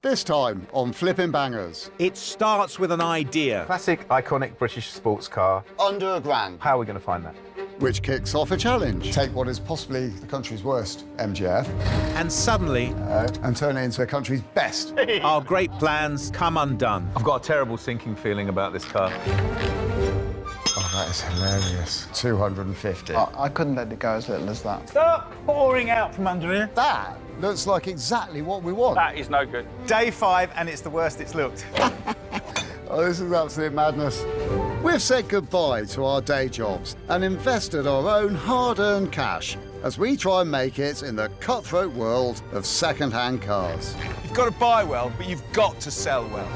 This time on Flipping Bangers. It starts with an idea. Classic, iconic British sports car. Under £1,000. How are we going to find that? Which kicks off a challenge. Take what is possibly the country's worst MGF And suddenly, and turn it into a country's best. our great plans come undone. I've got a terrible sinking feeling about this car. Oh, that is hilarious. 250. I couldn't let it go as little as that. Stop pouring out from under here. That looks like exactly what we want. That is no good. Day 5 and it's the worst it's looked. Oh, this is absolute madness. We've said goodbye to our day jobs and invested our own hard-earned cash as we try and make it in the cutthroat world of second-hand cars. You've got to buy well, but you've got to sell well.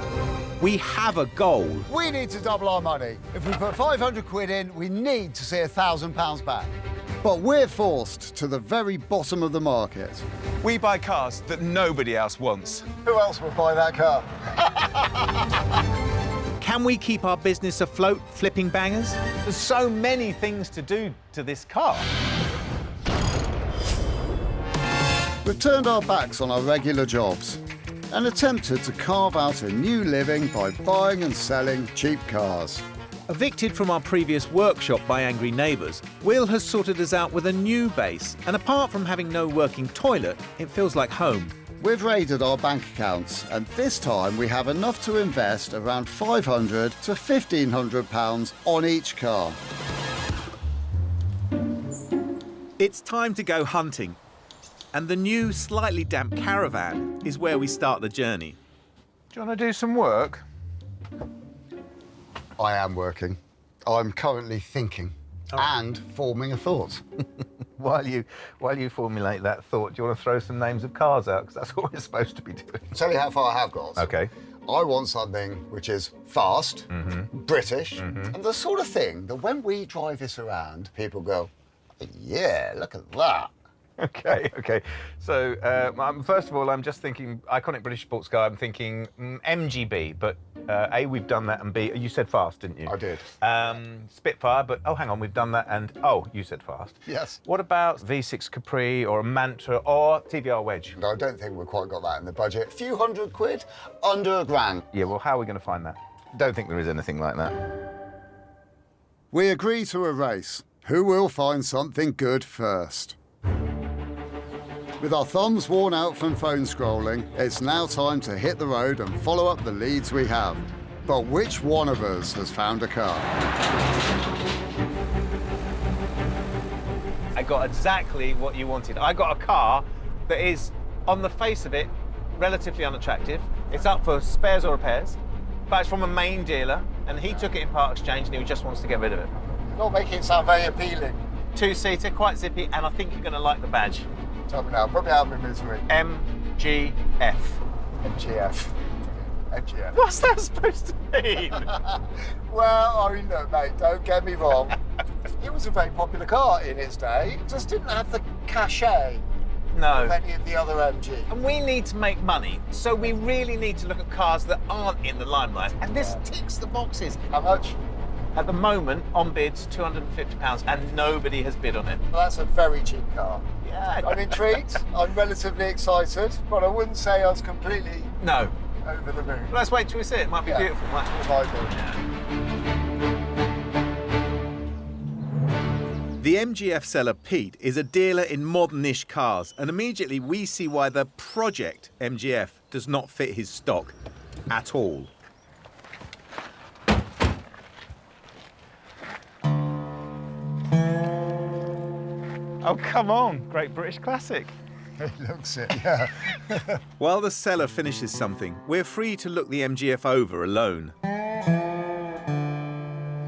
We have a goal. We need to double our money. If we put 500 quid in, we need to see £1,000 back. But we're forced to the very bottom of the market. We buy cars that nobody else wants. Who else would buy that car? Can we keep our business afloat, Flipping Bangers? There's so many things to do to this car. We've turned our backs on our regular jobs and attempted to carve out a new living by buying and selling cheap cars. Evicted from our previous workshop by angry neighbours, Will has sorted us out with a new base, and apart from having no working toilet, it feels like home. We've raided our bank accounts, and this time we have enough to invest around £500 to £1,500 on each car. It's time to go hunting, and the new, slightly damp caravan is where we start the journey. Do you want to do some work? I am working. I'm currently thinking and forming a thought. While you formulate that thought, do you want to throw some names of cars out? Because that's what we're supposed to be doing. Tell you how far I have got. OK. I want something which is fast, British, and the sort of thing that when we drive this around, people go, yeah, look at that. OK. So, first of all, I'm just thinking iconic British sports car. I'm thinking MGB, but A, we've done that, and B, you said fast, didn't you? I did. Spitfire, but oh, hang on, we've done that, and oh, you said fast. Yes. What about V6 Capri or a Mantra or TVR Wedge? No, I don't think we've quite got that in the budget. A few hundred quid, under £1,000. Yeah, well, how are we going to find that? Don't think there is anything like that. We agree to a race. Who will find something good first? With our thumbs worn out from phone scrolling, it's now time to hit the road and follow up the leads we have. But which one of us has found a car? I got exactly what you wanted. I got a car that is, on the face of it, relatively unattractive. It's up for spares or repairs, but it's from a main dealer, and he took it in part exchange and he just wants to get rid of it. Not making it sound very appealing. Two-seater, quite zippy, and I think you're going to like the badge. Tell me now, put me out of my misery. MGF. MGF. MGF. What's that supposed to mean? Well, I mean, look, mate, don't get me wrong. It was a very popular car in its day. It just didn't have the cachet No. of any of the other MG. And we need to make money, so we really need to look at cars that aren't in the limelight. And this ticks the boxes. How much? At the moment, on bids, £250, and nobody has bid on it. Well, that's a very cheap car. Yeah. I'm intrigued. I'm relatively excited, but I wouldn't say I was completely No. over the moon. Well, let's wait till we see it. It might be beautiful. Might It might be. The MGF seller Pete is a dealer in modern-ish cars, and immediately we see why the project MGF does not fit his stock at all. Oh, come on. Great British classic. It looks it, yeah. While the seller finishes something, we're free to look the MGF over alone.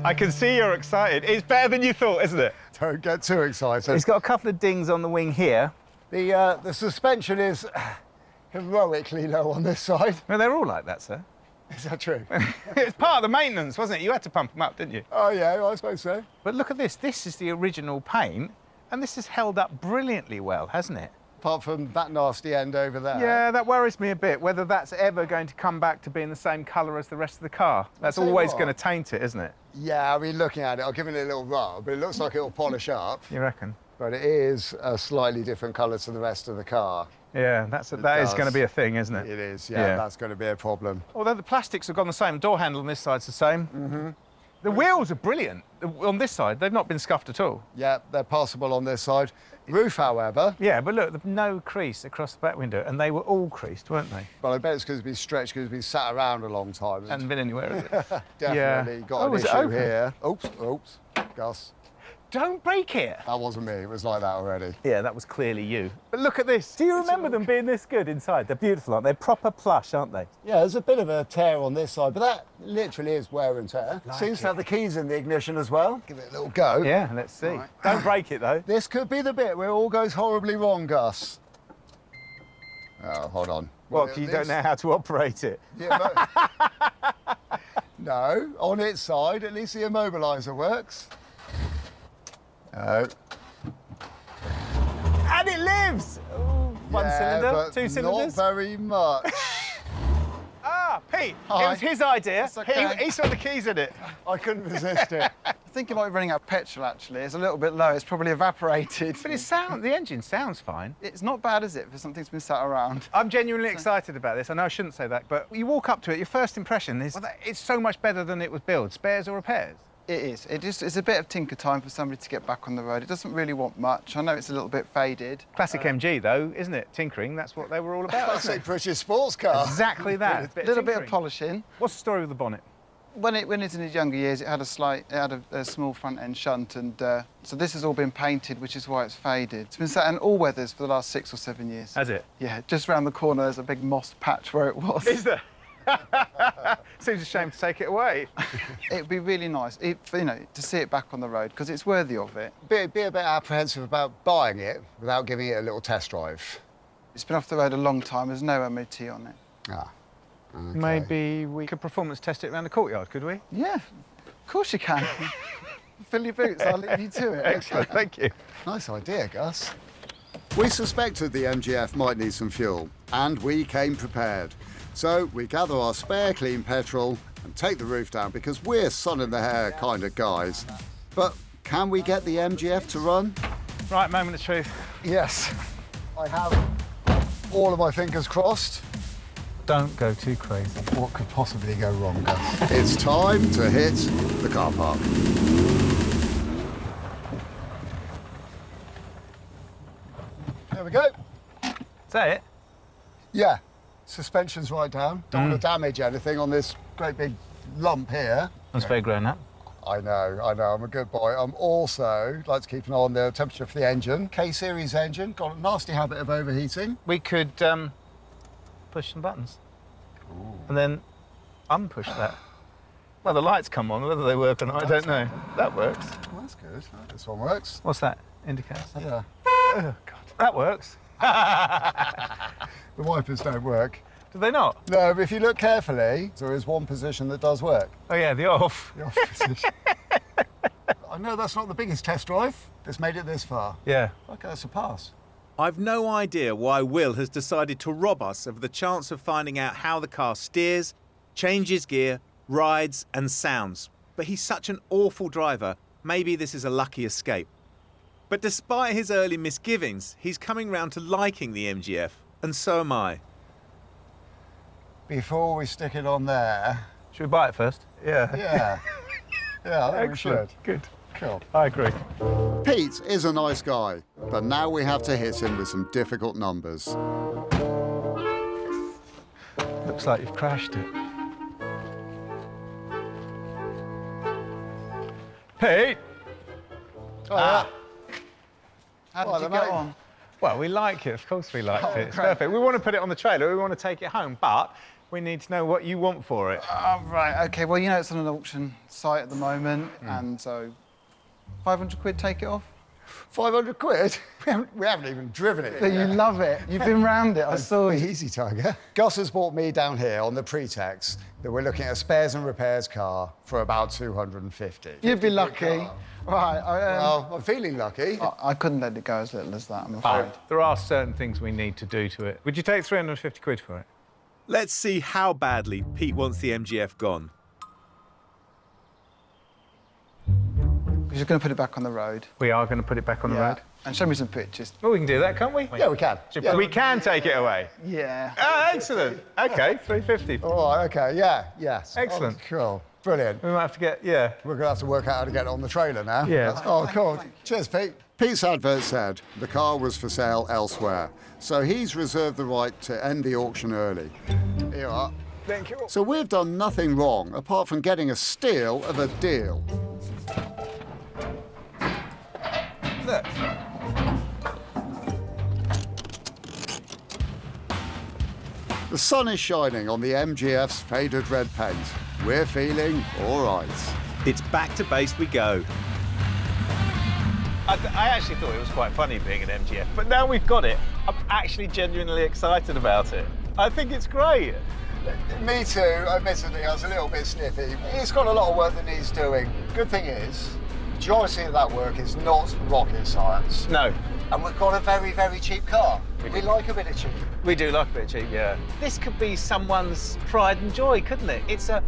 I can see you're excited. It's better than you thought, isn't it? Don't get too excited. It's got a couple of dings on the wing here. The suspension is heroically low on this side. Well, they're all like that, sir. Is that true? It's part of the maintenance, wasn't it? You had to pump them up, didn't you? Oh, yeah, I suppose so. But look at this. This is the original paint, and this has held up brilliantly well, hasn't it? Apart from that nasty end over there. Yeah, that worries me a bit, whether that's ever going to come back to being the same colour as the rest of the car. That's tell you always what. going to taint it, isn't it? Yeah, I mean, looking at it, I'll give it a little rub, but it looks like it'll polish up. You reckon? But it is a slightly different colour to the rest of the car. Yeah, that is going to be a thing, isn't it? It is, yeah, that's going to be a problem. Although the plastics have gone the same. Door handle on this side's the same. Mm-hmm. The wheels are brilliant. On this side, they've not been scuffed at all. Yeah, they're passable on this side. Roof, however. Yeah, but look, there's no crease across the back window, and they were all creased, weren't they? Well, I bet it's because it's been stretched, because it's been sat around a long time. Hasn't been anywhere, has it? Definitely got an issue here. Oops, Gus. Don't break it. That wasn't me, it was like that already. Yeah, that was clearly you. But look at this. Do you remember them being this good inside? They're beautiful, aren't they? Proper plush, aren't they? Yeah, there's a bit of a tear on this side, but that literally is wear and tear. Seems to have the keys in the ignition as well. Give it a little go. Yeah, let's see. Right. Don't break it, though. This could be the bit where it all goes horribly wrong, Gus. Oh, hold on. Well, you don't know how to operate it. Yeah, but... No, on its side, at least the immobiliser works. No. And it lives! Ooh, one cylinder, but two cylinders? Not very much. Pete, Hi. it was his idea. Okay. He saw the keys in it. I couldn't resist it. I think it might be running out of petrol, actually. It's a little bit low. It's probably evaporated. But the engine sounds fine. It's not bad, is it, for something that's been sat around? I'm genuinely excited about this. I know I shouldn't say that, but you walk up to it, your first impression is, well, it's so much better than it was built. Spares or repairs? It is. It's a bit of tinker time for somebody to get back on the road. It doesn't really want much. I know it's a little bit faded. Classic MG, though, isn't it? Tinkering, that's what they were all about. Classic British sports car. Exactly that. A little bit of polishing. What's the story with the bonnet? When it's in its younger years, it had a small front end shunt, and so this has all been painted, which is why it's faded. It's been sat in all weathers for the last 6 or 7 years. Has it? Yeah, just round the corner there's a big moss patch where it was. Is there? Seems a shame to take it away. It'd be really nice, to see it back on the road, because it's worthy of it. Be a bit apprehensive about buying it without giving it a little test drive. It's been off the road a long time. There's no MOT on it. Ah. Okay. Maybe we could performance test it around the courtyard, could we? Yeah, of course you can. Fill your boots, I'll leave you to it. Excellent, thank you. Nice idea, Gus. We suspected the MGF might need some fuel, and we came prepared. So we gather our spare clean petrol and take the roof down because we're sun in the hair kind of guys. But can we get the MGF to run? Right, moment of truth. Yes. I have all of my fingers crossed. Don't go too crazy. What could possibly go wrong, Gus? It's time to hit the car park. There we go. Is that it? Yeah. Suspension's right down. Don't want to damage anything on this great big lump here. That's very grown up. I know, I'm a good boy. I'm also like to keep an eye on the temperature for the engine. K-series engine, got a nasty habit of overheating. We could push some buttons. Ooh. And then unpush that. Well, the lights come on, whether they work or not, I don't know. That works. Well, that's good. This one works. What's that? Indicator? Yeah. Oh, God. That works. The wipers don't work. Do they not? No, but if you look carefully, there is one position that does work. Oh, yeah, the off. The off position. I know that's not the biggest test drive. It's made it this far. Yeah. Okay, that's a pass. I've no idea why Will has decided to rob us of the chance of finding out how the car steers, changes gear, rides and sounds. But he's such an awful driver, maybe this is a lucky escape. But despite his early misgivings, he's coming round to liking the MGF, and so am I. Before we stick it on there... Should we buy it first? Yeah. Yeah. Yeah, I think we should. Good. Cool. I agree. Pete is a nice guy, but now we have to hit him with some difficult numbers. Looks like you've crashed it. Pete! Oh, How Well, did you mate. get on? Well, we like it. Of course we liked it. It's great. perfect. We want to put it on the trailer. We want to take it home, but we need to know what you want for it. Oh, right, OK. Well, it's on an auction site at the moment, and so 500 quid, take it off. 500 quid? We haven't even driven it. But you love it. You've been round it, I saw you. Easy, Tiger. Gus has brought me down here on the pretext that we're looking at a spares and repairs car for about 250. You'd be lucky. Right, Well, I'm feeling lucky. I couldn't let it go as little as that, I'm afraid. There are certain things we need to do to it. Would you take 350 quid for it? Let's see how badly Pete wants the MGF gone. We're just going to put it back on the road. We are going to put it back on the road. And show me some pictures. Well, we can do that, can't we? Yeah, we can. Yeah. We can take it away. Yeah. Oh, excellent. OK, 350. All right, OK, yeah, yes. Excellent. Oh, cool. Brilliant. We might have to get, yeah. We're going to have to work out how to get it on the trailer now. Yeah. Oh, cool. Cheers, Pete. Pete's advert said the car was for sale elsewhere, so he's reserved the right to end the auction early. Here you are. Thank you. So we've done nothing wrong apart from getting a steal of a deal. Look. The sun is shining on the MGF's faded red paint. We're feeling all right. It's back to base we go. I actually thought it was quite funny being an MGF, but now we've got it, I'm actually genuinely excited about it. I think it's great. Me too, admittedly, I was a little bit sniffy. It's got a lot of work that needs doing. Good thing is, the majority of that work is not rocket science. No. And we've got a very, very cheap car. We like a bit of cheap. We do like a bit cheap, yeah. This could be someone's pride and joy, couldn't it? It's a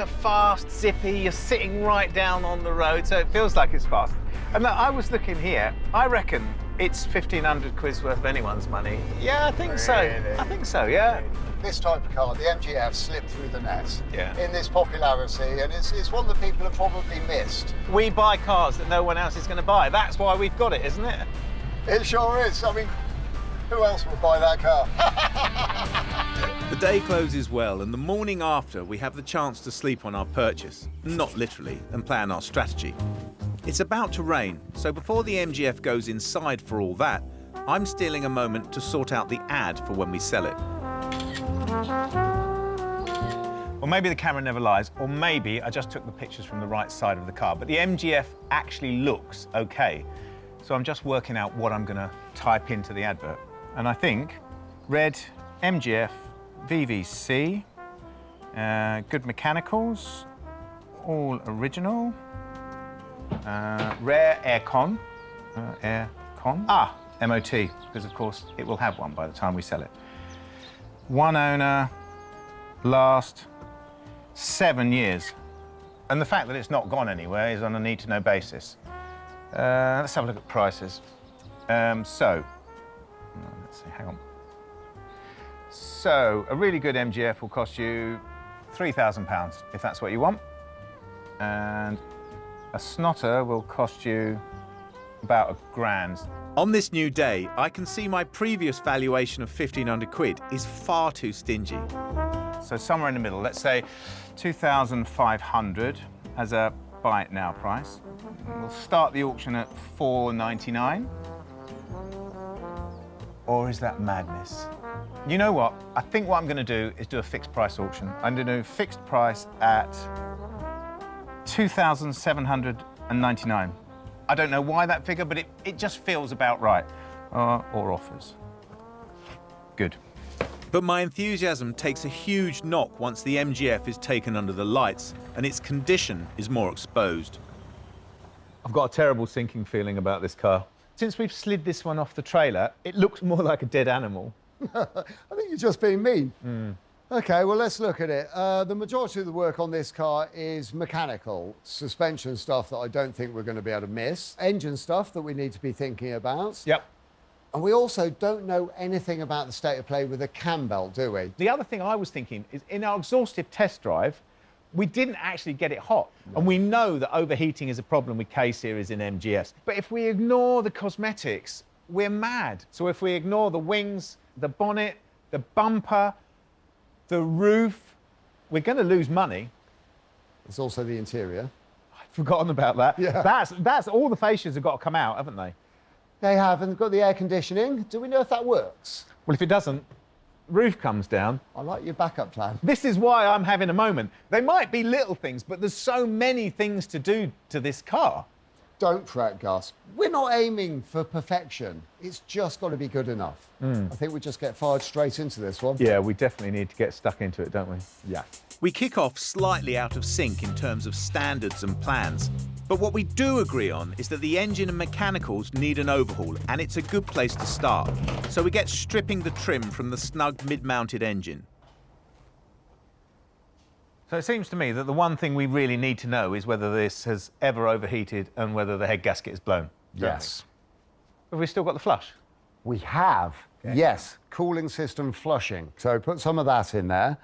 fast, zippy, you're sitting right down on the road, so it feels like it's fast. And I was looking here, I reckon it's 1,500 quid's worth of anyone's money. Yeah, I think so. I think so, yeah. This type of car, the MGF, slipped through the net in this popularity, and it's one that people have probably missed. We buy cars that no one else is going to buy. That's why we've got it, isn't it? It sure is. I mean, who else would buy that car? The day closes well, and the morning after, we have the chance to sleep on our purchase, not literally, and plan our strategy. It's about to rain, so before the MGF goes inside for all that, I'm stealing a moment to sort out the ad for when we sell it. Well, maybe the camera never lies, or maybe I just took the pictures from the right side of the car, but the MGF actually looks okay. So I'm just working out what I'm going to type into the advert. And I think red MGF VVC, good mechanicals, all original, rare aircon, MOT, because of course it will have one by the time we sell it. One owner, last 7 years. And the fact that it's not gone anywhere is on a need-to-know basis. Let's have a look at prices. Let's see, hang on. So, a really good MGF will cost you £3,000, if that's what you want. And a snotter will cost you about £1,000. On this new day, I can see my previous valuation of 1,500 quid is far too stingy. So somewhere in the middle, let's say 2,500 as a buy it now price. We'll start the auction at 499. Or is that madness? You know what? I think what I'm going to do is do a fixed price auction. I'm going to do a fixed price at 2,799. I don't know why that figure, but it just feels about right. Or offers. Good. But my enthusiasm takes a huge knock once the MGF is taken under the lights and its condition is more exposed. I've got a terrible sinking feeling about this car. Since we've slid this one off the trailer, it looks more like a dead animal. I think you're just being mean. OK, well, let's look at it. The majority of the work on this car is mechanical. Suspension stuff that I don't think we're going to be able to miss. Engine stuff that we need to be thinking about. Yep. And we also don't know anything about the state of play with the cam belt, do we? The other thing I was thinking is in our exhaustive test drive, we didn't actually get it hot. No. And we know that overheating is a problem with K-Series in MGS. But if we ignore the cosmetics, we're mad. So if we ignore the wings, the bonnet, the bumper, the roof, we're going to lose money. There's also the interior. I'd forgotten about that. Yeah. That's all the fascias have got to come out, haven't they? They have, and they've got the air conditioning. Do we know if that works? Well, if it doesn't, roof comes down. I like your backup plan. This is why I'm having a moment. They might be little things, but there's so many things to do to this car. Don't fret, Gus. We're not aiming for perfection. It's just got to be good enough. I think we just get fired straight into this one. Yeah, we definitely need to get stuck into it, don't we? Yeah. We kick off slightly out of sync in terms of standards and plans. But what we do agree on is that the engine and mechanicals need an overhaul, and it's a good place to start. So we get stripping the trim from the snug mid-mounted engine. So it seems to me that the one thing we really need to know is whether this has ever overheated and whether the head gasket is blown. Yes. Have we still got the flush? We have, yes, cooling system flushing. So put some of that in there.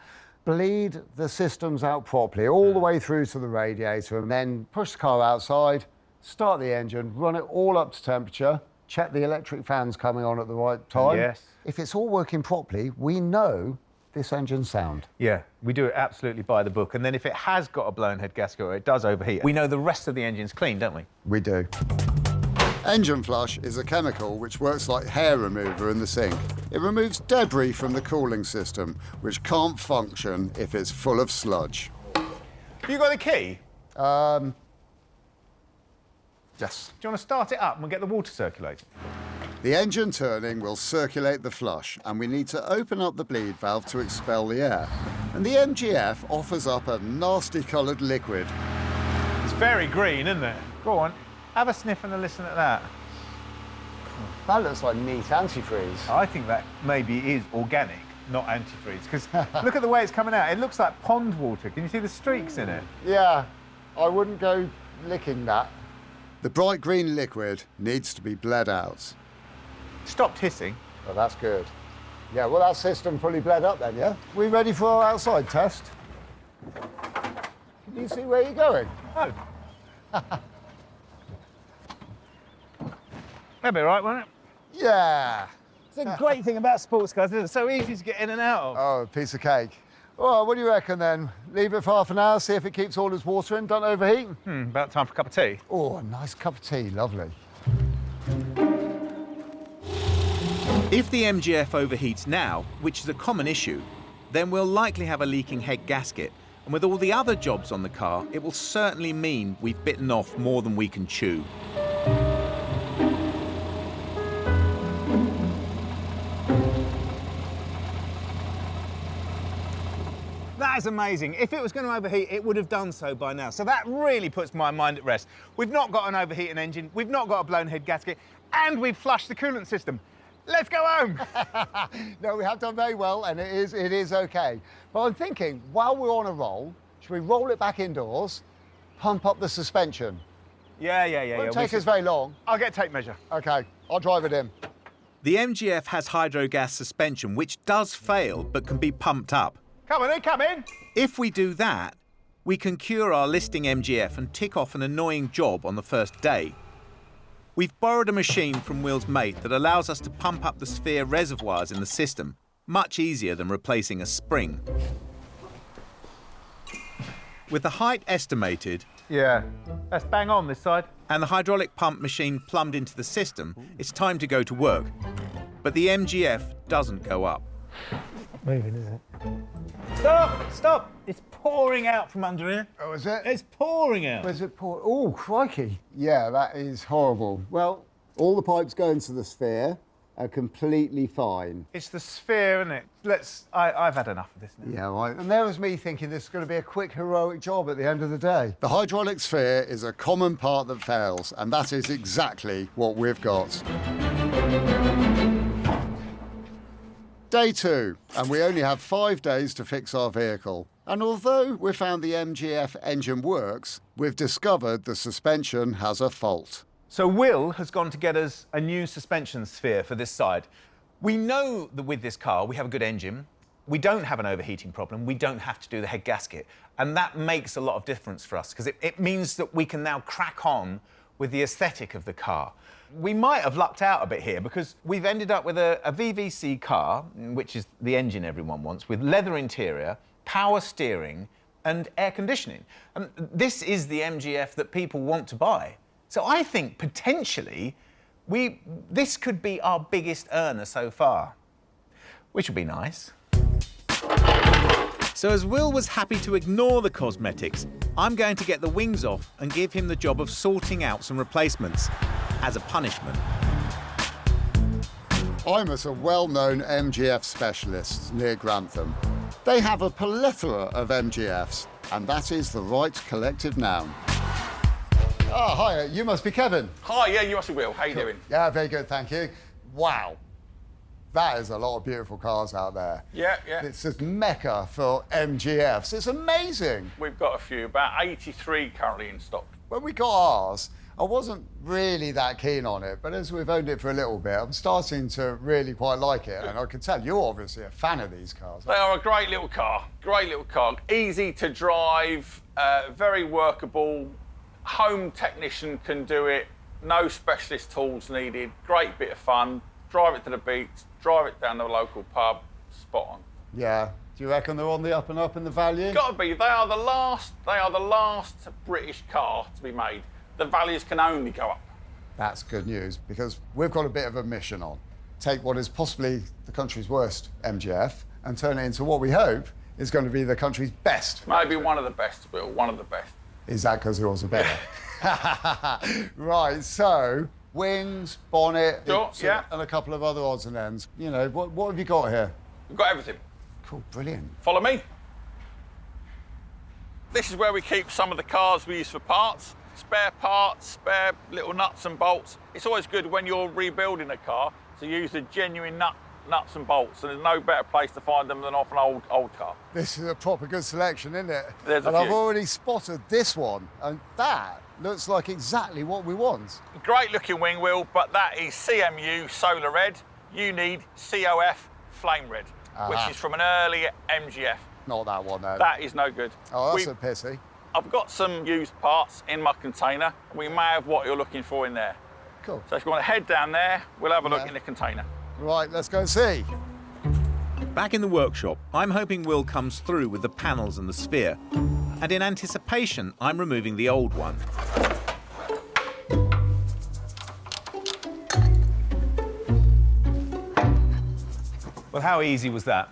Bleed the systems out properly, all the way through to the radiator, and then push the car outside, start the engine, run it all up to temperature, check the electric fans coming on at the right time. Yes. If it's all working properly, we know this engine's sound. Yeah, we do it absolutely by the book. And then if it has got a blown head gasket or it does overheat, we know the rest of the engine's clean, don't we? We do. Engine flush is a chemical which works like hair remover in the sink. It removes debris from the cooling system, which can't function if it's full of sludge. Have you got the key? Yes. Do you want to start it up and we'll get the water circulating? The engine turning will circulate the flush, and we need to open up the bleed valve to expel the air. And the MGF offers up a nasty coloured liquid. It's very green, isn't it? Go on, have a sniff and a listen at that. That looks like neat antifreeze. I think that maybe is organic, not antifreeze, because look at the way it's coming out. It looks like pond water. Can you see the streaks in it? Yeah, I wouldn't go licking that. The bright green liquid needs to be bled out. Stopped hissing. Oh, that's good. Yeah, well, that system fully bled up then, yeah? We ready for our outside test? Can you see where you're going? Oh. That'd be right, won't it? Yeah. It's a great thing about sports cars, isn't it? It's so easy to get in and out of. Oh, a piece of cake. Well, what do you reckon then? Leave it for half an hour, see if it keeps all its water in, don't overheat? About time for a cup of tea. Oh, a nice cup of tea, lovely. If the MGF overheats now, which is a common issue, then we'll likely have a leaking head gasket. And with all the other jobs on the car, it will certainly mean we've bitten off more than we can chew. That is amazing. If it was going to overheat, it would have done so by now. So that really puts my mind at rest. We've not got an overheating engine, we've not got a blown head gasket, and we've flushed the coolant system. Let's go home. No, we have done very well, and it is okay. But I'm thinking, while we're on a roll, should we roll it back indoors, pump up the suspension? Yeah. Won't take us very long. I'll get a tape measure. Okay, I'll drive it in. The MGF has hydrogas suspension, which does fail but can be pumped up. Come on in, come in. If we do that, we can cure our listing MGF and tick off an annoying job on the first day. We've borrowed a machine from Will's mate that allows us to pump up the sphere reservoirs in the system, much easier than replacing a spring. With the height estimated, Yeah, that's bang on this side. and the hydraulic pump machine plumbed into the system, it's time to go to work. But the MGF doesn't go up. Moving, is it? Stop! It's pouring out from under here. Oh, is it? It's pouring out. Where's it pour? Oh, crikey. Yeah, that is horrible. Well, all the pipes going to the sphere are completely fine. It's the sphere, isn't it? I've had enough of this now. Yeah, right. And there was me thinking this is going to be a quick, heroic job at the end of the day. The hydraulic sphere is a common part that fails, and that is exactly what we've got. Day 2, and we only have 5 days to fix our vehicle. And although we found the MGF engine works, we've discovered the suspension has a fault. So Will has gone to get us a new suspension sphere for this side. We know that with this car, we have a good engine. We don't have an overheating problem. We don't have to do the head gasket. And that makes a lot of difference for us because it means that we can now crack on with the aesthetic of the car. We might have lucked out a bit here because we've ended up with a VVC car, which is the engine everyone wants, with leather interior, power steering and air conditioning. And this is the MGF that people want to buy. So I think potentially this could be our biggest earner so far, which would be nice. So as Will was happy to ignore the cosmetics, I'm going to get the wings off and give him the job of sorting out some replacements as a punishment. I'm at a well-known MGF specialist near Grantham. They have a plethora of MGFs, and that is the right collective noun. Oh, hi, you must be Kevin. Hi, yeah, you must be Will. How you doing? Yeah, very good, thank you. Wow. That is a lot of beautiful cars out there. Yeah, yeah. It's this mecca for MGFs. It's amazing. We've got a few, about 83 currently in stock. When we got ours, I wasn't really that keen on it, but as we've owned it for a little bit, I'm starting to really quite like it. And I can tell you're obviously a fan of these cars. They are a great little car, easy to drive, very workable. Home technician can do it, no specialist tools needed, great bit of fun. Drive it to the beach, drive it down to the local pub, spot on. Yeah. Do you reckon they're on the up and up in the value? Got to be. They are the last British car to be made. The values can only go up. That's good news, because we've got a bit of a mission on. Take what is possibly the country's worst MGF and turn it into what we hope is going to be the country's best. Maybe one of the best, Will, one of the best. Is that because yours are better? Right, so wings, bonnet, Sure, yeah. and a couple of other odds and ends. You know, what have you got here? We've got everything. Cool, brilliant. Follow me. This is where we keep some of the cars we use for parts. Spare parts, spare little nuts and bolts. It's always good when you're rebuilding a car to use the genuine nuts and bolts, and there's no better place to find them than off an old car. This is a proper good selection, isn't it? There's a and I've few. already spotted this one, and that looks like exactly what we want. Great looking wing wheel, but that is CMU solar red. You need COF flame red, which is from an early MGF. Not that one, then. That is no good. Oh, that's a pity. I've got some used parts in my container. We may have what you're looking for in there. Cool. So if you want to head down there, we'll have a look in the container. Right, let's go and see. Back in the workshop, I'm hoping Will comes through with the panels and the sphere. And in anticipation, I'm removing the old one. Well, how easy was that?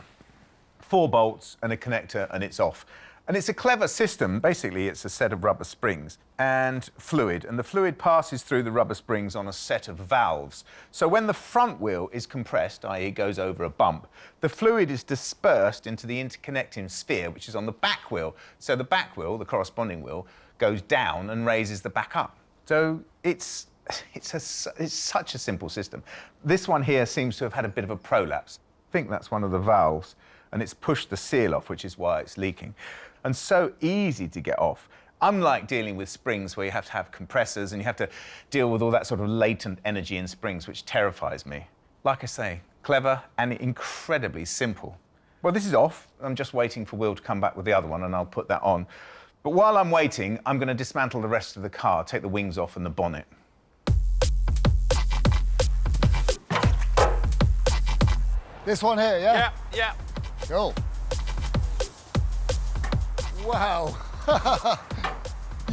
4 bolts and a connector and it's off. And it's a clever system. Basically, it's a set of rubber springs and fluid, and the fluid passes through the rubber springs on a set of valves. So when the front wheel is compressed, i.e. goes over a bump, the fluid is dispersed into the interconnecting sphere, which is on the back wheel. So the back wheel, the corresponding wheel, goes down and raises the back up. So it's such a simple system. This one here seems to have had a bit of a prolapse. I think that's one of the valves, and it's pushed the seal off, which is why it's leaking. And so easy to get off. Unlike dealing with springs where you have to have compressors and you have to deal with all that sort of latent energy in springs, which terrifies me. Like I say, clever and incredibly simple. Well, this is off. I'm just waiting for Will to come back with the other one and I'll put that on. But while I'm waiting, I'm going to dismantle the rest of the car, take the wings off and the bonnet. This one here, yeah? Yeah. Cool. Wow.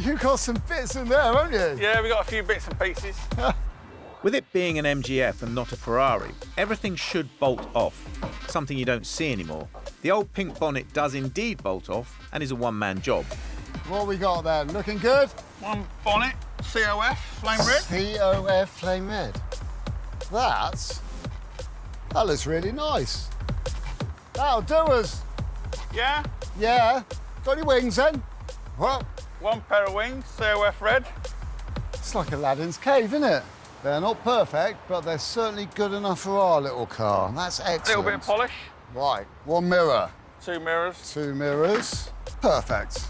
You got some bits in there, haven't you? Yeah, we got a few bits and pieces. With it being an MGF and not a Ferrari, everything should bolt off, something you don't see anymore. The old pink bonnet does indeed bolt off and is a one-man job. What we got there? Looking good? One bonnet, COF, flame red. COF flame red. That looks really nice. That'll do us. Yeah? Yeah. Got any wings then? Well, One pair of wings, COF red. it's like Aladdin's cave, isn't it? They're not perfect, but they're certainly good enough for our little car. That's excellent. Little bit of polish. Right, 1 mirror. 2 mirrors. 2 mirrors. Perfect.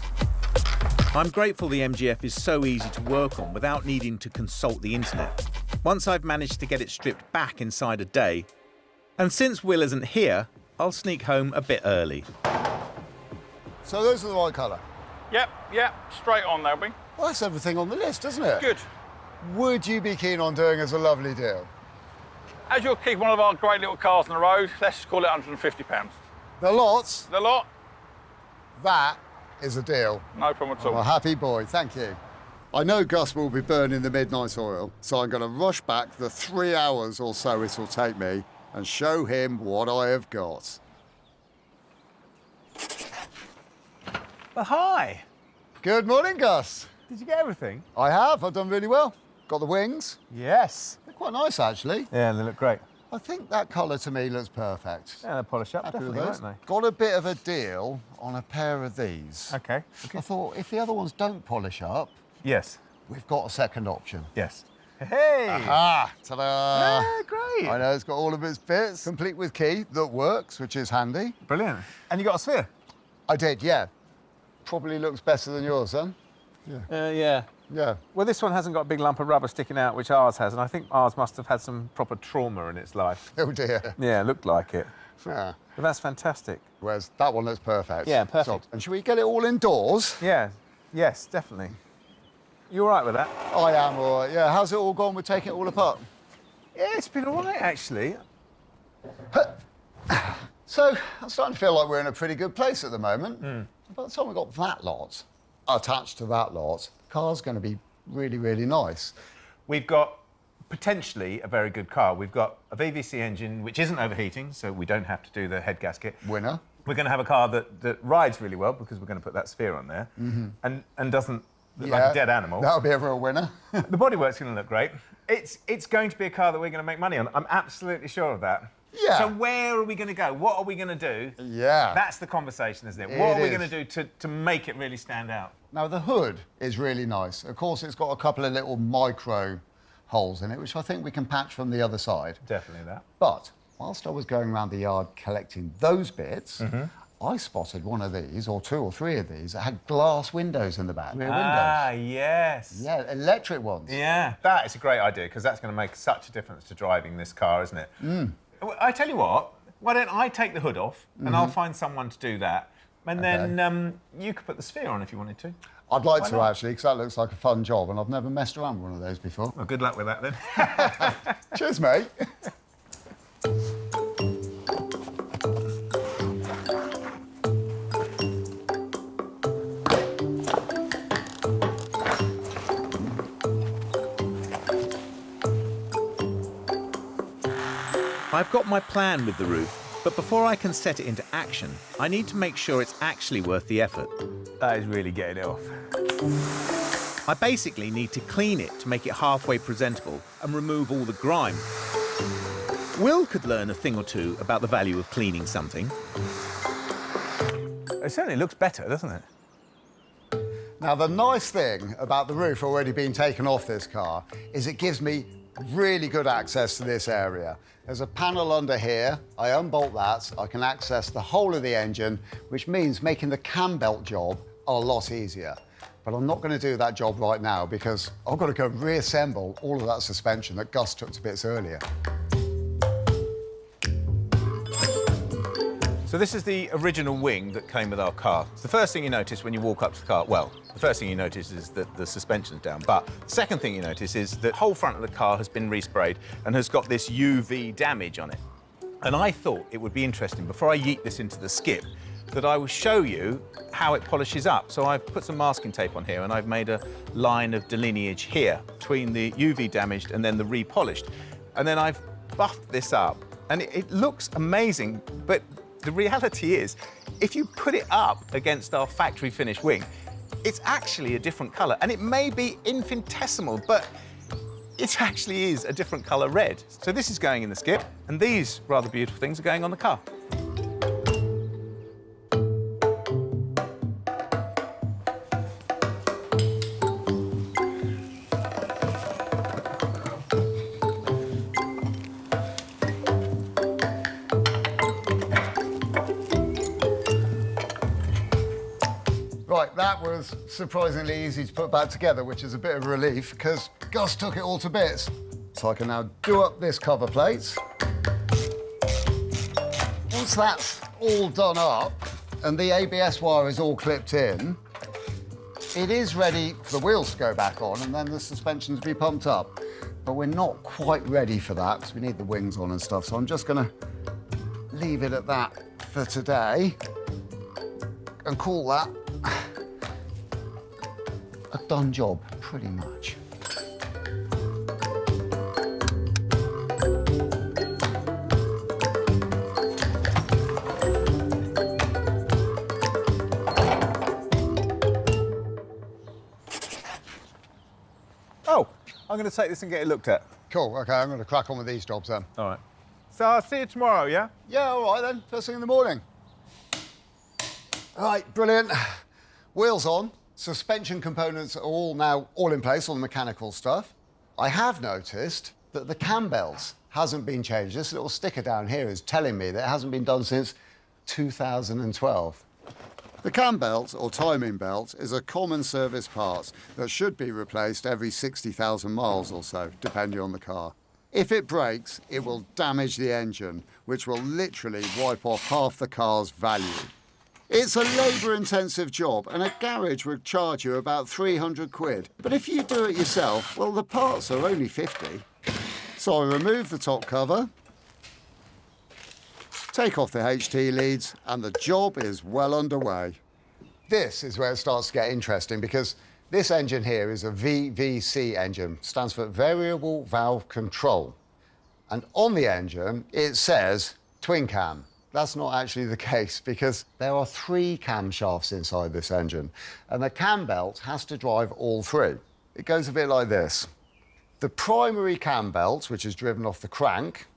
I'm grateful the MGF is so easy to work on without needing to consult the internet. Once I've managed to get it stripped back inside a day, and since Will isn't here, I'll sneak home a bit early. So those are the right colour. Yep, straight on they'll be. Well, that's everything on the list, isn't it? Good. Would you be keen on doing us a lovely deal? As you'll keep one of our great little cars on the road, let's just call it £150. The lots, The lot, that is a deal. no problem at all. I'm a happy boy, thank you. I know Gus will be burning the midnight oil, so I'm going to rush back the 3 hours or so it'll take me and show him what I have got. Well, hi. Good morning, Gus. Did you get everything? I have, I've done really well. Got the wings. Yes. They're quite nice, actually. Yeah, they look great. I think that colour to me looks perfect. Yeah, they're polished up, Happy with definitely, those. won't Got a bit of a deal on a pair of these. they? Okay. I thought if the other ones don't polish up, Yes. we've got a second option. Yes. Hey! Ah, ta-da! Yeah, great. I know, it's got all of its bits, complete with key that works, which is handy. Brilliant. And you got a sphere? I did, yeah. Probably looks better than yours, then. Yeah. Yeah. Well, this one hasn't got a big lump of rubber sticking out, which ours has, and I think ours must have had some proper trauma in its life. Oh, dear. Yeah, it looked like it. Yeah. But that's fantastic. Whereas that one looks perfect. Yeah, perfect. And should we get it all indoors? Yeah, yes, definitely. You all right with that? I am all right, yeah. How's it all gone with taking it all apart? Yeah, it's been all right, actually. So, I'm starting to feel like we're in a pretty good place at the moment. By the time we got that lot attached to that lot, the car's going to be really, really nice. We've got potentially a very good car. We've got a VVC engine, which isn't overheating, so we don't have to do the head gasket. Winner. We're going to have a car that rides really well, because we're going to put that sphere on there, and doesn't look like a dead animal. That'll be a real winner. The bodywork's going to look great. It's going to be a car that we're going to make money on. I'm absolutely sure of that. Yeah. So where are we going to go? What are we going to do? Yeah. That's the conversation, isn't it? It What are we is. going to do to make it really stand out? Now, the hood is really nice. Of course, it's got a couple of little micro holes in it, which I think we can patch from the other side. Definitely that. But whilst I was going around the yard collecting those bits, I spotted one of these, or two or three of these, that had glass windows in the back. Rear Ah, windows. yes. Yeah, electric ones. Yeah, that is a great idea, because that's going to make such a difference to driving this car, isn't it? Well, I tell you what, why don't I take the hood off, and I'll find someone to do that, and then you could put the sphere on if you wanted to. I'd like to, not? actually, because that looks like a fun job, and I've never messed around with one of those before. Well, good luck with that, then. Cheers, mate. I've got my plan with the roof, but before I can set it into action, I need to make sure it's actually worth the effort. That is really getting it off. I basically need to clean it to make it halfway presentable and remove all the grime. Will could learn a thing or two about the value of cleaning something. It certainly looks better, doesn't it? Now, the nice thing about the roof already being taken off this car is it gives me really good access to this area. There's a panel under here. I unbolt that. I can access the whole of the engine, which means making the cam belt job a lot easier. But I'm not going to do that job right now because I've got to go reassemble all of that suspension that Gus took to bits earlier. So this is the original wing that came with our car. The first thing you notice when you walk up to the car, well, the first thing you notice is that the suspension's down, but the second thing you notice is that the whole front of the car has been resprayed and has got this UV damage on it. And I thought it would be interesting, before I yeet this into the skip, that I will show you how it polishes up. So I've put some masking tape on here and I've made a line of delineage here between the UV damaged and then the repolished. And then I've buffed this up and it looks amazing, but the reality is, if you put it up against our factory finished wing, it's actually a different colour. And it may be infinitesimal, but it actually is a different colour red. So this is going in the skip, and these rather beautiful things are going on the car. Right, that was surprisingly easy to put back together, which is a bit of a relief because Gus took it all to bits. So I can now do up this cover plate. Once that's all done up and the ABS wire is all clipped in, it is ready for the wheels to go back on and then the suspension to be pumped up. But we're not quite ready for that because we need the wings on and stuff. So I'm just going to leave it at that for today and call that a done job, pretty much. Oh, I'm going to take this and get it looked at. Cool, OK, I'm going to crack on with these jobs then. All right. So I'll see you tomorrow, yeah? Yeah, all right then, first thing in the morning. All right, brilliant. Wheels on. Suspension components are all now all in place, all the mechanical stuff. I have noticed that the cam belt hasn't been changed. This little sticker down here is telling me that it hasn't been done since 2012. The cam belt, or timing belt, is a common service part that should be replaced every 60,000 miles or so, depending on the car. If it breaks, it will damage the engine, which will literally wipe off half the car's value. It's a labour-intensive job, and a garage would charge you about 300 quid. But if you do it yourself, well, the parts are only 50. So I remove the top cover, take off the HT leads, and the job is well underway. This is where it starts to get interesting, because this engine here is a VVC engine, stands for Variable Valve Control. And on the engine, it says twin cam. That's not actually the case, because there are 3 camshafts inside this engine, and the cam belt has to drive all 3. It goes a bit like this. The primary cam belt, which is driven off the crank,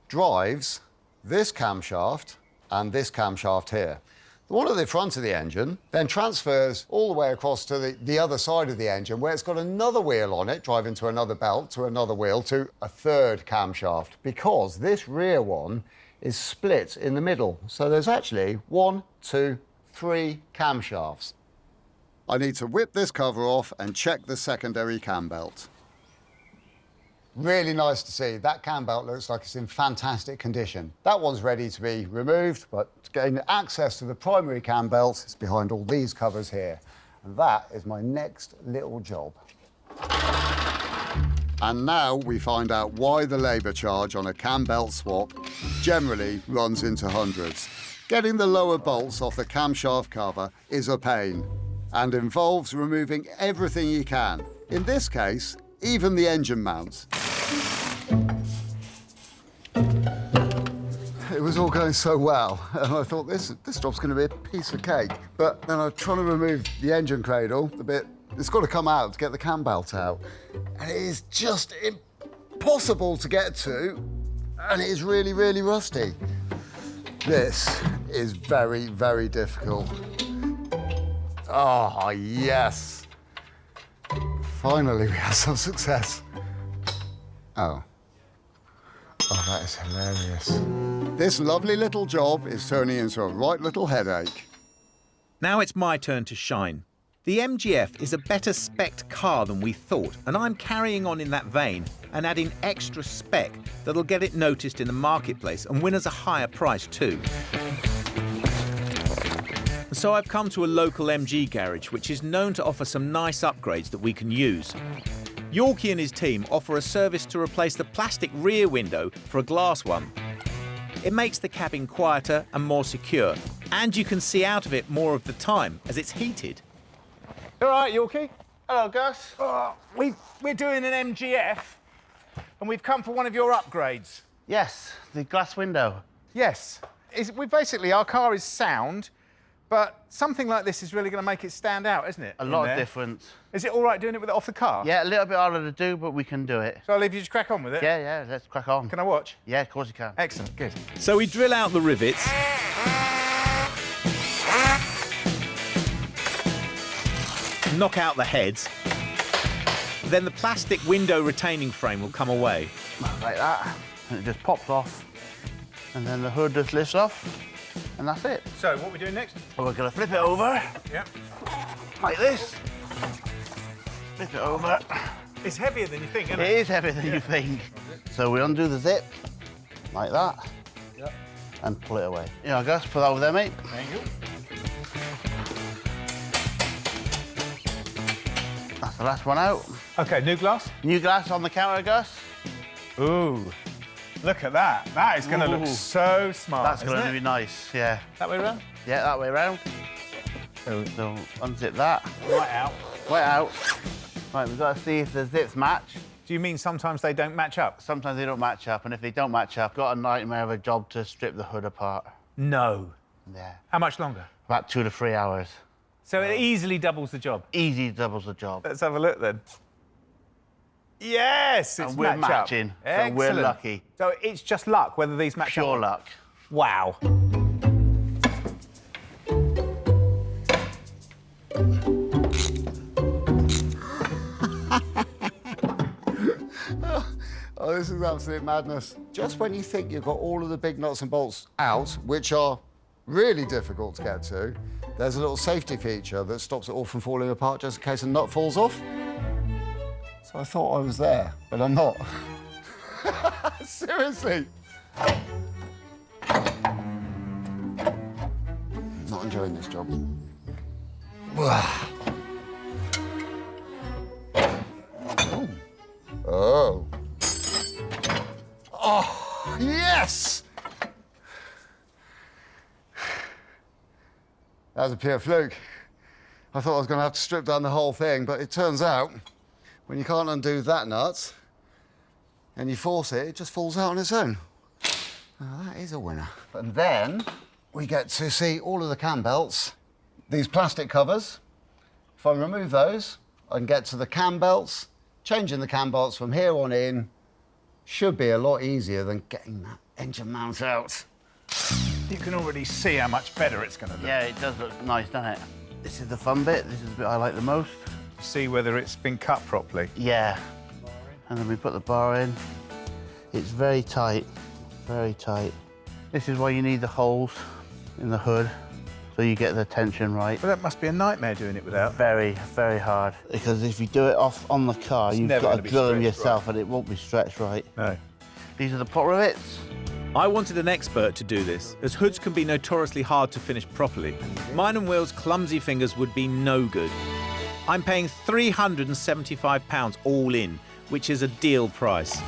drives this camshaft and this camshaft here. The one at the front of the engine then transfers all the way across to the other side of the engine, where it's got another wheel on it, driving to another belt, to another wheel, to a 3rd camshaft, because this rear one is split in the middle. So there's actually 1, 2, 3 camshafts. I need to whip this cover off and check the secondary cam belt. Really nice to see. That cam belt looks like it's in fantastic condition. That one's ready to be removed, but to gain access to the primary cam belt, it's behind all these covers here. And that is my next little job. And now we find out why the labour charge on a cam belt swap generally runs into hundreds. Getting the lower bolts off the camshaft cover is a pain and involves removing everything you can. In this case, even the engine mounts. It was all going so well, and I thought this job's going to be a piece of cake. But then I'm trying to remove the engine cradle, the bit it's got to come out to get the cam belt out, and it is just impossible to get to, and it is really, really rusty. This is very, very difficult. Oh, yes. Finally, we had some success. Oh, that is hilarious. This lovely little job is turning into a right little headache. Now it's my turn to shine. The MGF is a better spec'd car than we thought, and I'm carrying on in that vein and adding extra spec that'll get it noticed in the marketplace and win us a higher price too. So I've come to a local MG garage which is known to offer some nice upgrades that we can use. Yorkie and his team offer a service to replace the plastic rear window for a glass one. It makes the cabin quieter and more secure, and you can see out of it more of the time as it's heated. All right, Yorkie? Hello, Gus. We're doing an MGF, and we've come for one of your upgrades. Yes, the glass window. Yes. Our car is sound, but something like this is really going to make it stand out, isn't it? A lot of difference. Is it all right doing it with it off the car? Yeah, a little bit harder to do, but we can do it. So I'll leave you to crack on with it? Yeah, let's crack on. Can I watch? Yeah, of course you can. Excellent, good. So we drill out the rivets, knock out the heads, then the plastic window retaining frame will come away. Like that, and it just pops off, and then the hood just lifts off, and that's it. So what are we doing next? Well, we're gonna flip it over. Yeah. Like this. Flip it over. It's heavier than you think, isn't It is heavier than you think. So we undo the zip, like that, and pull it away. You know, Gus, put that over there, mate. Thank you. That's the last one out. OK, new glass? New glass on the counter, Gus. Ooh, look at that. That is going to look so smart, That's isn't going to it? be nice, yeah. That way around? Yeah, that way around. So unzip that. Right out. Right out. Right, we've got to see if the zips match. Do you mean sometimes they don't match up? Sometimes they don't match up, and if they don't match up, got a nightmare of a job to strip the hood apart. No. Yeah. How much longer? About 2 to 3 hours. So it easily doubles the job. Easy doubles the job. Let's have a look then. Yes, it's And we're match up. matching, so Excellent. we're lucky. So it's just luck whether these match up. Pure luck. Wow. this is absolute madness. Just when you think you've got all of the big nuts and bolts out, which are really difficult to get to, there's a little safety feature that stops it all from falling apart just in case a nut falls off. So I thought I was there, but I'm not. Seriously. Not enjoying this job. Oh. Oh, yes! That was a pure fluke. I thought I was going to have to strip down the whole thing, but it turns out when you can't undo that nut and you force it, it just falls out on its own. Now, that is a winner. And then we get to see all of the cam belts, these plastic covers. If I remove those, I can get to the cam belts. Changing the cam belts from here on in should be a lot easier than getting that engine mount out. You can already see how much better it's going to look. Yeah, it does look nice, doesn't it? This is the fun bit. This is the bit I like the most. See whether it's been cut properly. Yeah. And then we put the bar in. It's very tight, very tight. This is why you need the holes in the hood, so you get the tension right. But that must be a nightmare doing it without. Very, very hard. Because if you do it off on the car, you've never got gonna to be drill them stretched yourself, right. and it won't be stretched right. No. These are the pot rivets. I wanted an expert to do this, as hoods can be notoriously hard to finish properly. Mine and Will's clumsy fingers would be no good. I'm paying £375 all in, which is a deal price.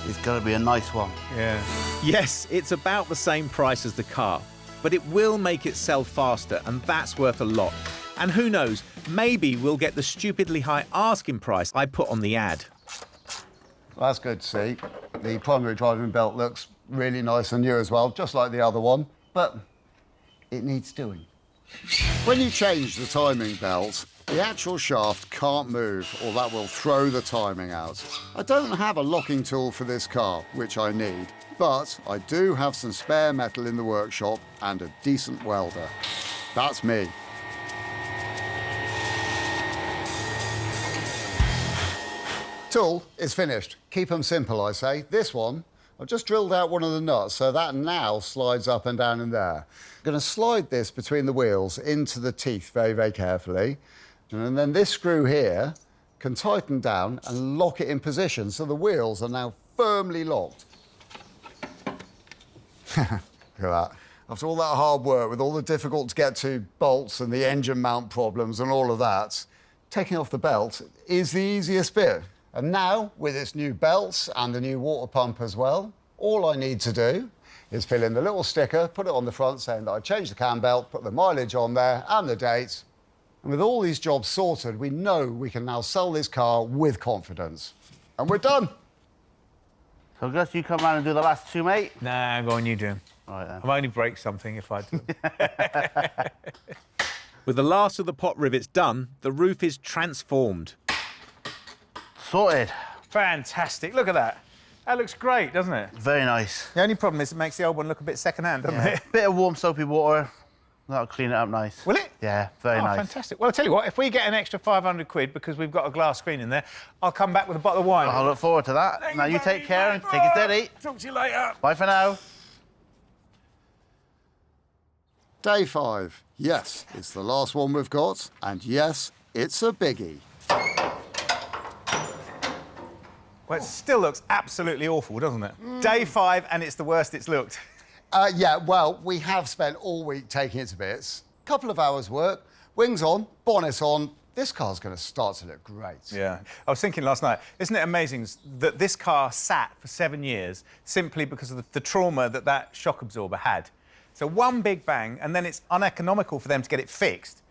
It's got to be a nice one. Yeah. Yes, it's about the same price as the car, but it will make it sell faster, and that's worth a lot. And who knows, maybe we'll get the stupidly high asking price I put on the ad. Well, that's good to see. The primary driving belt looks really nice and new as well, just like the other one, but it needs doing. When you change the timing belt, the actual shaft can't move, or that will throw the timing out. I don't have a locking tool for this car, which I need, but I do have some spare metal in the workshop and a decent welder. That's me. Tool is finished. Keep them simple, I say. This one, I've just drilled out one of the nuts, so that now slides up and down in there. I'm going to slide this between the wheels into the teeth very, very carefully. And then this screw here can tighten down and lock it in position, so the wheels are now firmly locked. Look at that. After all that hard work, with all the difficult to get to bolts and the engine mount problems and all of that, taking off the belt is the easiest bit. And now, with its new belts and the new water pump as well, all I need to do is fill in the little sticker, put it on the front saying that I changed the cam belt, put the mileage on there and the date. And with all these jobs sorted, we know we can now sell this car with confidence. And we're done. So, Gus, you come round and do the last two, mate? Nah, go on, you do 'em. All right, then. I'll only break something if I do. With the last of the pot rivets done, the roof is transformed. Sorted. Fantastic. Look at that. That looks great, doesn't it? Very nice. The only problem is it makes the old one look a bit second-hand, doesn't it? Bit of warm, soapy water. That'll clean it up nice. Will it? Yeah, very nice. Fantastic. Well, I'll tell you what, if we get an extra 500 quid because we've got a glass screen in there, I'll come back with a bottle of wine. I look forward to that. Thank Now you very take care and take it steady. Talk to you later. Bye for now. Day 5. Yes, it's the last one we've got, and yes, it's a biggie. Well, it still looks absolutely awful, doesn't it? Day 5, and it's the worst it's looked. Yeah, well, we have spent all week taking it to bits. Couple of hours work, wings on, bonnet on. This car's going to start to look great. Yeah. I was thinking last night, isn't it amazing that this car sat for 7 years simply because of the trauma that that shock absorber had? So one big bang, and then it's uneconomical for them to get it fixed.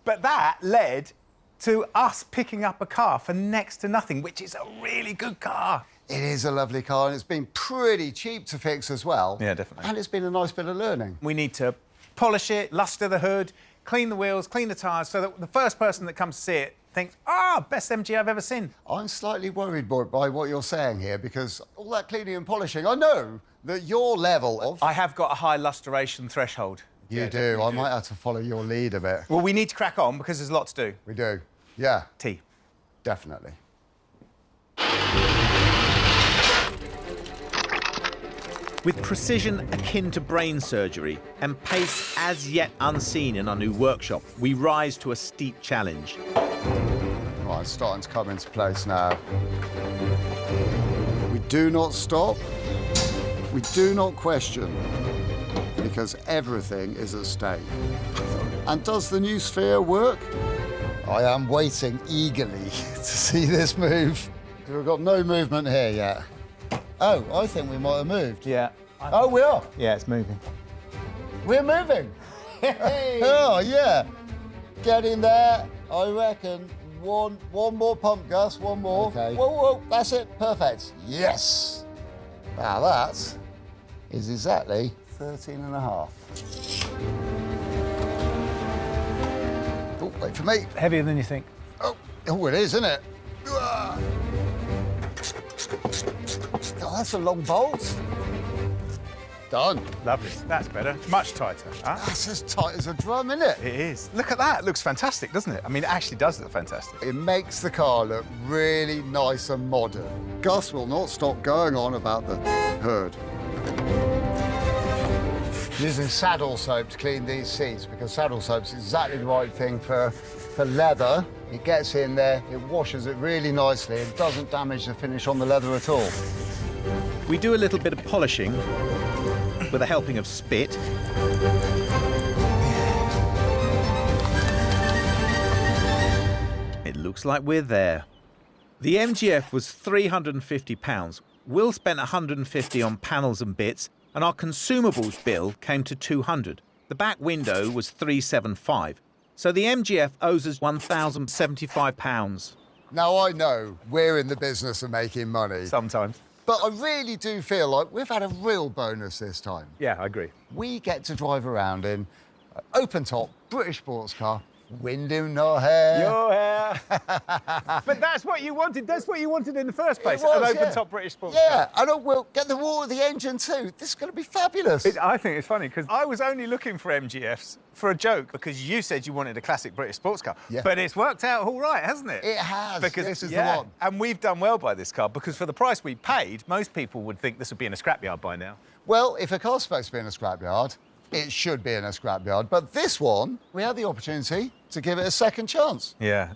But that led to us picking up a car for next to nothing, which is a really good car. It is a lovely car, and it's been pretty cheap to fix as well. Yeah, definitely. And it's been a nice bit of learning. We need to polish it, luster the hood, clean the wheels, clean the tyres, so that the first person that comes to see it thinks, best MG I've ever seen. I'm slightly worried by what you're saying here, because all that cleaning and polishing, I know that your level of... I have got a high lustration threshold. You do. I might have to follow your lead a bit. Well, we need to crack on because there's a lot to do. We do. Yeah. Tea. Definitely. With precision akin to brain surgery and pace as yet unseen in our new workshop, we rise to a steep challenge. Right, it's starting to come into place now. We do not stop. We do not question, because everything is at stake. And does the new sphere work? I am waiting eagerly to see this move. We've got no movement here yet. Oh, I think we might have moved. Yeah. Oh, we are? Yeah, it's moving. We're moving. Oh, yeah. Get in there. I reckon one more pump, Gus, one more. Okay. Whoa, that's it. Perfect. Yes. Now that is exactly 13 and a half. Oh, wait for me. Heavier than you think. Oh, it is, isn't it? Oh, that's a long bolt. Done. Lovely. That's better. Much tighter. Huh? That's as tight as a drum, isn't it? It is. Look at that. It looks fantastic, doesn't it? I mean, it actually does look fantastic. It makes the car look really nice and modern. Gus will not stop going on about the hood. Using saddle soap to clean these seats, because saddle soap's exactly the right thing for leather. It gets in there, it washes it really nicely, it doesn't damage the finish on the leather at all. We do a little bit of polishing with a helping of spit. It looks like we're there. The MGF was £350. Will spent £150 on panels and bits, and our consumables bill came to £200. The back window was £375. So the MGF owes us £1,075. Now, I know we're in the business of making money, Sometimes. but I really do feel like we've had a real bonus this time. Yeah, I agree. We get to drive around in an open-top British sports car, wind in our hair. Your hair. But that's what you wanted. That's what you wanted in the first place. It was, an yeah. open-top British sports Yeah, car. and we'll get the wall of the engine too. This is going to be fabulous. I think it's funny because I was only looking for MGFs for a joke because you said you wanted a classic British sports car. Yeah. But it's worked out all right, hasn't it? It has. Because This is the yeah, one. And we've done well by this car because for the price we paid, most people would think this would be in a scrapyard by now. Well, if a car's supposed to be in a scrapyard, it should be in a scrapyard. But this one, we had the opportunity to give it a second chance. Yeah.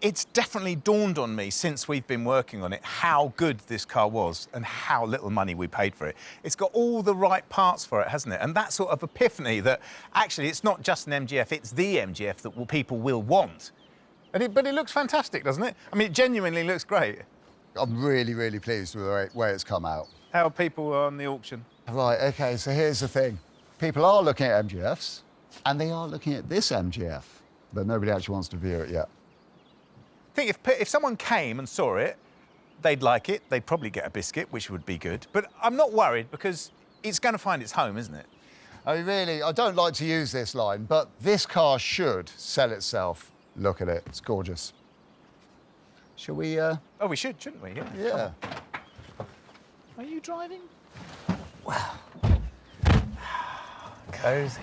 It's definitely dawned on me since we've been working on it how good this car was and how little money we paid for it. It's got all the right parts for it, hasn't it? And that sort of epiphany that actually it's not just an MGF, it's the MGF that people will want. But it looks fantastic, doesn't it? I mean, it genuinely looks great. I'm really, really pleased with the way it's come out. How are people on the auction? Right, OK, so here's the thing. People are looking at MGFs, and they are looking at this MGF, but nobody actually wants to view it yet. I think if someone came and saw it, they'd like it. They'd probably get a biscuit, which would be good. But I'm not worried because it's going to find its home, isn't it? I mean, really, I don't like to use this line, but this car should sell itself. Look at it, it's gorgeous. Shall we, Oh, we should, shouldn't we? Yeah. Yeah. Are you driving? Wow. Cozy.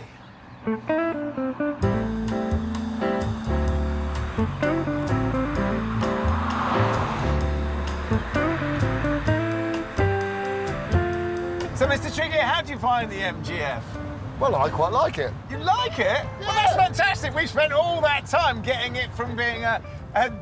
So, Mr. Trickett, how do you find the MGF? Well, I quite like it. You like it? Yeah. Well, that's fantastic. We spent all that time getting it from being a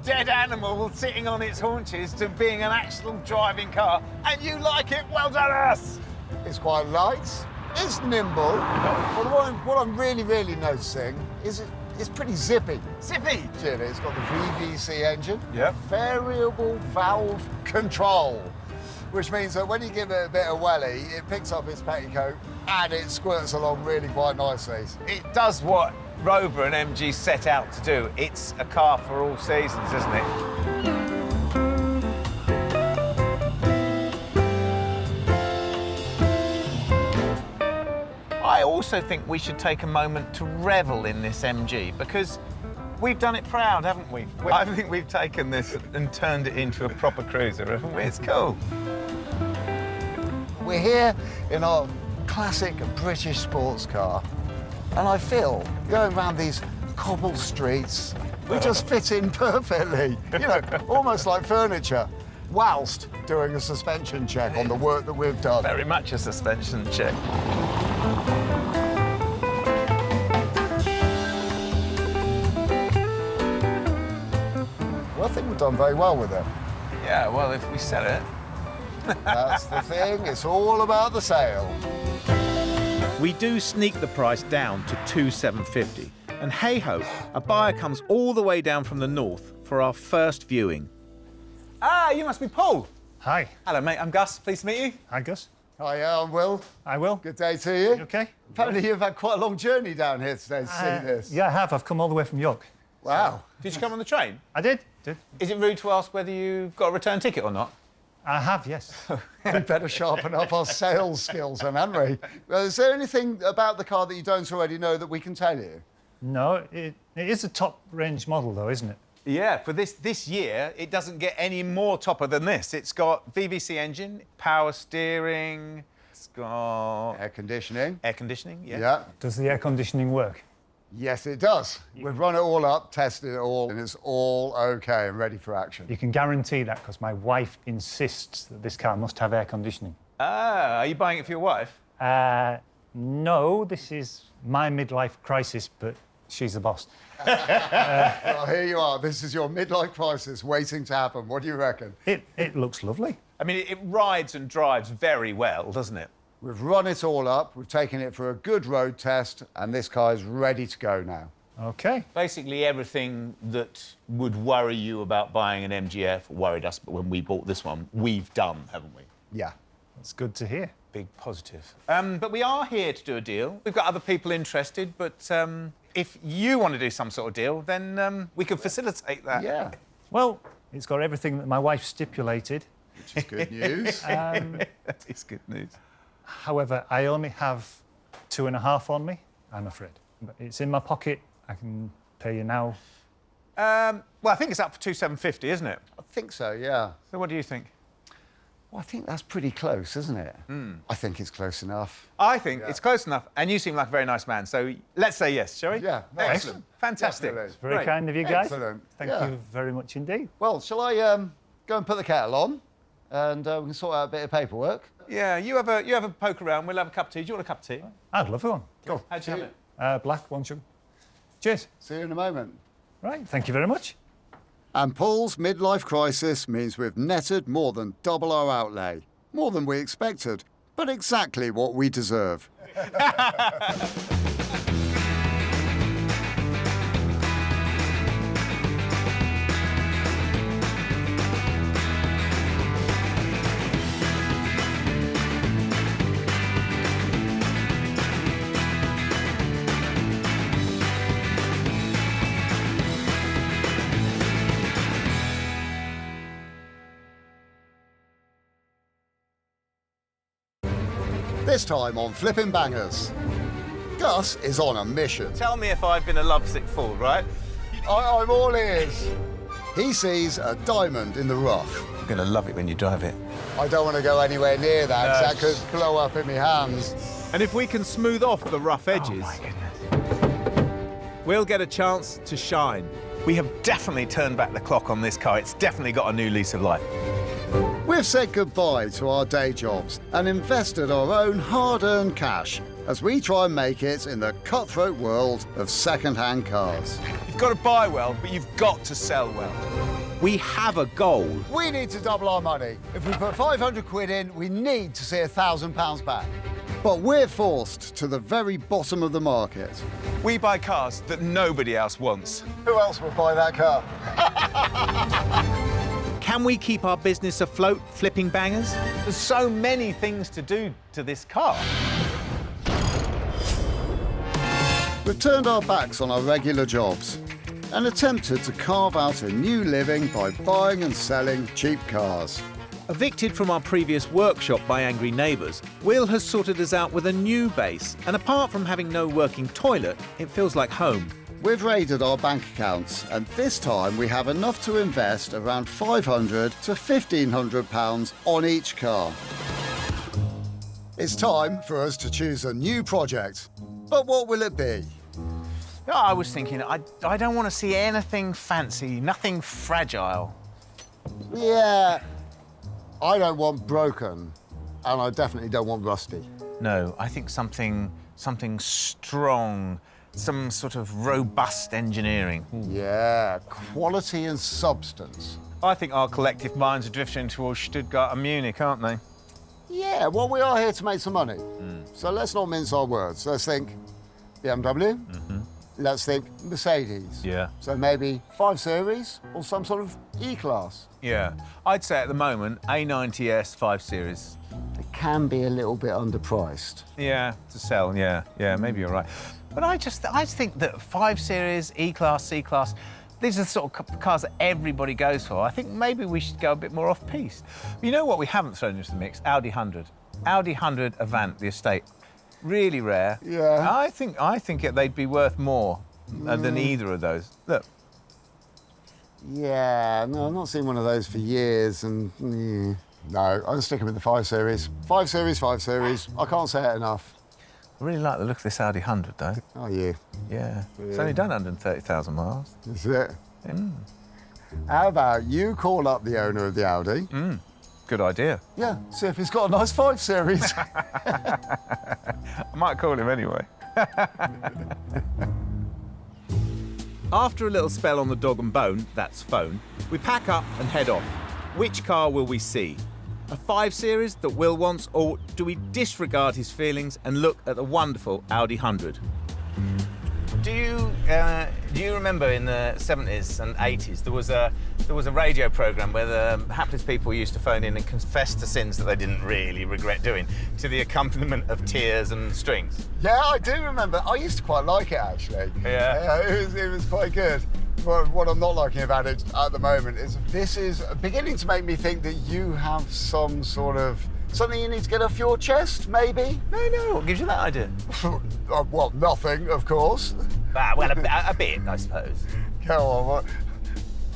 dead animal sitting on its haunches to being an actual driving car, and you like it? Well done, us! It's quite light, it's nimble, but what I'm really, really noticing is it's pretty zippy. Zippy! Jimmy, it's got the VVC engine, Yep. variable valve control, which means that when you give it a bit of welly, it picks up its petticoat and it squirts along really quite nicely. It does what Rover and MG set out to do. It's a car for all seasons, isn't it? I also think we should take a moment to revel in this MG because we've done it proud, haven't we? I think we've taken this and turned it into a proper cruiser, haven't we? It's cool. We're here in our classic British sports car, and I feel going around these cobbled streets, we just fit in perfectly, you know, almost like furniture. whilst doing a suspension check on the work that we've done. Very much a suspension check. Well, I think we've done very well with it. Yeah, well, if we sell it. That's the thing, it's all about the sale. We do sneak the price down to 2,750. And hey-ho, a buyer comes all the way down from the north for our first viewing. Ah, you must be Paul. Hi. Hello, mate. I'm Gus. Pleased to meet you. Hi, Gus. Hi, I'm Will. I will. Good day to you. You okay? Apparently you've had quite a long journey down here today to see this. Yeah, I have. I've come all the way from York. Wow. Did you come on the train? I did. Is it rude to ask whether you've got a return ticket or not? I have, yes. We better sharpen up our sales skills then, haven't we? Well, is there anything about the car that you don't already know that we can tell you? No, it is a top-range model, though, isn't it? Yeah, for this year, it doesn't get any more topper than this. It's got VVC engine, power steering, it's got Air conditioning. air conditioning, yeah. Yeah. Does the air conditioning work? Yes, it does. We've run it all up, tested it all, and it's all okay and ready for action. You can guarantee that because my wife insists that this car must have air conditioning. Ah, are you buying it for your wife? No, this is my midlife crisis, but she's the boss. Well, here you are. This is your midlife crisis waiting to happen. What do you reckon? It looks lovely. I mean, it rides and drives very well, doesn't it? We've run it all up, we've taken it for a good road test, and this car is ready to go now. Okay. Basically, everything that would worry you about buying an MGF, worried us when we bought this one, we've done, haven't we? Yeah. That's good to hear. Big positive. But we are here to do a deal. We've got other people interested, but if you want to do some sort of deal, then we can facilitate that. Yeah. Well, it's got everything that my wife stipulated. Which is good news. That is good news. However, I only have 2.5 on me, I'm afraid. But it's in my pocket. I can pay you now. Well, I think it's up for 2,750, isn't it? I think so, yeah. So what do you think? Well, I think that's pretty close, isn't it? I think it's close enough. I think it's close enough, and you seem like a very nice man, so let's say yes, shall we? Yeah, Excellent. Fantastic. Definitely. Very Great. kind of you guys. Excellent. Thank Yeah. you very much indeed. Well, shall I go and put the kettle on, and we can sort out a bit of paperwork? Yeah, you have a poke around. We'll have a cup of tea. Do you want a cup of tea? I'd love one. Go. How'd you have it? Black, 1 sugar. Cheers. See you in a moment. Right, thank you very much. And Paul's midlife crisis means we've netted more than double our outlay. More than we expected, but exactly what we deserve. This time on Flipping Bangers, Gus is on a mission. Tell me if I've been a lovesick fool, right? I'm all ears. He sees a diamond in the rough. You're going to love it when you drive it. I don't want to go anywhere near that, 'cause that could blow up in my hands. And if we can smooth off the rough edges, we'll get a chance to shine. We have definitely turned back the clock on this car. It's definitely got a new lease of life. We've said goodbye to our day jobs and invested our own hard-earned cash as we try and make it in the cutthroat world of second-hand cars. You've got to buy well, but you've got to sell well. We have a goal. We need to double our money. If we put 500 quid in, we need to see £1,000 back. But we're forced to the very bottom of the market. We buy cars that nobody else wants. Who else would buy that car? Can we keep our business afloat, flipping bangers? There's so many things to do to this car. We've turned our backs on our regular jobs and attempted to carve out a new living by buying and selling cheap cars. Evicted from our previous workshop by angry neighbours, Will has sorted us out with a new base, and apart from having no working toilet, it feels like home. We've raided our bank accounts, and this time we have enough to invest around £500 to £1,500 on each car. It's time for us to choose a new project. But what will it be? No, I was thinking, I don't want to see anything fancy, nothing fragile. Yeah, I don't want broken, and I definitely don't want rusty. No, I think something strong, some sort of robust engineering. Yeah, quality and substance. I think our collective minds are drifting towards Stuttgart and Munich, aren't they? Yeah, well, we are here to make some money. So let's not mince our words. Let's think BMW. Let's think Mercedes. Yeah. So maybe 5 Series or some sort of E-Class. Yeah. I'd say at the moment, A90S 5 Series. It can be a little bit underpriced. Yeah, to sell, yeah. Yeah, maybe you're right. But I just think that 5 Series, E-Class, C-Class, these are the sort of cars that everybody goes for. I think maybe we should go a bit more off-piste. You know what we haven't thrown into the mix? Audi 100. Audi 100 Avant, the estate. Really rare. Yeah. I think they'd be worth more than either of those. Look. Yeah, no, I've not seen one of those for years, and no, I'm sticking with the 5 Series. 5 Series, 5 Series. I can't say it enough. I really like the look of this Audi 100, though. Oh, yeah. Yeah. It's only done 130,000 miles. That's it. How about you call up the owner of the Audi? Good idea. Yeah, see if he's got a nice 5 Series. I might call him anyway. After a little spell on the dog and bone, that's phone, we pack up and head off. Which car will we see? A 5 Series that Will wants, or do we disregard his feelings and look at the wonderful Audi 100? Do you remember in the 70s and 80s there was a radio programme where the hapless people used to phone in and confess to sins that they didn't really regret doing, to the accompaniment of tears and strings? Yeah, I do remember. I used to quite like it, actually. Yeah. It was quite good. What I'm not liking about it at the moment is this is beginning to make me think that you have some sort of something you need to get off your chest, maybe? No, what gives you that idea? Well, nothing, of course. Well, a bit, I suppose. Go on, what?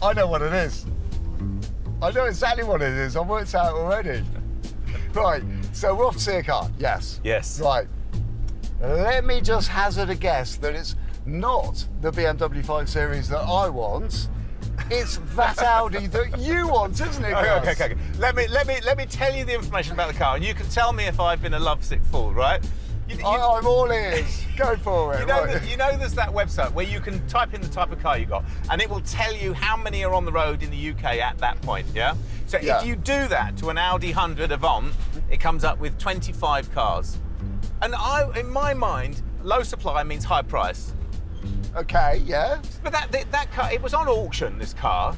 I know what it is. I know exactly what it is. I've worked it out already. Right, so we're off to see a car, yes? Yes. Right. Let me just hazard a guess that it's not the BMW 5 Series that I want. It's that Audi that you want, isn't it, Gus? Okay. Let me tell you the information about the car, and you can tell me if I've been a lovesick fool, right? I'm all ears. Go for it. You know there's that website where you can type in the type of car you got, and it will tell you how many are on the road in the UK at that point, yeah? So if you do that to an Audi 100 Avant, it comes up with 25 cars. And in my mind, low supply means high price. Okay, yeah. But that car, it was on auction, this car,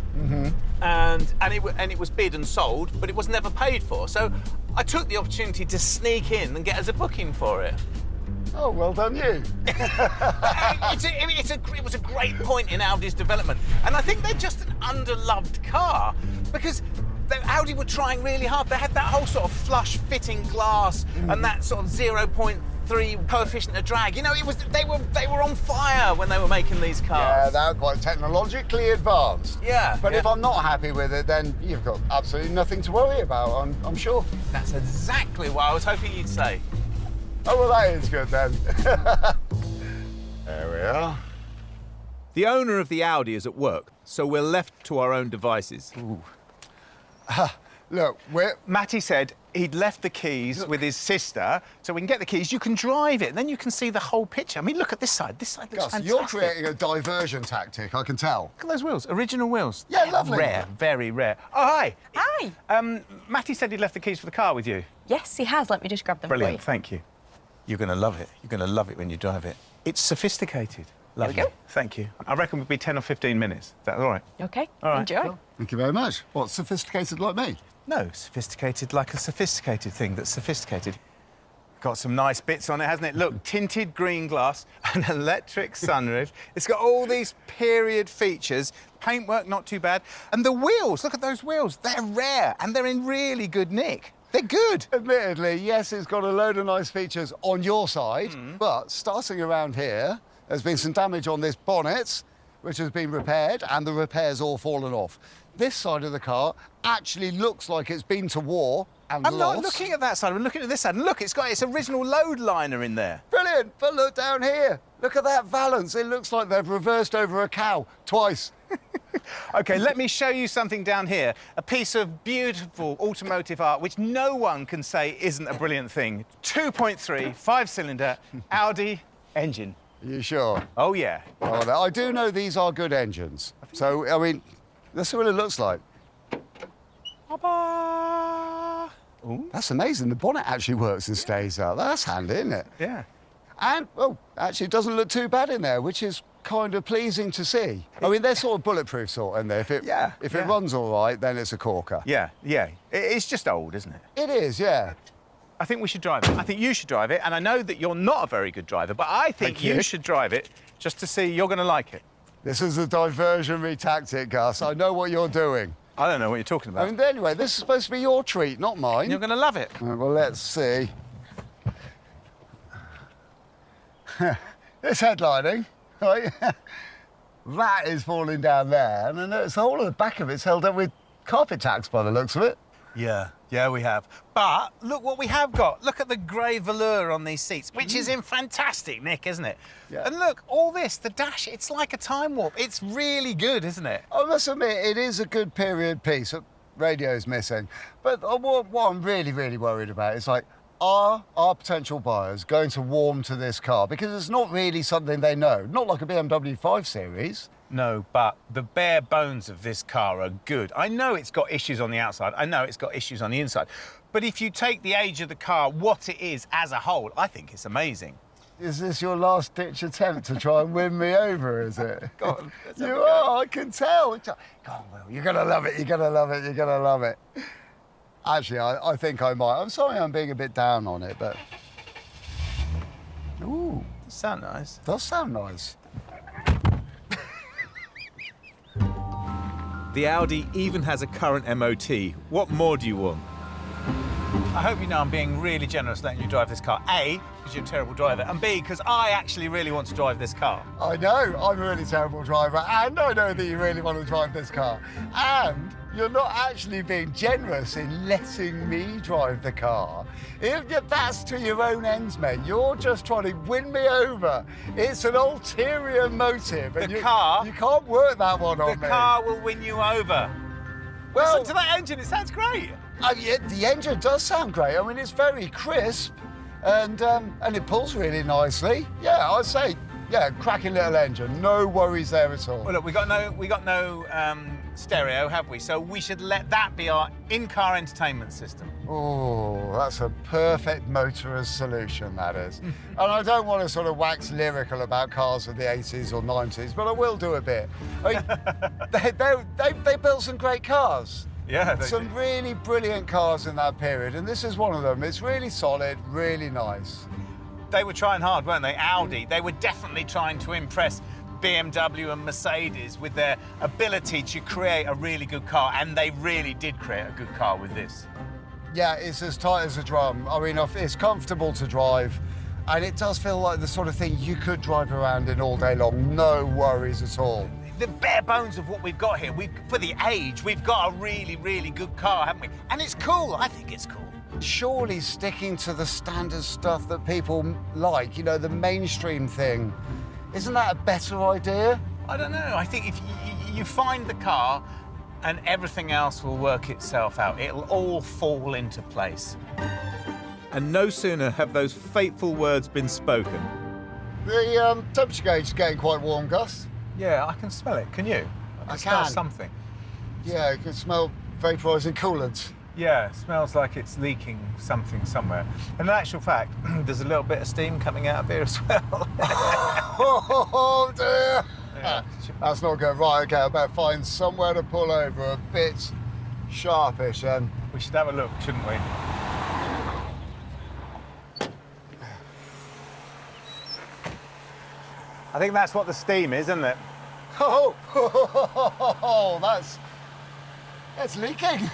and it was bid and sold, but it was never paid for. So I took the opportunity to sneak in and get us a booking for it. Oh, well done you. It was a great point in Audi's development, and I think they're just an underloved car because Audi were trying really hard. They had that whole sort of flush fitting glass and that sort of 0.3 coefficient of drag. You know, they were on fire when they were making these cars. Yeah, they were quite technologically advanced. Yeah. But if I'm not happy with it, then you've got absolutely nothing to worry about, I'm sure. That's exactly what I was hoping you'd say. Oh, well, that is good then. There we are. The owner of the Audi is at work, so we're left to our own devices. Look, Matty said he'd left the keys with his sister, so we can get the keys, you can drive it, and then you can see the whole picture. I mean, look at this side. This side looks Gus, fantastic. you're creating a diversion tactic, I can tell. Look at those wheels, original wheels. Yeah, lovely. Rare, very rare. Oh, hi. Hi. Matty said he'd left the keys for the car with you. Yes, he has. Let me just grab them Brilliant, for thank you. You're going to love it. You're going to love it when you drive it. It's sophisticated. Lovely. There we go. Thank you. I reckon we'll be 10 or 15 minutes. Is that all right? you. Okay, All right. enjoy. Thank you very much. What, sophisticated like me? No, sophisticated like a sophisticated thing that's sophisticated. Got some nice bits on it, hasn't it? Look, tinted green glass, an electric sunroof. It's got all these period features. Paintwork, not too bad. And the wheels, look at those wheels. They're rare and they're in really good nick. They're good. Admittedly, yes, it's got a load of nice features on your side, but starting around here, there's been some damage on this bonnet, which has been repaired, and the repair's all fallen off. This side of the car actually looks like it's been to war and I'm lost. not looking at that side, I'm looking at this side. And look, it's got its original load liner in there. Brilliant, but look down here. Look at that valance. It looks like they've reversed over a cow twice. OK, let me show you something down here. A piece of beautiful automotive art which no one can say isn't a brilliant thing. 2.3, 5-cylinder Audi engine. Are you sure? Oh, yeah. Oh, I do know these are good engines. So, I mean, let's see what it looks like. Ooh. That's amazing. The bonnet actually works and stays out. That's handy, isn't it? Yeah. And, well, actually, it doesn't look too bad in there, which is kind of pleasing to see. I mean, they're sort of bulletproof sort in there. If it runs all right, then it's a corker. Yeah, yeah. It's just old, isn't it? It is, yeah. I think we should drive it. I think you should drive it, and I know that you're not a very good driver, but I think you should drive it just to see you're going to like it. This is a diversionary tactic, Gus. I know what you're doing. I don't know what you're talking about. I mean, anyway, this is supposed to be your treat, not mine. You're going to love it. Well, let's see. It's headlining, right? That is falling down there, and then it's the whole of the back of it's held up with carpet tacks by the looks of it. Yeah, yeah, we have. But look what we have got. Look at the grey velour on these seats, which is in fantastic nick, isn't it? Yeah. And look, all this, the dash, it's like a time warp. It's really good, isn't it? I must admit, it is a good period piece. Radio's missing. But what I'm really, really worried about is, like, are our potential buyers going to warm to this car? Because it's not really something they know. Not like a BMW 5 Series. No, but the bare bones of this car are good. I know it's got issues on the outside. I know it's got issues on the inside. But if you take the age of the car, what it is as a whole, I think it's amazing. Is this your last-ditch attempt to try and win me over, is it? Go on, You are, I can tell. Go on, Will, you're going to love it, you're going to love it, you're going to love it. Actually, I think I might. I'm sorry I'm being a bit down on it, but... Ooh. Does sound nice. Does sound nice. The Audi even has a current MOT. What more do you want? I hope you know I'm being really generous letting you drive this car. A, because you're a terrible driver, and B, because I actually really want to drive this car. I know, I'm a really terrible driver, and I know that you really want to drive this car. And you're not actually being generous in letting me drive the car. That's to your own ends, mate. You're just trying to win me over. It's an ulterior motive. And you can't work that one on me. The car will win you over. Well, listen to that engine, it sounds great. Yeah, the engine does sound great. I mean, it's very crisp, and it pulls really nicely. Yeah, I'd say, yeah, cracking little engine. No worries there at all. Well, look, we got no stereo, have we? So we should let that be our in-car entertainment system. Oh, that's a perfect motorist solution, that is. And I don't want to sort of wax lyrical about cars of the 80s or 90s, but I will do a bit. I mean, they built some great cars. Yeah, some really brilliant cars in that period, and this is one of them. It's really solid, really nice. They were trying hard, weren't they? Audi, they were definitely trying to impress BMW and Mercedes with their ability to create a really good car, and they really did create a good car with this. Yeah, it's as tight as a drum. I mean, it's comfortable to drive, and it does feel like the sort of thing you could drive around in all day long. No worries at all. The bare bones of what we've got here, for the age, we've got a really, really good car, haven't we? And it's cool. I think it's cool. Surely sticking to the standard stuff that people like, you know, the mainstream thing, isn't that a better idea? I don't know. I think if you find the car and everything else will work itself out, it'll all fall into place. And no sooner have those fateful words been spoken. The temperature gauge is getting quite warm, Gus. Yeah, I can smell it. Can you? I can smell something. Yeah, you can smell vaporising coolants. Yeah, it smells like it's leaking something somewhere. And in actual fact, there's a little bit of steam coming out of here as well. Oh, dear. Yeah. That's not good. Right, OK, I better find somewhere to pull over a bit sharpish then. We should have a look, shouldn't we? I think that's what the steam is, isn't it? Oh, that's leaking.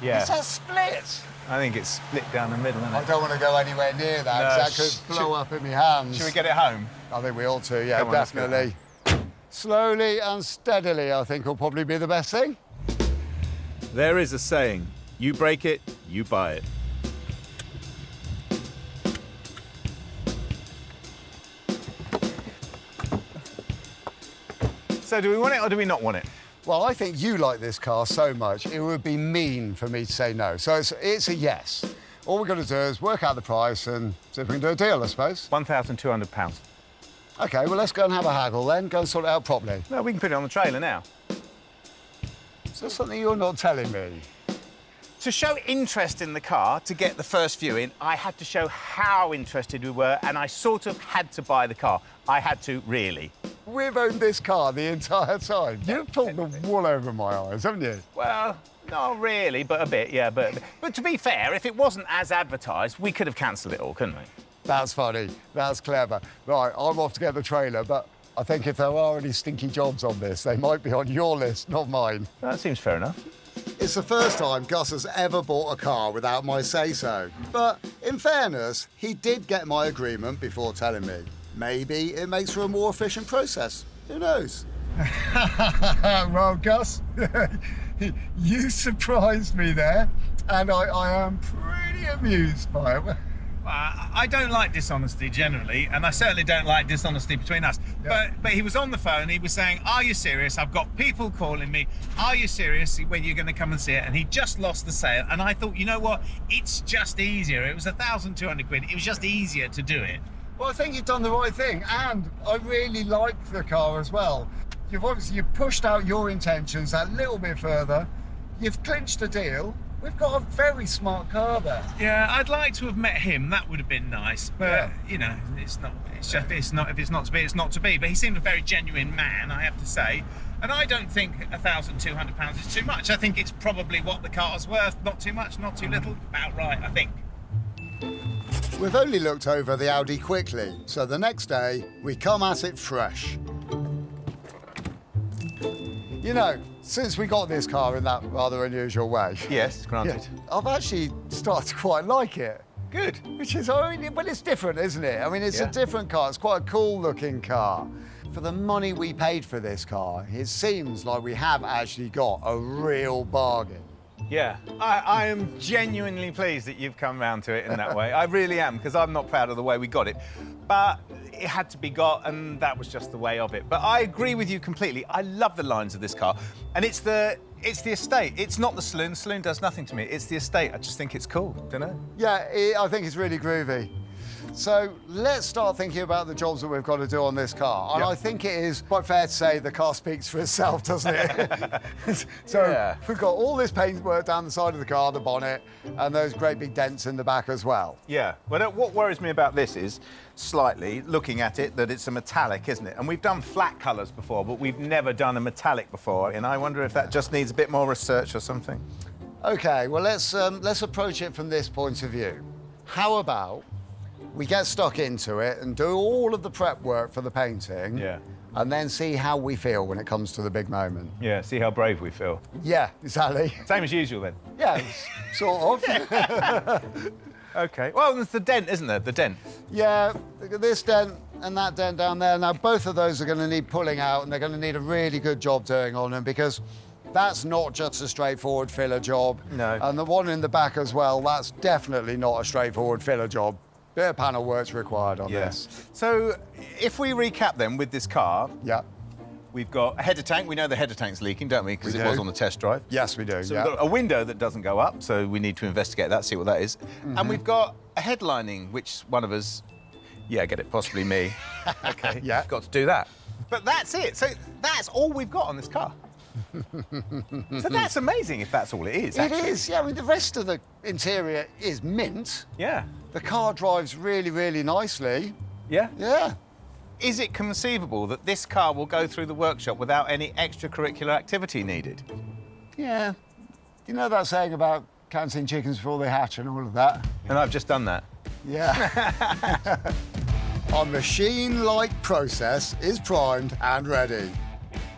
Yeah. It's a split. I think it's split down the middle, isn't it? I don't want to go anywhere near that, because that could blow up in my hands. Should we get it home? I think we ought to, yeah, Come on, definitely. Slowly and steadily, I think, will probably be the best thing. There is a saying, you break it, you buy it. So do we want it or do we not want it? Well, I think you like this car so much, it would be mean for me to say no. So it's a yes. All we've got to do is work out the price and see if we can do a deal, I suppose. £1,200. OK, well, let's go and have a haggle then. Go and sort it out properly. No, we can put it on the trailer now. Is there something you're not telling me? To show interest in the car, to get the first viewing, I had to show how interested we were, and I sort of had to buy the car. I had to, really. We've owned this car the entire time. You've pulled the wool over my eyes, haven't you? Well, not really, but a bit, yeah. But to be fair, if it wasn't as advertised, we could have cancelled it all, couldn't we? That's funny. That's clever. Right, I'm off to get the trailer, but I think if there are any stinky jobs on this, they might be on your list, not mine. That seems fair enough. It's the first time Gus has ever bought a car without my say-so. But in fairness, he did get my agreement before telling me. Maybe it makes for a more efficient process. Who knows? Well, Gus, you surprised me there, and I am pretty amused by it. I don't like dishonesty generally, and I certainly don't like dishonesty between us. Yeah. But he was on the phone, he was saying, are you serious? I've got people calling me. Are you serious when you're going to come and see it? And he just lost the sale. And I thought, you know what? It's just easier. It was £1,200. It was just easier to do it. Well, I think you've done the right thing, and I really like the car as well. You've pushed out your intentions that little bit further. You've clinched a deal. We've got a very smart car there. Yeah, I'd like to have met him. That would have been nice. But, you know, it's not. It's just, it's not. If it's not to be, it's not to be. But he seemed a very genuine man, I have to say. And I don't think £1,200 is too much. I think it's probably what the car's worth. Not too much, not too little. About right, I think. We've only looked over the Audi quickly, so the next day we come at it fresh. You know, since we got this car in that rather unusual way. Yes, granted. I've actually started to quite like it. Good. Which is, I mean, but it's different, isn't it? I mean, it's a different car. It's quite a cool-looking car. For the money we paid for this car, it seems like we have actually got a real bargain. Yeah, I am genuinely pleased that you've come round to it in that way. I really am, because I'm not proud of the way we got it. But it had to be got, and that was just the way of it. But I agree with you completely. I love the lines of this car. And it's the estate. It's not the saloon. The saloon does nothing to me. It's the estate. I just think it's cool, don't know? Yeah, I think it's really groovy. So let's start thinking about the jobs that we've got to do on this car. And I think it is quite fair to say the car speaks for itself, doesn't it? So we've got all this paintwork down the side of the car, the bonnet, and those great big dents in the back as well. Yeah. Well, what worries me about this is, slightly, looking at it, that it's a metallic, isn't it? And we've done flat colours before, but we've never done a metallic before. And I wonder if that just needs a bit more research or something. OK, well, let's approach it from this point of view. How about we get stuck into it and do all of the prep work for the painting, and then see how we feel when it comes to the big moment. Yeah, see how brave we feel. Yeah, exactly. Same as usual, then. Yeah, sort of. OK. Well, there's the dent, isn't there? The dent. Yeah, this dent and that dent down there. Now, both of those are going to need pulling out, and they're going to need a really good job doing on them, because that's not just a straightforward filler job. No. And the one in the back as well, that's definitely not a straightforward filler job. Bit of panel work's required on this. So, if we recap then with this car, yeah, we've got a header tank. We know the header tank's leaking, don't we? Because it was on the test drive. Yes, we do. So we've got a window that doesn't go up, so we need to investigate that, see what that is. And we've got a headlining, which one of us, get it, possibly me. OK, got to do that. But that's it. So that's all we've got on this car. So that's amazing if that's all it is. It is, yeah. I mean, the rest of the interior is mint. Yeah. The car drives really, really nicely. Yeah? Yeah. Is it conceivable that this car will go through the workshop without any extracurricular activity needed? Yeah. You know that saying about counting chickens before they hatch and all of that? And I've just done that. Yeah. Our machine-like process is primed and ready.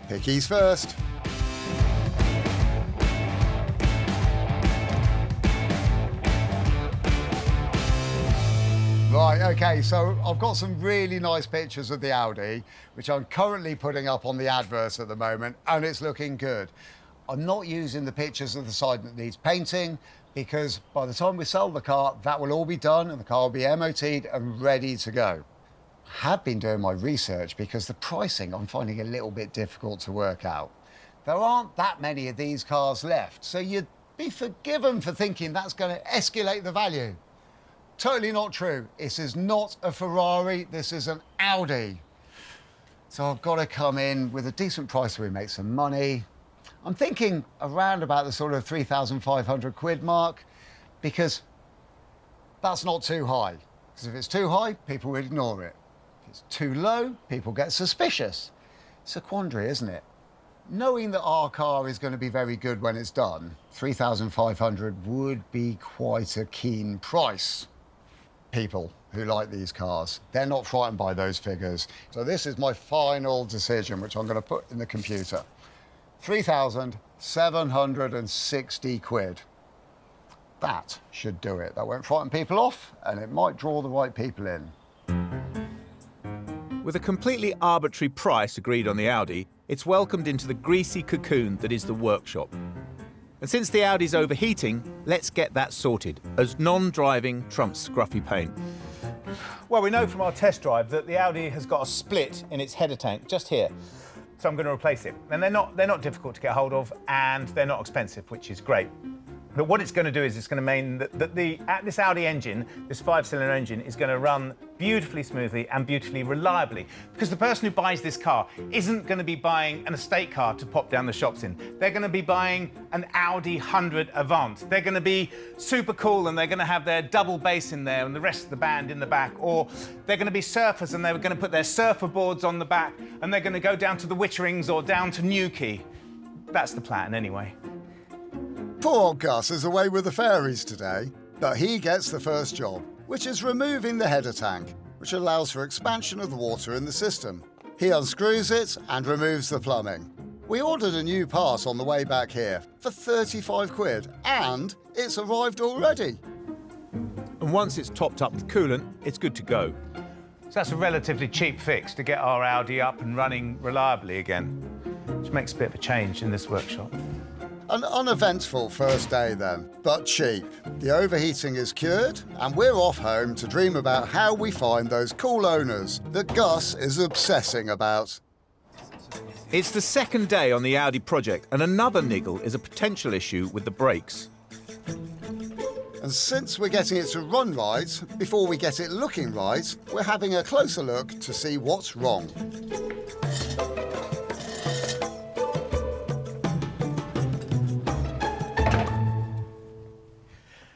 Pickies first. Right, OK, so I've got some really nice pictures of the Audi, which I'm currently putting up on the advert at the moment, and it's looking good. I'm not using the pictures of the side that needs painting, because by the time we sell the car, that will all be done and the car will be MOT'd and ready to go. I have been doing my research because the pricing I'm finding a little bit difficult to work out. there aren't that many of these cars left, so you'd be forgiven for thinking that's going to escalate the value. Totally not true. This is not a Ferrari, this is an Audi. So I've got to come in with a decent price so we make some money. I'm thinking around about the sort of 3,500 quid mark, because that's not too high. Because if it's too high, people would ignore it. If it's too low, people get suspicious. It's a quandary, isn't it? Knowing that our car is going to be very good when it's done, 3,500 would be quite a keen price. People who like these cars, they're not frightened by those figures. So this is my final decision, which I'm going to put in the computer. 3,760 quid. That should do it. That won't frighten people off, and it might draw the right people in. With a completely arbitrary price agreed on the Audi, it's welcomed into the greasy cocoon that is the workshop. And since the Audi's overheating, let's get that sorted, as non-driving trumps scruffy paint. Well, we know from our test drive that the Audi has got a split in its header tank just here. So I'm going to replace it. And they're not difficult to get hold of, and they're not expensive, which is great. But what it's going to do is it's going to mean that this Audi engine, this 5-cylinder engine, is going to run beautifully smoothly and beautifully reliably. Because the person who buys this car isn't going to be buying an estate car to pop down the shops in. They're going to be buying an Audi 100 Avant. They're going to be super cool, and they're going to have their double bass in there and the rest of the band in the back. Or they're going to be surfers, and they're going to put their surfer boards on the back, and they're going to go down to the Witterings or down to Newquay. That's the plan, anyway. Poor old Gus is away with the fairies today, but he gets the first job, which is removing the header tank, which allows for expansion of the water in the system. He unscrews it and removes the plumbing. We ordered a new part on the way back here for 35 quid, and it's arrived already. And once it's topped up with coolant, it's good to go. So that's a relatively cheap fix to get our Audi up and running reliably again, which makes a bit of a change in this workshop. An uneventful first day then, but cheap. The overheating is cured, and we're off home to dream about how we find those cool owners that Gus is obsessing about. It's the second day on the Audi project, and another niggle is a potential issue with the brakes. And since we're getting it to run right, before we get it looking right, we're having a closer look to see what's wrong.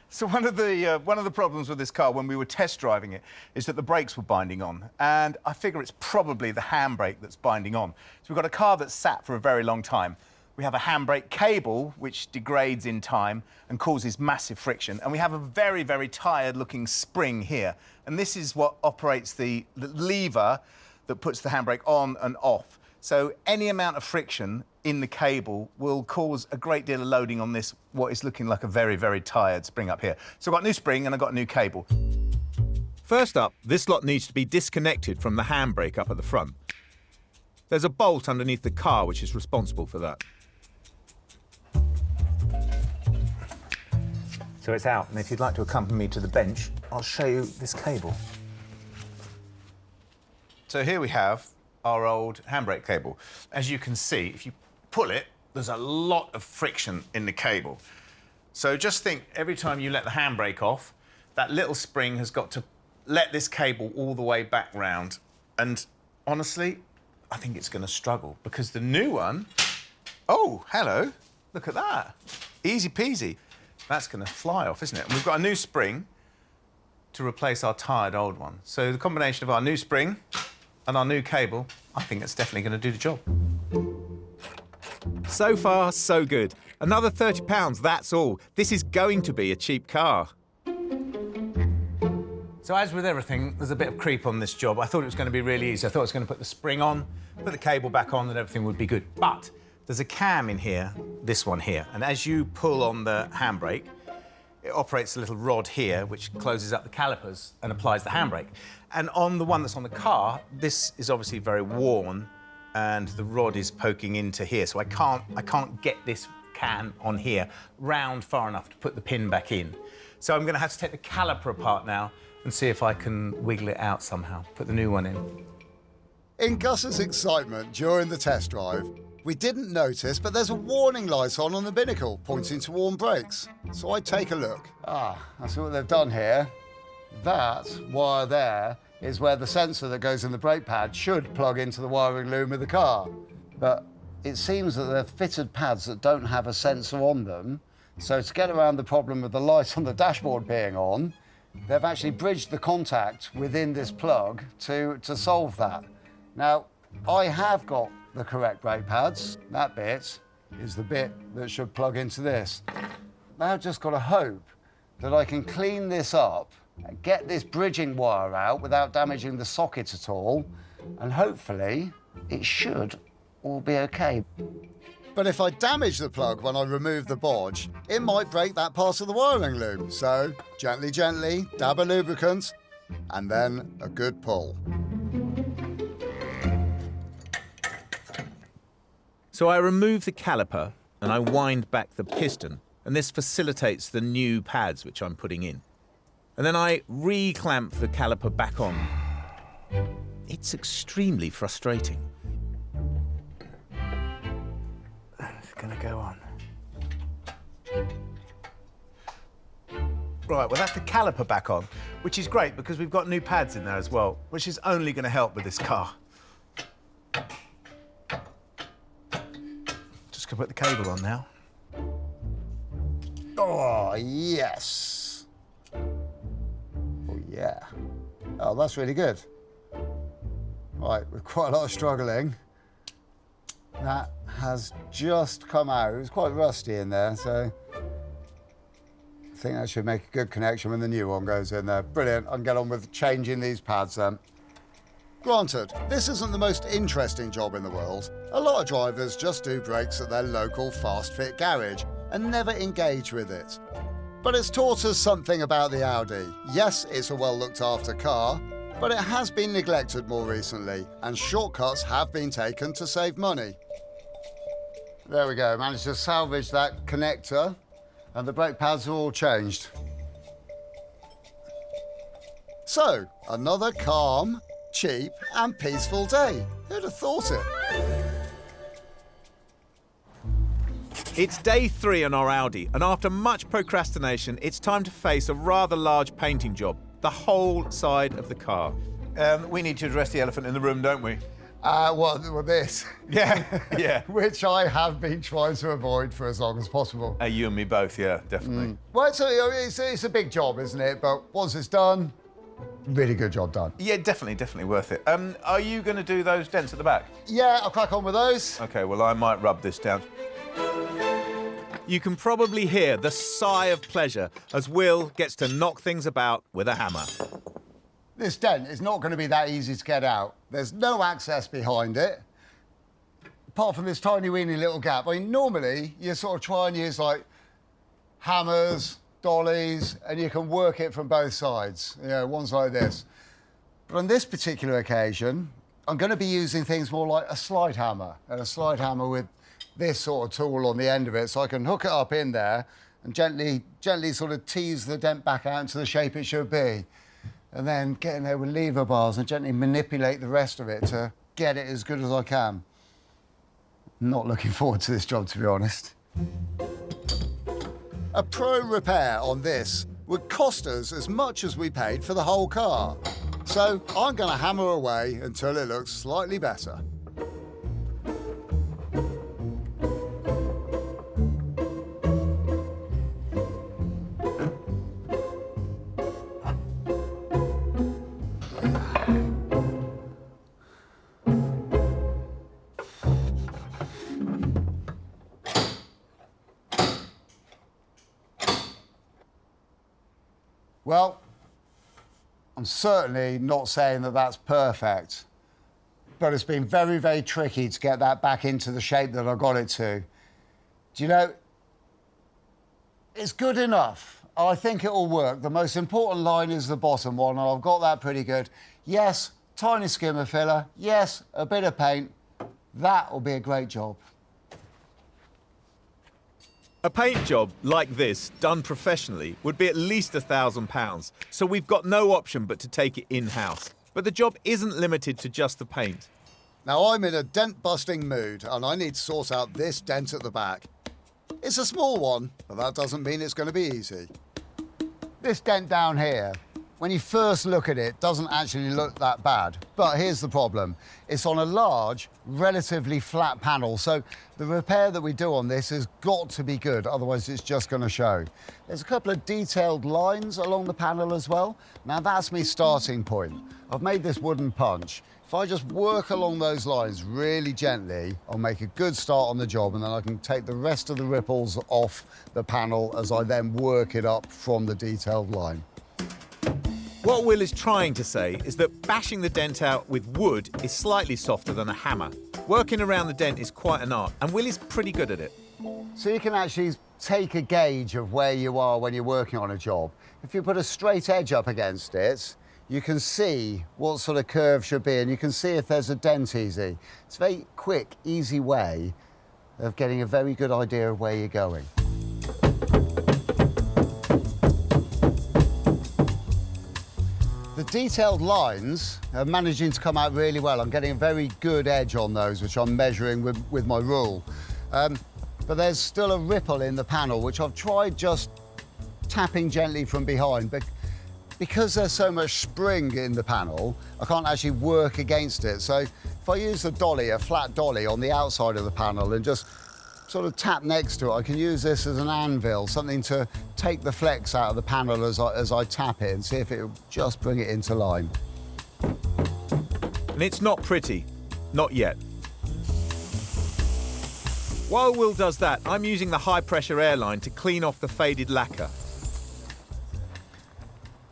So one of the problems with this car when we were test driving it is that the brakes were binding on, and I figure it's probably the handbrake that's binding on. So we've got a car that's sat for a very long time. We have a handbrake cable which degrades in time and causes massive friction, and we have a very, very tired-looking spring here, and this is what operates the lever that puts the handbrake on and off. So any amount of friction in the cable will cause a great deal of loading on this, what is looking like a very, very tired spring up here. So I've got a new spring and I've got a new cable. First up, this lot needs to be disconnected from the handbrake up at the front. There's a bolt underneath the car which is responsible for that. So it's out, and if you'd like to accompany me to the bench, I'll show you this cable. So here we have our old handbrake cable. As you can see, if you pull it, there's a lot of friction in the cable. So just think, every time you let the handbrake off, that little spring has got to let this cable all the way back round. And honestly, I think it's going to struggle, because the new one... Oh, hello. Look at that. Easy peasy. That's going to fly off, isn't it? And we've got a new spring to replace our tired old one. So the combination of our new spring and our new cable, I think it's definitely going to do the job. So far, so good. Another £30, that's all. This is going to be a cheap car. So as with everything, there's a bit of creep on this job. I thought it was going to be really easy. I thought I was going to put the spring on, put the cable back on, and everything would be good. But there's a cam in here, this one here, and as you pull on the handbrake, it operates a little rod here which closes up the calipers and applies the handbrake. And on the one that's on the car, this is obviously very worn, and the rod is poking into here, so I can't get this cam on here round far enough to put the pin back in. So I'm going to have to take the caliper apart now and see if I can wiggle it out somehow, put the new one in. In Gus's excitement during the test drive, We didn't notice, but there's a warning light on the binnacle, pointing to warm brakes. So I take a look. I see what they've done here. That wire there is where the sensor that goes in the brake pad should plug into the wiring loom of the car. But it seems that they're fitted pads that don't have a sensor on them. So to get around the problem of the light on the dashboard being on, they've actually bridged the contact within this plug to solve that. Now, I have got the correct brake pads. That bit is the bit that should plug into this. Now I've just got to hope that I can clean this up and get this bridging wire out without damaging the socket at all, and hopefully it should all be okay. But if I damage the plug when I remove the bodge, it might break that part of the wiring loom. So gently, gently, dab a lubricant, and then a good pull. So I remove the caliper and I wind back the piston, and this facilitates the new pads which I'm putting in. And then I re-clamp the caliper back on. It's extremely frustrating. It's gonna go on. Right, well, that's the caliper back on, which is great because we've got new pads in there as well, which is only going to help with this car. Just gonna put the cable on now. Oh, yes. Oh, yeah. Oh, that's really good. Right, with quite a lot of struggling, that has just come out. It was quite rusty in there, so I think that should make a good connection when the new one goes in there. Brilliant. I can get on with changing these pads then. Granted, this isn't the most interesting job in the world. A lot of drivers just do brakes at their local fast fit garage and never engage with it. But it's taught us something about the Audi. Yes, it's a well looked after car, but it has been neglected more recently, and shortcuts have been taken to save money. There we go, managed to salvage that connector, and the brake pads are all changed. So, another calm, cheap and peaceful day. Who'd have thought it? It's day 3 on our Audi, and after much procrastination, it's time to face a rather large painting job. The whole side of the car. We need to address the elephant in the room, don't we? Well, this. Yeah, yeah. Which I have been trying to avoid for as long as possible. You and me both, yeah, definitely. Well, it's a big job, isn't it? But once it's done, really good job done. Yeah, definitely worth it. Are you going to do those dents at the back? Yeah, I'll crack on with those. OK, well, I might rub this down. You can probably hear the sigh of pleasure as Will gets to knock things about with a hammer. This dent is not going to be that easy to get out. There's no access behind it, apart from this tiny weeny little gap. I mean, normally you sort of try and use like hammers, dollies, and you can work it from both sides. You know, ones like this. But on this particular occasion, I'm going to be using things more like a slide hammer, and a slide hammer with this sort of tool on the end of it, so I can hook it up in there and gently sort of tease the dent back out into the shape it should be. And then get in there with lever bars and gently manipulate the rest of it to get it as good as I can. Not looking forward to this job, to be honest. A pro repair on this would cost us as much as we paid for the whole car. So I'm going to hammer away until it looks slightly better. Well, I'm certainly not saying that that's perfect, but it's been very, very tricky to get that back into the shape that I got it to. Do you know, it's good enough. I think it will work. The most important line is the bottom one, and I've got that pretty good. Yes, tiny skimmer filler. Yes, a bit of paint. That will be a great job. A paint job like this, done professionally, would be at least £1,000, so we've got no option but to take it in-house. But the job isn't limited to just the paint. Now I'm in a dent-busting mood and I need to sort out this dent at the back. It's a small one, but that doesn't mean it's going to be easy. This dent down here, when you first look at it, doesn't actually look that bad. But here's the problem. It's on a large, relatively flat panel, so the repair that we do on this has got to be good, otherwise it's just going to show. There's a couple of detailed lines along the panel as well. Now that's my starting point. I've made this wooden punch. If I just work along those lines really gently, I'll make a good start on the job, and then I can take the rest of the ripples off the panel as I then work it up from the detailed line. What Will is trying to say is that bashing the dent out with wood is slightly softer than a hammer. Working around the dent is quite an art, and Will is pretty good at it. So you can actually take a gauge of where you are when you're working on a job. If you put a straight edge up against it, you can see what sort of curve should be, and you can see if there's a dent easy. It's a very quick, easy way of getting a very good idea of where you're going. The detailed lines are managing to come out really well. I'm getting a very good edge on those, which I'm measuring with my rule. But there's still a ripple in the panel, which I've tried just tapping gently from behind. But because there's so much spring in the panel, I can't actually work against it. So if I use a dolly, a flat dolly on the outside of the panel and just sort of tap next to it, I can use this as an anvil, something to take the flex out of the panel as I tap it and see if it will just bring it into line. And it's not pretty. Not yet. While Will does that, I'm using the high-pressure airline to clean off the faded lacquer.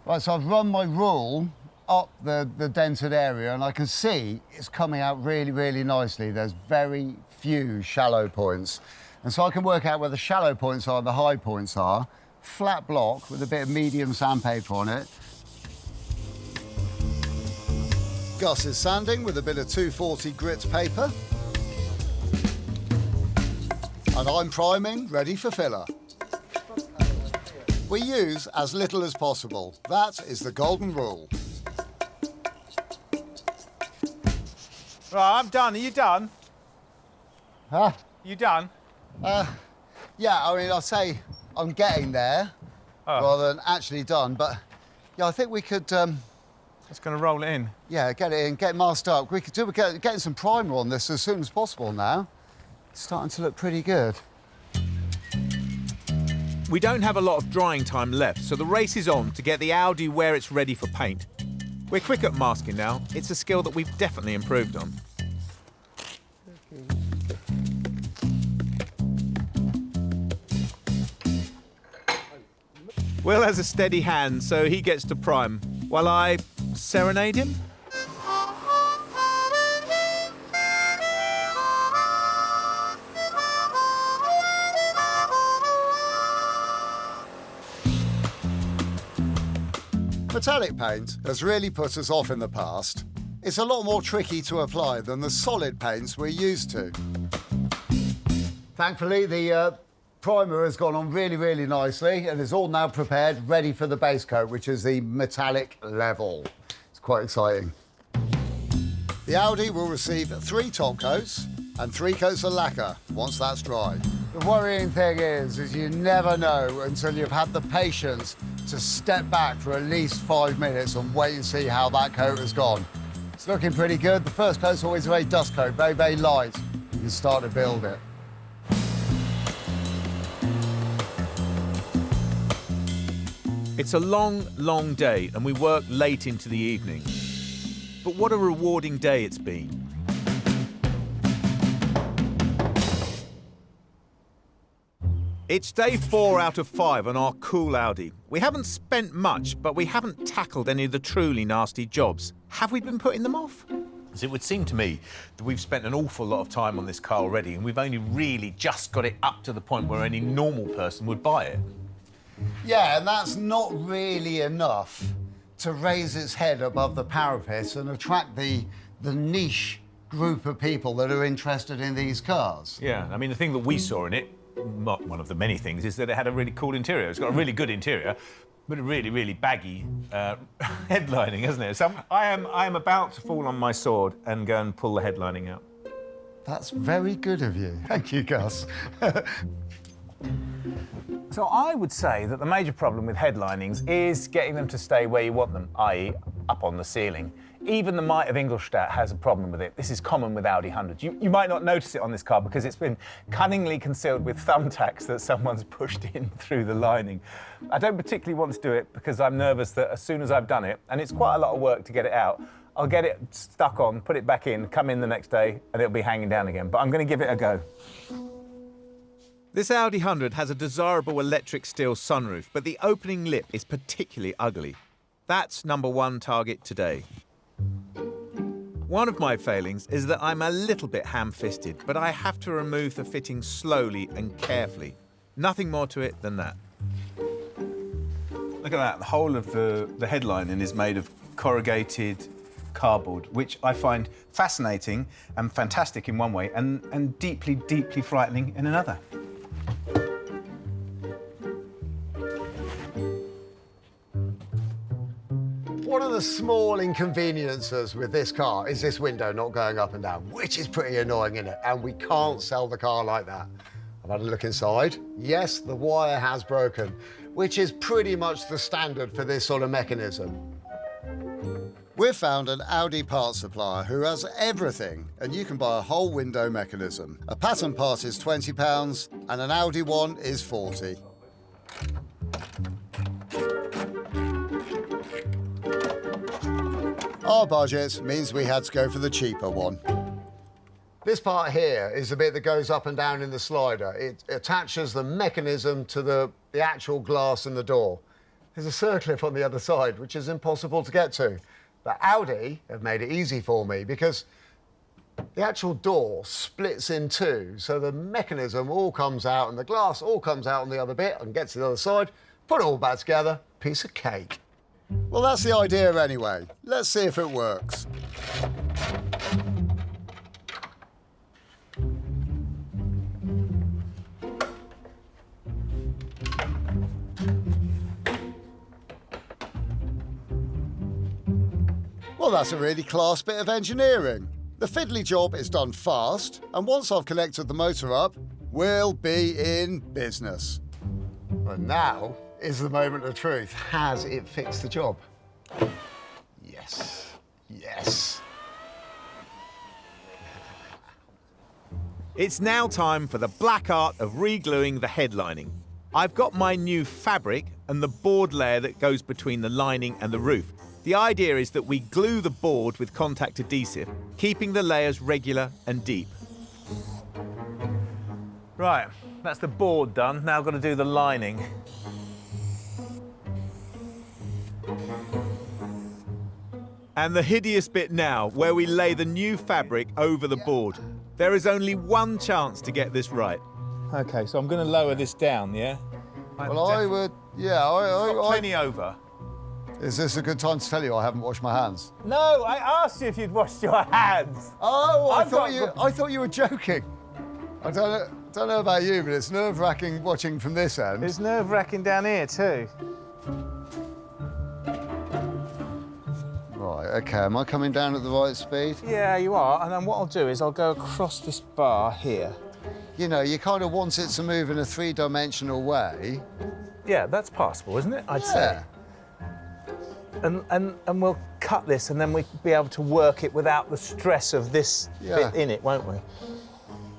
Right, so I've run my rule up the dented area and I can see it's coming out really, really nicely. There's very few shallow points. And so I can work out where the shallow points are and the high points are. Flat block with a bit of medium sandpaper on it. Gus is sanding with a bit of 240 grit paper. And I'm priming, ready for filler. We use as little as possible. That is the golden rule. Right, I'm done. Are you done? Huh? You done? Yeah, I mean, I'll say I'm getting there rather than actually done, but yeah, I think we could... Just going to roll it in. Yeah, get it in, get it masked up. We could do getting some primer on this as soon as possible now. It's starting to look pretty good. We don't have a lot of drying time left, so the race is on to get the Audi where it's ready for paint. We're quick at masking now. It's a skill that we've definitely improved on. Will has a steady hand, so he gets to prime, while I serenade him. Metallic paint has really put us off in the past. It's a lot more tricky to apply than the solid paints we're used to. Thankfully, the primer has gone on really, really nicely and is all now prepared, ready for the base coat, which is the metallic level. It's quite exciting. The Audi will receive 3 top coats and 3 coats of lacquer once that's dry. The worrying thing is you never know until you've had the patience to step back for at least 5 minutes and wait and see how that coat has gone. It's looking pretty good. The first coat's always a very dust coat, very, very light. You can start to build it. It's a long, long day, and we work late into the evening. But what a rewarding day it's been. It's day 4 out of 5 on our cool Audi. We haven't spent much, but we haven't tackled any of the truly nasty jobs. Have we been putting them off? It would seem to me that we've spent an awful lot of time on this car already, and we've only really just got it up to the point where any normal person would buy it. Yeah, and that's not really enough to raise its head above the parapet and attract the niche group of people that are interested in these cars. Yeah, I mean, the thing that we saw in it not one of the many things, is that it had a really cool interior. It's got a really good interior, but a really, really baggy headlining, hasn't it? So I am about to fall on my sword and go and pull the headlining out. That's very good of you. Thank you, Gus. So I would say that the major problem with headlinings is getting them to stay where you want them, i.e. up on the ceiling. Even the Might of Ingolstadt has a problem with it. This is common with Audi 100s. You might not notice it on this car because it's been cunningly concealed with thumbtacks that someone's pushed in through the lining. I don't particularly want to do it because I'm nervous that as soon as I've done it, and it's quite a lot of work to get it out, I'll get it stuck on, put it back in, come in the next day, and it'll be hanging down again. But I'm going to give it a go. This Audi 100 has a desirable electric steel sunroof, but the opening lip is particularly ugly. That's number one target today. One of my failings is that I'm a little bit ham-fisted, but I have to remove the fitting slowly and carefully. Nothing more to it than that. Look at that. The whole of the headlining is made of corrugated cardboard, which I find fascinating and fantastic in one way and deeply, deeply frightening in another. One of the small inconveniences with this car is this window not going up and down, which is pretty annoying, isn't it? And we can't sell the car like that. I've had a look inside. Yes, the wire has broken, which is pretty much the standard for this sort of mechanism. We've found an Audi parts supplier who has everything, and you can buy a whole window mechanism. A pattern part is £20 and an Audi one is £40. Our budget means we had to go for the cheaper one. This part here is the bit that goes up and down in the slider. It attaches the mechanism to the actual glass in the door. There's a circlip on the other side, which is impossible to get to. But Audi have made it easy for me because the actual door splits in two, so the mechanism all comes out and the glass all comes out on the other bit and gets to the other side, put it all back together, piece of cake. Well, that's the idea anyway. Let's see if it works. Well, that's a really class bit of engineering. The fiddly job is done fast, and once I've connected the motor up, we'll be in business. And now is the moment of truth. Has it fixed the job? Yes. Yes. It's now time for the black art of re-gluing the headlining. I've got my new fabric and the board layer that goes between the lining and the roof. The idea is that we glue the board with contact adhesive, keeping the layers regular and deep. Right, that's the board done. Now I've got to do the lining. And the hideous bit now, where we lay the new fabric over the board. There is only one chance to get this right. OK, so I'm going to lower this down, yeah? Well, I would, yeah, Got plenty over. Is this a good time to tell you I haven't washed my hands? No, I asked you if you'd washed your hands. Oh, I thought you were joking. I don't know about you, but it's nerve-wracking watching from this end. It's nerve-wracking down here too. Right, OK, am I coming down at the right speed? Yeah, you are. And then what I'll do is I'll go across this bar here. You know, you kind of want it to move in a three-dimensional way. Yeah, that's passable, isn't it? I'd say. And we'll cut this and then we'll be able to work it without the stress of this bit in it, won't we?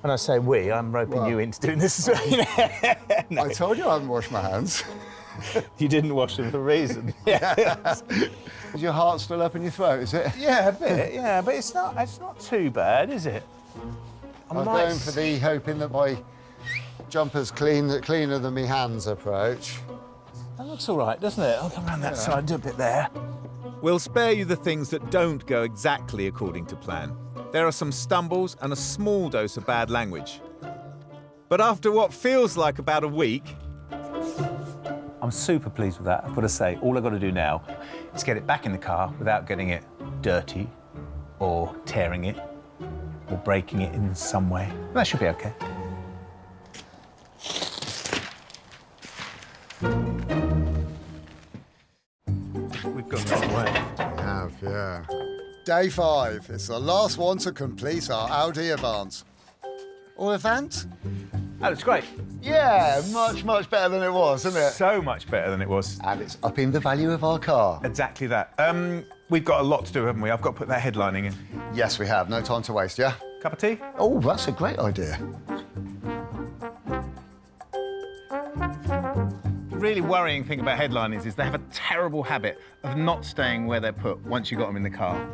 When I say we, I'm roping you into doing this as well. No. I told you I haven't washed my hands. You didn't wash them for a reason. Is your heart still up in your throat, is it? Yeah, a bit, yeah, but it's not too bad, is it? I'm going for the hoping that my jumper's cleaner than me hands approach. That looks all right, doesn't it? I'll come around that side and do a bit there. We'll spare you the things that don't go exactly according to plan. There are some stumbles and a small dose of bad language. But after what feels like about a week... I'm super pleased with that, I've got to say. All I've got to do now is get it back in the car without getting it dirty or tearing it or breaking it in some way. That should be OK. Day 5. It's the last one to complete our Audi Avant. Or Avant? That looks great. Yeah, much better than it was, isn't it? So much better than it was. And it's upping the value of our car. Exactly that. We've got a lot to do, haven't we? I've got to put that headlining in. Yes, we have. No time to waste, yeah? Cup of tea? Oh, that's a great idea. The really worrying thing about headliners is they have a terrible habit of not staying where they're put once you've got them in the car.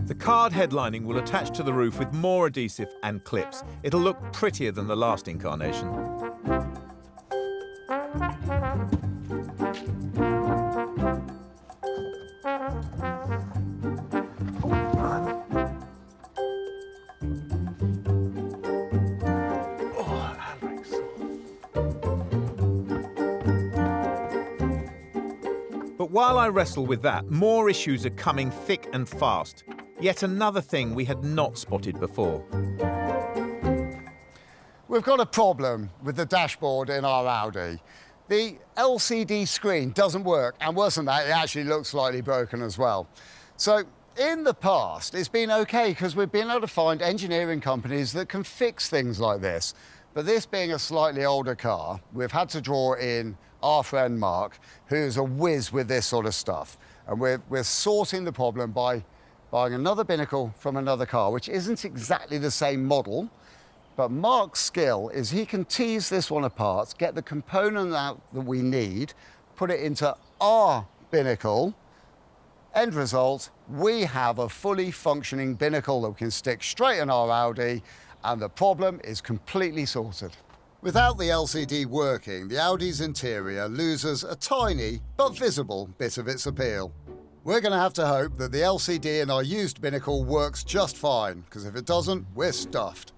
The card headlining will attach to the roof with more adhesive and clips. It'll look prettier than the last incarnation. But while I wrestle with that, more issues are coming thick and fast. Yet another thing we had not spotted before. We've got a problem with the dashboard in our Audi. The LCD screen doesn't work, and worse than that, it actually looks slightly broken as well. So in the past, it's been okay because we've been able to find engineering companies that can fix things like this. But this being a slightly older car, we've had to draw in our friend Mark, who's a whiz with this sort of stuff. And we're sorting the problem by buying another binnacle from another car, which isn't exactly the same model, but Mark's skill is he can tease this one apart, get the component out that we need, put it into our binnacle. End result, we have a fully functioning binnacle that we can stick straight in our Audi, and the problem is completely sorted. Without the LCD working, the Audi's interior loses a tiny but visible bit of its appeal. We're going to have to hope that the LCD in our used binnacle works just fine, because if it doesn't, we're stuffed.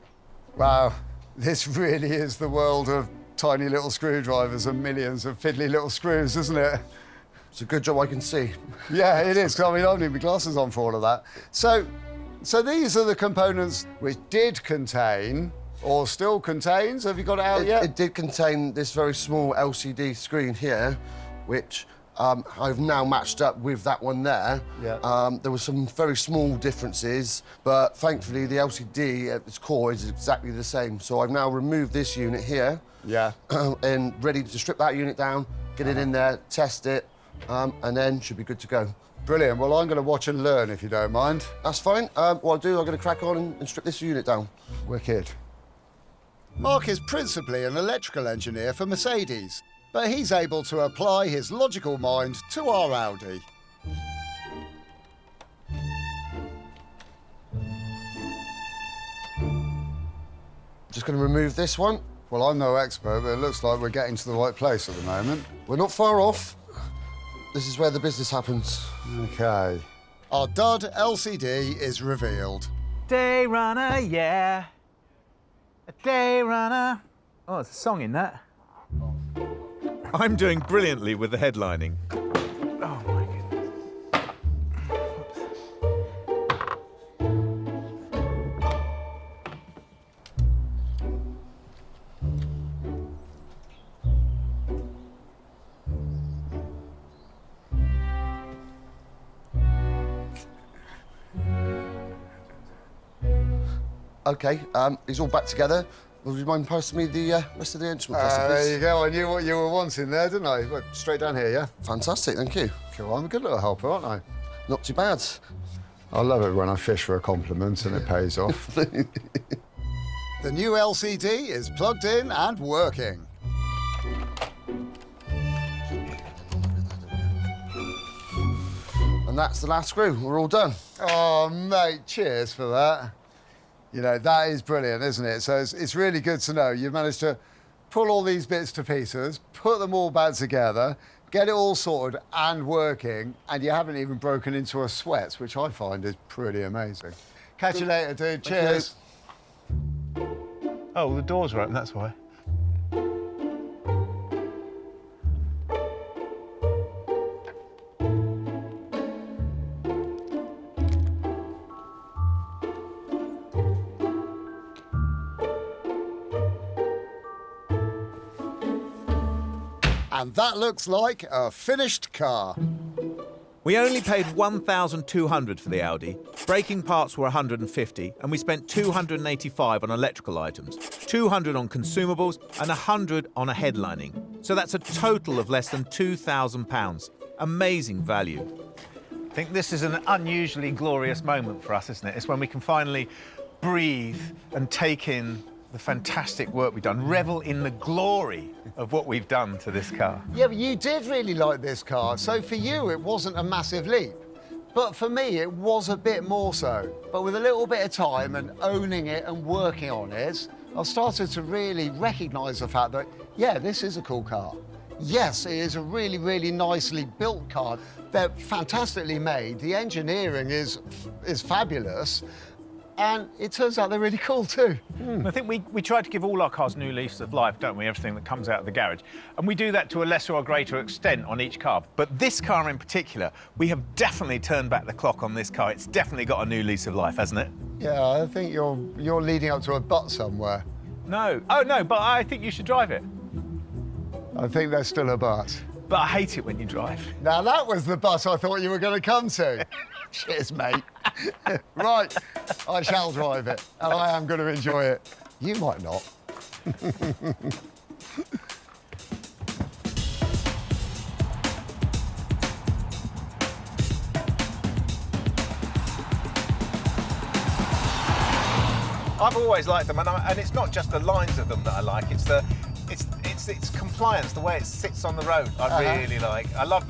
Wow, this really is the world of tiny little screwdrivers and millions of fiddly little screws, isn't it? It's a good job I can see. Yeah, it is, 'cause I mean, I need my glasses on for all of that. So these are the components which did contain, or still contains, have you got it out yet? It did contain this very small LCD screen here, which I've now matched up with that one there. Yeah. There were some very small differences, but thankfully the LCD at its core is exactly the same. So I've now removed this unit here. Yeah. And ready to strip that unit down, get it in there, test it, and then should be good to go. Brilliant. Well, I'm going to watch and learn, if you don't mind. That's fine. What I'll do, I'm going to crack on and strip this unit down. Wicked. Mark is principally an electrical engineer for Mercedes, but he's able to apply his logical mind to our Audi. Just going to remove this one. Well, I'm no expert, but it looks like we're getting to the right place at the moment. We're not far off. This is where the business happens. OK. Our dud LCD is revealed. Day runner, yeah. A day runner. Oh, there's a song in that. I'm doing brilliantly with the headlining. Oh, my goodness. OK, it's all back together. Would you mind passing me the rest of the instrument cluster, please? There you go. I knew what you were wanting there, didn't I? Look, straight down here, yeah? Fantastic, thank you. Cool. I'm a good little helper, aren't I? Not too bad. I love it when I fish for a compliment and it pays off. The new LCD is plugged in and working. And that's the last screw. We're all done. Oh, mate, cheers for that. You know, that is brilliant, isn't it? So it's really good to know you've managed to pull all these bits to pieces, put them all back together, get it all sorted and working, and you haven't even broken into a sweat, which I find is pretty amazing. Catch you later, dude. Cheers. Oh, the doors are open, that's why. And that looks like a finished car. We only paid $1,200 for the Audi. Braking parts were $150, and we spent $285 on electrical items, $200 on consumables, and $100 on a headlining. So that's a total of less than £2,000. Amazing value. I think this is an unusually glorious moment for us, isn't it? It's when we can finally breathe and take in the fantastic work we've done, revel in the glory of what we've done to this car. Yeah, but you did really like this car, so for you it wasn't a massive leap. But for me it was a bit more so. But with a little bit of time and owning it and working on it, I've started to really recognise the fact that, yeah, this is a cool car. Yes, it is a really, really nicely built car. They're fantastically made. The engineering is fabulous. And it turns out they're really cool too. I think we try to give all our cars new leases of life, don't we? Everything that comes out of the garage. And we do that to a lesser or greater extent on each car. But this car in particular, we have definitely turned back the clock on this car. It's definitely got a new lease of life, hasn't it? Yeah, I think you're leading up to a but somewhere. No. Oh, no, but I think you should drive it. I think there's still a but. But I hate it when you drive. Now, that was the but I thought you were going to come to. Cheers, mate. Right, I shall drive it, and I am going to enjoy it. You might not. I've always liked them, and it's not just the lines of them that I like. It's compliance, the way it sits on the road. I really like. I love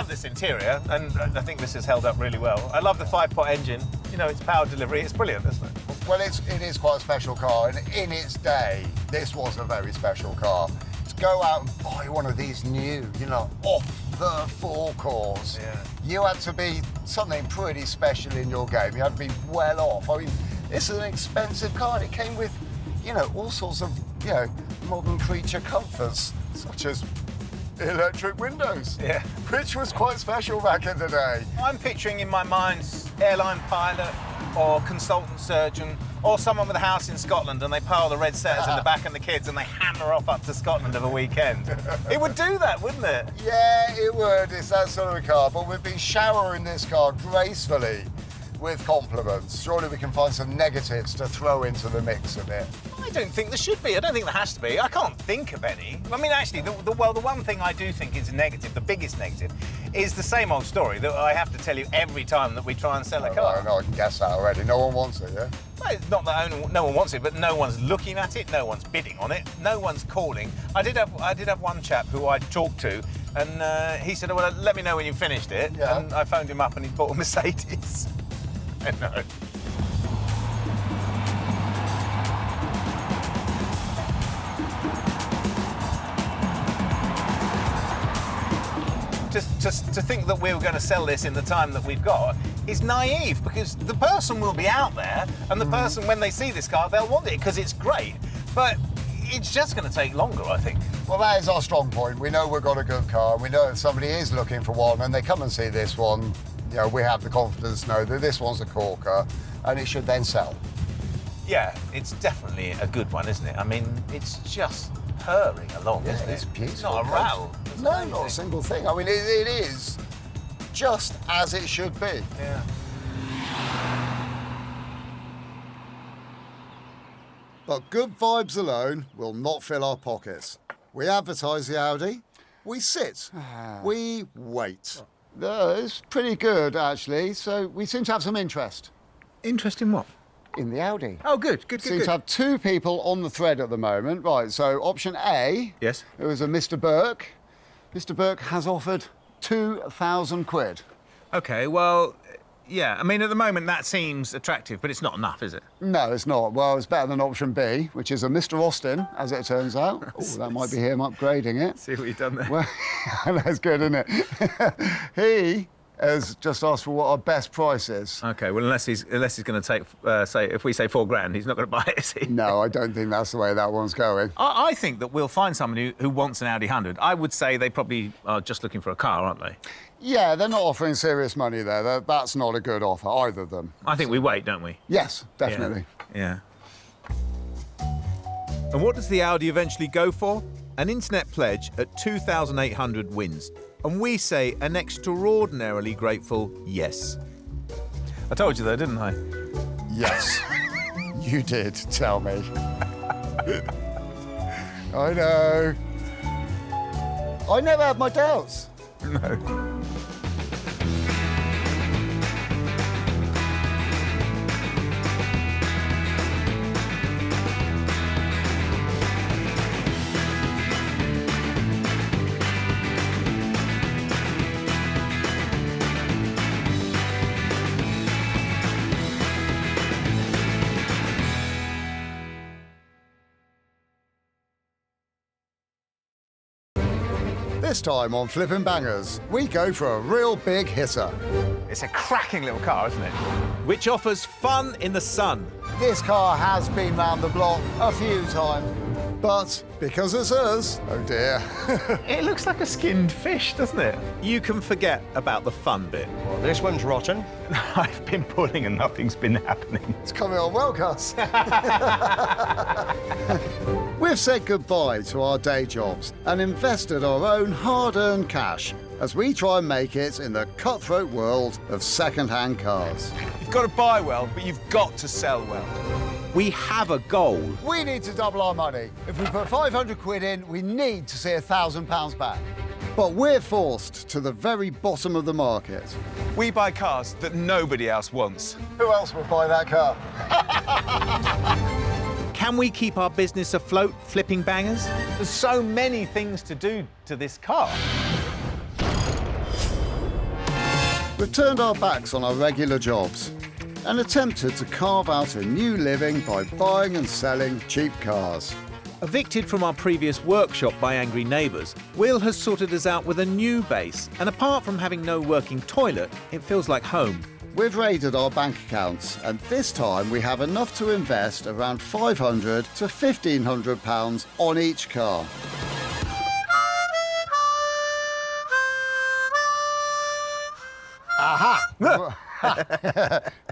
this interior, and I think this has held up really well. I love the 5-pot engine. You know, its power delivery. It's brilliant, isn't it? Well, it is quite a special car, and in its day, this was a very special car. To go out and buy one of these new, you know, off the forecourts, you had to be something pretty special in your game. You had to be well off. I mean, this is an expensive car, and it came with, you know, all sorts of, you know, modern creature comforts, such as electric windows, which was quite special back in the day. I'm picturing in my mind airline pilot or consultant surgeon or someone with a house in Scotland, and they pile the red setters in the back and the kids, and they hammer off up to Scotland of a weekend. It would do that, wouldn't it? Yeah, it would. It's that sort of a car, but we've been showering this car gracefully with compliments. Surely we can find some negatives to throw into the mix of it. I don't think there should be. I don't think there has to be. I can't think of any. I mean, actually, the one thing I do think is a negative, the biggest negative, is the same old story that I have to tell you every time that we try and sell a car. No, I can guess that already. No one wants it, yeah? Well, it's not that no one wants it, but no one's looking at it, no one's bidding on it, no one's calling. I did have one chap who I talked to, and he said, well, let me know when you've finished it. Yeah. And I phoned him up and he bought a Mercedes. I know. To think that we were going to sell this in the time that we've got is naive, because the person will be out there, and the person, when they see this car, they'll want it because it's great. But it's just going to take longer, I think. Well, that is our strong point. We know we've got a good car, and we know if somebody is looking for one and they come and see this one, you know, we have the confidence to know that this one's a corker, and it should then sell. Yeah, it's definitely a good one, isn't it? I mean, it's just purring along, isn't it? It's beautiful. It's not a rattle. No, not a single thing. I mean, it is just as it should be. Yeah. But good vibes alone will not fill our pockets. We advertise the Audi, we sit, we wait. It's pretty good, actually, so we seem to have some interest. Interest in what? In the Audi. Oh, good. Seem to have two people on the thread at the moment. Right, so option A. Yes. It was a Mr. Burke. Mr. Burke has offered 2,000 quid. OK, well, yeah, I mean, at the moment, that seems attractive, but it's not enough, is it? No, it's not. Well, it's better than option B, which is a Mr. Austin, as it turns out. Oh, that might be him upgrading it. See what you've done there. Well, that's good, isn't it? He has just asked for what our best price is. OK, well, unless he's going to take, say, if we say £4,000, he's not going to buy it, is he? No, I don't think that's the way that one's going. I think that we'll find somebody who wants an Audi 100. I would say they probably are just looking for a car, aren't they? Yeah, they're not offering serious money there. That's not a good offer, either of them. I think we wait, don't we? Yes, definitely. Yeah. And what does the Audi eventually go for? An internet pledge at 2,800 wins. And we say an extraordinarily grateful yes. I told you though, didn't I? Yes, you did tell me. I know. I never had my doubts. No. This time on Flippin' Bangers, we go for a real big hitter. It's a cracking little car, isn't it? Which offers fun in the sun. This car has been round the block a few times. But because it's us, oh dear. It looks like a skinned fish, doesn't it? You can forget about the fun bit. Well, this one's rotten. I've been pulling and nothing's been happening. It's coming on well, Gus. We've said goodbye to our day jobs and invested our own hard-earned cash as we try and make it in the cutthroat world of second-hand cars. You've got to buy well, but you've got to sell well. We have a goal. We need to double our money. If we put 500 quid in, we need to see £1,000 back. But we're forced to the very bottom of the market. We buy cars that nobody else wants. Who else would buy that car? Can we keep our business afloat, Flipping Bangers? There's so many things to do to this car. We've turned our backs on our regular jobs and attempted to carve out a new living by buying and selling cheap cars. Evicted from our previous workshop by angry neighbours, Will has sorted us out with a new base, and apart from having no working toilet, it feels like home. We've raided our bank accounts, and this time we have enough to invest around £500 to £1,500 on each car. Aha!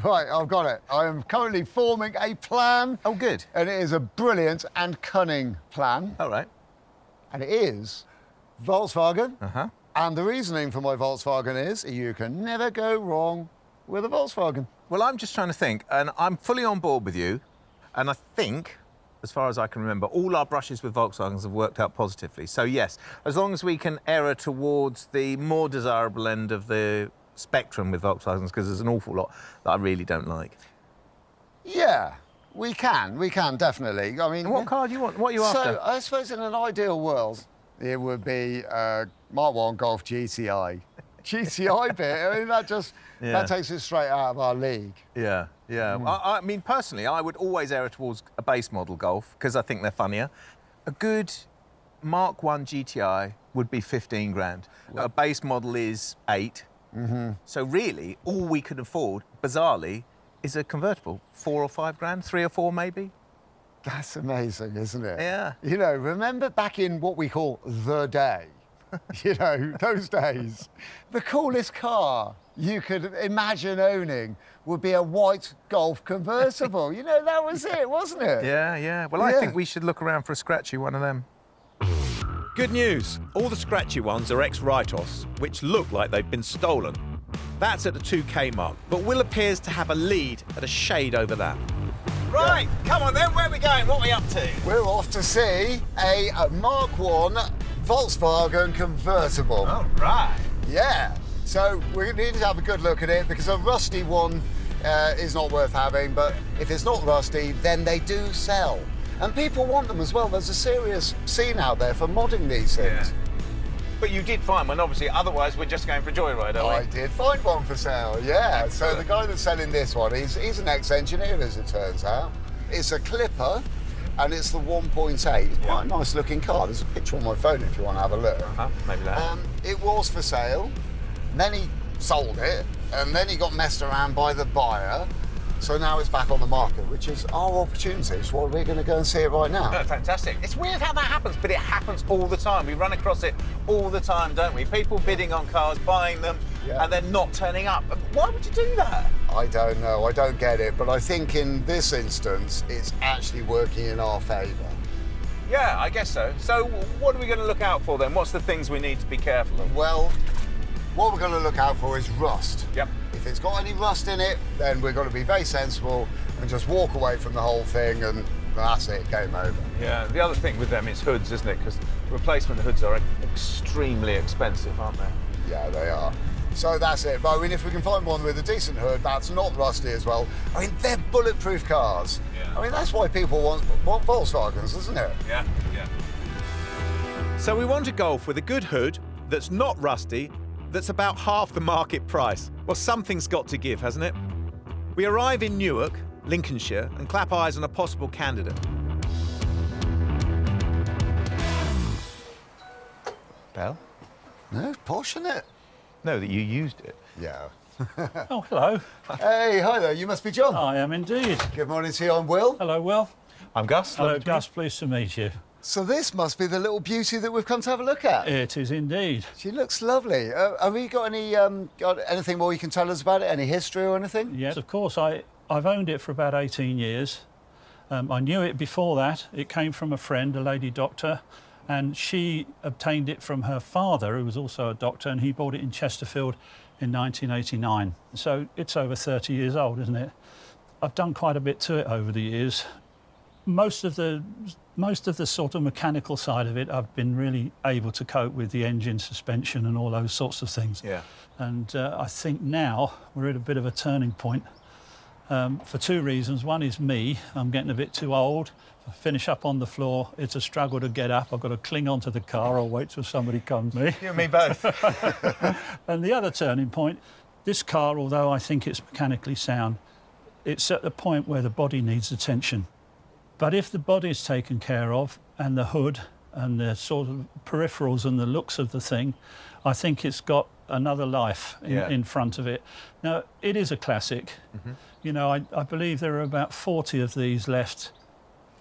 Right, I've got it. I am currently forming a plan. Oh, good. And it is a brilliant and cunning plan. All right. And it is Volkswagen. Uh-huh. And the reasoning for my Volkswagen is you can never go wrong with a Volkswagen. Well, I'm just trying to think, and I'm fully on board with you. And I think, as far as I can remember, all our brushes with Volkswagens have worked out positively. So, yes, as long as we can err towards the more desirable end of the spectrum with Volkswagens, because there's an awful lot that I really don't like. Yeah, we can definitely. I mean, and what car do you want? What are you after? So, I suppose in an ideal world, it would be Mark 1 Golf GTI. GTI bit, I mean, that takes it straight out of our league. Yeah, yeah. I mean, personally, I would always err towards a base model Golf, because I think they're funnier. A good Mark 1 GTI would be 15 grand. A base model is 8. Mm-hmm. So really, all we can afford, bizarrely, is a convertible. 4 or 5 grand, 3 or 4 maybe. That's amazing, isn't it? Yeah. You know, remember back in what we call the day, you know, those days, the coolest car you could imagine owning would be a white Golf convertible. You know, that was it, wasn't it? Yeah, yeah. Well, I think we should look around for a scratchy one of them. Good news. All the scratchy ones are ex-write-offs, which look like they've been stolen. That's at the 2K mark, but Will appears to have a lead at a shade over that. Right, come on then, where are we going? What are we up to? We're off to see a Mark 1 Volkswagen convertible. All right. Yeah, so we need to have a good look at it because a rusty one is not worth having, but if it's not rusty, then they do sell. And people want them as well. There's a serious scene out there for modding these things. Yeah. But you did find one, obviously, otherwise we're just going for a joyride, aren't we? I did find one for sale, yeah. So the guy that's selling this one, he's an ex-engineer, as it turns out. It's a Clipper, and it's the 1.8. It's quite a nice-looking car. There's a picture on my phone if you want to have a look. Maybe that. It was for sale, then he sold it, and then he got messed around by the buyer. So now it's back on the market, which is our opportunity. So we're going to go and see it right now. Oh, fantastic. It's weird how that happens, but it happens all the time. We run across it all the time, don't we? People bidding on cars, buying them, and then not turning up. Why would you do that? I don't know. I don't get it. But I think in this instance, it's actually working in our favour. Yeah, I guess so. So what are we going to look out for then? What's the things we need to be careful of? Well, what we're going to look out for is rust. Yep. If it's got any rust in it, then we're going to be very sensible and just walk away from the whole thing, and that's it, game over. Yeah, the other thing with them is hoods, isn't it? Because replacement hoods are extremely expensive, aren't they? Yeah, they are. So that's it. But I mean, if we can find one with a decent hood that's not rusty as well, I mean, they're bulletproof cars. Yeah. I mean, that's why people want Volkswagens, isn't it? Yeah, yeah. So we want a Golf with a good hood that's not rusty, that's about half the market price. Well, something's got to give, hasn't it? We arrive in Newark, Lincolnshire, and clap eyes on a possible candidate. Bell? No, posh, isn't it? No, that you used it. Yeah. Oh, hello. Hey, hi there, you must be John. I am indeed. Good morning to you, I'm Will. Hello, Will. I'm Gus. Hello, Gus. Pleased to meet you. So this must be the little beauty that we've come to have a look at. It is indeed. She looks lovely. Have you got any got anything more you can tell us about it? Any history or anything? Yes, of course. I've owned it for about 18 years. I knew it before that. It came from a friend, a lady doctor, and she obtained it from her father, who was also a doctor, and he bought it in Chesterfield in 1989. So it's over 30 years old, isn't it? I've done quite a bit to it over the years. Most of the sort of mechanical side of it, I've been really able to cope with the engine, suspension, and all those sorts of things. Yeah. And I think now we're at a bit of a turning point for two reasons. One is me. I'm getting a bit too old. I finish up on the floor. It's a struggle to get up. I've got to cling onto the car or wait till somebody comes to me. You and me both. And the other turning point, this car, although I think it's mechanically sound, it's at the point where the body needs attention. But if the body is taken care of, and the hood and the sort of peripherals and the looks of the thing, I think it's got another life in front of it. Now, it is a classic. Mm-hmm. You know, I believe there are about 40 of these left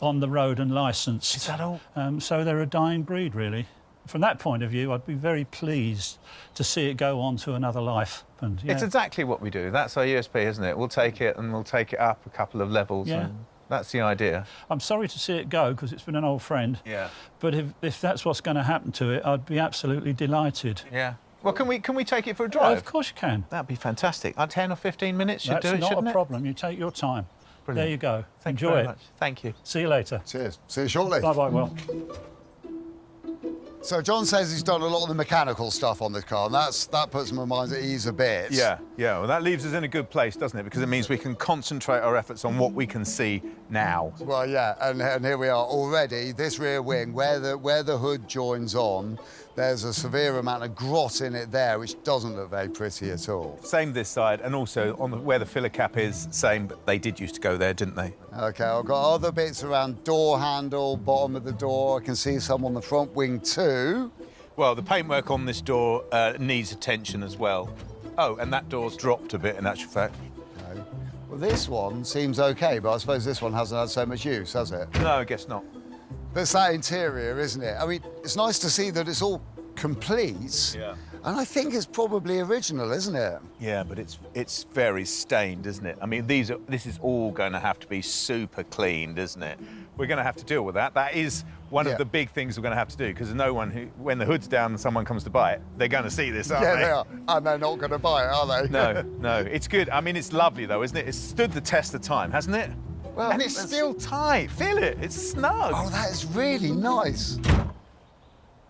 on the road and licensed. Is that all? So they're a dying breed, really. From that point of view, I'd be very pleased to see it go on to another life. And, yeah. It's exactly what we do. That's our USP, isn't it? We'll take it and we'll take it up a couple of levels. Yeah. And that's the idea. I'm sorry to see it go because it's been an old friend. Yeah. But if that's what's going to happen to it, I'd be absolutely delighted. Yeah. Well, can we take it for a Oh, drive? of course you can. That'd be fantastic. 10 or 15 minutes should That's do it, not shouldn't a it? problem. You take your time. Brilliant. There you go. Thank you Enjoy very it. much. Thank you. See you later. Cheers. See you shortly. Bye-bye, Will. So John says he's done a lot of the mechanical stuff on this car, and that puts my mind at ease a bit. Yeah. Well, that leaves us in a good place, doesn't it? Because it means we can concentrate our efforts on what we can see now. Well, yeah, and here we are already. This rear wing, where the hood joins on, there's a severe amount of grot in it there, which doesn't look very pretty at all. Same this side, and also on where the filler cap is, same, but they did used to go there, didn't they? OK, I've got other bits around door handle, bottom of the door. I can see some on the front wing too. Well, the paintwork on this door needs attention as well. Oh, and that door's dropped a bit, in actual fact. Okay. Well, this one seems OK, but I suppose this one hasn't had so much use, has it? No, I guess not. But it's that interior, isn't it? I mean, it's nice to see that it's all complete. Yeah. And I think it's probably original, isn't it? Yeah, but it's very stained, isn't it? I mean, this is all going to have to be super cleaned, isn't it? We're going to have to deal with that. That is one of the big things we're going to have to do, because no one when the hood's down and someone comes to buy it, they're going to see this, aren't they? Yeah, they are. And they're not going to buy it, are they? No. It's good. I mean, it's lovely, though, isn't it? It's stood the test of time, hasn't it? Well, and it's still tight. Feel it. It's snug. Oh, that is really nice.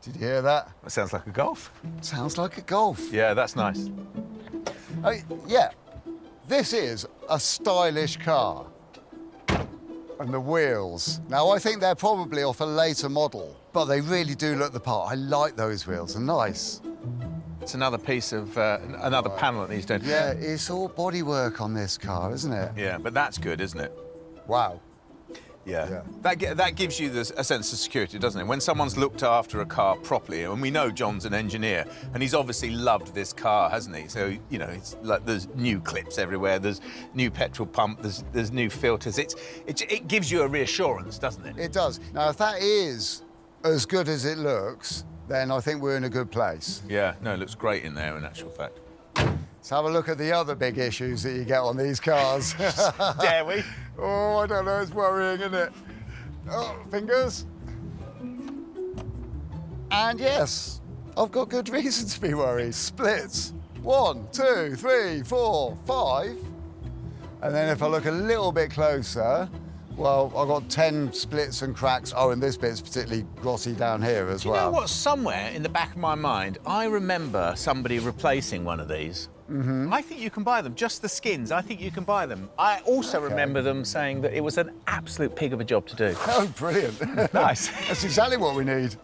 Did you hear that? That sounds like a Golf. Sounds like a Golf. Yeah, that's nice. Yeah, this is a stylish car. And the wheels. Now, I think they're probably off a later model, but they really do look the part. I like those wheels. They're nice. It's another piece of, another panel that needs doing. Yeah, it's all bodywork on this car, isn't it? Yeah, but that's good, isn't it? Wow. Yeah. That gives you a sense of security, doesn't it? When someone's looked after a car properly, and we know John's an engineer, and he's obviously loved this car, hasn't he? So, you know, it's like there's new clips everywhere, there's new petrol pump, there's new filters. It gives you a reassurance, doesn't it? It does. Now, if that is as good as it looks, then I think we're in a good place. Yeah, no, it looks great in there, in actual fact. Let's have a look at the other big issues that you get on these cars. Dare we? Oh, I don't know, it's worrying, isn't it? Oh, fingers. And yes, I've got good reason to be worried. Splits. 1, 2, 3, 4, 5. And then if I look a little bit closer, well, I've got 10 splits and cracks. Oh, and this bit's particularly grotty down here as well. You know what? Somewhere in the back of my mind, I remember somebody replacing one of these. I think you can buy them, just the skins. I think you can buy them. I also remember them saying that it was an absolute pig of a job to do. Oh, brilliant. Nice. That's exactly what we need.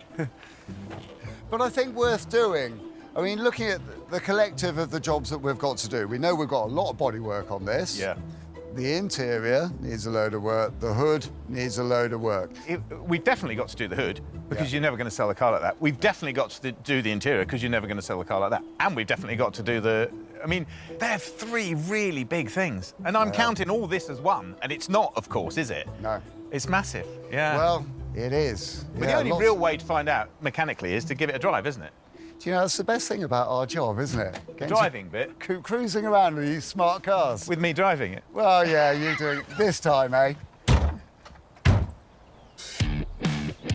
But I think worth doing. I mean, looking at the collective of the jobs that we've got to do, we know we've got a lot of bodywork on this. Yeah. The interior needs a load of work. The hood needs a load of work. We've definitely got to do the hood, because you're never going to sell a car like that. We've definitely got to do the interior, because you're never going to sell a car like that. And we've definitely got to do the... I mean, they're 3 really big things. And I'm counting all this as one, and it's not, of course, is it? No. It's massissive, yeah. Well, it is. But the only real way to find out mechanically is to give it a drive, isn't it? Do you know, that's the best thing about our job, isn't it? The driving bit? Cruising around with these smart cars. With me driving it? Well, yeah, you doing it this time, eh?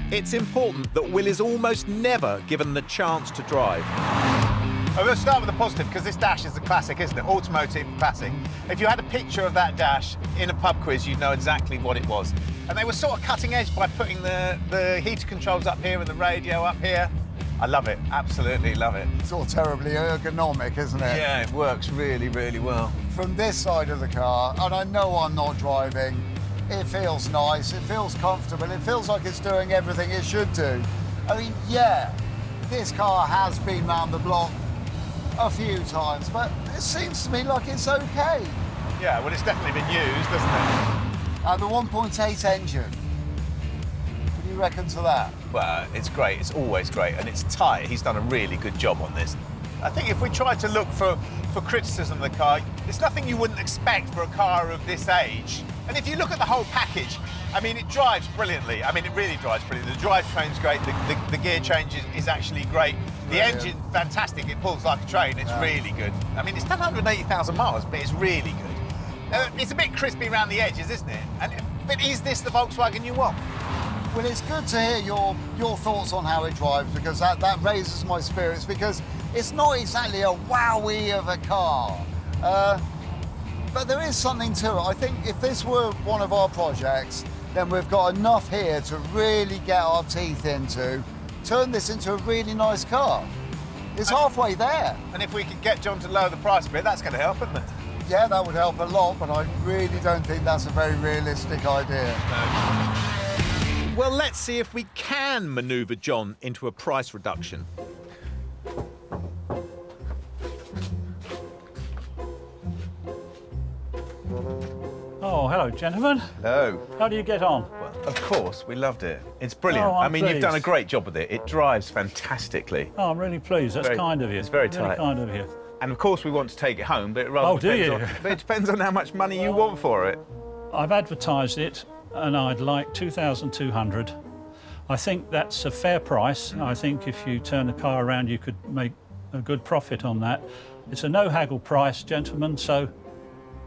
It's important that Will is almost never given the chance to drive. I'm going to start with the positive, because this dash is a classic, isn't it? Automotive classic. If you had a picture of that dash in a pub quiz, you'd know exactly what it was. And they were sort of cutting edge by putting the heater controls up here and the radio up here. I love it, absolutely love it. It's all terribly ergonomic, isn't it? Yeah, it works really, really well. From this side of the car, and I know I'm not driving, it feels nice, it feels comfortable, it feels like it's doing everything it should do. I mean, yeah, this car has been round the block a few times, but it seems to me like it's okay. Yeah, well, it's definitely been used, doesn't it? And the 1.8 engine, what do you reckon to that? Well, it's great, it's always great, and it's tight. He's done a really good job on this. I think if we try to look for criticism of the car, it's nothing you wouldn't expect for a car of this age. And if you look at the whole package, I mean, it drives brilliantly. I mean, it really drives brilliantly. The drivetrain's great, the gear change is actually great. The engine's fantastic, it pulls like a train, it's really good. I mean, it's done 180,000 miles, but it's really good. It's a bit crispy around the edges, isn't it? But is this the Volkswagen you want? Well, it's good to hear your thoughts on how it drives, because that raises my spirits, because it's not exactly a wowee of a car. But there is something to it. I think if this were one of our projects, then we've got enough here to really get our teeth into, turn this into a really nice car. It's halfway there. And if we could get John to lower the price a bit, that's going to help, isn't it? Yeah, that would help a lot, but I really don't think that's a very realistic idea. No. Well, let's see if we can manoeuvre John into a price reduction. Oh, hello, gentlemen. Hello. How do you get on? Well, of course, we loved it. It's brilliant. Oh, I'm I mean, you've done a pleased. great job with it. It drives fantastically. Oh, I'm really pleased. That's kind of you. It's very really tight. kind of you. And of course, we want to take it home, but it rather Oh, do depends you? on, but it depends on how much money you want for it. I've advertised it, and I'd like 2,200. I think that's a fair price. I think if you turn the car around, you could make a good profit on that. It's a no-haggle price, gentlemen, so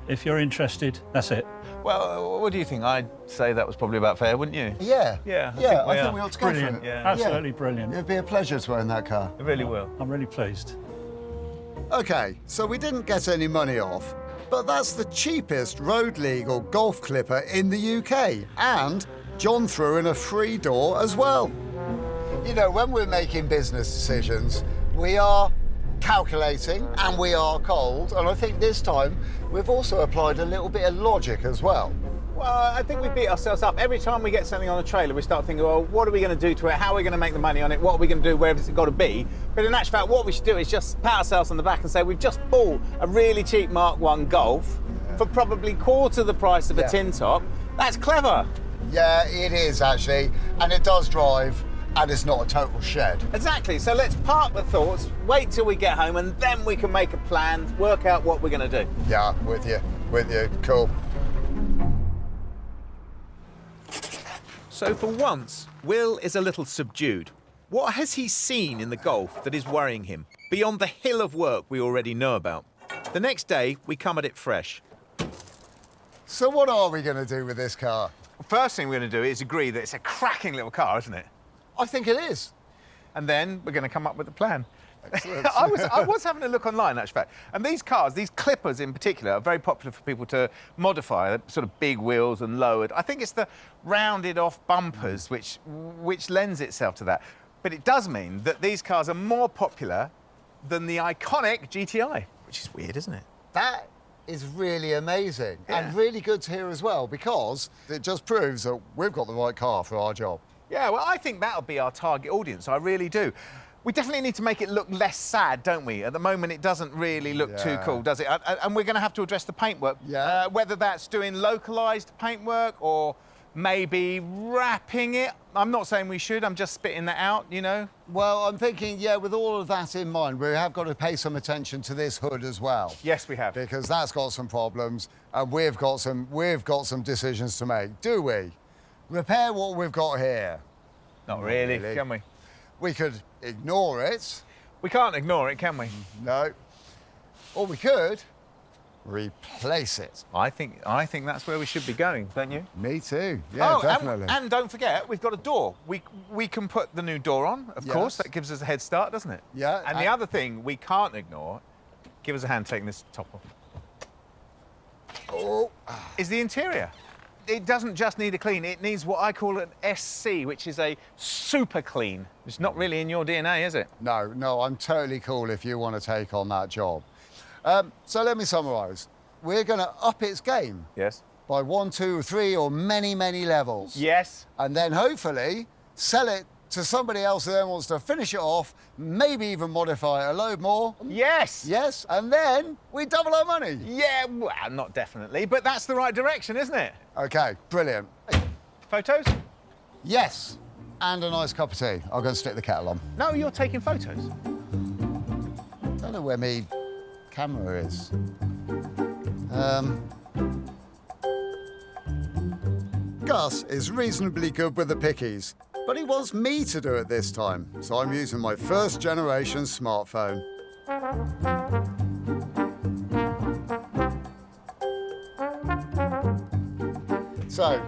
if you're interested, that's it. Well, what do you think? I'd say that was probably about fair, wouldn't you? Yeah. Yeah, I think we ought to go Brilliant. for it. Yeah. Absolutely brilliant. It'd be a pleasure to own that car. It really will. I'm really pleased. Okay, so we didn't get any money off, but that's the cheapest road legal golf clipper in the UK, and John threw in a free door as well. You know, when we're making business decisions, we are calculating and we are cold, and I think this time we've also applied a little bit of logic as well. Well, I think we beat ourselves up. Every time we get something on a trailer, we start thinking, well, what are we going to do to it? How are we going to make the money on it? What are we going to do? Where has it got to be? But in actual fact, what we should do is just pat ourselves on the back and say, we've just bought a really cheap Mark 1 Golf for probably quarter the price of a tin top. That's clever. Yeah, it is actually, and it does drive, and it's not a total shed. Exactly. So let's park the thoughts, wait till we get home, and then we can make a plan, work out what we're going to do. Yeah, with you, cool. So for once, Will is a little subdued. What has he seen in the Golf that is worrying him, beyond the hill of work we already know about? The next day, we come at it fresh. So what are we going to do with this car? First thing we're going to do is agree that it's a cracking little car, isn't it? I think it is. and then we're going to come up with a plan. Excellent. I was having a look online, actually, and these cars, these clippers in particular, are very popular for people to modify. They're sort of big wheels and lowered. I think it's the rounded off bumpers which lends itself to that. But it does mean that these cars are more popular than the iconic GTI, which is weird, isn't it? That is really amazing Yeah. and really good to hear as well, because it just proves that we've got the right car for our job. Yeah, well, I think that'll be our target audience. I really do. We definitely need to make it look less sad, don't we? At the moment, it doesn't really look too Yeah. cool, does it? And we're going to have to address the paintwork. Yeah. Whether that's doing localised paintwork or maybe wrapping it. I'm not saying we should, I'm just spitting that out, you know? Well, I'm thinking, yeah, with all of that in mind, we have got to pay some attention to this hood as well. Yes, we have. Because that's got some problems, and we've got some decisions to make, do we? Repair what we've got here. Not really, can we? We could ignore it. We can't ignore it, can we? No. Or we could replace it. I think that's where we should be going, don't you? Me too. Yeah, definitely. And don't forget, we've got a door. We can put the new door on, of course. That gives us a head start, doesn't it? Yeah. And the other thing we can't ignore, give us a hand taking this top off, is the interior. It doesn't just need a clean, it needs what I call an SC, which is a super clean. It's not really in your DNA, is it? No, I'm totally cool if you want to take on that job. So let me summarise. We're going to up its game Yes. by 1, 2, 3, or many, many levels. Yes. And then hopefully sell it to somebody else who then wants to finish it off, maybe even modify it a load more. Yes. Yes, and then we double our money. Yeah, well, not definitely, but that's the right direction, isn't it? OK, brilliant. Photos? Yes, and a nice cup of tea. I'll go and stick the kettle on. No, you're taking photos. Don't know where my camera is. Gus is reasonably good with the pickies, but he wants me to do it this time, so I'm using my first generation smartphone. So,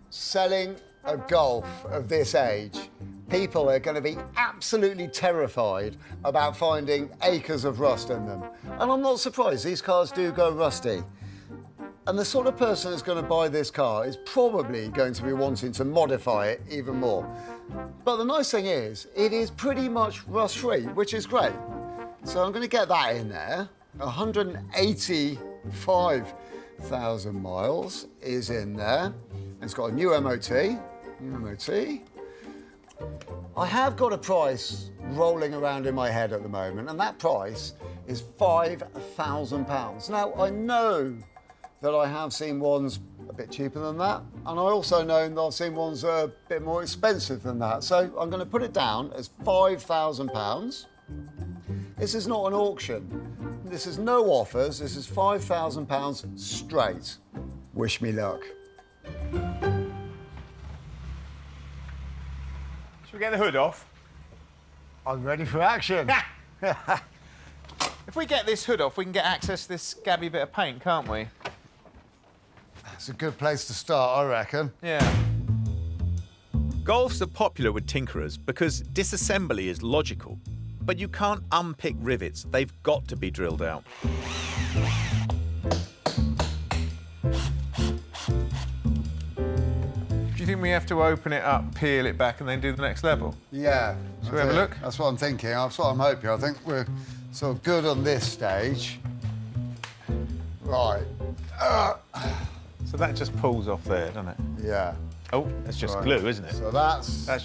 selling a Golf of this age, people are going to be absolutely terrified about finding acres of rust in them. And I'm not surprised, these cars do go rusty. And the sort of person who's going to buy this car is probably going to be wanting to modify it even more. But the nice thing is, it is pretty much rust-free, which is great. So I'm going to get that in there. 185,000 miles is in there. It's got a new MOT. I have got a price rolling around in my head at the moment, and that price is £5,000. Now, I know that I have seen ones a bit cheaper than that, and I also know that I've seen ones that are a bit more expensive than that. So I'm going to put it down as £5,000. This is not an auction. This is no offers. This is £5,000 straight. Wish me luck. Should we get the hood off? I'm ready for action. If we get this hood off, we can get access to this scabby bit of paint, can't we? It's a good place to start, I reckon. Yeah. Golfs are popular with tinkerers because disassembly is logical, but you can't unpick rivets. They've got to be drilled out. Do you think we have to open it up, peel it back, and then do the next level? Yeah. Shall we have a look? That's what I'm thinking. That's what I'm hoping. I think we're sort of good on this stage. Right. So that just pulls off there, doesn't it? Yeah. Oh, that's just Right. glue, isn't it? So that's that.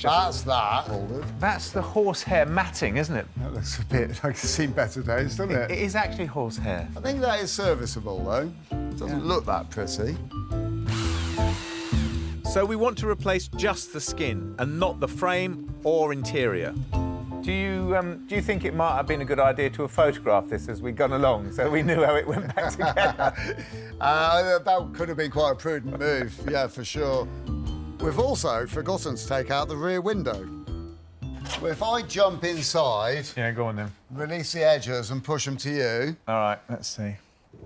That's the horsehair matting, isn't it? That looks a bit like it's seen better days, doesn't it? It is actually horsehair. I think that is serviceable, though. It doesn't look that pretty. So we want to replace just the skin and not the frame or interior. Do you think it might have been a good idea to have photographed this as we'd gone along, so we knew how it went back together? That could have been quite a prudent move, yeah, for sure. We've also forgotten to take out the rear window. Well, if I jump inside... Yeah, go on then. Release the edges and push them to you. All right, let's see.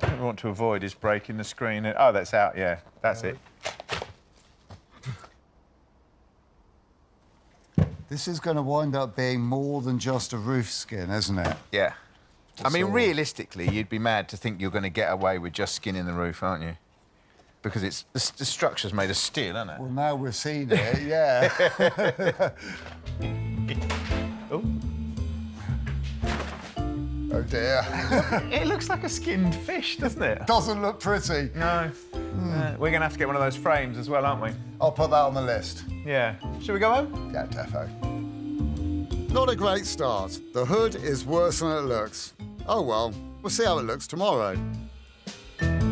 What we want to avoid is breaking the screen. Oh, that's out, yeah. That's it. This is going to wind up being more than just a roof skin, isn't it? Yeah. I mean, all. realistically, you'd be mad to think you're going to get away with just skinning the roof, aren't you? Because it's the structure's made of steel, isn't it? Well, now we've seen it, yeah. Oh. Oh, dear. It looks like a skinned fish, doesn't it? Doesn't look pretty. No. We're going to have to get one of those frames as well, aren't we? I'll put that on the list. Yeah. Shall we go home? Yeah, defo. Not a great start. The hood is worse than it looks. Oh, well, we'll see how it looks tomorrow. Good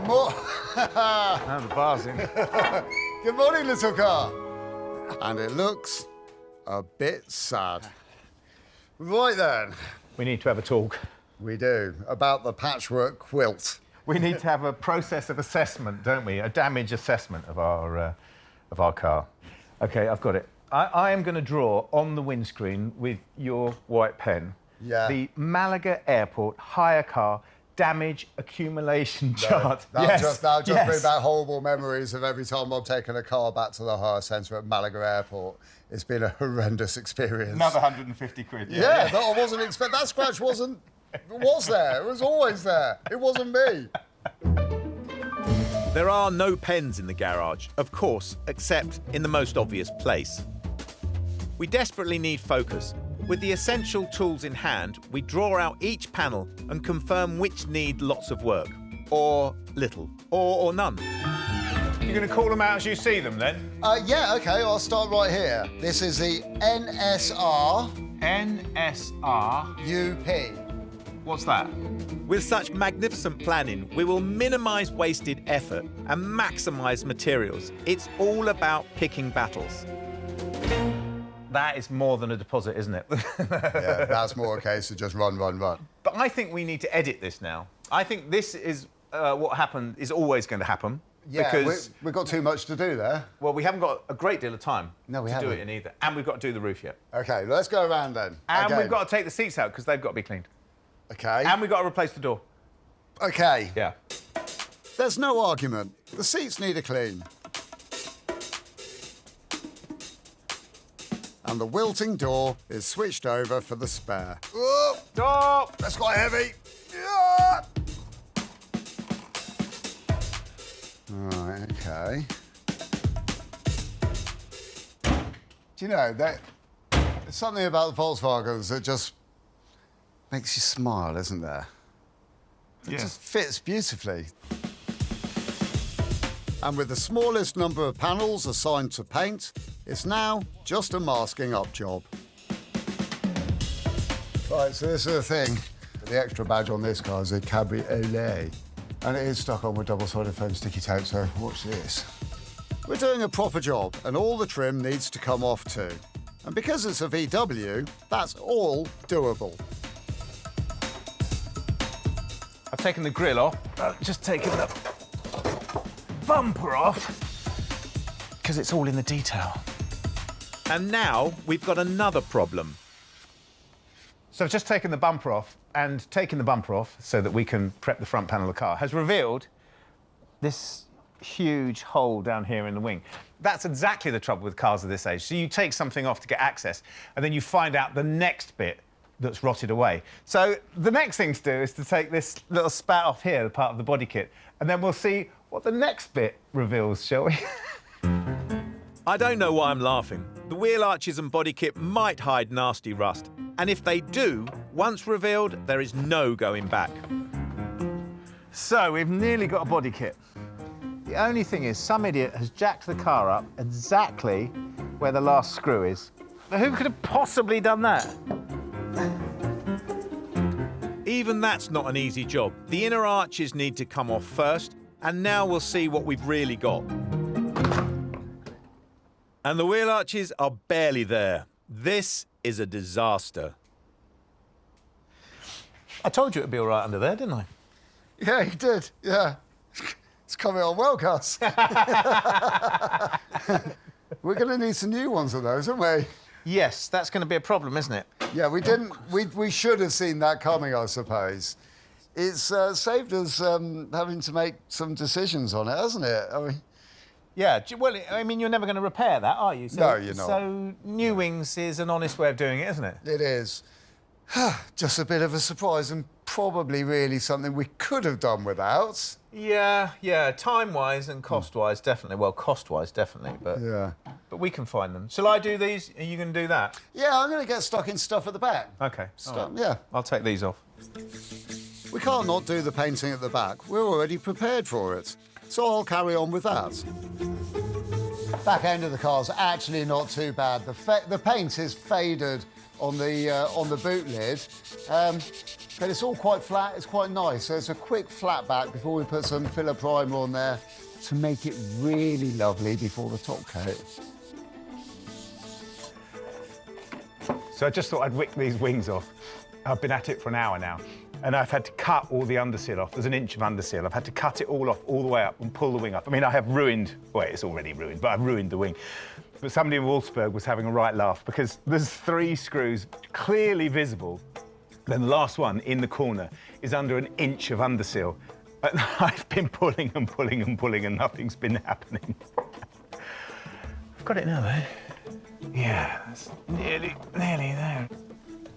morning. Oh, the bar's in. Good morning, little car. And it looks a bit sad. Right then. We need to have a talk. We do, about the patchwork quilt. We need to have a process of assessment, don't we? A damage assessment of our car. OK, I've got it. I am going to draw on the windscreen with your white pen the Malaga Airport hire car damage accumulation chart. That'll just bring back horrible memories of every time I've taken a car back to the hire centre at Malaga Airport. It's been a horrendous experience. Another 150 quid. Yeah, that I wasn't expecting. That scratch wasn't... was there. It was always there. It wasn't me. There are no pens in the garage, of course, except in the most obvious place. We desperately need focus. With the essential tools in hand, we draw out each panel and confirm which need lots of work, or little, or none. You're going to call them out as you see them, then? Yeah, OK, I'll start right here. This is the NSR... NSR... UP. What's that? With such magnificent planning, we will minimise wasted effort and maximise materials. It's all about picking battles. That is more than a deposit, isn't it? Yeah, that's more a case of just run. But I think we need to edit this now. I think this is what happened is always going to happen. Yeah, because we've got too much to do there. Well, we haven't got a great deal of time to do it in either. And we've got to do the roof yet. OK, let's go around then. And we've got to take the seats out because they've got to be cleaned. OK. And we've got to replace the door. OK. Yeah. There's no argument. The seats need a clean. And the wilting door is switched over for the spare. Oh, Door! that's quite heavy. Yeah. Right, OK. Do you know, there's something about the Volkswagens that just makes you smile, isn't there? It just fits beautifully. And with the smallest number of panels assigned to paint, it's now just a masking up job. Right, so this is the thing. The extra badge on this car is a cabriolet. And it is stuck on with double-sided foam sticky tape, so watch this. We're doing a proper job, and all the trim needs to come off too. And because it's a VW, that's all doable. I've taken the grille off. I've just taken the bumper off because it's all in the detail. And now we've got another problem. So I've just taken the bumper off, and taking the bumper off so that we can prep the front panel of the car has revealed this huge hole down here in the wing. That's exactly the trouble with cars of this age. So you take something off to get access, and then you find out the next bit that's rotted away. So the next thing to do is to take this little spat off here, the part of the body kit, and then we'll see what the next bit reveals, shall we? I don't know why I'm laughing. The wheel arches and body kit might hide nasty rust. And if they do, once revealed, there is no going back. So we've nearly got a body kit. The only thing is, some idiot has jacked the car up exactly where the last screw is. Now, who could have possibly done that? Even that's not an easy job. The inner arches need to come off first, and now we'll see what we've really got. And the wheel arches are barely there. This is a disaster. I told you it'd be all right under there, didn't I? Yeah, you did, yeah. It's coming on well, Gus. We're going to need some new ones of those, aren't we? Yes, that's going to be a problem, isn't it? Yeah, we didn't... We should have seen that coming, I suppose. It's saved us having to make some decisions on it, hasn't it? I mean, Yeah, well, I mean, you're never going to repair that, are you? So, No, you're not. So new wings is an honest way of doing it, isn't it? it is. Just a bit of a surprise and probably really something we could have done without. Yeah, time-wise and cost-wise, definitely. Well, cost-wise, definitely, but Yeah. but we can find them. Shall I do these? Are you going to do that? Yeah, I'm going to get stuck in stuff at the back. OK. Stuff, yeah. I'll take these off. We can't not do the painting at the back. We're already prepared for it. So I'll carry on with that. Back end of the car's actually not too bad. The paint is faded on the boot lid, but it's all quite flat. It's quite nice. So it's a quick flat back before we put some filler primer on there to make it really lovely before the top coat. So I just thought I'd wick these wings off. I've been at it for an hour now, and I've had to cut all the underseal off. There's an inch of underseal. I've had to cut it all off, all the way up, and pull the wing up. I mean, I have ruined, well, it's already ruined, but I've ruined the wing. But somebody in Wolfsburg was having a right laugh because there's 3 screws clearly visible. Then the last one in the corner is under an inch of underseal. And I've been pulling and pulling and pulling, and nothing's been happening. I've got it now, though. Yeah, that's nearly there.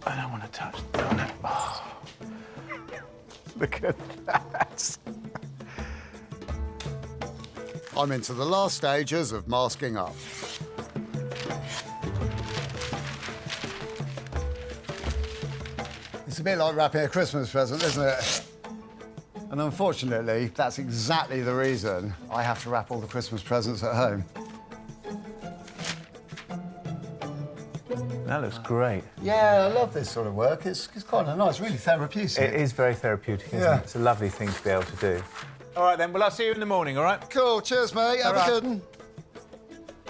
I don't want to touch that. Oh. Look at that. I'm into the last stages of masking up. It's a bit like wrapping a Christmas present, isn't it? And unfortunately, that's exactly the reason I have to wrap all the Christmas presents at home. That looks great. Yeah, I love this sort of work. It's kind of nice, really therapeutic. It is very therapeutic, isn't it? It's a lovely thing to be able to do. All right, then. Well, I'll see you in the morning, all right? Cool. Cheers, mate. Have All right. a good one.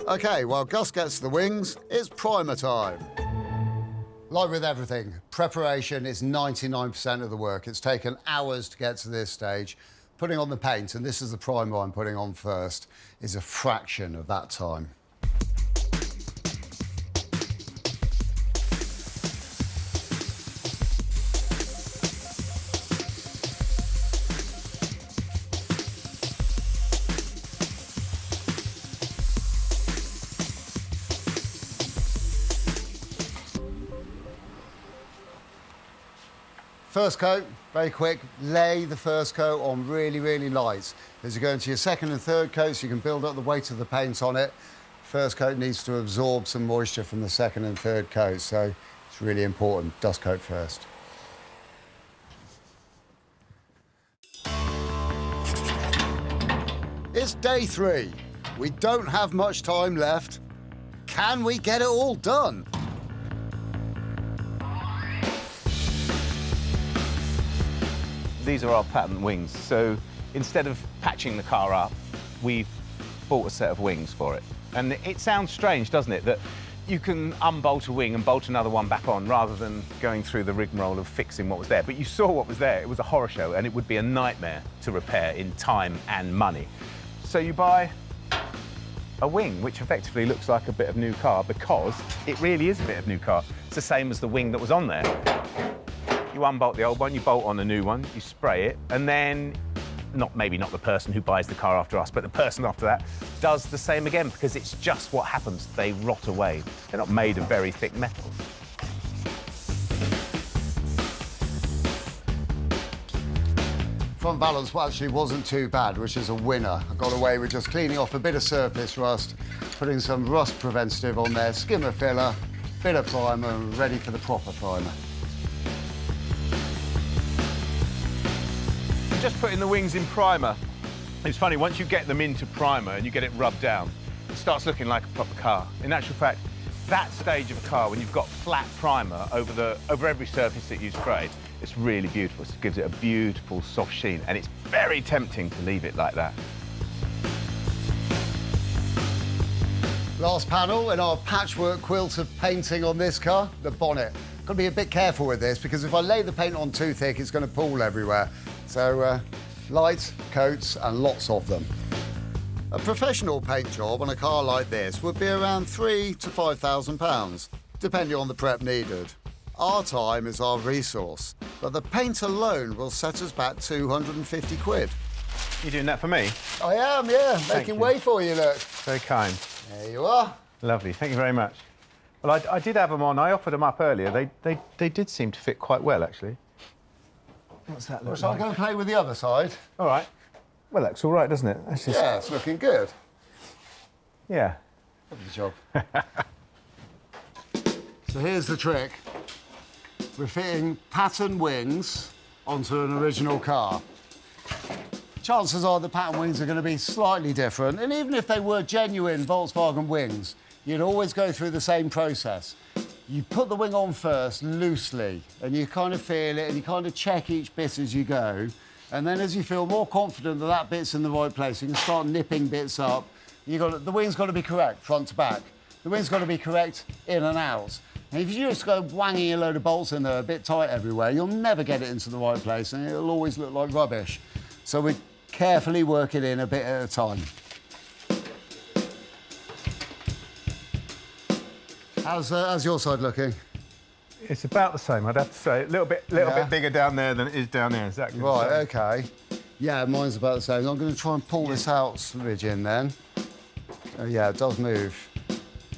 OK, while Gus gets the wings, it's primer time. Like with everything, preparation is 99% of the work. It's taken hours to get to this stage. Putting on the paint, and this is the primer I'm putting on first, is a fraction of that time. First coat, very quick. Lay the first coat on really, really light. As you go into your second and third coats, you can build up the weight of the paint on it. First coat needs to absorb some moisture from the second and third coat, so it's really important. Dust coat first. It's day 3. We don't have much time left. Can we get it all done? These are our pattern wings. So instead of patching the car up, we've bought a set of wings for it. And it sounds strange, doesn't it, that you can unbolt a wing and bolt another one back on rather than going through the rigmarole of fixing what was there. But you saw what was there. It was a horror show, and it would be a nightmare to repair in time and money. So you buy a wing, which effectively looks like a bit of new car because it really is a bit of new car. It's the same as the wing that was on there. You unbolt the old one, you bolt on a new one, you spray it, and then, maybe not the person who buys the car after us, but the person after that does the same again because it's just what happens. They rot away. They're not made of very thick metal. Front balance actually wasn't too bad, which is a winner. I got away with just cleaning off a bit of surface rust, putting some rust preventative on there, skimmer filler, bit of primer, and ready for the proper primer. Just putting the wings in primer. It's funny, once you get them into primer and you get it rubbed down, it starts looking like a proper car. In actual fact, that stage of a car, when you've got flat primer over every surface that you sprayed, it's really beautiful. It gives it a beautiful soft sheen, and it's very tempting to leave it like that. Last panel in our patchwork quilt of painting on this car, the bonnet. Got to be a bit careful with this because if I lay the paint on too thick, it's going to pool everywhere. So light coats and lots of them. A professional paint job on a car like this would be around £3,000 to £5,000, depending on the prep needed. Our time is our resource, but the paint alone will set us back 250 quid. You doing that for me? I am, yeah. Making you. way for you, look. Very kind. There you are. Lovely, thank you very much. Well, I did have them on. I offered them up earlier. They did seem to fit quite well, actually. What's that look So I'm going to play with the other side. All right. Well, that's all right, doesn't it? That's just... Yeah, it's looking good. Yeah. Good job. So here's the trick. We're fitting pattern wings onto an original car. Chances are the pattern wings are going to be slightly different, and even if they were genuine Volkswagen wings, you'd always go through the same process. You put the wing on first, loosely, and you kind of feel it, and you kind of check each bit as you go, and then as you feel more confident that that bit's in the right place, you can start nipping bits up. The wing's got to be correct, front to back. The wing's got to be correct in and out. And if you just go wanging a load of bolts in there a bit tight everywhere, you'll never get it into the right place, and it'll always look like rubbish. So we carefully work it in a bit at a time. How's your side looking? It's about the same, I'd have to say. A little bit bigger down there than it is down there, exactly. Right, OK. Yeah, mine's about the same. I'm going to try and pull this out, smidge in then. Oh, yeah, it does move.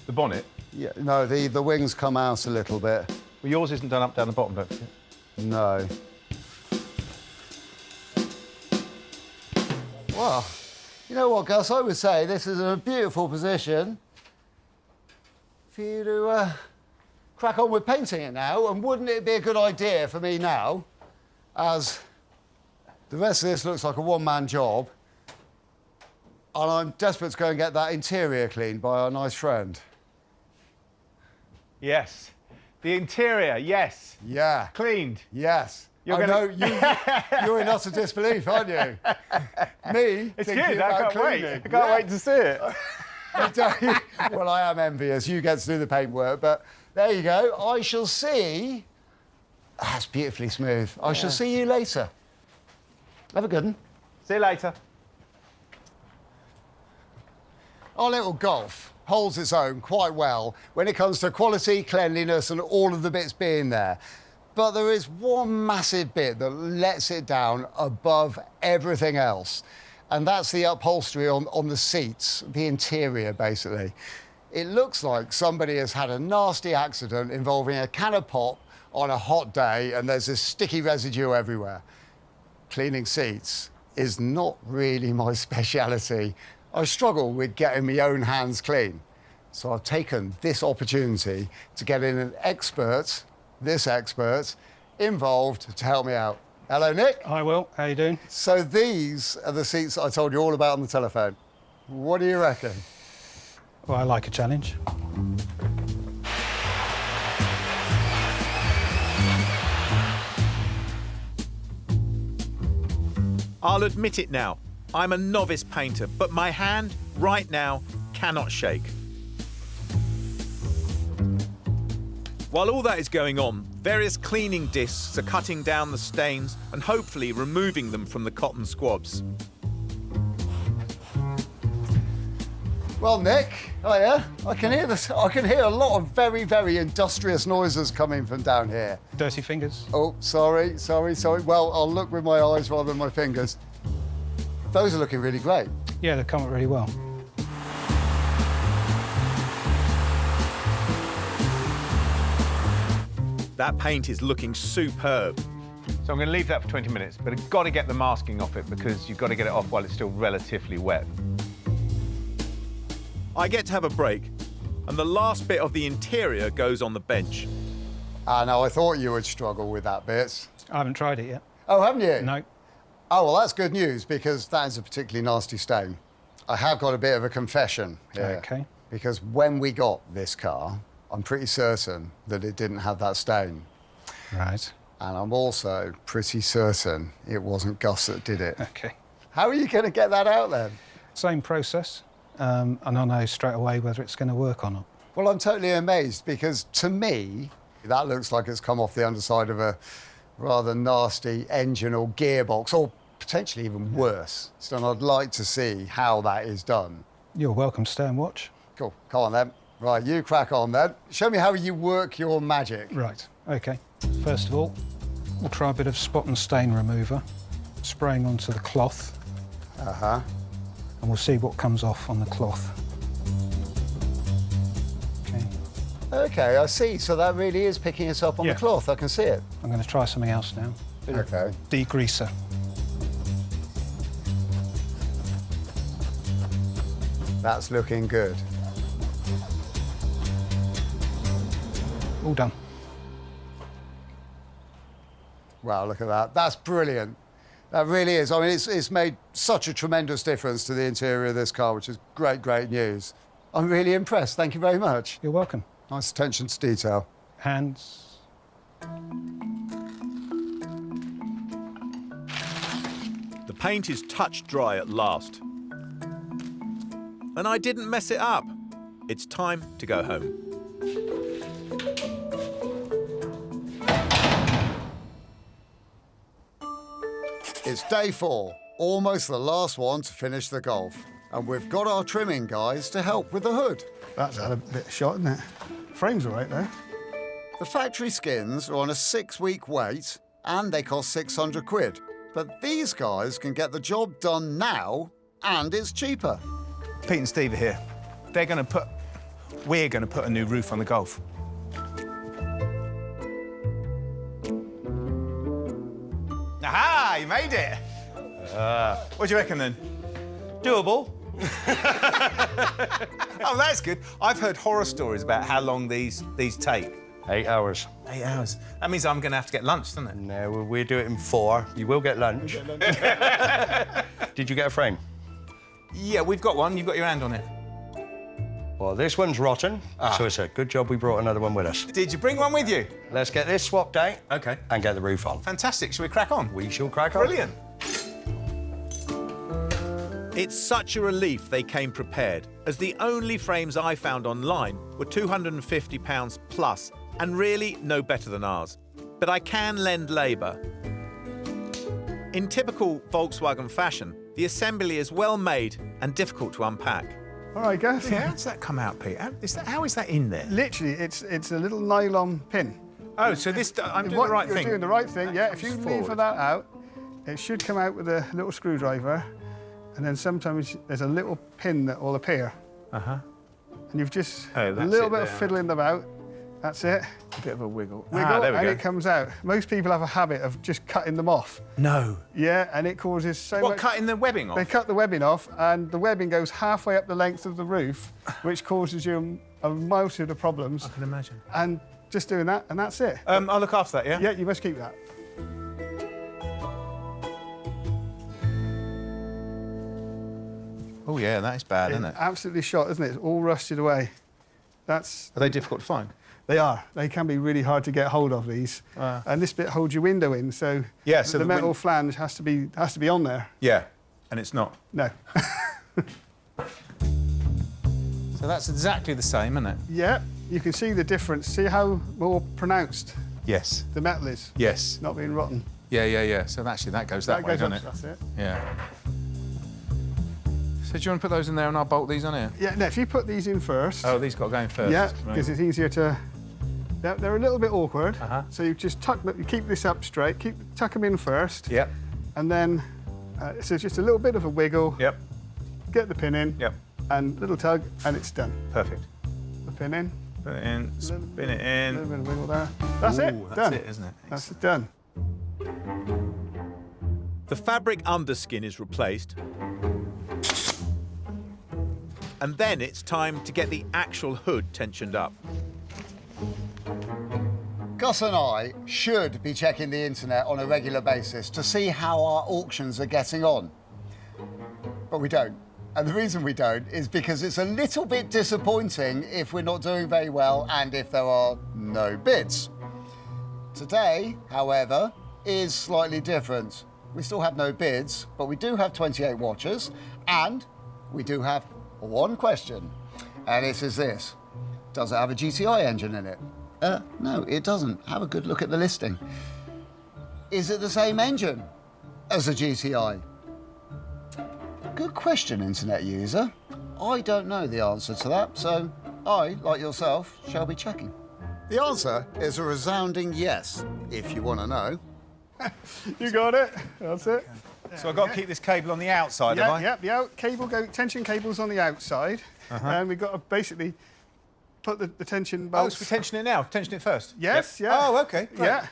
The bonnet? Yeah, no, the wings come out a little bit. Well, yours isn't done up down the bottom, don't you? No. Well, you know what, Gus? I would say this is a beautiful position for you to crack on with painting it now. And wouldn't it be a good idea for me now, as the rest of this looks like a one-man job, and I'm desperate to go and get that interior cleaned by our nice friend. Yes. The interior, yes. Yeah. Cleaned. Yes. You're in utter disbelief, aren't you? Me? It's thinking good, I about can't wait. cleaning. I can't wait to see it. Well, I am envious. You get to do the paintwork, but there you go. I shall see. That's beautifully smooth. I shall see you later. Have a good one. See you later. Our little Golf holds its own quite well when it comes to quality, cleanliness, and all of the bits being there. But there is one massive bit that lets it down above everything else, and that's the upholstery on the seats, the interior, basically. It looks like somebody has had a nasty accident involving a can of pop on a hot day, and there's this sticky residue everywhere. Cleaning seats is not really my speciality. I struggle with getting my own hands clean. So I've taken this opportunity to get in an expert, this expert, involved to help me out. Hello, Nick. Hi, Will. How you doing? So these are the seats I told you all about on the telephone. What do you reckon? Well, I like a challenge. I'll admit it now. I'm a novice painter, but my hand, right now, cannot shake. While all that is going on, various cleaning discs are cutting down the stains and hopefully removing them from the cotton squabs. Well, Nick, hiya. I can hear this. I can hear a lot of very, very industrious noises coming from down here. Dirty fingers. Oh, sorry. Well, I'll look with my eyes rather than my fingers. Those are looking really great. Yeah, they come out really well. That paint is looking superb. So I'm going to leave that for 20 minutes, but I've got to get the masking off it because you've got to get it off while it's still relatively wet. I get to have a break, and the last bit of the interior goes on the bench. No, I thought you would struggle with that bit. I haven't tried it yet. Oh, haven't you? No. Oh, well, that's good news, because that is a particularly nasty stain. I have got a bit of a confession here. OK. Because when we got this car, I'm pretty certain that it didn't have that stain. Right. And I'm also pretty certain it wasn't Gus that did it. OK. How are you going to get that out, then? Same process, and I'll know straight away whether it's going to work or not. Well, I'm totally amazed, because to me, that looks like it's come off the underside of a rather nasty engine or gearbox, or potentially even worse. So I'd like to see how that is done. You're welcome. Stay and watch. Cool. Come on, then. Right, you crack on, then. Show me how you work your magic. Right. OK. First of all, We'll try a bit of spot and stain remover, spraying onto the cloth. Uh-huh. And we'll see what comes off on the cloth. Okay. OK, I see. So that really is picking us up on the cloth. I can see it. I'm going to try something else now. OK. Degreaser. That's looking good. All done. Wow, look at that. That's brilliant. That really is. I mean, it's made such a tremendous difference to the interior of this car, which is great, great news. I'm really impressed. Thank you very much. You're welcome. Nice attention to detail. Hands. The paint is touch dry at last. And I didn't mess it up. It's time to go home. It's day 4, almost the last one to finish the Golf. And we've got our trimming guys to help with the hood. That's had a bit of shot, isn't it? Frame's all right, though. The factory skins are on a 6-week wait, and they cost 600 quid. But these guys can get the job done now, and it's cheaper. Pete and Steve are here. We're going to put a new roof on the Golf. Aha! You made it! What do you reckon, then? Doable. Oh, that's good. I've heard horror stories about how long these take. 8 hours. 8 hours. That means I'm going to have to get lunch, doesn't it? No, we'll do it in 4. You will get lunch. Did you get a frame? Yeah, we've got one. You've got your hand on it. Well, this one's rotten, so it's a good job we brought another one with us. Did you bring one with you? Let's get this swapped out. OK. And get the roof on. Fantastic. Shall we crack on? We shall crack on. Brilliant. It's such a relief they came prepared, as the only frames I found online were £250 plus, and really no better than ours. But I can lend labour. In typical Volkswagen fashion, the assembly is well made and difficult to unpack. All right, Gus. Yeah, how does that come out, Pete? How is that in there? Literally, it's a little nylon pin. Oh, so this... I'm doing the right thing. You're doing the right thing, yeah. If you lever that out, it should come out with a little screwdriver, and then sometimes there's a little pin that will appear. Uh-huh. And you've just a little bit of fiddling about. That's it. A bit of a wiggle. Wiggle, there we and go. it comes out. Most people have a habit of just cutting them off. No. Yeah, and it causes so much... cutting the webbing off? They cut the webbing off, and the webbing goes halfway up the length of the roof, which causes you a multitude of problems. I can imagine. And just doing that, and that's it. I'll look after that, yeah? Yeah, you must keep that. Oh, yeah, that is bad, isn't it? Absolutely shot, isn't it? It's all rusted away. That's... Are they difficult to find? They are. They can be really hard to get hold of, these. And this bit holds your window in, so, yeah, so the metal flange has to be on there. Yeah, and it's not. No. So that's exactly the same, isn't it? Yeah, you can see the difference. See how more pronounced Yes. the metal is? Yes. Not being rotten. Yeah. So actually that goes that way, doesn't it? That's it. Yeah. So do you want to put those in there and I'll bolt these on here? Yeah, no, if you put these in first... Oh, these got to go in first. Yeah, right. because it's easier to... They're a little bit awkward, so you just you keep this up straight, tuck them in first. Yep. And then, so just a little bit of a wiggle. Yep. Get the pin in. Yep. And little tug, and it's done. Perfect. The pin in. Put it in, spin it in. A little bit of wiggle there. That's it, That's done. it, isn't it? That's it, done. The fabric underskin is replaced. And then it's time to get the actual hood tensioned up. Gus and I should be checking the internet on a regular basis to see how our auctions are getting on. But we don't. And the reason we don't is because it's a little bit disappointing if we're not doing very well and if there are no bids. Today, however, is slightly different. We still have no bids, but we do have 28 watchers, and we do have one question. And it is this: does it have a GTI engine in it? No, it doesn't. Have a good look at the listing. Is it the same engine as a GTI? Good question, internet user. I don't know the answer to that, so I, like yourself, shall be checking. The answer is a resounding yes, if you want to know. You got it. That's it. So I've got to keep this cable on the outside, have I? Yep. Tension cable's on the outside, and we've got to basically put the tension bolts. Oh, so we're tensioning it now. Tension it first. Yes. Yep. Yeah. Oh, okay. Great. Yeah.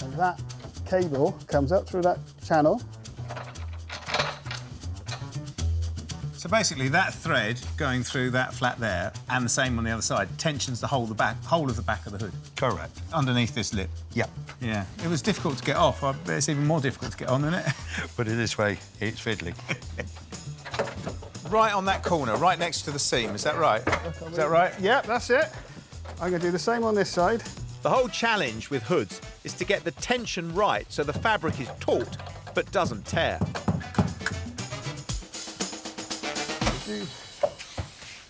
And that cable comes up through that channel. So basically, that thread going through that flat there, and the same on the other side, tensions the whole of the back of the hood. Correct. Underneath this lip. Yep. Yeah. It was difficult to get off. I bet it's even more difficult to get on, isn't it? Put it this way, it's fiddling. Right on that corner, right next to the seam. Is that right? Is that right? Yep, that's it. I'm going to do the same on this side. The whole challenge with hoods is to get the tension right so the fabric is taut but doesn't tear.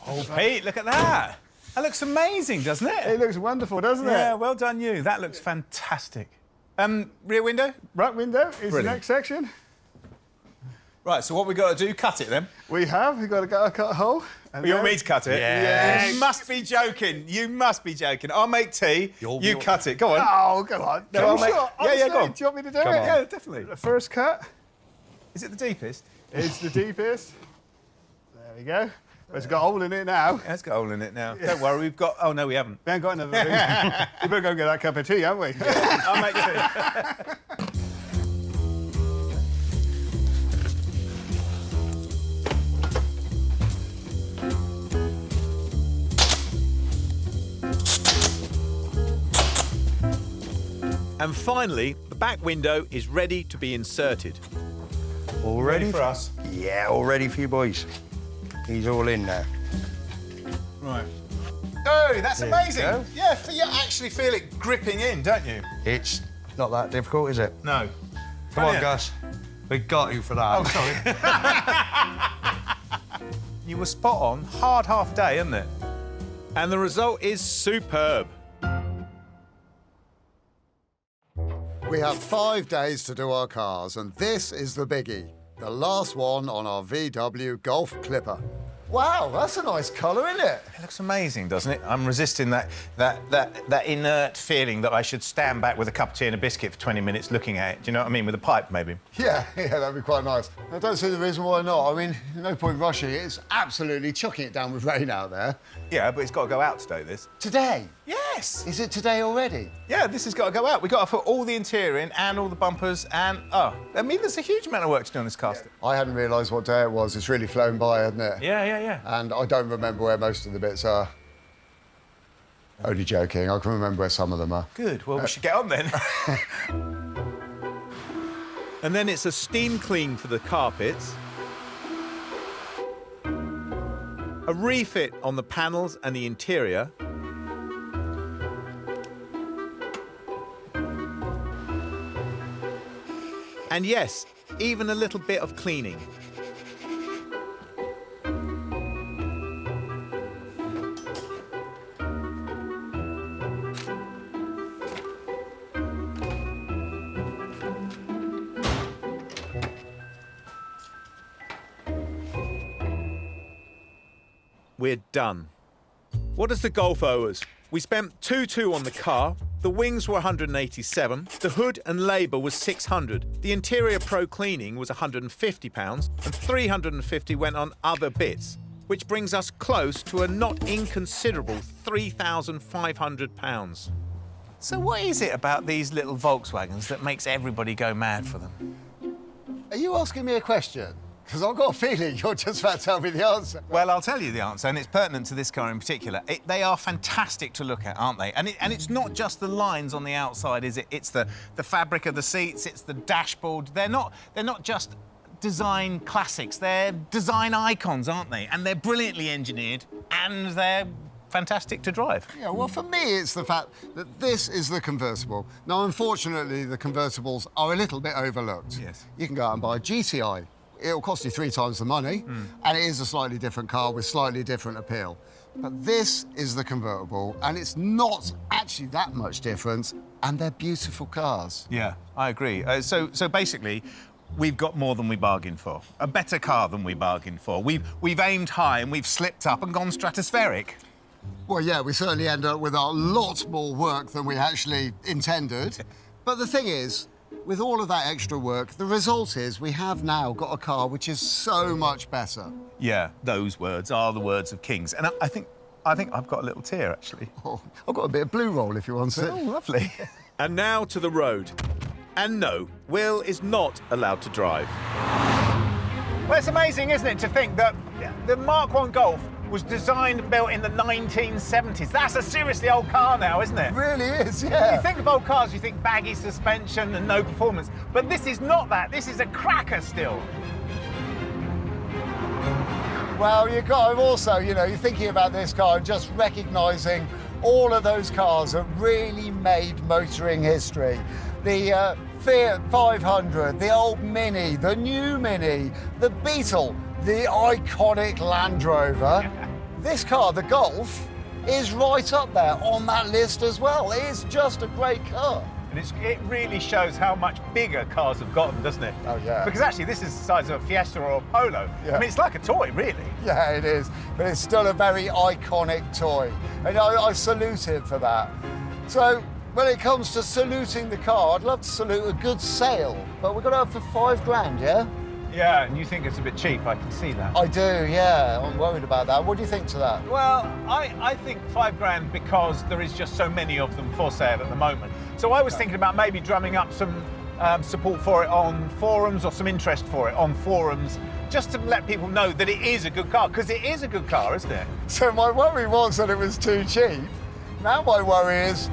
Oh, Pete, look at that. That looks amazing, doesn't it? It looks wonderful, doesn't it? Yeah, well done you. That looks fantastic. Rear window? Right window is Brilliant. the next section. Right, so what we got to do, cut it then? We've got to cut a hole. And You want me to cut it? Yes. You must be joking. You must be joking. I'll make tea. You cut it. Go on. Oh, go on. No, I'll sure? make... Honestly, go on. Do you want me to do it? Yeah, definitely. The first cut. Is it the deepest? It's the deepest. There we go. Well, it's got a hole in it now. Yeah, it's got a hole in it now. Don't worry, we've got... Oh, no, we haven't. We haven't got another thing. We better go and get that cup of tea, haven't we? Yeah, I'll make tea. And finally, the back window is ready to be inserted. All ready for us? Yeah, all ready for you boys. He's all in now. Right. Oh, that's There you amazing. go. Yeah, you actually feel it gripping in, don't you? It's not that difficult, is it? No. Come on, Brilliant. Gus. We got you for that. Oh, sorry. You were spot on. Hard half day, isn't it? And the result is superb. We have 5 days to do our cars, and this is the biggie. The last one on our VW Golf Clipper. Wow, that's a nice colour, isn't it? It looks amazing, doesn't it? I'm resisting that inert feeling that I should stand back with a cup of tea and a biscuit for 20 minutes looking at it. Do you know what I mean? With a pipe, maybe. Yeah, that'd be quite nice. I don't see the reason why not. I mean, no point rushing it. It's absolutely chucking it down with rain out there. Yeah, but it's got to go out today, this. Today? Yes. Is it today already? Yeah, this has got to go out. We've got to put all the interior in and all the bumpers and... Oh, I mean, there's a huge amount of work to do on this car. Yeah. I hadn't realised what day it was. It's really flown by, hasn't it? Yeah. And I don't remember where most of the bits are. Only joking. I can remember where some of them are. Good. Well, we should get on then. And then it's a steam clean for the carpets, a refit on the panels and the interior, and yes, even a little bit of cleaning. We're done. What does the Golf owe us? We spent 2,200 on the car, the wings were 187, the hood and labour was 600, the interior pro cleaning was £150, and 350 went on other bits, which brings us close to a not inconsiderable £3,500. So what is it about these little Volkswagens that makes everybody go mad for them? Are you asking me a question? Because I've got a feeling you're just about to tell me the answer. Well, I'll tell you the answer, and it's pertinent to this car in particular. They are fantastic to look at, aren't they? And it's not just the lines on the outside, is it? It's the fabric of the seats, it's the dashboard. They're not just design classics. They're design icons, aren't they? And they're brilliantly engineered, and they're fantastic to drive. Yeah, well, for me, it's the fact that this is the convertible. Now, unfortunately, the convertibles are a little bit overlooked. Yes. You can go out and buy a GTI. It'll cost you 3 times the money, and it is a slightly different car with slightly different appeal. But this is the convertible, and it's not actually that much different, and they're beautiful cars. Yeah, I agree. So basically, we've got more than we bargained for. A better car than we bargained for. We've aimed high and we've slipped up and gone stratospheric. Well, yeah, we certainly end up with a lot more work than we actually intended. But the thing is, With all of that extra work, the result is we have now got a car which is so much better. Yeah, those words are the words of kings. And I think I've got a little tear, actually. Oh, I've got a bit of blue roll if you want it. Oh, lovely. And now to the road. And no, Will is not allowed to drive. Well, it's amazing, isn't it, to think that the Mark 1 Golf was designed and built in the 1970s. That's a seriously old car now, isn't it? It really is, yeah. You think of old cars, you think baggy suspension and no performance. But this is not that. This is a cracker still. Well, you've got to also, you know, you're thinking about this car and just recognising all of those cars that really made motoring history. The Fiat 500, the old Mini, the new Mini, the Beetle, the iconic Land Rover. This car, the Golf, is right up there on that list as well. It's just a great car. And it really shows how much bigger cars have gotten, doesn't it? Oh, yeah. Because actually, this is the size of a Fiesta or a Polo. Yeah. I mean, it's like a toy, really. Yeah, it is. But it's still a very iconic toy. And I salute it for that. So, when it comes to saluting the car, I'd love to salute a good sale. But we've got to have for £5,000, yeah? Yeah, and you think it's a bit cheap, I can see that. I do, yeah. I'm worried about that. What do you think to that? Well, I think £5,000 because there is just so many of them for sale at the moment. So I was thinking about maybe drumming up some support for it on forums or some interest for it on forums, just to let people know that it is a good car, because it is a good car, isn't it? So my worry was that it was too cheap. Now my worry is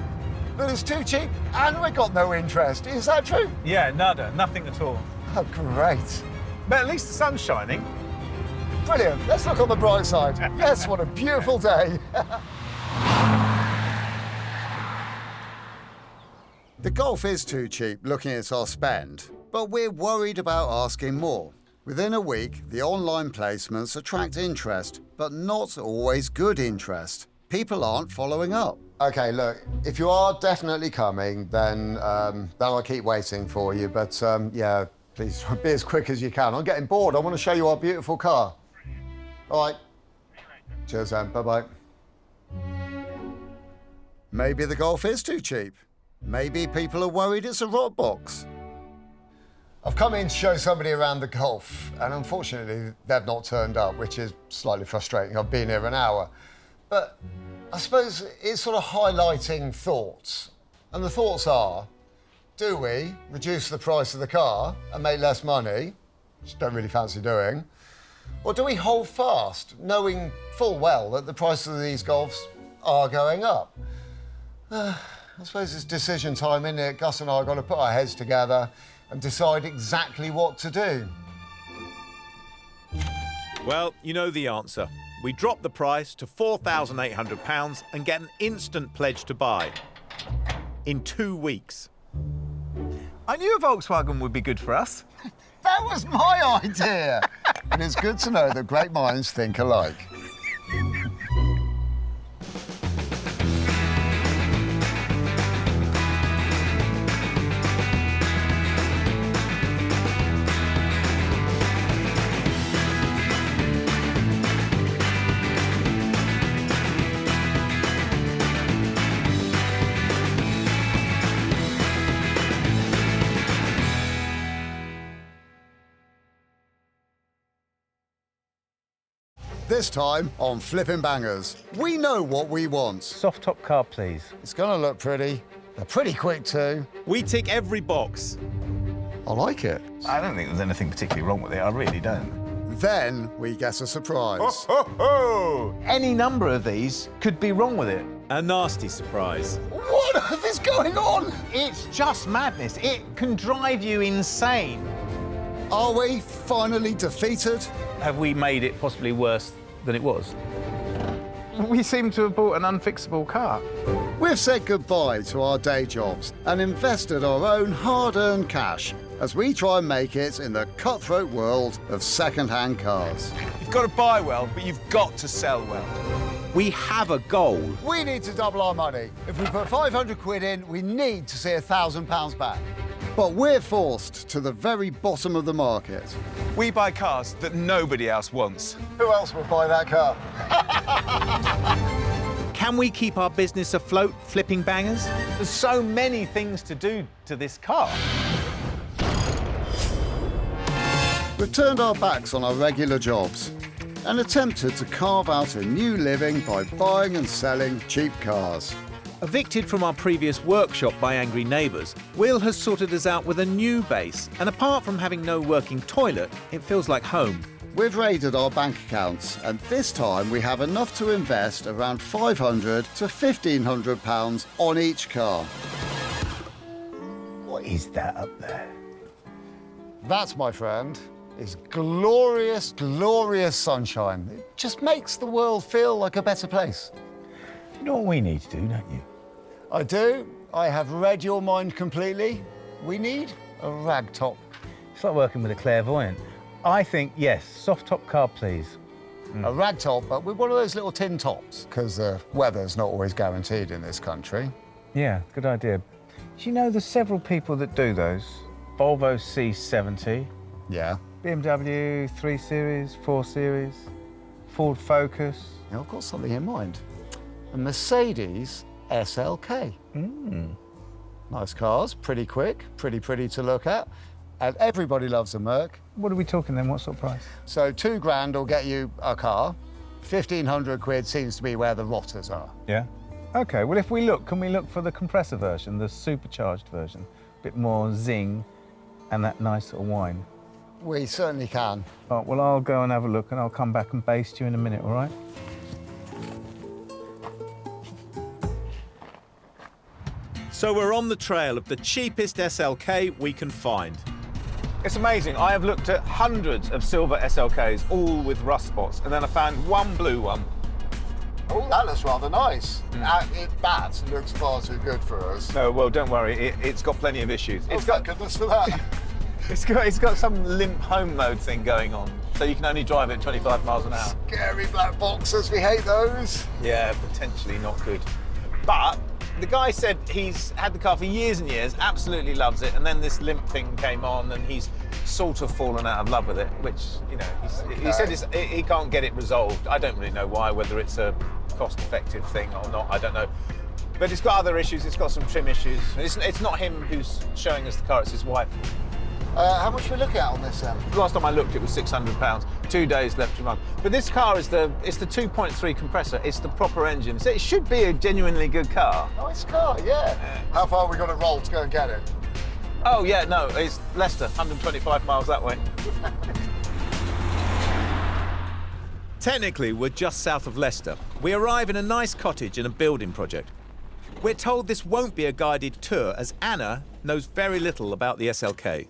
that it's too cheap and we got no interest. Is that true? Yeah, nada, nothing at all. Oh, great. But at least the sun's shining. Brilliant. Let's look on the bright side. Yes, what a beautiful day. The Golf is too cheap looking at our spend, but we're worried about asking more. Within a week, the online placements attract interest, but not always good interest. People aren't following up. OK, look, if you are definitely coming, then I'll keep waiting for you. But, yeah, please be as quick as you can. I'm getting bored. I want to show you our beautiful car. All right. Cheers, then. Bye-bye. Maybe the Golf is too cheap. Maybe people are worried it's a rot box. I've come in to show somebody around the Golf, and unfortunately, they've not turned up, which is slightly frustrating. I've been here an hour. But I suppose it's sort of highlighting thoughts. And the thoughts are, do we reduce the price of the car and make less money, which I don't really fancy doing, or do we hold fast, knowing full well that the prices of these Golfs are going up? I suppose it's decision time, isn't it? Gus and I have got to put our heads together and decide exactly what to do. Well, you know the answer. We drop the price to £4,800 and get an instant pledge to buy. In 2 weeks. I knew a Volkswagen would be good for us. That was my idea. And it's good to know that great minds think alike. This time on Flipping Bangers, we know what we want. Soft top car, please. It's gonna look pretty. They're pretty quick too. We tick every box. I like it. I don't think there's anything particularly wrong with it. I really don't. Then we get a surprise. Any number of these could be wrong with it. A nasty surprise. What on earth is going on? It's just madness. It can drive you insane. Are we finally defeated? Have we made it possibly worse than it was? We seem to have bought an unfixable car. We've said goodbye to our day jobs and invested our own hard-earned cash as we try and make it in the cutthroat world of second-hand cars. You've got to buy well, but you've got to sell well. We have a goal. We need to double our money. If we put 500 quid in, we need to see £1,000 back. But we're forced to the very bottom of the market. We buy cars that nobody else wants. Who else would buy that car? Can we keep our business afloat, Flipping Bangers? There's so many things to do to this car. We've turned our backs on our regular jobs and attempted to carve out a new living by buying and selling cheap cars. Evicted from our previous workshop by angry neighbours, Will has sorted us out with a new base, and apart from having no working toilet, it feels like home. We've raided our bank accounts, and this time we have enough to invest around £500 to £1,500 on each car. What is that up there? That, my friend, is glorious, glorious sunshine. It just makes the world feel like a better place. You know what we need to do, don't you? I do. I have read your mind completely. We need a ragtop. It's like working with a clairvoyant. I think, yes, soft top car, please. A ragtop, but with one of those little tin tops, because the weather's not always guaranteed in this country. Yeah, good idea. Do you know there's several people that do those? Volvo C70. Yeah. BMW 3 Series, 4 Series, Ford Focus. Yeah, I've got something in mind. A Mercedes SLK. Nice cars, pretty quick, pretty to look at. And everybody loves a Merc. What are we talking then? What sort of price? So £2,000 will get you a car. 1,500 quid seems to be where the rotters are. Yeah. OK, well, if we look, can we look for the compressor version, the supercharged version? A bit more zing and that nice sort of whine. We certainly can. All right, well, I'll go and have a look and I'll come back and baste you in a minute, all right? So we're on the trail of the cheapest SLK we can find. It's amazing. I have looked at hundreds of silver SLKs, all with rust spots, and then I found one blue one. Oh, that looks rather nice. That looks far too good for us. No, well, don't worry. It's got plenty of issues. It's got goodness for that. It's got some limp home mode thing going on, so you can only drive it 25 miles an hour. Scary black boxes, we hate those. Yeah, potentially not good. But the guy said he's had the car for years and years, absolutely loves it, and then this limp thing came on and he's sort of fallen out of love with it, which, you know, he said he can't get it resolved. I don't really know why, whether it's a cost-effective thing or not, I don't know. But it's got other issues, it's got some trim issues. It's not him who's showing us the car, it's his wife. How much are we looking at on this then? Last time I looked, it was £600. 2 days left to run. But this car is the 2.3 compressor. It's the proper engine. So it should be a genuinely good car. Nice car, yeah. How far have we got to roll to go and get it? Oh, yeah, no, it's Leicester, 125 miles that way. Technically, we're just south of Leicester. We arrive in a nice cottage in a building project. We're told this won't be a guided tour, as Anna knows very little about the SLK.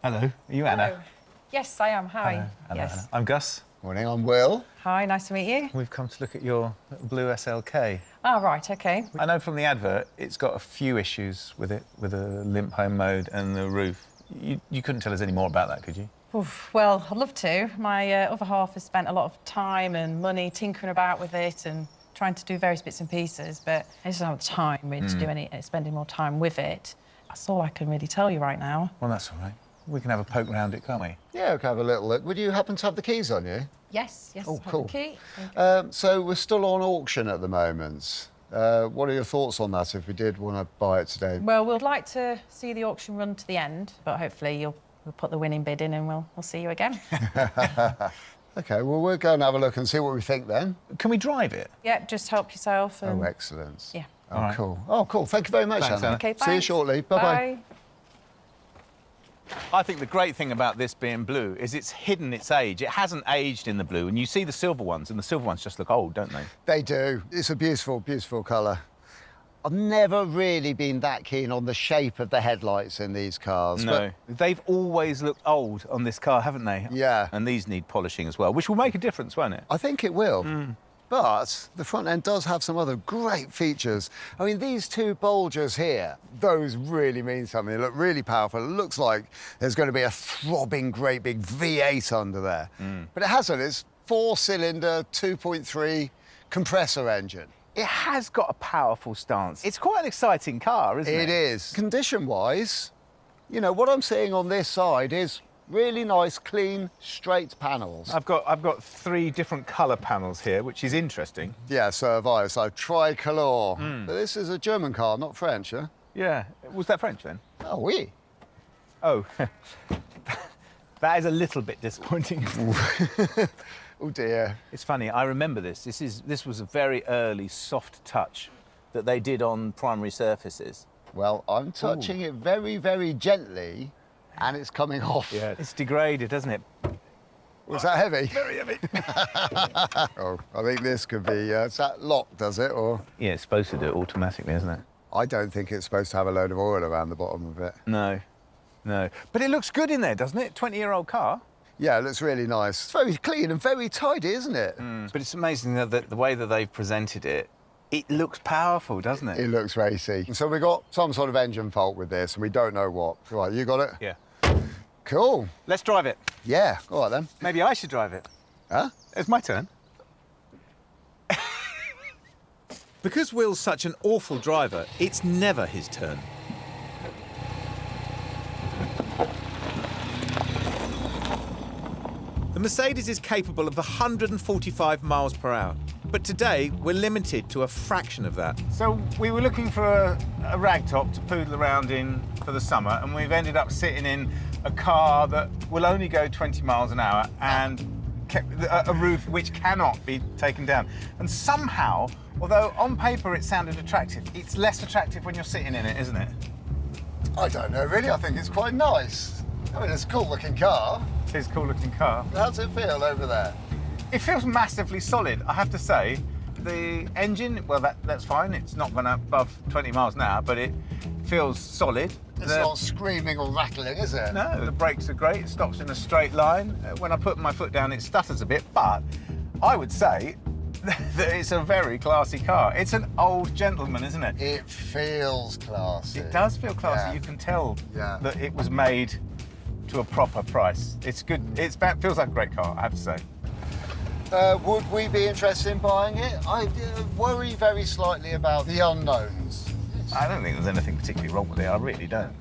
Hello, are you Anna? Hello. Yes, I am. Hi. Hello, Yes. Anna. I'm Gus. Morning, I'm Will. Hi, nice to meet you. We've come to look at your blue SLK. Oh, right, OK. I know from the advert it's got a few issues with it, with a limp home mode and the roof. You couldn't tell us any more about that, could you? Oof, well, I'd love to. My other half has spent a lot of time and money tinkering about with it and trying to do various bits and pieces, but I just don't have the time really to do any spending more time with it. That's all I can really tell you right now. Well, that's all right. We can have a poke round it, can't we? Yeah, we can have a little look. Would you happen to have the keys on you? Yes, yes. Oh, have the cool. key. So we're still on auction at the moment. What are your thoughts on that if we did want to buy it today? Well, we'd like to see the auction run to the end, but hopefully we'll put the winning bid in and we'll see you again. OK, well, we'll go and have a look and see what we think then. Can we drive it? Yeah, just help yourself. And... Oh, excellent. Yeah. Oh, right. Cool. Oh, cool. Thank you very much, Thanks, Anna. OK, See you thanks. shortly. Bye-bye. Bye. I think the great thing about this being blue is it's hidden its age. It hasn't aged in the blue, and you see the silver ones, and the silver ones just look old, don't they? They do. It's a beautiful, beautiful colour. I've never really been that keen on the shape of the headlights in these cars. No. They've always looked old on this car, haven't they? Yeah. And these need polishing as well, which will make a difference, won't it? I think it will. But the front end does have some other great features. I mean, these two bulges here, those really mean something. They look really powerful. It looks like there's going to be a throbbing, great big V8 under there. But it hasn't. It's 4-cylinder, 2.3 compressor engine. It has got a powerful stance. It's quite an exciting car, isn't it? It is. Condition-wise, you know, what I'm seeing on this side is really nice, clean, straight panels. I've got 3 different colour panels here, which is interesting. Yeah, so have I. So tricolor. But this is a German car, not French, huh? Yeah. Was that French then? Oh, oui. Oh, that is a little bit disappointing. Oh dear. It's funny, I remember this. This was a very early soft touch that they did on primary surfaces. Well, I'm touching it very, very gently, and it's coming off. Yeah, it's degraded, doesn't it? Was that heavy? Very heavy. Oh, I think this could be, it's that lock, does it, or? Yeah, it's supposed to do it automatically, isn't it? I don't think it's supposed to have a load of oil around the bottom of it. No, no. But it looks good in there, doesn't it? 20-year-old car. Yeah, it looks really nice. It's very clean and very tidy, isn't it? But it's amazing that the way that they've presented it, it looks powerful, doesn't it? It looks racy. So we got some sort of engine fault with this, and we don't know what. Right, you got it? Yeah. Cool. Let's drive it. Yeah, all right then. Maybe I should drive it. Huh? It's my turn. Because Will's such an awful driver, it's never his turn. The Mercedes is capable of 145 miles per hour, but today we're limited to a fraction of that. So we were looking for a ragtop to poodle around in for the summer, and we've ended up sitting in a car that will only go 20 miles an hour and a roof which cannot be taken down. And somehow, although on paper it sounded attractive, it's less attractive when you're sitting in it, isn't it? I don't know, really. I think it's quite nice. I mean, it's a cool-looking car. It is a cool-looking car. How does it feel over there? It feels massively solid, I have to say. The engine, well, that's fine. It's not going above 20 miles an hour, but it feels solid. It's not screaming or rattling, is it? No, the brakes are great. It stops in a straight line. When I put my foot down, it stutters a bit, but I would say that it's a very classy car. It's an old gentleman, isn't it? It feels classy. It does feel classy. Yeah. You can tell Yeah. that it was made to a proper price. It's good. It feels like a great car, I have to say. Would we be interested in buying it? I worry very slightly about the unknowns. I don't think there's anything particularly wrong with it. I really don't.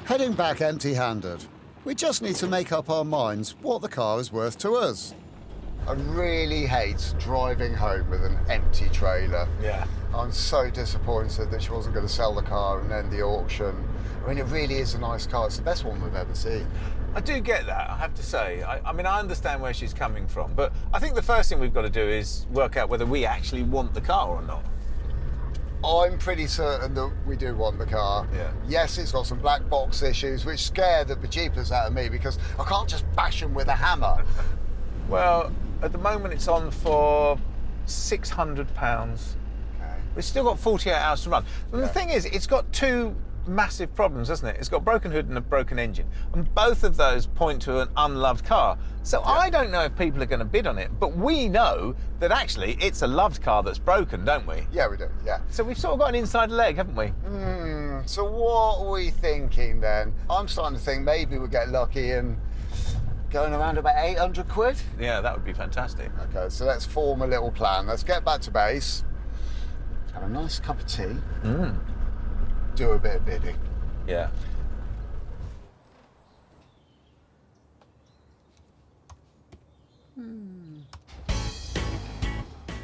Heading back empty-handed, we just need to make up our minds what the car is worth to us. I really hate driving home with an empty trailer. Yeah. I'm so disappointed that she wasn't going to sell the car and end the auction. I mean, it really is a nice car. It's the best one we've ever seen. I do get that, I have to say. I mean, I understand where she's coming from, but I think the first thing we've got to do is work out whether we actually want the car or not. I'm pretty certain that we do want the car. Yeah. Yes, it's got some black box issues, which scare the bejeepers out of me because I can't just bash them with a hammer. Well, at the moment it's on for £600. Okay. We've still got 48 hours to run. And the thing is, it's got two massive problems, hasn't it? It's got a broken hood and a broken engine. And both of those point to an unloved car. So I don't know if people are going to bid on it, but we know that actually it's a loved car that's broken, don't we? Yeah, we do, yeah. So we've sort of got an inside leg, haven't we? So what are we thinking then? I'm starting to think maybe we'll get lucky and going around about 800 quid. Yeah, that would be fantastic. Okay, so let's form a little plan. Let's get back to base, have a nice cup of tea, do a bit of bidding. Yeah.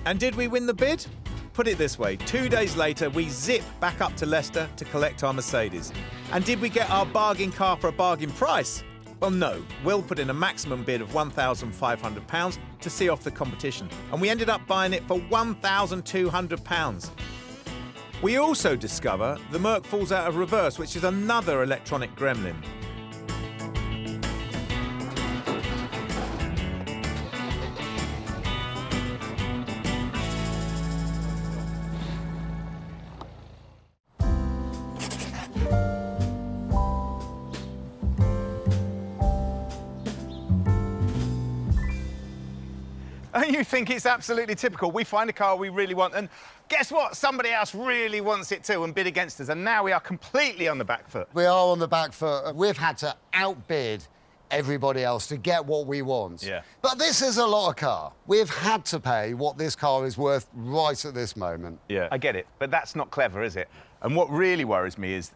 And did we win the bid? Put it this way, 2 days later, we zip back up to Leicester to collect our Mercedes. And did we get our bargain car for a bargain price? Well, no. Will put in a maximum bid of £1,500 to see off the competition, and we ended up buying it for £1,200. We also discover the Merc falls out of reverse, which is another electronic gremlin. And you think it's absolutely typical. We find a car we really want, and guess what? Somebody else really wants it too and bid against us, and now we are completely on the back foot. We are on the back foot. We've had to outbid everybody else to get what we want. Yeah. But this is a lot of car. We've had to pay what this car is worth right at this moment. Yeah. I get it, but that's not clever, is it? And what really worries me is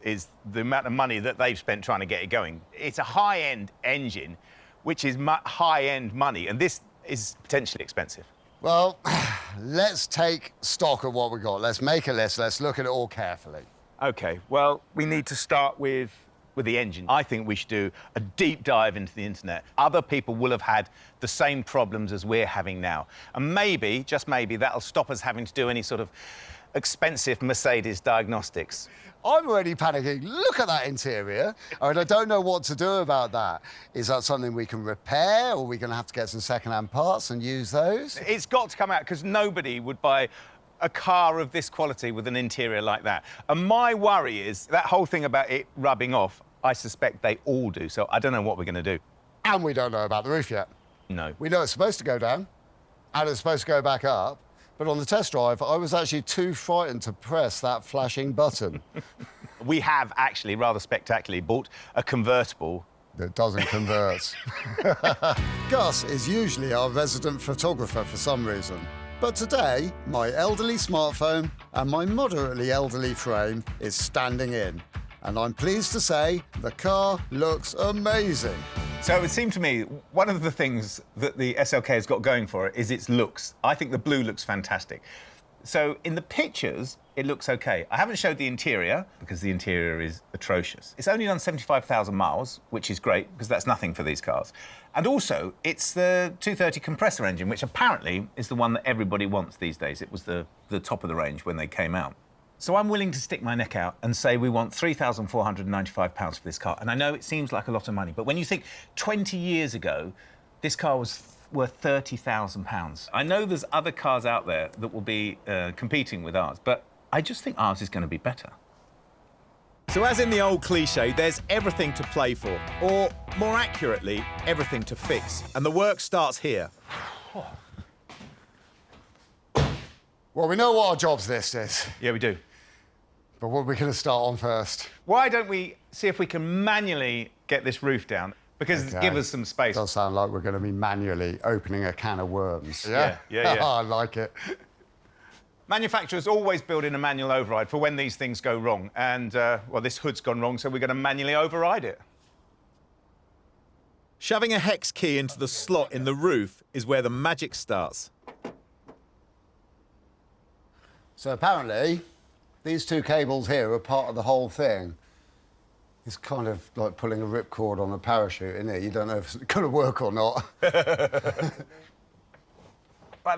the amount of money that they've spent trying to get it going. It's a high-end engine, which is high-end money, and this is potentially expensive. Well, let's take stock of what we got. Let's make a list. Let's look at it all carefully. OK, well, we need to start with with the engine. I think we should do a deep dive into the internet. Other people will have had the same problems as we're having now. And maybe, just maybe, that'll stop us having to do any sort of expensive Mercedes diagnostics. I'm already panicking. Look at that interior. I don't know what to do about that. Is that something we can repair, or are we going to have to get some second-hand parts and use those? It's got to come out, because nobody would buy a car of this quality with an interior like that. And my worry is that whole thing about it rubbing off, I suspect they all do, so I don't know what we're going to do. And we don't know about the roof yet. No. We know it's supposed to go down, and it's supposed to go back up, but on the test drive, I was actually too frightened to press that flashing button. We have actually, rather spectacularly, bought a convertible that doesn't convert. Gus is usually our resident photographer for some reason. But today, my elderly smartphone and my moderately elderly frame is standing in. And I'm pleased to say the car looks amazing. So it would seem to me one of the things that the SLK has got going for it is its looks. I think the blue looks fantastic. So in the pictures, it looks OK. I haven't showed the interior, because the interior is atrocious. It's only done 75,000 miles, which is great, because that's nothing for these cars. And also, it's the 230 compressor engine, which apparently is the one that everybody wants these days. It was the top of the range when they came out. So I'm willing to stick my neck out and say we want £3,495 for this car. And I know it seems like a lot of money, but when you think 20 years ago, this car was worth £30,000. I know there's other cars out there that will be competing with ours, but I just think ours is going to be better. So as in the old cliche, there's everything to play for, or more accurately, everything to fix. And the work starts here. Well, we know what our jobs list is. Yeah, we do. But what are we going to start on first? Why don't we see if we can manually get this roof down? Because give us some space. It does sound like we're going to be manually opening a can of worms. Yeah. I like it. Manufacturers always build in a manual override for when these things go wrong. And, well, this hood's gone wrong, so we're going to manually override it. Shoving a hex key into the slot in the roof is where the magic starts. So apparently, these two cables here are part of the whole thing. It's kind of like pulling a ripcord on a parachute, isn't it? You don't know if it's going to work or not. But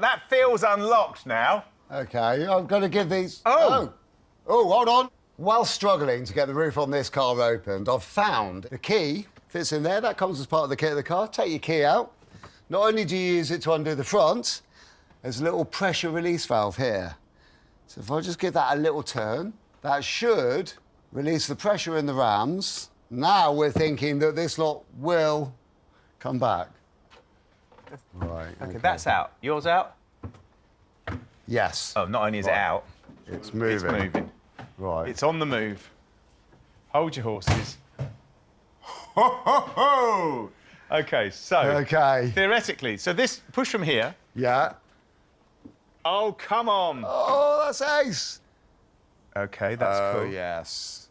that feels unlocked now. OK, I'm going to give these... Oh, hold on. While struggling to get the roof on this car opened, I've found the key fits in there. That comes as part of the kit of the car. Take your key out. Not only do you use it to undo the front, there's a little pressure release valve here. So if I just give that a little turn, that should release the pressure in the rams. Now we're thinking that this lot will come back. Right. OK, that's out. Yours out? Yes. Oh, not only is it out, it's moving. It's moving. Right. It's on the move. Hold your horses. Ho, ho, ho! OK, so... OK. Theoretically, so this push from here... Yeah. Oh, come on. Oh, that's ace. OK, that's cool. Oh, yes.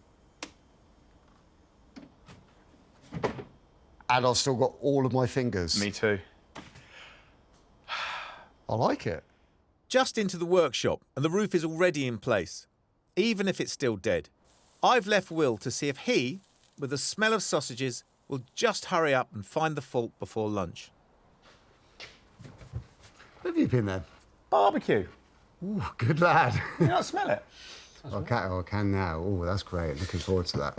And I've still got all of my fingers. Me too. I like it. Just into the workshop, and the roof is already in place, even if it's still dead. I've left Will to see if he, with the smell of sausages, will just hurry up and find the fault before lunch. Where have you been then? Barbecue. Ooh, good lad. You not smell it? I can now. Oh, that's great. Looking forward to that.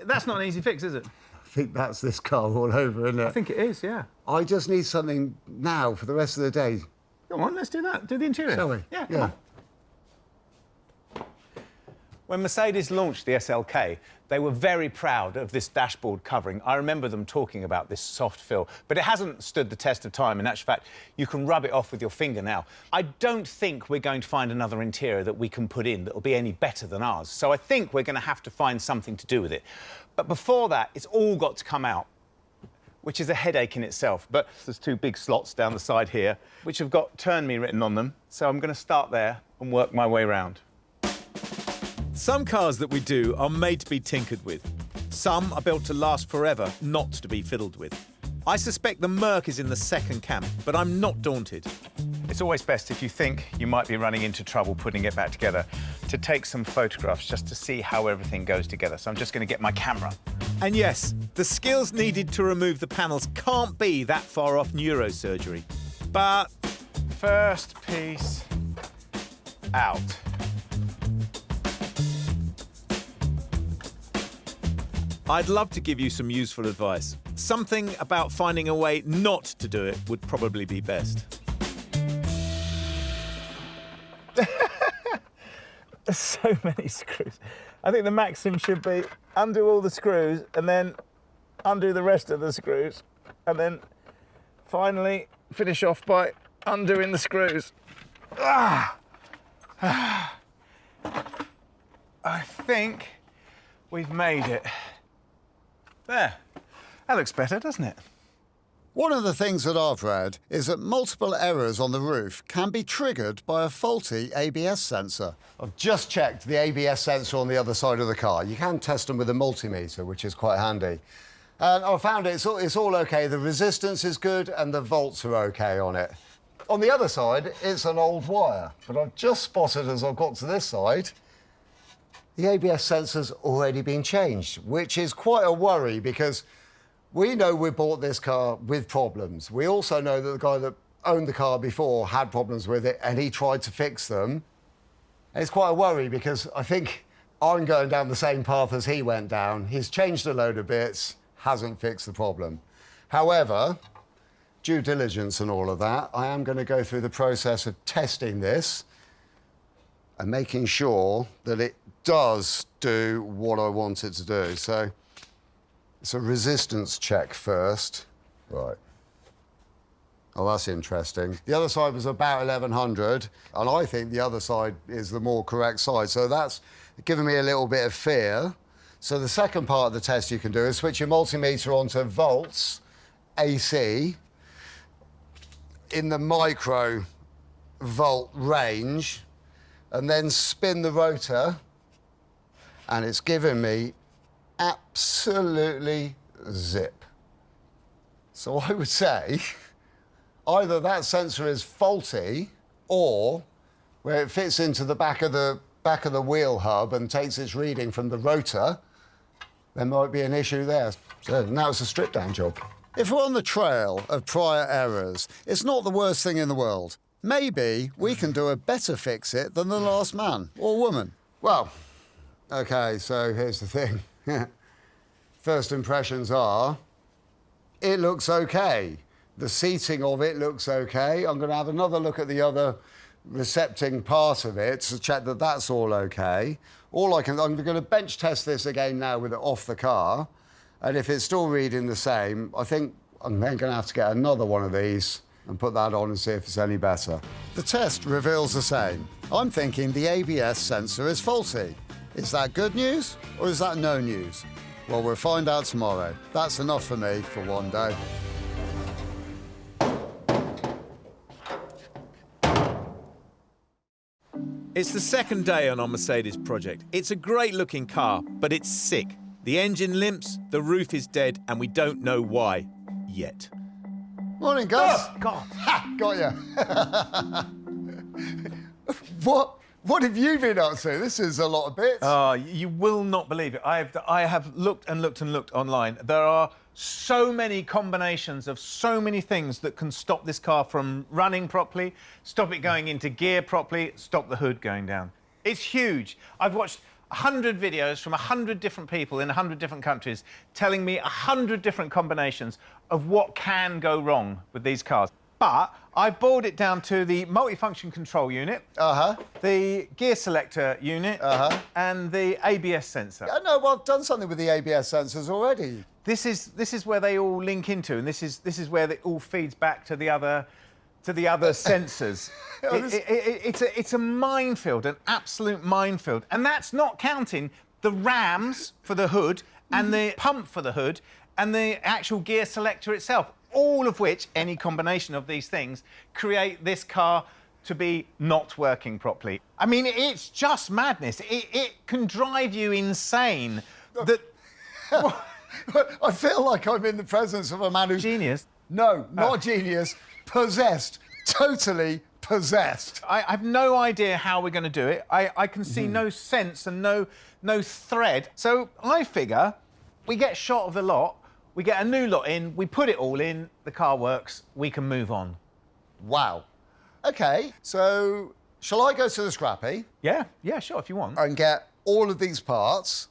That's not an easy fix, is it? I think that's this car all over, isn't it? I think it is, yeah. I just need something now for the rest of the day. Come on, let's do that. Do the interior. Shall we? Yeah, come on. When Mercedes launched the SLK, they were very proud of this dashboard covering. I remember them talking about this soft fill, but it hasn't stood the test of time. In actual fact, you can rub it off with your finger now. I don't think we're going to find another interior that we can put in that will be any better than ours. So I think we're going to have to find something to do with it. But before that, it's all got to come out, which is a headache in itself. But there's two big slots down the side here, which have got "Turn Me" written on them. So I'm going to start there and work my way round. Some cars that we do are made to be tinkered with. Some are built to last forever, not to be fiddled with. I suspect the Merc is in the second camp, but I'm not daunted. It's always best, if you think you might be running into trouble putting it back together, to take some photographs just to see how everything goes together. So I'm just going to get my camera And yes, the skills needed to remove the panels can't be that far off neurosurgery. But First piece out. I'd love to give you some useful advice. Something about finding a way not to do it would probably be best. There's so many screws. I think the maxim should be undo all the screws and then undo the rest of the screws and then finally finish off by undoing the screws. I think we've made it. There. That looks better, doesn't it? One of the things that I've read is that multiple errors on the roof can be triggered by a faulty ABS sensor. I've just checked the ABS sensor on the other side of the car. You can test them with a multimeter, which is quite handy. And I found it's all OK. The resistance is good and the volts are OK on it. On the other side, it's an old wire. But I've just spotted, as I've got to this side, the ABS sensor's already been changed, which is quite a worry because we know we bought this car with problems. We also know that the guy that owned the car before had problems with it and he tried to fix them. And it's quite a worry because I think I'm going down the same path as he went down. He's changed a load of bits, hasn't fixed the problem. However, due diligence and all of that, I am going to go through the process of testing this and making sure that it does do what I want it to do. So it's a resistance check first. Right. Oh, that's interesting. The other side was about 1100, and I think the other side is the more correct side. So that's giving me a little bit of fear. So the second part of the test you can do is switch your multimeter onto volts, AC, in the micro volt range, and then spin the rotor, and it's giving me absolutely zip. So I would say either that sensor is faulty or where it fits into the back of the wheel hub and takes its reading from the rotor, there might be an issue there. So now it's a strip down job. If we're on the trail of prior errors, it's not the worst thing in the world. Maybe we can do a better fix-it than the last man or woman. Well, OK, so here's the thing. First impressions are, it looks OK. The seating of it looks OK. I'm going to have another look at the other recepting part of it to check that that's all OK. I'm going to bench test this again now with it off the car. And if it's still reading the same, I think I'm then going to have to get another one of these and put that on and see if it's any better. The test reveals the same. I'm thinking the ABS sensor is faulty. Is that good news or is that no news? Well, we'll find out tomorrow. That's enough for me for one day. It's the second day on our Mercedes project. It's a great-looking car, but it's sick. The engine limps, the roof is dead, and we don't know why yet. Morning, Gus. Oh, God. Ha! Got you. What have you been up to? This is a lot of bits. Oh, you will not believe it. I have looked and looked and looked online. There are so many combinations of so many things that can stop this car from running properly, stop it going into gear properly, stop the hood going down. It's huge. I've watched 100 videos from 100 different people in 100 different countries telling me 100 different combinations of what can go wrong with these cars. But I've boiled it down to the multifunction control unit, the gear selector unit, and the ABS sensor. Yeah, no, well, I've done something with the ABS sensors already. This is where they all link into, and this is where it all feeds back to the other sensors. It's a minefield, an absolute minefield, and that's not counting the rams for the hood and the pump for the hood and the actual gear selector itself. All of which, any combination of these things, create this car to be not working properly. I mean, it's just madness. It can drive you insane. I feel like I'm in the presence of a man who's... Genius? No, not genius. Possessed. Totally possessed. I have no idea how we're going to do it. I can see no sense and no thread. So I figure We get a shot of the lot, we get a new lot in, we put it all in, the car works, we can move on. Wow. OK, so shall I go to the scrappy? Yeah, sure, if you want. And get all of these parts,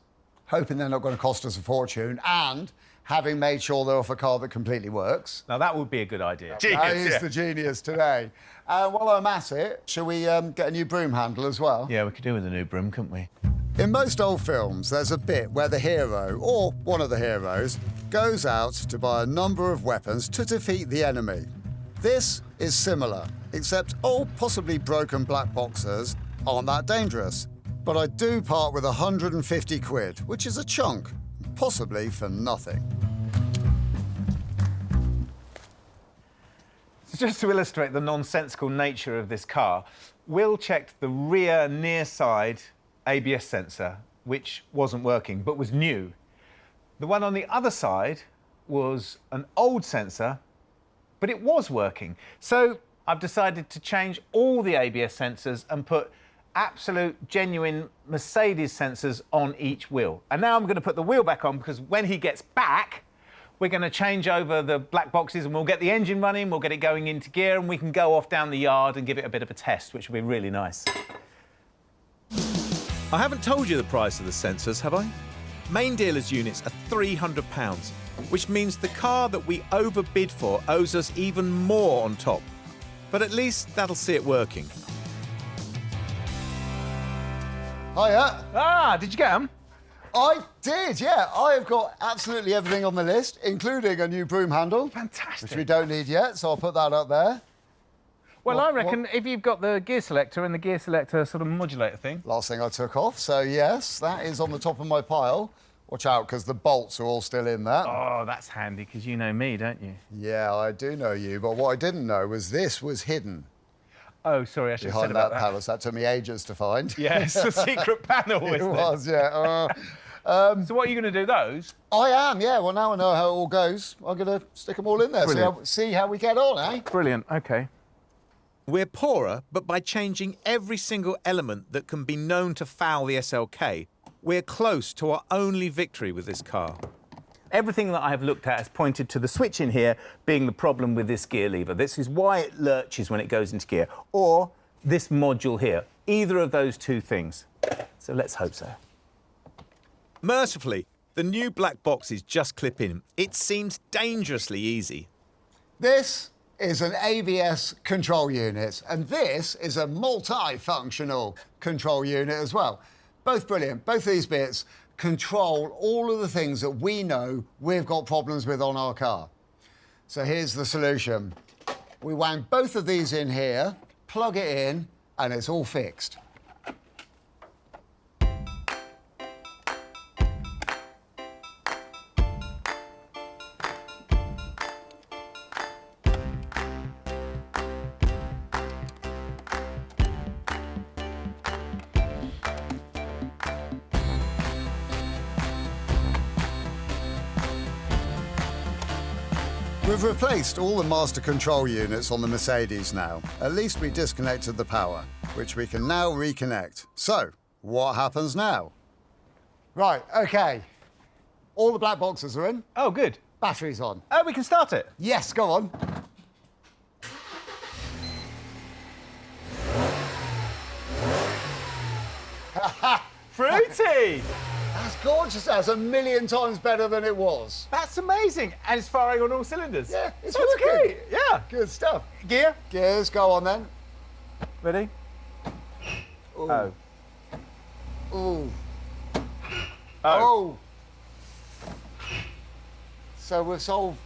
hoping they're not going to cost us a fortune, and having made sure they're off a car that completely works. Now, that would be a good idea. That is the genius today. While I'm at it, shall we get a new broom handle as well? Yeah, we could do with a new broom, couldn't we? In most old films, there's a bit where the hero, or one of the heroes, goes out to buy a number of weapons to defeat the enemy. This is similar, except old, possibly broken black boxes aren't that dangerous. But I do part with 150 quid, which is a chunk, possibly for nothing. Just to illustrate the nonsensical nature of this car, Will checked the rear near side ABS sensor, which wasn't working, but was new. The one on the other side was an old sensor, but it was working. So I've decided to change all the ABS sensors and put absolute, genuine Mercedes sensors on each wheel. And now I'm going to put the wheel back on because when he gets back, we're going to change over the black boxes and we'll get the engine running, we'll get it going into gear, and we can go off down the yard and give it a bit of a test, which will be really nice. I haven't told you the price of the sensors, have I? Main dealer's units are £300, which means the car that we overbid for owes us even more on top. But at least that'll see it working. Hiya. Ah, did you get them? I did, yeah. I have got absolutely everything on the list, including a new broom handle. Fantastic. Which we don't need yet, so I'll put that up there. Well, I reckon if you've got the gear selector and the gear selector sort of modulator thing. Last thing I took off, so yes, that is on the top of my pile. Watch out, because the bolts are all still in there. Oh, that's handy, because you know me, don't you? Yeah, I do know you, but what I didn't know was this was hidden. Oh, sorry, I should have said Behind about that that. palace. That took me ages to find. Yes, a secret panel, It isn't it? was, yeah. So what are you going to do, those? I am, yeah. Well, now I know how it all goes. I'm going to stick them all in there, see how we get on, eh? Brilliant, OK. We're poorer, but by changing every single element that can be known to foul the SLK, we're close to our only victory with this car. Everything that I have looked at has pointed to the switch in here being the problem with this gear lever. This is why it lurches when it goes into gear. Or this module here. Either of those two things. So let's hope so. Mercifully, the new black boxes just clip in. It seems dangerously easy. This is an ABS control unit, and this is a multi-functional control unit as well. Both brilliant. Both of these bits control all of the things that we know we've got problems with on our car. So here's the solution. We wang both of these in here, plug it in, and it's all fixed. We've replaced all the master control units on the Mercedes now. At least we disconnected the power, which we can now reconnect. So, what happens now? Right, OK. All the black boxes are in. Oh, good. Battery's on. Oh, we can start it? Yes, go on. Fruity! That's gorgeous. That's a million times better than it was. That's amazing. And it's firing on all cylinders. Yeah, it's That's working. great. Yeah. Good stuff. Gear? Gears, go on then. Ready? Ooh. Oh. Ooh. Oh. Oh. So we've solved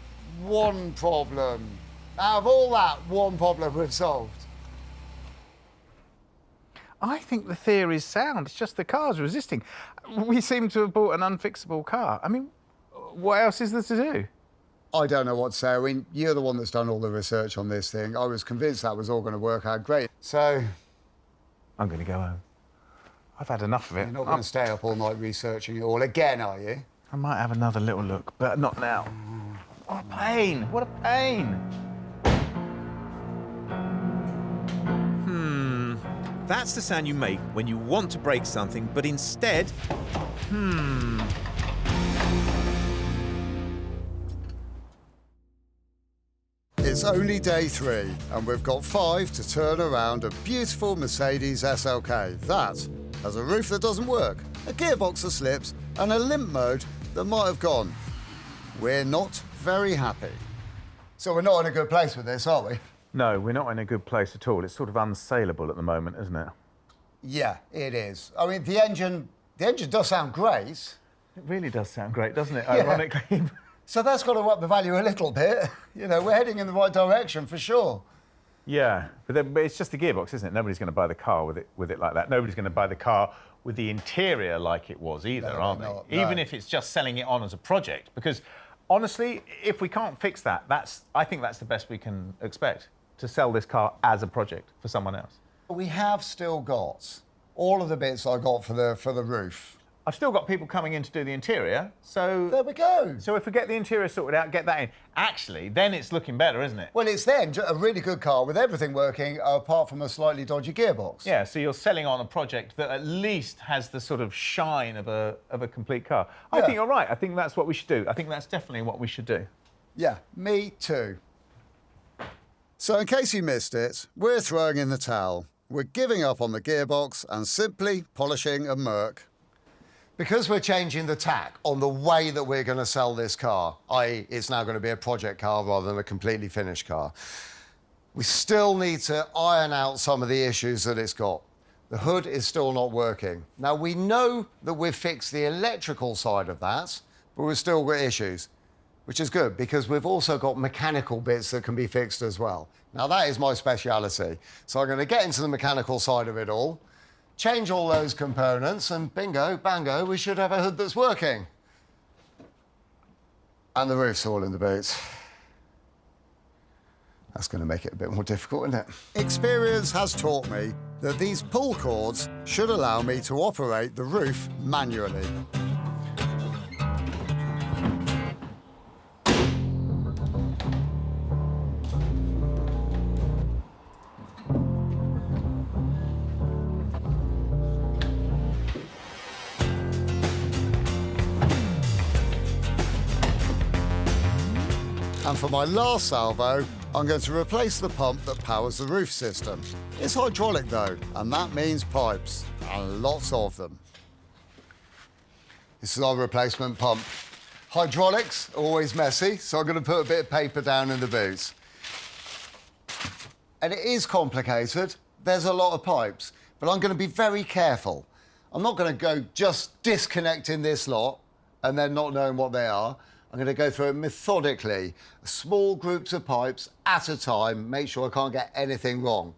one problem. Out of all that, one problem we've solved. I think the theory's sound. It's just the car's resisting. We seem to have bought an unfixable car. I mean, what else is there to do? I don't know what to say. I mean, you're the one that's done all the research on this thing. I was convinced that was all going to work out great. So... I'm going to go home. I've had enough of it. You're not going to stay up all night researching it all again, are you? I might have another little look, but not now. What a pain. What a pain. That's the sound you make when you want to break something, but instead... It's only day 3, and we've got 5 to turn around a beautiful Mercedes SLK. That has a roof that doesn't work, a gearbox that slips, and a limp mode that might have gone. We're not very happy. So we're not in a good place with this, are we? No, we're not in a good place at all. It's sort of unsaleable at the moment, isn't it? Yeah, it is. I mean, the engine does sound great. It really does sound great, doesn't it, Yeah. ironically? So that's got to up the value a little bit. You know, we're heading in the right direction for sure. Yeah, but it's just the gearbox, isn't it? Nobody's going to buy the car with it like that. Nobody's going to buy the car with the interior like it was either, are they? not, Even no. if it's just selling it on as a project. Because honestly, if we can't fix that, I think that's the best we can expect, to sell this car as a project for someone else. We have still got all of the bits I got for the roof. I've still got people coming in to do the interior, so... There we go. So if we get the interior sorted out, get that in, actually, then it's looking better, isn't it? Well, it's then a really good car with everything working apart from a slightly dodgy gearbox. Yeah, so you're selling on a project that at least has the sort of shine of a complete car. I think you're right. I think that's what we should do. I think that's definitely what we should do. Yeah, me too. So in case you missed it, we're throwing in the towel. We're giving up on the gearbox and simply polishing a Merc. Because we're changing the tack on the way that we're going to sell this car, i.e. it's now going to be a project car rather than a completely finished car, we still need to iron out some of the issues that it's got. The hood is still not working. Now, we know that we've fixed the electrical side of that, but we've still got issues, which is good because we've also got mechanical bits that can be fixed as well. Now, that is my speciality. So I'm going to get into the mechanical side of it all, change all those components, and bingo, bango, we should have a hood that's working. And the roof's all in the boots. That's going to make it a bit more difficult, isn't it? Experience has taught me that these pull cords should allow me to operate the roof manually. And for my last salvo, I'm going to replace the pump that powers the roof system. It's hydraulic though, and that means pipes, and lots of them. This is our replacement pump. Hydraulics, always messy, so I'm going to put a bit of paper down in the boots. And it is complicated. There's a lot of pipes, but I'm going to be very careful. I'm not going to go just disconnecting this lot and then not knowing what they are. I'm going to go through it methodically, small groups of pipes at a time, make sure I can't get anything wrong.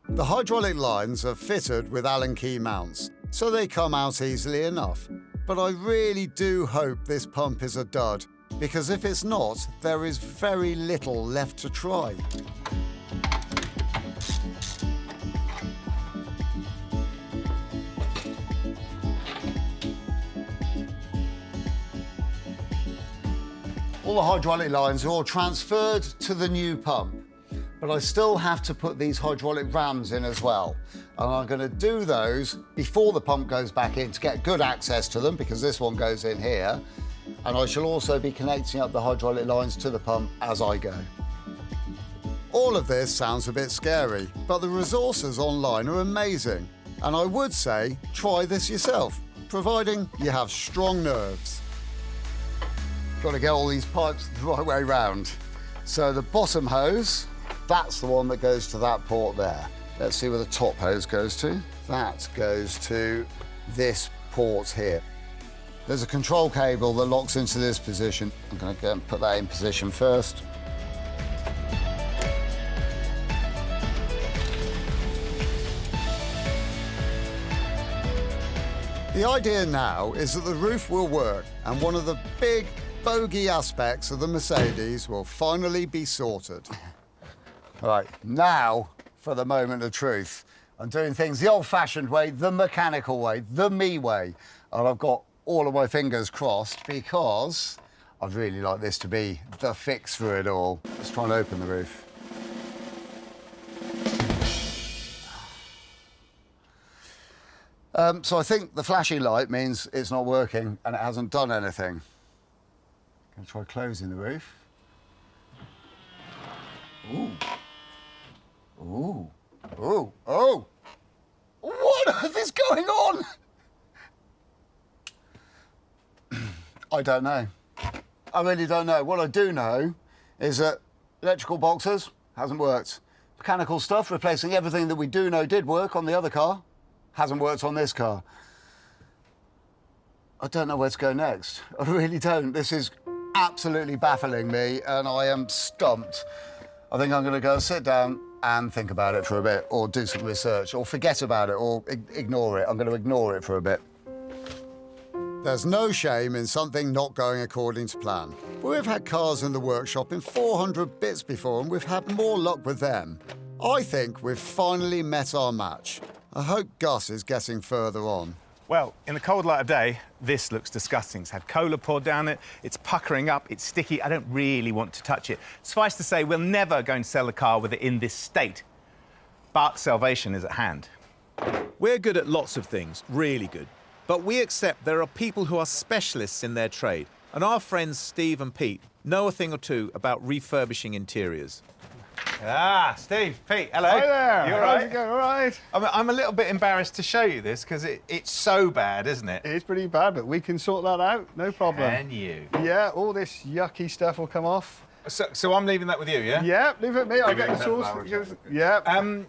The hydraulic lines are fitted with Allen key mounts, so they come out easily enough. But I really do hope this pump is a dud, because if it's not, there is very little left to try. All the hydraulic lines are all transferred to the new pump, but I still have to put these hydraulic rams in as well. And I'm going to do those before the pump goes back in to get good access to them, because this one goes in here. And I shall also be connecting up the hydraulic lines to the pump as I go. All of this sounds a bit scary, but the resources online are amazing. And I would say, try this yourself, providing you have strong nerves. Got to get all these pipes the right way round. So the bottom hose, that's the one that goes to that port there. Let's see where the top hose goes to. That goes to this port here. There's a control cable that locks into this position. I'm going to go and put that in position first. The idea now is that the roof will work, and one of the big bogey aspects of the Mercedes will finally be sorted. Right, now for the moment of truth. I'm doing things the old-fashioned way, the mechanical way, the me way. And I've got all of my fingers crossed because I'd really like this to be the fix for it all. Let's try and open the roof. So I think the flashing light means it's not working and it hasn't done anything. Gonna try closing the roof. I don't know. I really don't know. What I do know is that electrical boxes hasn't worked. Mechanical stuff, replacing everything that we do know did work on the other car, hasn't worked on this car. I don't know where to go next. I really don't. This is absolutely baffling me, and I am stumped. I think I'm going to go sit down and think about it for a bit, or do some research, or forget about it, or ignore it. I'm going to ignore it for a bit. There's no shame in something not going according to plan. We've had cars in the workshop in 400 bits before, and we've had more luck with them. I think we've finally met our match. I hope Gus is getting further on. Well, in the cold light of day, this looks disgusting. It's had cola poured down it, it's puckering up, it's sticky. I don't really want to touch it. Suffice to say, we're never going to sell the car with it in this state. But salvation is at hand. We're good at lots of things, really good. But we accept there are people who are specialists in their trade. And our friends Steve and Pete know a thing or two about refurbishing interiors. Ah, Steve, Pete, hello. Hi there. You all right? How's it going? All right. I'm a little bit embarrassed to show you this because it's so bad, isn't it? It's pretty bad, but we can sort that out. No problem. Can you? Yeah, all this yucky stuff will come off. So I'm leaving that with you, yeah? Yeah, leave it with me. I'll get the tools. Yeah.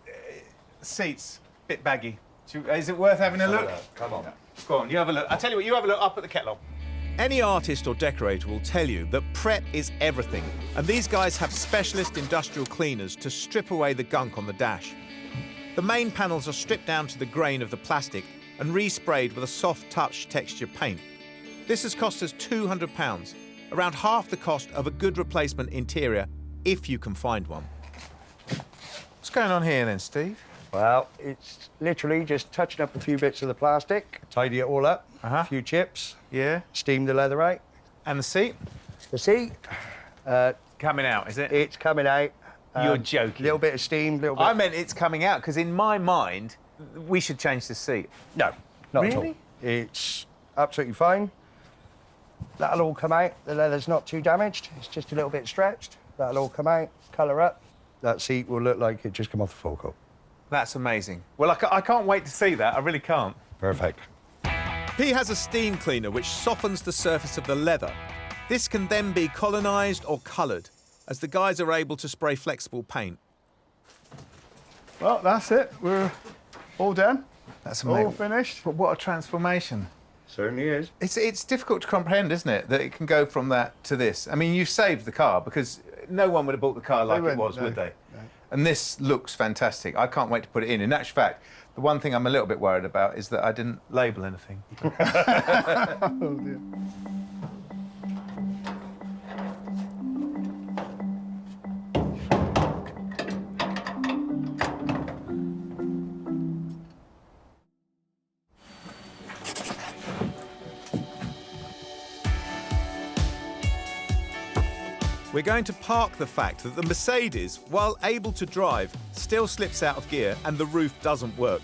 Seats, bit baggy. Is it worth having a look? Come on. Go on, you have a look. I'll tell you what, you have a look. I'll put the kettle on. Any artist or decorator will tell you that prep is everything, and these guys have specialist industrial cleaners to strip away the gunk on the dash. The main panels are stripped down to the grain of the plastic and resprayed with a soft touch texture paint. This has cost us £200, around half the cost of a good replacement interior, if you can find one. What's going on here then, Steve? Well, it's literally just touching up a few bits of the plastic, tidy it all up, a few chips. Yeah. Steam the leather out. And the seat? The seat. Coming out, is it? It's coming out. You're joking. Little bit of steam, little bit... I meant it's coming out, because in my mind, we should change the seat. No, not at all. Really? It's absolutely fine. That'll all come out. The leather's not too damaged. It's just a little bit stretched. That'll all come out, colour up. That seat will look like it just come off the forecourt. That's amazing. Well, I can't wait to see that. I really can't. Perfect. He has a steam cleaner which softens the surface of the leather. This can then be colonised or coloured, as the guys are able to spray flexible paint. Well, that's it. We're all done. That's amazing. All finished. But what a transformation. Certainly is. It's difficult to comprehend, isn't it, that it can go from that to this. I mean, you've saved the car, because no one would have bought the car like it was, would they? No. And this looks fantastic. I can't wait to put it in. In actual fact, the one thing I'm a little bit worried about is that I didn't label anything. Oh, dear. We're going to park the fact that the Mercedes, while able to drive, still slips out of gear and the roof doesn't work.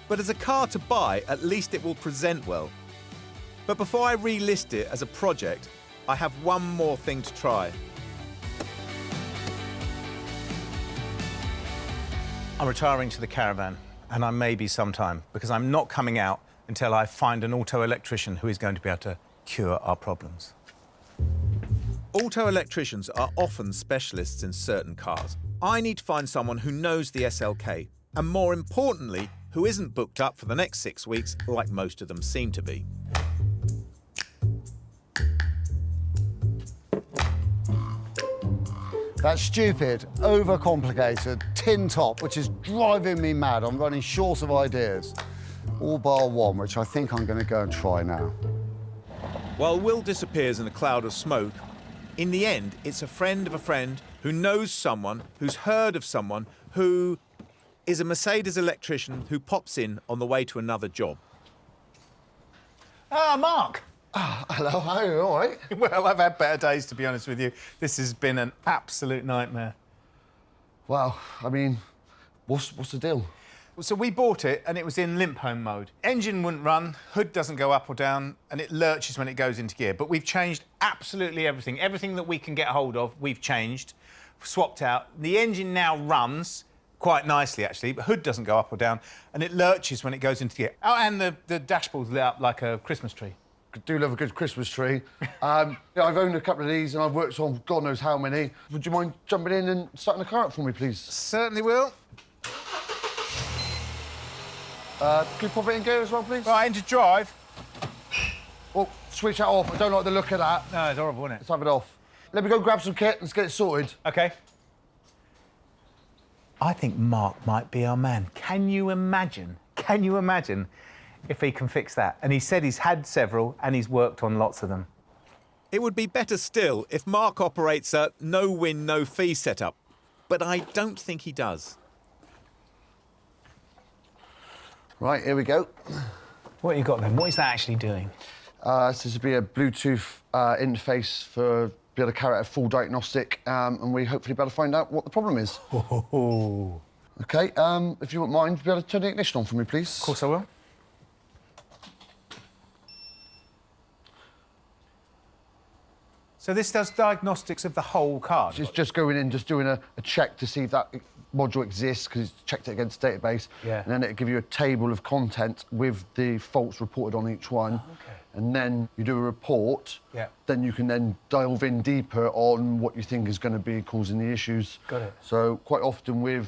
But as a car to buy, at least it will present well. But before I relist it as a project, I have one more thing to try. I'm retiring to the caravan, and I may be sometime, because I'm not coming out until I find an auto electrician who is going to be able to cure our problems. Auto electricians are often specialists in certain cars. I need to find someone who knows the SLK, and more importantly, who isn't booked up for the next 6 weeks like most of them seem to be. That stupid, overcomplicated tin top, which is driving me mad. I'm running short of ideas. All bar one, which I think I'm going to go and try now. While Will disappears in a cloud of smoke, in the end, it's a friend of a friend who knows someone, who's heard of someone, who is a Mercedes electrician who pops in on the way to another job. Ah, Mark. Hello, how are you? All right? Well, I've had better days, to be honest with you. This has been an absolute nightmare. Well, I mean, what's the deal? So we bought it, and it was in limp home mode. Engine wouldn't run, hood doesn't go up or down, and it lurches when it goes into gear. But we've changed absolutely everything. Everything that we can get hold of, we've changed, swapped out. The engine now runs quite nicely, actually, but hood doesn't go up or down, and it lurches when it goes into gear. Oh, and the dashboard's lit up like a Christmas tree. do love a good Christmas tree. Yeah, I've owned a couple of these and I've worked on God knows how many. Would you mind jumping in and starting the car up for me, please? Certainly will. Can you pop it in gear as well, please? Right, into drive. Oh, switch that off. I don't like the look of that. No, it's horrible, isn't it? Let's have it off. Let me go grab some kit and let's get it sorted. OK. I think Mark might be our man. Can you imagine if he can fix that? And he said he's had several and he's worked on lots of them. It would be better still if Mark operates a no-win, no-fee setup, but I don't think he does. Right, here we go. What you got then? What is that actually doing? This would be a Bluetooth interface for be able to carry out a full diagnostic, and we hopefully be able to find out what the problem is. Oh. OK, if you wouldn't mind, be able to turn the ignition on for me, please. Of course I will. So this does diagnostics of the whole car? It's just going in, just doing a check to see if that module exists, because it's checked it against the database. Yeah. And then it'll give you a table of content with the faults reported on each one. Oh, OK. And then you do a report. Yeah. Then you can then delve in deeper on what you think is going to be causing the issues. Got it. So quite often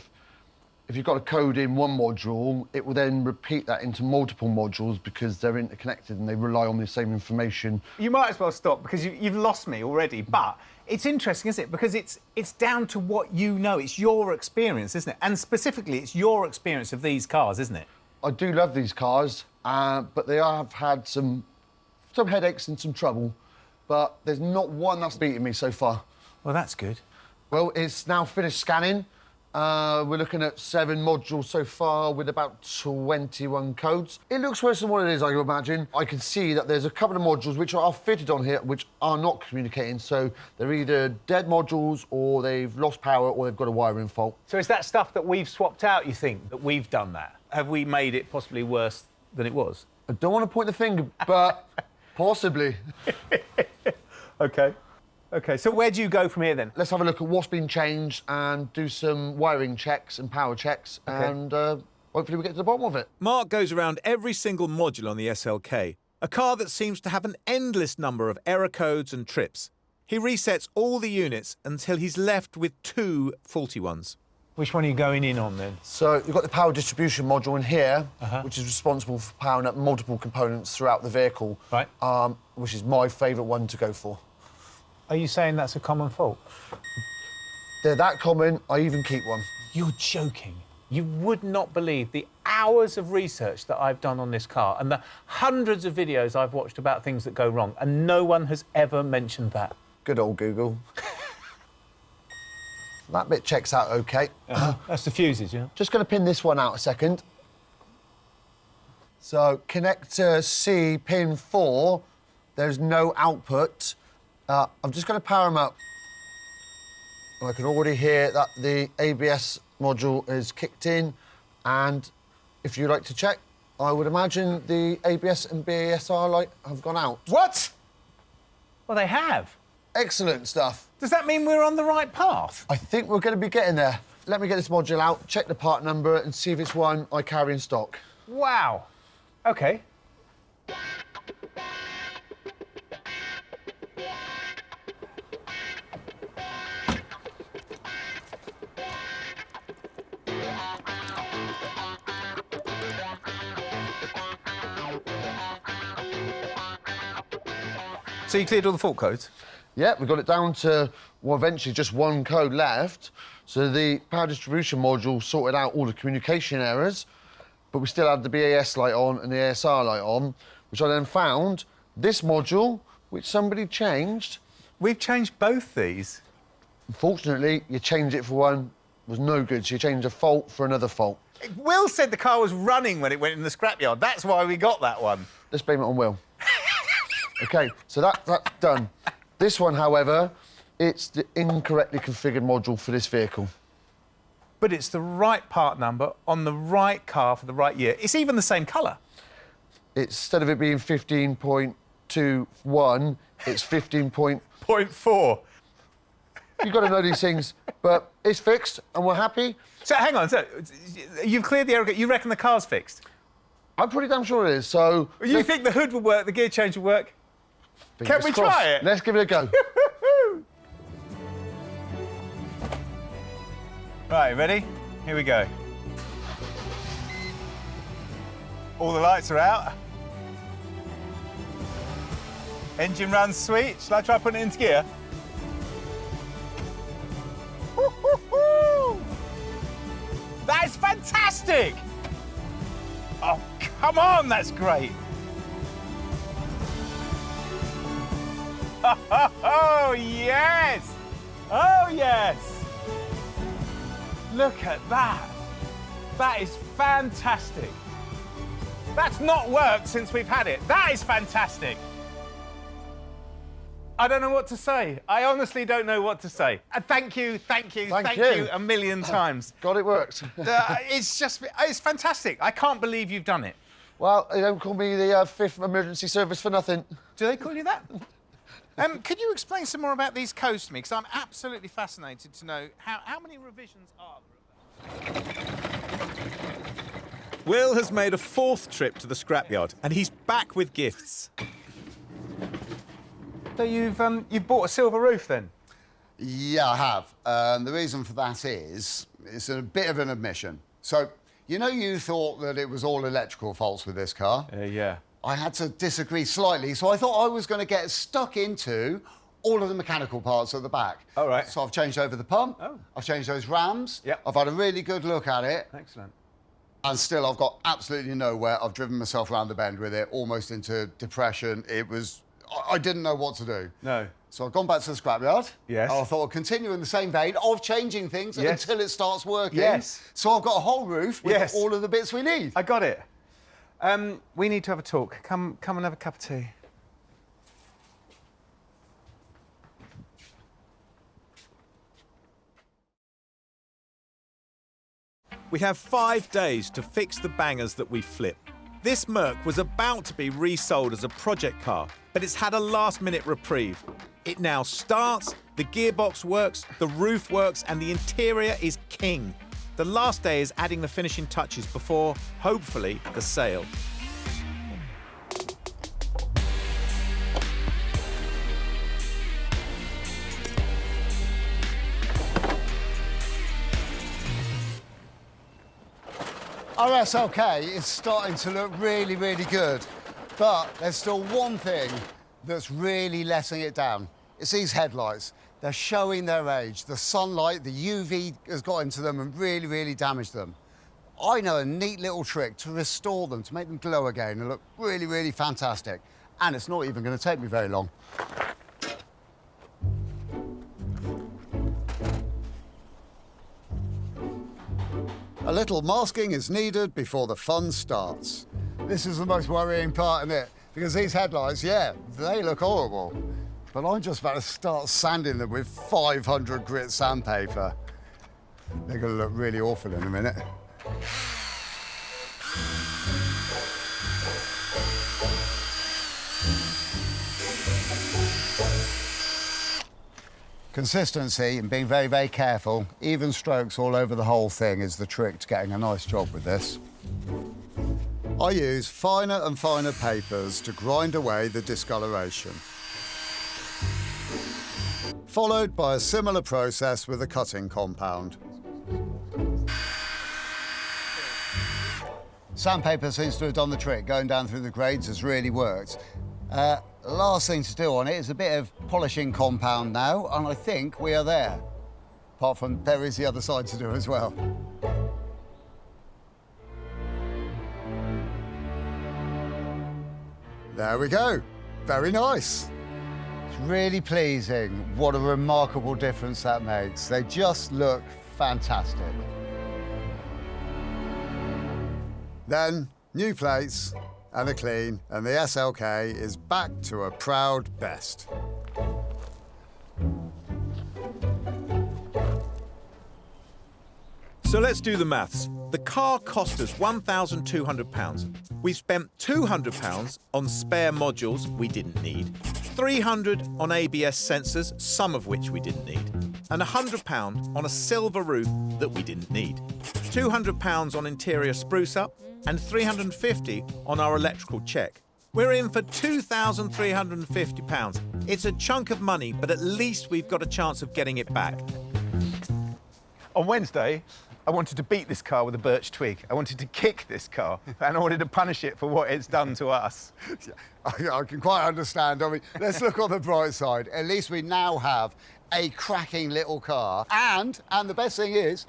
if you've got a code in one module, it will then repeat that into multiple modules because they're interconnected and they rely on the same information. You might as well stop because you've lost me already. But it's interesting, isn't it? Because it's down to what you know. It's your experience, isn't it? And specifically, it's your experience of these cars, isn't it? I do love these cars, but they have had some headaches and some trouble. But there's not one that's beaten me so far. Well, that's good. Well, it's now finished scanning. We're looking at 7 modules so far with about 21 codes. It looks worse than what it is, I imagine. I can see that there's a couple of modules which are fitted on here which are not communicating, so they're either dead modules or they've lost power or they've got a wiring fault. So is that stuff that we've swapped out, you think, that we've done that? Have we made it possibly worse than it was? I don't want to point the finger, but possibly. OK. OK, so where do you go from here, then? Let's have a look at what's been changed and do some wiring checks and power checks, and hopefully we get to the bottom of it. Mark goes around every single module on the SLK, a car that seems to have an endless number of error codes and trips. He resets all the units until he's left with 2 faulty ones. Which one are you going in on, then? So you've got the power distribution module in here, which is responsible for powering up multiple components throughout the vehicle, right? Which is my favourite one to go for. Are you saying that's a common fault? They're that common, I even keep one. You're joking. You would not believe the hours of research that I've done on this car and the hundreds of videos I've watched about things that go wrong, and no one has ever mentioned that. Good old Google. That bit checks out OK. That's the fuses, yeah? Just going to pin this one out a second. So, connector C, pin 4, there's no output. I'm just going to power them up. I can already hear that the ABS module is kicked in, and if you like to check, I would imagine the ABS and BASR light have gone out. What? Well, they have. Excellent stuff. Does that mean we're on the right path? I think we're going to be getting there. Let me get this module out, check the part number, and see if it's one I carry in stock. Wow. OK. So you cleared all the fault codes? Yeah, we got it down to, well, eventually just one code left. So the power distribution module sorted out all the communication errors, but we still had the BAS light on and the ASR light on, which I then found this module, which somebody changed. We've changed both these? Unfortunately, you change it for one, was no good, so you change a fault for another fault. Will said the car was running when it went in the scrapyard. That's why we got that one. Let's blame it on Will. OK, so that's done. This one, however, it's the incorrectly configured module for this vehicle. But it's the right part number on the right car for the right year. It's even the same colour. Instead of it being 15.21, it's 15.4. You've got to know these things, but it's fixed and we're happy. So, hang on, so you've cleared the error. You reckon the car's fixed? I'm pretty damn sure it is, so... You think the hood will work, the gear change will work? Can we crossed. try it? Let's give it a go. Right, ready? Here we go. All the lights are out. Engine runs sweet. Shall I try putting it into gear? That is fantastic! Oh, come on, that's great. Oh, yes! Oh, yes! Look at that. That is fantastic. That's not worked since we've had it. That is fantastic. I don't know what to say. I honestly don't know what to say. Thank you a million times. God, it worked. It's fantastic. I can't believe you've done it. Well, they don't call me the fifth emergency service for nothing. Do they call you that? Could you explain some more about these coasts to me? Because I'm absolutely fascinated to know how many revisions are there? Will has made a 4th trip to the scrapyard, and he's back with gifts. So you've bought a silver roof then? Yeah, I have. The reason for that is it's a bit of an admission. So, you know, you thought that it was all electrical faults with this car? Yeah. I had to disagree slightly, so I thought I was going to get stuck into all of the mechanical parts at the back. All right. So I've changed over the pump. Oh. I've changed those rams. Yep. I've had a really good look at it. Excellent. And still, I've got absolutely nowhere. I've driven myself around the bend with it, almost into depression. I didn't know what to do. No. So I've gone back to the scrapyard. Yes. I thought I'd continue in the same vein of changing things until it starts working. Yes. So I've got a whole roof with all of the bits we need. I got it. We need to have a talk. Come and have a cup of tea. We have 5 days to fix the bangers that we flip. This Merc was about to be resold as a project car, but it's had a last-minute reprieve. It now starts, the gearbox works, the roof works, and the interior is king. The last day is adding the finishing touches before, hopefully, the sale. Our SLK is starting to look really, really good. But there's still one thing that's really letting it down. It's these headlights. They're showing their age. The sunlight, the UV has got into them and really, really damaged them. I know a neat little trick to restore them, to make them glow again and look really, really fantastic. And it's not even going to take me very long. A little masking is needed before the fun starts. This is the most worrying part, isn't it? Because these headlights, yeah, they look horrible. But I'm just about to start sanding them with 500 grit sandpaper. They're going to look really awful in a minute. Consistency and being very, very careful, even strokes all over the whole thing is the trick to getting a nice job with this. I use finer and finer papers to grind away the discoloration. Followed by a similar process with a cutting compound. Sandpaper seems to have done the trick. Going down through the grades has really worked. The last thing to do on it is a bit of polishing compound now, and I think we are there. Apart from there is the other side to do as well. There we go. Very nice. It's really pleasing. What a remarkable difference that makes. They just look fantastic. Then, new plates and a clean, and the SLK is back to a proud best. So let's do the maths. The car cost us £1,200. We've spent £200 on spare modules we didn't need, £300 on ABS sensors, some of which we didn't need, and £100 on a silver roof that we didn't need. £200 on interior spruce up and £350 on our electrical check. We're in for £2,350. It's a chunk of money, but at least we've got a chance of getting it back. On Wednesday, I wanted to beat this car with a birch twig. I wanted to kick this car, and I wanted to punish it for what it's done to us. I can quite understand. I mean, let's look on the bright side. At least we now have a cracking little car. And the best thing is,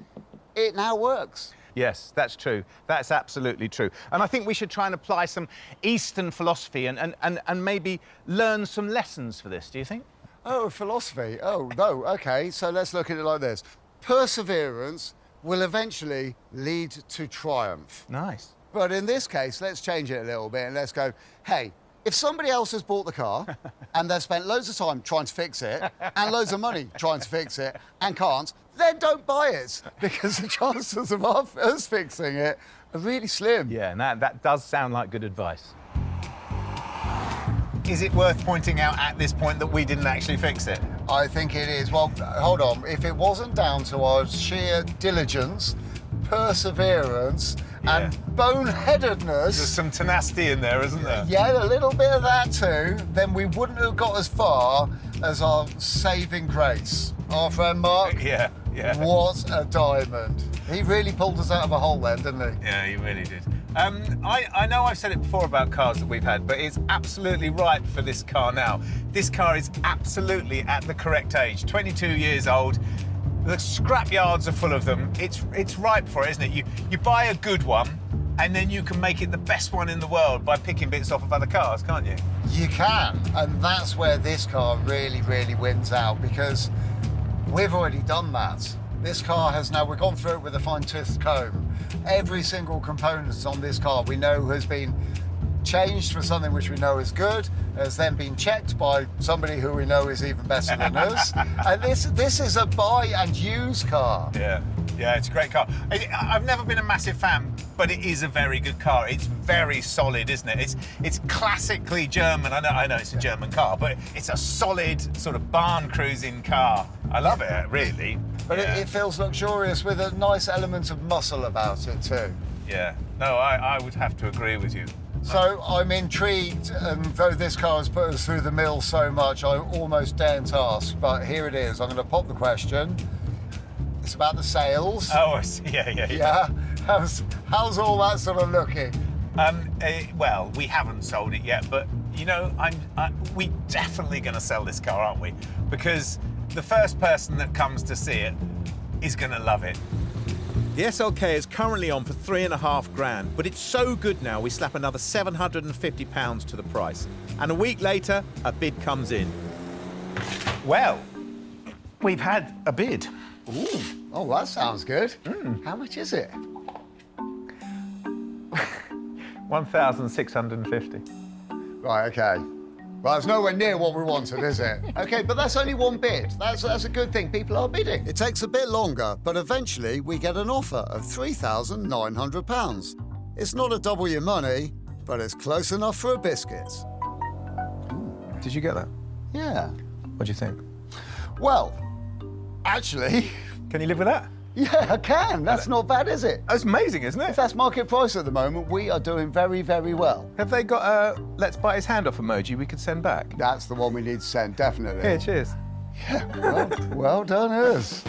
it now works. Yes, that's true. That's absolutely true. And I think we should try and apply some Eastern philosophy and maybe learn some lessons for this, do you think? Oh, philosophy. Oh, no, OK. So let's look at it like this. Perseverance will eventually lead to triumph. Nice. But in this case, let's change it a little bit and let's go, hey, if somebody else has bought the car and they've spent loads of time trying to fix it and loads of money trying to fix it and can't, then don't buy it, because the chances of us fixing it are really slim. Yeah, and that does sound like good advice. Is it worth pointing out at this point that we didn't actually fix it? I think it is. Well, hold on. If it wasn't down to our sheer diligence, perseverance, and boneheadedness... There's some tenacity in there, isn't there? Yeah, a little bit of that too. Then we wouldn't have got as far as our saving grace. Our friend Mark. Yeah. What a diamond. He really pulled us out of a hole then, didn't he? Yeah, he really did. I know I've said it before about cars that we've had, but it's absolutely right for this car now. This car is absolutely at the correct age, 22 years old. The scrap yards are full of them. It's ripe for it, isn't it? You buy a good one, and then you can make it the best one in the world by picking bits off of other cars, can't you? You can, and that's where this car really, really wins out, because we've already done that. This car has now, we've gone through it with a fine-toothed comb. Every single component on this car we know has been changed for something which we know is good, has then been checked by somebody who we know is even better than us. And this is a buy and use car. Yeah, it's a great car. I've never been a massive fan, but it is a very good car. It's very solid, isn't it? It's classically German. I know it's a German car, but it's a solid sort of barn cruising car. I love it, really. But it feels luxurious with a nice element of muscle about it too. Yeah, no, I would have to agree with you. So I'm intrigued, and though this car has put us through the mill so much, I almost daren't ask, but here it is. I'm going to pop the question. It's about the sales. Oh, I see. Yeah. How's all that sort of looking? Well, we haven't sold it yet, but, you know, we're definitely going to sell this car, aren't we? Because the first person that comes to see it is going to love it. The SLK is currently on for £3,500, but it's so good now we slap another £750 to the price. And a week later, a bid comes in. Well, we've had a bid. Ooh, oh, that sounds good. How much is it? 1,650. Right, OK. Well, it's nowhere near what we wanted, is it? OK, but that's only one bid. That's a good thing. People are bidding. It takes a bit longer, but eventually we get an offer of £3,900. It's not a double your money, but it's close enough for a biscuit. Did you get that? Yeah. What do you think? Well, actually... Can you live with that? Yeah, I can. That's not bad, is it? That's amazing, isn't it? If that's market price at the moment, we are doing very, very well. Have they got a let's bite his hand off emoji we could send back? That's the one we need to send, definitely. Here, cheers. Yeah, well done, us.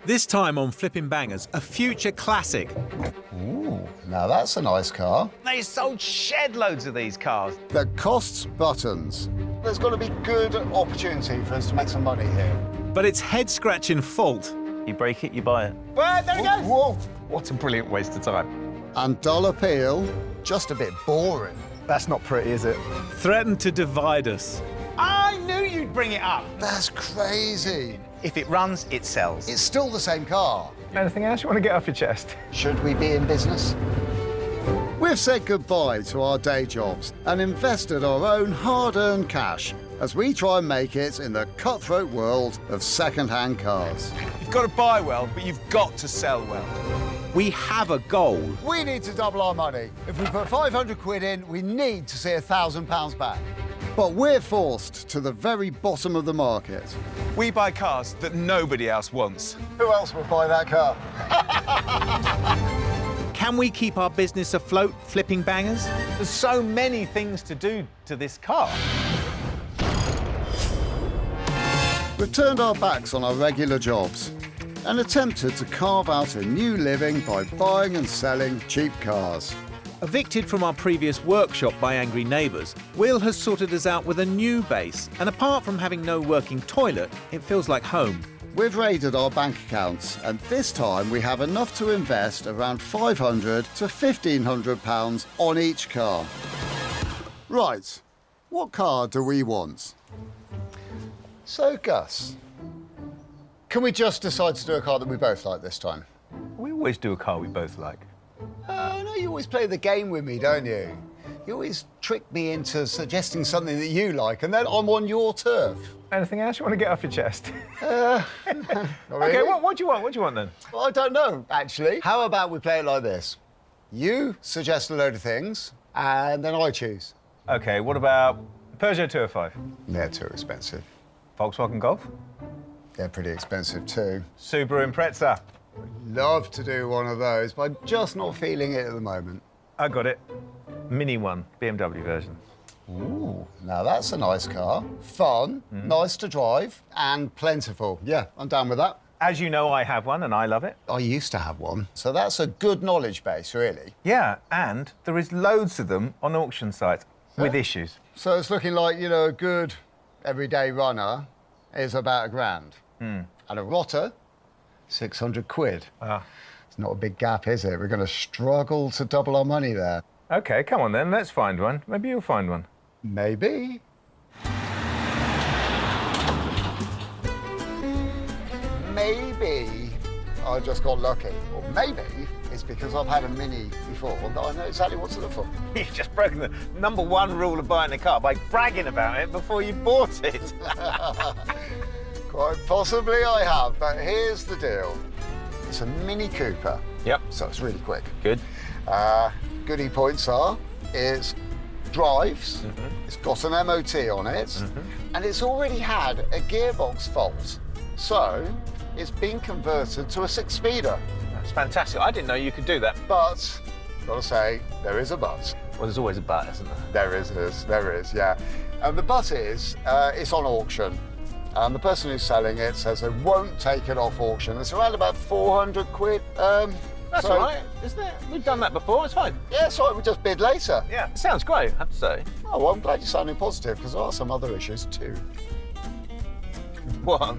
This time on Flipping Bangers, a future classic. Ooh, now that's a nice car. They sold shed loads of these cars. That costs buttons. There's got to be good opportunity for us to make some money here. But it's head-scratching fault. You break it, you buy it. Well, there it goes. Whoa. What a brilliant waste of time. And dull appeal, just a bit boring. That's not pretty, is it? Threatened to divide us. I knew you'd bring it up. That's crazy. If it runs, it sells. It's still the same car. Anything else you want to get off your chest? Should we be in business? We've said goodbye to our day jobs and invested our own hard-earned cash as we try and make it in the cutthroat world of second-hand cars. You've got to buy well, but you've got to sell well. We have a goal. We need to double our money. If we put 500 quid in, we need to see £1,000 back. But we're forced to the very bottom of the market. We buy cars that nobody else wants. Who else would buy that car? Can we keep our business afloat, flipping bangers? There's so many things to do to this car. We've turned our backs on our regular jobs and attempted to carve out a new living by buying and selling cheap cars. Evicted from our previous workshop by angry neighbours, Will has sorted us out with a new base, and apart from having no working toilet, it feels like home. We've raided our bank accounts, and this time we have enough to invest around £500 to £1,500 on each car. Right, what car do we want? So, Gus, can we just decide to do a car that we both like this time? We always do a car we both like. I know you always play the game with me, don't you? You always trick me into suggesting something that you like, and then I'm on your turf. Anything else you want to get off your chest? Not really. OK, what do you want? What do you want, then? Well, I don't know, actually. How about we play it like this? You suggest a load of things, and then I choose. OK, what about Peugeot 205? They're too expensive. Volkswagen Golf? They're pretty expensive, too. Subaru Impreza? Love to do one of those, but I'm just not feeling it at the moment. I got it. Mini one, BMW version. Ooh, now that's a nice car. Fun, nice to drive, and plentiful. Yeah, I'm down with that. As you know, I have one, and I love it. I used to have one, so that's a good knowledge base, really. Yeah, and there is loads of them on auction sites with issues. So it's looking like, you know, a good everyday runner is about £1,000. And a rotter, 600 quid. It's not a big gap, is it? We're going to struggle to double our money there. OK, come on then, let's find one. Maybe you'll find one. Maybe. Maybe I just got lucky. Or maybe it's because I've had a Mini before that I know exactly what to look for. You've just broken the #1 rule of buying a car by bragging about it before you bought it. Quite possibly I have, but here's the deal. It's a Mini Cooper. Yep. So it's really quick. Good. Goodie points are, it drives, it's got an MOT on it, and it's already had a gearbox fault. So it's been converted to a 6-speeder. That's fantastic. I didn't know you could do that. But, gotta say, there is a but. Well, there's always a but, isn't there? There is, yeah. And the but is, it's on auction. And the person who's selling it says they won't take it off auction. It's around about 400 quid. That's all right, isn't it? We've done that before, it's fine. Yeah, it's all right, we just bid later. Yeah, sounds great, I have to say. Oh, well, I'm glad you're sounding positive, because there are some other issues too. What?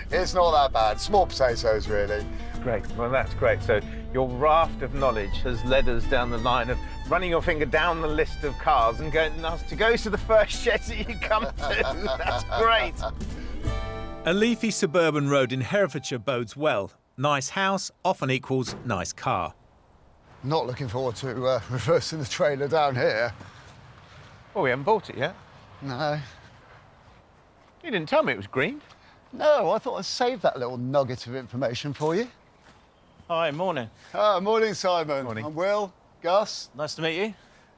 It's not that bad. Small potatoes, really. Great, well, that's great. So your raft of knowledge has led us down the line of running your finger down the list of cars and going to go to the first shed that you come to. That's great. A leafy suburban road in Herefordshire bodes well. Nice house often equals nice car. Not looking forward to reversing the trailer down here. Oh, we haven't bought it yet? No. You didn't tell me it was green. No, I thought I'd save that little nugget of information for you. Hi, morning. Morning, Simon. Morning. I'm Will, Gus. Nice to meet you.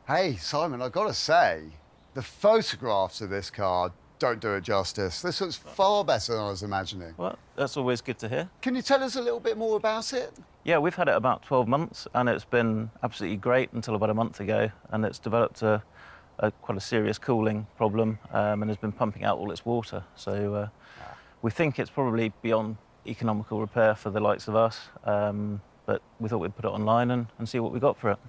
Hey, Simon, I've got to say, the photographs of this car don't do it justice. This looks far better than I was imagining. Well, that's always good to hear. Can you tell us a little bit more about it? Yeah, we've had it about 12 months, and it's been absolutely great until about a month ago, and it's developed quite a serious cooling problem, and has been pumping out all its water. So we think it's probably beyond economical repair for the likes of us, but we thought we'd put it online and see what we got for it.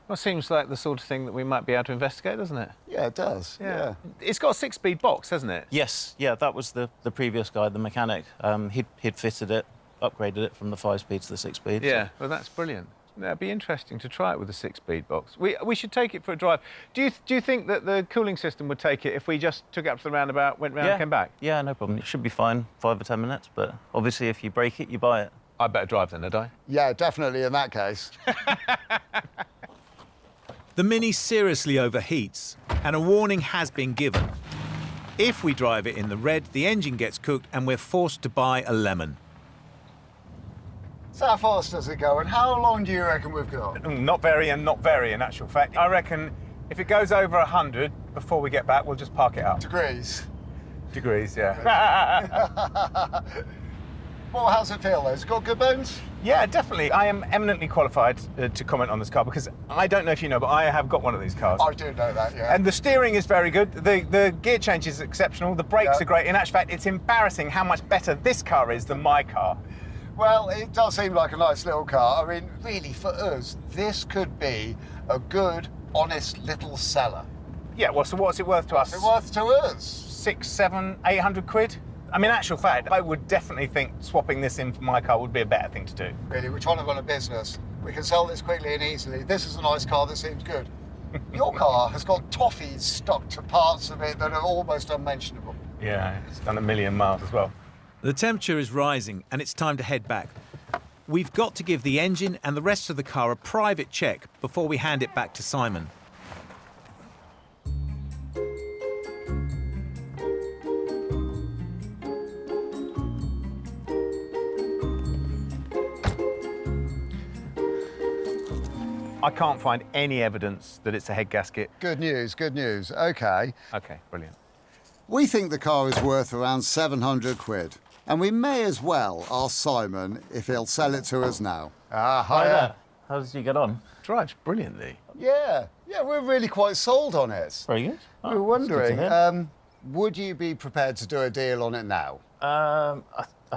Well, it seems like the sort of thing that we might be able to investigate, doesn't it? Yeah, it does. Yeah. It's got a 6-speed box, hasn't it? Yes, yeah, that was the previous guy, the mechanic. He'd fitted it, upgraded it from the 5-speed to the 6-speed. Yeah, well, that's brilliant. That'd be interesting to try it with a 6-speed box. We should take it for a drive. Do you think that the cooling system would take it if we just took it up to the roundabout, went round and came back? Yeah, no problem. It should be fine, 5 or 10 minutes, but obviously if you break it, you buy it. I better drive then, had I? Yeah, definitely in that case. The Mini seriously overheats, and a warning has been given. If we drive it in the red, the engine gets cooked and we're forced to buy a lemon. So how fast does it go, and how long do you reckon we've got? Not very, in actual fact. I reckon if it goes over 100 before we get back, we'll just park it up. Degrees? Degrees, yeah. Well, how's it feel, though? Has it got good bones? Yeah, definitely. I am eminently qualified to comment on this car because I don't know if you know, but I have got one of these cars. I do know that, yeah. And the steering is very good. The gear change is exceptional. The brakes are great. In actual fact, it's embarrassing how much better this car is than my car. Well, it does seem like a nice little car. I mean, really, for us, this could be a good, honest little seller. Yeah, well, so what's it worth to us? What's it worth to us? 600, 700, 800 quid? I mean, in actual fact, I would definitely think swapping this in for my car would be a better thing to do. Really, we're trying to run a business. We can sell this quickly and easily. This is a nice car that seems good. Your car has got toffees stuck to parts of it that are almost unmentionable. Yeah, it's done 1 million miles as well. The temperature is rising and it's time to head back. We've got to give the engine and the rest of the car a private check before we hand it back to Simon. I can't find any evidence that it's a head gasket. Good news, good news. OK. OK, brilliant. We think the car is worth around 700 quid. And we may as well ask Simon if he'll sell it to us now. Hi there. How did you get on? Drives brilliantly. Yeah, we're really quite sold on it. Very good. We were wondering, would you be prepared to do a deal on it now? I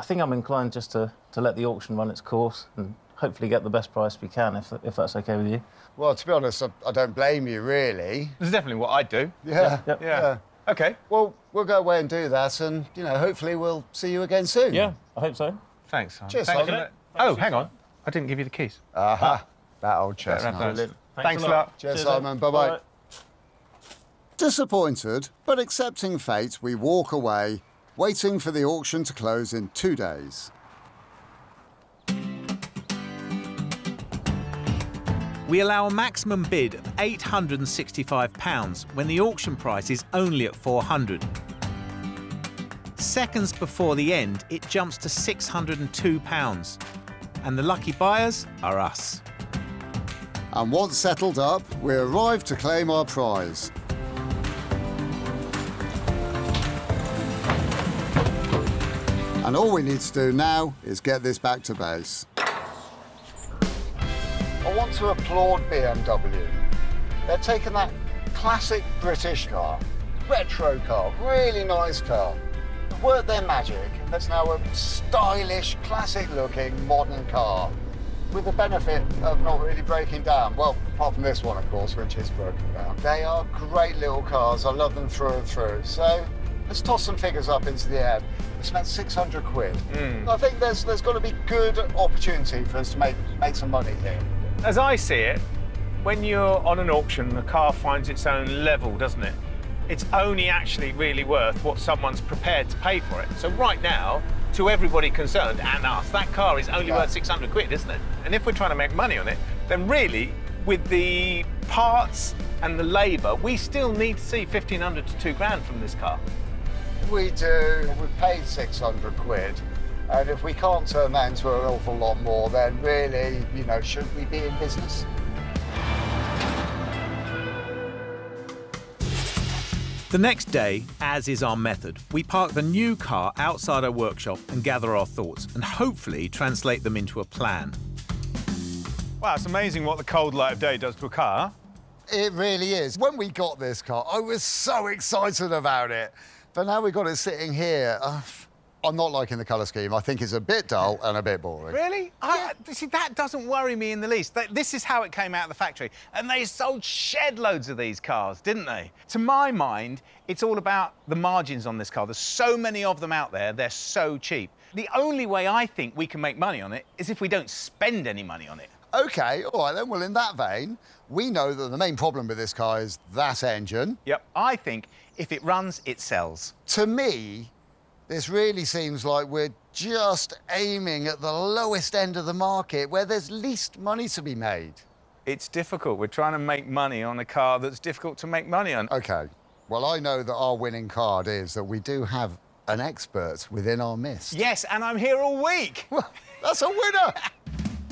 think I'm inclined just to let the auction run its course and hopefully get the best price we can, if that's OK with you. Well, to be honest, I don't blame you, really. This is definitely what I'd do. Yeah. OK. Well, we'll go away and do that, and, you know, hopefully we'll see you again soon. Yeah, I hope so. Thanks, Simon. Cheers, Thank Simon. you. Oh, hang on. I didn't give you the keys. Aha, that old chestnut. Thanks a lot. Cheers, Simon. Bye-bye. Disappointed, but accepting fate, we walk away, waiting for the auction to close in 2 days. We allow a maximum bid of £865 when the auction price is only at £400. Seconds before the end, it jumps to £602. And the lucky buyers are us. And once settled up, we arrive to claim our prize. And all we need to do now is get this back to base. I want to applaud BMW. They're taking that classic British car, retro car, really nice car, worked their magic, and there's now a stylish, classic-looking, modern car with the benefit of not really breaking down. Well, apart from this one, of course, which is broken down. They are great little cars. I love them through and through. So let's toss some figures up into the air. We spent 600 quid. I think there's got to be good opportunity for us to make some money here. As I see it, when you're on an auction, the car finds its own level, doesn't it? It's only actually really worth what someone's prepared to pay for it. So right now, to everybody concerned, and us, that car is only worth 600 quid, isn't it? And if we're trying to make money on it, then really, with the parts and the labour, we still need to see 1,500 to 2 grand from this car. We do. We've paid 600 quid. And if we can't turn that into an awful lot more, then really, you know, should we be in business? The next day, as is our method, we park the new car outside our workshop and gather our thoughts and hopefully translate them into a plan. Wow, it's amazing what the cold light of day does to a car. It really is. When we got this car, I was so excited about it. But now we've got it sitting here. I'm not liking the colour scheme. I think it's a bit dull and a bit boring. Really? See, that doesn't worry me in the least. This is how it came out of the factory. And they sold shed loads of these cars, didn't they? To my mind, it's all about the margins on this car. There's so many of them out there, they're so cheap. The only way I think we can make money on it is if we don't spend any money on it. OK, all right then. Well, in that vein, we know that the main problem with this car is that engine. Yep. I think if it runs, it sells. To me, this really seems like we're just aiming at the lowest end of the market where there's least money to be made. It's difficult. We're trying to make money on a car that's difficult to make money on. OK. Well, I know that our winning card is that we do have an expert within our midst. Yes, and I'm here all week. Well, that's a winner!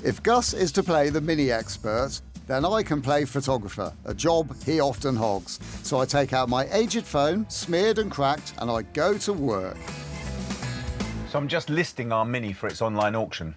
If Gus is to play the mini expert, then I can play photographer, a job he often hogs. So I take out my aged phone, smeared and cracked, and I go to work. So I'm just listing our Mini for its online auction.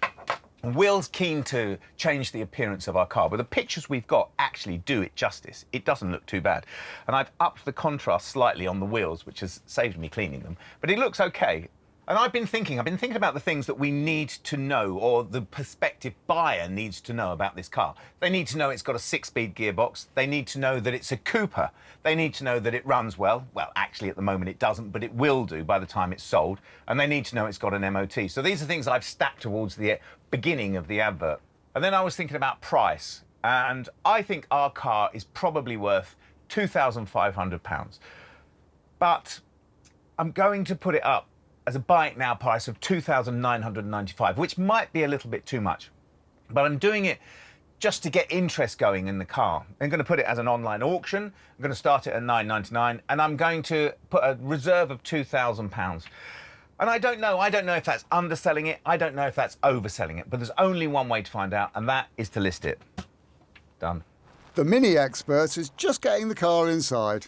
And Will's keen to change the appearance of our car, but the pictures we've got actually do it justice. It doesn't look too bad. And I've upped the contrast slightly on the wheels, which has saved me cleaning them, but it looks okay. And I've been thinking about the things that we need to know, or the prospective buyer needs to know about this car. They need to know it's got a 6-speed gearbox. They need to know that it's a Cooper. They need to know that it runs well. Well, actually, at the moment it doesn't, but it will do by the time it's sold. And they need to know it's got an MOT. So these are things I've stacked towards the beginning of the advert. And then I was thinking about price. And I think our car is probably worth £2,500. But I'm going to put it up as a buy it now price of £2,995, which might be a little bit too much. But I'm doing it just to get interest going in the car. I'm going to put it as an online auction. I'm going to start it at £999, and I'm going to put a reserve of £2,000. And I don't know if that's underselling it, I don't know if that's overselling it, but there's only one way to find out, and that is to list it. Done. The Mini expert is just getting the car inside.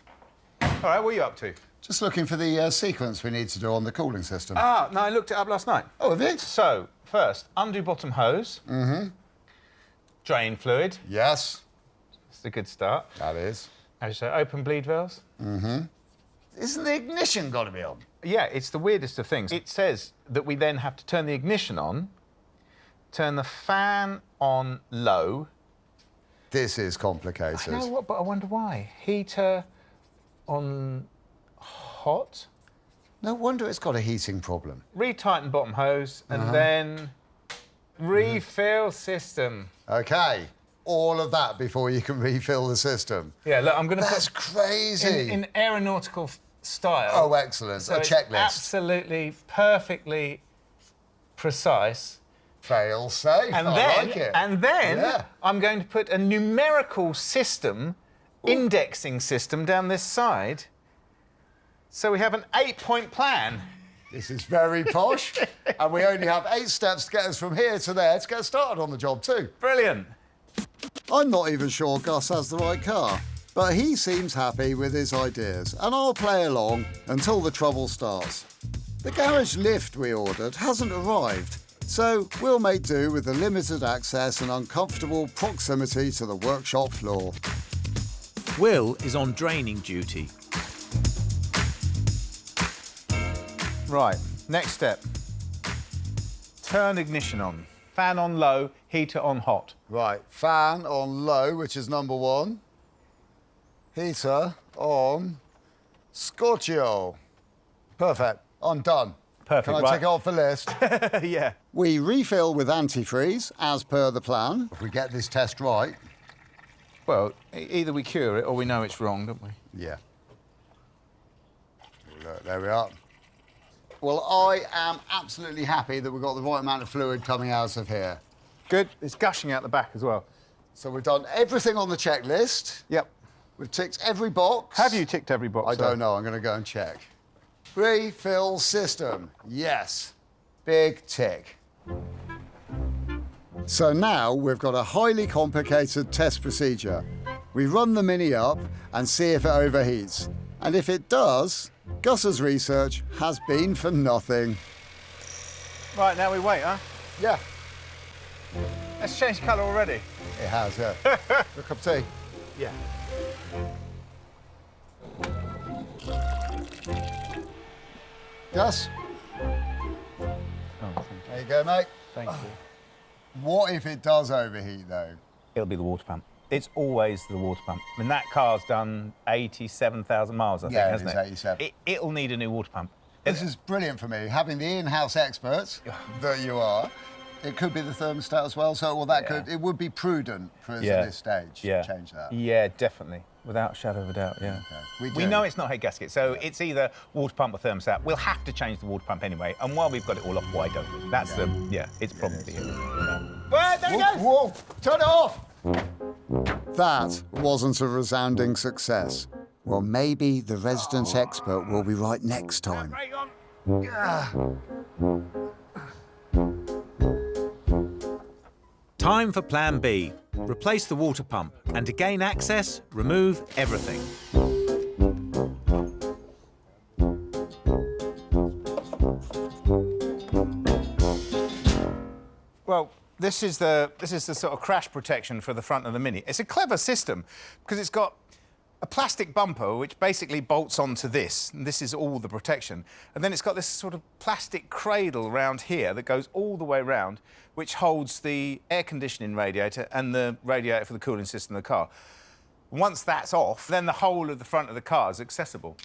All right, what are you up to? Just looking for the sequence we need to do on the cooling system. Ah, no, I looked it up last night. Oh, have you? So, first, undo bottom hose. Mm-hmm. Drain fluid. Yes. It's a good start. That is. As you say, open bleed valves. Mm-hmm. Isn't the ignition got to be on? Yeah, it's the weirdest of things. It says that we then have to turn the ignition on, turn the fan on low. This is complicated. I know what, but I wonder why. Heater on hot. No wonder it's got a heating problem. Retighten bottom hose and then refill system. OK. All of that before you can refill the system. Yeah, look, I'm going to That's crazy. In aeronautical style. Oh, excellent. So a checklist. Absolutely, perfectly precise. Fail safe. And I then, like it. And then Yeah. I'm going to put a numerical system, indexing system down this side. So we have an 8-point plan. This is very posh. And we only have 8 steps to get us from here to there to get started on the job too. Brilliant. I'm not even sure Gus has the right car, but he seems happy with his ideas, and I'll play along until the trouble starts. The garage lift we ordered hasn't arrived, so we'll make do with the limited access and uncomfortable proximity to the workshop floor. Will is on draining duty. Right, next step. Turn ignition on. Fan on low, heater on hot. Right, fan on low, which is number 1. Heater on Scorchio. Perfect, I'm done. Perfect, Can I right. take it off the list? Yeah. We refill with antifreeze, as per the plan. If we get this test right. Well, either we cure it or we know it's wrong, don't we? Yeah. Look, there we are. Well, I am absolutely happy that we've got the right amount of fluid coming out of here. Good. It's gushing out the back as well. So we've done everything on the checklist. Yep. We've ticked every box. Have you ticked every box? I don't know. I'm going to go and check. Refill system. Yes. Big tick. So now we've got a highly complicated test procedure. We run the Mini up and see if it overheats. And if it does, Gus's research has been for nothing. Right, now we wait, huh? Yeah. Let's change colour already. It has, yeah. A cup of tea? Yeah. Gus? Oh, there you go, mate. thank you. What if it does overheat, though? It'll be the water pump. It's always the water pump. I mean, that car's done 87,000 miles, I think, Yeah, hasn't it it? is 87. It'll need a new water pump. This is brilliant for me, having the in-house experts that you are, It could be the thermostat as well, so it would be prudent for us at this stage to change that. Yeah, definitely. Without a shadow of a doubt, yeah. Okay. We know it's not head gasket, so it's either water pump or thermostat. We'll have to change the water pump anyway, and while we've got it all off, why don't we? That's it's probably it. Well, there it goes! Whoa, turn it off! That wasn't a resounding success. Well, maybe the resident expert will be right next time. Time for plan B. Replace the water pump, and to gain access, remove everything. Well, this is the sort of crash protection for the front of the Mini. It's a clever system because it's got a plastic bumper which basically bolts onto this, and this is all the protection. And then it's got this sort of plastic cradle around here that goes all the way around, which holds the air conditioning radiator and the radiator for the cooling system of the car. Once that's off, then the whole of the front of the car is accessible.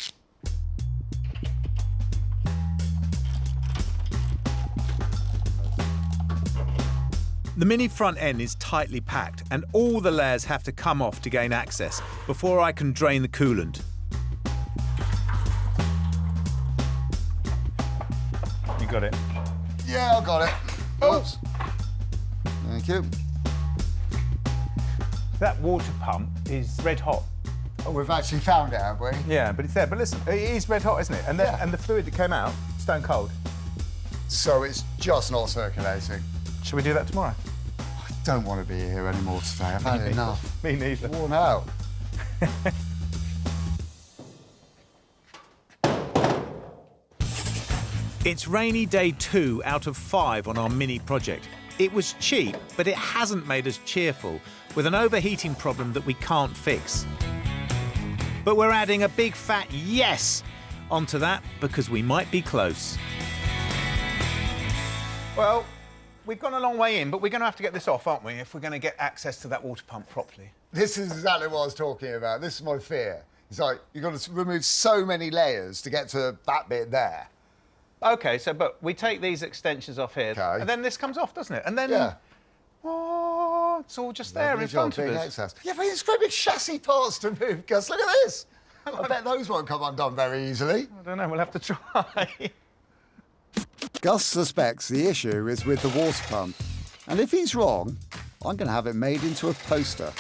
The Mini front end is tightly packed, and all the layers have to come off to gain access before I can drain the coolant. You got it? Yeah, I got it. Oops. Thank you. That water pump is red hot. Oh, we've actually found it, have we? Yeah, but it's there. But listen, it is red hot, isn't it? And the fluid that came out, stone cold. So it's just not circulating. Should we do that tomorrow? I don't want to be here anymore today. I've had enough. Me neither. Worn out. It's rainy day 2 out of 5 on our Mini project. It was cheap, but it hasn't made us cheerful, with an overheating problem that we can't fix. But we're adding a big fat yes onto that because we might be close. Well, we've gone a long way in, but we're going to have to get this off, aren't we, if we're going to get access to that water pump properly? This is exactly what I was talking about. This is my fear. It's like you've got to remove so many layers to get to that bit there. OK, but we take these extensions off here, and then this comes off, doesn't it? And then, oh, it's all just there in front of us. Access. Yeah, but it's great big chassis parts to move, Gus. Look at this. I bet those won't come undone very easily. I don't know, we'll have to try. Gus suspects the issue is with the water pump. And if he's wrong, I'm going to have it made into a poster.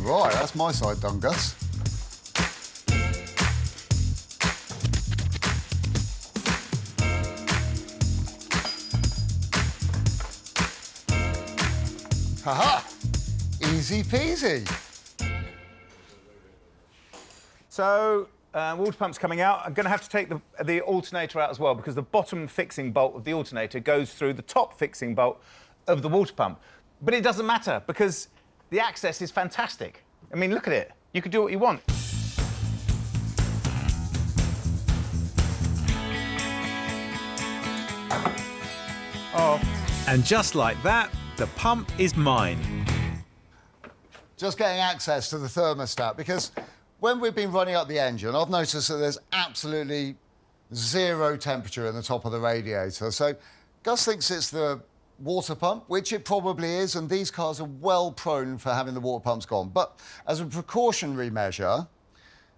Right, that's my side done, Gus. Ha-ha! Easy peasy. So, water pump's coming out. I'm going to have to take the alternator out as well because the bottom fixing bolt of the alternator goes through the top fixing bolt of the water pump. But it doesn't matter because the access is fantastic. I mean, look at it. You can do what you want. Oh. And just like that, the pump is mine. Just getting access to the thermostat, because when we've been running up the engine, I've noticed that there's absolutely zero temperature in the top of the radiator. So Gus thinks it's the water pump, which it probably is, and these cars are well prone for having the water pumps gone. But as a precautionary measure,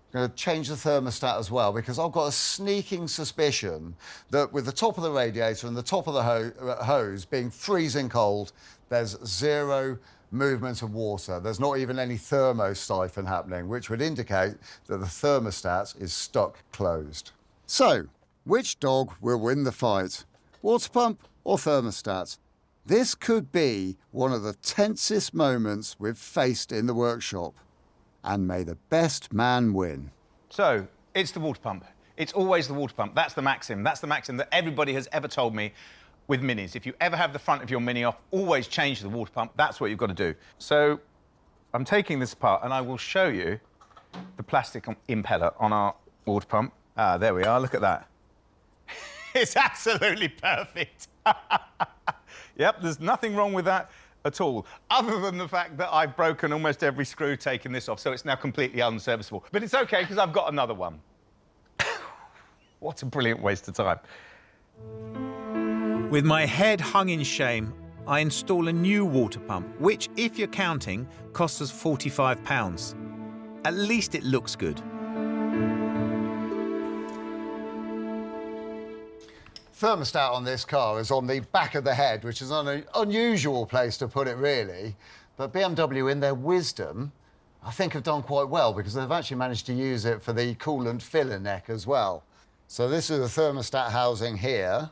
I'm going to change the thermostat as well, because I've got a sneaking suspicion that with the top of the radiator and the top of the hose being freezing cold, there's zero movement of water. There's not even any thermosiphon happening, which would indicate that the thermostat is stuck closed. So, which dog will win the fight? Water pump or thermostat? This could be one of the tensest moments we've faced in the workshop. And may the best man win. So, it's the water pump. It's always the water pump. That's the maxim. That's the maxim that everybody has ever told me with Minis. If you ever have the front of your Mini off, always change the water pump. That's what you've got to do. So, I'm taking this apart and I will show you the plastic impeller on our water pump. Ah, there we are. Look at that. It's absolutely perfect. Yep, there's nothing wrong with that at all, other than the fact that I've broken almost every screw taking this off, so it's now completely unserviceable. But it's OK, because I've got another one. What a brilliant waste of time. With my head hung in shame, I install a new water pump, which, if you're counting, costs us £45. At least it looks good. Thermostat on this car is on the back of the head, which is an unusual place to put it, really. But BMW, in their wisdom, I think have done quite well because they've actually managed to use it for the coolant filler neck as well. So this is the thermostat housing here,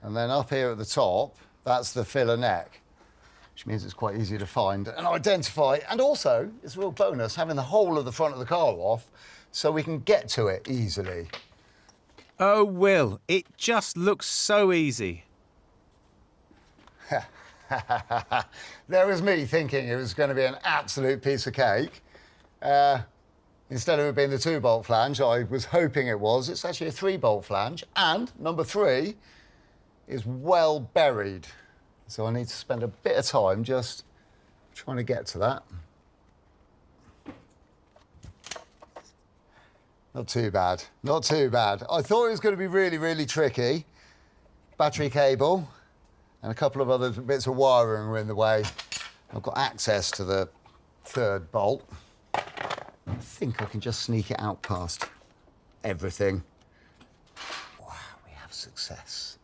and then up here at the top, that's the filler neck, which means it's quite easy to find and identify. And also, it's a real bonus having the whole of the front of the car off so we can get to it easily. Oh, Will, it just looks so easy. There was me thinking it was going to be an absolute piece of cake. Instead of it being the 2-bolt flange, I was hoping it was. It's actually a 3-bolt flange, and number 3 is well buried. So I need to spend a bit of time just trying to get to that. Not too bad, not too bad. I thought it was going to be really, really tricky. Battery cable and a couple of other bits of wiring were in the way. I've got access to the 3rd bolt. I think I can just sneak it out past everything. Wow, we have success.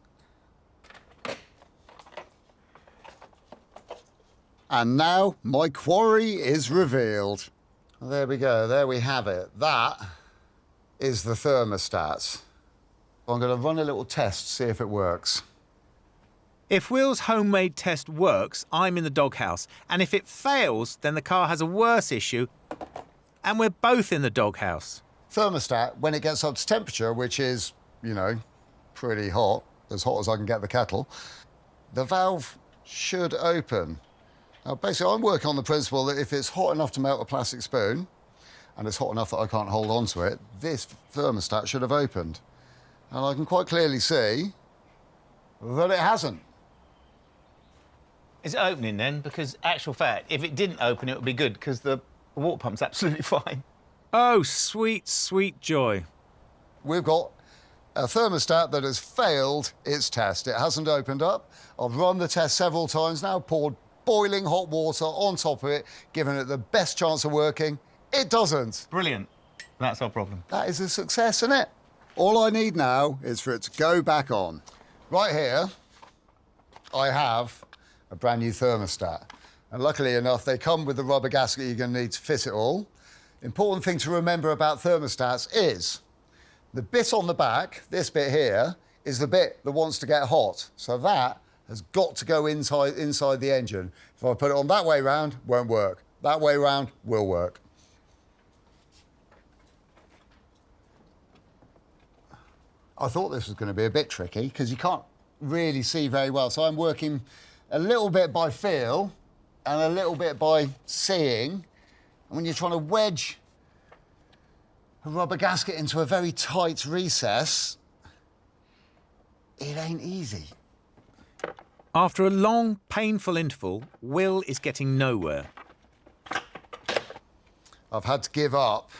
And now my quarry is revealed. There we go, there we have it. That is the thermostat. I'm going to run a little test, see if it works. If Will's homemade test works, I'm in the doghouse. And if it fails, then the car has a worse issue, and we're both in the doghouse. Thermostat, when it gets up to temperature, which is, you know, pretty hot as I can get the kettle, the valve should open. Now, basically, I'm working on the principle that if it's hot enough to melt a plastic spoon, and it's hot enough that I can't hold on to it, this thermostat should have opened. And I can quite clearly see that it hasn't. Is it opening then? Because, actual fact, if it didn't open, it would be good, because the water pump's absolutely fine. Oh, sweet, sweet joy. We've got a thermostat that has failed its test. It hasn't opened up. I've run the test several times now, poured boiling hot water on top of it, giving it the best chance of working. It doesn't. Brilliant. That's our problem. That is a success, isn't it? All I need now is for it to go back on. Right here, I have a brand new thermostat. And luckily enough, they come with the rubber gasket you're going to need to fit it all. Important thing to remember about thermostats is the bit on the back, this bit here, is the bit that wants to get hot. So that has got to go inside the engine. If I put it on that way round, won't work. That way round will work. I thought this was going to be a bit tricky because you can't really see very well. So I'm working a little bit by feel and a little bit by seeing. And when you're trying to wedge a rubber gasket into a very tight recess, it ain't easy. After a long, painful interval, Will is getting nowhere. I've had to give up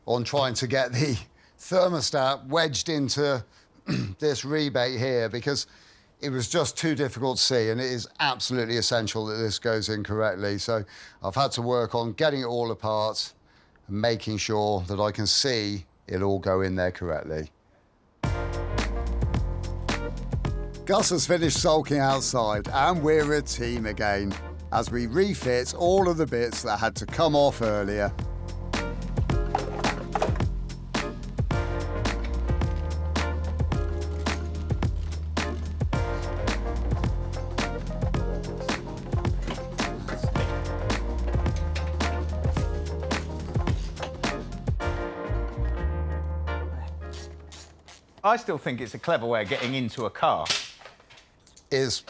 on trying to get the thermostat wedged into this rebate here because it was just too difficult to see, and it is absolutely essential that this goes in correctly. So I've had to work on getting it all apart and making sure that I can see it all go in there correctly. Gus has finished sulking outside, and we're a team again as we refit all of the bits that had to come off earlier. I still think it's a clever way of getting into a car. Is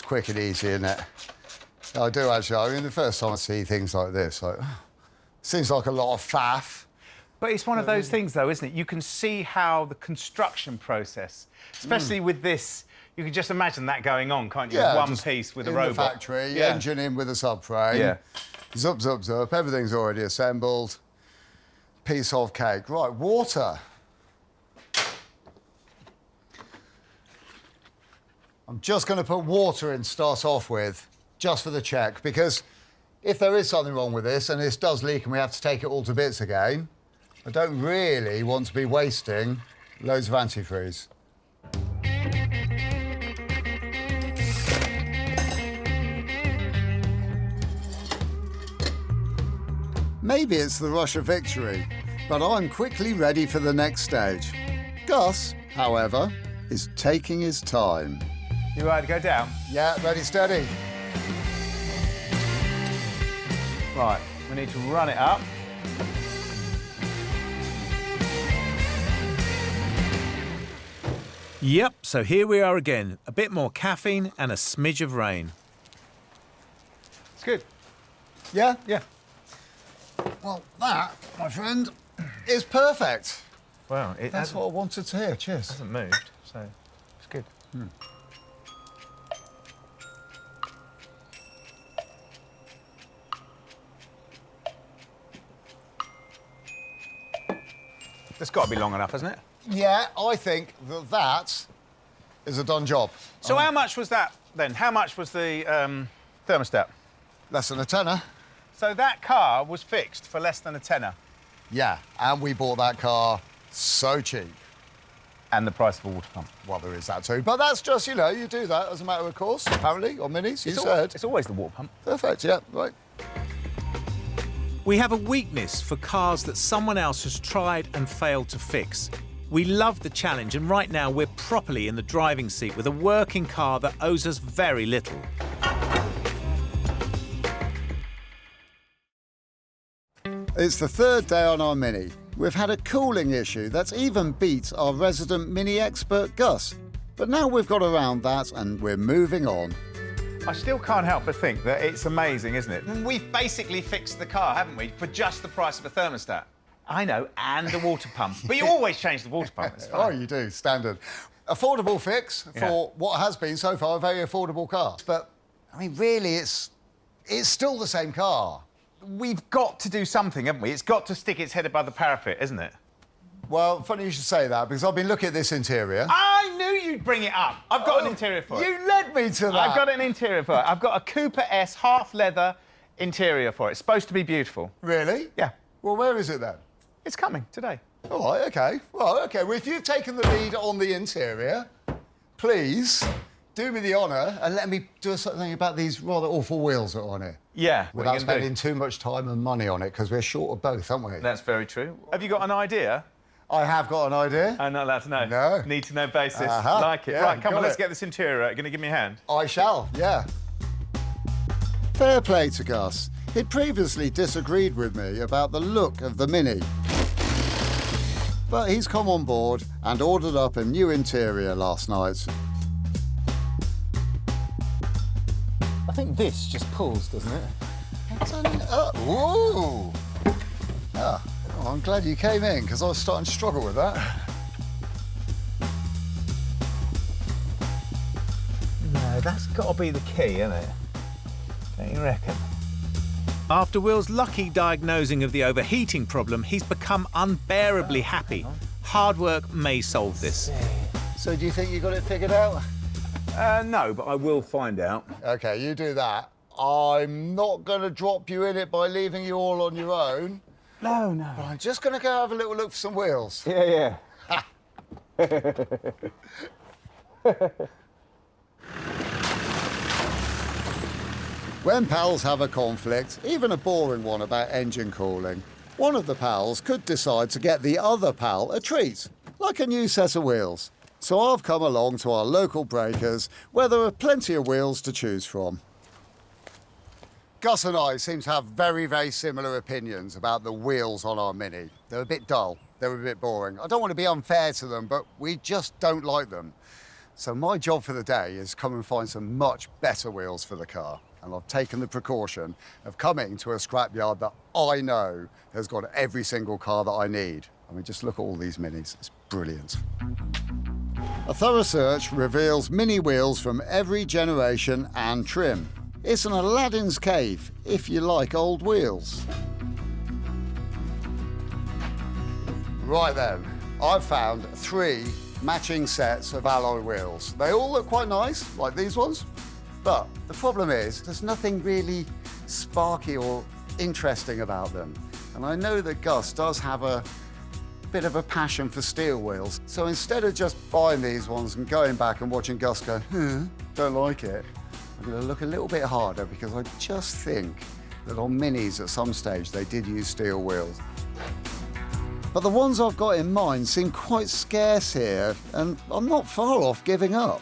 quick and easy, isn't it? I do actually. I mean, the first time I see things like this, like, seems like a lot of faff. But it's one of those things, though, isn't it? You can see how the construction process, especially with this, you can just imagine that going on, can't you? Yeah, one piece with a robot. In the factory, engine in with a subframe. Yeah. Zup, zup, zup. Everything's already assembled. Piece of cake. Right, water. I'm just going to put water in to start off with, just for the check, because if there is something wrong with this and this does leak and we have to take it all to bits again, I don't really want to be wasting loads of antifreeze. Maybe it's the rush of victory, but I'm quickly ready for the next stage. Gus, however, is taking his time. You ready to go down? Yeah, ready, steady. Right, we need to run it up. Yep, so here we are again. A bit more caffeine and a smidge of rain. It's good. Yeah? Yeah. Well, that, my friend, is perfect. Wow, That's what I wanted to hear. Cheers. Hasn't moved, so it's good. It's got to be long enough, hasn't it? Yeah, I think that is a done job. So how much was that then? How much was the thermostat? Less than a tenner. So that car was fixed for less than a tenner? Yeah, and we bought that car so cheap. And the price of a water pump. Well, there is that too. But that's just, you know, you do that as a matter of course, apparently, on Minis, you said. It's always the water pump. Perfect, yeah, right. We have a weakness for cars that someone else has tried and failed to fix. We love the challenge, and right now we're properly in the driving seat with a working car that owes us very little. It's the third day on our Mini. We've had a cooling issue that's even beat our resident Mini expert Gus. But now we've got around that and we're moving on. I still can't help but think that it's amazing, isn't it? We've basically fixed the car, haven't we, for just the price of a thermostat. I know, and the water pump. But you always change the water pump, it's fine. Oh, you do, standard. Affordable fix for what has been so far a very affordable car. But, I mean, really, it's still the same car. We've got to do something, haven't we? It's got to stick its head above the parapet, isn't it? Well, funny you should say that, because I've been looking at this interior. I knew you'd bring it up. I've got an interior for it. You led me to that. I've got an interior for it. I've got a Cooper S half-leather interior for it. It's supposed to be beautiful. Really? Yeah. Well, where is it then? It's coming today. All right, OK. Well, OK, well, if you've taken the lead on the interior, please do me the honour and let me do something about these rather awful wheels that are on it. Yeah, without spending too much time and money on it, because we're short of both, aren't we? That's very true. Have you got an idea? I have got an idea. I'm not allowed to know. No. Need to know basis. Uh-huh. Like it. Yeah, right, come on, let's it. get this interior out. Going to give me a hand? I shall, yeah. Fair play to Gus. He'd previously disagreed with me about the look of the Mini. But he's come on board and ordered up a new interior last night. I think this just pulls, doesn't it? Ooh! Ah, well, I'm glad you came in, because I was starting to struggle with that. No, that's got to be the key, isn't it? Don't you reckon? After Will's lucky diagnosing of the overheating problem, he's become unbearably happy. Hard work may solve this. So do you think you got it figured out? No, but I will find out. OK, you do that. I'm not going to drop you in it by leaving you all on your own. No, no. But I'm just going to go have a little look for some wheels. Yeah, yeah. When pals have a conflict, even a boring one about engine cooling, one of the pals could decide to get the other pal a treat, like a new set of wheels. So I've come along to our local breakers, where there are plenty of wheels to choose from. Gus and I seem to have very, very similar opinions about the wheels on our Mini. They're a bit dull, they're a bit boring. I don't want to be unfair to them, but we just don't like them. So my job for the day is come and find some much better wheels for the car. And I've taken the precaution of coming to a scrapyard that I know has got every single car that I need. I mean, just look at all these Minis, it's brilliant. A thorough search reveals Mini wheels from every generation and trim. It's an Aladdin's cave, if you like old wheels. Right then, I've found 3 matching sets of alloy wheels. They all look quite nice, like these ones, but the problem is there's nothing really sparky or interesting about them. And I know that Gus does have a bit of a passion for steel wheels. So instead of just buying these ones and going back and watching Gus go, don't like it, I'm going to look a little bit harder because I just think that on Minis at some stage they did use steel wheels. But the ones I've got in mind seem quite scarce here, and I'm not far off giving up.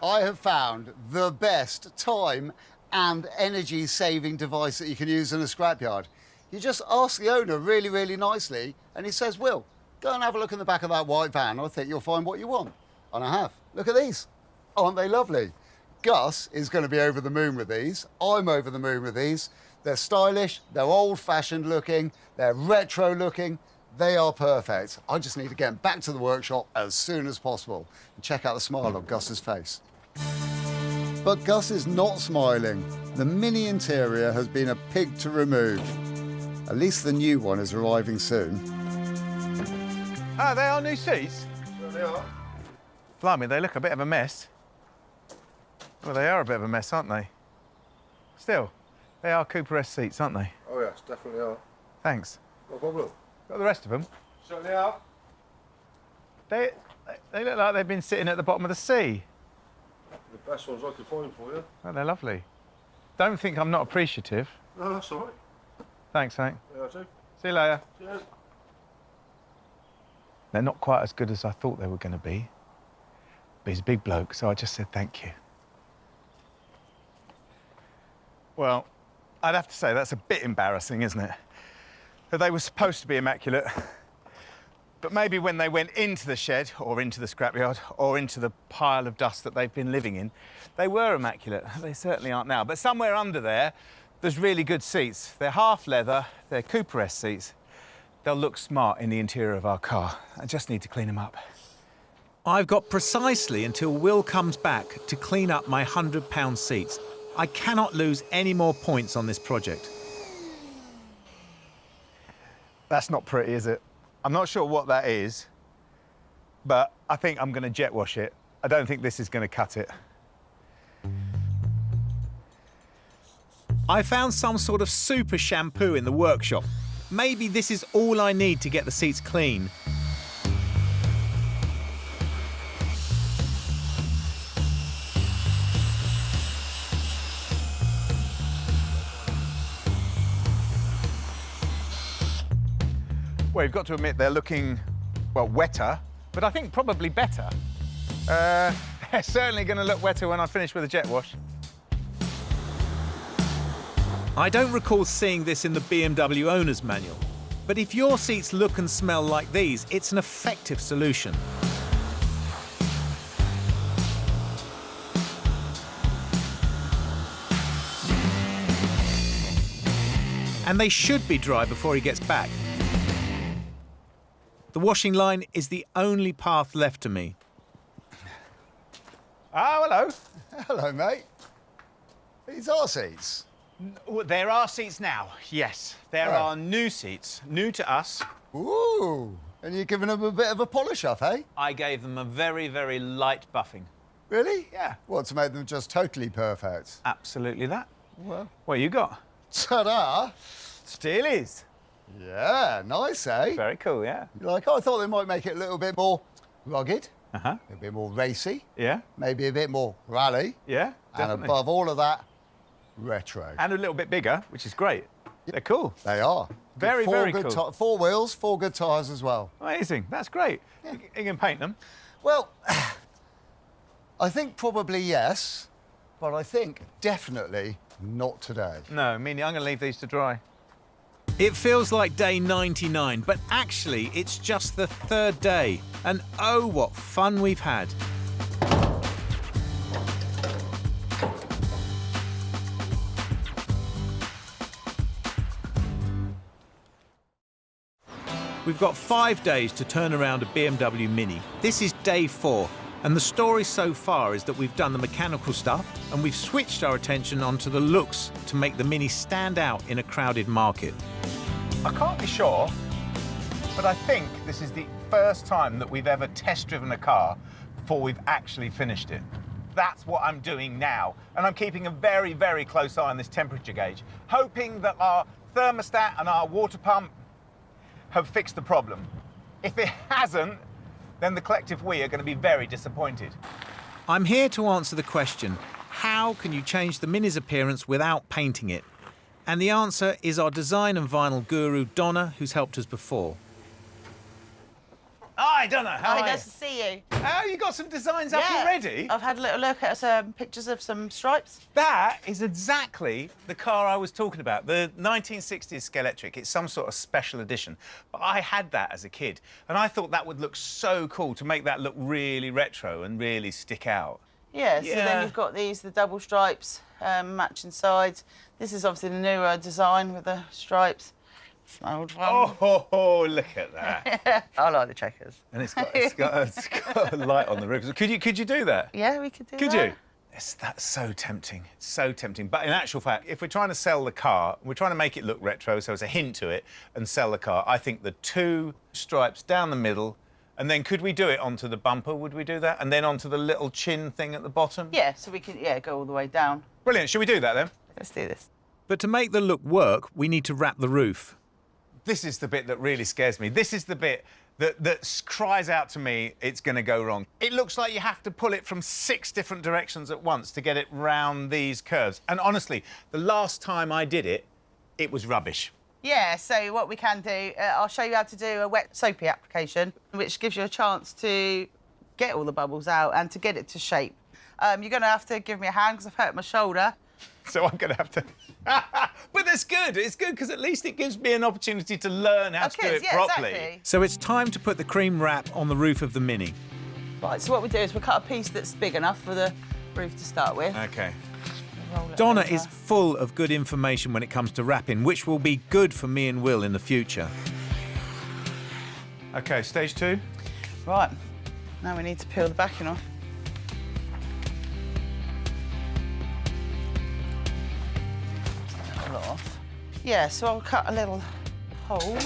I have found the best time and energy-saving device that you can use in a scrapyard. You just ask the owner really, really nicely, and he says, Will, go and have a look in the back of that white van. I think you'll find what you want. And I have. Look at these. Aren't they lovely? Gus is going to be over the moon with these. I'm over the moon with these. They're stylish, they're old-fashioned looking, they're retro looking. They are perfect. I just need to get back to the workshop as soon as possible and check out the smile on Gus's face. But Gus is not smiling. The Mini interior has been a pig to remove. At least the new one is arriving soon. Oh, they are new seats? Well, they are. Blimey, they look a bit of a mess. Well, they are a bit of a mess, aren't they? Still, they are Cooper S seats, aren't they? Oh, yes, definitely are. Thanks. No problem. Got the rest of them? Certainly are. They look like they've been sitting at the bottom of the sea. The best ones I could find for you. Oh, they're lovely. Don't think I'm not appreciative. No, that's all right. Thanks, mate. Yeah, too. See you later. Cheers. They're not quite as good as I thought they were going to be. But he's a big bloke, so I just said thank you. Well, I'd have to say that's a bit embarrassing, isn't it? That they were supposed to be immaculate, but maybe when they went into the shed, or into the scrapyard, or into the pile of dust that they've been living in, they were immaculate. They certainly aren't now. But somewhere under there, there's really good seats. They're half leather, they're Cooper S seats. They'll look smart in the interior of our car. I just need to clean them up. I've got precisely until Will comes back to clean up my £100 seats. I cannot lose any more points on this project. That's not pretty, is it? I'm not sure what that is, but I think I'm going to jet wash it. I don't think this is going to cut it. I found some sort of super shampoo in the workshop. Maybe this is all I need to get the seats clean. Well, you've got to admit they're looking, well, wetter, but I think probably better. They're certainly going to look wetter when I finish with the jet wash. I don't recall seeing this in the BMW owner's manual, but if your seats look and smell like these, it's an effective solution. And they should be dry before he gets back. The washing line is the only path left to me. Oh, hello. Hello, mate. These are seats. There are seats now, yes. There are new seats, new to us. Ooh, and you're giving them a bit of a polish up, eh? I gave them a very, very light buffing. Really? Yeah. What, to make them just totally perfect? Absolutely that. Well. What you got? Ta-da! Still is. Yeah, nice, eh? Very cool, yeah. You're like, oh, I thought they might make it a little bit more rugged, a bit more racy, yeah, maybe a bit more rally, yeah, definitely. And above all of that, retro. And a little bit bigger, which is great. They're cool. They are. Very, very cool. 4 wheels, 4 good tyres as well. Amazing. That's great. Yeah. You can paint them. Well, I think probably yes, but I think definitely not today. No, meaning I'm going to leave these to dry. It feels like day 99, but actually it's just the 3rd day. And oh, what fun we've had. We've got 5 days to turn around a BMW Mini. This is day 4. And the story so far is that we've done the mechanical stuff and we've switched our attention onto the looks to make the Mini stand out in a crowded market. I can't be sure, But I think this is the first time that we've ever test-driven a car before we've actually finished it. That's what I'm doing now. And I'm keeping a very, very close eye on this temperature gauge, hoping that our thermostat and our water pump have fixed the problem. If it hasn't, then the collective we are going to be very disappointed. I'm here to answer the question, how can you change the Mini's appearance without painting it? And the answer is our design and vinyl guru, Donna, who's helped us before. Hi, Donna, how are you? Nice to see you. Oh, you got some designs up already? I've had a little look at some pictures of some stripes. That is exactly the car I was talking about, the 1960s Scalextric. It's some sort of special edition. But I had that as a kid, and I thought that would look so cool to make that look really retro and really stick out. Yeah, so then you've got these, the double stripes, matching sides. This is obviously the newer design with the stripes. It's an old one. Oh, look at that. I like the checkers. And it's got a light on the roof. Could you do that? Yeah, we could do that. Could you? That's so tempting. It's so tempting. But in actual fact, if we're trying to sell the car, we're trying to make it look retro, so it's a hint to it, and sell the car, I think the two stripes down the middle, and then could we do it onto the bumper? Would we do that? And then onto the little chin thing at the bottom? Yeah, so we can, go all the way down. Brilliant. Should we do that then? Let's do this. But to make the look work, we need to wrap the roof. This is the bit that really scares me. This is the bit that cries out to me it's going to go wrong. It looks like you have to pull it from 6 different directions at once to get it round these curves. And honestly, the last time I did it, it was rubbish. Yeah, so what we can do, I'll show you how to do a wet soapy application, which gives you a chance to get all the bubbles out and to get it to shape. You're going to have to give me a hand because I've hurt my shoulder. So I'm going to have to... But that's good. It's good because at least it gives me an opportunity to learn how to do it properly. Exactly. So it's time to put the cream wrap on the roof of the Mini. Right, so what we do is we cut a piece that's big enough for the roof to start with. OK. Donna is full of good information when it comes to wrapping, which will be good for me and Will in the future. OK, stage 2. Right, now we need to peel the backing off. Off. Yeah, so I'll cut a little hole.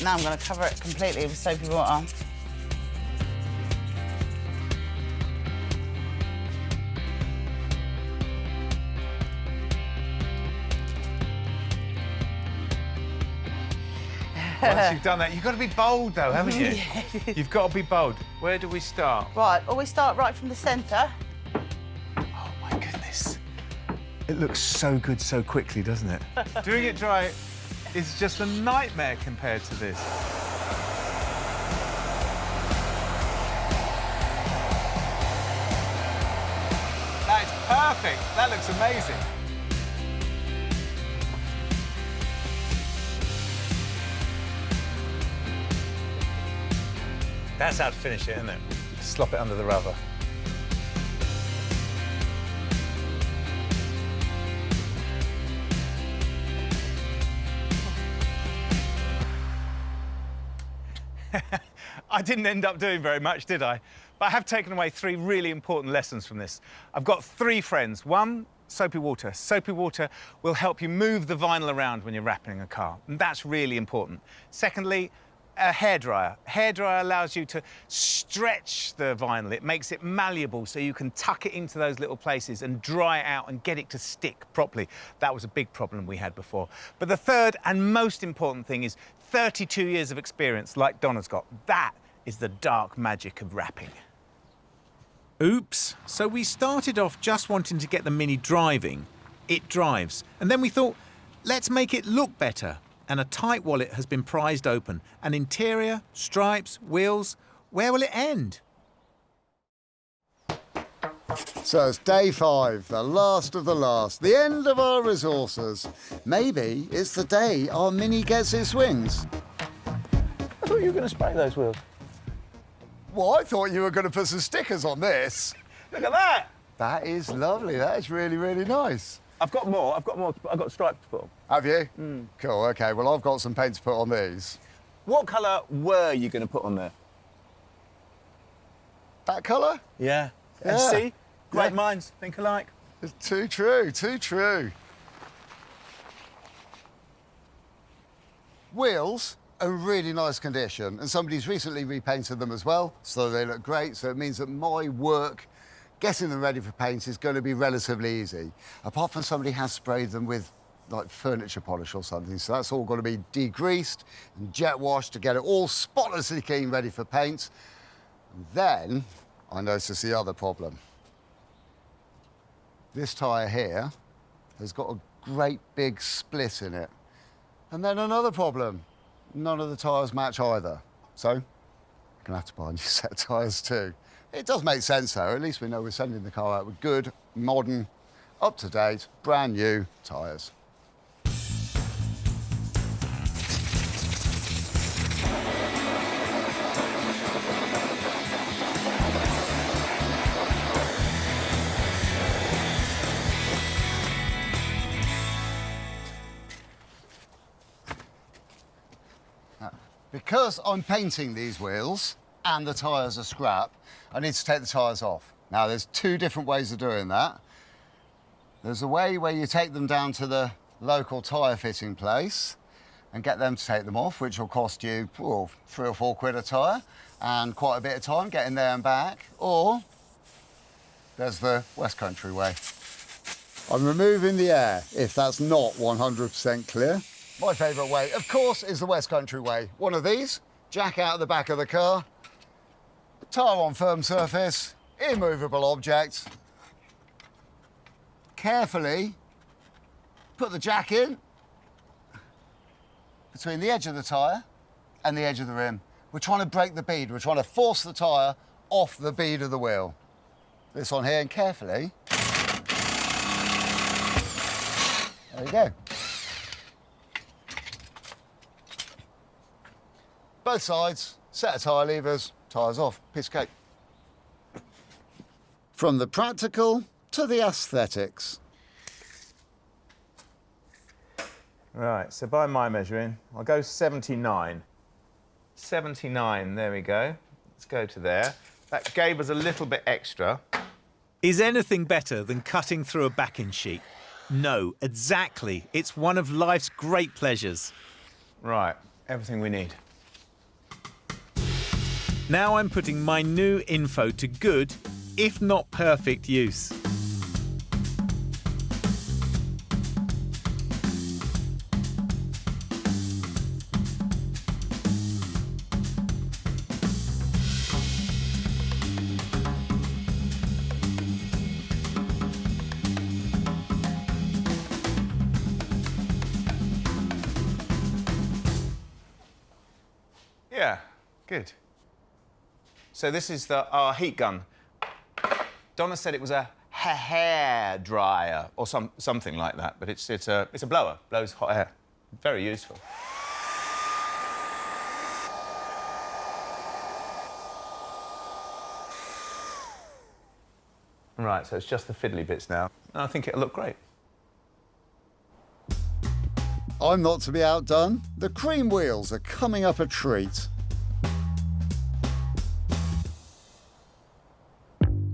Now I'm going to cover it completely with soapy water. Once you've done that, you've got to be bold, though, haven't you? You've got to be bold. Where do we start? Right, well, we start right from the centre. Oh, my goodness. It looks so good so quickly, doesn't it? Doing it dry is just a nightmare compared to this. That's perfect. That looks amazing. That's how to finish it, isn't it? Slop it under the rubber. I didn't end up doing very much, did I? But I have taken away 3 really important lessons from this. I've got 3 friends. 1, soapy water. Soapy water will help you move the vinyl around when you're wrapping a car, and that's really important. Secondly, a hairdryer. Hairdryer allows you to stretch the vinyl. It makes it malleable so you can tuck it into those little places and dry it out and get it to stick properly. That was a big problem we had before. But the third and most important thing is 32 years of experience like Donna's got. That is the dark magic of wrapping. Oops. So we started off just wanting to get the Mini driving. It drives. And then we thought, let's make it look better. And a tight wallet has been prized open. An interior, stripes, wheels. Where will it end? So it's day 5, the last of the last, the end of our resources. Maybe it's the day our Mini gets its wings. I thought you were going to spray those wheels. Well, I thought you were going to put some stickers on this. Look at that! That is lovely. That is really, really nice. I've got more. I've got stripes to put on. Have you? Cool, OK. Well, I've got some paint to put on these. What colour were you going to put on there? That colour? Yeah. Yeah. See? Great minds think alike. It's too true, too true. Wheels? in really nice condition, and somebody's recently repainted them as well, so they look great. So it means that my work getting them ready for paint is going to be relatively easy, apart from somebody has sprayed them with like furniture polish or something. So that's all going to be degreased and jet washed to get it all spotlessly clean, ready for paint. And then I noticed the other problem. This tyre here has got a great big split in it. And then another problem. None of the tyres match either. So I'm gonna have to buy a new set of tyres too. It does make sense though. At least we know we're sending the car out with good, modern, up-to-date, brand new tyres. Because I'm painting these wheels and the tyres are scrap, I need to take the tyres off. Now, there's two different ways of doing that. There's a way where you take them down to the local tyre fitting place and get them to take them off, which will cost you £3 or £4 a tyre and quite a bit of time getting there and back. Or there's the West Country way. I'm removing the air, if that's not 100% clear. My favourite way, of course, is the West Country way. One of these, jack out of the back of the car, tyre on firm surface, immovable object. Carefully put the jack in between the edge of the tyre and the edge of the rim. We're trying to break the bead. We're trying to force the tyre off the bead of the wheel. This one here, and carefully. There you go. Both sides, set of tyre levers, tyres off, piece of cake. From the practical to the aesthetics. Right, so by my measuring, I'll go 79. 79, there we go. Let's go to there. That gave us a little bit extra. Is anything better than cutting through a backing sheet? No, exactly. It's one of life's great pleasures. Right, everything we need. Now I'm putting my new info to good, if not perfect, use. Yeah, good. So this is our heat gun. Donna said it was a hair dryer or something like that, but it's a blower, blows hot air. Very useful. Right, so it's just the fiddly bits now. I think it'll look great. I'm not to be outdone. The cream wheels are coming up a treat.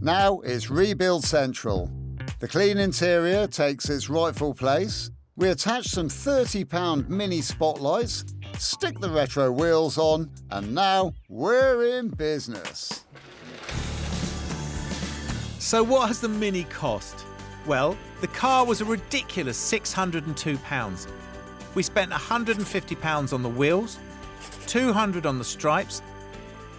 Now it's rebuild central. The clean interior takes its rightful place. We attach some £30 mini spotlights, stick the retro wheels on, and now we're in business. So what has the Mini cost? Well, the car was a ridiculous £602. We spent £150 on the wheels, £200 on the stripes,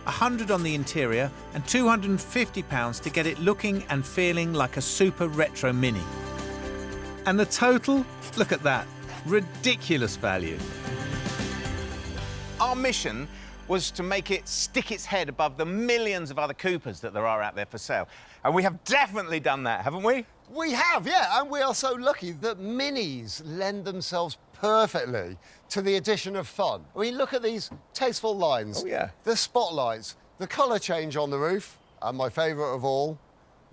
£100 on the interior, and £250 to get it looking and feeling like a super retro Mini. And the total? Look at that. Ridiculous value. Our mission was to make it stick its head above the millions of other Coopers that there are out there for sale. And we have definitely done that, haven't we? We have, yeah, and we are so lucky that Minis lend themselves perfectly to the addition of fun. I mean, look at these tasteful lines. Oh, yeah. The spotlights, the colour change on the roof, and my favourite of all,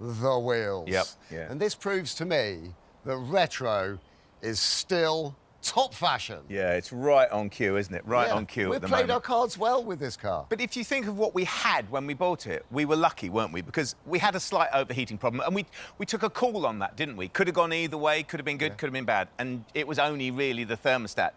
the wheels. Yep, yeah. And this proves to me that retro is still top fashion. Yeah, it's right on cue, isn't it? Right Yeah, on cue we at the played moment. our cards well with this car. But if you think of what we had when we bought it, we were lucky, weren't we? Because we had a slight overheating problem, and we took a call on that, didn't we? Could have gone either way, could have been good, could have been bad, and it was only really the thermostat.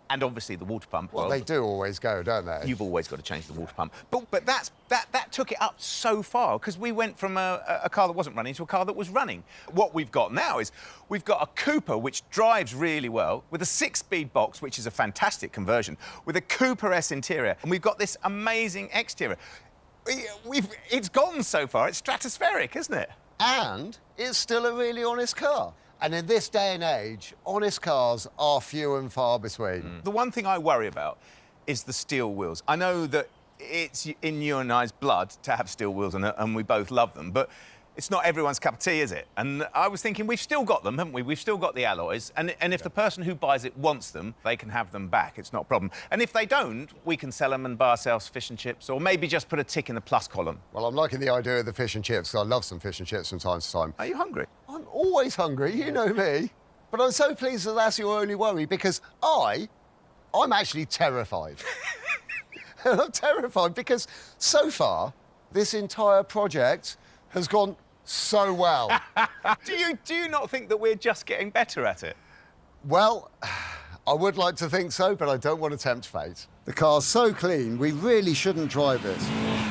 And obviously the water pump. Well, they do always go, don't they? You've always got to change the water pump. But that took it up so far, because we went from a car that wasn't running to a car that was running. What we've got now is we've got a Cooper which drives really well, with a 6-speed box, which is a fantastic conversion, with a Cooper S interior, and we've got this amazing exterior. It's gone so far, it's stratospheric, isn't it? And it's still a really honest car. And in this day and age, honest cars are few and far between. The one thing I worry about is the steel wheels. I know that it's in you and I's blood to have steel wheels, and we both love them, but it's not everyone's cup of tea, is it? And I was thinking, we've still got them, haven't we? We've still got the alloys, and if the person who buys it wants them, they can have them back. It's not a problem. And if they don't, we can sell them and buy ourselves fish and chips, or maybe just put a tick in the plus column. Well, I'm liking the idea of the fish and chips, because I love some fish and chips from time to time. Are you hungry? I'm always hungry, you know me. But I'm so pleased that that's your only worry, because I'm actually terrified. I'm terrified because so far, this entire project has gone so well. Do you not think that we're just getting better at it? Well, I would like to think so, but I don't want to tempt fate. The car's so clean, we really shouldn't drive it.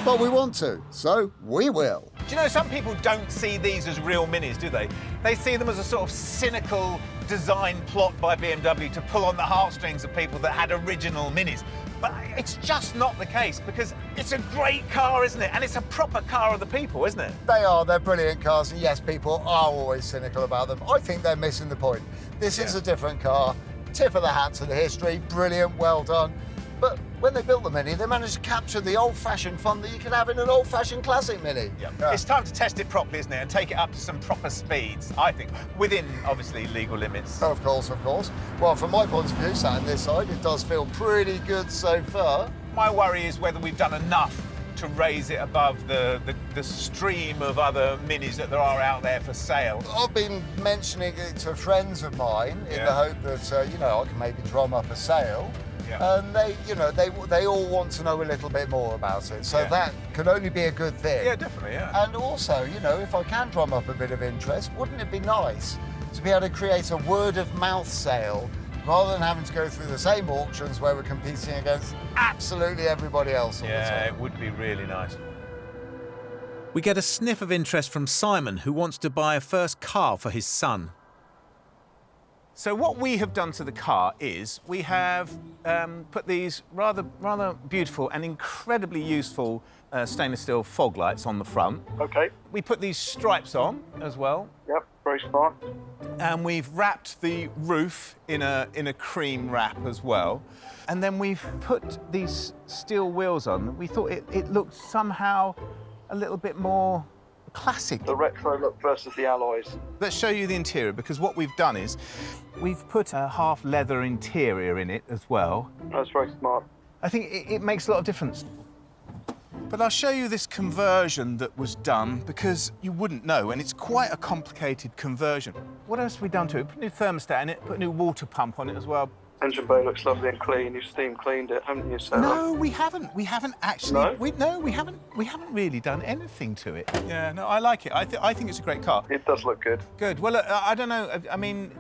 But we want to, so we will. Do you know, some people don't see these as real Minis, do they? They see them as a sort of cynical design plot by BMW to pull on the heartstrings of people that had original Minis. But it's just not the case, because it's a great car, isn't it? And it's a proper car of the people, isn't it? They are, they're brilliant cars, and yes, people are always cynical about them. I think they're missing the point. This is a different car, tip of the hat to the history, brilliant, well done. But when they built the Mini, they managed to capture the old-fashioned fun that you can have in an old-fashioned classic Mini. Yeah. It's time to test it properly, isn't it? And take it up to some proper speeds, I think, within, obviously, legal limits. Of course, of course. Well, from my point of view, sat on this side, it does feel pretty good so far. My worry is whether we've done enough to raise it above the stream of other Minis that there are out there for sale. I've been mentioning it to friends of mine in the hope that, you know, I can maybe drum up a sale. Yeah. And they all want to know a little bit more about it. So that can only be a good thing. Yeah, definitely, yeah. And also, you know, if I can drum up a bit of interest, wouldn't it be nice to be able to create a word-of-mouth sale rather than having to go through the same auctions where we're competing against absolutely everybody else all the time? Yeah, it would be really nice. We get a sniff of interest from Simon, who wants to buy a first car for his son. So what we have done to the car is we have put these rather beautiful and incredibly useful stainless steel fog lights on the front. Okay. We put these stripes on as well. Yep, very smart. And we've wrapped the roof in a cream wrap as well. And then we've put these steel wheels on. We thought it looked somehow a little bit more classic. The retro look versus the alloys. Let's show you the interior, because what we've done is we've put a half leather interior in it as well. That's very smart. I think it makes a lot of difference. But I'll show you this conversion that was done, because you wouldn't know, and it's quite a complicated conversion. What else have we done to it? Put a new thermostat in it, put a new water pump on it as well. Engine bay looks lovely and clean. You've steam cleaned it, haven't you, Sarah? No, we haven't. We haven't actually. No? We haven't really done anything to it. Yeah, no, I like it. I think it's a great car. It does look good. Good. Well, I don't know. I mean,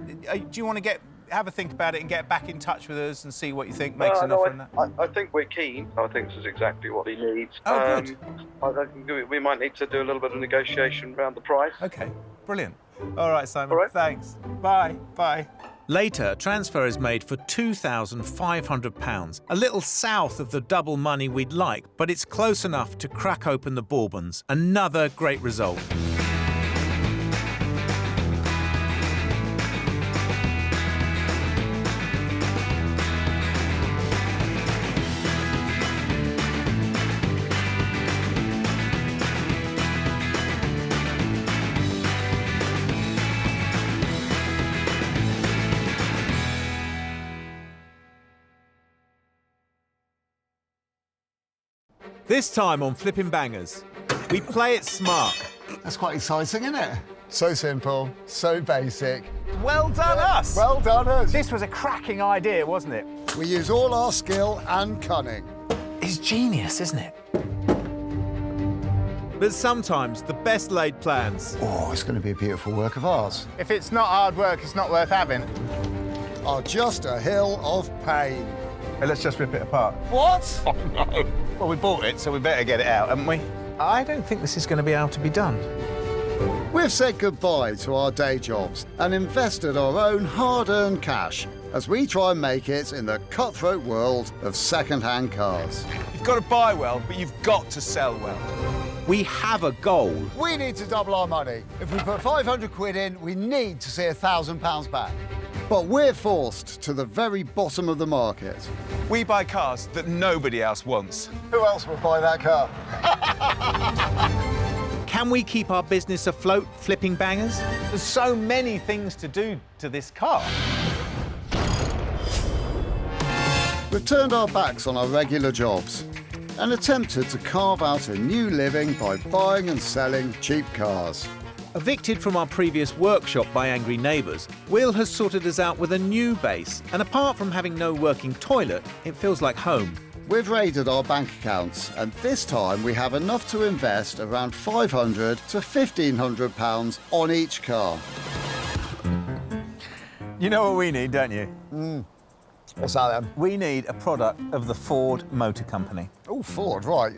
do you want to have a think about it and get back in touch with us and see what you think? Makes an offer on that. I think we're keen. I think this is exactly what he needs. Oh, good. I think we might need to do a little bit of negotiation around the price. Okay, brilliant. All right, Simon. All right. Thanks. Bye. Bye. Later, transfer is made for £2,500, a little south of the double money we'd like, but it's close enough to crack open the Bourbons. Another great result. This time on Flipping Bangers, we play it smart. That's quite exciting, isn't it? So simple, so basic. Well done us! Well done us! This was a cracking idea, wasn't it? We use all our skill and cunning. It's genius, isn't it? But sometimes the best laid plans. Oh, it's going to be a beautiful work of art. If it's not hard work, it's not worth having. are just a hill of pain. Hey, let's just rip it apart. What? Oh, no. Well, we bought it, so we better get it out, haven't we? I don't think this is going to be able to be done. We've said goodbye to our day jobs and invested our own hard-earned cash as we try and make it in the cutthroat world of second-hand cars. You've got to buy well, but you've got to sell well. We have a goal. We need to double our money. If we put 500 quid in, we need to see £1,000 back. But we're forced to the very bottom of the market. We buy cars that nobody else wants. Who else would buy that car? Can we keep our business afloat, flipping bangers? There's so many things to do to this car. We've turned our backs on our regular jobs and attempted to carve out a new living by buying and selling cheap cars. Evicted from our previous workshop by angry neighbours, Will has sorted us out with a new base, and apart from having no working toilet, it feels like home. We've raided our bank accounts, and this time we have enough to invest around £500 to £1,500 on each car. You know what we need, don't you? What's that then? We need a product of the Ford Motor Company. Oh, Ford, right.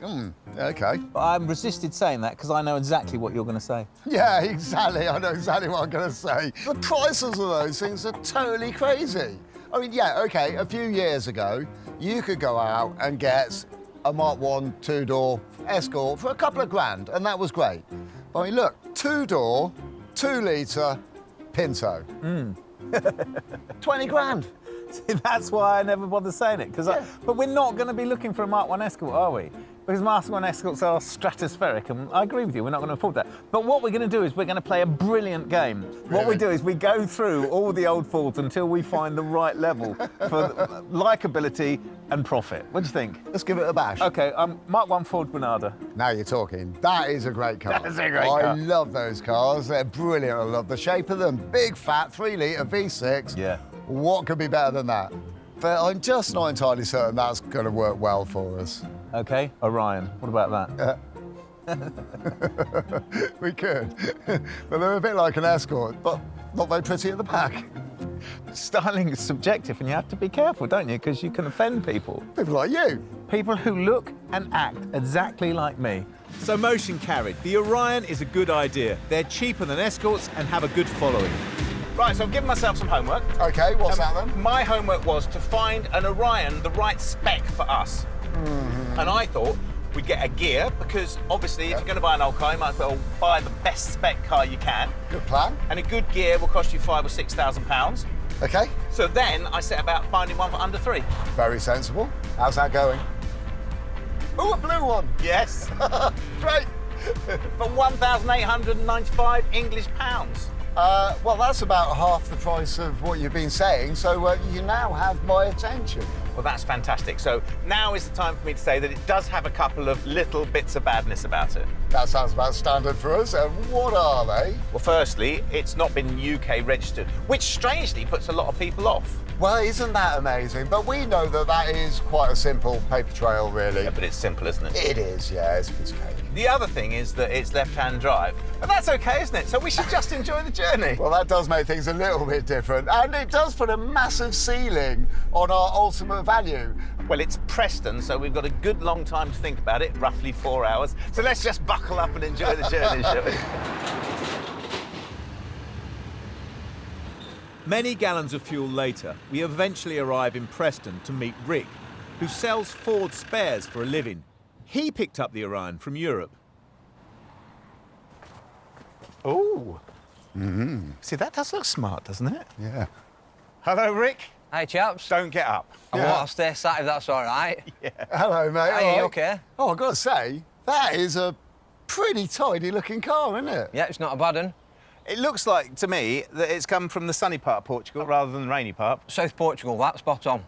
OK. But I'm resisted saying that because I know exactly what you're going to say. Yeah, exactly. I know exactly what I'm going to say. The prices of those things are totally crazy. I mean, yeah, OK, a few years ago, you could go out and get a Mark 1 two-door Escort for a couple of grand, and that was great. I mean, look, two-door, 2-litre Pinto. 20 grand. See, that's why I never bother saying it. But we're not going to be looking for a Mark 1 Escort, are we? Because Mark 1 Escorts are stratospheric, and I agree with you, we're not going to afford that. But what we're going to do is we're going to play a brilliant game. Really? What we do is we go through all the old Fords until we find the right level for likeability and profit. What do you think? Let's give it a bash. OK, Mark 1 Ford Granada. Now you're talking. That is a great car. That is a great car. I love those cars. They're brilliant. I love the shape of them. Big, fat, 3-litre V6. Yeah. What could be better than that? But I'm just not entirely certain that's going to work well for us. OK, Orion. What about that? We could. But they're a bit like an Escort, but not very pretty at the back. Styling is subjective, and you have to be careful, don't you? Because you can offend people. People like you. People who look and act exactly like me. So motion carried. The Orion is a good idea. They're cheaper than Escorts and have a good following. Right, so I've given myself some homework. OK, what's that then? My homework was to find an Orion the right spec for us. And I thought we'd get a gear, because obviously if you're going to buy an old car, you might as well buy the best spec car you can. Good plan. And a good gear will cost you £5,000 or £6,000. OK. So then I set about finding one for under 3. Very sensible. How's that going? Oh, a blue one. Yes. Great. For £1,895 English pounds. Well, that's about half the price of what you've been saying, so you now have my attention. Well, that's fantastic. So now is the time for me to say that it does have a couple of little bits of badness about it. That sounds about standard for us. What are they? Well, firstly, it's not been UK registered, which strangely puts a lot of people off. Well, isn't that amazing? But we know that that is quite a simple paper trail, really. Yeah, but it's simple, isn't it? It is, yeah, it's cake. The other thing is that it's left-hand drive. And that's OK, isn't it? So we should just enjoy the journey. Well, that does make things a little bit different. And it does put a massive ceiling on our ultimate value. Well, it's Preston, so we've got a good long time to think about it, roughly 4 hours. So let's just buckle up and enjoy the journey, shall we? Many gallons of fuel later, we eventually arrive in Preston to meet Rick, who sells Ford spares for a living. He picked up the Orion from Europe. Oh. See, that does look smart, doesn't it? Yeah. Hello, Rick. Hey, chaps. Don't get up. I want to stay sat if that's all right. Yeah. Hello, mate. Are you OK? Oh, I've got to say, that is a pretty tidy-looking car, isn't it? Yeah, it's not a bad one. It looks like, to me, that it's come from the sunny part of Portugal rather than the rainy part. South Portugal, that's spot on.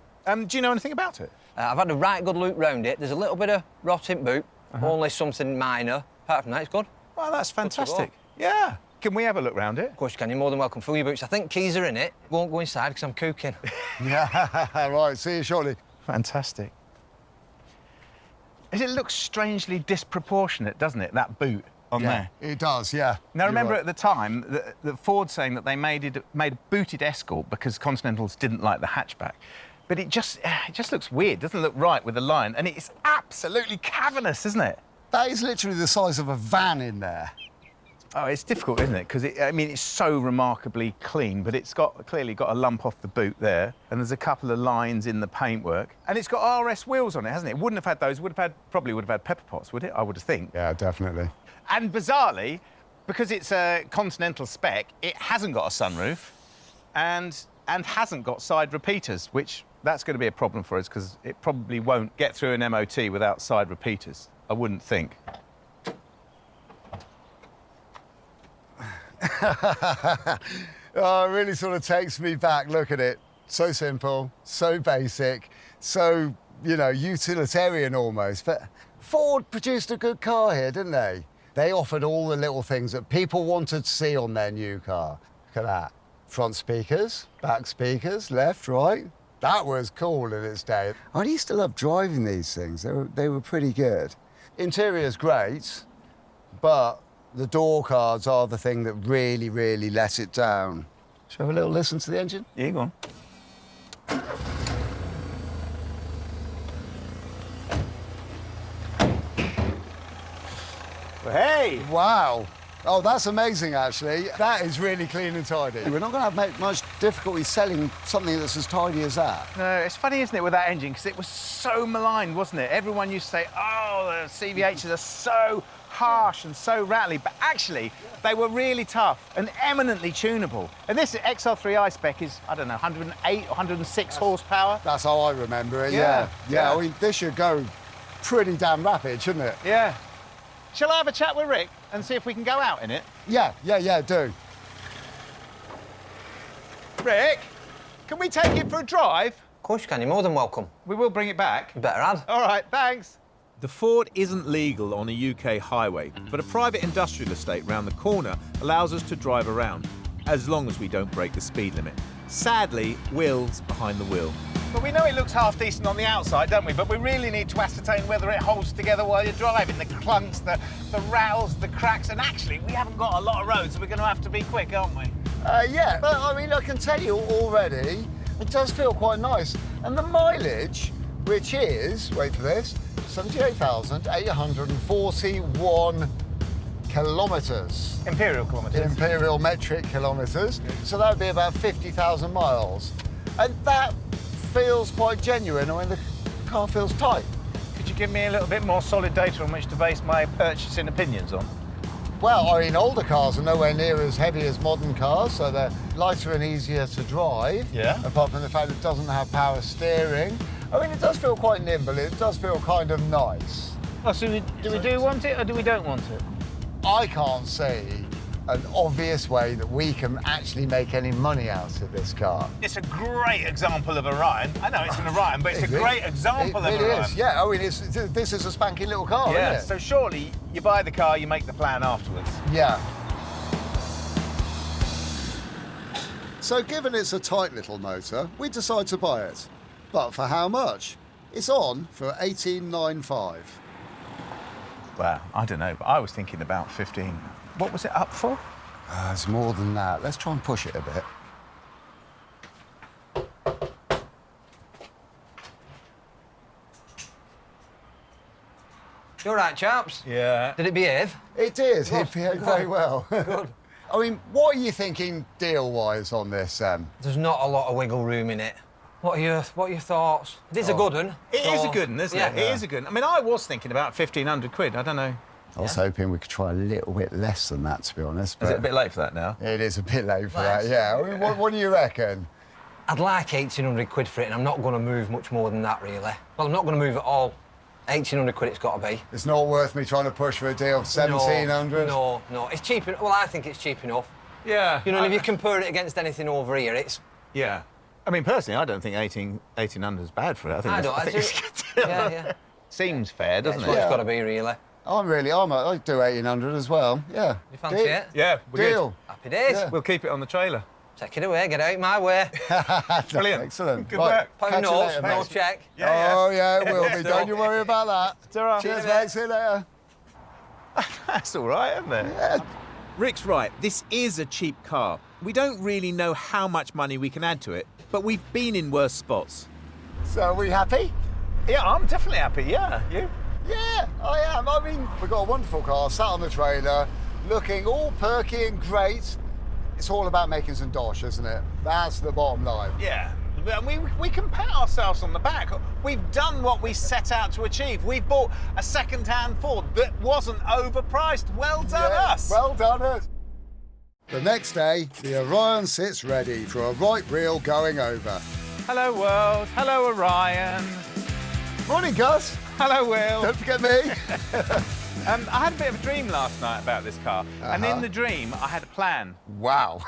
Do you know anything about it? I've had a right good look round it. There's a little bit of rot in boot, only something minor. Apart from that, it's good. Well, that's fantastic. Yeah. Can we have a look round it? Of course you can. You're more than welcome. Fill your boots. I think keys are in it. Won't go inside because I'm cooking. Yeah, right. See you shortly. Fantastic. It looks strangely disproportionate, doesn't it, that boot? on there. It does, yeah. Now, remember You're at the time, the Ford saying that they made a booted Escort because Continentals didn't like the hatchback. But it just looks weird, doesn't look right with the line. And it's absolutely cavernous, isn't it? That is literally the size of a van in there. Oh, it's difficult, isn't it? Because, I mean, it's so remarkably clean, but it's clearly got a lump off the boot there, and there's a couple of lines in the paintwork. And it's got RS wheels on it, hasn't it? It wouldn't have had those. Probably would have had pepper pots, would it? I would think. Yeah, definitely. And bizarrely, because it's a Continental spec, it hasn't got a sunroof and hasn't got side repeaters, which that's going to be a problem for us because it probably won't get through an MOT without side repeaters, I wouldn't think. Oh, it really sort of takes me back. Look at it. So simple, so basic, so, you know, utilitarian almost. But Ford produced a good car here, didn't they? They offered all the little things that people wanted to see on their new car. Look at that. Front speakers, back speakers, left, right. That was cool in its day. I used to love driving these things. They were pretty good. Interior's great, but the door cards are the thing that really, really let it down. Shall we have a little listen to the engine? Yeah, go on. Hey! Wow. Oh, that's amazing, actually. That is really clean and tidy. We're not going to have much difficulty selling something that's as tidy as that. No, it's funny, isn't it, with that engine, because it was so maligned, wasn't it? Everyone used to say, oh, the CVHs are so harsh and so rattly, but actually, they were really tough and eminently tunable. And this XR3i spec is, I don't know, 108 or 106 horsepower. That's how I remember it, yeah. Yeah. I mean, this should go pretty damn rapid, shouldn't it? Yeah. Shall I have a chat with Rick and see if we can go out in it? Yeah, do. Rick, can we take it for a drive? Of course you can, you're more than welcome. We will bring it back. You better add. All right, thanks. The Ford isn't legal on a UK highway, but a private industrial estate round the corner allows us to drive around, as long as we don't break the speed limit. Sadly, Will's behind the wheel. But we know it looks half decent on the outside, don't we? But we really need to ascertain whether it holds together while you're driving. The clunks, the rattles, the cracks, and actually, we haven't got a lot of road, so we're going to have to be quick, aren't we? Yeah, but I mean, I can tell you already, it does feel quite nice. And the mileage, which is, wait for this, 78,841 kilometres. Imperial kilometres. Imperial metric kilometres. So that would be about 50,000 miles. And that feels quite genuine. I mean, the car feels tight. Could you give me a little bit more solid data on which to base my purchasing opinions on? Well, I mean, older cars are nowhere near as heavy as modern cars, so they're lighter and easier to drive. Yeah. Apart from the fact it doesn't have power steering. I mean, it does feel quite nimble. It does feel kind of nice. Oh, so do we want it or do we don't want it? I can't see an obvious way that we can actually make any money out of this car. It's a great example of Orion. I know it's an Orion, but it's a great example of Orion. It is, yeah. I mean, this is a spanking little car, yeah, isn't it? So surely you buy the car, you make the plan afterwards. Yeah. So given it's a tight little motor, we decide to buy it. But for how much? It's on for $18,950. Well, I don't know, but I was thinking about 15. What was it up for? It's more than that. Let's try and push it a bit. You all right, chaps? Yeah. Did it behave? It did. It behaved very well. Good. I mean, what are you thinking deal-wise on this, There's not a lot of wiggle room in it. What are your thoughts? It is a good one. It is a good one, isn't it? It is a good one. I mean, I was thinking about 1,500 quid. I don't know. I was hoping we could try a little bit less than that, to be honest. Is it a bit late for that now? It is a bit late for that, yeah. I mean, what do you reckon? I'd like 1,800 quid for it, and I'm not going to move much more than that, really. Well, I'm not going to move at all. 1,800 quid it's got to be. It's not worth me trying to push for a deal of 1,700? No. It's cheap enough. Well, I think it's cheap enough. Yeah. You know, if you compare it against anything over here, it's... Yeah. I mean, personally, I don't think 1,800 is bad for it. I think it's good. Yeah. Seems fair, doesn't it? That's what it's got to be, really. I'd do 1,800 as well, yeah. You fancy it? Yeah, we're Deal. good. Happy days. Yeah. We'll keep it on the trailer. Take it away, get out my way. Brilliant. Excellent. Good work. Pound notes, no check. Yeah, oh, yeah, it will be. Don't you worry about that. Ta-ra. Cheers, mate. See you later. That's all right, isn't it? Yeah. Rick's right, this is a cheap car. We don't really know how much money we can add to it, but we've been in worse spots. So are we happy? Yeah, I'm definitely happy, yeah. You? Yeah, I am. I mean, we've got a wonderful car sat on the trailer, looking all perky and great. It's all about making some dosh, isn't it? That's the bottom line. Yeah. We can pat ourselves on the back. We've done what we set out to achieve. We've bought a second-hand Ford that wasn't overpriced. Well done, us. Well done, us. The next day, the Orion sits ready for a right reel going over. Hello, world. Hello, Orion. Morning, Gus. Hello, Will. Don't forget me. I had a bit of a dream last night about this car, and in the dream, I had a plan. Wow.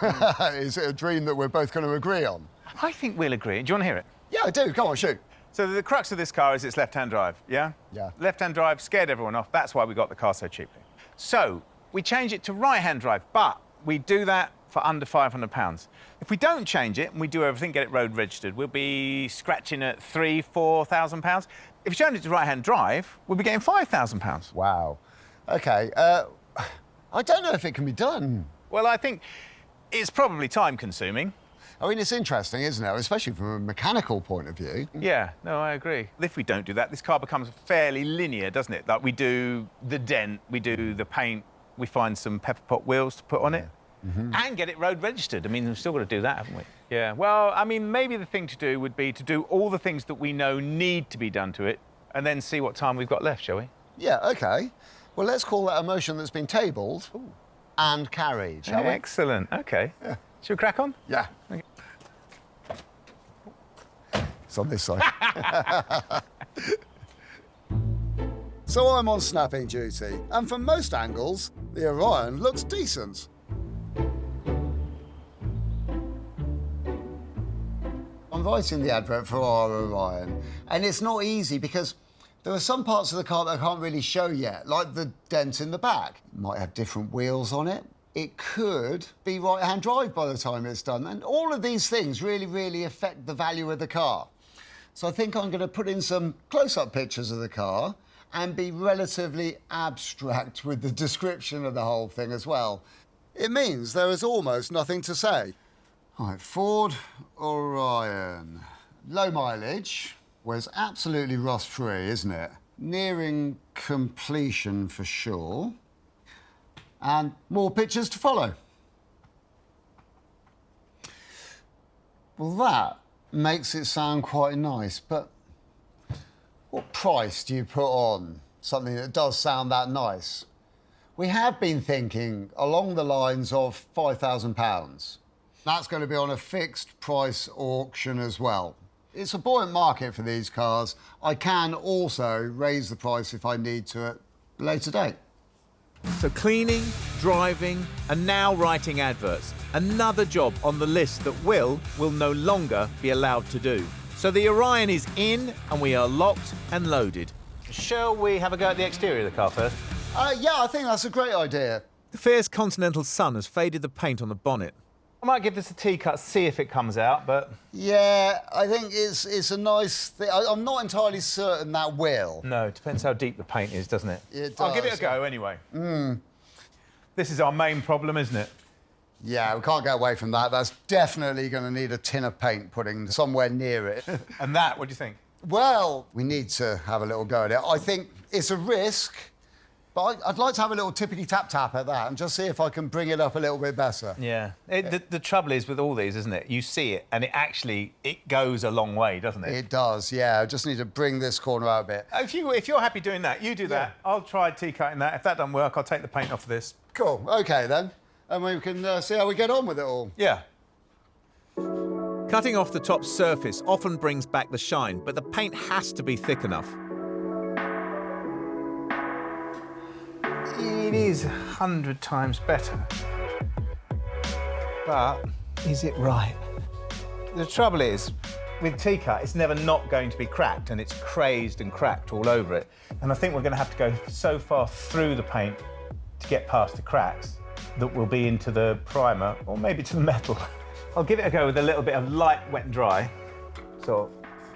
Is it a dream that we're both going to agree on? I think we'll agree. Do you want to hear it? Yeah, I do. Come on, shoot. So the crux of this car is it's left-hand drive, yeah? Yeah. Left-hand drive scared everyone off. That's why we got the car so cheaply. So we change it to right-hand drive, but we do that for under £500. If we don't change it and we do everything, get it road registered, we'll be scratching at £3,000–4,000. If you change it to right-hand drive, we'll be getting £5,000. Wow. OK. I don't know if it can be done. Well, I think it's probably time-consuming. I mean, it's interesting, isn't it? Especially from a mechanical point of view. Yeah, no, I agree. If we don't do that, this car becomes fairly linear, doesn't it? Like, we do the dent, we do the paint, we find some pepper pot wheels to put on it, and get it road registered. I mean, we've still got to do that, haven't we? Yeah, well, I mean, maybe the thing to do would be to do all the things that we know need to be done to it, and then see what time we've got left, shall we? Yeah, OK. Well, let's call that a motion that's been tabled and carried, shall we? Excellent, OK. Yeah. Should we crack on? Yeah. Okay. It's on this side. So I'm on snapping duty, and from most angles, the Orion looks decent. I'm writing the advert for our Orion, and it's not easy because there are some parts of the car that I can't really show yet, like the dent in the back. It might have different wheels on it. It could be right-hand drive by the time it's done, and all of these things really, really affect the value of the car. So I think I'm going to put in some close-up pictures of the car and be relatively abstract with the description of the whole thing as well. It means there is almost nothing to say. All right, Ford Orion. Low mileage, was absolutely rust-free, isn't it? Nearing completion for sure. And more pictures to follow. Well, that makes it sound quite nice, but what price do you put on something that does sound that nice? We have been thinking along the lines of £5,000. That's going to be on a fixed price auction as well. It's a buoyant market for these cars. I can also raise the price if I need to at a later date. So cleaning, driving, and now writing adverts. Another job on the list that Will no longer be allowed to do. So the Orion is in, and we are locked and loaded. Shall we have a go at the exterior of the car first? Yeah, I think that's a great idea. The fierce continental sun has faded the paint on the bonnet. I might give this a T-cut, see if it comes out, but... Yeah, I think it's a nice thing. I'm not entirely certain that will. No, it depends how deep the paint is, doesn't it? It does. I'll give it a go anyway. This is our main problem, isn't it? Yeah, we can't get away from that. That's definitely going to need a tin of paint putting somewhere near it. And that, what do you think? Well, we need to have a little go at it. I think it's a risk, but I'd like to have a little tippity-tap-tap at that and just see if I can bring it up a little bit better. Yeah. The trouble is with all these, isn't it? You see it, and it goes a long way, doesn't it? It does, yeah. I just need to bring this corner out a bit. If you're happy doing that, you do that. I'll try T-cutting that. If that doesn't work, I'll take the paint off of this. Cool. OK, then. And we can see how we get on with it all. Yeah. Cutting off the top surface often brings back the shine, but the paint has to be thick enough. It is 100 times better. But is it right? The trouble is, with T-cut, it's never not going to be cracked, and it's crazed and cracked all over it. And I think we're going to have to go so far through the paint to get past the cracks that we'll be into the primer, or maybe to the metal. I'll give it a go with a little bit of light wet and dry, so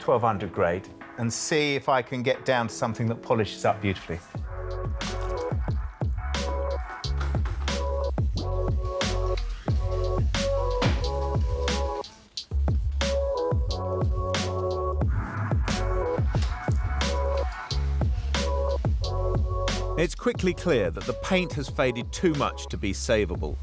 1200 grade, and see if I can get down to something that polishes up beautifully. It's quickly clear that the paint has faded too much to be savable.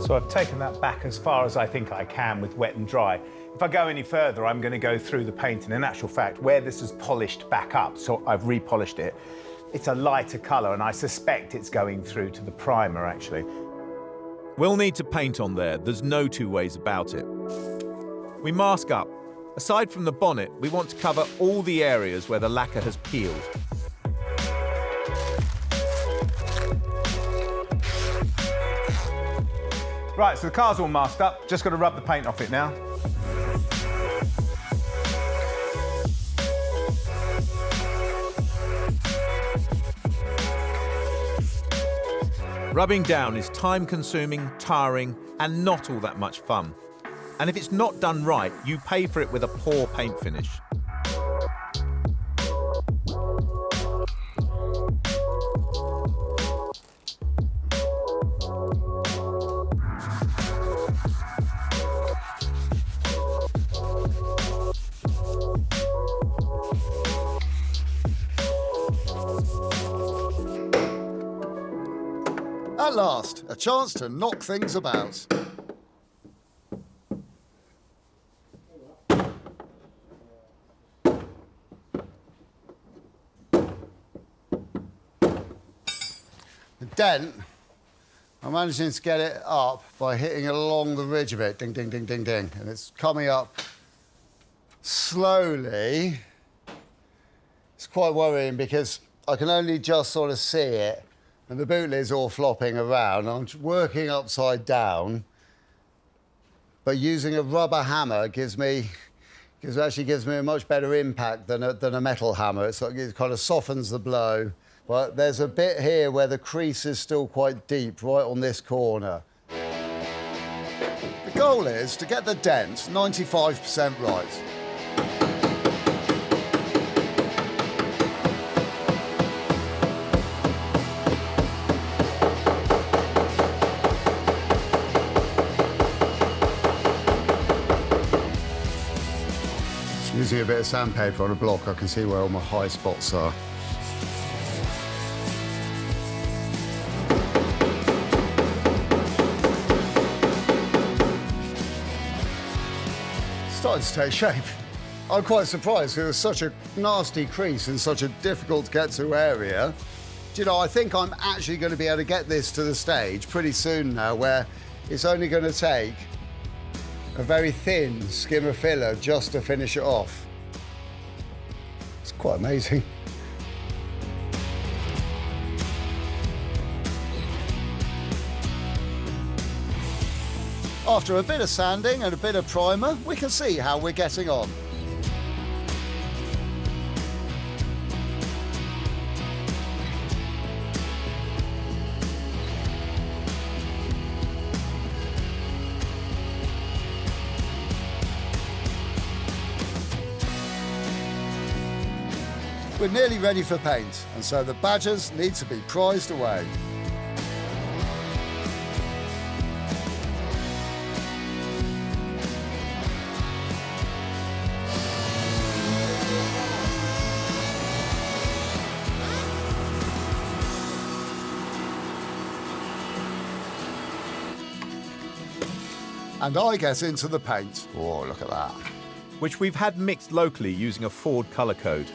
So I've taken that back as far as I think I can with wet and dry. If I go any further, I'm going to go through the paint, and in actual fact, where this is polished back up, so I've repolished it, it's a lighter colour, and I suspect it's going through to the primer, actually. We'll need to paint on there, there's no two ways about it. We mask up. Aside from the bonnet, we want to cover all the areas where the lacquer has peeled. Right, so the car's all masked up, just got to rub the paint off it now. Rubbing down is time-consuming, tiring, and not all that much fun. And if it's not done right, you pay for it with a poor paint finish. At last, a chance to knock things about. The dent, I'm managing to get it up by hitting along the ridge of it, ding, ding, ding, ding, ding, and it's coming up slowly. It's quite worrying because I can only just sort of see it, and the boot lid's all flopping around. I'm working upside down, but using a rubber hammer actually gives me a much better impact than a metal hammer. It kind of softens the blow. But there's a bit here where the crease is still quite deep, right on this corner. The goal is to get the dent 95% right. Just using a bit of sandpaper on a block, I can see where all my high spots are. Starting to take shape. I'm quite surprised there was such a nasty crease in such a difficult to get to area. Do you know, I think I'm actually going to be able to get this to the stage pretty soon now where it's only going to take a very thin skim of filler just to finish it off. It's quite amazing. After a bit of sanding and a bit of primer, we can see how we're getting on. We're nearly ready for paint, and so the badgers need to be prized away. And I get into the paint. Oh, look at that. Which we've had mixed locally using a Ford colour code.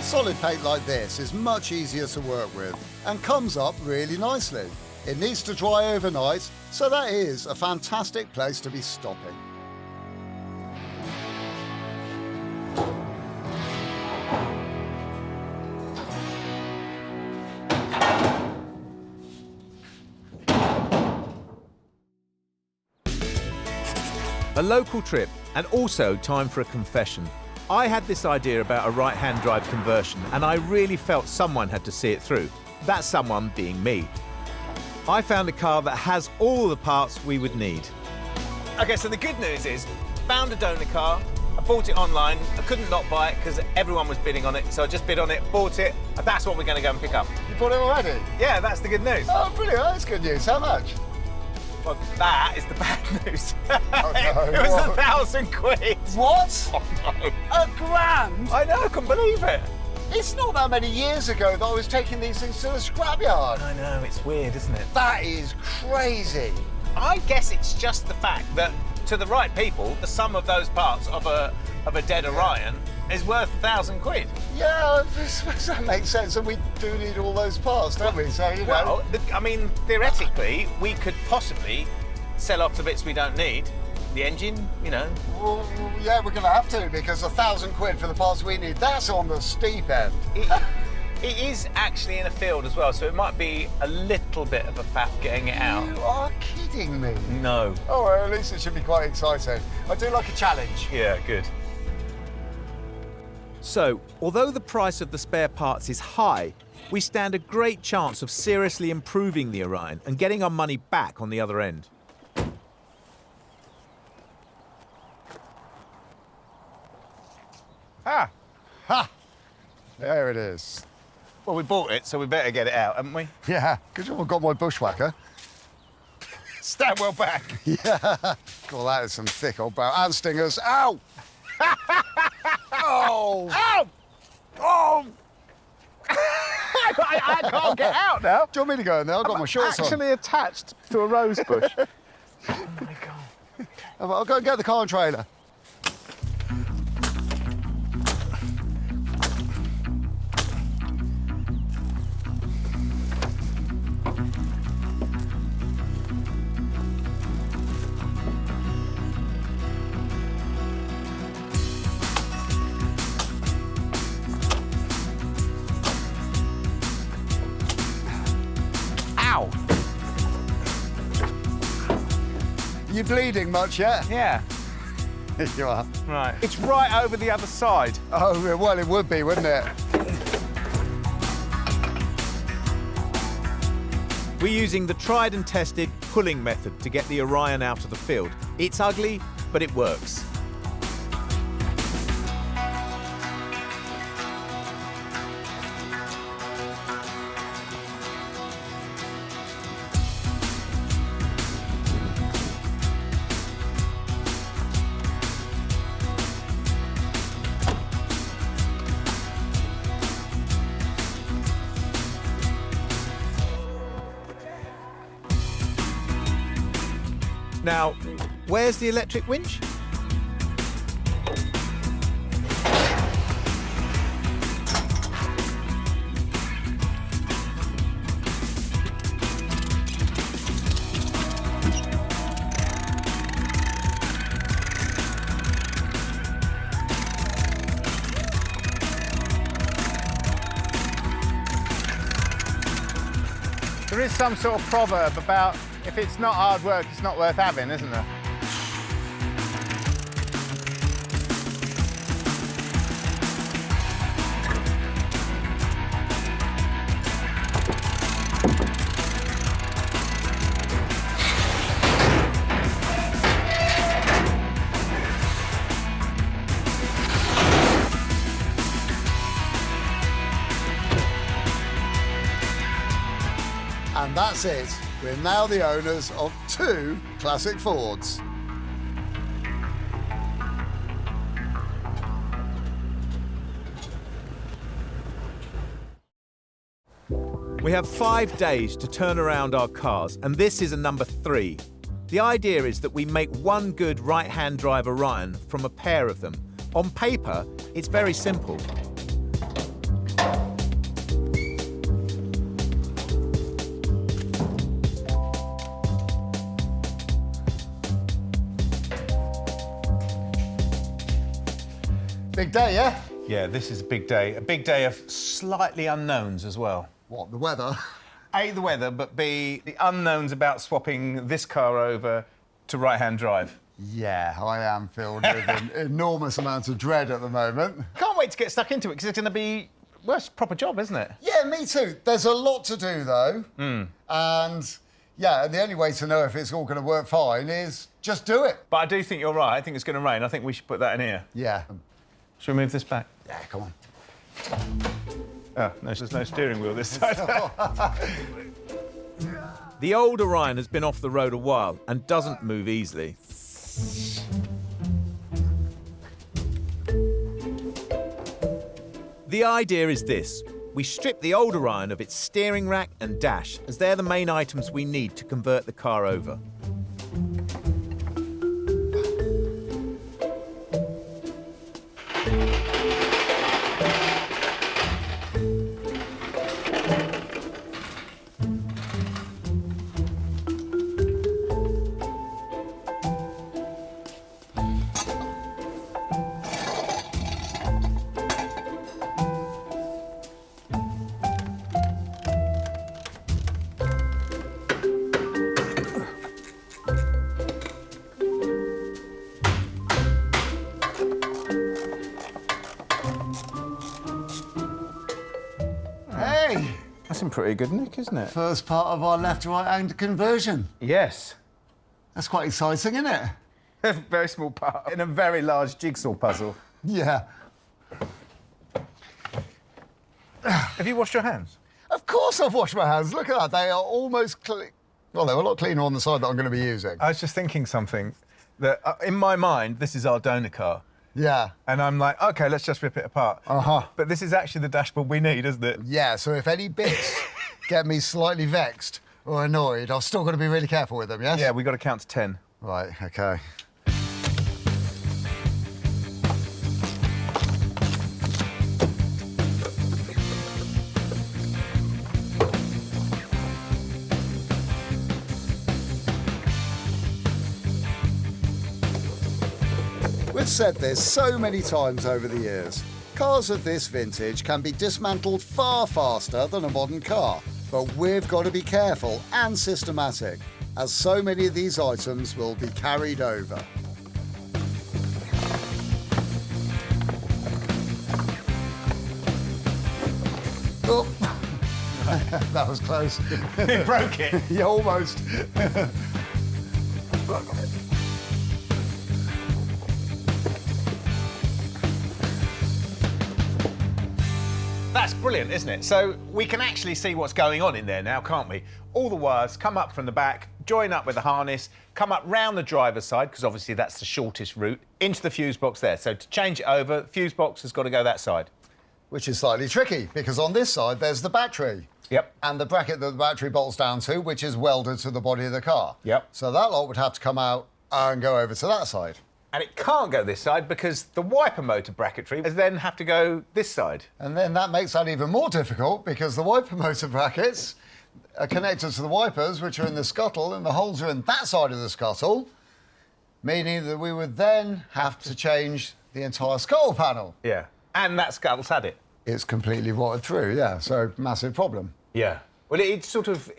Solid paint like this is much easier to work with and comes up really nicely. It needs to dry overnight, so that is a fantastic place to be stopping. A local trip, and also time for a confession. I had this idea about a right-hand drive conversion, and I really felt someone had to see it through. That someone being me. I found a car that has all the parts we would need. OK, so the good news is, found a donor car, I bought it online, I couldn't not buy it because everyone was bidding on it, so I just bid on it, bought it, and that's what we're going to go and pick up. You bought it already? Yeah, that's the good news. Oh, brilliant, that's good news. How much? Well, that is the bad news. Oh, no. It was What? £1,000. What? Oh, no. £1,000? I know, I couldn't believe it. It's not that many years ago that I was taking these things to the scrapyard. I know, it's weird, isn't it? That is crazy. I guess it's just the fact that, to the right people, the sum of those parts of a dead Orion is worth £1,000. Yeah, that makes sense, and we do need all those parts, don't we? So, you know. Well, I mean, theoretically, we could possibly sell off the bits we don't need. The engine, you know. Well, yeah, we're going to have to, because £1,000 for the parts we need, that's on the steep end. It is actually in a field as well, so it might be a little bit of a faff getting it out. You are kidding me. No. Oh, well, at least it should be quite exciting. I do like a challenge. Yeah, good. So, although the price of the spare parts is high, we stand a great chance of seriously improving the Orion and getting our money back on the other end. Ah. Ha! There it is. Well, we bought it, so we better get it out, haven't we? Yeah, good job I've got my bushwhacker. Stand well back. Yeah. God, that is some thick old barrel. And stingers. Ow! Oh! Ow! Oh! I can't get out now. Do you want me to go in there? I've got my shorts on. Actually attached to a rose bush. Oh, my God. I'll go and get the car and trailer. You bleeding much yet? Yeah. Here you are. Right. It's right over the other side. Oh, well, it would be, wouldn't it? We're using the tried and tested pulling method to get the Orion out of the field. It's ugly, but it works. Now, where's the electric winch? There is some sort of proverb about if it's not hard work, it's not worth having, isn't there? And that's it. We're now the owners of 2 classic Fords. We have 5 days to turn around our cars, and this is a number 3. The idea is that we make one good right-hand drive Orion from a pair of them. On paper, it's very simple. Big day, yeah? Yeah, this is a big day. A big day of slightly unknowns as well. What, the weather? A, the weather, but B, the unknowns about swapping this car over to right-hand drive. Yeah, I am filled with an enormous amount of dread at the moment. Can't wait to get stuck into it because it's going to be, well, it's a proper job, isn't it? Yeah, me too. There's a lot to do, though. And, yeah, the only way to know if it's all going to work fine is just do it. But I do think you're right. I think it's going to rain. I think we should put that in here. Yeah. Should we move this back? Yeah, come on. Oh, no, there's no steering wheel this side. The old Orion has been off the road a while and doesn't move easily. The idea is this. We strip the old Orion of its steering rack and dash, as they're the main items we need to convert the car over. That's in pretty good nick, isn't it? First part of our left-to-right-hand conversion. Yes. That's quite exciting, isn't it? A very small part in a very large jigsaw puzzle. Yeah. Have you washed your hands? Of course I've washed my hands. Look at that. They are almost clean. Well, they're a lot cleaner on the side that I'm going to be using. I was just thinking something that, in my mind, this is our donor car. Yeah. And I'm like, OK, let's just rip it apart. But this is actually the dashboard we need, isn't it? Yeah, so if any bits get me slightly vexed or annoyed, I've still got to be really careful with them, yes? Yeah, we've got to count to 10. Right, OK. We've said this so many times over the years. Cars of this vintage can be dismantled far faster than a modern car, but we've got to be careful and systematic, as so many of these items will be carried over. Oh, that was close. You broke it. Yeah, almost. That's brilliant, isn't it? So we can actually see what's going on in there now, can't we? All the wires come up from the back, join up with the harness, come up round the driver's side, because obviously that's the shortest route, into the fuse box there. So to change it over, the fuse box has got to go that side. Which is slightly tricky, because on this side there's the battery. Yep. And the bracket that the battery bolts down to, which is welded to the body of the car. Yep. So that lot would have to come out and go over to that side. And it can't go this side because the wiper motor bracketry then have to go this side. And then that makes that even more difficult because the wiper motor brackets are connected to the wipers, which are in the scuttle, and the holes are in that side of the scuttle, meaning that we would then have to change the entire scuttle panel. Yeah. And that scuttle's had it. It's completely rotted through, yeah, so massive problem. Yeah. Well, it sort of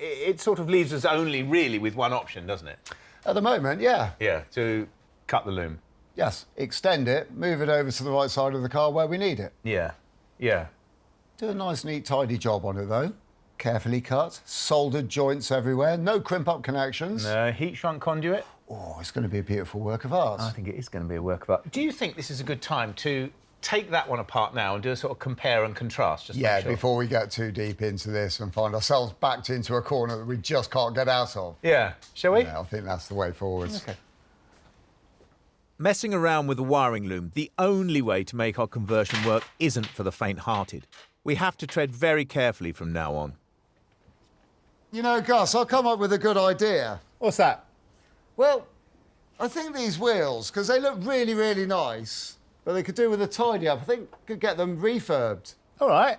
leaves us only really with one option, doesn't it? At the moment, yeah. Yeah, to cut the loom. Yes, extend it, move it over to the right side of the car where we need it. Yeah, yeah. Do a nice, neat, tidy job on it, though. Carefully cut, soldered joints everywhere, no crimp-up connections. No, heat-shrunk conduit. Oh, it's going to be a beautiful work of art. I think it is going to be a work of art. Do you think this is a good time to take that one apart now and do a sort of compare and contrast? Just yeah, make sure? Before we get too deep into this and find ourselves backed into a corner that we just can't get out of. Yeah, shall we? Yeah, I think that's the way forward. OK. Messing around with the wiring loom, the only way to make our conversion work isn't for the faint-hearted. We have to tread very carefully from now on. You know, Gus, I've come up with a good idea. What's that? Well, I think these wheels, because they look really, really nice, but they could do with a tidy-up. I think could get them refurbed. All right.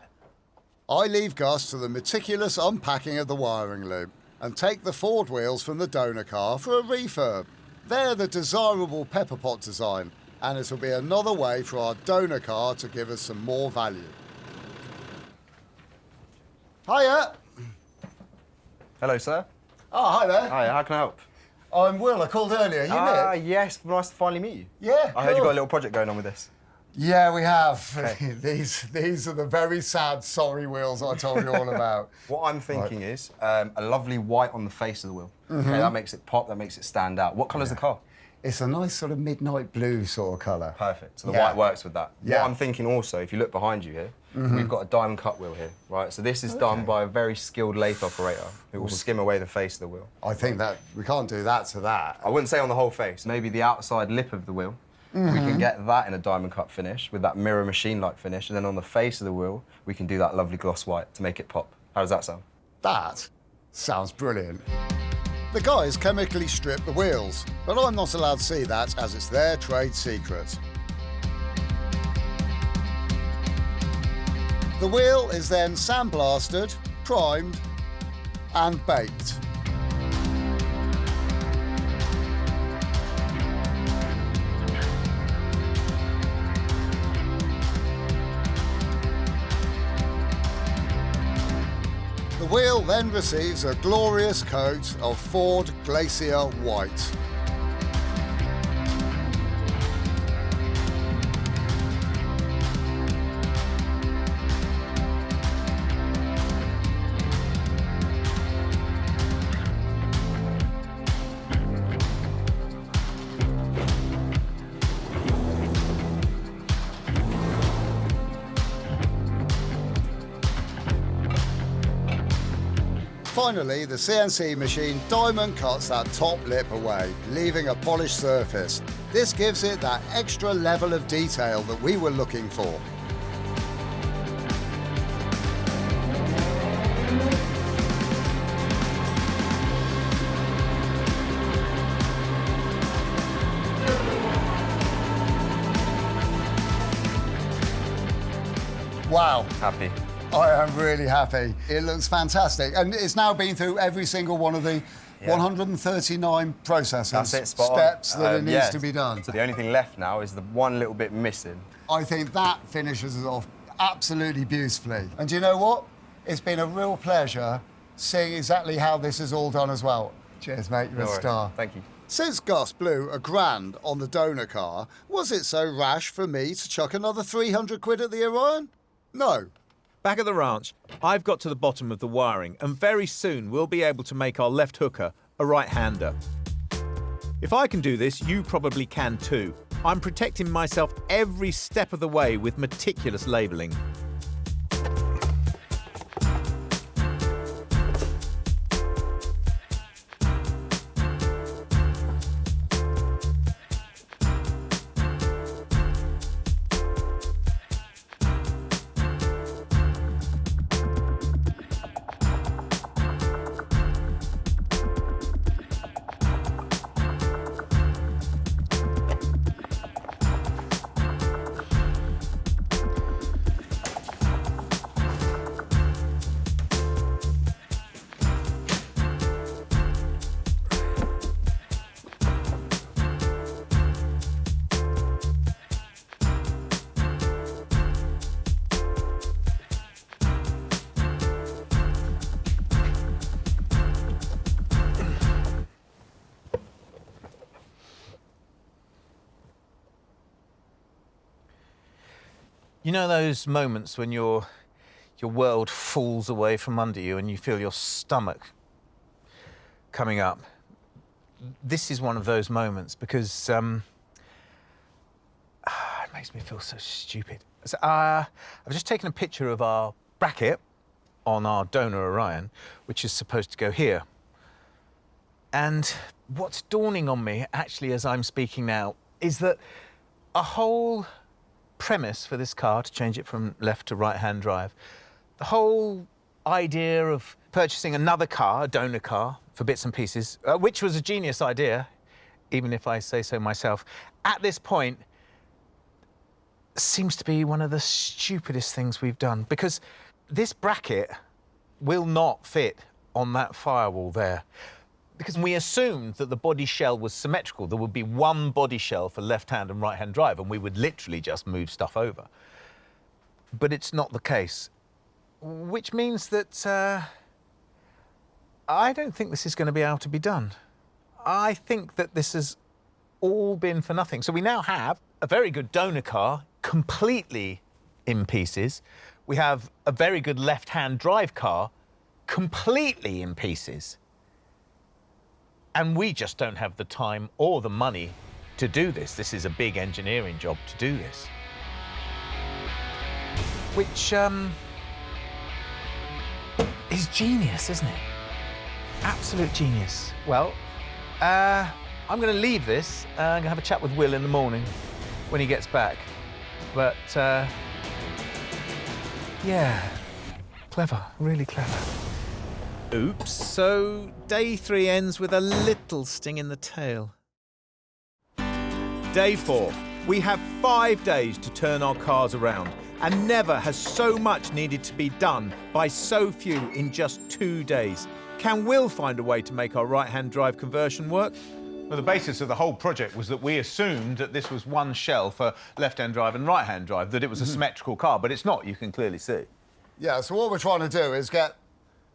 I leave Gus to the meticulous unpacking of the wiring loom and take the Ford wheels from the donor car for a refurb. They're the desirable pepper pot design, and it'll be another way for our donor car to give us some more value. Hiya! Hello, sir. Oh, hi there. Hi, how can I help? I'm Will. I called earlier. You Nick? Yes. Nice to finally meet you. Yeah, I heard you got a little project going on with this. Yeah, we have. These are the very sad, sorry wheels I told you all about. What I'm thinking is a lovely white on the face of the wheel. Okay, that makes it pop, that makes it stand out. What colour's the car? It's a nice sort of midnight blue sort of colour. Perfect. So the white works with that. Yeah. What I'm thinking also, if you look behind you here, we've got a diamond cut wheel here, right? So this is done by a very skilled lathe operator who will skim away the face of the wheel. I think that we can't do that to that. I wouldn't say on the whole face. Maybe the outside lip of the wheel. We can get that in a diamond cut finish with that mirror machine-like finish, and then on the face of the wheel, we can do that lovely gloss white to make it pop. How does that sound? That sounds brilliant. The guys chemically strip the wheels, but I'm not allowed to see that as it's their trade secret. The wheel is then sandblasted, primed, and baked. The wheel then receives a glorious coat of Ford Glacier White. Finally, the CNC machine diamond cuts that top lip away, leaving a polished surface. This gives it that extra level of detail that we were looking for. Wow. Happy. I am really happy. It looks fantastic. And it's now been through every single one of the 139 processes, That's it, spot on. steps that it needs to be done. So the only thing left now is the one little bit missing. I think that finishes us off absolutely beautifully. And do you know what? It's been a real pleasure seeing exactly how this is all done as well. Cheers, mate. You're a star. Thank you. Since Gus blew £1,000 on the donor car, was it so rash for me to chuck another 300 quid at the Orion? No. Back at the ranch, I've got to the bottom of the wiring, and very soon we'll be able to make our left hooker a right-hander. If I can do this, you probably can too. I'm protecting myself every step of the way with meticulous labelling. You know those moments when your world falls away from under you and you feel your stomach coming up? This is one of those moments because it makes me feel so stupid. So, I've just taken a picture of our bracket on our donor Orion, which is supposed to go here. And what's dawning on me, actually, as I'm speaking now, is that a whole premise for this car, to change it from left to right-hand drive, the whole idea of purchasing another car, a donor car, for bits and pieces, which was a genius idea, even if I say so myself, at this point, seems to be one of the stupidest things we've done, because this bracket will not fit on that firewall there. Because we assumed that the body shell was symmetrical. There would be one body shell for left-hand and right-hand drive, and we would literally just move stuff over. But it's not the case, which means that I don't think this is going to be able to be done. I think that this has all been for nothing. So we now have a very good donor car, completely in pieces. We have a very good left-hand drive car, completely in pieces. And we just don't have the time or the money to do this. This is a big engineering job to do this. Which, is genius, isn't it? Absolute genius. Well, I'm going to leave this. I'm going to have a chat with Will in the morning when he gets back. But, yeah, clever, really clever. Oops, so day 3 ends with a little sting in the tail. Day 4. We have 5 days to turn our cars around, and never has so much needed to be done by so few in just 2 days. Can Will find a way to make our right-hand drive conversion work? Well, the basis of the whole project was that we assumed that this was one shell for left-hand drive and right-hand drive, that it was a symmetrical car, but it's not, you can clearly see. Yeah, so what we're trying to do is get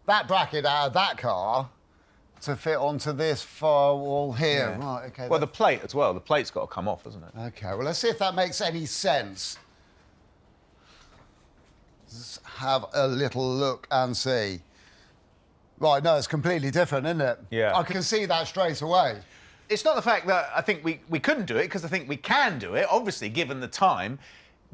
that bracket out of that car to fit onto this firewall here. Yeah. Right, OK. Well, the plate as well. The plate's got to come off, hasn't it? OK, well, let's see if that makes any sense. Let's have a little look and see. Right, no, it's completely different, isn't it? Yeah. I can see that straight away. It's not the fact that I think we couldn't do it, because I think we can do it, obviously, given the time,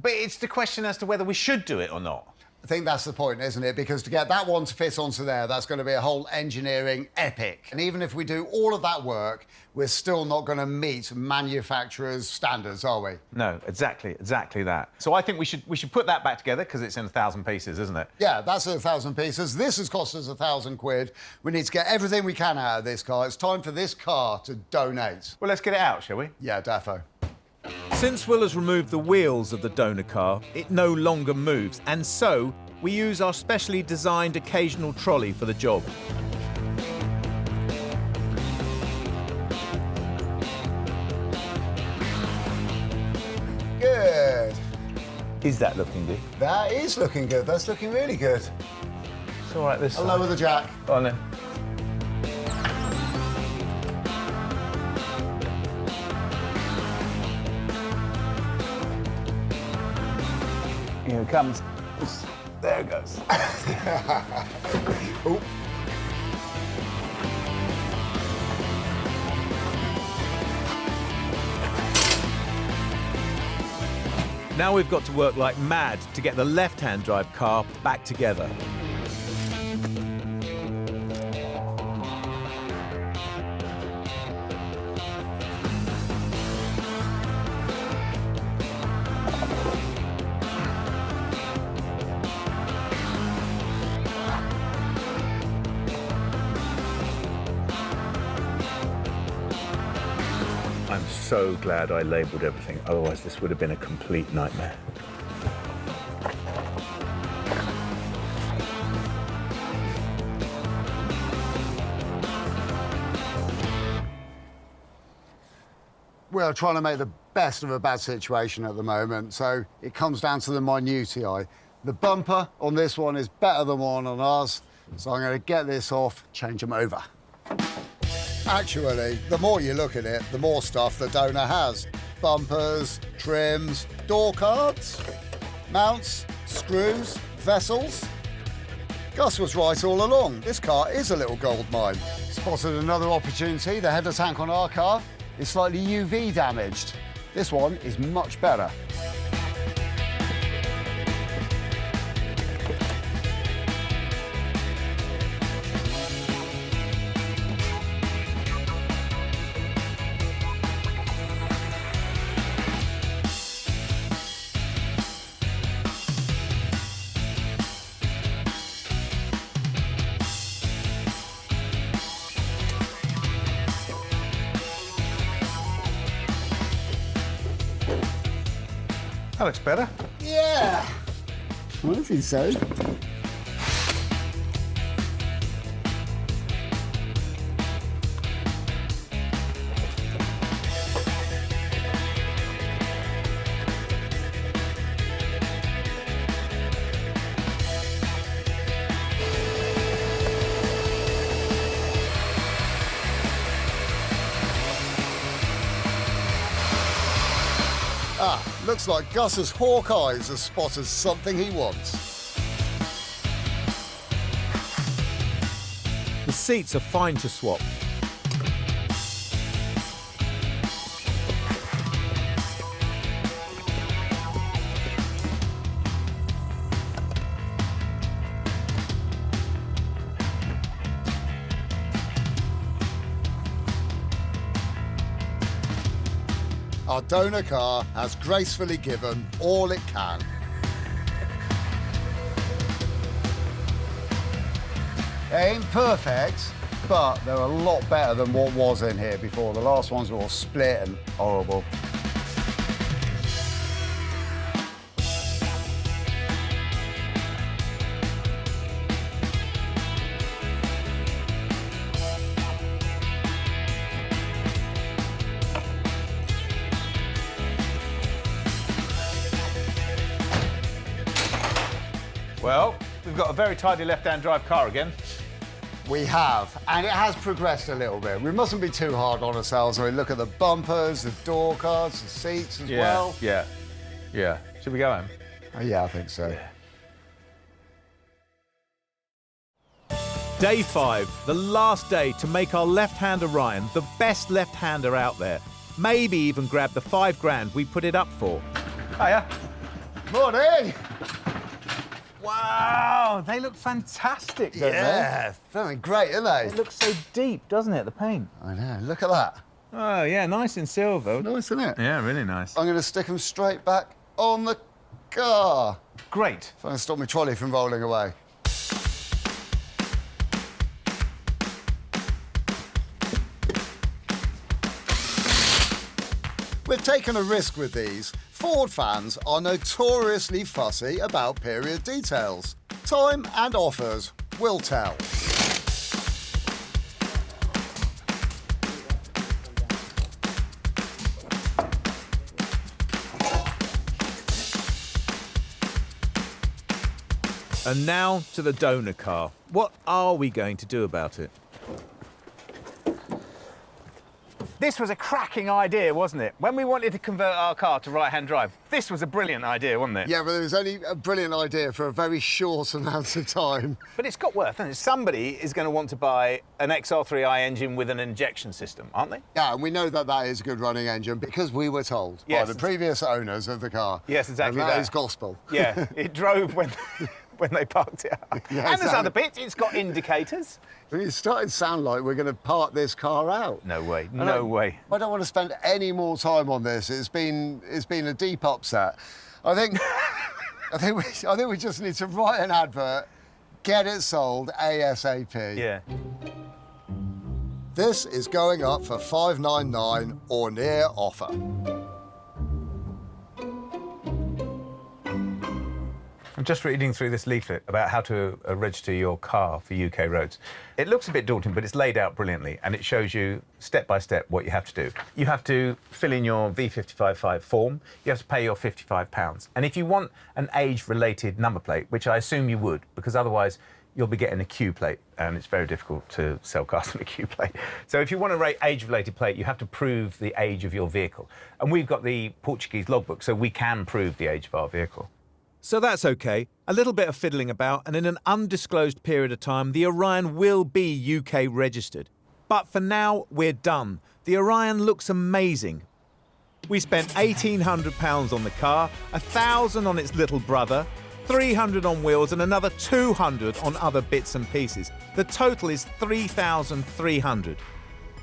but it's the question as to whether we should do it or not. I think that's the point, isn't it? Because to get that one to fit onto there, that's going to be a whole engineering epic. And even if we do all of that work, we're still not going to meet manufacturers' standards, are we? No, exactly that. So I think we should put that back together, because it's in 1,000 pieces, isn't it? Yeah, that's 1,000 pieces. This has cost us 1,000 quid. We need to get everything we can out of this car. It's time for this car to donate. Well, let's get it out, shall we? Yeah, defo. Since Will has removed the wheels of the donor car, it no longer moves, and so we use our specially designed occasional trolley for the job. Good. Is that looking good? That is looking good. That's looking really good. It's all right this I'll side. lower the jack. Go on then. Here it comes. There it goes. Ooh. Now we've got to work like mad to get the left-hand drive car back together. I'm so glad I labelled everything, otherwise this would have been a complete nightmare. We're trying to make the best of a bad situation at the moment, so it comes down to the minutiae. The bumper on this one is better than one on ours, so I'm going to get this off, change them over. Actually, the more you look at it, the more stuff the donor has. Bumpers, trims, door cards, mounts, screws, vessels. Gus was right all along. This car is a little gold mine. Spotted another opportunity. The header tank on our car is slightly UV damaged. This one is much better. That looks better. Yeah. What does he say? Ah, looks like Gus's hawk eyes have spotted something he wants. The seats are fine to swap. Our donor car has gracefully given all it can. It ain't perfect, but they're a lot better than what was in here before. The last ones were all split and horrible. Well, we've got a very tidy left-hand drive car again. We have, and it has progressed a little bit. We mustn't be too hard on ourselves when we look at the bumpers, the door cards, the seats as well. Yeah. Should we go home? Oh, yeah, I think so. Day 5, the last day to make our left-hand Orion the best left-hander out there. Maybe even grab the $5,000 we put it up for. Hiya. Morning! Wow, they look fantastic, don't Yeah, feeling great, aren't they? they? It looks so deep, doesn't it, the paint? I know, look at that. Oh, yeah, nice in silver. Nice, isn't it? Yeah, really nice. I'm going to stick them straight back on the car. Great. If I can stop my trolley from rolling away. We've taken a risk with these. Ford fans are notoriously fussy about period details. Time and offers will tell. And now to the donor car. What are we going to do about it? This was a cracking idea, wasn't it? When we wanted to convert our car to right-hand drive, this was a brilliant idea, wasn't it? Yeah, but it was only a brilliant idea for a very short amount of time. But it's got worth, hasn't it? Somebody is going to want to buy an XR3i engine with an injection system, aren't they? Yeah, and we know that that is a good running engine because we were told by the previous owners of the car. Yes, exactly and that. that is gospel. Yeah, it drove when they parked it up. Yeah, and there's other bits. It's got indicators. It's starting to sound like we're going to park this car out. No way, no way. I don't want to spend any more time on this. It's been a deep upset. I think we just need to write an advert, get it sold ASAP. Yeah. This is going up for $599 or near offer. I'm just reading through this leaflet about how to register your car for UK roads. It looks a bit daunting, but it's laid out brilliantly, and it shows you step by step what you have to do. You have to fill in your V555 form. You have to pay your £55. And if you want an age-related number plate, which I assume you would, because otherwise you'll be getting a Q plate, and it's very difficult to sell cars on a Q plate. So if you want an age-related plate, you have to prove the age of your vehicle. And we've got the Portuguese logbook, so we can prove the age of our vehicle. So that's okay. A little bit of fiddling about, and in an undisclosed period of time, the Orion will be UK registered. But for now, we're done. The Orion looks amazing. We spent £1,800 on the car, £1,000 on its little brother, £300 on wheels, and another £200 on other bits and pieces. The total is £3,300.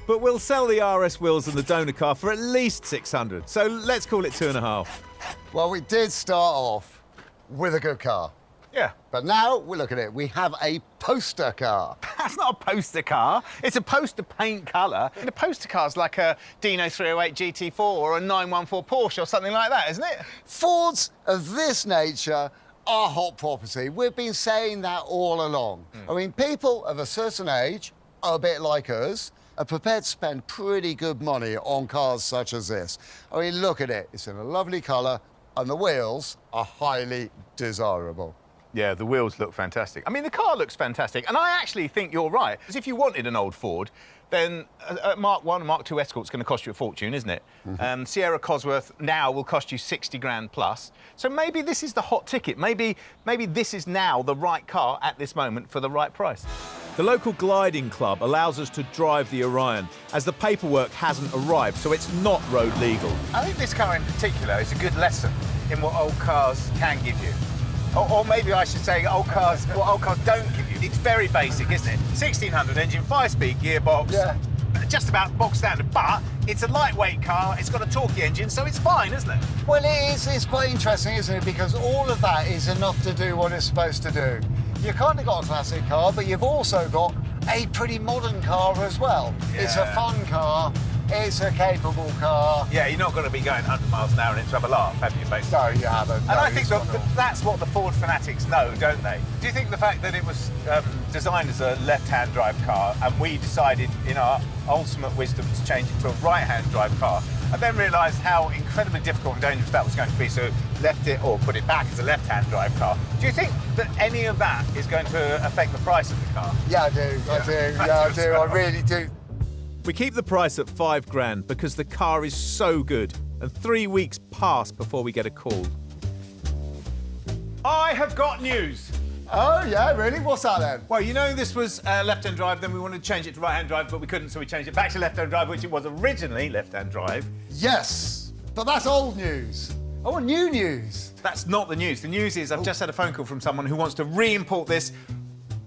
But we'll sell the RS wheels and the donor car for at least £600, so let's call it 2.5. Well, we did start off with a good car. Yeah. But now, look at it, we have a poster car. That's not a poster car. It's a poster paint colour. And a poster car's like a Dino 308 GT4 or a 914 Porsche or something like that, isn't it? Fords of this nature are hot property. We've been saying that all along. I mean, people of a certain age, a bit like us, are prepared to spend pretty good money on cars such as this. I mean, look at it. It's in a lovely colour, and the wheels are highly desirable. Yeah, the wheels look fantastic. I mean, the car looks fantastic, and I actually think you're right. Because if you wanted an old Ford, then a Mark 1, Mark 2 Escort's going to cost you a fortune, isn't it? Sierra Cosworth now will cost you 60 grand plus. So maybe this is the hot ticket. Maybe this is now the right car at this moment for the right price. The local gliding club allows us to drive the Orion, as the paperwork hasn't arrived, so it's not road legal. I think this car in particular is a good lesson in what old cars can give you. Or maybe I should say what old cars don't give you. It's very basic, isn't it? 1600 engine, 5-speed gearbox. Yeah. Just about bog standard, but it's a lightweight car, it's got a torquey engine, so it's fine, isn't it? Well, it is. It's quite interesting, isn't it? Because all of that is enough to do what it's supposed to do. You've kind of got a classic car, but you've also got a pretty modern car as well. Yeah. It's a fun car. It's a capable car. Yeah, you're not going to be going 100 miles an hour in it to have a laugh, have you, basically? No, you haven't. And I think that's what the Ford fanatics know, don't they? Do you think the fact that it was designed as a left-hand drive car and we decided in our ultimate wisdom to change it to a right-hand drive car, and then realised how incredibly difficult and dangerous that was going to be, so left it or put it back as a left-hand drive car. Do you think that any of that is going to affect the price of the car? Yeah, I do. I do. I really do. We keep the price at 5 grand because the car is so good, and 3 weeks pass before we get a call. I have got news. Oh, yeah, really? What's that then? Well, you know this was left-hand drive, then we wanted to change it to right-hand drive, but we couldn't, so we changed it back to left-hand drive, which it was originally left-hand drive. Yes, but that's old news. I want new news. That's not the news. The news is I've just had a phone call from someone who wants to re-import this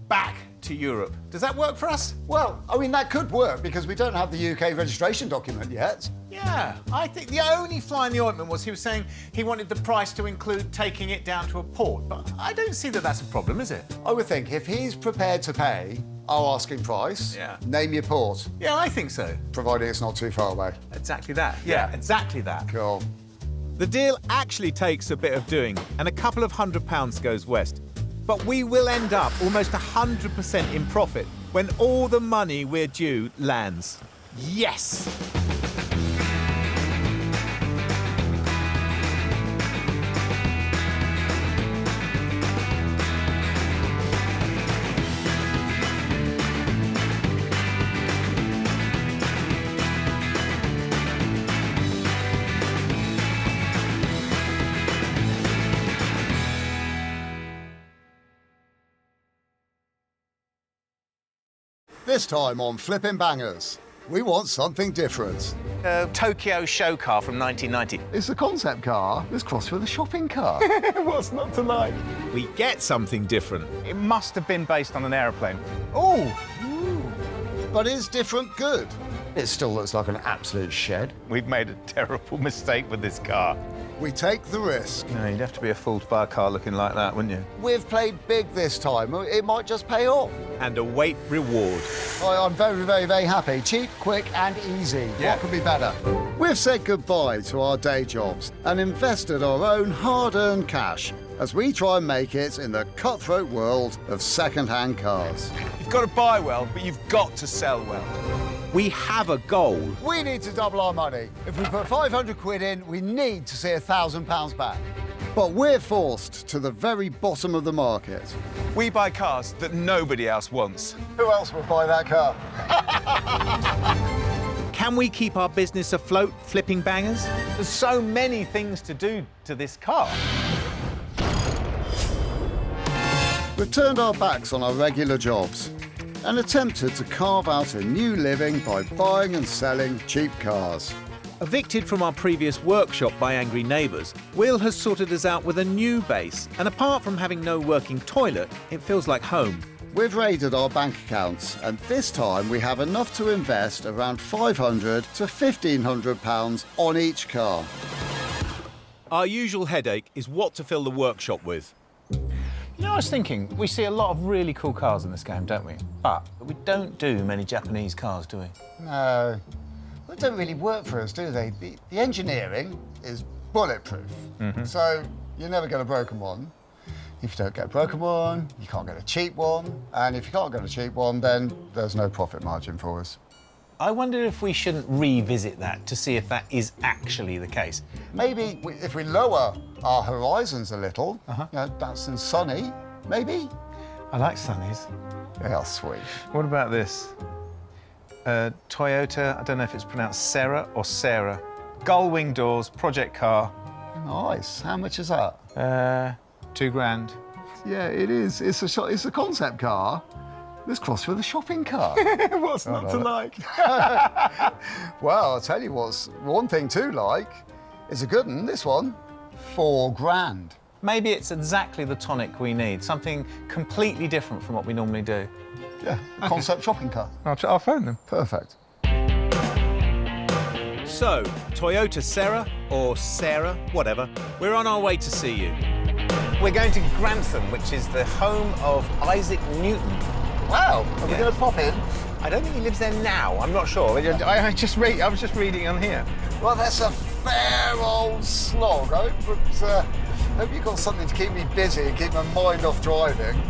back to Europe. Does that work for us? Well, I mean, that could work because we don't have the UK registration document yet. Yeah, I think the only fly in the ointment was he was saying he wanted the price to include taking it down to a port, but I don't see that that's a problem, is it? I would think if he's prepared to pay our asking price, name your port. Yeah, I think so. Providing it's not too far away. Exactly that. Yeah, exactly that. Cool. The deal actually takes a bit of doing, and a couple of £100 goes west. But we will end up almost 100% in profit when all the money we're due lands. Yes! This time on Flipping Bangers, we want something different. A Tokyo show car from 1990. It's a concept car that's crossed with a shopping car. What's not to like? We get something different. It must have been based on an aeroplane. Oh! But is different good? It still looks like an absolute shed. We've made a terrible mistake with this car. We take the risk. No, you'd have to be a fool to buy a car looking like that, wouldn't you? We've played big this time. It might just pay off. And await reward. I'm very, very, very happy. Cheap, quick and easy. Yeah. What could be better? We've said goodbye to our day jobs and invested our own hard-earned cash as we try and make it in the cutthroat world of second-hand cars. You've got to buy well, but you've got to sell well. We have a goal. We need to double our money. If we put 500 quid in, we need to see £1,000 back. But we're forced to the very bottom of the market. We buy cars that nobody else wants. Who else would buy that car? Can we keep our business afloat, Flipping Bangers? There's so many things to do to this car. We've turned our backs on our regular jobs and attempted to carve out a new living by buying and selling cheap cars. Evicted from our previous workshop by angry neighbours, Will has sorted us out with a new base, and apart from having no working toilet, it feels like home. We've raided our bank accounts, and this time we have enough to invest around £500 to £1,500 on each car. Our usual headache is what to fill the workshop with. You know, I was thinking, we see a lot of really cool cars in this game, don't we? But we don't do many Japanese cars, do we? No, they don't really work for us, do they? The engineering is bulletproof, so you never get a broken one. If you don't get a broken one, you can't get a cheap one, and if you can't get a cheap one, then there's no profit margin for us. I wonder if we shouldn't revisit that to see if that is actually the case. Maybe if we lower our horizons a little, you know, that's in sunny, maybe? I like sunnies. Yeah, sweet. What about this? Toyota, I don't know if it's pronounced Sarah or Sarah. Gull wing doors, project car. Nice. How much is that? £2,000. Yeah, it is. It's a concept car. Let's cross with a shopping cart. What's not to like? Well, I'll tell you what's one thing to like. It's a good one, this one. £4,000. Maybe it's exactly the tonic we need, something completely different from what we normally do. Yeah, a concept shopping cart. I'll phone them. Perfect. So, Toyota Sarah, or Sarah, whatever, we're on our way to see you. We're going to Grantham, which is the home of Isaac Newton. Wow, are we going to pop in? I don't think he lives there now. I'm not sure. I was just reading on here. Well, that's a fair old slog. I hope you've got something to keep me busy and keep my mind off driving.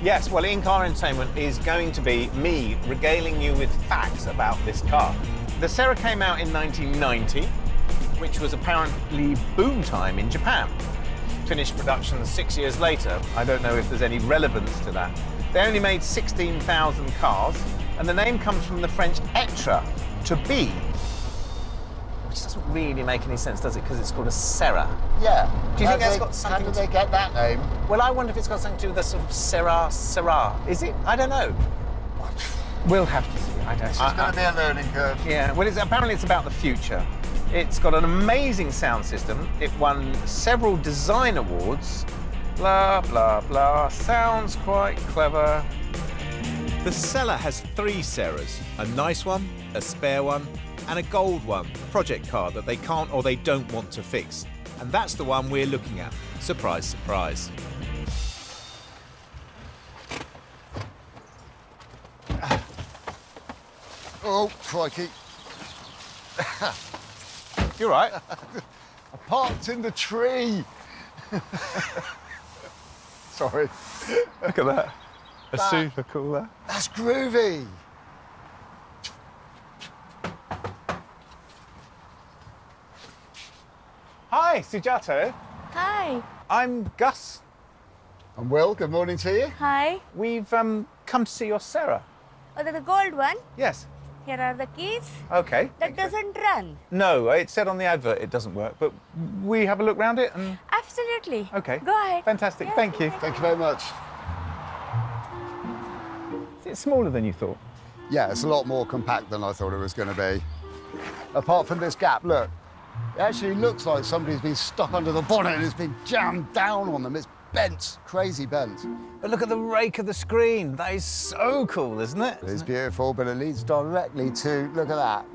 Yes, well, in-car entertainment is going to be me regaling you with facts about this car. The Sarah came out in 1990, which was apparently boom time in Japan. Finished production 6 years later. I don't know if there's any relevance to that. They only made 16,000 cars, and the name comes from the French être, to be, which doesn't really make any sense, does it? Because it's called a Sarah. Yeah. Do you think that's got something How did they get that name? Well, I wonder if it's got something to do with the sort of Sarah. Is it? I don't know. We'll have to see. I don't know. It's going to be a learning curve. Yeah, well, apparently it's about the future. It's got an amazing sound system. It won several design awards. Blah, blah, blah. Sounds quite clever. The seller has 3 Sarahs, a nice one, a spare one, and a gold one, project car that they can't or they don't want to fix. And that's the one we're looking at. Surprise, surprise. Oh, crikey. You're right. I parked in the tree. Sorry. Look at that. A super cooler. That's groovy. Hi, Sujato. Hi. I'm Gus. I'm Will. Good morning to you. Hi. We've come to see your Sarah. Oh, the gold one. Yes. Here are the keys. Okay. That doesn't run. No, it said on the advert it doesn't work, but we have a look round it and... Absolutely. Okay. Go ahead. Fantastic. Yeah, Thank you. Thank you very much. Is it smaller than you thought? Yeah, it's a lot more compact than I thought it was going to be. Apart from this gap, look. It actually looks like somebody's been stuck under the bonnet and it's been jammed down on them. It's bent, crazy bent. But look at the rake of the screen. That is so cool, isn't it? It's beautiful, but it leads directly to, look at that.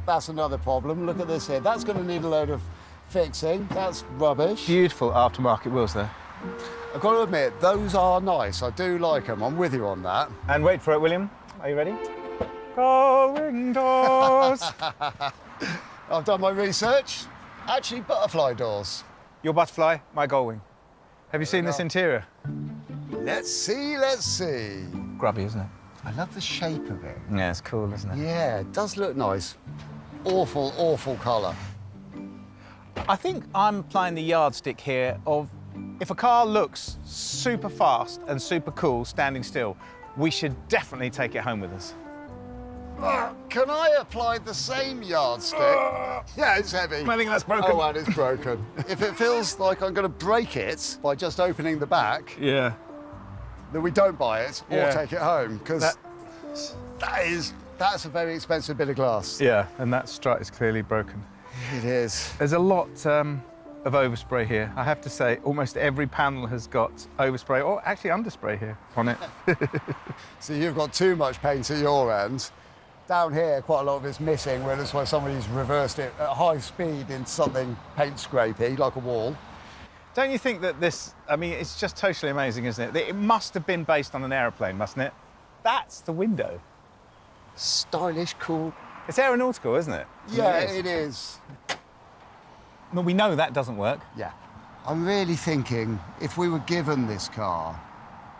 That's another problem. Look at this here. That's going to need a load of fixing. That's rubbish. Beautiful aftermarket wheels there. I've got to admit, those are nice. I do like them. I'm with you on that. And wait for it, William. Are you ready? Going doors. I've done my research. Actually, butterfly doors. Your butterfly, my gull wing. Have you seen this interior? Let's see, let's see. Grubby, isn't it? I love the shape of it. Yeah, it's cool, isn't it? Yeah, it does look nice. Awful, awful colour. I think I'm applying the yardstick here of if a car looks super fast and super cool standing still, we should definitely take it home with us. Can I apply the same yardstick? Yeah, it's heavy. I think that's broken. Oh, and it's broken. If it feels like I'm going to break it by just opening the back, yeah, then we don't buy it or Yeah. take it home, because that's a very expensive bit of glass. Yeah, and that strut is clearly broken. It is. There's a lot of overspray here. I have to say, almost every panel has got overspray, or actually underspray here on it. So you've got too much paint at your end. Down here, quite a lot of it's missing, where that's why somebody's reversed it at high speed into something paint scrapey, like a wall. Don't you think that this, I mean, it's just totally amazing, isn't it? That it must have been based on an aeroplane, mustn't it? That's the window. Stylish, cool. It's aeronautical, isn't it? Yeah, it is. Well, we know that doesn't work. Yeah. I'm really thinking, if we were given this car,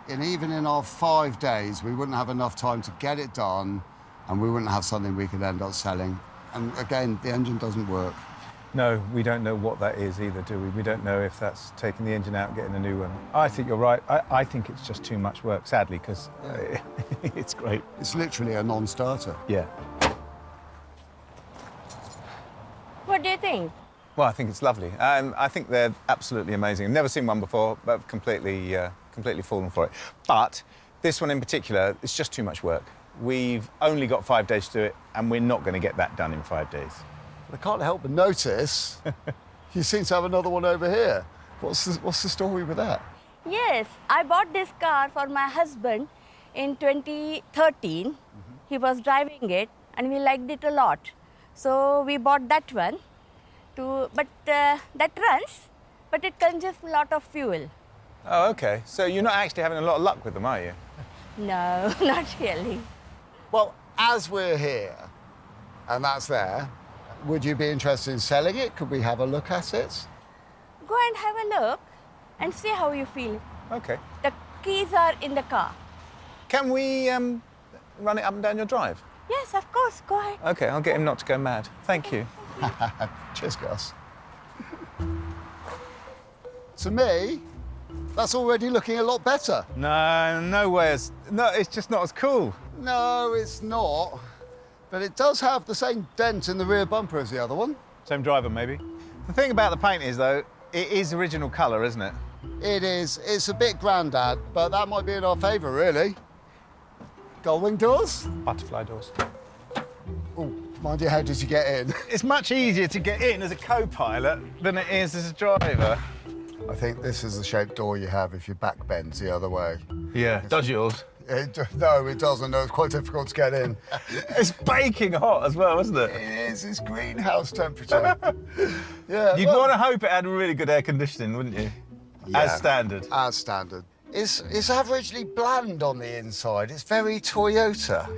and even in our 5 days, we wouldn't have enough time to get it done, and we wouldn't have something we could end up selling. And again, the engine doesn't work. No, we don't know what that is either, do we? We don't know if that's taking the engine out and getting a new one. I think you're right. I think it's just too much work, sadly, because it's great. It's literally a non-starter. Yeah. What do you think? Well, I think it's lovely. I think they're absolutely amazing. I've never seen one before, but I've completely fallen for it. But this one in particular, it's just too much work. We've only got 5 days to do it, and we're not going to get that done in 5 days. I can't help but notice you seem to have another one over here. What's the story with that? Yes, I bought this car for my husband in 2013. He was driving it and we liked it a lot. So we bought that one. But that runs, but it consumes a lot of fuel. Oh, OK. So you're not actually having a lot of luck with them, are you? No, not really. Well, as we're here, and that's there, would you be interested in selling it? Could we have a look at it? Go and have a look and see how you feel. OK. The keys are in the car. Can we run it up and down your drive? Yes, of course. Go ahead. OK, I'll get him not to go mad. Thank you. Cheers, Gus. To me, that's already looking a lot better. No, no way. No, it's just not as cool. No, it's not. But it does have the same dent in the rear bumper as the other one. Same driver, maybe. The thing about the paint is, though, it is original colour, isn't it? It is. It's a bit grandad, but that might be in our favour, really. Gull-wing doors? Butterfly doors. Oh, mind you, how did you get in? It's much easier to get in as a co-pilot than it is as a driver. I think this is the shaped door you have if your back bends the other way. Yeah. Does yours? No, it doesn't. No, it's quite difficult to get in. It's baking hot as well, isn't it? It is. It's greenhouse temperature. Yeah. You'd want to hope it had really good air conditioning, wouldn't you? Yeah, as standard. As standard. It's averagely bland on the inside. It's very Toyota.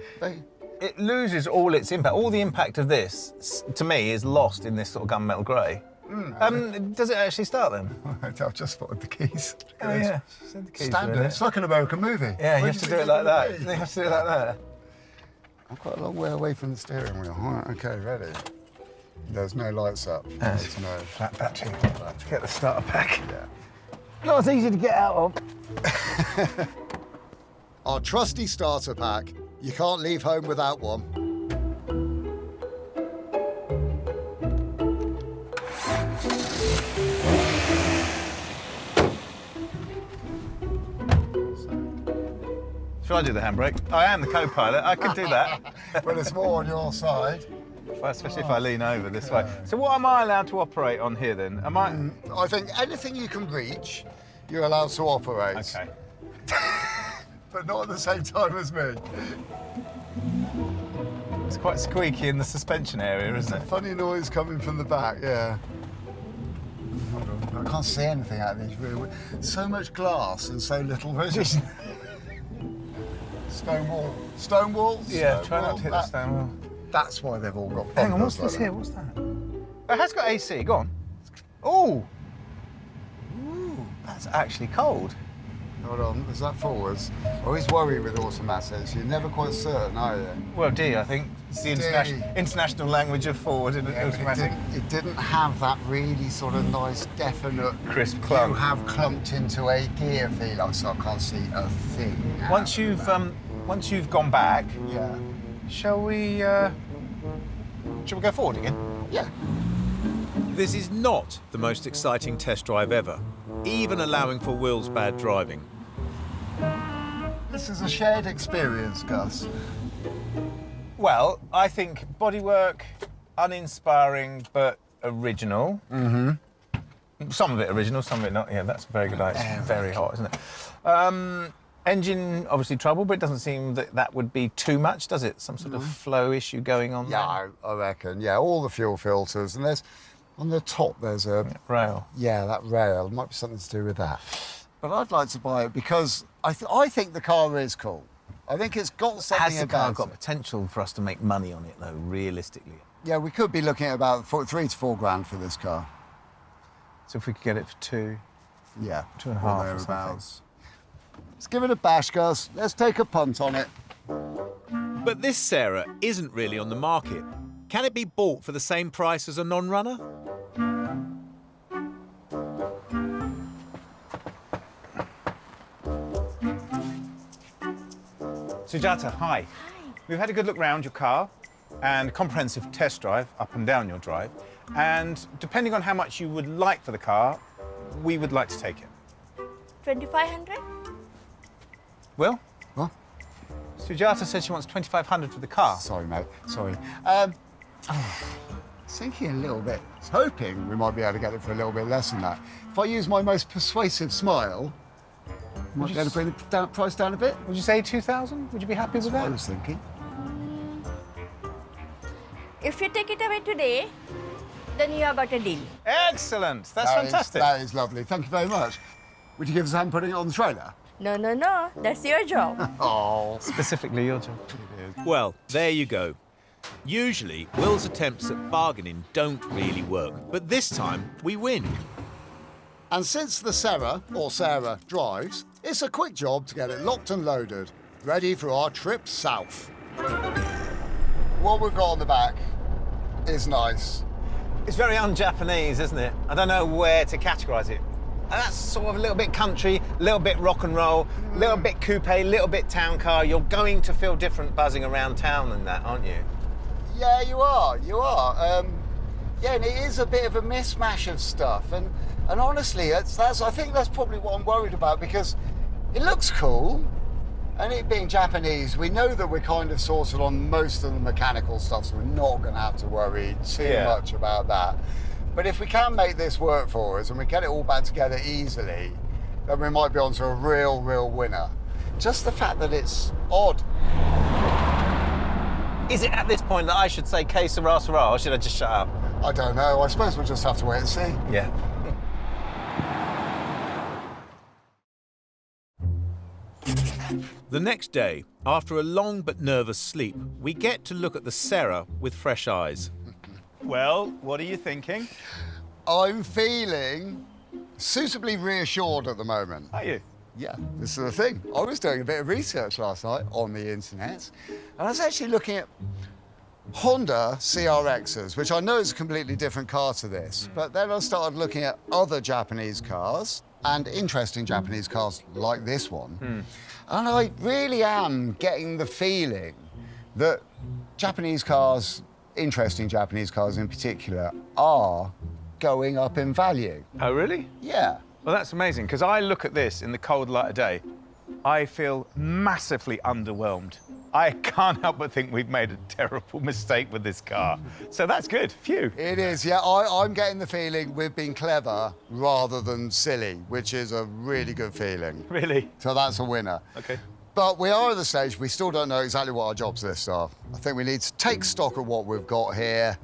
It loses all its impact. All the impact of this, to me, is lost in this sort of gunmetal grey. Does it actually start then? I've just spotted the keys. Oh, yeah. The keys Standard. It's like an American movie. Yeah, you have to do it like that. You have to do it like that. I'm quite a long way away from the steering wheel. All right, OK, ready. There's no lights up. There's no flat battery. Get the starter pack. Yeah. Not as easy to get out of. Our trusty starter pack. You can't leave home without one. Shall I do the handbrake? I am the co-pilot. I can do that. Well, it's more on your side. Well, especially if I lean over this way. So what am I allowed to operate on here then? Am I? I think anything you can reach, you're allowed to operate. OK. But not at the same time as me. It's quite squeaky in the suspension area, isn't it? Funny noise coming from the back, yeah. I can't see anything out of these really. So much glass and so little vision. Stone wall. Stone walls? Yeah, try not to hit the stone wall. That's why they've all got bumpers. Hang on, what's this here? What's that? It has got AC. Go on. Oh! Ooh, that's actually cold. Hold on, is that forwards? I always worry with automatics. You're never quite certain, are you? Well, D, I think. It's the international language of forward in automatic. It didn't have that really sort of nice, definite, crisp clunk. You have clumped into a gear feel, so I can't see a thing. Once you've gone back, yeah. Shall we go forward again? Yeah. This is not the most exciting test drive ever, even allowing for Will's bad driving. This is a shared experience, Gus. Well, I think bodywork, uninspiring but original. Mm-hmm. Some of it original, some of it not. Yeah, that's a very good idea. It's very hot, isn't it? Engine, obviously trouble, but it doesn't seem that that would be too much, does it? Some sort of flow issue going on there? Yeah, I reckon. Yeah, all the fuel filters. And there's, on the top, there's a... rail. Yeah, that rail. Might be something to do with that. But I'd like to buy it because I think the car is cool. I think it's got something Has the car about got potential for us to make money on it, though, realistically? Yeah, we could be looking at about 3 to 4 grand for this car. So if we could get it for 2... Yeah. 2.5 or something. Let's give it a bash, Gus. Let's take a punt on it. But this Sarah isn't really on the market. Can it be bought for the same price as a non-runner? Sujata, hi. We've had a good look round your car and comprehensive test drive up and down your drive. And depending on how much you would like for the car, we would like to take it. 2,500? Will? What? Sujata said she wants 2,500 for the car. Sorry, mate. Sorry. Thinking a little bit. I was hoping we might be able to get it for a little bit less than that. If I use my most persuasive smile, I might be able to bring the price down a bit. Would you say 2,000? Would you be happy with that? I was thinking. If you take it away today, then you have got a deal. Excellent. That's fantastic. That is lovely. Thank you very much. Would you give us a hand putting it on the trailer? No, no, no. That's your job. Oh. Specifically your job. Well, there you go. Usually, Will's attempts at bargaining don't really work, but this time we win. And since the Sarah, or Sarah, drives, it's a quick job to get it locked and loaded, ready for our trip south. What we've got on the back is nice. It's very un-Japanese, isn't it? I don't know where to categorise it. And that's sort of a little bit country, a little bit rock and roll, a little bit coupe, a little bit town car. You're going to feel different buzzing around town than that, aren't you? Yeah, you are. Yeah, and it is a bit of a mismatch of stuff. And honestly, I think that's probably what I'm worried about, because it looks cool. And it being Japanese, we know that we're kind of sorted on most of the mechanical stuff, so we're not going to have to worry too much about that. But if we can make this work for us and we get it all back together easily, then we might be onto a real winner. Just the fact that it's odd. Is it at this point that I should say que sera sera, or should I just shut up? I don't know. I suppose we'll just have to wait and see. Yeah. The next day, after a long but nervous sleep, we get to look at the Sarah with fresh eyes. Well, what are you thinking? I'm feeling suitably reassured at the moment. Are you? Yeah, this is the thing. I was doing a bit of research last night on the internet, and I was actually looking at Honda CRXs, which I know is a completely different car to this, but then I started looking at other Japanese cars, and interesting Japanese cars like this one, and I really am getting the feeling that Japanese cars, interesting Japanese cars in particular, are going up in value. Oh, really? Yeah. Well, that's amazing, because I look at this in the cold light of day, I feel massively underwhelmed. I can't help but think we've made a terrible mistake with this car. So that's good. Phew. It is, yeah. I'm getting the feeling we've been clever rather than silly, which is a really good feeling. Really? So that's a winner. OK. But we are at the stage we still don't know exactly what our jobs list are. I think we need to take stock of what we've got here.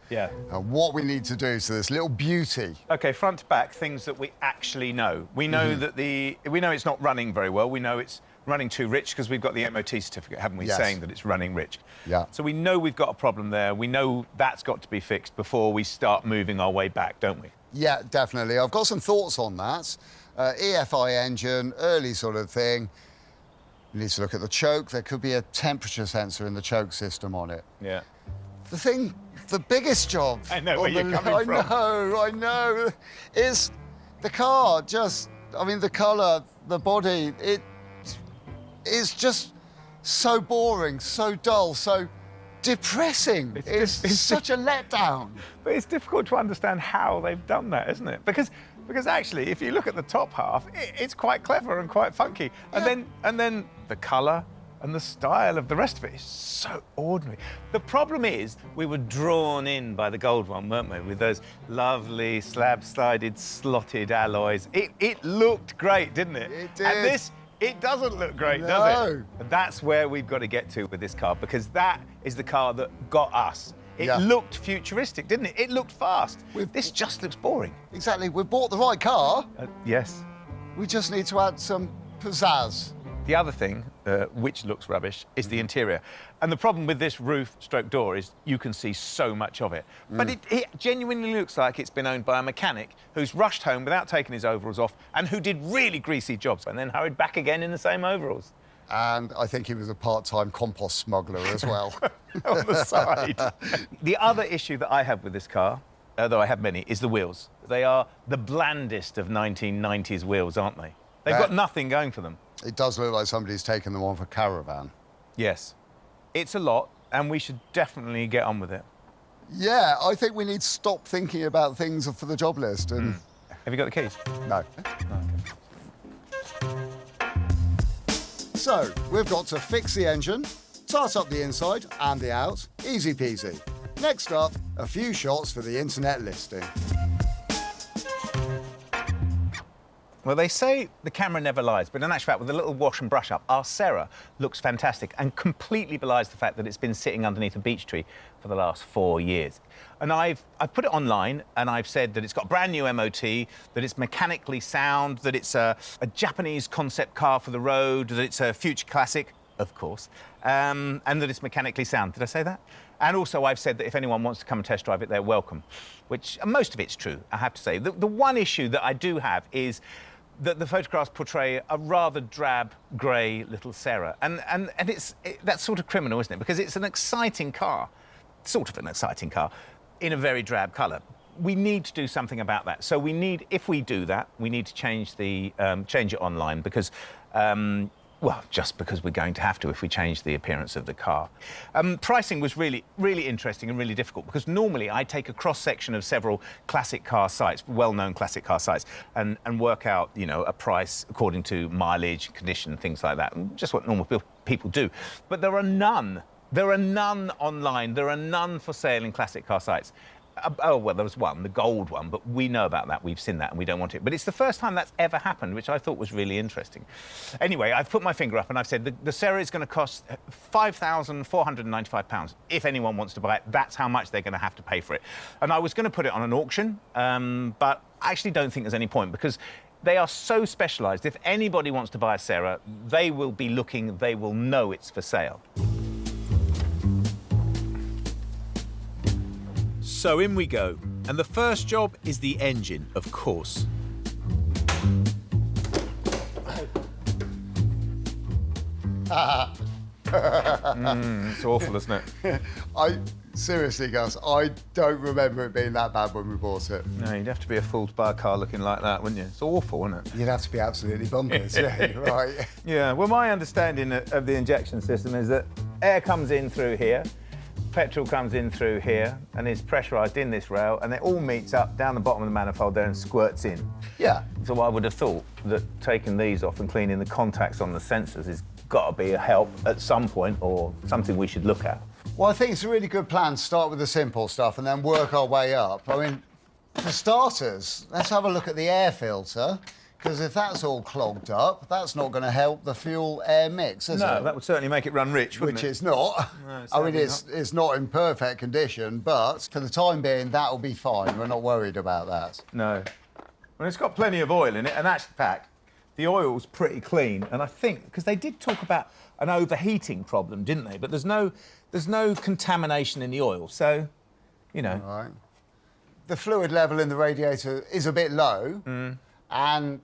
Yeah. And what we need to do to this little beauty. OK, front to back, things that we actually know. We know that we know it's not running very well. We know it's running too rich because we've got the MOT certificate, haven't we, saying that it's running rich. Yeah. So we know we've got a problem there. We know that's got to be fixed before we start moving our way back, don't we? Yeah, definitely. I've got some thoughts on that. EFI engine, early sort of thing. We need to look at the choke. There could be a temperature sensor in the choke system on it. Yeah. The biggest job. I know where you're coming from. I know. Is the car just, I mean, the colour, the body, it is just so boring, so dull, so depressing. It's such a letdown. But it's difficult to understand how they've done that, isn't it? Because actually, if you look at the top half, it's quite clever and quite funky. And then the colour and the style of the rest of it is so ordinary. The problem is we were drawn in by the gold one, weren't we? With those lovely slab-sided, slotted alloys. It looked great, didn't it? It did. And this, it doesn't look great, does it? And that's where we've got to get to with this car, because that is the car that got us. It looked futuristic, didn't it? It looked fast. This just looks boring. Exactly. We bought the right car. Yes. We just need to add some pizzazz. The other thing, which looks rubbish, is the interior. And the problem with this roof/door is you can see so much of it. But it genuinely looks like it's been owned by a mechanic who's rushed home without taking his overalls off and who did really greasy jobs and then hurried back again in the same overalls. And I think he was a part-time compost smuggler as well. On the side. The other issue that I have with this car, though I have many, is the wheels. They are the blandest of 1990s wheels, aren't they? They've got nothing going for them. It does look like somebody's taken them off a caravan. Yes. It's a lot, and we should definitely get on with it. Yeah, I think we need to stop thinking about things for the job list and... Have you got the keys? No. So, we've got to fix the engine, start up the inside and the out, easy peasy. Next up, a few shots for the internet listing. Well, they say the camera never lies, but in actual fact, with a little wash and brush up, our Serra looks fantastic and completely belies the fact that it's been sitting underneath a beech tree for the last 4 years. And I've put it online, and I've said that it's got brand new MOT, that it's mechanically sound, that it's a Japanese concept car for the road, that it's a future classic, of course, and that it's mechanically sound. Did I say that? And also I've said that if anyone wants to come and test drive it, they're welcome, which most of it's true, I have to say. The one issue that I do have is that the photographs portray a rather drab, grey little Serra. And that's sort of criminal, isn't it? Because it's an exciting car, sort of an exciting car, in a very drab colour. We need to do something about that. So we need, if we do that, we need to change it online because, well, just because we're going to have to if we change the appearance of the car. Pricing was really, really interesting and really difficult because normally I take a cross-section of several classic car sites, well-known classic car sites, and work out, you know, a price according to mileage, condition, things like that, just what normal people do. But there are none. There are none online. There are none for sale in classic car sites. Oh, well, there was one, the gold one, but we know about that. We've seen that and we don't want it. But it's the first time that's ever happened, which I thought was really interesting. Anyway, I've put my finger up and I've said the Serra is going to cost £5,495. If anyone wants to buy it, that's how much they're going to have to pay for it. And I was going to put it on an auction, but I actually don't think there's any point because they are so specialised. If anybody wants to buy a Serra, they will be looking, they will know it's for sale. So in we go, and the first job is the engine, of course. It's awful, isn't it? Seriously, Gus, I don't remember it being that bad when we bought it. No, you'd have to be a fool to buy a car looking like that, wouldn't you? It's awful, isn't it? You'd have to be absolutely bonkers, yeah, you're right. Yeah, well, my understanding of the injection system is that air comes in through here, petrol comes in through here and is pressurised in this rail and it all meets up down the bottom of the manifold there and squirts in. Yeah. So I would have thought that taking these off and cleaning the contacts on the sensors has got to be a help at some point or something we should look at. Well, I think it's a really good plan to start with the simple stuff and then work our way up. I mean, for starters, let's have a look at the air filter. Because if that's all clogged up, that's not going to help the fuel-air mix, is it? No, that would certainly make it run rich, wouldn't it? Which it's not. No, I mean, it's not in perfect condition, but for the time being, that'll be fine. We're not worried about that. No. Well, it's got plenty of oil in it, and that's the fact. The oil's pretty clean, and I think, because they did talk about an overheating problem, didn't they? But there's no contamination in the oil, so, you know. All right. The fluid level in the radiator is a bit low, and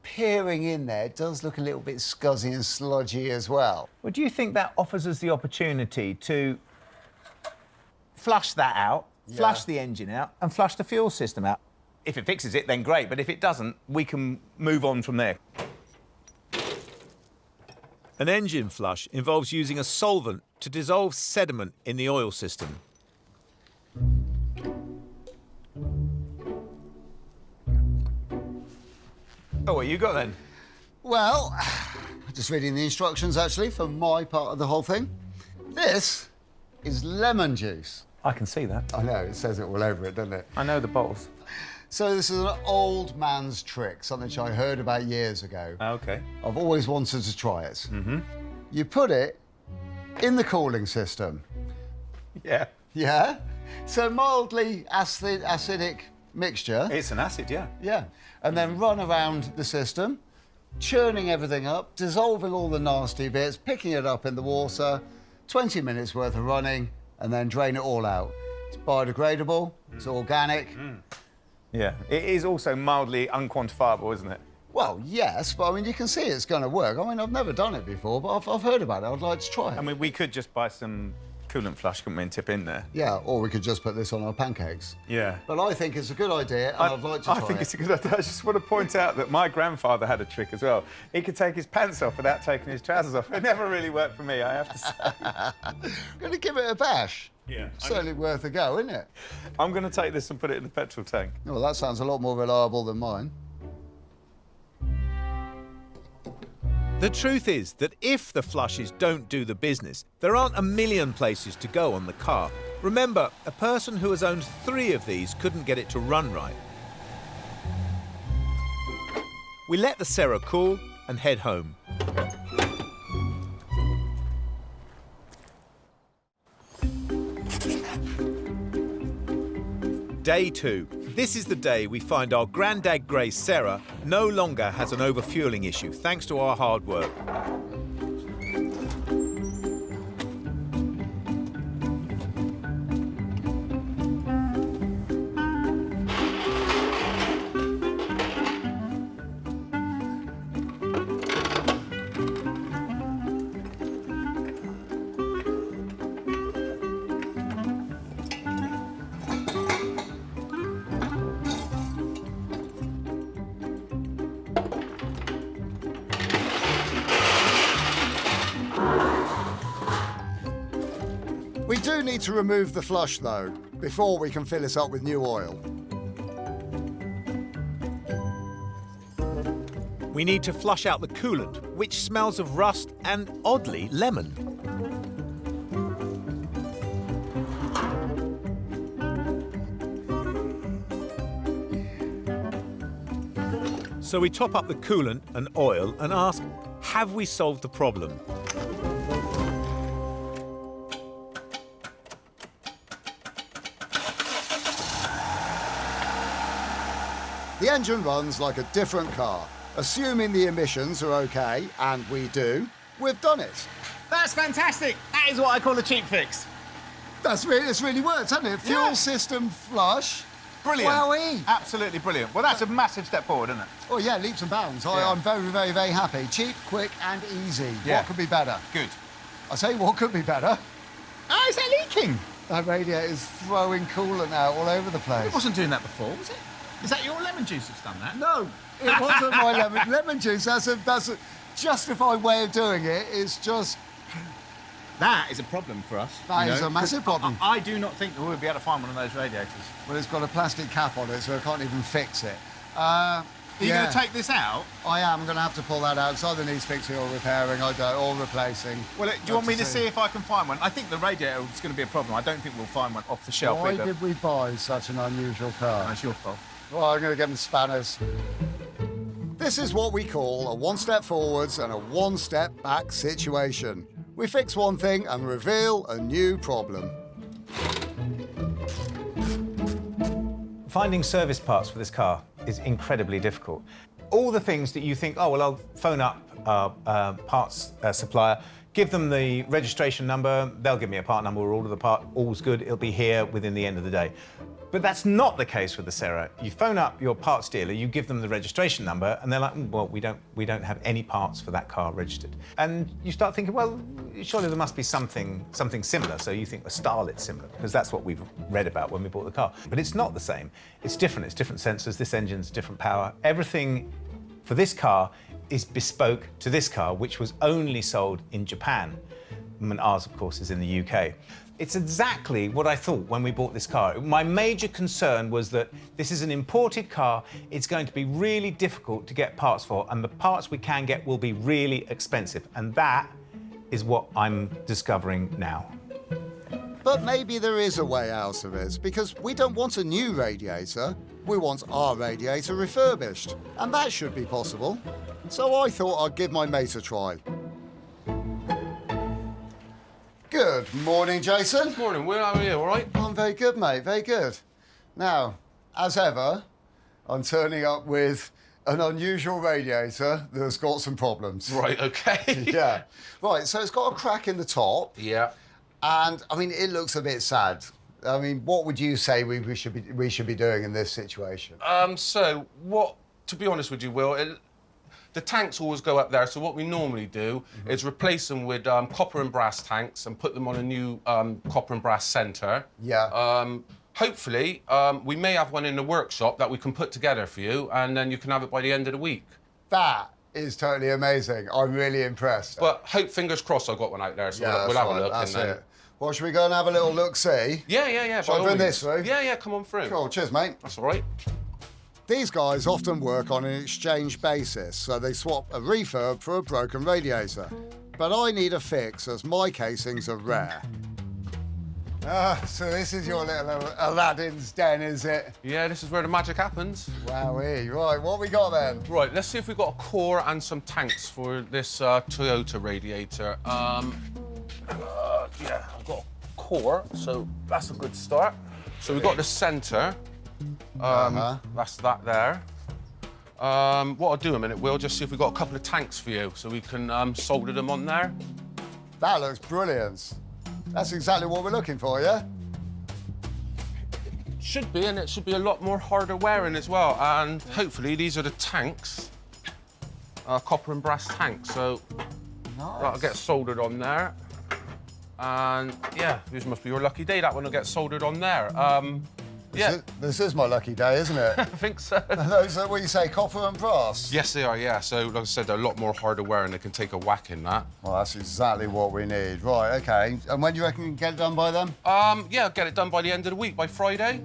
peering in there does look a little bit scuzzy and sludgy as well. Well, do you think that offers us the opportunity to flush that out, flush the engine out, and flush the fuel system out? If it fixes it, then great, but if it doesn't, we can move on from there. An engine flush involves using a solvent to dissolve sediment in the oil system. Oh, what you got then? Well, just reading the instructions, actually, for my part of the whole thing. This is lemon juice. I can see that. I know, it says it all over it, doesn't it? I know the bottles. So this is an old man's trick, something which I heard about years ago. OK. I've always wanted to try it. You put it in the cooling system. Yeah. Yeah? So mildly acidic mixture. It's an acid, yeah. Yeah. And then run around the system, churning everything up, dissolving all the nasty bits, picking it up in the water, 20 minutes worth of running, and then drain it all out. It's biodegradable, it's organic. Yeah, it is also mildly unquantifiable, isn't it? Well, yes, but I mean, you can see it's going to work. I mean, I've never done it before, but I've heard about it. I'd like to try it. I mean, we could just buy some coolant flush, couldn't we, and tip in there? Yeah, or we could just put this on our pancakes. Yeah. But I think it's a good idea, and I'd like to try I think it. it's a good idea. I just want to point out that my grandfather had a trick as well. He could take his pants off without taking his trousers off. It never really worked for me, I have to say. I'm going to give it a bash. Yeah. Certainly worth a go, isn't it? I'm going to take this and put it in the petrol tank. Well, that sounds a lot more reliable than mine. The truth is that if the flushes don't do the business, there aren't a million places to go on the car. Remember, a person who has owned 3 of these couldn't get it to run right. We let the Serra cool and head home. Day 2. This is the day we find our Grandad Grey Serra no longer has an overfueling issue, thanks to our hard work. We do need to remove the flush, though, before we can fill it up with new oil. We need to flush out the coolant, which smells of rust and, oddly, lemon. So we top up the coolant and oil and ask, have we solved the problem? The engine runs like a different car. Assuming the emissions are OK, and we do, we've done it. That's fantastic. That is what I call a cheap fix. It's really worked, hasn't it? Fuel system flush. Brilliant. Wowee. Absolutely brilliant. Well, that's a massive step forward, isn't it? Oh, yeah, leaps and bounds. I'm very, very, very happy. Cheap, quick and easy. Yeah. What could be better? Good. I'll tell you what could be better. Oh, is that leaking? That radiator's throwing coolant out all over the place. It wasn't doing that before, was it? Is that your lemon juice that's done that? No, it wasn't my lemon juice. That's a justified way of doing it. It's just... That is a problem for us. That is a massive problem. I do not think that we'll be able to find one of those radiators. Well, it's got a plastic cap on it, so I can't even fix it. Are you going to take this out? I am. I'm going to have to pull that out. It either needs fixing or repairing, or replacing. Well, do you want me to see if I can find one? I think the radiator is going to be a problem. I don't think we'll find one off the shelf Why either. did we buy such an unusual car? It's your fault. Well, I'm going to get them spanners. This is what we call a one-step forwards and a one-step back situation. We fix one thing and reveal a new problem. Finding service parts for this car is incredibly difficult. All the things that you think, oh, well, I'll phone up our parts supplier, give them the registration number, they'll give me a part number, we'll order the part, all's good, it'll be here within the end of the day. But that's not the case with the Serra. You phone up your parts dealer, you give them the registration number, and they're like, well, we don't have any parts for that car registered. And you start thinking, well, surely there must be something similar. So you think a Starlet's similar, because that's what we've read about when we bought the car. But it's not the same. It's different. It's different sensors. This engine's different power. Everything for this car is bespoke to this car, which was only sold in Japan. And ours, of course, is in the UK. It's exactly what I thought when we bought this car. My major concern was that this is an imported car. It's going to be really difficult to get parts for, and the parts we can get will be really expensive. And that is what I'm discovering now. But maybe there is a way out of it, because we don't want a new radiator. We want our radiator refurbished, and that should be possible. So I thought I'd give my mate a try. Good morning, Jason. Morning, Will. How are you? All right? I'm very good, mate. Very good. Now, as ever, I'm turning up with an unusual radiator that's got some problems. Right, OK. Yeah. Right, so it's got a crack in the top. Yeah. And, I mean, it looks a bit sad. I mean, what would you say we should be doing in this situation? So, to be honest with you, Will, The tanks always go up there, so what we normally do is replace them with copper and brass tanks and put them on a new copper and brass centre. Yeah. Hopefully, we may have one in the workshop that we can put together for you, and then you can have it by the end of the week. That is totally amazing. I'm really impressed. But fingers crossed I've got one out there, so Yeah, we'll have right, a look. that's and then... it. Well, should we go and have a little look-see? Yeah. Shall I bring this through? Yeah, come on through. Cool, cheers, mate. That's all right. These guys often work on an exchange basis, so they swap a refurb for a broken radiator. But I need a fix, as my casings are rare. So this is your little Aladdin's den, is it? Yeah, this is where the magic happens. Wowee. Right, what we got then? Right, let's see if we've got a core and some tanks for this Toyota radiator. Yeah, I've got a core, so that's a good start. So we've got the centre. That's that there. What I'll do in a minute, Will, just see if we've got a couple of tanks for you, so we can solder them on there. That looks brilliant. That's exactly what we're looking for, yeah? Should be, and it should be a lot more harder wearing as well. And hopefully these are the tanks, copper and brass tanks. So that'll get soldered on there. And yeah, this must be your lucky day. That one will get soldered on there. This is my lucky day, isn't it? I think so. Those are what you say, copper and brass? Yes, they are, yeah. So, like I said, they're a lot more harder wearing. They can take a whack in that. Well, that's exactly what we need. Right, OK. And when do you reckon you can get it done by then? Yeah, I'll get it done by the end of the week, by Friday.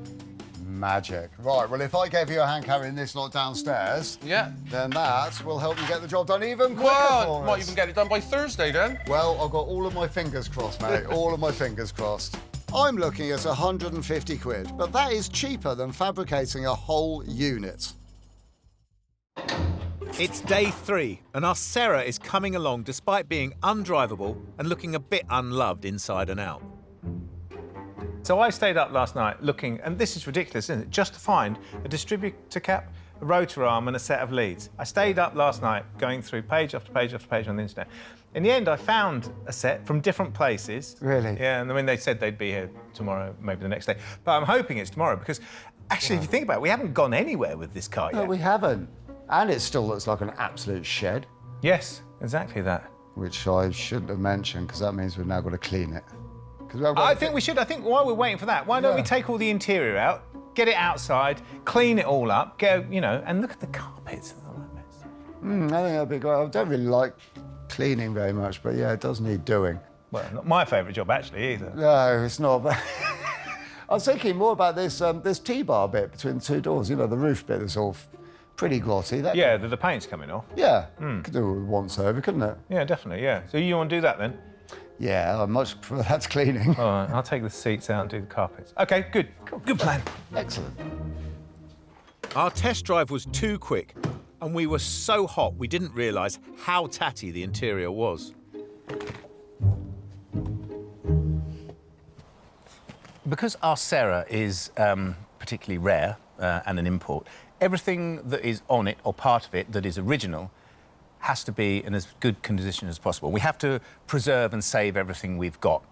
Magic. Right, well, if I gave you a hand carrying this lot downstairs, then that will help you get the job done even quicker for us. Might even get it done by Thursday, then. Well, I've got all of my fingers crossed, mate. All of my fingers crossed. I'm looking at 150 quid, but that is cheaper than fabricating a whole unit. It's day 3, and our Sarah is coming along despite being undrivable and looking a bit unloved inside and out. So I stayed up last night looking, and this is ridiculous, isn't it? Just to find a distributor cap, a rotor arm and a set of leads. I stayed up last night going through page after page after page on the internet. In the end, I found a set from different places. Really? Yeah, and when they said they'd be here tomorrow, maybe the next day. But I'm hoping it's tomorrow because, actually, if you think about it, we haven't gone anywhere with this car yet. No, we haven't. And it still looks like an absolute shed. Yes, exactly that. Which I shouldn't have mentioned, because that means we've now got to clean it. I think we should. I think while we're waiting for that, why don't we take all the interior out, get it outside, clean it all up, go, you know, and look at the carpets. I think that'd be great. I don't really like cleaning very much, but yeah, it does need doing. Well, not my favourite job, actually, either. No, it's not. I was thinking more about this T-bar bit between the two doors. You know, the roof bit is all pretty glossy. Yeah, the paint's coming off. Yeah, could do it once over, couldn't it? Yeah, definitely, yeah. So you want to do that, then? Yeah, I much prefer that to cleaning. All right, I'll take the seats out and do the carpets. OK, good. Cool. Good plan. Excellent. Our test drive was too quick, and we were so hot we didn't realise how tatty the interior was. Because our Sarah is particularly rare and an import, everything that is on it or part of it that is original has to be in as good condition as possible. We have to preserve and save everything we've got.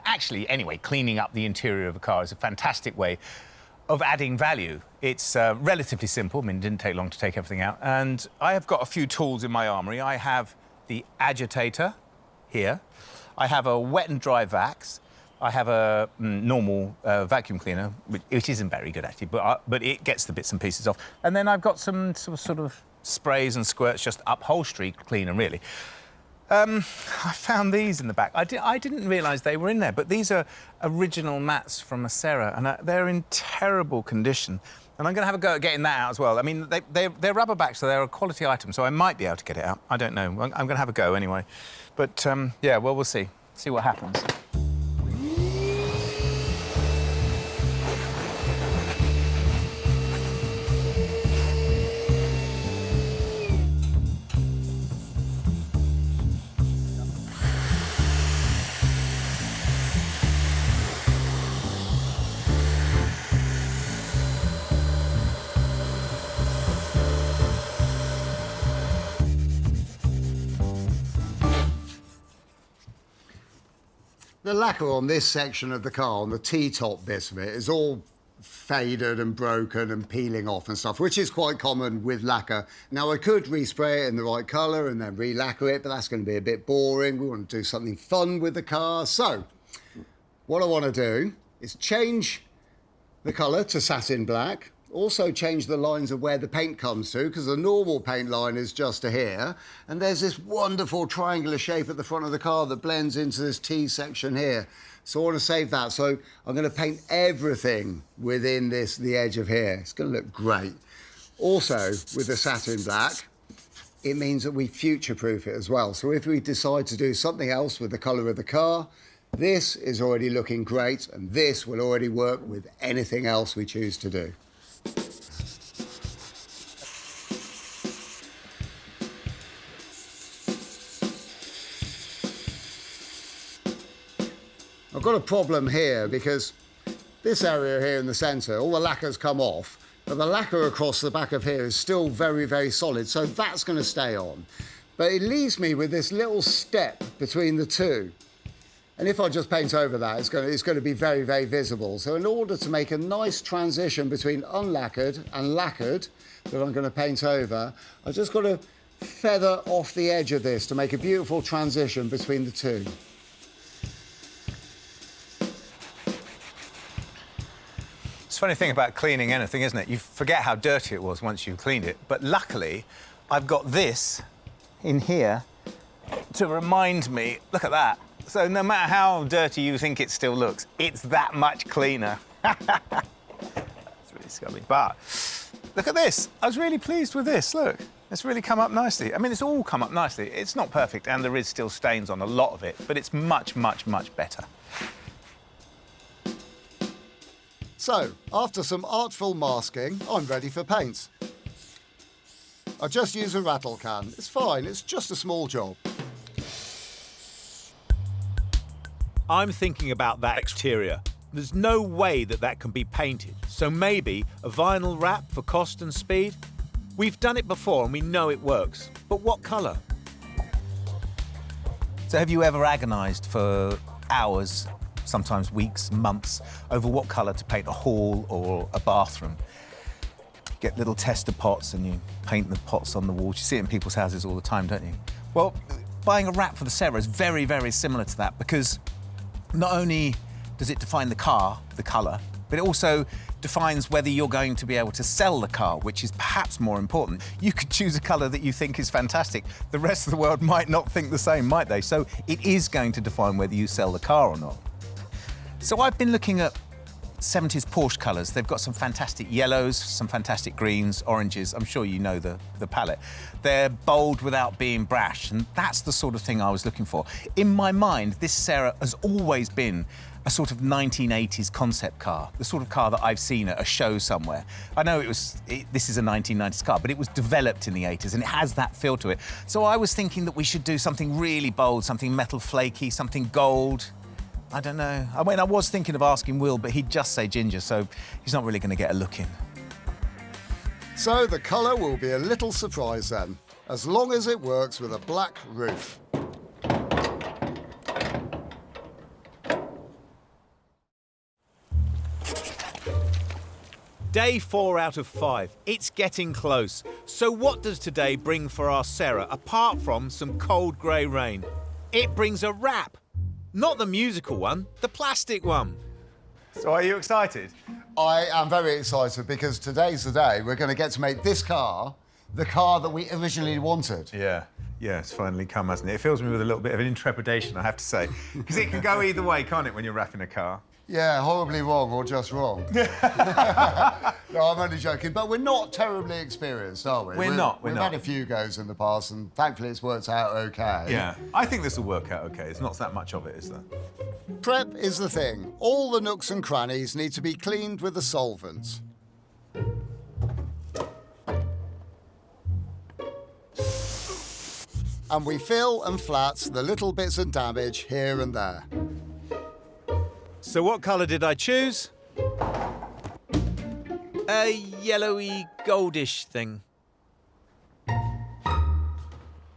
Actually, anyway, cleaning up the interior of a car is a fantastic way of adding value. It's relatively simple. I mean, it didn't take long to take everything out. And I have got a few tools in my armoury. I have the agitator here. I have a wet and dry vax. I have a normal vacuum cleaner, which isn't very good, actually, but it gets the bits and pieces off. And then I've got some sort of sprays and squirts, just upholstery cleaner, really. I found these in the back. I didn't realise they were in there, but these are original mats from a Sarah, and they're in terrible condition. And I'm going to have a go at getting that out as well. I mean, they're rubber back, so they're a quality item, so I might be able to get it out. I don't know. I'm going to have a go anyway. But, yeah, well, we'll see. See what happens. The lacquer on this section of the car, on the T-top bit of it, is all faded and broken and peeling off and stuff, which is quite common with lacquer. Now, I could respray it in the right colour and then re-lacquer it, but that's going to be a bit boring. We want to do something fun with the car. So, what I want to do is change the colour to satin black, also change the lines of where the paint comes to, because the normal paint line is just to here, and there's this wonderful triangular shape at the front of the car that blends into this T section here. So I want to save that, so I'm going to paint everything within the edge of here. It's going to look great. Also, with the satin black, it means that we future-proof it as well. So if we decide to do something else with the colour of the car, this is already looking great, and this will already work with anything else we choose to do. I've got a problem here because this area here in the centre, all the lacquer's come off, but the lacquer across the back of here is still very, very solid, so that's going to stay on. But it leaves me with this little step between the two. And if I just paint over that, it's going to be very, very visible. So in order to make a nice transition between unlacquered and lacquered that I'm going to paint over, I've just got to feather off the edge of this to make a beautiful transition between the two. It's a funny thing about cleaning anything, isn't it? You forget how dirty it was once you've cleaned it. But luckily, I've got this in here to remind me. Look at that. So no matter how dirty you think it still looks, it's that much cleaner. It's really scummy. But look at this. I was really pleased with this. Look, it's really come up nicely. I mean, it's all come up nicely. It's not perfect, and there is still stains on a lot of it, but it's much, much, much better. So, after some artful masking, I'm ready for paint. I just use a rattle can. It's fine, it's just a small job. I'm thinking about that exterior. There's no way that can be painted, so maybe a vinyl wrap for cost and speed? We've done it before and we know it works, but what colour? So have you ever agonised for hours, sometimes weeks, months, over what colour to paint a hall or a bathroom? You get little tester pots and you paint the pots on the walls. You see it in people's houses all the time, don't you? Well, buying a wrap for the Serra is very, very similar to that, because not only does it define the car, the colour, but it also defines whether you're going to be able to sell the car, which is perhaps more important. You could choose a colour that you think is fantastic. The rest of the world might not think the same, might they? So it is going to define whether you sell the car or not. So I've been looking at 70s Porsche colours. They've got some fantastic yellows, some fantastic greens, oranges. I'm sure you know the palette. They're bold without being brash, and that's the sort of thing I was looking for. In my mind, this Serra has always been a sort of 1980s concept car, the sort of car that I've seen at a show somewhere. I know this is a 1990s car, but it was developed in the 80s, and it has that feel to it. So I was thinking that we should do something really bold, something metal flaky, something gold. I don't know. I mean, I was thinking of asking Will, but he'd just say ginger, so he's not really going to get a look in. So the colour will be a little surprise then, as long as it works with a black roof. Day 4 out of 5. It's getting close. So what does today bring for our Serra, apart from some cold grey rain? It brings a wrap. Not the musical one, the plastic one. So are you excited? I am very excited because today's the day we're going to get to make this car the car that we originally wanted. Yeah, it's finally come, hasn't it? It fills me with a little bit of an intrepidation, I have to say. Because it can go either way, can't it, when you're wrapping a car? Yeah, horribly wrong or just wrong. No, I'm only joking. But we're not terribly experienced, are we? We've We've had a few goes in the past, and thankfully it's worked out OK. Yeah, I think this will work out OK. It's not that much of it, is there? Prep is the thing. All the nooks and crannies need to be cleaned with a solvent. And we fill and flat the little bits of damage here and there. So what colour did I choose? A yellowy, goldish thing.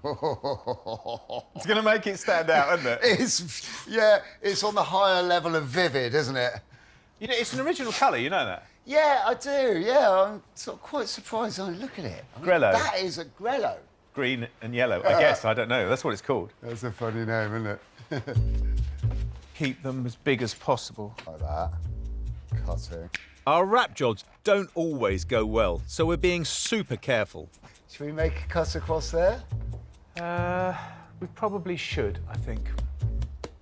It's going to make it stand out, isn't it? It's on the higher level of vivid, isn't it? You know, it's an original colour, you know that? Yeah, I do, yeah. I'm sort of quite surprised when I look at it. I mean, Grello. That is a Grello. Green and yellow, I guess. I don't know. That's what it's called. That's a funny name, isn't it? Keep them as big as possible. Like that. Cutting. Our wrap jobs don't always go well, so we're being super careful. Should we make a cut across there? We probably should, I think.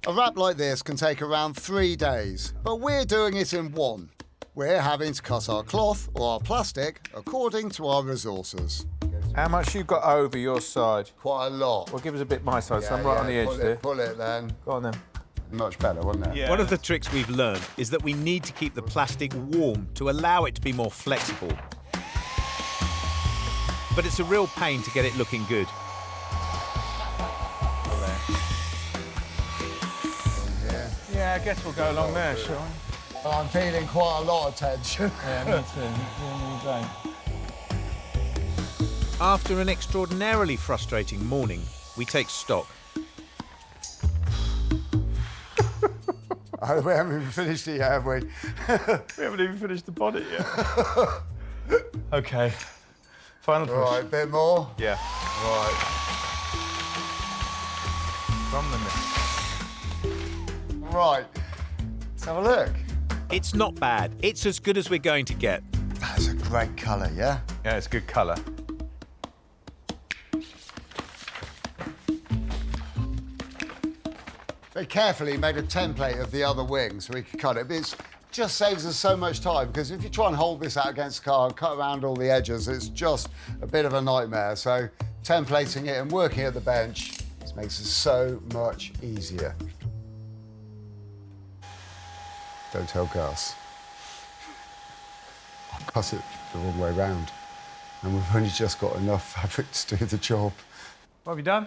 A wrap like this can take around 3 days, but we're doing it in 1. We're having to cut our cloth or our plastic according to our resources. How much you got over your side? Quite a lot. Well, give us a bit my side, so I'm right on the edge there. Pull it then. Go on then. Much better, wouldn't it? Yeah. One of the tricks we've learned is that we need to keep the plastic warm to allow it to be more flexible. But it's a real pain to get it looking good. Yeah, I guess we'll go along there, shall we? I'm feeling quite a lot of tension. Yeah, me too. After an extraordinarily frustrating morning, we take stock. Oh, we haven't even finished it yet, have we? We haven't even finished the bonnet yet. OK. Final push. Right, a bit more? Yeah. Right. From the middle. Right. Let's have a look. It's not bad. It's as good as we're going to get. That's a great colour, yeah? Yeah, it's a good colour. Very carefully made a template of the other wing so we could cut it. But it just saves us so much time, because if you try and hold this out against the car and cut around all the edges, it's just a bit of a nightmare. So templating it and working at the bench just makes it so much easier. Don't tell Gus. I'll cut it the wrong way round. And we've only just got enough fabric to do the job. What have you done?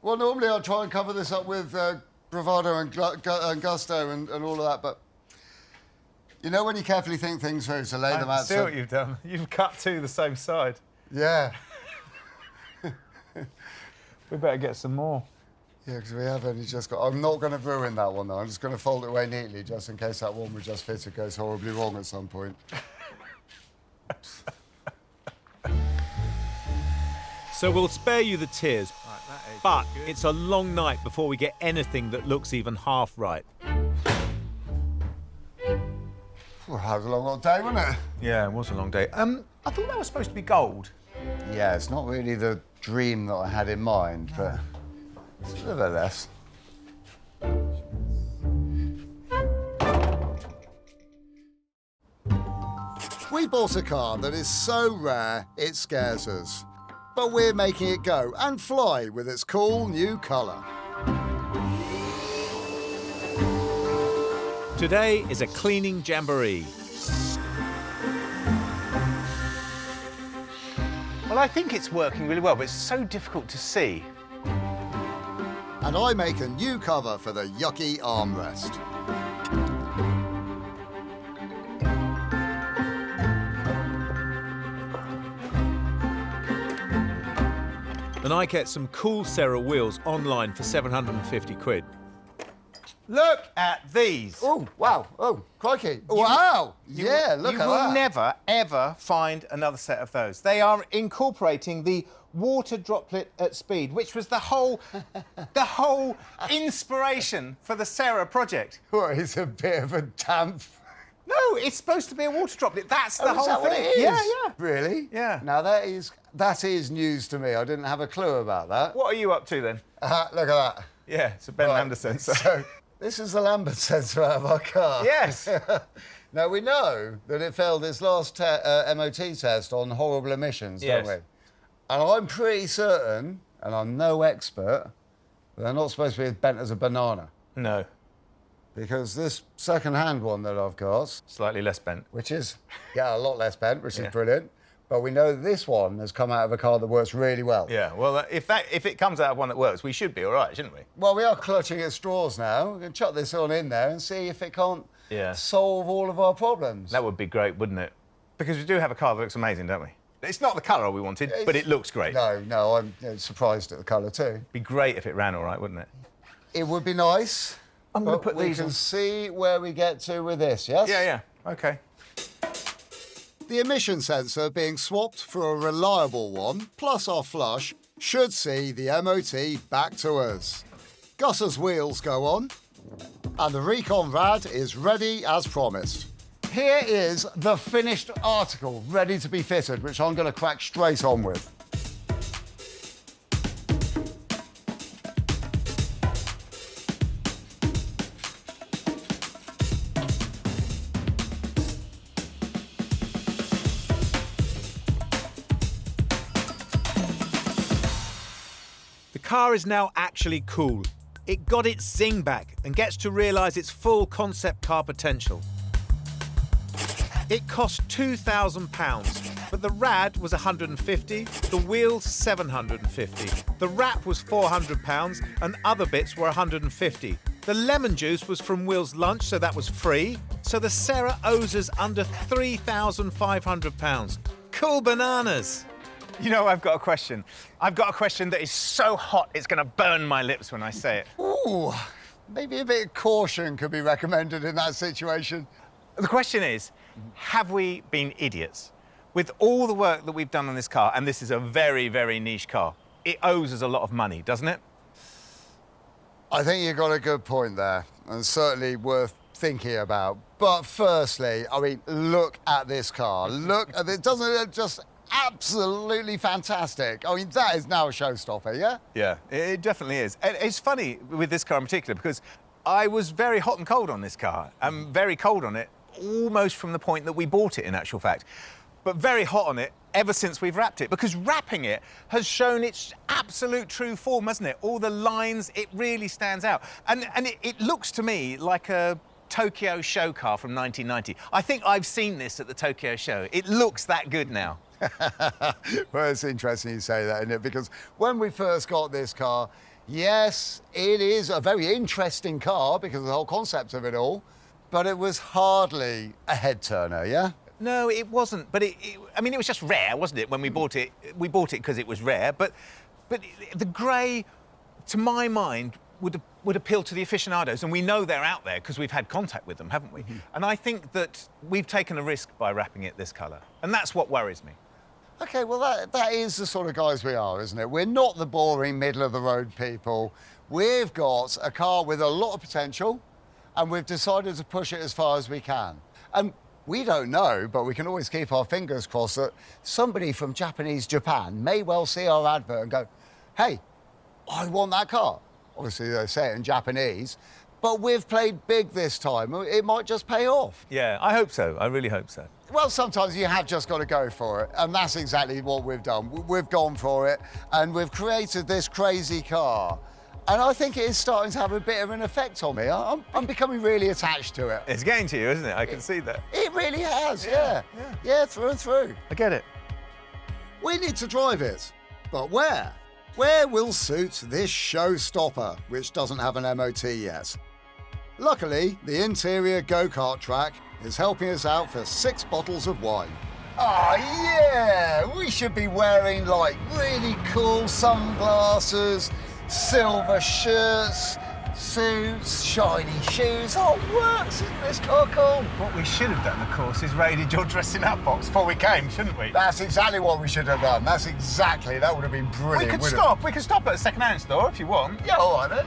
Well, normally I'll try and cover this up with bravado and gusto and all of that, but you know when you carefully think things through to lay them out. I see what you've done. You've cut two the same side. Yeah. We better get some more. Yeah, because we have only just got... I'm not going to ruin that one, though. I'm just going to fold it away neatly, just in case that one we just fitted goes horribly wrong at some point. So we'll spare you the tears, but it's a long night before we get anything that looks even half right. Well, that was a long old day, wasn't it? Yeah, it was a long day. I thought that was supposed to be gold. Yeah, it's not really the dream that I had in mind, but nevertheless. We bought a car that is so rare it scares us. But we're making it go and fly with its cool new colour. Today is a cleaning jamboree. Well, I think it's working really well, but it's so difficult to see. And I make a new cover for the yucky armrest. And I get some cool Serra wheels online for 750 quid. Look at these. Oh, wow. Oh, crikey. Wow. Yeah, look at that. You will never, ever find another set of those. They are incorporating the water droplet at speed, which was the whole inspiration for the Serra project. Well, it's a bit of a damp... No, it's supposed to be a water droplet. That's the whole thing. What it is? Yeah, yeah. Really? Yeah. Now, that is news to me. I didn't have a clue about that. What are you up to, then? Look at that. Yeah, it's a Ben Lambda sensor. So, this is the Lambert sensor out of our car. Yes. Now, we know that it failed its last MOT test on horrible emissions, don't we? And I'm pretty certain, and I'm no expert, but they're not supposed to be bent as a banana. No. Because this second-hand one that I've got... Slightly less bent. Which is, a lot less bent, which is brilliant. But we know this one has come out of a car that works really well. Yeah, well, if it comes out of one that works, we should be all right, shouldn't we? Well, we are clutching at straws now. We can chuck this on in there and see if it can't solve all of our problems. That would be great, wouldn't it? Because we do have a car that looks amazing, don't we? It's not the colour we wanted, but it looks great. No, I'm surprised at the colour too. It'd be great if it ran all right, wouldn't it? It would be nice, I'm going to put we these can on. see where we get to with this, yes? Yeah. OK. The emission sensor being swapped for a reliable one, plus our flush, should see the MOT back to us. Gus's wheels go on, and the Recon Rad is ready as promised. Here is the finished article, ready to be fitted, which I'm going to crack straight on with. The car is now actually cool. It got its zing back and gets to realise its full concept car potential. It cost £2,000, but the Rad was £150, the wheels £750, the wrap was £400 and other bits were £150. The lemon juice was from Will's lunch, so that was free. So the Sarah owes us under £3,500. Cool bananas! You know, I've got a question. I've got a question that is so hot it's going to burn my lips when I say it. Ooh, maybe a bit of caution could be recommended in that situation. The question is, have we been idiots? With all the work that we've done on this car, and this is a very, very niche car, it owes us a lot of money, doesn't it? I think you've got a good point there, and certainly worth thinking about. But firstly, I mean, look at this car. Look at it. Doesn't it just absolutely fantastic? I mean, that is now a showstopper, yeah? Yeah, it definitely is. And it's funny with this car in particular because I was very hot and cold on this car. I'm very cold on it almost from the point that we bought it, in actual fact. But very hot on it ever since we've wrapped it, because wrapping it has shown its absolute true form, hasn't it? All the lines, it really stands out. And it looks to me like a Tokyo show car from 1990. I think I've seen this at the Tokyo show. It looks that good now. Well, it's interesting you say that, isn't it? Because when we first got this car, yes, it is a very interesting car because of the whole concept of it all, but it was hardly a head-turner, yeah? No, it wasn't. But I mean, it was just rare, wasn't it, when we bought it? We bought it because it was rare. But the grey, to my mind, would appeal to the aficionados, and we know they're out there because we've had contact with them, haven't we? And I think that we've taken a risk by wrapping it this colour, and that's what worries me. OK, well, that is the sort of guys we are, isn't it? We're not the boring, middle-of-the-road people. We've got a car with a lot of potential, and we've decided to push it as far as we can. And we don't know, but we can always keep our fingers crossed that somebody from Japanese Japan may well see our advert and go, hey, I want that car. Obviously, they say it in Japanese, but we've played big this time. It might just pay off. Yeah, I hope so. I really hope so. Well, sometimes you have just got to go for it, and that's exactly what we've done. We've gone for it, and we've created this crazy car. And I think it is starting to have a bit of an effect on me. I'm becoming really attached to it. It's getting to you, isn't it? I can see that. It really has, yeah. Yeah, through and through. I get it. We need to drive it, but where? Where will suit this showstopper, which doesn't have an MOT yet? Luckily, the interior go-kart track is helping us out for 6 bottles of wine. Oh, yeah! We should be wearing, like, really cool sunglasses, silver shirts, suits, shiny shoes. Oh, it works, isn't this car cool? What we should have done, of course, is raided your dressing up box before we came, shouldn't we? That's exactly what we should have done. That would have been brilliant. We could stop at a second-hand store if you want. Yeah, all right then.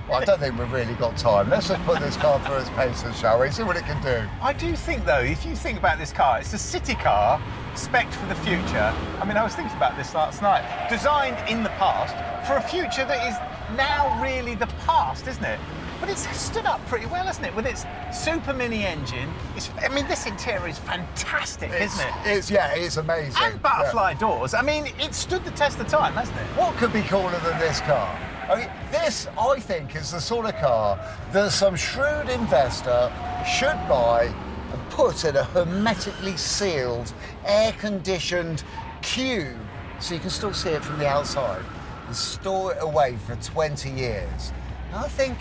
Well, I don't think we've really got time. Let's just put this car through its paces, shall we? See what it can do. I do think, though, if you think about this car, it's a city car, spec'd for the future. I mean, I was thinking about this last night. Designed in the past for a future that is now really the past, isn't it? But it's stood up pretty well, hasn't it? With its super mini engine. I mean, this interior is fantastic, isn't it? It's amazing. And butterfly doors. I mean, it stood the test of time, hasn't it? What could be cooler than this car? I mean, this, I think, is the sort of car that some shrewd investor should buy and put in a hermetically sealed, air-conditioned cube so you can still see it from the outside and store it away for 20 years. And I think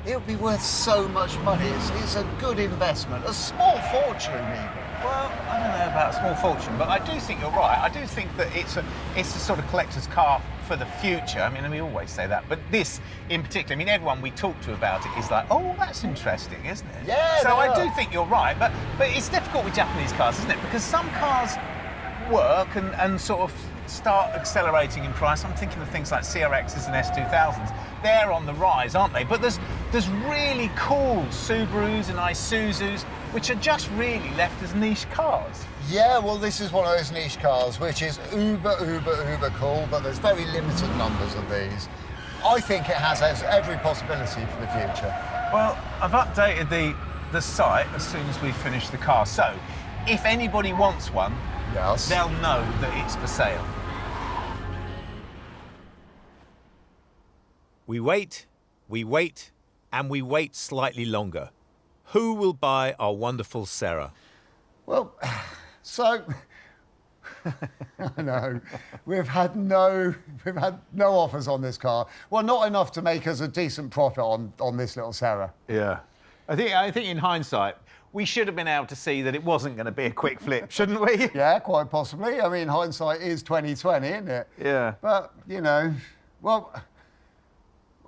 it would be worth so much money. It's a good investment, a small fortune even. Well, I don't know about a small fortune, but I do think you're right. I do think that it's a sort of collector's car for the future. I mean, we always say that, but this in particular, I mean, everyone we talk to about it is like, oh, that's interesting, isn't it? Yeah, so I do think you're right, but it's difficult with Japanese cars, isn't it? Because some cars work and sort of start accelerating in price. I'm thinking of things like CRXs and S2000s. They're on the rise, aren't they? But there's really cool Subarus and Isuzus, which are just really left as niche cars. Yeah, well, this is one of those niche cars, which is uber cool, but there's very limited numbers of these. I think it has every possibility for the future. Well, I've updated the site as soon as we finish the car. So, if anybody wants one, yes, they'll know that it's for sale. We wait, and we wait slightly longer. Who will buy our wonderful Sarah? Well, so I know we've had no offers on this car. Well, not enough to make us a decent profit on this little Sarah. Yeah, I think in hindsight, we should have been able to see that it wasn't going to be a quick flip, shouldn't we? Yeah, quite possibly. I mean, hindsight is 20/20, isn't it? Yeah. But you know, well,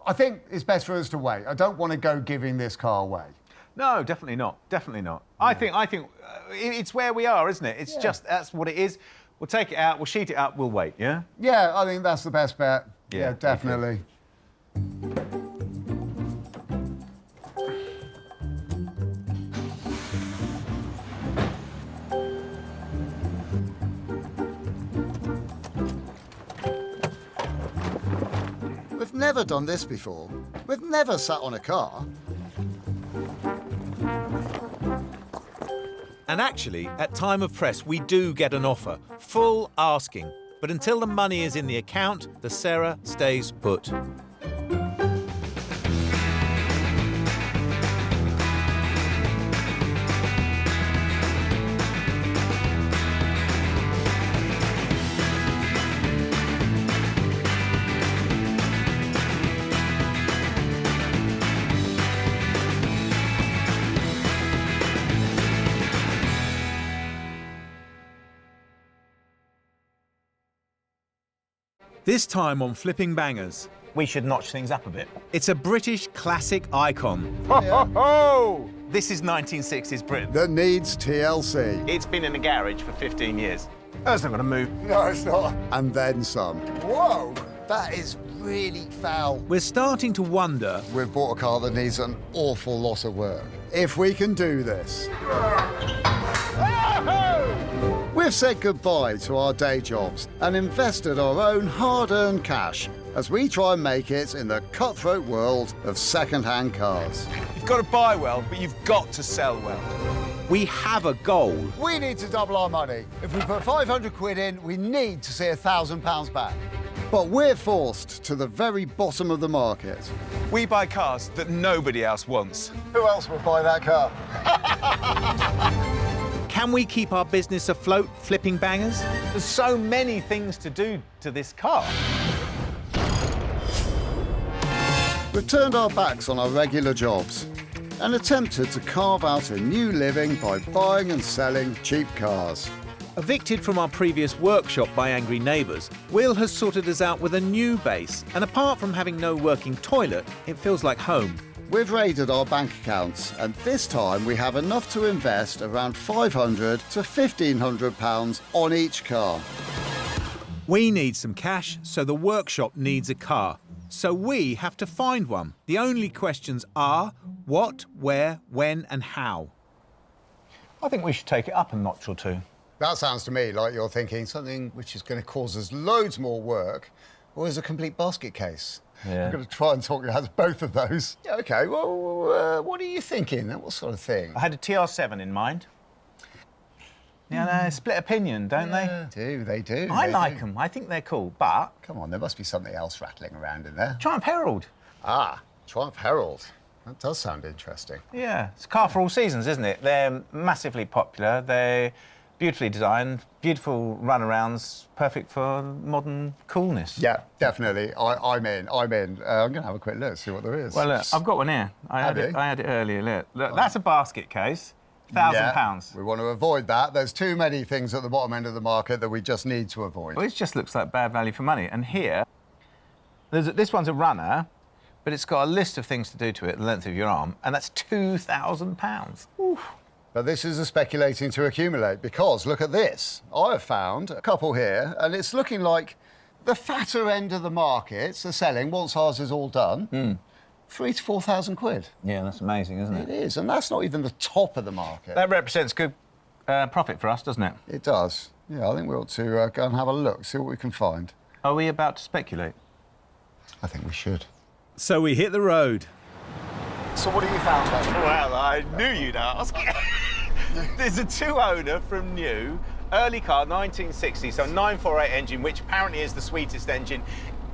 I think it's best for us to wait. I don't want to go giving this car away. No, definitely not. Definitely not. Yeah. I think it's where we are, isn't it? It's just that's what it is. We'll take it out. We'll sheet it up. We'll wait. Yeah. Yeah, I think that's the best bet. Yeah, definitely. We've never done this before. We've never sat on a car. And actually, at time of press, we do get an offer, full asking. But until the money is in the account, the Sarah stays put. This time on Flipping Bangers. We should notch things up a bit. It's a British classic icon. Ho, ho, ho! This is 1960s Britain. That needs TLC. It's been in a garage for 15 years. That's not going to move. No, it's not. And then some. Whoa, that is really foul. We're starting to wonder... We've bought a car that needs an awful lot of work. If we can do this. We've said goodbye to our day jobs and invested our own hard-earned cash as we try and make it in the cutthroat world of second-hand cars. You've got to buy well, but you've got to sell well. We have a goal. We need to double our money. If we put 500 quid in, we need to see £1,000 back. But we're forced to the very bottom of the market. We buy cars that nobody else wants. Who else would buy that car? Can we keep our business afloat, Flipping Bangers? There's so many things to do to this car. We've turned our backs on our regular jobs and attempted to carve out a new living by buying and selling cheap cars. Evicted from our previous workshop by angry neighbours, Will has sorted us out with a new base, and apart from having no working toilet, it feels like home. We've raided our bank accounts, and this time we have enough to invest around £500 to £1,500 on each car. We need some cash, so the workshop needs a car. So we have to find one. The only questions are what, where, when and how. I think we should take it up a notch or two. That sounds to me like you're thinking something which is going to cause us loads more work, or is a complete basket case. Yeah. I'm going to try and talk you out of both of those. Yeah, OK, well, what are you thinking? What sort of thing? I had a TR7 in mind. Yeah, no, split opinion, don't they? They do. I like them. I think they're cool, but... Come on, there must be something else rattling around in there. Triumph Herald. Ah, Triumph Herald. That does sound interesting. Yeah, it's a car for all seasons, isn't it? They're massively popular. They're beautifully designed, beautiful runarounds, perfect for modern coolness. Yeah, definitely. I'm in. I'm going to have a quick look, see what there is. Well, look, I've got one here. I had it earlier. Look, that's a basket case. £1,000. We want to avoid that. There's too many things at the bottom end of the market that we just need to avoid. Well, it just looks like bad value for money. And here, this one's a runner, but it's got a list of things to do to it, the length of your arm, and that's £2,000. But this is a speculating to accumulate, because look at this. I have found a couple here, and it's looking like the fatter end of the markets are selling, once ours is all done, 3,000 to 4,000 quid. Yeah, that's amazing, isn't it? It is, and that's not even the top of the market. That represents good profit for us, doesn't it? It does. Yeah, I think we ought to go and have a look, see what we can find. Are we about to speculate? I think we should. So we hit the road. So what have you found then? Well, I knew you'd ask. There's a two-owner from new, early car, 1960, so 948 engine, which apparently is the sweetest engine,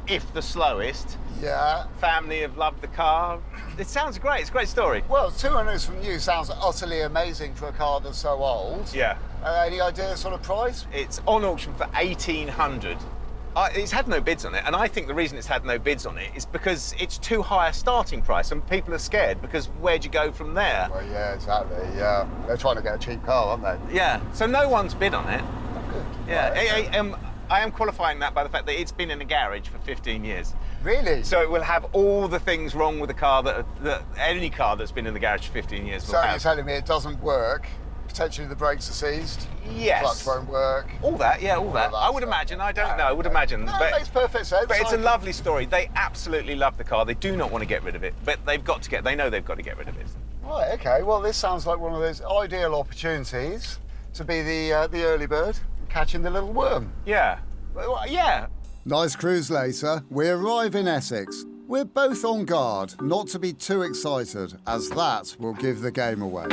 if the slowest. Yeah. Family have loved the car. It sounds great. It's a great story. Well, 200 from new sounds utterly amazing for a car that's so old. Yeah. Any idea sort of price? It's on auction for 1,800. It's had no bids on it, and I think the reason it's had no bids on it is because it's too high a starting price, and people are scared because where'd you go from there? Well, yeah, exactly. Yeah, they're trying to get a cheap car, aren't they? Yeah. So no one's bid on it. Good. Yeah. Right. I am qualifying that by the fact that it's been in a garage for 15 years. Really? So it will have all the things wrong with the car that any car that's been in the garage for 15 years will So have. you're telling me it doesn't work? Potentially the brakes are seized? Yes. Clutch won't work? All that, yeah, all that. I would imagine, I don't know, I would imagine. No, it makes perfect sense. But it's a lovely story. They absolutely love the car. They do not want to get rid of it, but they know they've got to get rid of it. Right, OK. Well, this sounds like one of those ideal opportunities to be the early bird catching the little worm. Yeah. Well, yeah. Nice cruise later, we arrive in Essex. We're both on guard not to be too excited, as that will give the game away.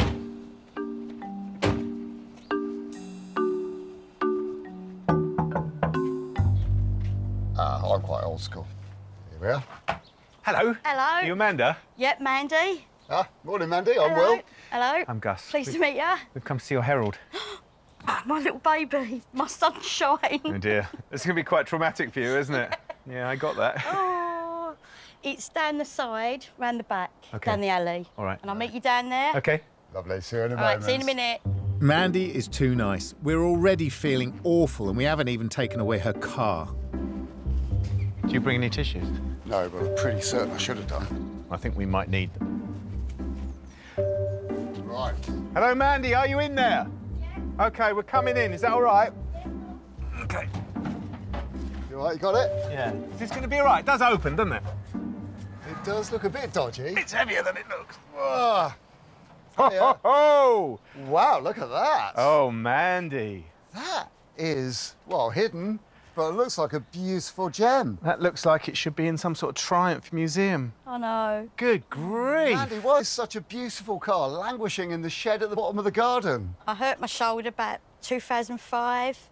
I'm quite old school. Here we are. Hello. Hello. Are you Amanda? Yep, Mandy. Morning, Mandy. I'm Hello. Will. Hello. I'm Gus. Pleased to meet you. We've come to see your Herald. My little baby, my sunshine. Oh dear. It's going to be quite traumatic for you, isn't it? Yeah, I got that. Oh, it's down the side, round the back, Okay. down the alley. All right. And I'll meet you down there. OK. Lovely. See you in a All moment. right, see you in a minute. Mandy is too nice. We're already feeling awful, and we haven't even taken away her car. Do you bring any tissues? No, but I'm pretty certain I should have done. I think we might need them. Right. Hello, Mandy. Are you in there? Yeah. OK, we're coming in. Is that all right? Yeah. OK. You all right? You got it? Yeah. Is this going to be all right? It does open, doesn't it? It does look a bit dodgy. It's heavier than it looks. Whoa. Ho, ho, ho! Wow, look at that. Oh, Mandy. That is, well, hidden, but it looks like a beautiful gem. That looks like it should be in some sort of Triumph museum. I know. Good grief. Mandy, why is such a beautiful car languishing in the shed at the bottom of the garden? I hurt my shoulder about 2005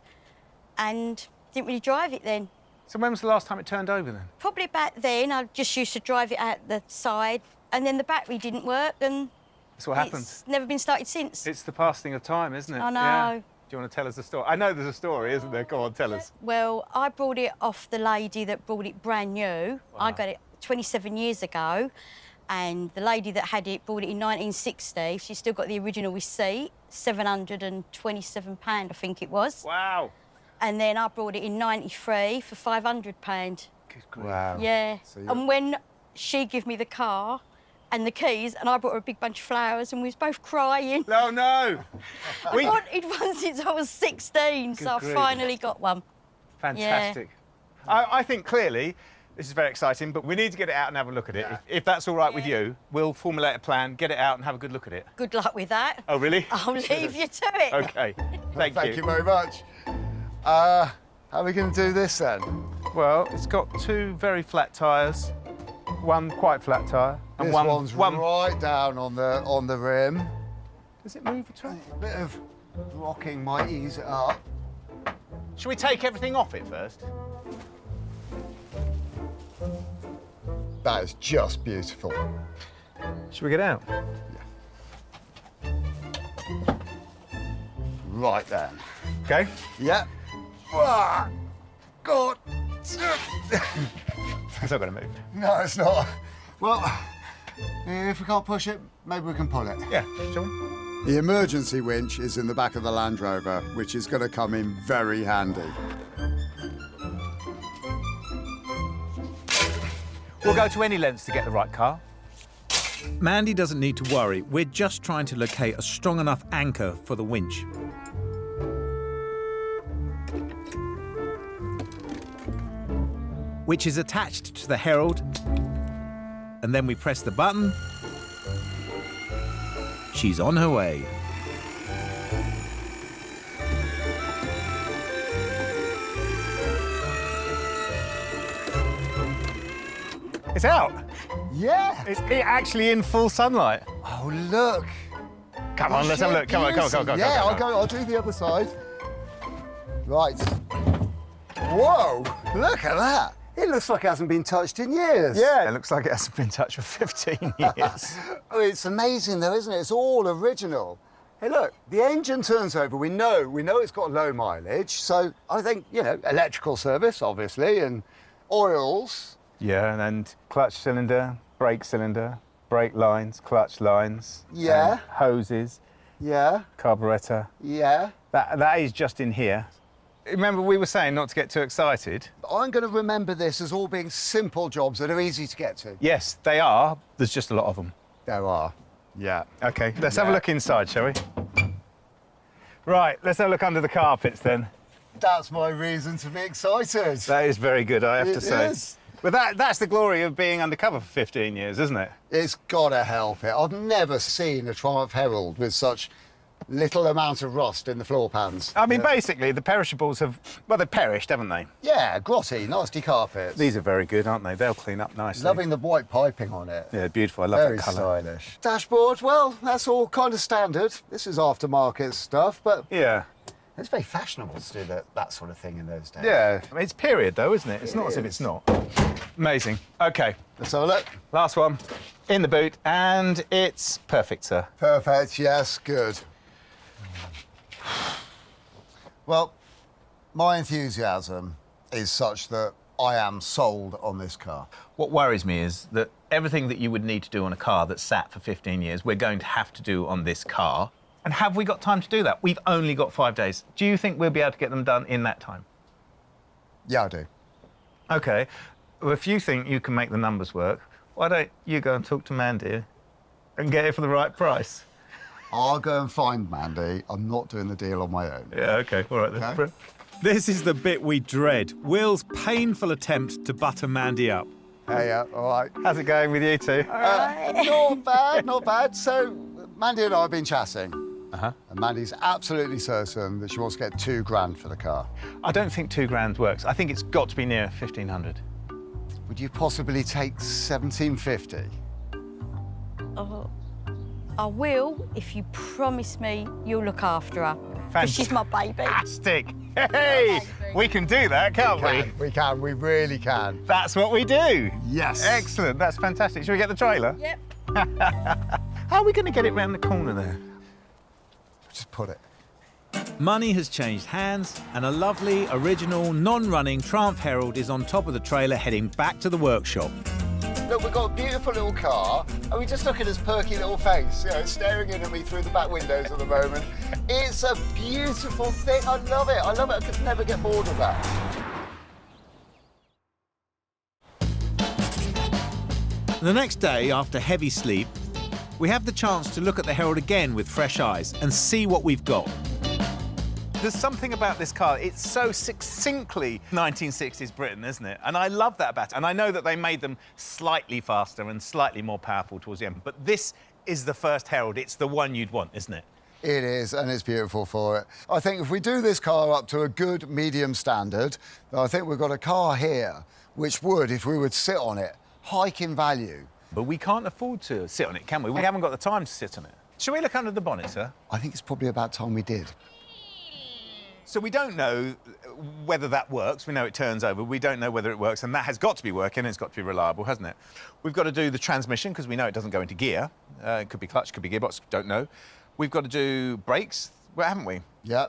and didn't really drive it then. So when was the last time it turned over then? Probably back then. I just used to drive it out the side and then the battery didn't work and That's what happened. it's never been started since. It's the passing of time, isn't it? I know. Yeah. Do you want to tell us the story? I know there's a story, isn't there? Go on, tell us. Well, I brought it off the lady that brought it brand new. I got it 27 years ago, and the lady that had it bought it in 1960. She's still got the original receipt, £727, I think it was. Wow. And then I brought it in 93 for £500. Good grief. Wow. Yeah. So And when she gave me the car and the keys, and I brought her a big bunch of flowers, and we was both crying. No, no. I wanted one since I was 16, so I grief. finally got one. Fantastic. I think clearly this is very exciting, but we need to get it out and have a look at it. If that's all right with you, we'll formulate a plan, get it out and have a good look at it. Good luck with that. Oh, really? I'll leave you to it. OK. Thank you very much. How are we going to do this then? Well, it's got two very flat tyres, one quite flat tyre, and This one's right down on the rim. Does it move at all? A bit of rocking might ease it up. Should we take everything off it first? That is just beautiful. Should we get out? Right then. OK. Yeah. Ah, God. It's not going to move. No, it's not. Well, if we can't push it, maybe we can pull it. Yeah, shall we? The emergency winch is in the back of the Land Rover, which is going to come in very handy. We'll go to any lengths to get the right car. Mandy doesn't need to worry. We're just trying to locate a strong enough anchor for the winch. Which is attached to the Herald. And then we press the button. She's on her way. It's out. Yeah. It's actually in full sunlight. Oh, look. Come on, let's have a look. Come on. Yeah, I'll do the other side. Right. Whoa, look at that. It looks like it hasn't been touched in years. Yeah, it looks like it hasn't been touched for 15 years. Oh, it's amazing though, isn't it? It's all original. Hey, look, the engine turns over. We know it's got low mileage. So I think, you know, electrical service, obviously, and oils. Yeah, and clutch cylinder, brake lines, clutch lines. Yeah. Hoses. Yeah. Carburettor. Yeah. That is just in here. Remember, we were saying not to get too excited. I'm going to remember this as all being simple jobs that are easy to get to. Yes, they are. There's just a lot of them. There are. Yeah. OK, let's have a look inside, shall we? Right, let's have a look under the carpets then. That's my reason to be excited. That is very good, I have to say. It is. But that's the glory of being undercover for 15 years, isn't it? It's got to help it. I've never seen a Triumph Herald with such little amount of rust in the floor pans. I mean, basically, the perishables have... Well, they've perished, haven't they? Yeah, grotty, nasty carpets. These are very good, aren't they? They'll clean up nicely. Loving the white piping on it. Yeah, beautiful. I love Very that colour. stylish. Dashboard, well, that's all kind of standard. This is aftermarket stuff, but... Yeah. It's very fashionable to do that sort of thing in those days. Yeah. I mean, it's period, though, isn't it? It's not as if it's not. Amazing. OK. Let's have a look. Last one. In the boot, and it's perfect, sir. Perfect, yes, good. Well, my enthusiasm is such that I am sold on this car. What worries me is that everything that you would need to do on a car that's sat for 15 years, we're going to have to do on this car. And have we got time to do that? We've only got 5 days. Do you think we'll be able to get them done in that time? Yeah, I do. OK. Well, if you think you can make the numbers work, why don't you go and talk to Mandy and get it for the right price? I'll go and find Mandy. I'm not doing the deal on my own. Yeah, OK. All right, then. Okay. This is the bit we dread. Will's painful attempt to butter Mandy up. Hey, all right. How's it going with you two? Not bad, not bad. So, Mandy and I have been chatting. Uh-huh. And Mandy's absolutely certain that she wants to get £2,000 for the car. I don't think £2,000 works. I think it's got to be near 1,500. Would you possibly take 1,750? I will if you promise me you'll look after her. 'Cause she's my baby. Fantastic. Hey, we can do that, can't we? We can, we really can. That's what we do. Yes. Excellent, that's fantastic. Shall we get the trailer? Yep. How are we going to get it round the corner there? Just put it. Money has changed hands, and a lovely, original, non-running Triumph Herald is on top of the trailer heading back to the workshop. Look, we've got a beautiful little car, and we just look at his perky little face, you know, staring in at me through the back windows at the moment. It's a beautiful thing. I love it. I love it. I could never get bored of that. The next day, after heavy sleep, we have the chance to look at the Herald again with fresh eyes and see what we've got. There's something about this car, it's so succinctly 1960s Britain, isn't it? And I love that about it. And I know that they made them slightly faster and slightly more powerful towards the end, but this is the first Herald. It's the one you'd want, isn't it? It is, and it's beautiful for it. I think if we do this car up to a good medium standard, then I think we've got a car here which would, if we would sit on it, hike in value. But we can't afford to sit on it, can we? We haven't got the time to sit on it. Shall we look under the bonnet, sir? I think it's probably about time we did. So we don't know whether that works. We know it turns over. We don't know whether it works, and that has got to be working. It's got to be reliable, hasn't it? We've got to do the transmission, because we know it doesn't go into gear. It could be clutch, could be gearbox, don't know. We've got to do brakes, well, haven't we? Yeah.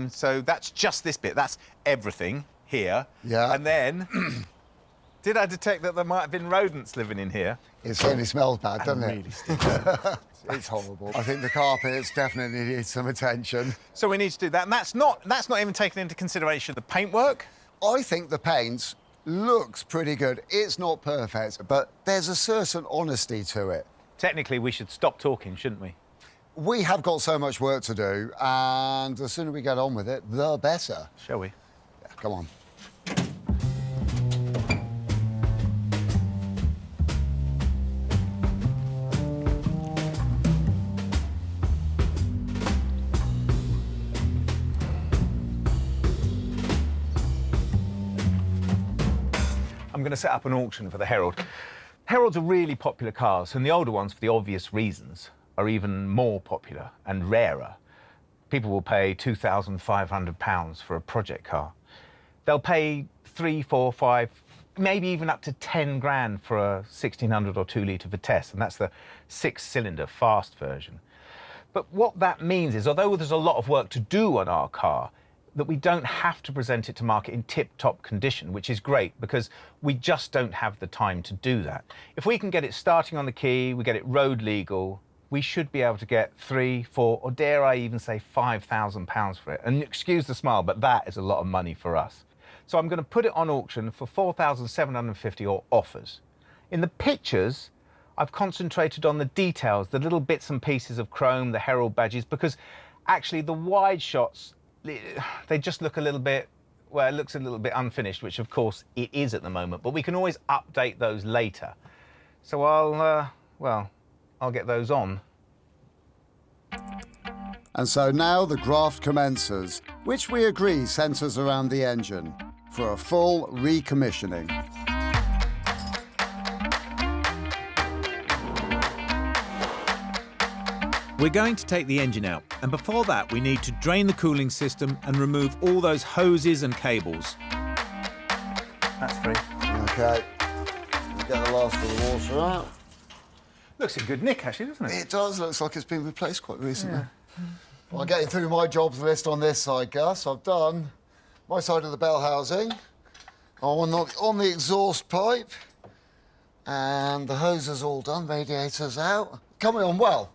So that's just this bit. That's everything here. Yeah. And then Did I detect that there might have been rodents living in here? It certainly smells bad, doesn't it? Really stinks. It's horrible. I think the carpets definitely need some attention. So we need to do that, and that's not even taking into consideration the paintwork. I think the paint looks pretty good. It's not perfect, but there's a certain honesty to it. Technically, we should stop talking, shouldn't we? We have got so much work to do, and the sooner we get on with it, the better. Shall we? Yeah, come on. I'm going to set up an auction for the Herald. Heralds are really popular cars, and the older ones, for the obvious reasons, are even more popular and rarer. People will pay £2,500 for a project car. They'll pay 3, 4, 5, maybe even up to 10 grand for a 1600 or 2-litre Vitesse, and that's the 6-cylinder fast version. But what that means is, although there's a lot of work to do on our car, that we don't have to present it to market in tip-top condition, which is great because we just don't have the time to do that. If we can get it starting on the key, we get it road legal, we should be able to get 3, 4, or dare I even say £5,000 for it. And excuse the smile, but that is a lot of money for us. So I'm going to put it on auction for £4,750 or offers. In the pictures, I've concentrated on the details, the little bits and pieces of chrome, the Herald badges, because actually the wide shots, they just look a little bit, well, it looks a little bit unfinished, which of course it is at the moment, but we can always update those later. So I'll get those on. And so now the graft commences, which we agree centres around the engine, for a full recommissioning. We're going to take the engine out, and before that we need to drain the cooling system and remove all those hoses and cables. That's free. OK. We'll get the last of the water out. Looks in good nick, actually, doesn't it? It does. Looks like it's been replaced quite recently. Yeah. Well, I'm getting through my jobs list on this side, Gus. I've done my side of the bell housing, on the exhaust pipe, and the hose is all done, radiator's out. Coming on well.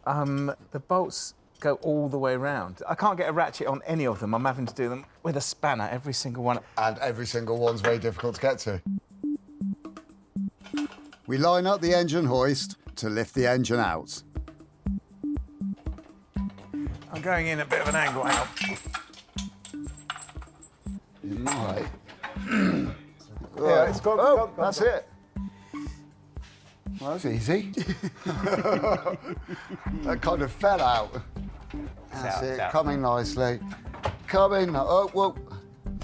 The bolts go all the way round. I can't get a ratchet on any of them. I'm having to do them with a spanner, every single one. And every single one's very difficult to get to. We line up the engine hoist to lift the engine out. I'm going in a bit of an angle, hang on. You might. Yeah, it's gone. That's it. Well, that's easy. That kind of fell out. That's it, coming nicely. Coming, oh, whoa.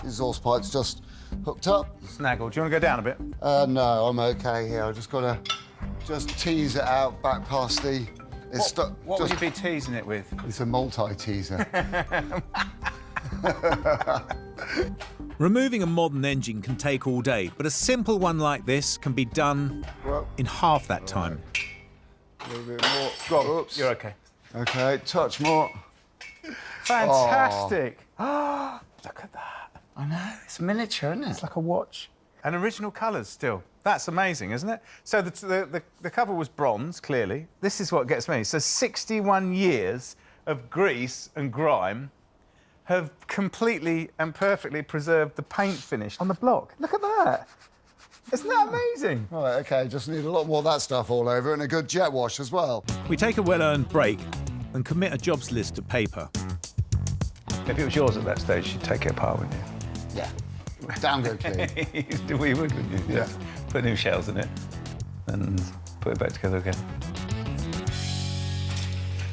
Exhaust pipe's just hooked up. Snaggle, do you want to go down a bit? No, I'm okay here. I've just got to tease it out back past the... What would you be teasing it with? It's a multi-teaser. Removing a modern engine can take all day, but a simple one like this can be done in half that time. A little bit more. Go on. Oops. You're okay. Okay, touch more. Fantastic. Oh. Look at that. I know, it's miniature, isn't it? It's like a watch. And original colours still. That's amazing, isn't it? So the cover was bronze, clearly. This is what gets me. So 61 years of grease and grime have completely and perfectly preserved the paint finish on the block. Look at that. Isn't that amazing? Right, OK, just need a lot more of that stuff all over and a good jet wash as well. We take a well-earned break and commit a jobs list to paper. If it was yours at that stage, you'd take it apart, wouldn't you? Yeah. Damn good clean. We would, wouldn't you? Yeah. Put new shells in it and put it back together again.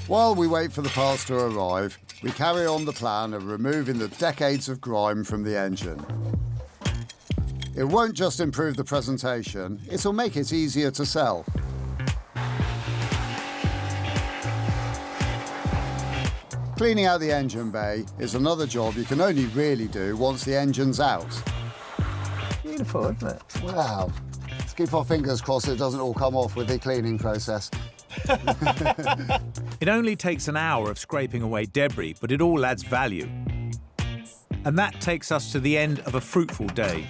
While we wait for the parts to arrive, we carry on the plan of removing the decades of grime from the engine. It won't just improve the presentation, it'll make it easier to sell. Cleaning out the engine bay is another job you can only really do once the engine's out. Beautiful, isn't it? Wow. Let's keep our fingers crossed it doesn't all come off with the cleaning process. It only takes an hour of scraping away debris, but it all adds value. And that takes us to the end of a fruitful day.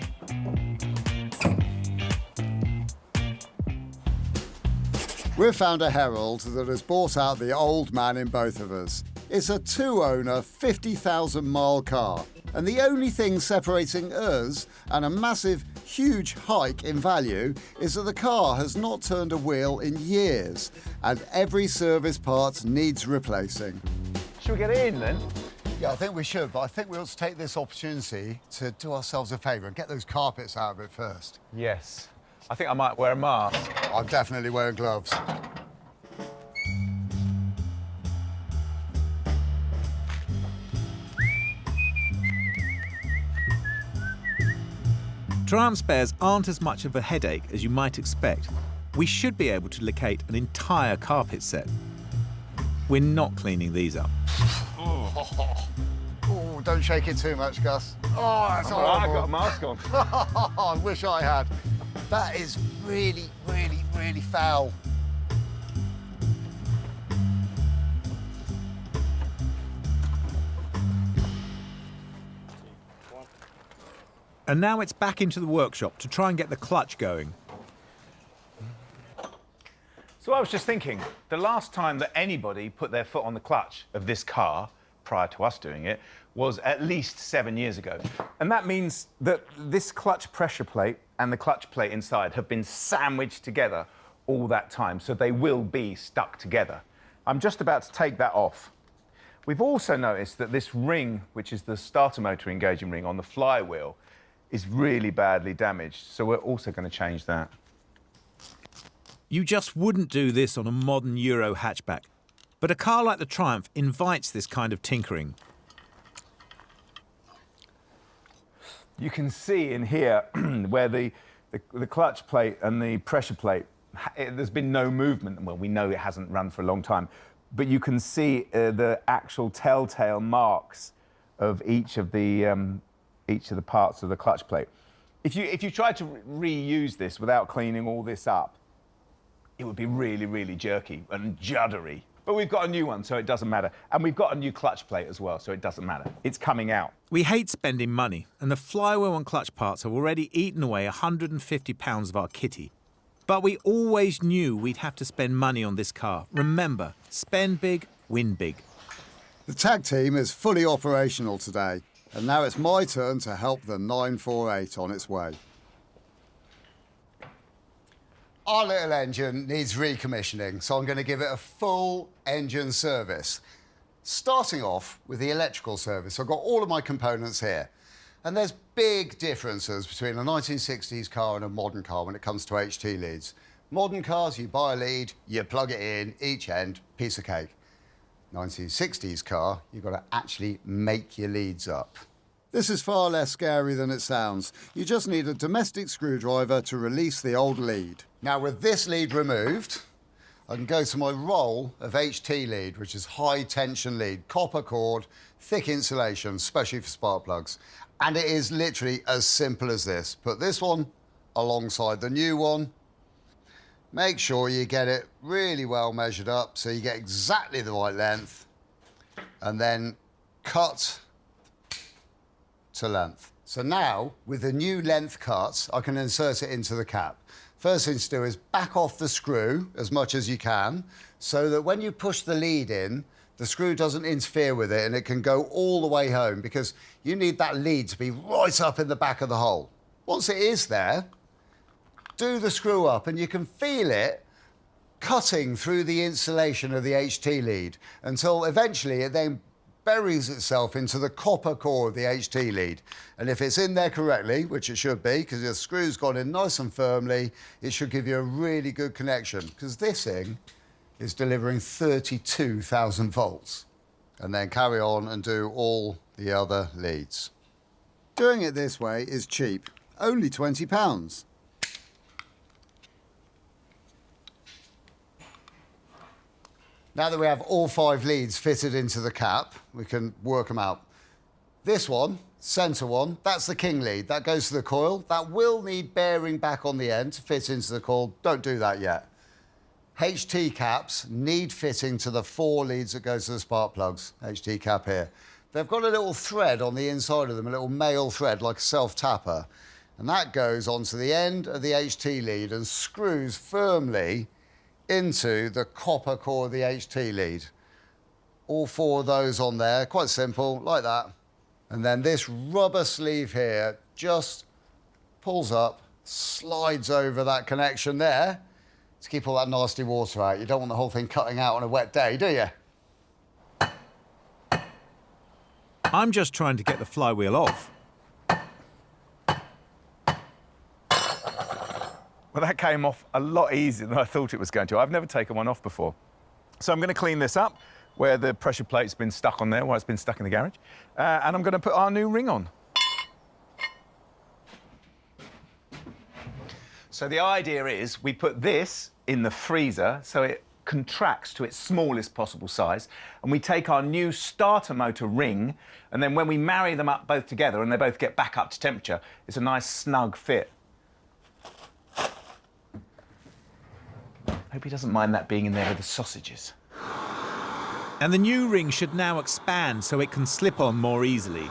We've found a Herald that has bought out the old man in both of us. It's a two-owner, 50,000-mile car, and the only thing separating us and a massive, huge hike in value is that the car has not turned a wheel in years, and every service part needs replacing. Should we get in then? Yeah, I think we should, but I think we ought to take this opportunity to do ourselves a favour and get those carpets out of it first. Yes. I think I might wear a mask. I'm definitely wearing gloves. Triumph spares aren't as much of a headache as you might expect. We should be able to locate an entire carpet set. We're not cleaning these up. Oh, don't shake it too much, Gus. Oh, that's horrible. I've got a mask on. I wish I had. That is really, really, really foul. And now it's back into the workshop to try and get the clutch going. So I was just thinking, the last time that anybody put their foot on the clutch of this car, prior to us doing it, was at least 7 years ago. And that means that this clutch pressure plate and the clutch plate inside have been sandwiched together all that time, so they will be stuck together. I'm just about to take that off. We've also noticed that this ring, which is the starter motor engaging ring on the flywheel, is really badly damaged, so we're also going to change that. You just wouldn't do this on a modern Euro hatchback, but a car like the Triumph invites this kind of tinkering. You can see in here where the clutch plate and the pressure plate, there's been no movement. Well, we know it hasn't run for a long time, but you can see the actual telltale marks of each of the parts of the clutch plate. If you tried to reuse this without cleaning all this up, it would be really, really jerky and juddery. But we've got a new one, so it doesn't matter. And we've got a new clutch plate as well, so it doesn't matter. It's coming out. We hate spending money, and the flywheel and clutch parts have already eaten away £150 of our kitty. But we always knew we'd have to spend money on this car. Remember, spend big, win big. The tag team is fully operational today, and now it's my turn to help the 948 on its way. Our little engine needs recommissioning, so I'm going to give it a full engine service. Starting off with the electrical service. I've got all of my components here. And there's big differences between a 1960s car and a modern car when it comes to HT leads. Modern cars, you buy a lead, you plug it in, each end, piece of cake. 1960s car, you've got to actually make your leads up. This is far less scary than it sounds. You just need a domestic screwdriver to release the old lead. Now, with this lead removed, I can go to my roll of HT lead, which is high tension lead, copper cord, thick insulation, especially for spark plugs. And it is literally as simple as this. Put this one alongside the new one. Make sure you get it really well measured up so you get exactly the right length. And then cut to length. So now, with the new length cut, I can insert it into the cap. First thing to do is back off the screw as much as you can so that when you push the lead in, the screw doesn't interfere with it and it can go all the way home because you need that lead to be right up in the back of the hole. Once it is there, do the screw up and you can feel it cutting through the insulation of the HT lead until eventually it then buries itself into the copper core of the HT lead. And if it's in there correctly, which it should be, because the screw's gone in nice and firmly, it should give you a really good connection, because this thing is delivering 32,000 volts. And then carry on and do all the other leads. Doing it this way is cheap, only £20. Now that we have all 5 leads fitted into the cap, we can work them out. This one, centre one, that's the king lead. That goes to the coil. That will need bearing back on the end to fit into the coil. Don't do that yet. HT caps need fitting to the 4 leads that go to the spark plugs. HT cap here. They've got a little thread on the inside of them, a little male thread like a self-tapper. And that goes onto the end of the HT lead and screws firmly into the copper core of the HT lead. All 4 of those on there, quite simple, like that. And then this rubber sleeve here just pulls up, slides over that connection there to keep all that nasty water out. You don't want the whole thing cutting out on a wet day, do you? I'm just trying to get the flywheel off. Well, that came off a lot easier than I thought it was going to. I've never taken one off before. So I'm going to clean this up where the pressure plate's been stuck on there, while it's been stuck in the garage. And I'm going to put our new ring on. So the idea is we put this in the freezer so it contracts to its smallest possible size, and we take our new starter motor ring, and then when we marry them up both together and they both get back up to temperature, it's a nice snug fit. Hope he doesn't mind that being in there with the sausages. And the new ring should now expand so it can slip on more easily.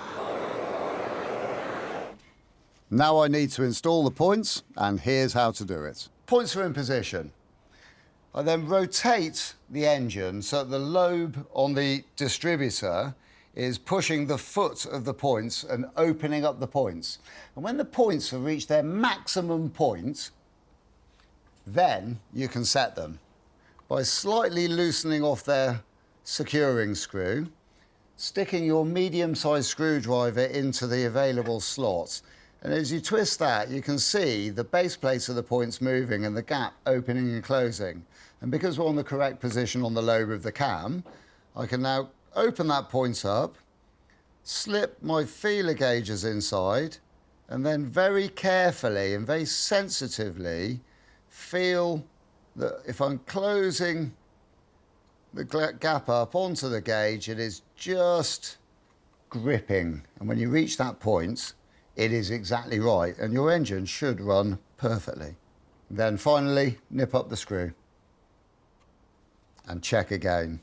Now I need to install the points, and here's how to do it. Points are in position. I then rotate the engine so that the lobe on the distributor is pushing the foot of the points and opening up the points. And when the points have reached their maximum point, then you can set them by slightly loosening off their securing screw, sticking your medium-sized screwdriver into the available slots. And as you twist that, you can see the base plates of the points moving and the gap opening and closing. And because we're on the correct position on the lobe of the cam, I can now open that point up, slip my feeler gauges inside, and then very carefully and very sensitively feel that if I'm closing the gap up onto the gauge, it is just gripping. And when you reach that point, it is exactly right, and your engine should run perfectly. Then finally, nip up the screw and check again.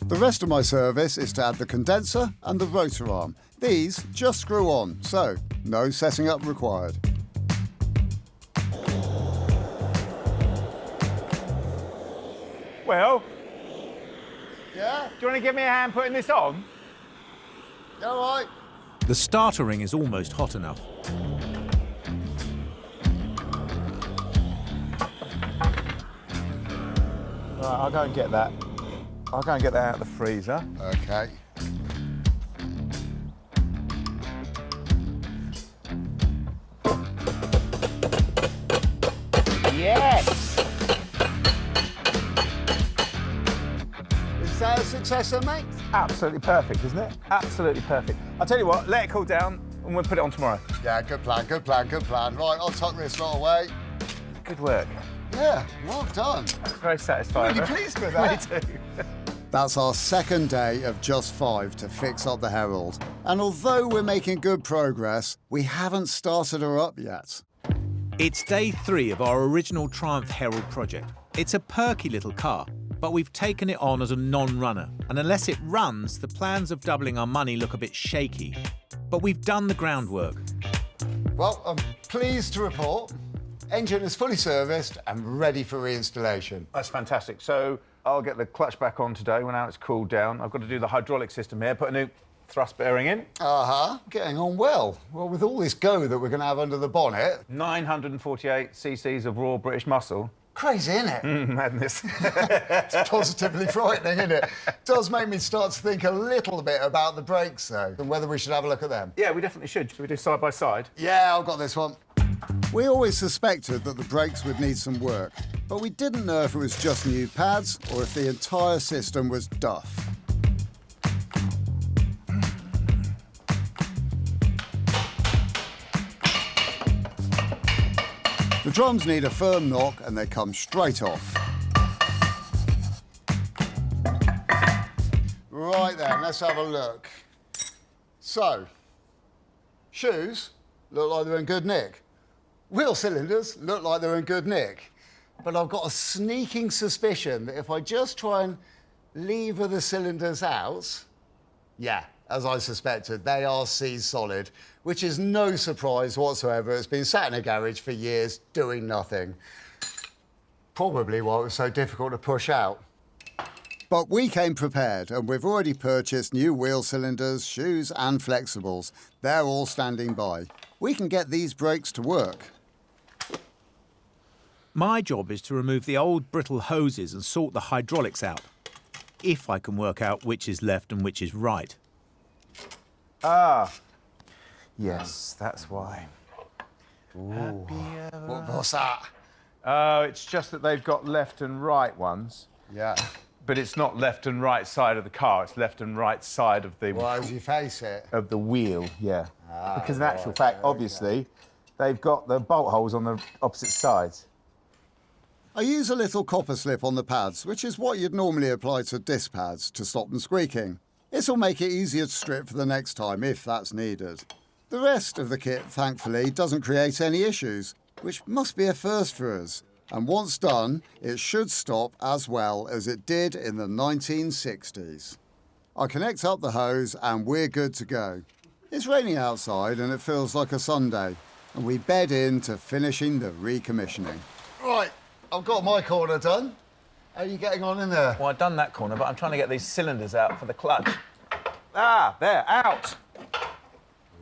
The rest of my service is to add the condenser and the rotor arm. These just screw on, so no setting up required. Well, yeah? Do you want to give me a hand putting this on? All right. The starter ring is almost hot enough. Right, I'll go and get that. I'll go and get that out of the freezer. Okay. Yes! Is that a success, then, mate? Absolutely perfect, isn't it? Absolutely perfect. I'll tell you what, let it cool down and we'll put it on tomorrow. Yeah, good plan, good plan, good plan. Right, I'll tuck this lot away. Good work. Yeah, well done. Very satisfying. Really pleased with that. Me too. That's our second day of just 5 to fix up the Herald. And although we're making good progress, we haven't started her up yet. It's day 3 of our original Triumph Herald project. It's a perky little car, but we've taken it on as a non-runner. And unless it runs, the plans of doubling our money look a bit shaky. But we've done the groundwork. Well, I'm pleased to report engine is fully serviced and ready for reinstallation. That's fantastic. So I'll get the clutch back on today when now it's cooled down. I've got to do the hydraulic system here, put a new thrust bearing in. Uh-huh, getting on well. Well, with all this go that we're going to have under the bonnet. 948 cc's of raw British muscle. Crazy, isn't it? Madness. It's positively frightening, isn't it? Does make me start to think a little bit about the brakes, though, and whether we should have a look at them. Yeah, we definitely should. Should we do side by side? Yeah, I've got this one. We always suspected that the brakes would need some work, but we didn't know if it was just new pads or if the entire system was duff. The drums need a firm knock and they come straight off. Right then, let's have a look. So, shoes look like they're in good nick. Wheel cylinders look like they're in good nick. But I've got a sneaking suspicion that if I just try and lever the cylinders out, yeah, as I suspected, they are seized solid, which is no surprise whatsoever. It's been sat in a garage for years doing nothing. Probably why it was so difficult to push out. But we came prepared, and we've already purchased new wheel cylinders, shoes and flexibles. They're all standing by. We can get these brakes to work. My job is to remove the old brittle hoses and sort the hydraulics out, if I can work out which is left and which is right. Ah, yes, that's why. What's that? Oh, it's just that they've got left and right ones. Yeah. But it's not left and right side of the car, it's left and right side of the... Well, as you face it. Of the wheel, yeah. Because in actual right, fact, obviously, they've got the bolt holes on the opposite sides. I use a little copper slip on the pads, which is what you'd normally apply to disc pads to stop them squeaking. This'll make it easier to strip for the next time, if that's needed. The rest of the kit, thankfully, doesn't create any issues, which must be a first for us. And once done, it should stop as well as it did in the 1960s. I connect up the hose and we're good to go. It's raining outside and it feels like a Sunday, and we bed in to finishing the recommissioning. Right, I've got my corner done. How are you getting on in there? Well, I've done that corner, but I'm trying to get these cylinders out for the clutch. Ah, they're out.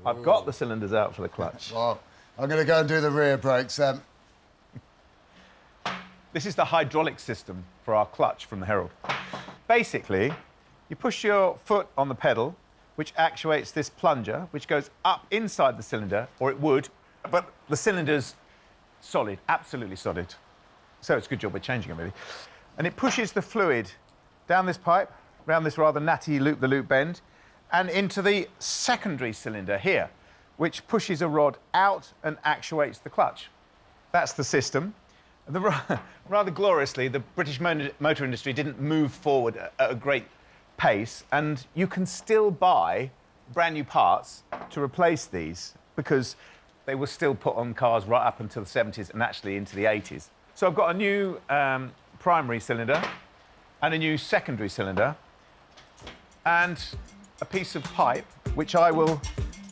I've got the cylinders out for the clutch. Well, I'm going to go and do the rear brakes then. This is the hydraulic system for our clutch from the Herald. Basically, you push your foot on the pedal, which actuates this plunger, which goes up inside the cylinder, or it would, but the cylinder's solid, absolutely solid. So it's a good job we're changing it, really. And it pushes the fluid down this pipe, round this rather natty loop-the-loop bend, and into the secondary cylinder here, which pushes a rod out and actuates the clutch. That's the system. Rather gloriously, the British motor industry didn't move forward at a great pace, and you can still buy brand new parts to replace these because they were still put on cars right up until the 70s and actually into the 80s. So I've got a new primary cylinder and a new secondary cylinder and a piece of pipe which I will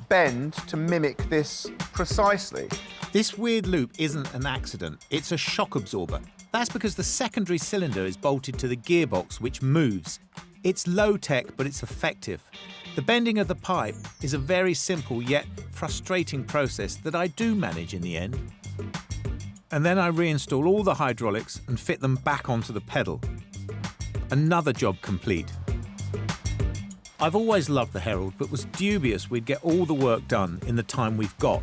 bend to mimic this precisely. This weird loop isn't an accident, it's a shock absorber. That's because the secondary cylinder is bolted to the gearbox, which moves. It's low-tech, but it's effective. The bending of the pipe is a very simple yet frustrating process that I do manage in the end. And then I reinstall all the hydraulics and fit them back onto the pedal. Another job complete. I've always loved the Herald, but was dubious we'd get all the work done in the time we've got.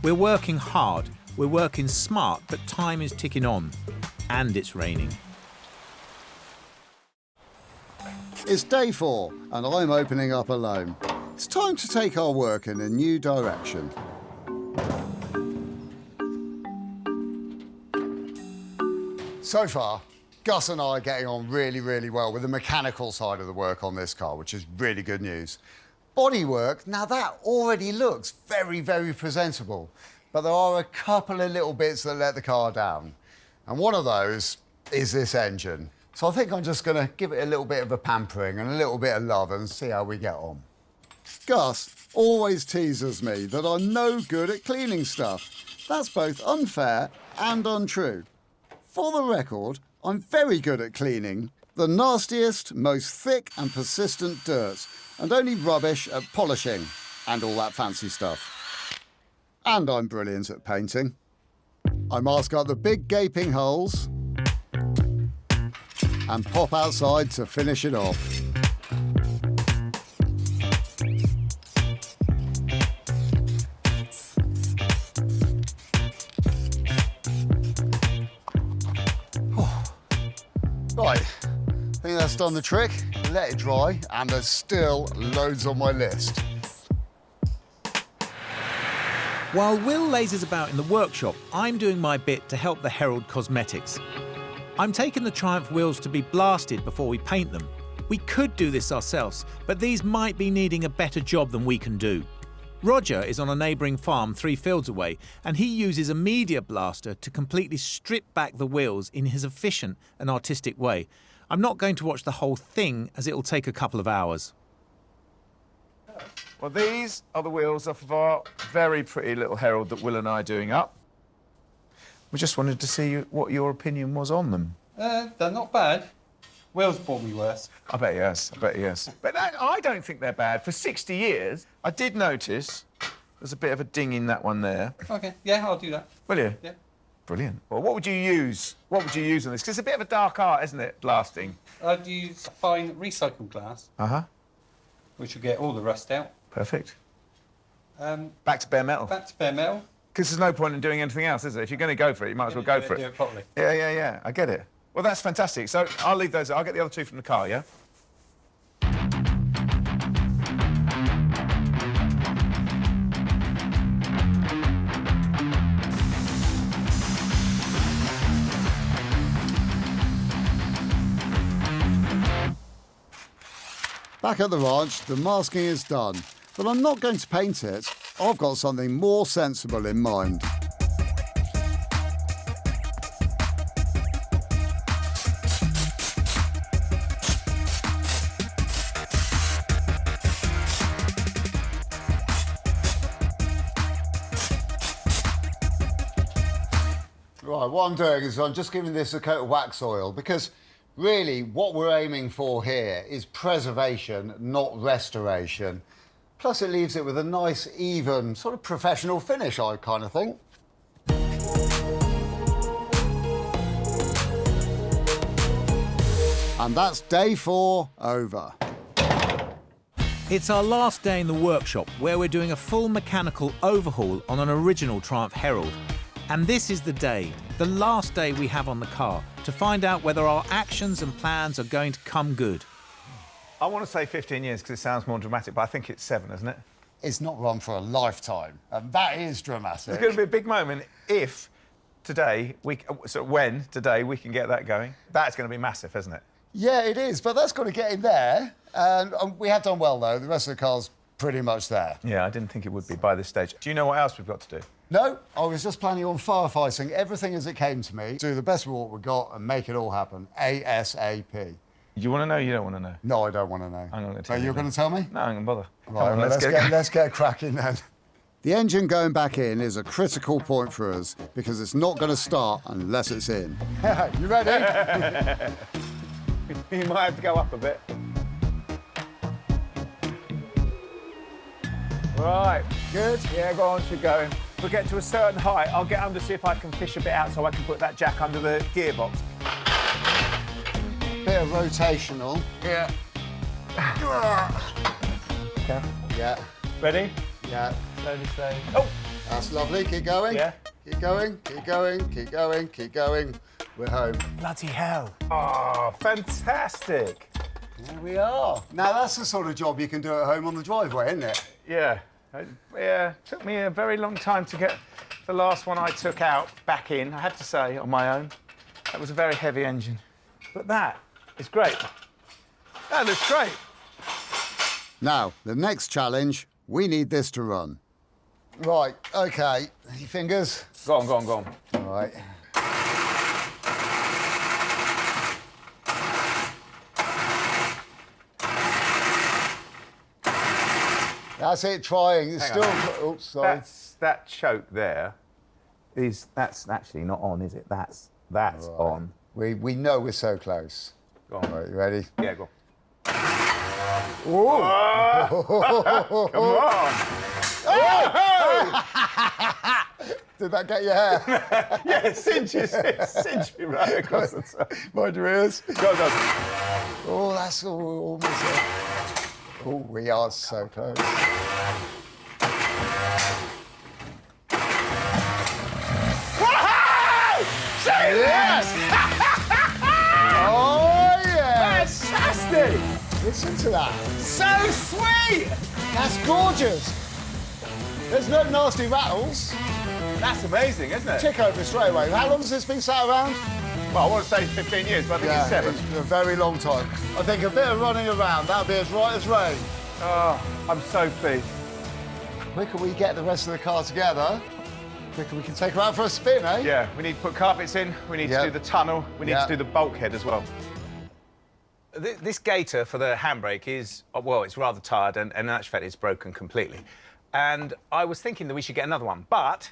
We're working hard, we're working smart, but time is ticking on. And it's raining. It's day 4, and I'm opening up alone. It's time to take our work in a new direction. So far, Gus and I are getting on really, really well with the mechanical side of the work on this car, which is really good news. Bodywork, now that already looks very, very presentable, but there are a couple of little bits that let the car down. And one of those is this engine. So I think I'm just going to give it a little bit of a pampering and a little bit of love and see how we get on. Gus always teases me that I'm no good at cleaning stuff. That's both unfair and untrue. For the record, I'm very good at cleaning the nastiest, most thick and persistent dirt, and only rubbish at polishing and all that fancy stuff. And I'm brilliant at painting. I mask up the big gaping holes and pop outside to finish it off. Right, I think that's done the trick. Let it dry, and there's still loads on my list. While Will lazes about in the workshop, I'm doing my bit to help the Herald cosmetics. I'm taking the Triumph wheels to be blasted before we paint them. We could do this ourselves, but these might be needing a better job than we can do. Roger is on a neighbouring farm 3 fields away, and he uses a media blaster to completely strip back the wheels in his efficient and artistic way. I'm not going to watch the whole thing, as it'll take a couple of hours. Well, these are the wheels off of our very pretty little Herald that Will and I are doing up. We just wanted to see what your opinion was on them. They're not bad. Will's bought me worse. I bet he has. I bet he has. But I don't think they're bad. For 60 years, I did notice there's a bit of a ding in that one there. OK, yeah, I'll do that. Will you? Yeah. Brilliant. Well, what would you use? What would you use on this? Because it's a bit of a dark art, isn't it, blasting? I'd use fine recycled glass. Uh-huh. Which will get all the rust out. Perfect. Back to bare metal. Back to bare metal. Because there's no point in doing anything else, is there? If you're going to go for it, you might as well go for it. Do it properly. Yeah. I get it. Well, that's fantastic. So I'll leave those. I'll get the other two from the car, yeah? Back at the ranch, the masking is done, but I'm not going to paint it. I've got something more sensible in mind. Right, what I'm doing is I'm just giving this a coat of wax oil because really what we're aiming for here is preservation, not restoration. Plus it leaves it with a nice, even, sort of professional finish, I kind of think. And that's day 4 over. It's our last day in the workshop where we're doing a full mechanical overhaul on an original Triumph Herald. And this is the day, the last day we have on the car, to find out whether our actions and plans are going to come good. I want to say 15 years because it sounds more dramatic, but I think it's 7, isn't it? It's not run for a lifetime, and that is dramatic. It's going to be a big moment if today, when today we can get that going. That's going to be massive, isn't it? Yeah, it is, but that's got to get in there. And we have done well, though. The rest of the car's pretty much there. Yeah, I didn't think it would be by this stage. Do you know what else we've got to do? No, I was just planning on firefighting everything as it came to me, do the best with what we got and make it all happen, ASAP. You want to know? You don't want to know? No, I don't want to know. I'm not going to tell you. You're going to tell me? No, I'm going to bother. Right, well, let's get cracking then. The engine going back in is a critical point for us because it's not going to start unless it's in. You ready? You might have to go up a bit. Right. Good? Yeah, go on, keep going. We'll get to a certain height. I'll get under, see if I can fish a bit out so I can put that jack under the gearbox. Bit of rotational. Yeah. Okay. Yeah. Ready? Yeah. Slowly. Oh! That's lovely. Keep going. Yeah. Keep going, keep going, keep going, keep going. We're home. Bloody hell. Oh, fantastic. There we are. Now, that's the sort of job you can do at home on the driveway, isn't it? Yeah. Yeah, took me a very long time to get the last one I took out back in, I have to say, on my own. That was a very heavy engine. But that is great. That looks great. Now, the next challenge, we need this to run. Right, OK. Your fingers. Go on. All right. That's it, trying. It's still... Oops, sorry. That choke there that's actually not on, is it? That's right. On. We know we're so close. Go on. Right, you ready? Yeah, go on. Oh! Come on! Oh! Did that get your hair? Yeah, it cinches me right across the top. Mind your ears. Go. Oh, that's almost it. Oh, we are so close. Yes! Oh, yes! Fantastic! Listen to that. So sweet! That's gorgeous. There's no nasty rattles. That's amazing, isn't it? Tick over straight away. How long has this been sat around? Well, I want to say 15 years, but I think it's 7. It's a very long time. I think a bit of running around, that'll be as right as rain. Oh, I'm so pleased. Quicker we get the rest of the car together, quicker we can take her out for a spin, eh? Yeah, we need to put carpets in, we need to do the tunnel, we need to do the bulkhead as well. This gator for the handbrake is, well, it's rather tired and in actual fact it's broken completely. And I was thinking that we should get another one, but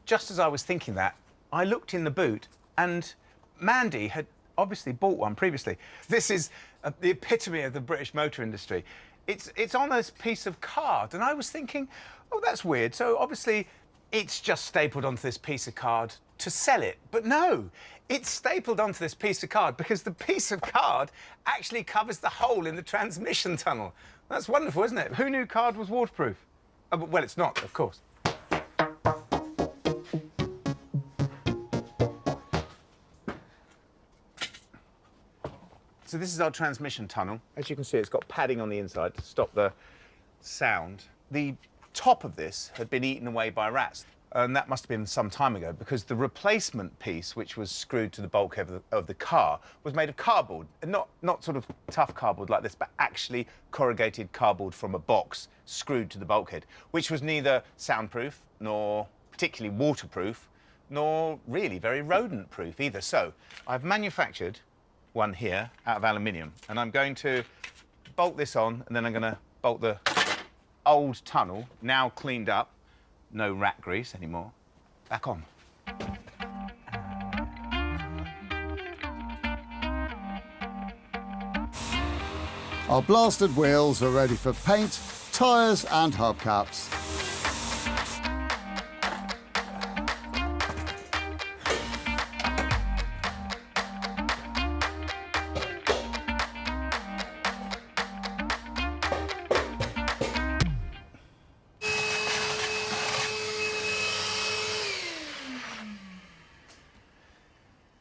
just as I was thinking that, I looked in the boot, and Mandy had obviously bought one previously. This is the epitome of the British motor industry. It's on this piece of card, and I was thinking, oh, that's weird. So obviously it's just stapled onto this piece of card to sell it. But no, it's stapled onto this piece of card because the piece of card actually covers the hole in the transmission tunnel. That's wonderful, isn't it? Who knew card was waterproof? Well, it's not, of course. So this is our transmission tunnel. As you can see, it's got padding on the inside to stop the sound. The top of this had been eaten away by rats, and that must have been some time ago because the replacement piece, which was screwed to the bulkhead of the car, was made of cardboard. And not sort of tough cardboard like this, but actually corrugated cardboard from a box screwed to the bulkhead, which was neither soundproof nor particularly waterproof, nor really very rodent-proof either. So I've manufactured one here out of aluminium, and I'm going to bolt this on, and then I'm going to bolt the old tunnel, now cleaned up, no rat grease anymore, back on. Our blasted wheels are ready for paint, tyres and hubcaps.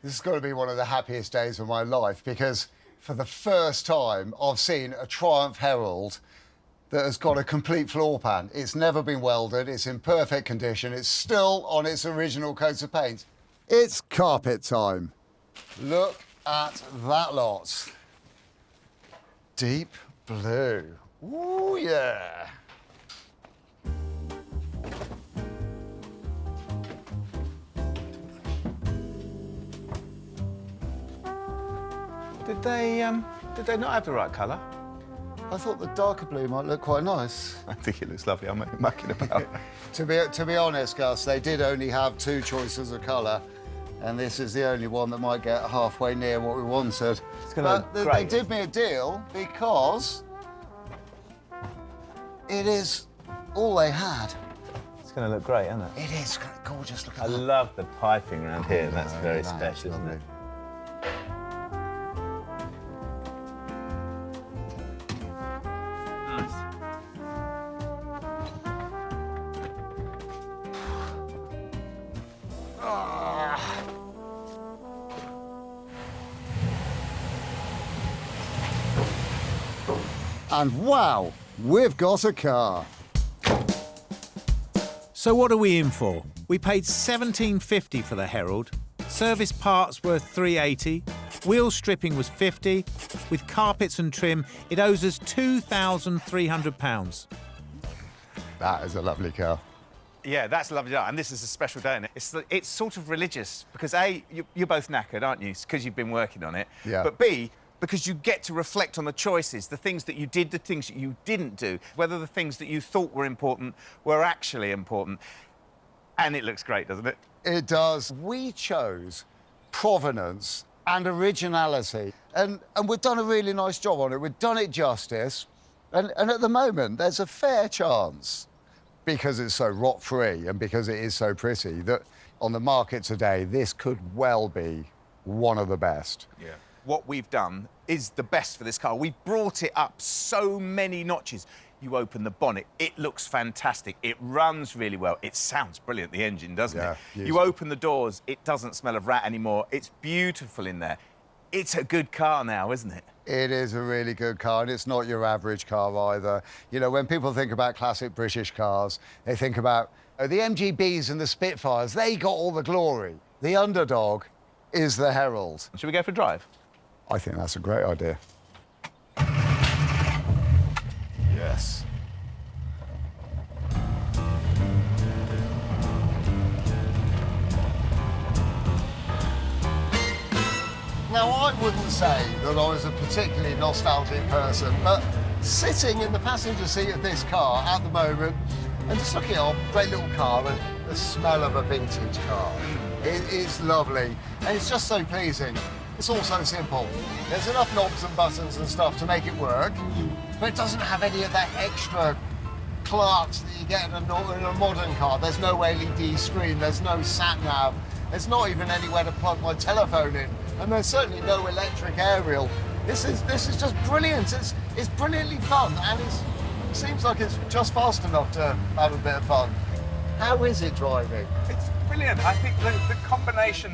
This is going to be one of the happiest days of my life because for the first time I've seen a Triumph Herald that has got a complete floor pan. It's never been welded, it's in perfect condition, it's still on its original coat of paint. It's carpet time. Look at that lot. Deep blue. Ooh, yeah. Did they not have the right colour? I thought the darker blue might look quite nice. I think it looks lovely. I'm mucking about. To be honest, Gus, they did only have two choices of colour, and this is the only one that might get halfway near what we wanted. It's going to look great. They did me a deal because it is all they had. It's going to look great, isn't it? It is gorgeous. Look at I that. love the piping around here. That's very special, isn't it? And wow, we've got a car. So what are we in for? We paid $17.50 for the Herald. Service parts were $3.80. Wheel stripping was $50. With carpets and trim, it owes us £2,300. That is a lovely car. Yeah, that's a lovely day, and this is a special day, isn't it? It's sort of religious, because A, you're both knackered, aren't you? Because you've been working on it. Yeah. But B, because you get to reflect on the choices, the things that you did, the things that you didn't do, whether the things that you thought were important were actually important. And it looks great, doesn't it? It does. We chose provenance and originality, and we've done a really nice job on it. We've done it justice, and at the moment, there's a fair chance, because it's so rot-free and because it is so pretty, that on the market today, this could well be one of the best. Yeah. What we've done is the best for this car. We've brought it up so many notches. You open the bonnet, it looks fantastic. It runs really well. It sounds brilliant, the engine, doesn't it? You open the doors, it doesn't smell of rat anymore. It's beautiful in there. It's a good car now, isn't it? It is a really good car, and it's not your average car either. You know, when people think about classic British cars, they think about the MGBs and the Spitfires. They got all the glory. The underdog is the Herald. Should we go for a drive? I think that's a great idea. Yes. Now, I wouldn't say that I was a particularly nostalgic person, but sitting in the passenger seat of this car at the moment and just looking at our great little car and the smell of a vintage car, It is lovely, and it's just so pleasing. It's also simple. There's enough knobs and buttons and stuff to make it work, but it doesn't have any of that extra clutch that you get in a modern car. There's no LED screen, there's no sat-nav, there's not even anywhere to plug my telephone in, and there's certainly no electric aerial. This is just brilliant. It's brilliantly fun, and it seems like it's just fast enough to have a bit of fun. How is it driving? It's brilliant. I think the combination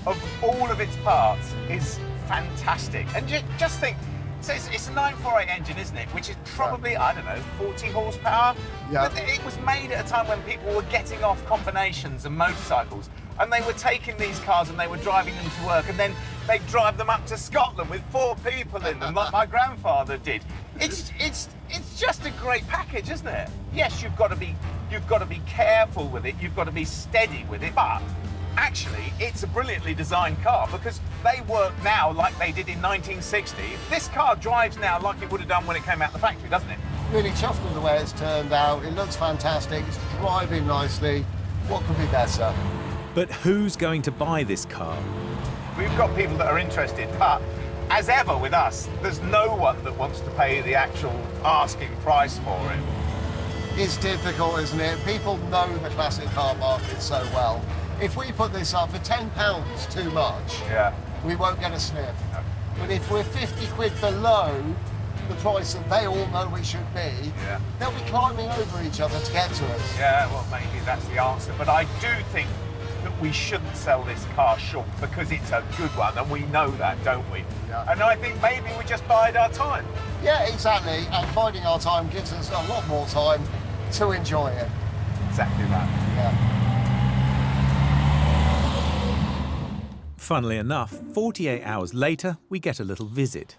of all of its parts is fantastic. And just think, so it's a 948 engine, isn't it? Which is probably, I don't know, 40 horsepower. Yeah. But it was made at a time when people were getting off combinations and motorcycles, and they were taking these cars and they were driving them to work, and then they'd drive them up to Scotland with 4 people in them, like my grandfather did. It's just a great package, isn't it? Yes, you've got to be careful with it, you've got to be steady with it, but actually, it's a brilliantly designed car because they work now like they did in 1960. This car drives now like it would have done when it came out the factory, doesn't it? Really chuffed with the way it's turned out. It looks fantastic. It's driving nicely. What could be better? But who's going to buy this car? We've got people that are interested, but as ever with us, there's no one that wants to pay the actual asking price for it. It's difficult, isn't it? People know the classic car market so well. If we put this up for £10 too much, we won't get a sniff. No. But if we're 50 quid below the price that they all know it should be, they'll be climbing over each other to get to us. Yeah, well, maybe that's the answer. But I do think that we shouldn't sell this car short because it's a good one, and we know that, don't we? Yeah. And I think maybe we just bide our time. Yeah, exactly. And biding our time gives us a lot more time to enjoy it. Exactly that. Yeah. Funnily enough, 48 hours later, we get a little visit.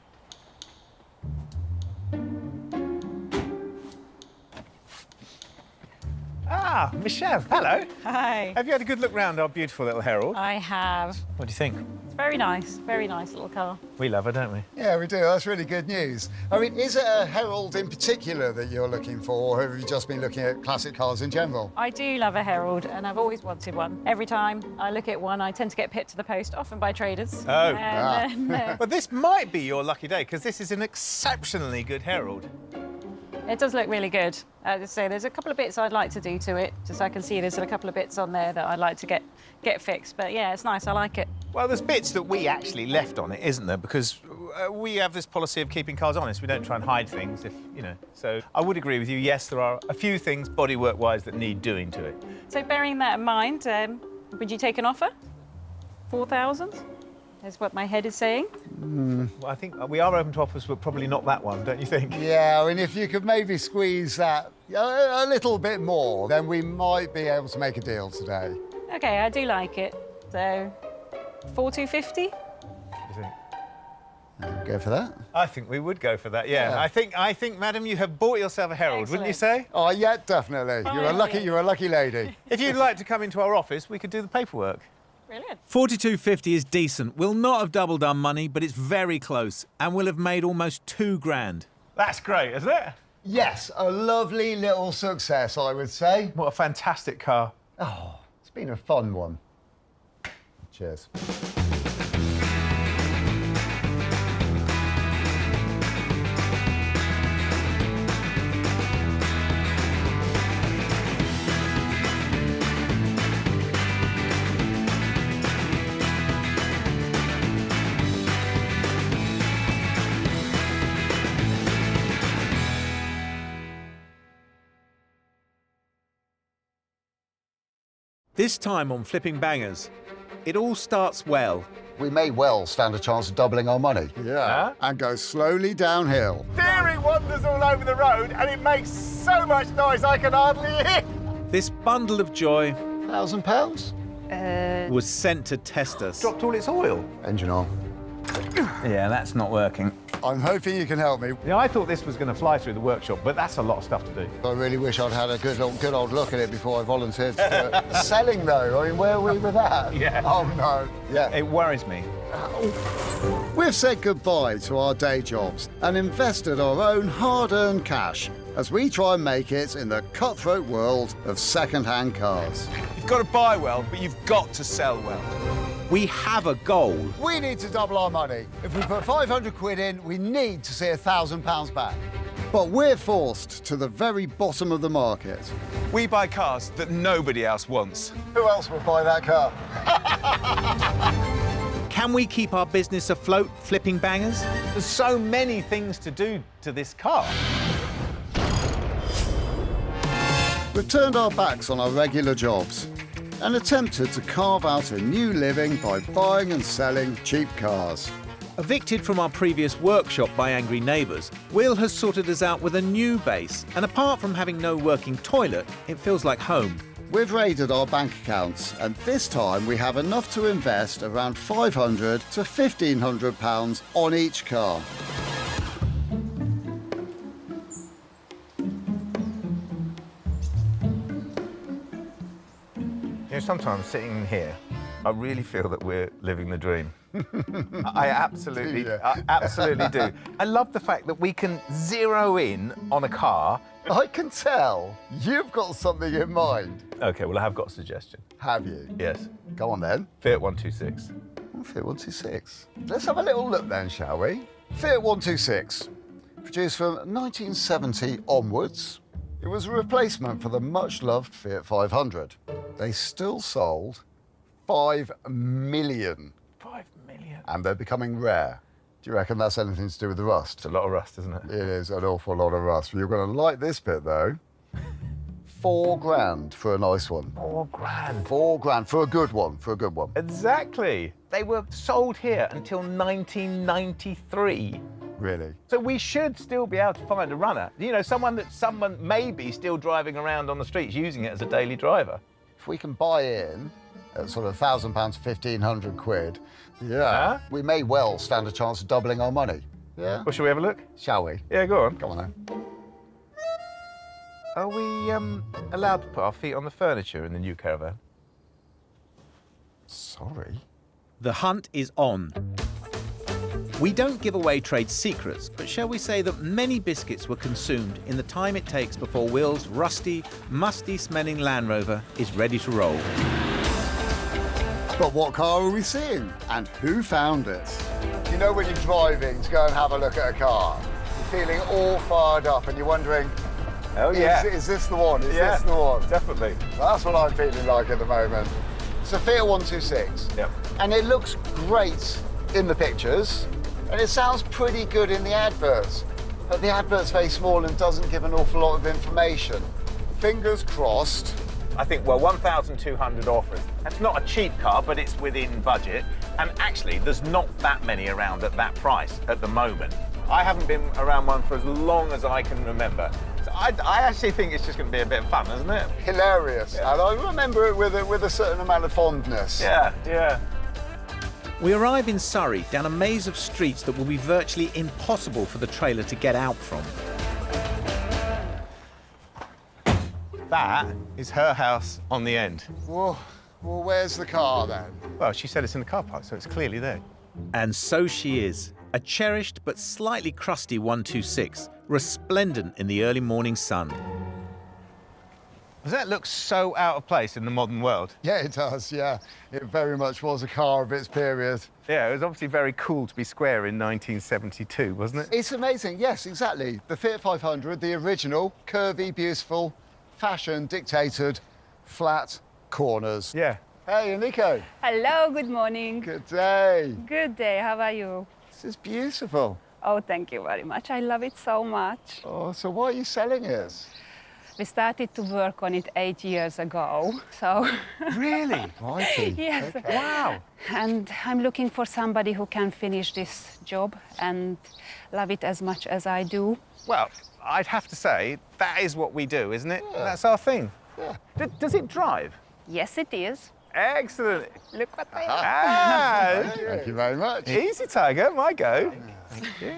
Ah, Michelle, hello. Hi. Have you had a good look round our beautiful little Herald? I have. What do you think? It's very nice little car. We love her, don't we? Yeah, we do. That's really good news. I mean, is it a Herald in particular that you're looking for, or have you just been looking at classic cars in general? I do love a Herald, and I've always wanted one. Every time I look at one, I tend to get pipped to the post, often by traders. Oh. Well, this might be your lucky day, because this is an exceptionally good Herald. It does look really good. As I say, there's a couple of bits I'd like to do to it. Just so I can see there's a couple of bits on there that I'd like to get fixed. But yeah, it's nice. I like it. Well, there's bits that we actually left on it, isn't there? Because we have this policy of keeping cars honest. We don't try and hide things, if you know. So I would agree with you. Yes, there are a few things bodywork-wise that need doing to it. So bearing that in mind, would you take an offer? 4,000? Is what my head is saying. Well, I think we are open to offers, but probably not that one, don't you think? Yeah, I mean, if you could maybe squeeze that a little bit more, then we might be able to make a deal today. Okay, I do like it. So, 4,250? Go for that? I think we would go for that. Yeah. I think, madam, you have bought yourself a Herald, wouldn't you say? Oh, yeah, definitely. You're a lucky lady. If you'd like to come into our office, we could do the paperwork. Brilliant. 42.50 is decent. We'll not have doubled our money, but it's very close, and we'll have made almost £2,000. That's great, isn't it? Yes, a lovely little success, I would say. What a fantastic car. Oh, it's been a fun one. Cheers. This time on Flipping Bangers, it all starts well. We may well stand a chance of doubling our money. Yeah. And go slowly downhill. Steering wanders all over the road, and it makes so much noise I can hardly hear. This bundle of joy £1,000? Was sent to test us. Dropped all its oil. Engine on. Yeah, that's not working. I'm hoping you can help me. Yeah, I thought this was going to fly through the workshop, but that's a lot of stuff to do. I really wish I'd had a good old look at it before I volunteered to do it. Selling, though, I mean, where are we with that? Yeah. Oh, no. Yeah. It worries me. We've said goodbye to our day jobs and invested our own hard-earned cash as we try and make it in the cutthroat world of second-hand cars. You've got to buy well, but you've got to sell well. We have a goal. We need to double our money. If we put 500 quid in, we need to see £1,000 back. But we're forced to the very bottom of the market. We buy cars that nobody else wants. Who else would buy that car? Can we keep our business afloat, flipping bangers? There's so many things to do to this car. We've turned our backs on our regular jobs and attempted to carve out a new living by buying and selling cheap cars. Evicted from our previous workshop by angry neighbours, Will has sorted us out with a new base, and apart from having no working toilet, it feels like home. We've raided our bank accounts, and this time we have enough to invest around £500 to £1,500 on each car. You know, sometimes sitting here, I really feel that we're living the dream. I absolutely do. I love the fact that we can zero in on a car. I can tell you've got something in mind. OK, well, I have got a suggestion. Have you? Yes. Go on then. Fiat 126. Fiat 126. Let's have a little look then, shall we? Fiat 126, produced from 1970 onwards. It was a replacement for the much-loved Fiat 500. They still sold 5 million. 5 million? And they're becoming rare. Do you reckon that's anything to do with the rust? It's a lot of rust, isn't it? It is an awful lot of rust. You're going to like this bit, though. 4 grand for a nice one. 4 grand? 4 grand for a good one, Exactly. They were sold here until 1993. Really? So we should still be able to find a runner. You know, someone may be still driving around on the streets using it as a daily driver. If we can buy in at sort of £1,000 to 1,500 quid, we may well stand a chance of doubling our money. Yeah? Well, shall we have a look? Shall we? Yeah, go on. Go on then. Are we allowed to put our feet on the furniture in the new caravan? Sorry? The hunt is on. We don't give away trade secrets, but shall we say that many biscuits were consumed in the time it takes before Will's rusty, musty-smelling Land Rover is ready to roll. But what car are we seeing? And who found it? You know when you're driving to go and have a look at a car, you're feeling all fired up and you're wondering, oh yeah, is this the one? Is this the one? Definitely. Well, that's what I'm feeling like at the moment. It's a Fiat 126. Yep. And it looks great in the pictures. And it sounds pretty good in the adverts, but the advert's very small and doesn't give an awful lot of information. Fingers crossed. I think, well, 1,200 offers. That's not a cheap car, but it's within budget. And actually, there's not that many around at that price at the moment. I haven't been around one for as long as I can remember. So I actually think it's just going to be a bit of fun, isn't it? Hilarious. Yeah. And I remember it with a certain amount of fondness. Yeah, yeah. We arrive in Surrey, down a maze of streets that will be virtually impossible for the trailer to get out from. That is her house on the end. Well, where's the car then? Well, she said it's in the car park, so it's clearly there. And so she is, a cherished but slightly crusty 126, resplendent in the early morning sun. Does that look so out of place in the modern world? Yeah, it does, yeah. It very much was a car of its period. Yeah, it was obviously very cool to be square in 1972, wasn't it? It's amazing, yes, exactly. The Fiat 500, the original, curvy, beautiful, fashion dictated, flat corners. Yeah. Hey, Nico. Hello, good morning. Good day. Good day, how are you? This is beautiful. Oh, thank you very much. I love it so much. Oh, so why are you selling it? We started to work on it 8 years ago, so... Really? Righty. Yes. Okay. Wow. And I'm looking for somebody who can finish this job and love it as much as I do. Well, I'd have to say, that is what we do, isn't it? Yeah. That's our thing. Yeah. Does it drive? Yes, it is. Excellent. Look what I have. Thank you very much. Easy, Tiger. My go. Thank you.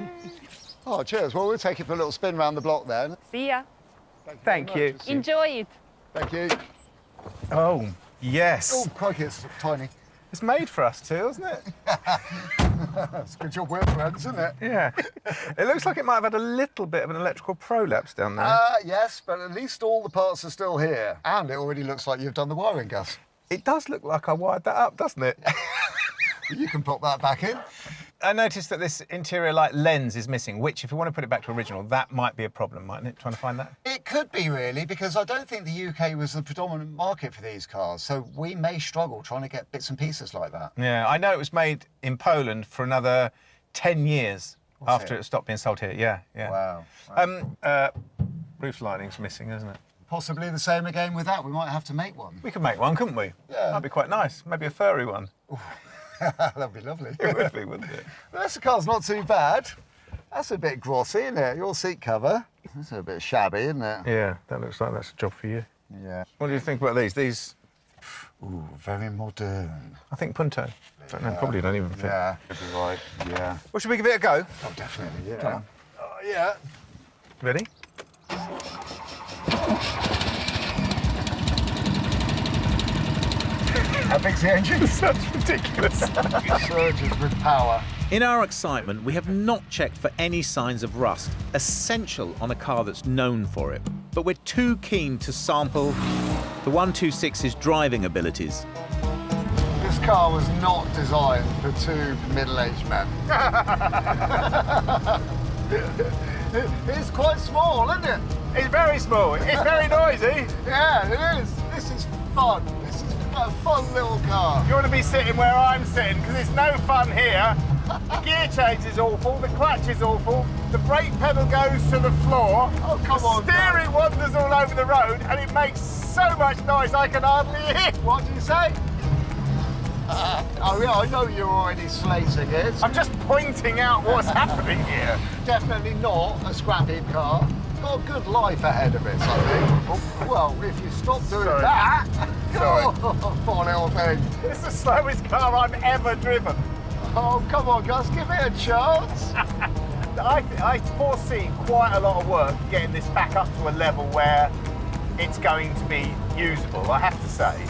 Oh, cheers. Well, we'll take it for a little spin round the block then. See ya. Thank you. Enjoy it. Thank you. Oh, yes. Oh, crikey, it's tiny. It's made for us too, isn't it? It's a good job we're friends, isn't it? Yeah. It looks like it might have had a little bit of an electrical prolapse down there. Yes, but at least all the parts are still here. And it already looks like you've done the wiring, Gus. It does look like I wired that up, doesn't it? You can pop that back in. I noticed that this interior light lens is missing, which, if you want to put it back to original, that might be a problem, mightn't it, trying to find that? It could be, really, because I don't think the UK was the predominant market for these cars, so we may struggle trying to get bits and pieces like that. Yeah, I know it was made in Poland for another 10 years after it stopped being sold here. Yeah, yeah. Wow. Roof lining's missing, isn't it? Possibly the same again with that. We might have to make one. We could make one, couldn't we? Yeah. That'd be quite nice. Maybe a furry one. That'd be lovely. It would be, wouldn't it? The rest of the car's not too bad. That's a bit glossy, isn't it? Your seat cover. That's a bit shabby, isn't it? Yeah, that looks like that's a job for you. Yeah. What do you think about these? These... Ooh, very modern. I think Punto. Probably don't even fit. Yeah, could be right. Yeah. Well, should we give it a go? Oh, definitely, yeah. Come on. Oh, yeah. Ready? How big's the engine? That's ridiculous. It surges with power. In our excitement, we have not checked for any signs of rust, essential on a car that's known for it. But we're too keen to sample the 126's driving abilities. This car was not designed for two middle-aged men. It's quite small, isn't it? It's very small. It's very noisy. Yeah, it is. This is fun. This is a fun little car. You want to be sitting where I'm sitting, because it's no fun here. The gear change is awful, the clutch is awful, the brake pedal goes to the floor, oh, come on, the steering wanders all over the road, and it makes so much noise I can hardly hear. What do you say? Oh, yeah, I know you're already slating it. I'm just pointing out what's happening here. Definitely not a scrappy car. Got a good life ahead of it, I think. Oh, well, if you stop doing that... Sorry. Oh, poor little thing. It's the slowest car I've ever driven. Oh, come on, Gus, give it a chance. I foresee quite a lot of work getting this back up to a level where it's going to be usable, I have to say.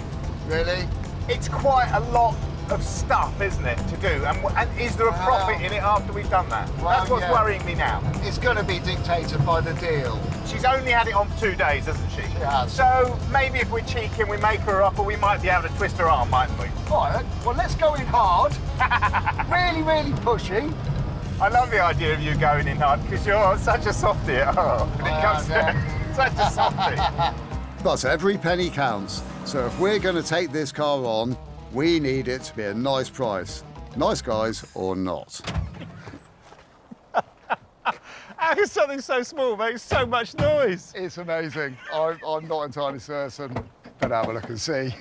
Really? It's quite a lot of stuff, isn't it, to do? And is there a profit in it after we've done that? Well, that's what's yeah. worrying me now. It's going to be dictated by the deal. She's only had it on for 2 days, hasn't she? She has. So maybe if we're cheeky and we make her an offer, we might be able to twist her arm, mightn't we? All right, well, let's go in hard. Really, really pushing. I love the idea of you going in hard, because you're such a softie at heart when it comes to such a softie. But every penny counts. So if we're going to take this car on, we need it to be a nice price. Nice guys or not. How can something so small make so much noise? It's amazing. I'm not entirely certain. But have a look and see.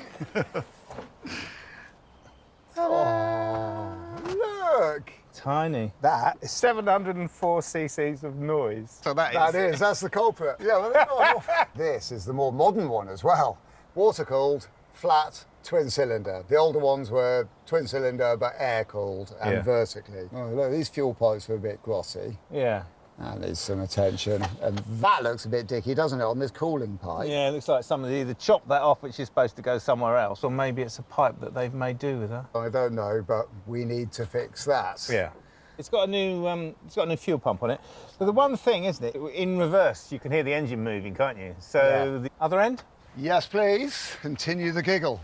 Oh, look. Tiny. That is 704 cc's of noise. So That's the culprit. Yeah, well, this is the more modern one as well. Water-cooled, flat, twin-cylinder. The older ones were twin-cylinder, but air-cooled and vertically. Oh, look, these fuel pipes are a bit glossy. Yeah. That needs some attention. And that looks a bit dicky, doesn't it, on this cooling pipe? Yeah, it looks like somebody either chopped that off, which is supposed to go somewhere else, or maybe it's a pipe that they've made do with her. I don't know, but we need to fix that. Yeah. It's got a new fuel pump on it. So the one thing, isn't it, in reverse, you can hear the engine moving, can't you? So the other end? Yes, please. Continue the giggle.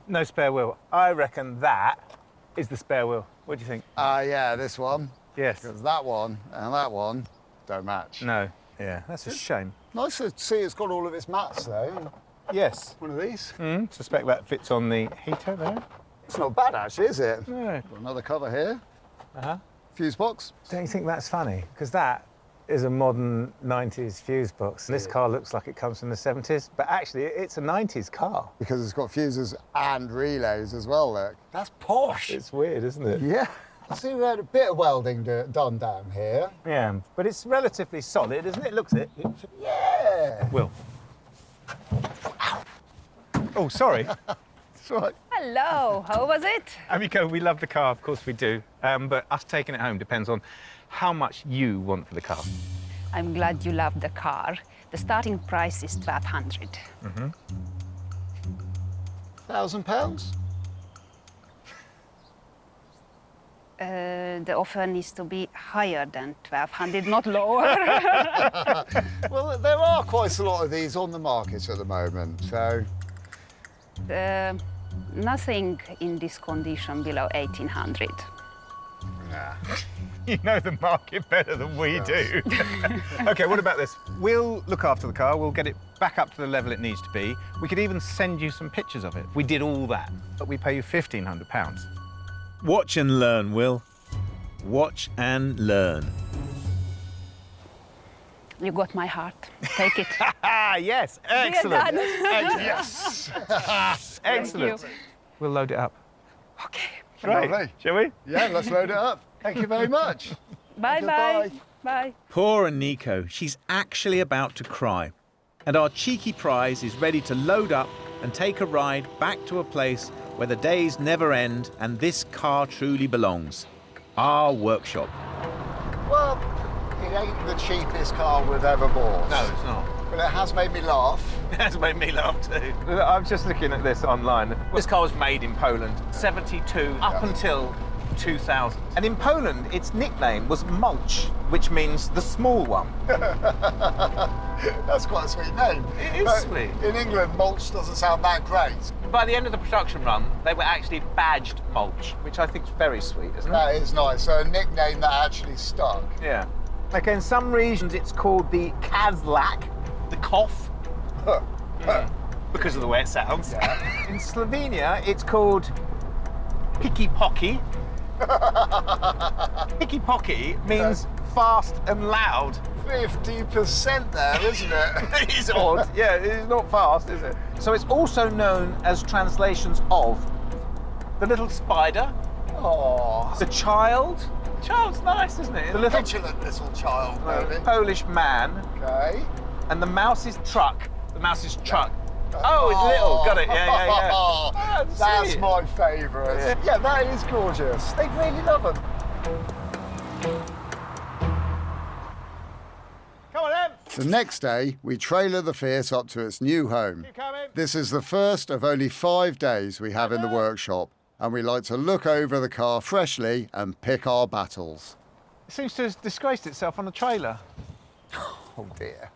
No spare wheel. I reckon that is the spare wheel. What do you think? Yeah, this one. Yes. Because that one and that one don't match. No. Yeah, that's a shame. Nice to see it's got all of its mats, though. Yes. One of these. Suspect that fits on the heater there. It's not bad, actually, is it? No. Got another cover here. Fuse box. Don't you think that's funny? Because that is a modern 90s fuse box. This car looks like it comes from the 70s, but actually it's a 90s car. Because it's got fuses and relays as well, look. That's posh. It's weird, isn't it? Yeah. I see we had a bit of welding done down here. Yeah, but it's relatively solid, isn't it? Looks it. Yeah. Will. Oh, sorry. That's right. Hello, how was it? Amico, we love the car, of course we do. But us taking it home depends on how much you want for the car. I'm glad you love the car. The starting price is 1,200. £1,000? The offer needs to be higher than 1,200, not lower. Well, there are quite a lot of these on the market at the moment, so... Nothing in this condition below 1,800. Nah. You know the market better than we do. OK, what about this? We'll look after the car, we'll get it back up to the level it needs to be. We could even send you some pictures of it. We did all that, but we pay you £1,500. Watch and learn, Will. Watch and learn. You got my heart. Take it. Yes, excellent. Yes. Excellent. We'll load it up. OK. Great. Lovely. Shall we? Yeah, let's load it up. Thank you very much. Bye-bye. Bye. Poor Nico, she's actually about to cry. And our cheeky prize is ready to load up and take a ride back to a place where the days never end and this car truly belongs. Our workshop. Well, it ain't the cheapest car we've ever bought. No, it's not. But it has made me laugh. It has made me laugh too. I'm just looking at this online. This car was made in Poland, 72 up until 2000. And in Poland, its nickname was Mulch, which means the small one. That's quite a sweet name. It is But sweet. In England, mulch doesn't sound that great. By the end of the production run, they were actually badged Mulch, which I think is very sweet, isn't it? That is nice. So a nickname that actually stuck. Yeah. OK, in some regions, it's called the Kazlak. The cough. Because of the way it sounds. Yeah. In Slovenia, it's called Picky Pocky. Picky Pocky means fast and loud. 50% there, isn't it? It is odd. Yeah, it's not fast, is it? So it's also known as translations of the little spider, Oh, the child, Child's nice, isn't it? the little petulant little child, maybe. Polish man, Okay. and the mouse's truck. The mouse's truck. Oh, it's little. Got it. Yeah. Oh, that's my favourite. Yeah, that is gorgeous. They really love them. Come on, then. The next day, we trailer the Fiat up to its new home. This is the first of only 5 days we have in the workshop, and we like to look over the car freshly and pick our battles. It seems to have disgraced itself on the trailer. Oh dear.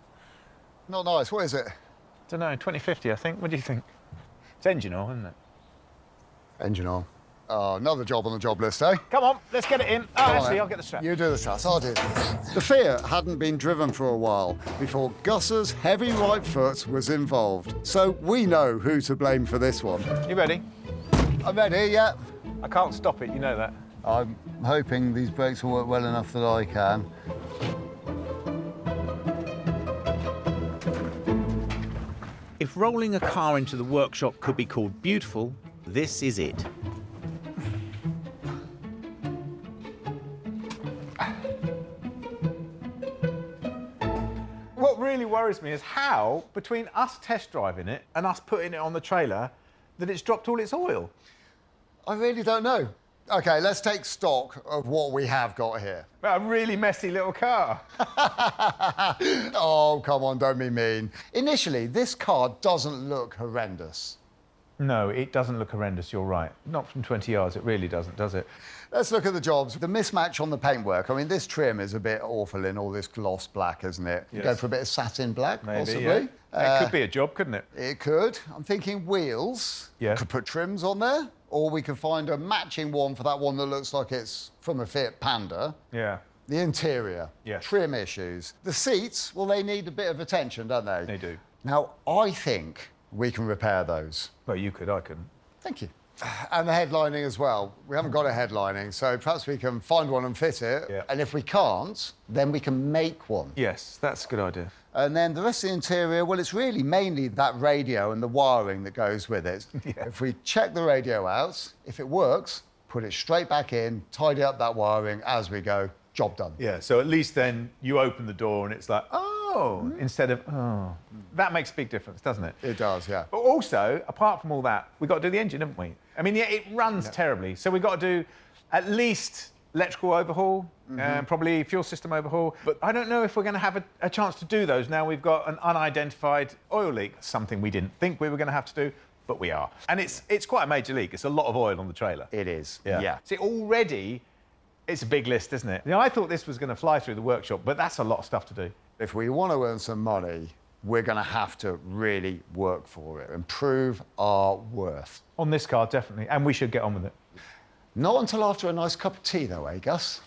Not nice. What is it? Don't know, 2050, I think. What do you think? It's engine oil, isn't it? Engine oil. Oh, another job on the job list, eh? Come on, let's get it in. Oh, Come on, actually, then. I'll get the strap. You do the straps, I'll do this. The Fiat hadn't been driven for a while before Gus's heavy right foot was involved. So we know who to blame for this one. You ready? I'm ready, yeah. I can't stop it, you know that. I'm hoping these brakes will work well enough that I can. If rolling a car into the workshop could be called beautiful, this is it. What really worries me is how, between us test driving it and us putting it on the trailer, that it's dropped all its oil. I really don't know. OK, let's take stock of what we have got here. Well, a really messy little car. Oh, come on, don't be mean. Initially, this car doesn't look horrendous. No, it doesn't look horrendous, you're right. Not from 20 yards, it really doesn't, does it? Let's look at the jobs. The mismatch on the paintwork. I mean, this trim is a bit awful in all this gloss black, isn't it? Yes. Go for a bit of satin black, Maybe, possibly. yeah. It could be a job, couldn't it? It could. I'm thinking wheels. Yeah. Could put trims on there. Or we could find a matching one for that one that looks like it's from a Fiat Panda. Yeah. The interior. Yes. Trim issues. The seats, well, they need a bit of attention, don't they? They do. Now, I think we can repair those. Well, you could, I couldn't. Thank you. And the headlining as well. We haven't got a headlining, so perhaps we can find one and fit it. Yeah. And if we can't, then we can make one. Yes, that's a good idea. And then the rest of the interior, well, it's really mainly that radio and the wiring that goes with it. Yeah. If we check the radio out, if it works, put it straight back in, tidy up that wiring as we go, job done. Yeah, so at least then you open the door and it's like, oh, instead of, oh. That makes a big difference, doesn't it? It does, yeah. But also, apart from all that, we've got to do the engine, haven't we? I mean, yeah, it runs terribly, so we've got to do at least electrical overhaul, probably fuel system overhaul. But I don't know if we're going to have a chance to do those now we've got an unidentified oil leak, something we didn't think we were going to have to do, but we are. And it's quite a major leak. It's a lot of oil on the trailer. It is, Yeah. See, already It's a big list, isn't it? You know, I thought this was going to fly through the workshop, but that's a lot of stuff to do. If we want to earn some money, we're going to have to really work for it and prove our worth. On this car, definitely, and we should get on with it. Not until after a nice cup of tea, though, eh, Gus?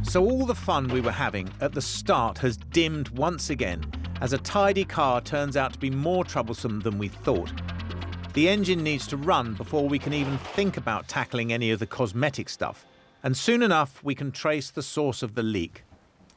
So all the fun we were having at the start has dimmed once again, as a tidy car turns out to be more troublesome than we thought. The engine needs to run before we can even think about tackling any of the cosmetic stuff. And soon enough, we can trace the source of the leak.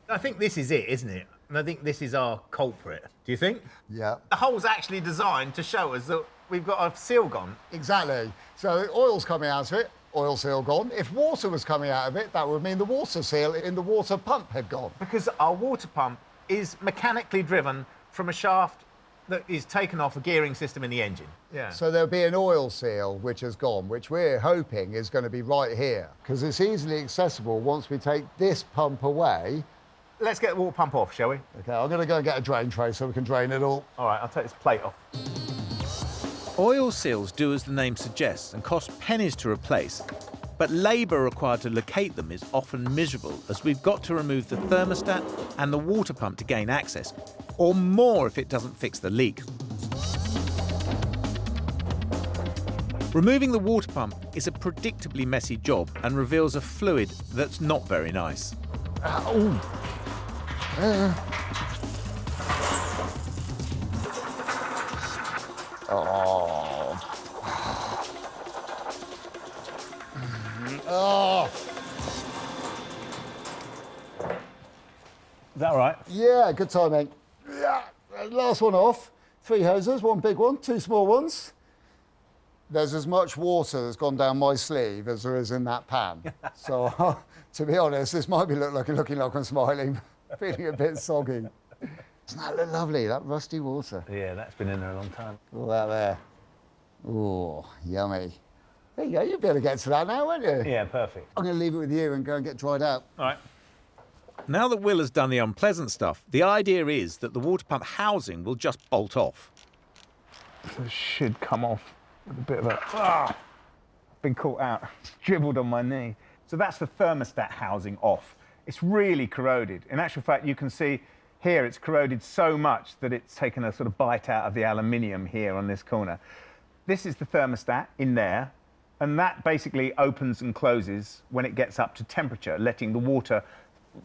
I think this is it, isn't it? And I think this is our culprit. Do you think? Yeah. The hole's actually designed to show us that we've got a seal gone. Exactly. So oil's coming out of it, oil seal gone. If water was coming out of it, that would mean the water seal in the water pump had gone. Because our water pump is mechanically driven from a shaft that is taken off a gearing system in the engine. Yeah. So there'll be an oil seal which has gone, which we're hoping is going to be right here, because it's easily accessible once we take this pump away. Let's get the water pump off, shall we? OK, I'm going to go and get a drain tray so we can drain it all. All right, I'll take this plate off. Oil seals do as the name suggests and cost pennies to replace, but labour required to locate them is often miserable, as we've got to remove the thermostat and the water pump to gain access, or more if it doesn't fix the leak. Removing the water pump is a predictably messy job and reveals a fluid that's not very nice. Is that all right? Yeah, good timing. Yeah, last one off. 3 hoses, 1 big one, 2 small ones. There's as much water that's gone down my sleeve as there is in that pan. So, to be honest, this might be looking like I'm smiling, feeling a bit soggy. Doesn't that look lovely, that rusty water? Yeah, that's been in there a long time. All that there. Oh, yummy. There you go, you'll be able to get to that now, won't you? Yeah, perfect. I'm going to leave it with you and go and get dried out. All right. Now that Will has done the unpleasant stuff, the idea is that the water pump housing will just bolt off. So it should come off with a bit of a... Been caught out, dribbled on my knee. So that's the thermostat housing off. It's really corroded. In actual fact, you can see here it's corroded so much that it's taken a sort of bite out of the aluminium here on this corner. This is the thermostat in there, and that basically opens and closes when it gets up to temperature, letting the water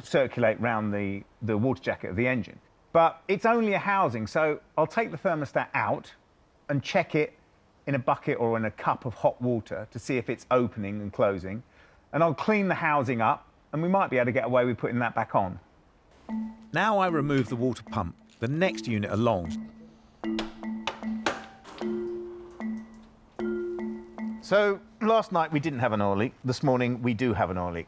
circulate round the water jacket of the engine. But it's only a housing, so I'll take the thermostat out and check it in a bucket or in a cup of hot water to see if it's opening and closing. And I'll clean the housing up, and we might be able to get away with putting that back on. Now I remove the water pump, the next unit along. So last night we didn't have an oil leak. This morning we do have an oil leak.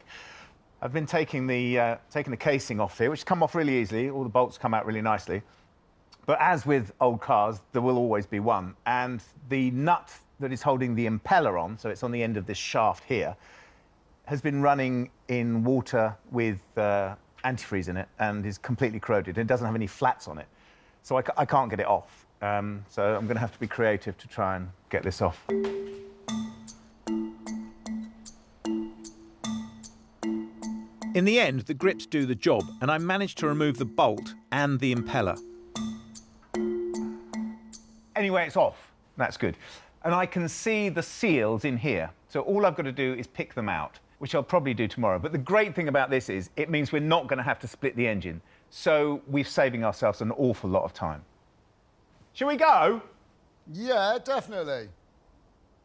I've been taking the casing off here, which come off really easily. All the bolts come out really nicely. But as with old cars, there will always be one. And the nut that is holding the impeller on, so it's on the end of this shaft here, has been running in water with antifreeze in it and is completely corroded. It doesn't have any flats on it. So I can't get it off. So I'm going to have to be creative to try and get this off. In the end, the grips do the job, and I managed to remove the bolt and the impeller. Anyway, it's off. That's good. And I can see the seals in here. So all I've got to do is pick them out, which I'll probably do tomorrow. But the great thing about this is it means we're not going to have to split the engine. So we're saving ourselves an awful lot of time. Shall we go? Yeah, definitely.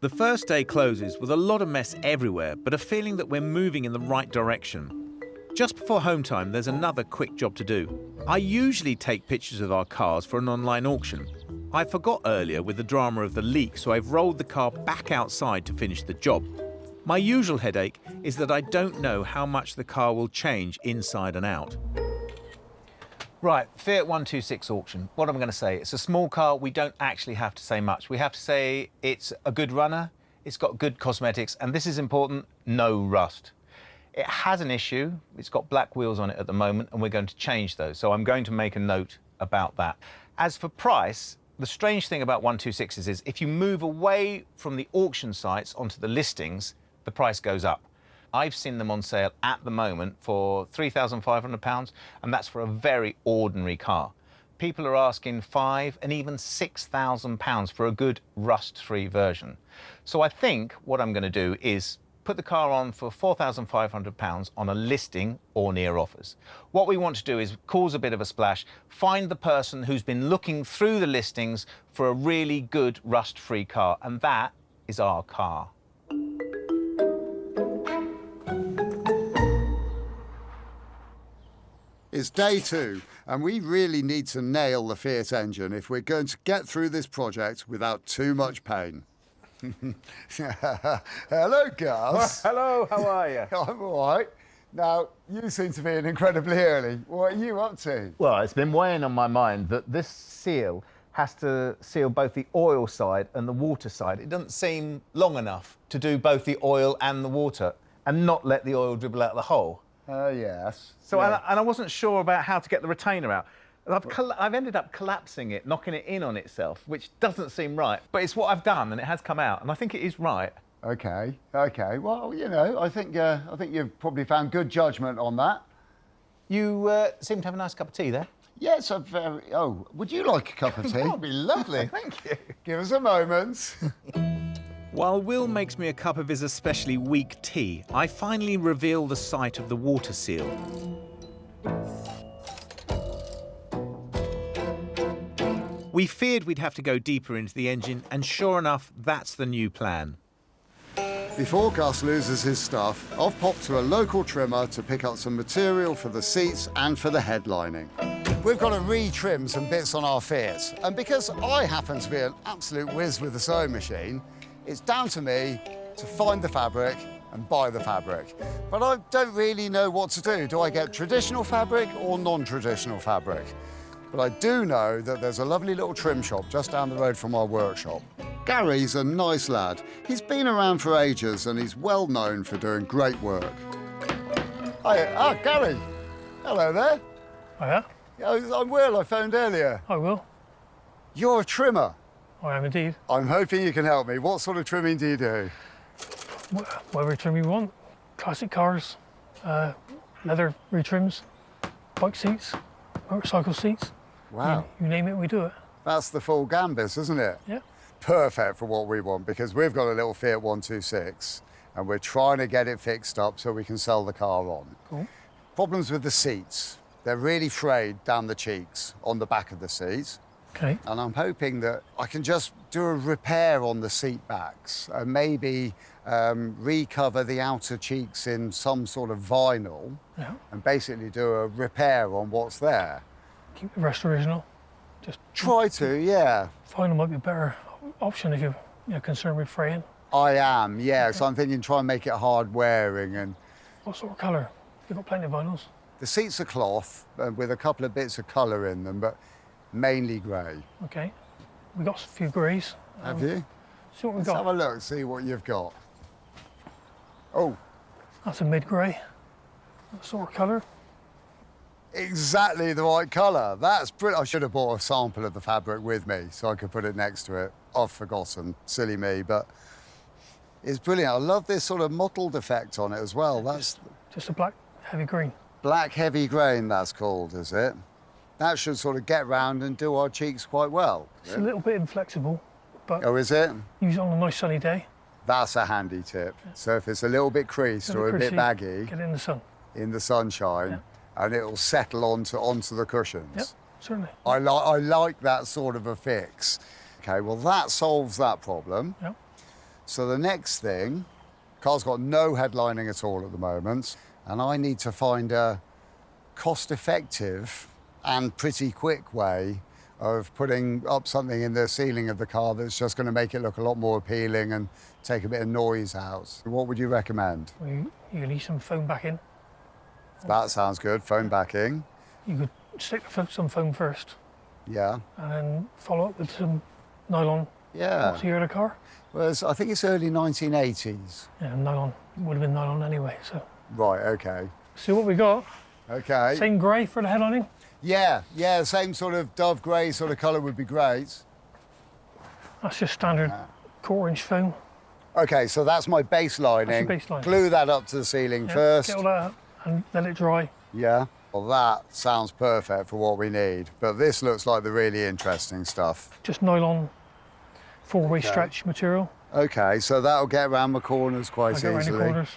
The first day closes with a lot of mess everywhere, but a feeling that we're moving in the right direction. Just before home time, there's another quick job to do. I usually take pictures of our cars for an online auction. I forgot earlier with the drama of the leak, so I've rolled the car back outside to finish the job. My usual headache is that I don't know how much the car will change inside and out. Right, Fiat 126 auction. What am I going to say? It's a small car. We don't actually have to say much. We have to say it's a good runner, it's got good cosmetics, and this is important, no rust. It has an issue. It's got black wheels on it at the moment, and we're going to change those. So I'm going to make a note about that. As for price, The strange thing about 126s is if you move away from the auction sites onto the listings, the price goes up. I've seen them on sale at the moment for £3,500, and that's for a very ordinary car. People are asking £5,000 and even £6,000 for a good rust-free version. So I think what I'm going to do is put the car on for £4,500 on a listing or near offers. What we want to do is cause a bit of a splash, find the person who's been looking through the listings for a really good rust-free car, and that is our car. It's day 2, and we really need to nail the Fiat engine if we're going to get through this project without too much pain. Hello, Gus. Hello, how are you? I'm all right. Now, you seem to be in incredibly early. What are you up to? Well, it's been weighing on my mind that this seal has to seal both the oil side and the water side. It doesn't seem long enough to do both the oil and the water and not let the oil dribble out the hole. Oh, yes. So, yeah. and I wasn't sure about how to get the retainer out. I've ended up collapsing it, knocking it in on itself, which doesn't seem right. But it's what I've done, and it has come out, and I think it is right. OK. Well, you know, I think you've probably found good judgment on that. You seem to have a nice cup of tea there. Yes, a very... Oh, would you like a cup of tea? That would be lovely, thank you. Give us a moment. While Will makes me a cup of his especially weak tea, I finally reveal the site of the water seal. We feared we'd have to go deeper into the engine, and sure enough, that's the new plan. Before Gus loses his stuff, I've popped to a local trimmer to pick up some material for the seats and for the headlining. We've got to re-trim some bits on our Fiat, and because I happen to be an absolute whiz with the sewing machine, it's down to me to find the fabric and buy the fabric. But I don't really know what to do. Do I get traditional fabric or non-traditional fabric? But I do know that there's a lovely little trim shop just down the road from our workshop. Gary's a nice lad. He's been around for ages and he's well known for doing great work. Hi, Gary. Hello there. Hiya. I'm Will, I phoned earlier. Hi, Will. You're a trimmer. I am indeed. I'm hoping you can help me. What sort of trimming do you do? Whatever trim you want. Classic cars, leather retrims, bike seats, motorcycle seats. Wow. You name it, we do it. That's the full gambit, isn't it? Yeah. Perfect for what we want, because we've got a little Fiat 126 and we're trying to get it fixed up so we can sell the car on. Cool. Problems with the seats. They're really frayed down the cheeks on the back of the seats. Okay. And I'm hoping that I can just do a repair on the seat backs and maybe recover the outer cheeks in some sort of vinyl and basically do a repair on what's there. Keep the rest original. Just try to, yeah. Vinyl might be a better option if you're concerned with fraying. I am, yeah. So I'm thinking try and make it hard wearing. And what sort of colour? You've got plenty of vinyls. The seats are cloth with a couple of bits of colour in them, but mainly grey. Okay. We've got a few greys. Have you? See what we've Let's got. have a look, see what you've got. Oh. That's a mid-grey. That sort of colour. Exactly the right colour. That's brilliant. I should have bought a sample of the fabric with me so I could put it next to it. I've forgotten, silly me, but it's brilliant. I love this sort of mottled effect on it as well. That's just a black heavy green. Black heavy grain, that's called, is it? That should sort of get round and do our cheeks quite well. It's a little bit inflexible, but... Oh, is it? Use it on a nice sunny day. That's a handy tip. Yeah. So if it's a little bit creased or a bit baggy... Get it in the sun. In the sunshine, and it'll settle onto the cushions. Yep, certainly. I like that sort of a fix. OK, well, that solves that problem. Yep. So the next thing, car's got no headlining at all at the moment, and I need to find a cost-effective and pretty quick way of putting up something in the ceiling of the car that's just going to make it look a lot more appealing and take a bit of noise out. What would you recommend? Well, you need some foam backing. That sounds good, foam backing. You could stick some foam first. Yeah. And then follow up with some nylon. Yeah. What's the year of the car? Well, I think it's early 1980s. Yeah, nylon. Would have been nylon anyway, so... Right, OK. See what we got. OK. Same grey for the headlining? Yeah, same sort of dove grey sort of colour would be great. That's just standard 1/4-inch foam. OK, so that's my baselining. That's your baseline. Glue that up to the ceiling Yeah, first. get all that up and let it dry. Yeah. Well, that sounds perfect for what we need. But this looks like the really interesting stuff. Just nylon 4-way stretch material. OK, so that'll get around the corners quite Get around easily. the corners.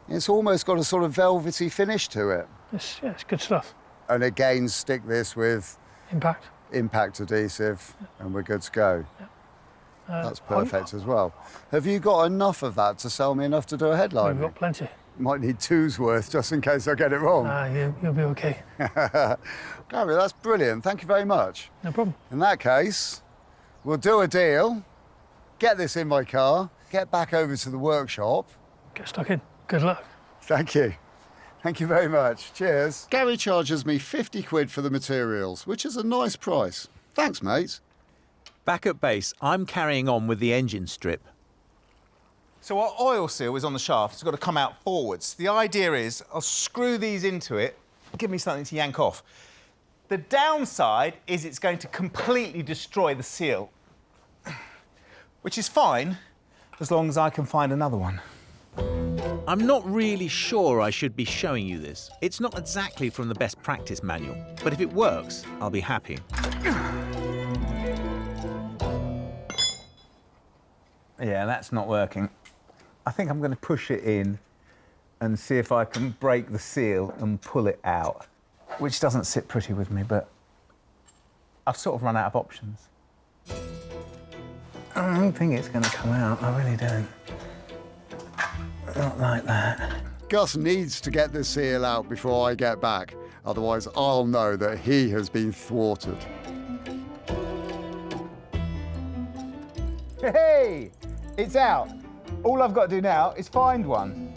It's almost got a sort of velvety finish to it. It's good stuff. And again, stick this with impact adhesive, and we're good to go. That's I'm- perfect as well. Have you got enough of that to sell me enough to do a headline? We've got plenty. Might need 2's worth just in case I get it wrong. You'll be okay. Gary, that's brilliant. Thank you very much. No problem. In that case, we'll do a deal, get this in my car, get back over to the workshop. Get stuck in. Good luck. Thank you. Thank you very much. Cheers. Gary charges me 50 quid for the materials, which is a nice price. Thanks, mate. Back at base, I'm carrying on with the engine strip. So our oil seal is on the shaft. It's got to come out forwards. The idea is I'll screw these into it, give me something to yank off. The downside is it's going to completely destroy the seal, which is fine as long as I can find another one. I'm not really sure I should be showing you this. It's not exactly from the best practice manual, but if it works, I'll be happy. Yeah, that's not working. I think I'm going to push it in and see if I can break the seal and pull it out, which doesn't sit pretty with me, but I've sort of run out of options. I don't think it's going to come out. I really don't. Not like that. Gus needs to get the seal out before I get back. Otherwise, I'll know that he has been thwarted. Hey! It's out. All I've got to do now is find one.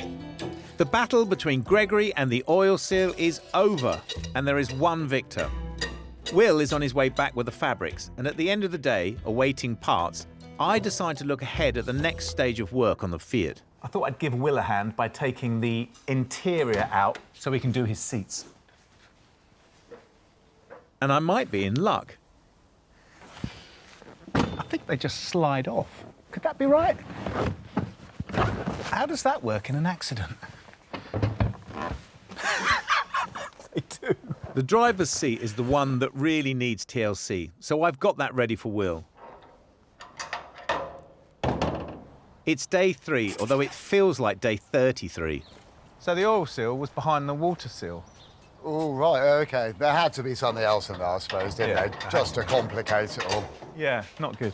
The battle between Gregory and the oil seal is over, and there is one victor. Will is on his way back with the fabrics, and at the end of the day, awaiting parts, I decide to look ahead at the next stage of work on the Fiat. I thought I'd give Will a hand by taking the interior out so he can do his seats. And I might be in luck. I think they just slide off. Could that be right? How does that work in an accident? They do. The driver's seat is the one that really needs TLC, so I've got that ready for Will. It's day 3, although it feels like day 33. So the oil seal was behind the water seal. Oh, right, OK. There had to be something else in there, I suppose, didn't there? Just to complicate it all. Yeah, not good.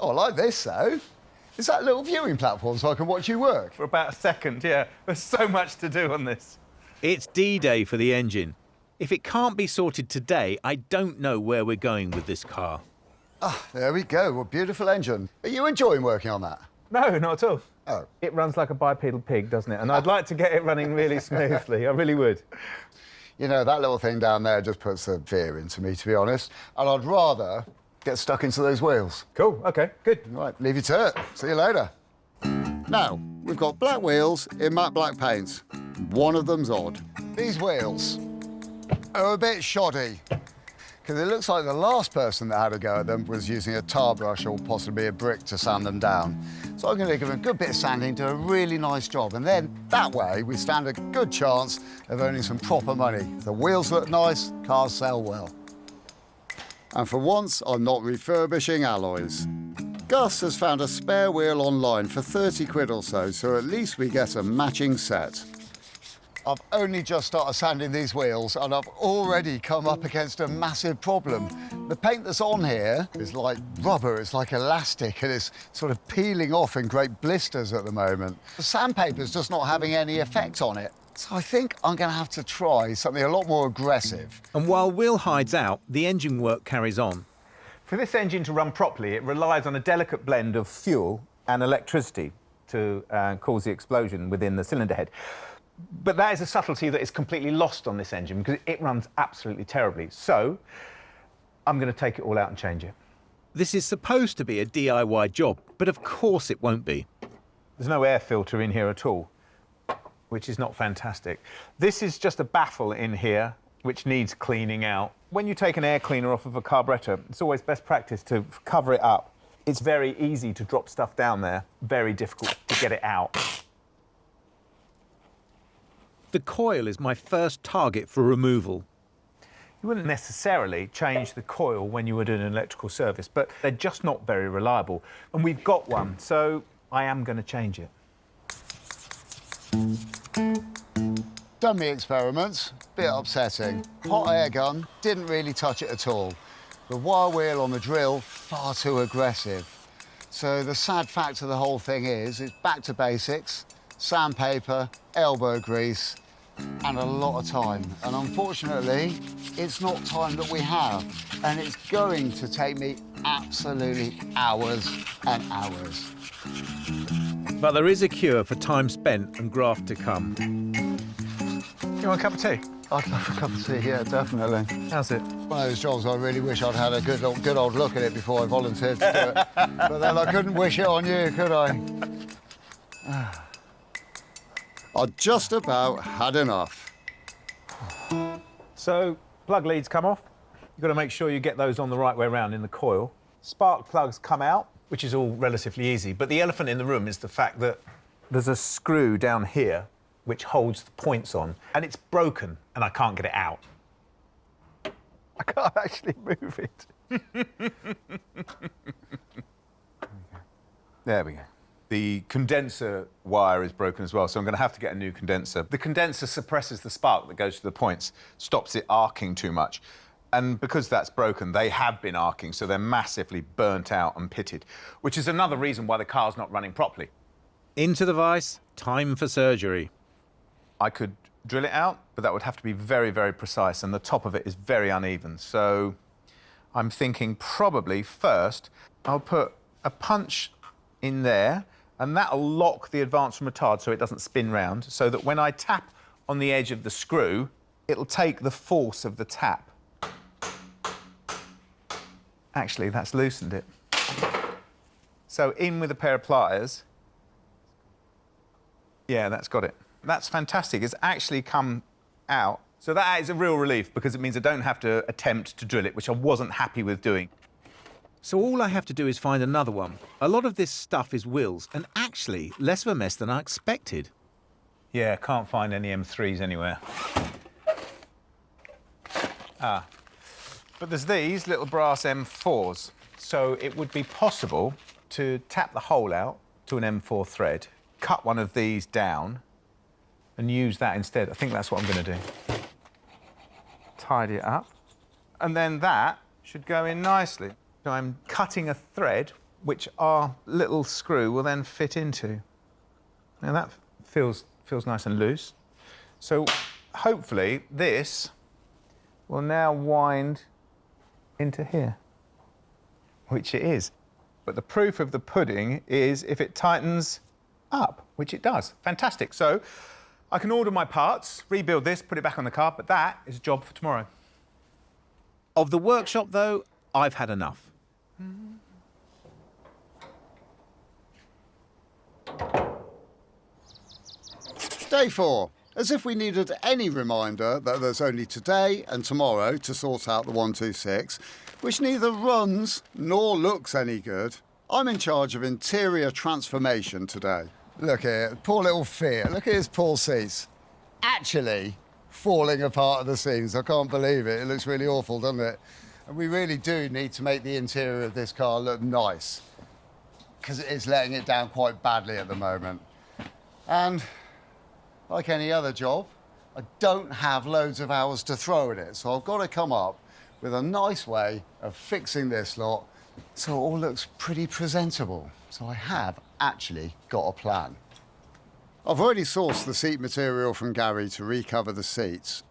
Oh, I like this, though. Is that a little viewing platform so I can watch you work? For about a second, yeah. There's so much to do on this. It's D-Day for the engine. If it can't be sorted today, I don't know where we're going with this car. Ah, there we go. What a beautiful engine. Are you enjoying working on that? No, not at all. Oh. It runs like a bipedal pig, doesn't it? And I'd like to get it running really smoothly. I really would. You know, that little thing down there just puts a fear into me, to be honest. And I'd rather get stuck into those wheels. Cool, OK, good. Right, leave you to it. See you later. Now, we've got black wheels in matte black paint. One of them's odd. These wheels are a bit shoddy, because it looks like the last person that had a go at them was using a tar brush or possibly a brick to sand them down. So I'm going to give them a good bit of sanding, do a really nice job, and then that way we stand a good chance of earning some proper money. If the wheels look nice, cars sell well. And for once, I'm not refurbishing alloys. Gus has found a spare wheel online for 30 quid or so at least we get a matching set. I've only just started sanding these wheels and I've already come up against a massive problem. The paint that's on here is like rubber, it's like elastic, and it's sort of peeling off in great blisters at the moment. The sandpaper's just not having any effect on it. So I think I'm going to have to try something a lot more aggressive. And while Will hides out, the engine work carries on. For this engine to run properly, it relies on a delicate blend of fuel and electricity to cause the explosion within the cylinder head. But that is a subtlety that is completely lost on this engine because it runs absolutely terribly. So I'm going to take it all out and change it. This is supposed to be a DIY job, but of course it won't be. There's no air filter in here at all, which is not fantastic. This is just a baffle in here, which needs cleaning out. When you take an air cleaner off of a carburettor, it's always best practice to cover it up It's very easy to drop stuff down there, very difficult to get it out. The coil is my first target for removal. You wouldn't necessarily change the coil when you were doing an electrical service, but they're just not very reliable. And we've got one, so I am going to change it. Done the experiments, bit upsetting. Hot air gun, didn't really touch it at all. The wire wheel on the drill, far too aggressive. So the sad fact of the whole thing is, it's back to basics, sandpaper, elbow grease, and a lot of time. And unfortunately, it's not time that we have. And it's going to take me absolutely hours and hours. But there is a cure for time spent and graft to come. You want a cup of tea? I'd love a cup of tea, yeah, definitely. How's it? One of those jobs I really wish I'd had a good old look at it before I volunteered to do it. But then I couldn't wish it on you, could I? I'd just about had enough. So, plug leads come off. You've got to make sure you get those on the right way around in the coil. Spark plugs come out, which is all relatively easy. But the elephant in the room is the fact that there's a screw down here which holds the points on, and it's broken, and I can't get it out. I can't actually move it. There we go. The condenser wire is broken as well, so I'm going to have to get a new condenser. The condenser suppresses the spark that goes to the points, stops it arcing too much. And because that's broken, they have been arcing, so they're massively burnt out and pitted, which is another reason why the car's not running properly. Into the vise, time for surgery. I could drill it out, but that would have to be very, very precise, and the top of it is very uneven. So I'm thinking probably first I'll put a punch in there, and that'll lock the advance from retard so it doesn't spin round, so that when I tap on the edge of the screw, it'll take the force of the tap. Actually, that's loosened it. So in with a pair of pliers. Yeah, that's got it. That's fantastic. It's actually come out. So that is a real relief because it means I don't have to attempt to drill it, which I wasn't happy with doing. So all I have to do is find another one. A lot of this stuff is Will's, and actually less of a mess than I expected. Yeah, can't find any M3s anywhere. Ah. But there's these little brass M4s. So it would be possible to tap the hole out to an M4 thread, cut one of these down, and use that instead. I think that's what I'm going to do. Tidy it up. And then that should go in nicely. So I'm cutting a thread which our little screw will then fit into. Now that feels nice and loose. So hopefully this will now wind into here, which it is. But the proof of the pudding is if it tightens up, which it does. Fantastic. So I can order my parts, rebuild this, put it back on the car, but that is a job for tomorrow. Of the workshop, though, I've had enough. Day 4. As if we needed any reminder that there's only today and tomorrow to sort out the 126, which neither runs nor looks any good. I'm in charge of interior transformation today. Look here, poor little Fiat. Look at his poor seats. Actually falling apart at the seams. I can't believe it. It looks really awful, doesn't it? And we really do need to make the interior of this car look nice, because it is letting it down quite badly at the moment. And like any other job, I don't have loads of hours to throw at it, so I've got to come up with a nice way of fixing this lot so it all looks pretty presentable. So I have actually got a plan. I've already sourced the seat material from Gary to recover the seats.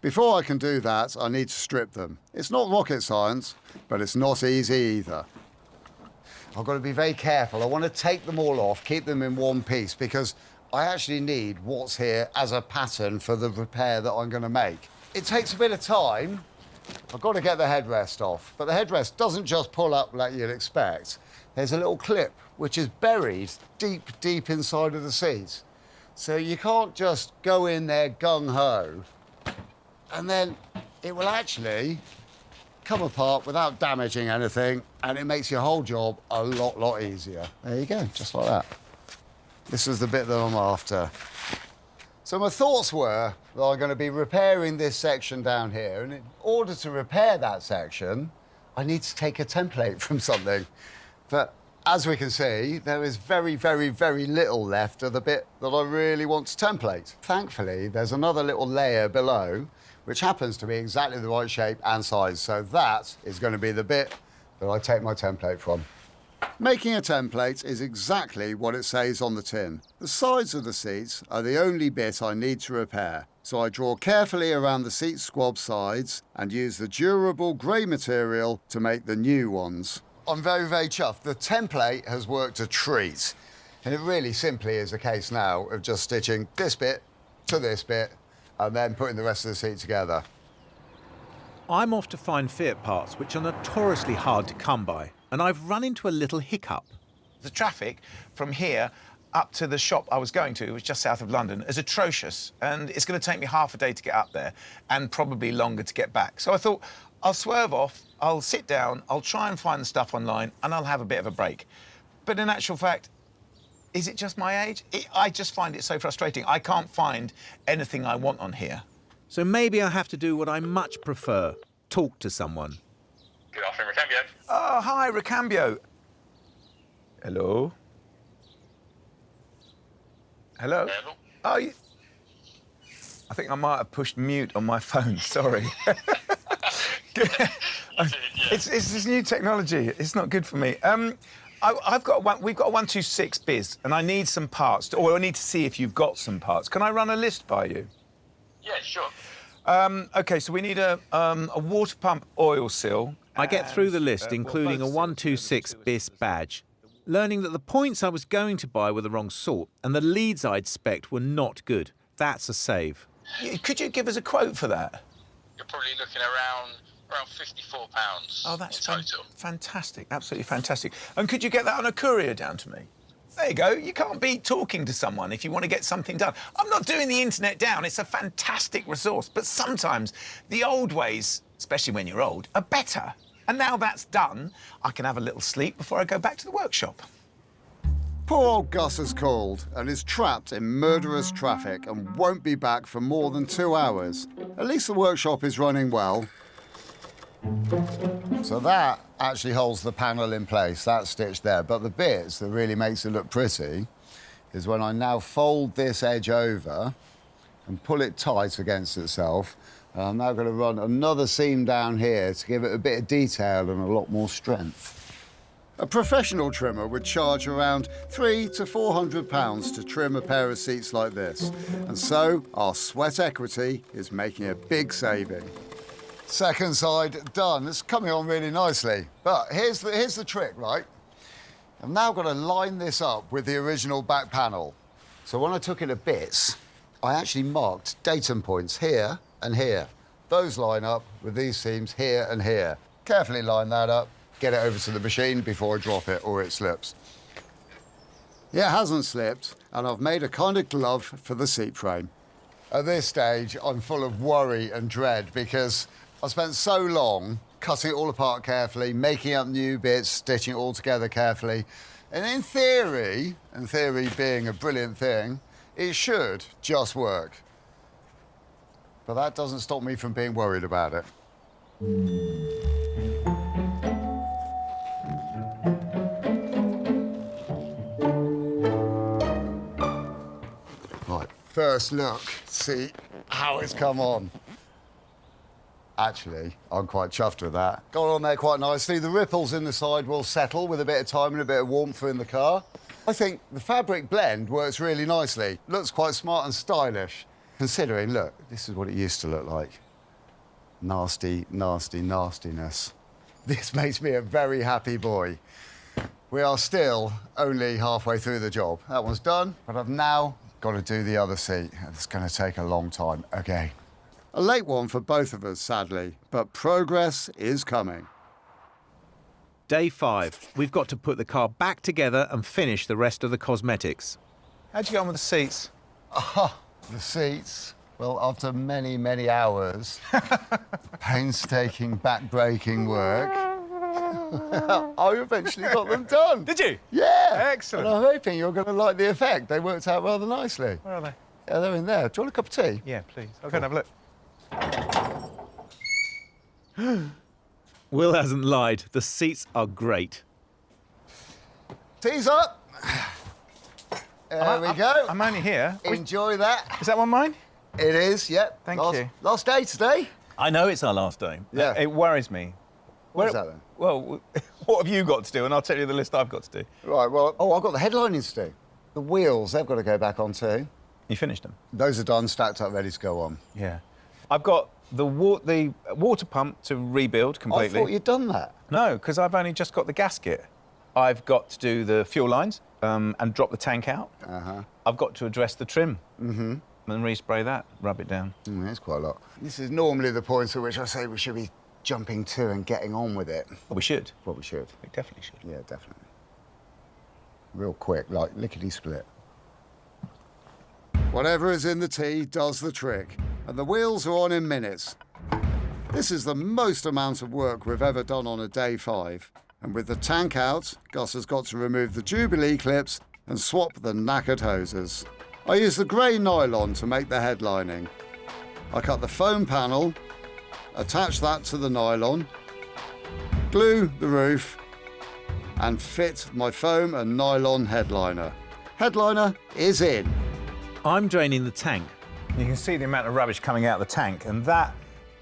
Before I can do that, I need to strip them. It's not rocket science, but it's not easy either. I've got to be very careful. I want to take them all off, keep them in one piece, because I actually need what's here as a pattern for the repair that I'm going to make. It takes a bit of time. I've got to get the headrest off, but the headrest doesn't just pull up like you'd expect. There's a little clip which is buried deep, deep inside of the seat. So you can't just go in there gung-ho, and then it will actually come apart without damaging anything, and it makes your whole job a lot easier. There you go, just like that. This is the bit that I'm after. So my thoughts were that I'm going to be repairing this section down here, and in order to repair that section, I need to take a template from something. But as we can see, there is very little left of the bit that I really want to template. Thankfully, there's another little layer below, which happens to be exactly the right shape and size. So that is going to be the bit that I take my template from. Making a template is exactly what it says on the tin. The sides of the seats are the only bit I need to repair. So I draw carefully around the seat squab sides and use the durable grey material to make the new ones. I'm very chuffed. The template has worked a treat. And it really simply is a case now of just stitching this bit to this bit and then putting the rest of the seat together. I'm off to find Fiat parts, which are notoriously hard to come by, and I've run into a little hiccup. The traffic from here up to the shop I was going to, which was just south of London, is atrocious, and it's going to take me half a day to get up there and probably longer to get back. So I thought, I'll swerve off, I'll sit down, I'll try and find the stuff online, and I'll have a bit of a break. But in actual fact, is it just my age? I just find it so frustrating. I can't find anything I want on here. So maybe I have to do what I much prefer, talk to someone. Good afternoon, Recambio. Oh, hi, Recambio. Hello? Hello? Hello. Oh, you... I think I might have pushed mute on my phone, sorry. It's this new technology. It's not good for me. We've got a 126 biz, and I need some parts, or I need to see if you've got some parts. Can I run a list by you? Yeah, sure. OK, so we need a water pump oil seal. I get through the list, including a 126 bis badge, learning that the points I was going to buy were the wrong sort, and the leads I'd spec'd were not good. That's a save. Could you give us a quote for that? You're probably looking around £54 Oh, that's in total. fantastic, absolutely fantastic. And could you get that on a courier down to me? There you go. You can't beat talking to someone if you want to get something done. I'm not doing the internet down. It's a fantastic resource. But sometimes the old ways, especially when you're old, are better. And now that's done, I can have a little sleep before I go back to the workshop. Poor old Gus has called and is trapped in murderous traffic and won't be back for more than 2 hours. At least the workshop is running well. So that actually holds the panel in place, that's stitched there. But the bits that really makes it look pretty is when I now fold this edge over and pull it tight against itself. And I'm now going to run another seam down here to give it a bit of detail and a lot more strength. A professional trimmer would charge around £300 to £400 to trim a pair of seats like this. And so our sweat equity is making a big saving. Second side done. It's coming on really nicely. But here's the trick, right? I've now got to line this up with the original back panel. So when I took it to bits, I actually marked datum points here and here. Those line up with these seams here and here. Carefully line that up, get it over to the machine before I drop it or it slips. Yeah, it hasn't slipped, and I've made a kind of glove for the seat frame. At this stage, I'm full of worry and dread because I spent so long cutting it all apart carefully, making up new bits, stitching it all together carefully. And in theory, and theory being a brilliant thing, it should just work. But that doesn't stop me from being worried about it. Right, first look, see how it's come on. Actually, I'm quite chuffed with that. Got on there quite nicely. The ripples in the side will settle with a bit of time and a bit of warmth in the car. I think the fabric blend works really nicely. Looks quite smart and stylish. Considering, look, this is what it used to look like. Nasty, nasty, nastiness. This makes me a very happy boy. We are still only halfway through the job. That one's done, but I've now got to do the other seat. It's going to take a long time. Okay. A late one for both of us, sadly, but progress is coming. Day 5. We've got to put the car back together and finish the rest of the cosmetics. How'd you get on with the seats? Ah, the seats. Well, after many, many hours, painstaking, back-breaking work, I eventually got them done. Did you? Yeah. Excellent. And I'm hoping you're going to like the effect. They worked out rather nicely. Where are they? Yeah, they're in there. Do you want a cup of tea? Yeah, please. I'll go and have a look. Will hasn't lied. The seats are great. Tea's up. There we go. I'm only here. Enjoy that. Is that one mine? It is, yep. Thank last, you. Last day today. I know it's our last day. Yeah. It worries me. What is that then? Well, what have you got to do? And I'll tell you the list I've got to do. Right, well, I've got the headlining to do. The wheels, they've got to go back on too. You finished them? Those are done, stacked up, ready to go on. Yeah. I've got the water pump to rebuild completely. I thought you'd done that. No, because I've only just got the gasket. I've got to do the fuel lines and drop the tank out. I've got to address the trim. And respray that, rub it down. That's quite a lot. This is normally the point at which I say we should be jumping to and getting on with it. Well, we should. Well, we should. We definitely should. Yeah, definitely. Real quick, like lickety-split. Whatever is in the tea does the trick, and the wheels are on in minutes. This is the most amount of work we've ever done on a day 5. And with the tank out, Gus has got to remove the Jubilee clips and swap the knackered hoses. I use the grey nylon to make the headlining. I cut the foam panel, attach that to the nylon, glue the roof, and fit my foam and nylon headliner. Headliner is in. I'm draining the tank. You can see the amount of rubbish coming out of the tank, and that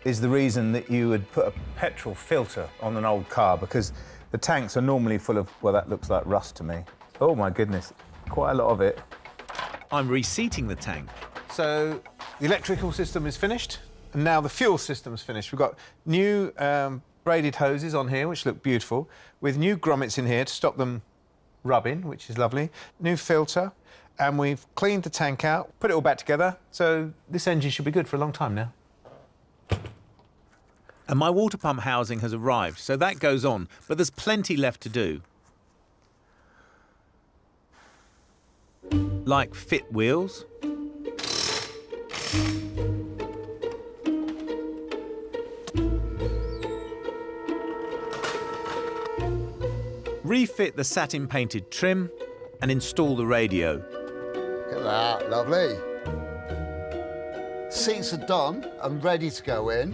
is the reason that you would put a petrol filter on an old car, because the tanks are normally full of, well, that looks like rust to me. Oh my goodness, quite a lot of it. I'm reseating the tank. So the electrical system is finished, and now the fuel system's finished. We've got new braided hoses on here, which look beautiful, with new grommets in here to stop them rubbing, which is lovely. New filter, and we've cleaned the tank out, put it all back together, so this engine should be good for a long time now. And my water pump housing has arrived, so that goes on, but there's plenty left to do. Like fit wheels, refit the satin painted trim, and install the radio. Look at that, lovely. Seats are done and ready to go in.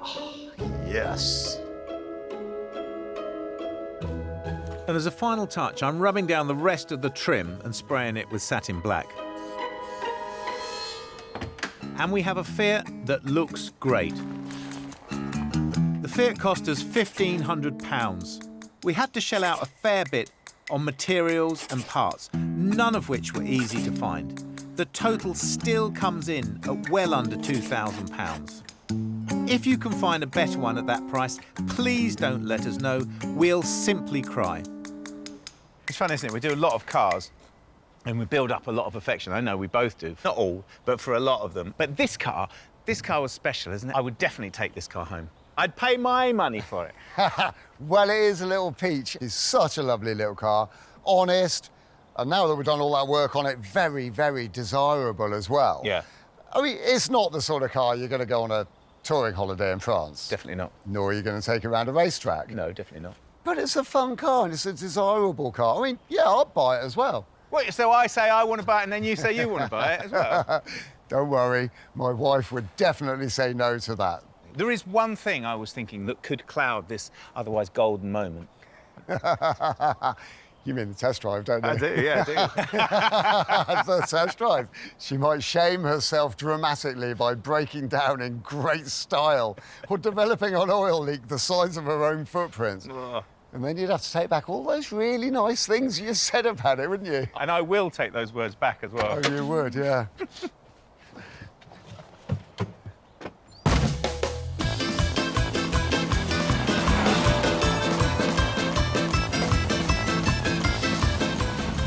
Oh, yes. And as a final touch, I'm rubbing down the rest of the trim and spraying it with satin black. And we have a Fiat that looks great. The Fiat cost us £1,500. We had to shell out a fair bit on materials and parts, none of which were easy to find. The total still comes in at well under £2,000. If you can find a better one at that price, please don't let us know. We'll simply cry. It's fun, isn't it? We do a lot of cars and we build up a lot of affection. I know we both do. Not all, but for a lot of them. But this car was special, isn't it? I would definitely take this car home. I'd pay my money for it. Well, it is a little peach. It's such a lovely little car. Honest. And now that we've done all that work on it, very, very desirable as well. Yeah. I mean, it's not the sort of car you're going to go on a touring holiday in France. Definitely not. Nor are you going to take it around a racetrack. No, definitely not. But it's a fun car and it's a desirable car. I mean, yeah, I'll buy it as well. What, so I say I want to buy it and then you say you want to buy it as well? Don't worry, my wife would definitely say no to that. There is one thing I was thinking that could cloud this otherwise golden moment. You mean the test drive, don't you? I do, yeah, I do. The test drive. She might shame herself dramatically by breaking down in great style or developing an oil leak the size of her own footprint. Oh. And then you'd have to take back all those really nice things you said about it, wouldn't you? And I will take those words back as well. Oh, you would, yeah.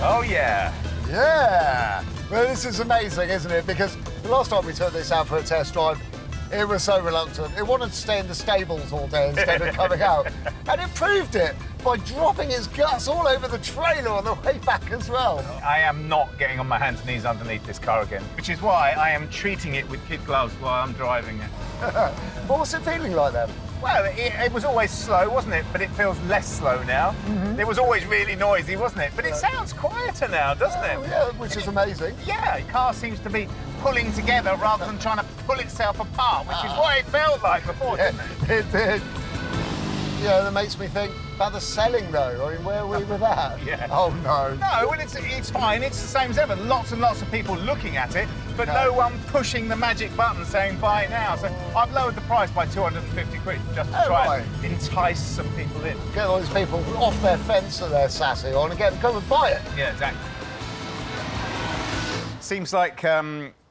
Oh, yeah. Yeah. Well, this is amazing, isn't it? Because the last time we took this out for a test drive, it was so reluctant. It wanted to stay in the stables all day instead of coming out. And it proved it. by dropping his guts all over the trailer on the way back as well. I am not getting on my hands and knees underneath this car again, which is why I am treating it with kid gloves while I'm driving it. What was it feeling like then? Well, it was always slow, wasn't it? But it feels less slow now. It was always really noisy, wasn't it? But it sounds quieter now, doesn't it? Yeah, which is amazing. Yeah, the car seems to be pulling together rather than trying to pull itself apart, which is what it felt like before, didn't it? It did. Yeah, that makes me think about the selling, though. I mean, where are we with that? Yeah. Oh, no. No, well, it's fine. It's the same as ever. Lots and lots of people looking at it, but no one pushing the magic button saying buy now. So I've lowered the price by 250 quid just to try and entice some people in. Get all these people off their fence that they're sassy on and get them to come and buy it. Yeah, exactly. Seems like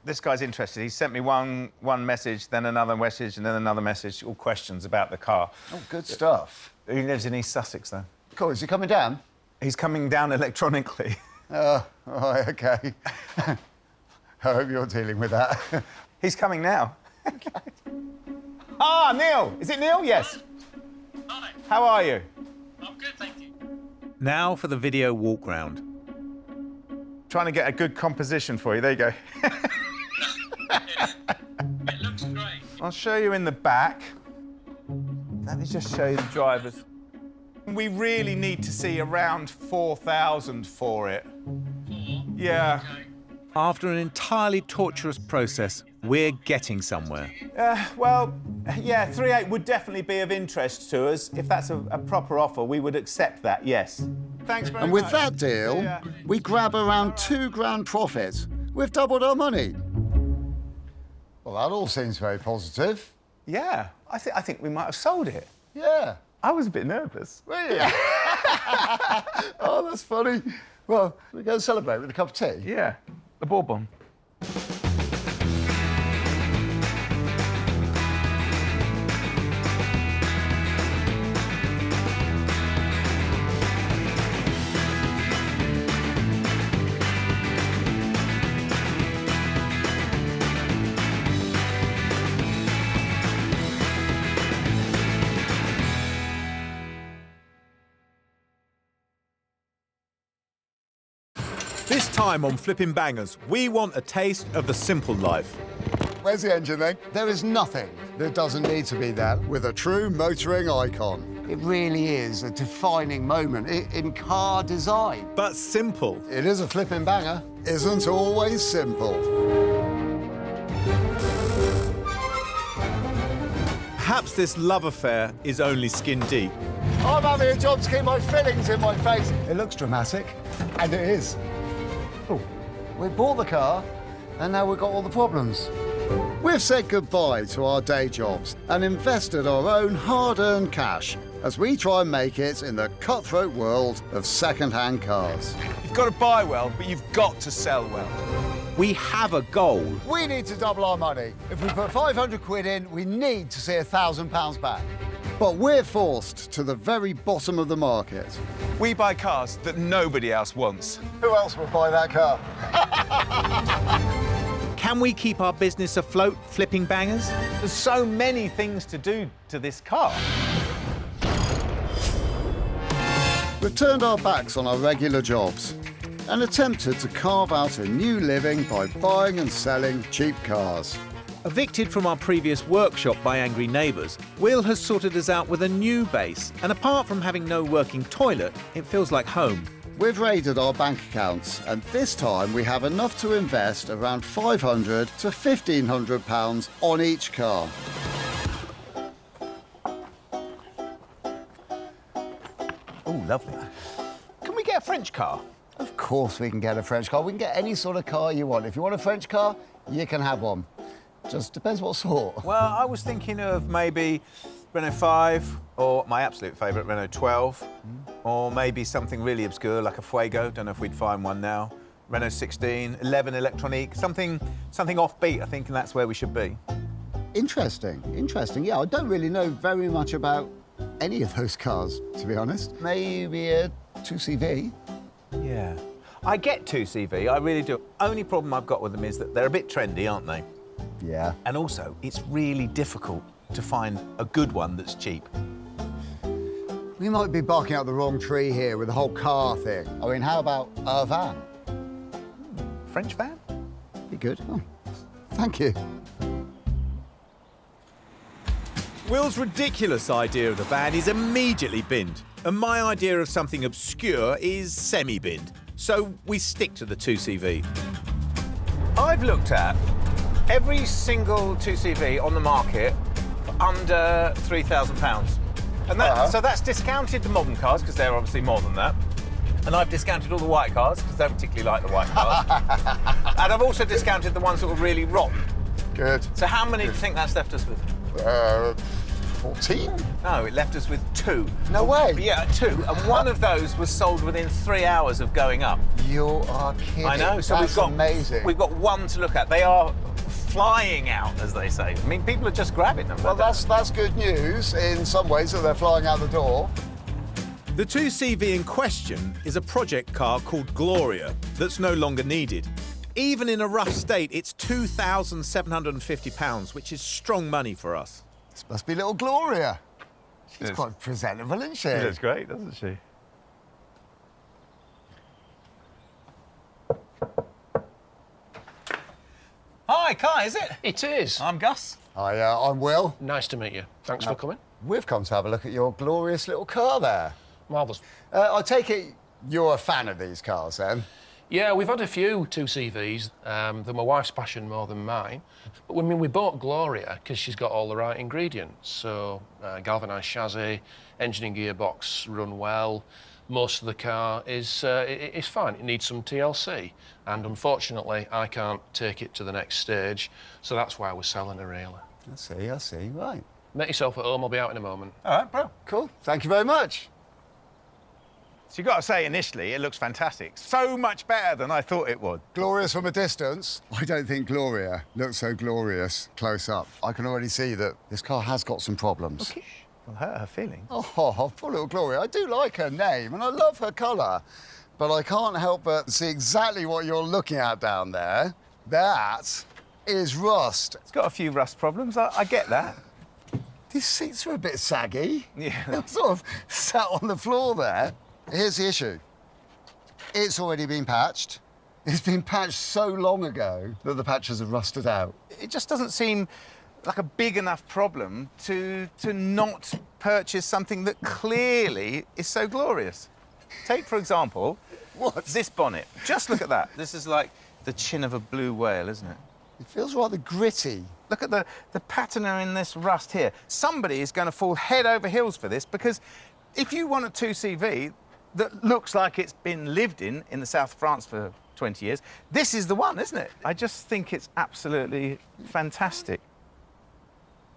this guy's interested. He sent me one message, then another message, and then another message, all questions about the car. Oh, good stuff. He lives in East Sussex, though. Cool. Is he coming down? He's coming down electronically. Oh, right, OK. I hope you're dealing with that. He's coming now. Ah, Neil! Is it Neil? Yes. Hi. How are you? I'm good, thank you. Now for the video walk round. Trying to get a good composition for you. There you go. It looks great. I'll show you in the back. Let me just show you the drivers. We really need to see around 4,000 for it. Yeah. After an entirely torturous process, we're getting somewhere. Well, yeah, 3.8 would definitely be of interest to us. If that's a proper offer, we would accept that, yes. Thanks very much. And with that deal, we grab around £2,000 profit. We've doubled our money. Well, that all seems very positive. Yeah, I think we might have sold it. Yeah. I was a bit nervous. Were you? Oh, that's funny. Well, we go and celebrate with a cup of tea? Yeah, a bourbon. This time on Flipping Bangers, we want a taste of the simple life. Where's the engine then? There is nothing that doesn't need to be there with a true motoring icon. It really is a defining moment in car design. But simple. It is a flipping banger. Isn't always simple. Perhaps this love affair is only skin deep. I'm having a job to keep my fillings in my face. It looks dramatic, and it is. Oh, we bought the car, and now we've got all the problems. We've said goodbye to our day jobs and invested our own hard-earned cash as we try and make it in the cutthroat world of second-hand cars. You've got to buy well, but you've got to sell well. We have a goal. We need to double our money. If we put 500 quid in, we need to see £1,000 back. But we're forced to the very bottom of the market. We buy cars that nobody else wants. Who else would buy that car? Can we keep our business afloat, Flipping Bangers? There's so many things to do to this car. We've turned our backs on our regular jobs and attempted to carve out a new living by buying and selling cheap cars. Evicted from our previous workshop by angry neighbours, Will has sorted us out with a new base, and apart from having no working toilet, it feels like home. We've raided our bank accounts, and this time we have enough to invest around £500 to £1,500 on each car. Oh, lovely. Can we get a French car? Of course we can get a French car. We can get any sort of car you want. If you want a French car, you can have one. Just depends what sort. Well, I was thinking of maybe Renault 5, or my absolute favourite, Renault 12, or maybe something really obscure like a Fuego. Don't know if we'd find one now. Renault 16, 11 Electronique, something offbeat, I think, and that's where we should be. Interesting, interesting. Yeah, I don't really know very much about any of those cars, to be honest. Maybe a 2CV. Yeah. I get 2CV, I really do. Only problem I've got with them is that they're a bit trendy, aren't they? Yeah. And also, it's really difficult to find a good one that's cheap. We might be barking up the wrong tree here with the whole car thing. I mean, how about a van? French van? Be good. Oh, thank you. Will's ridiculous idea of the van is immediately binned, and my idea of something obscure is semi-binned. So we stick to the 2CV. I've looked at every single 2CV on the market for under £3,000. And that, so that's discounted the modern cars, because they're obviously more than that. And I've discounted all the white cars, because I don't particularly like the white cars. And I've also discounted the ones that were really rotten. Good. So how many do you think that's left us with? 14? No, it left us with 2. No way. Yeah, 2. And one of those was sold within 3 hours of going up. You are kidding. I know. So that's amazing. We've got one to look at. They are flying out, as they say. I mean, people are just grabbing them. Well, that's good news in some ways that they're flying out the door. The 2CV in question is a project car called Gloria that's no longer needed. Even in a rough state, it's £2,750, which is strong money for us. This must be little Gloria. She's quite presentable, isn't she? She looks great, doesn't she? Hi, Kai, is it? It is. I'm Gus. Hi, I'm Will. Nice to meet you. Thanks for coming. We've come to have a look at your glorious little car there. Marvellous. I take it you're a fan of these cars, then? Yeah, we've had a few 2CVs. They're my wife's passion more than mine. But I mean, we bought Gloria because she's got all the right ingredients. So, galvanised chassis, engine and gearbox run well. Most of the car is fine. It needs some TLC. And unfortunately, I can't take it to the next stage. So that's why we're selling her, really. I see, right. Make yourself at home. I'll be out in a moment. All right, bro. Cool. Thank you very much. So you've got to say, initially, it looks fantastic. So much better than I thought it would. Glorious from a distance. I don't think Gloria looks so glorious close up. I can already see that this car has got some problems. Okay. Will hurt her feelings. Oh, poor little Gloria. I do like her name and I love her colour. But I can't help but see exactly what you're looking at down there. That is rust. It's got a few rust problems. I get that. These seats are a bit saggy. Yeah. They're sort of sat on the floor there. Here's the issue. It's already been patched. It's been patched so long ago that the patches have rusted out. It just doesn't seem like a big enough problem to not purchase something that clearly is so glorious. Take, for example, this bonnet. Just look at that. This is like the chin of a blue whale, isn't it? It feels rather gritty. Look at the patina in this rust here. Somebody is going to fall head over heels for this, because if you want a 2CV that looks like it's been lived in the south of France for 20 years, this is the one, isn't it? I just think it's absolutely fantastic.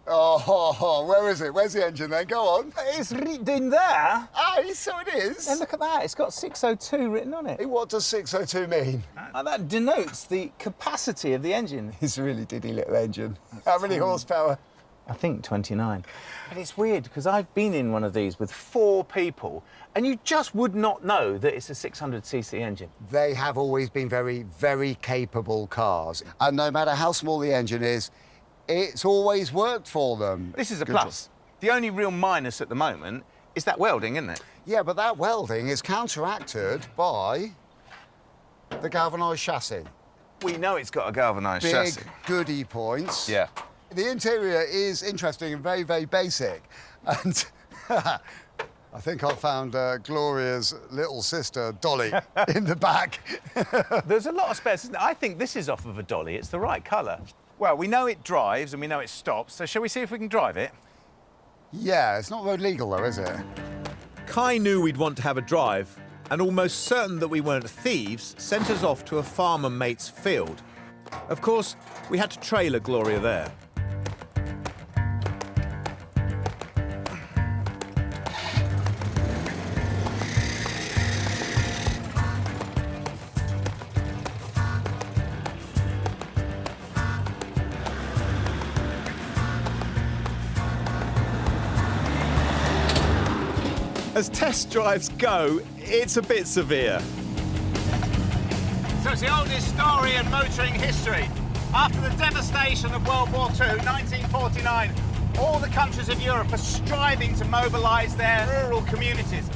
Oh, where is it? Where's the engine then? Go on. It's written there. Ah, so it is. And look at that. It's got 602 written on it. What does 602 mean? That denotes the capacity of the engine. It's a really diddy little engine. How many horsepower? I think 29. But it's weird, because I've been in one of these with 4 people, and you just would not know that it's a 600cc engine. They have always been very, very capable cars. And no matter how small the engine is, it's always worked for them. This is a plus. The only real minus at the moment is that welding, isn't it? Yeah, but that welding is counteracted by the galvanised chassis. We know it's got a galvanised chassis. Big goody points. Yeah. The interior is interesting and very, very basic. And I think I found Gloria's little sister, Dolly, in the back. There's a lot of spares, isn't there? I think this is off of a Dolly. It's the right colour. Well, we know it drives and we know it stops, so shall we see if we can drive it? Yeah, it's not road legal, though, is it? Kai knew we'd want to have a drive, and almost certain that we weren't thieves, sent us off to a farmer mate's field. Of course, we had to trailer Gloria there. As test drives go, it's a bit severe. So it's the oldest story in motoring history. After the devastation of World War II, 1949, All the countries of Europe are striving to mobilise their rural communities.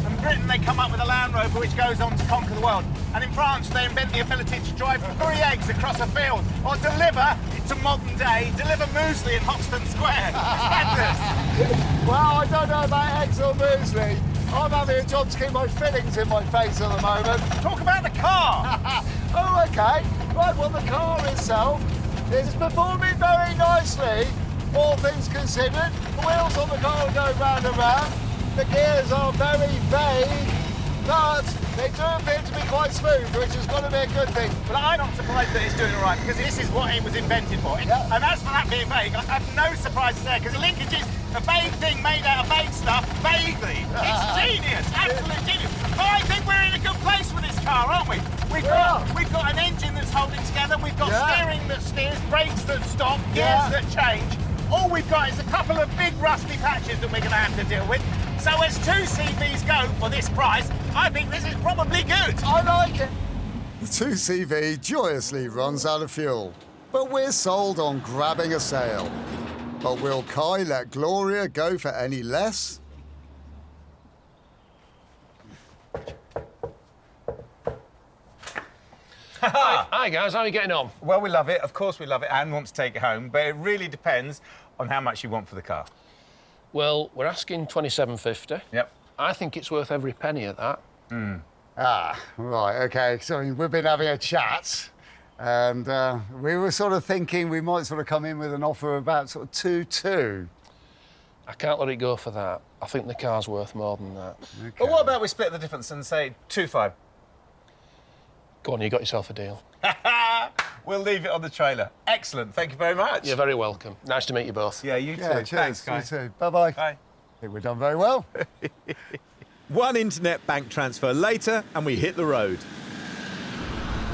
In Britain, they come up with a Land Rover which goes on to conquer the world. And in France, they invent the ability to drive 3 eggs across a field or deliver, to modern day, deliver muesli in Hoxton Square. It's madness. Well, I don't know about eggs or muesli. I'm having a job to keep my fillings in my face at the moment. Talk about the car. Oh, OK. Right, well, the car itself is performing very nicely, all things considered. The wheels on the car go round and round. The gears are very vague, but they do appear to be quite smooth, which has got to be a good thing. But I'm not surprised that it's doing all right, because this is what it was invented for. Yeah. And as for that being vague, I have no surprises there, because the linkage is a vague thing made out of vague stuff, vaguely. It's genius, absolute genius. But I think we're in a good place with this car, aren't we? We've got an engine that's holding together, we've got steering that steers, brakes that stop, gears that change. All we've got is a couple of big rusty patches that we're going to have to deal with. So as 2 CVs go for this price, I think this is probably good. I like it. The 2CV joyously runs out of fuel, but we're sold on grabbing a sale. But will Kai let Gloria go for any less? Hi guys, how are you getting on? Well, we love it. Of course we love it and want to take it home, but it really depends on how much you want for the car. Well, we're asking $27.50. Yep. I think it's worth every penny of that. Ah, right, OK. So we've been having a chat, and we were sort of thinking we might sort of come in with an offer of about sort of 2.2. I can't let it go for that. I think the car's worth more than that. Okay. But what about we split the difference and say 2.5? Go on, you got yourself a deal. We'll leave it on the trailer. Excellent, thank you very much. You're very welcome. Nice to meet you both. Yeah, you too. Yeah, cheers. Thanks, Kai. You too. Bye-bye. Bye. I think we've done very well. One internet bank transfer later, and we hit the road.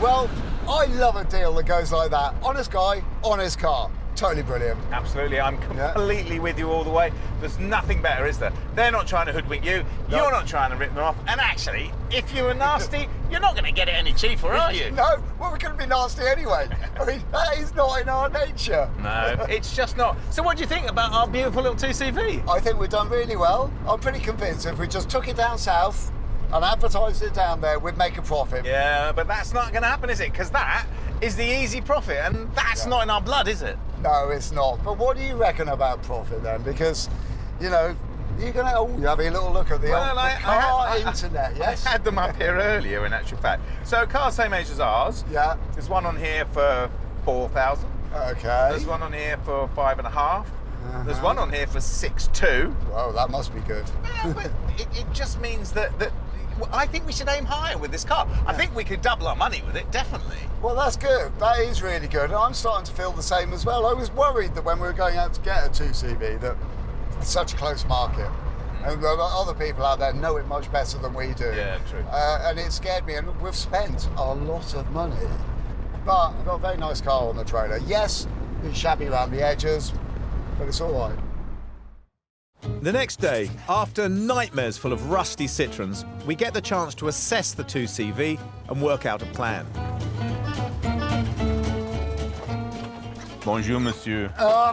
Well, I love a deal that goes like that. Honest guy, honest car. Totally brilliant. Absolutely, I'm completely with you all the way. There's nothing better, is there? They're not trying to hoodwink you, you're not trying to rip them off, and actually, if you were nasty, you're not going to get it any cheaper, are you? No, well, we're going to be nasty anyway. I mean, that is not in our nature. No, it's just not. So what do you think about our beautiful little 2CV? I think we've done really well. I'm pretty convinced if we just took it down south and advertised it down there, we'd make a profit. Yeah, but that's not going to happen, is it? Because that is the easy profit, and that's not in our blood, is it? No, it's not. But what do you reckon about profit then? Because, you know, you're going to... Oh, you're having a little look at the, car internet, yes? I had them up here earlier, in actual fact. So, car same age as ours. Yeah. There's one on here for 4,000. OK. There's one on here for 5.5. There's one on here for 6.2. Whoa, that must be good. Yeah, but it just means that I think we should aim higher with this car. I think we could double our money with it, definitely. Well, that's good. That is really good. And I'm starting to feel the same as well. I was worried that when we were going out to get a 2CV that it's such a close market. And other people out there know it much better than we do. Yeah, true. And it scared me. And we've spent a lot of money. But I've got a very nice car on the trailer. Yes, it's shabby around the edges, but it's all right. The next day, after nightmares full of rusty Citroens, we get the chance to assess the 2CV and work out a plan. Bonjour, monsieur.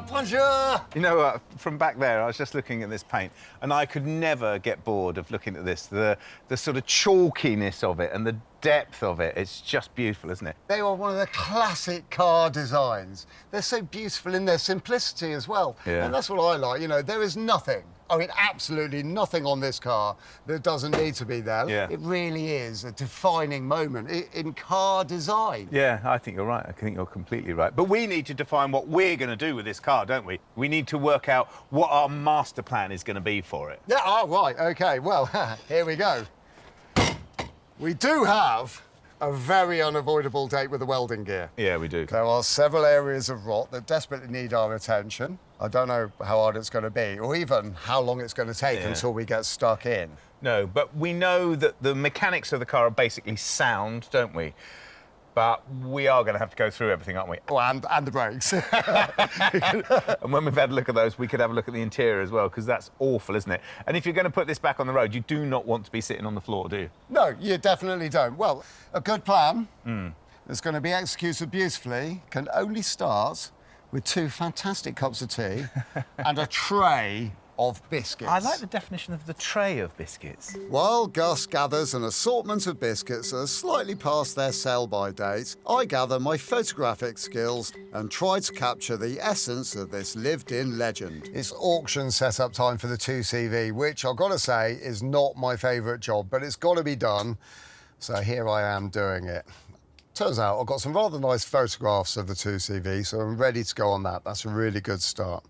Bonjour. You know, from back there, I was just looking at this paint, and I could never get bored of looking at this. The sort of chalkiness of it and the depth of it. It's just beautiful, isn't it? They are one of the classic car designs. They're so beautiful in their simplicity as well. Yeah. And that's what I like. You know, there is nothing, I mean, absolutely nothing on this car that doesn't need to be there. Yeah. It really is a defining moment in car design. Yeah, I think you're right. I think you're completely right. But we need to define what we're going to do with this car, don't we? We need to work out what our master plan is going to be for it. Yeah, oh, right, OK. Well, here we go. We do have a very unavoidable date with the welding gear. Yeah, we do. There are several areas of rot that desperately need our attention. I don't know how hard it's going to be, or even how long it's going to take until we get stuck in. No, but we know that the mechanics of the car are basically sound, don't we? But we are going to have to go through everything, aren't we? Oh, and the brakes. And when we've had a look at those, we could have a look at the interior as well, because that's awful, isn't it? And if you're going to put this back on the road, you do not want to be sitting on the floor, do you? No, you definitely don't. Well, a good plan that's going to be executed beautifully can only start with 2 fantastic cups of tea and a tray of biscuits. I like the definition of the tray of biscuits. While Gus gathers an assortment of biscuits that are slightly past their sell-by date, I gather my photographic skills and try to capture the essence of this lived-in legend. It's auction setup time for the 2CV, which I've got to say is not my favourite job, but it's got to be done. So here I am doing it. Turns out I've got some rather nice photographs of the 2CV, so I'm ready to go on that. That's a really good start.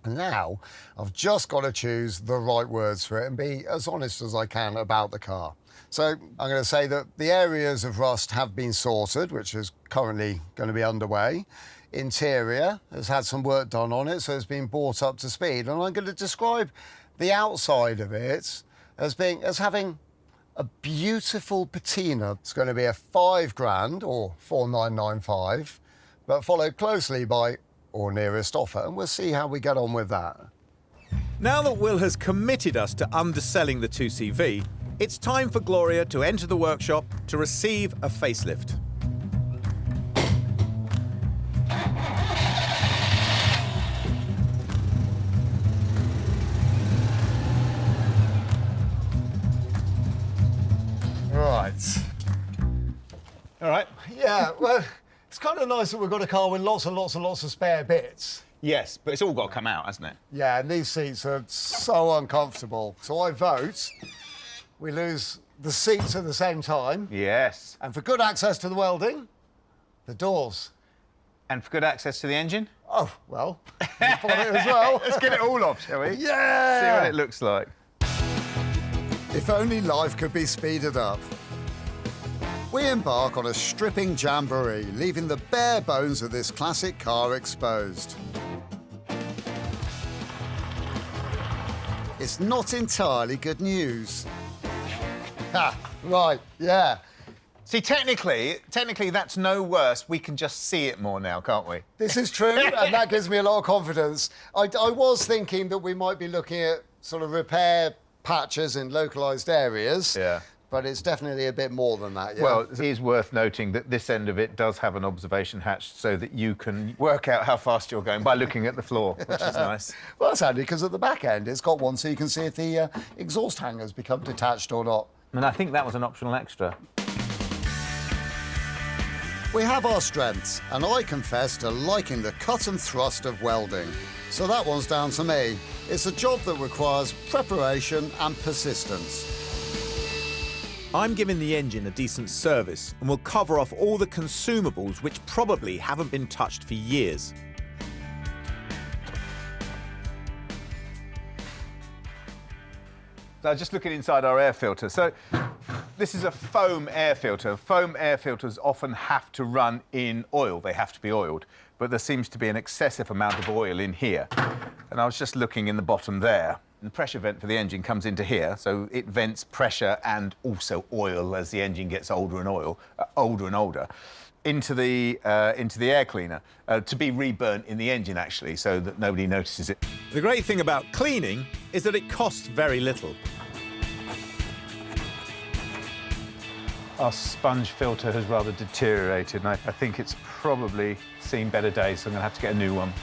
Now, I've just got to choose the right words for it and be as honest as I can about the car. So I'm going to say that the areas of rust have been sorted, which is currently going to be underway. Interior has had some work done on it, so it's been brought up to speed. And I'm going to describe the outside of it as having a beautiful patina. It's going to be a £5,000 or 4,995, but followed closely by or nearest offer, and we'll see how we get on with that. Now that Will has committed us to underselling the 2CV, it's time for Gloria to enter the workshop to receive a facelift. Right. All right. Yeah, well, it's kind of nice that we've got a car with lots and lots and lots of spare bits. Yes, but it's all got to come out, hasn't it? Yeah, and these seats are so uncomfortable. So I vote we lose the seats at the same time. Yes. And for good access to the welding, the doors. And for good access to the engine? Oh, well, you've got it as well. Let's get it all off, shall we? Yeah! See what it looks like. If only life could be speeded up. We embark on a stripping jamboree, leaving the bare bones of this classic car exposed. It's not entirely good news. Ha! Right, yeah. See, technically, that's no worse. We can just see it more now, can't we? This is true, and that gives me a lot of confidence. I was thinking that we might be looking at sort of repair patches in localised areas. Yeah. But it's definitely a bit more than that, yeah? Well, it is worth noting that this end of it does have an observation hatch so that you can work out how fast you're going by looking at the floor, which is nice. Well, that's handy, because at the back end, it's got one so you can see if the exhaust hangers become detached or not. And I think that was an optional extra. We have our strengths, and I confess to liking the cut and thrust of welding. So that one's down to me. It's a job that requires preparation and persistence. I'm giving the engine a decent service and will cover off all the consumables which probably haven't been touched for years. So just looking inside our air filter. So this is a foam air filter. Foam air filters often have to run in oil. They have to be oiled. But there seems to be an excessive amount of oil in here. And I was just looking in the bottom there. The pressure vent for the engine comes into here, so it vents pressure and also oil as the engine gets older and older, into the air cleaner to be reburnt in the engine, actually, so that nobody notices it. The great thing about cleaning is that it costs very little. Our sponge filter has rather deteriorated, and I think it's probably seen better days, so I'm going to have to get a new one.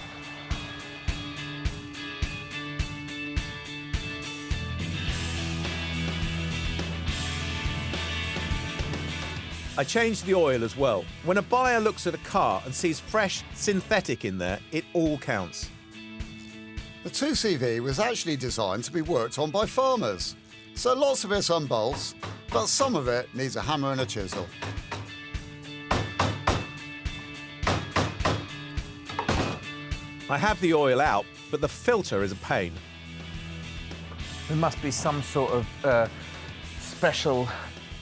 I changed the oil as well. When a buyer looks at a car and sees fresh synthetic in there, it all counts. The 2CV was actually designed to be worked on by farmers. So lots of it's unbolts, but some of it needs a hammer and a chisel. I have the oil out, but the filter is a pain. There must be some sort of special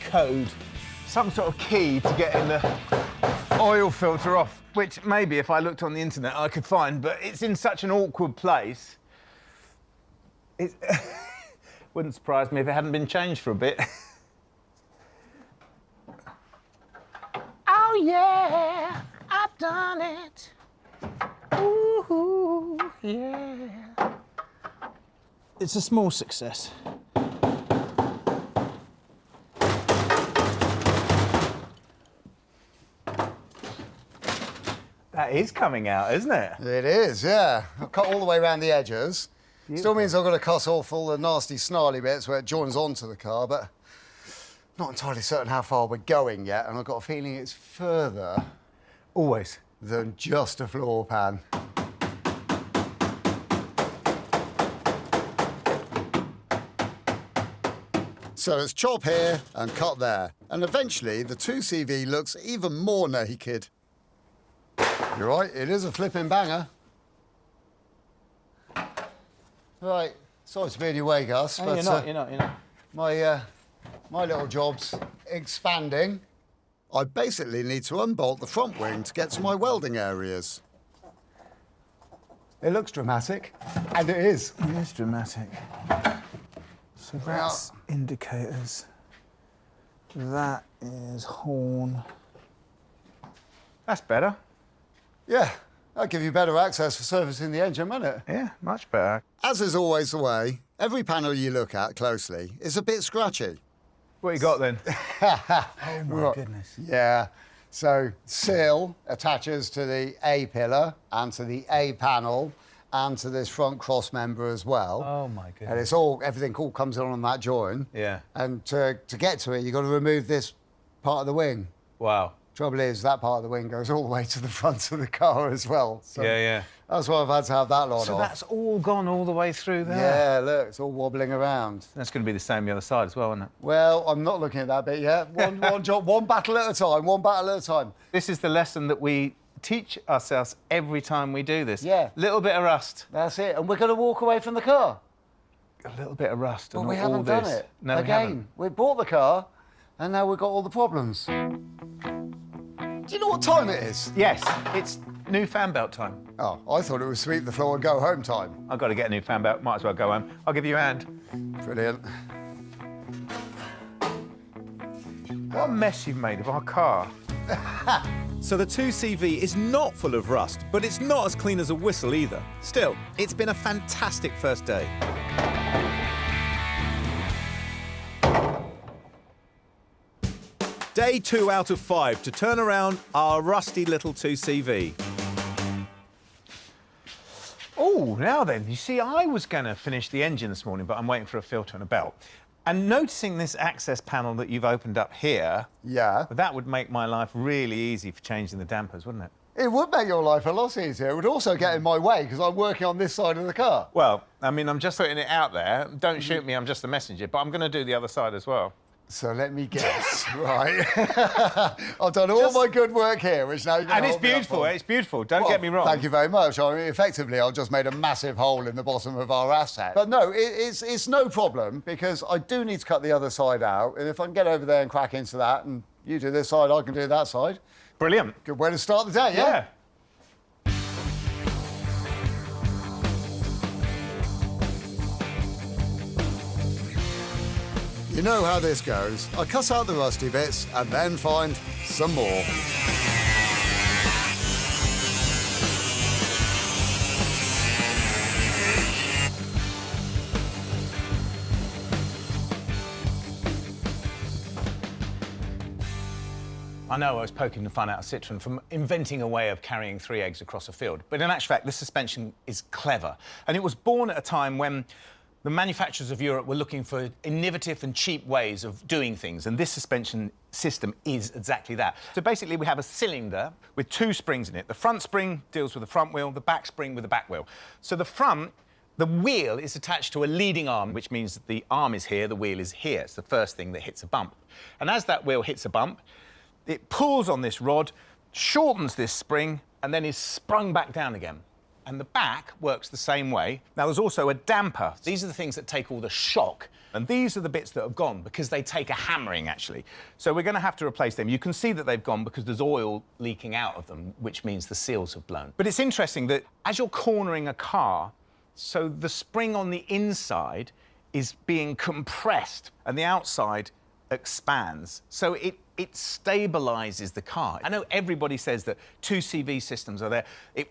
code, some sort of key to getting the oil filter off, which maybe if I looked on the internet I could find, but it's in such an awkward place. It wouldn't surprise me if it hadn't been changed for a bit. Oh yeah, I've done it. Ooh, yeah. It's a small success. That is coming out, isn't it? It is, yeah. I've cut all the way around the edges. Still means I've got to cut off all the nasty, snarly bits where it joins onto the car, but not entirely certain how far we're going yet, and I've got a feeling it's further... Always. ...than just a floor pan. So it's chop here and cut there, and eventually the 2CV looks even more naked. You're right, it is a flipping banger. Right, sorry to be in your way, Gus, No, but... you're not. My little job's expanding. I basically need to unbolt the front wing to get to my welding areas. It looks dramatic, and it is. It is dramatic. So that's indicators. That is horn. That's better. Yeah, that'll give you better access for servicing the engine, won't it? Yeah, much better. As is always the way, every panel you look at closely is a bit scratchy. What you got then? Oh, my goodness. Yeah. So, seal attaches to the A pillar and to the A panel and to this front cross member as well. Oh, my goodness. And it's everything all comes in on that join. Yeah. And to get to it, you've got to remove this part of the wing. Wow. Trouble is, that part of the wing goes all the way to the front of the car as well. So yeah. That's why I've had to have that lot So off. that's all gone all the way through there? Yeah, look, it's all wobbling around. That's going to be the same the other side as well, isn't it? Well, I'm not looking at that bit yet. One job, one battle at a time, one battle at a time. This is the lesson that we teach ourselves every time we do this. Yeah. Little bit of rust. That's it, and we're going to walk away from the car. A little bit of rust. But and we all haven't this. done it. No, we Again, haven't. we bought the car, and now we've got all the problems. Do you know what time it is? Yes, it's new fan belt time. Oh, I thought it was sweep the floor and go home time. I've got to get a new fan belt. Might as well go home. I'll give you a hand. Brilliant. What a mess you've made of our car. So the 2CV is not full of rust, but it's not as clean as a whistle either. Still, it's been a fantastic first day. Day 2 out of 5 to turn around our rusty little 2CV. Oh, now then, you see, I was going to finish the engine this morning, but I'm waiting for a filter and a belt. And noticing this access panel that you've opened up here, yeah, that would make my life really easy for changing the dampers, wouldn't it? It would make your life a lot easier. It would also get in my way because I'm working on this side of the car. Well, I mean, I'm just putting it out there. Don't shoot me, I'm just a messenger, but I'm going to do the other side as well. So let me guess, right? I've done all my good work here, which now you're And it's beautiful, it's beautiful, don't get me wrong. Thank you very much. I mean, effectively, I've just made a massive hole in the bottom of our asset. But no, it's no problem because I do need to cut the other side out. And if I can get over there and crack into that and you do this side, I can do that side. Brilliant. Good way to start the day, yeah? You know how this goes. I cut out the rusty bits and then find some more. I know I was poking the fun out of Citroën from inventing a way of carrying 3 eggs across a field, but in actual fact, this suspension is clever. And it was born at a time when the manufacturers of Europe were looking for innovative and cheap ways of doing things, and this suspension system is exactly that. So basically, we have a cylinder with 2 springs in it. The front spring deals with the front wheel, the back spring with the back wheel. So the front, the wheel is attached to a leading arm, which means that the arm is here, the wheel is here. It's the first thing that hits a bump. And as that wheel hits a bump, it pulls on this rod, shortens this spring, and then is sprung back down again. And the back works the same way. Now, there's also a damper. These are the things that take all the shock. And these are the bits that have gone because they take a hammering, actually. So we're going to have to replace them. You can see that they've gone because there's oil leaking out of them, which means the seals have blown. But it's interesting that as you're cornering a car, so the spring on the inside is being compressed and the outside expands. So it stabilises the car. I know everybody says that 2CV systems are there,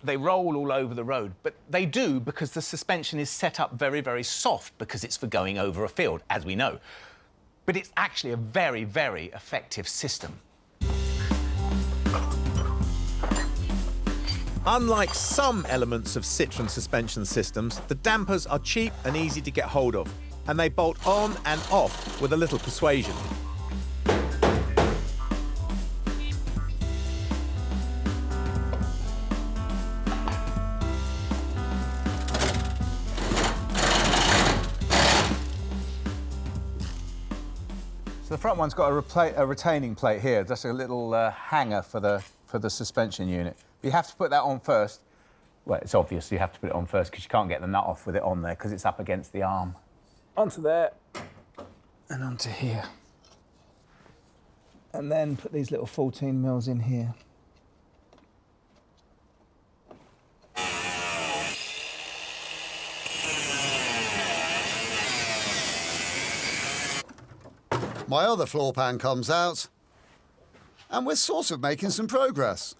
they roll all over the road, but they do because the suspension is set up very, very soft because it's for going over a field, as we know. But it's actually a very, very effective system. Unlike some elements of Citroën suspension systems, the dampers are cheap and easy to get hold of, and they bolt on and off with a little persuasion. So the front one's got a retaining plate here, just a little hanger for the suspension unit. You have to put that on first. Well, it's obvious you have to put it on first because you can't get the nut off with it on there because it's up against the arm. Onto there and onto here. And then put these little 14 mils in here. My other floor pan comes out, and we're sort of making some progress.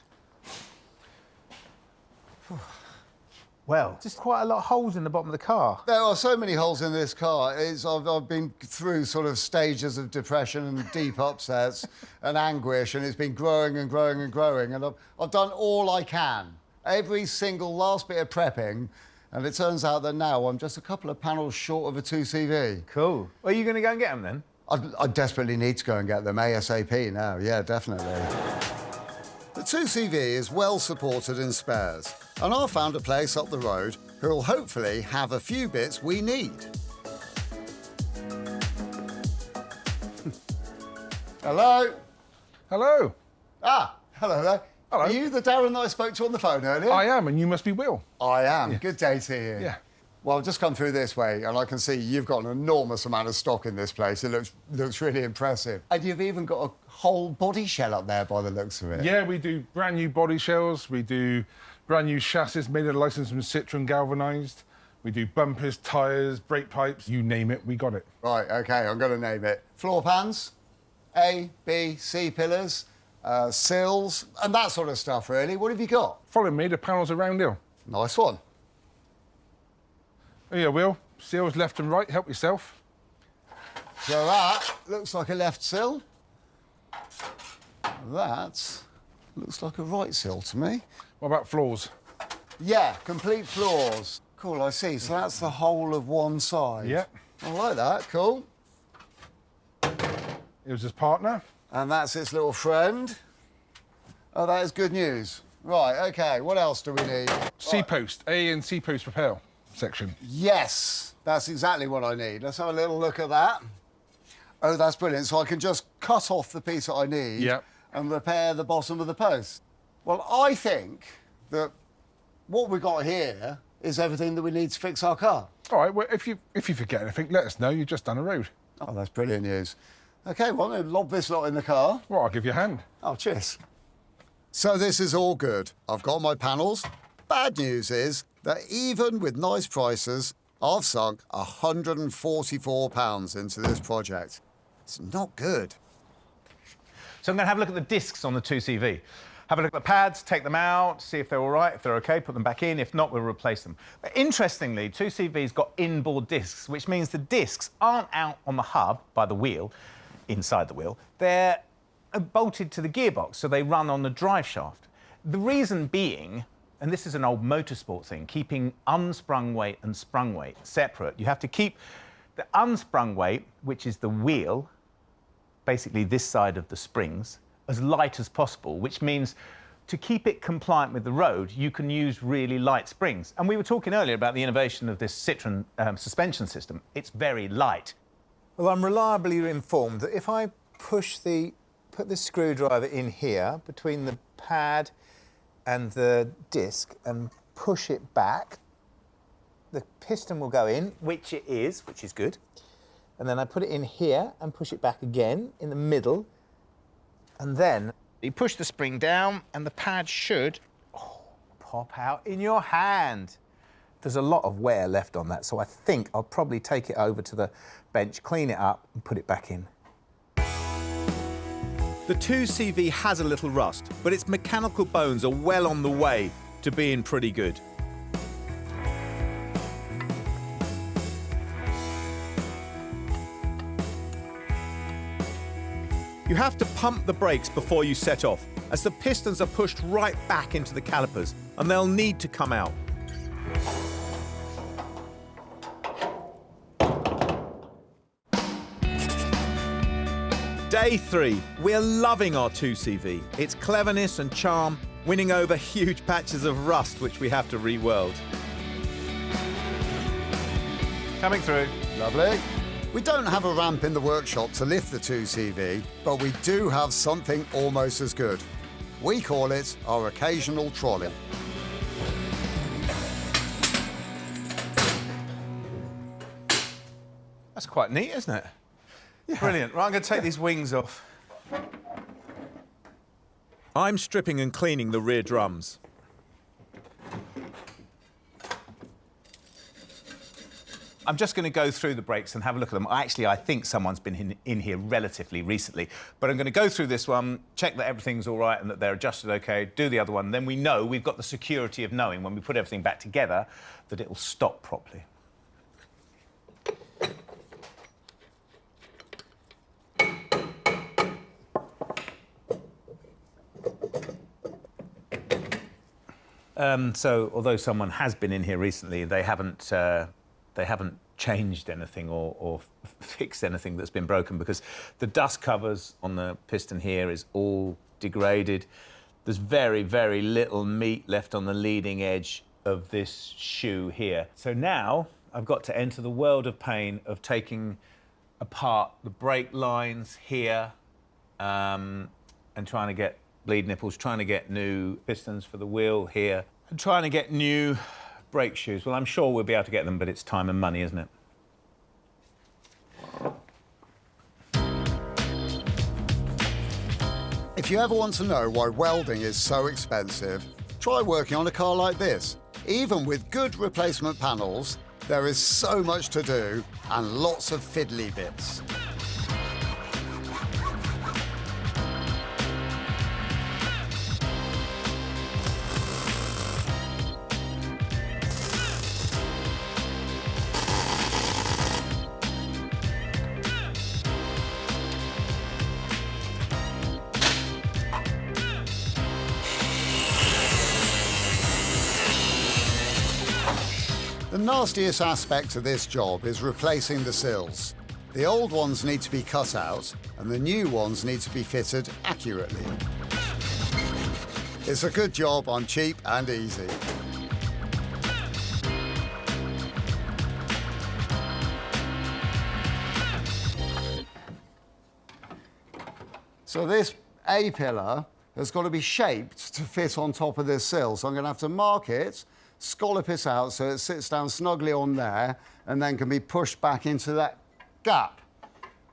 Well, just quite a lot of holes in the bottom of the car. There are so many holes in this car. I've been through sort of stages of depression and deep upsets and anguish, and it's been growing and growing and growing, and I've done all I can, every single last bit of prepping, and it turns out that now I'm just a couple of panels short of a 2CV. Cool. Are you going to go and get them then? I desperately need to go and get them ASAP now, yeah, definitely. The 2CV is well supported in spares, and I've found a place up the road who'll hopefully have a few bits we need. Hello? Hello. Ah, hello there. Hello. Are you the Darren that I spoke to on the phone earlier? I am, and you must be Will. I am. Yeah. Good day to you. Yeah. Well, I've just come through this way, and I can see you've got an enormous amount of stock in this place. It looks really impressive. And you've even got a whole body shell up there by the looks of it. Yeah, we do brand new body shells. We do brand new chassis made of licensed from Citroën galvanised. We do bumpers, tyres, brake pipes, you name it, we got it. Right, OK, I'm going to name it. Floor pans, A, B, C pillars, sills, and that sort of stuff, really. What have you got? Follow me, the panels are round here. Nice one. Here, Will. Sills left and right, help yourself. So that looks like a left sill. That looks like a right sill to me. What about floors? Yeah, complete floors. Cool, I see. So that's the whole of one side. Yeah. I like that, cool. Here's his partner. And that's its little friend. Oh, that is good news. Right, OK, what else do we need? C-post, A and C-post rappel section. Yes, that's exactly what I need. Let's have a little look at that. Oh, that's brilliant. So I can just cut off the piece that I need and repair the bottom of the post. Well, I think that what we've got here is everything that we need to fix our car. All right, well, if you forget anything, let us know. You're just down the road. Oh, that's brilliant news. OK, well, I'll lob this lot in the car. Well, I'll give you a hand. Oh, cheers. So this is all good. I've got my panels. Bad news is that even with nice prices, I've sunk £144 into this project. It's not good. So I'm going to have a look at the discs on the 2CV. Have a look at the pads, take them out, see if they're all right. If they're OK, put them back in. If not, we'll replace them. But interestingly, 2CV's got inboard discs, which means the discs aren't out on the hub by the wheel, inside the wheel. They're bolted to the gearbox, so they run on the drive shaft. The reason being, and this is an old motorsport thing, keeping unsprung weight and sprung weight separate. You have to keep the unsprung weight, which is the wheel, basically this side of the springs, as light as possible, which means to keep it compliant with the road, you can use really light springs. And we were talking earlier about the innovation of this Citroën suspension system. It's very light. Well, I'm reliably informed that if I put this screwdriver in here between the pad and the disc and push it back, the piston will go in, which it is, which is good. And then I put it in here and push it back again in the middle. And then you push the spring down and the pad should pop out in your hand. There's a lot of wear left on that, so I think I'll probably take it over to the bench, clean it up and put it back in. The 2CV has a little rust, but its mechanical bones are well on the way to being pretty good. You have to pump the brakes before you set off, as the pistons are pushed right back into the calipers and they'll need to come out. Day 3. We're loving our 2CV. Its cleverness and charm winning over huge patches of rust which we have to re-weld. Coming through. Lovely. We don't have a ramp in the workshop to lift the 2CV, but we do have something almost as good. We call it our occasional trolley. That's quite neat, isn't it? Yeah. Brilliant. Right, I'm going to take these wings off. I'm stripping and cleaning the rear drums. I'm just going to go through the brakes and have a look at them. Actually, I think someone's been in here relatively recently. But I'm going to go through this one, check that everything's all right and that they're adjusted OK, do the other one. Then we know we've got the security of knowing when we put everything back together that it'll stop properly. So, although someone has been in here recently, they haven't changed anything or fixed anything that's been broken, because the dust covers on the piston here is all degraded. There's very, very little meat left on the leading edge of this shoe here. So now I've got to enter the world of pain of taking apart the brake lines here and trying to get bleed nipples, trying to get new pistons for the wheel here, and trying to get new brake shoes. Well, I'm sure we'll be able to get them, but it's time and money, isn't it? If you ever want to know why welding is so expensive, try working on a car like this. Even with good replacement panels, there is so much to do and lots of fiddly bits. The nastiest aspect of this job is replacing the sills. The old ones need to be cut out and the new ones need to be fitted accurately. It's a good job on cheap and easy. So this A-pillar has got to be shaped to fit on top of this sill. So I'm going to have to mark it, scallop it out so it sits down snugly on there and then can be pushed back into that gap.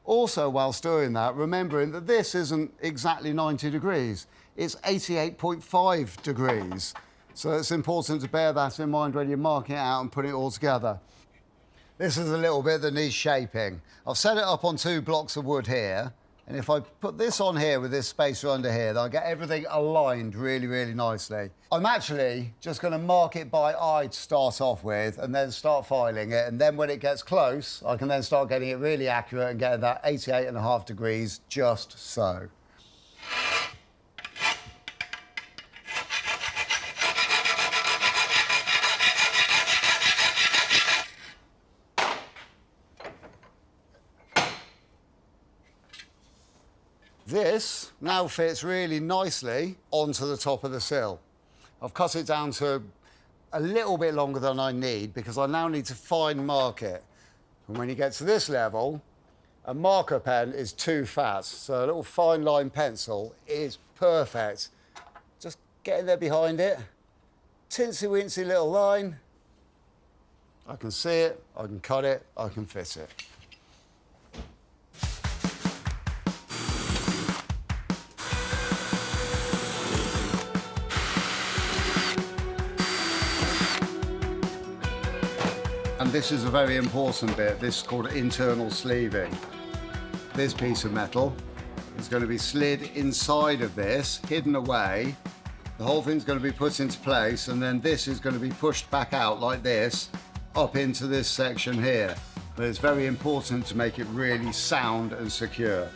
Also, whilst doing that, remembering that this isn't exactly 90 degrees, it's 88.5 degrees. So it's important to bear that in mind when you're marking it out and putting it all together. This is a little bit that needs shaping. I've set it up on 2 blocks of wood here, and if I put this on here with this spacer under here, then I get everything aligned really, really nicely. I'm actually just going to mark it by eye to start off with and then start filing it. And then when it gets close, I can then start getting it really accurate and getting that 88.5 degrees just so. This now fits really nicely onto the top of the sill. I've cut it down to a little bit longer than I need because I now need to fine mark it. And when you get to this level, a marker pen is too fat, so a little fine line pencil is perfect. Just get in there behind it, tinsy-wincy little line. I can see it, I can cut it, I can fit it. And this is a very important bit. This is called internal sleeving. This piece of metal is going to be slid inside of this, hidden away. The whole thing's going to be put into place, and then this is going to be pushed back out like this, up into this section here. But it's very important to make it really sound and secure.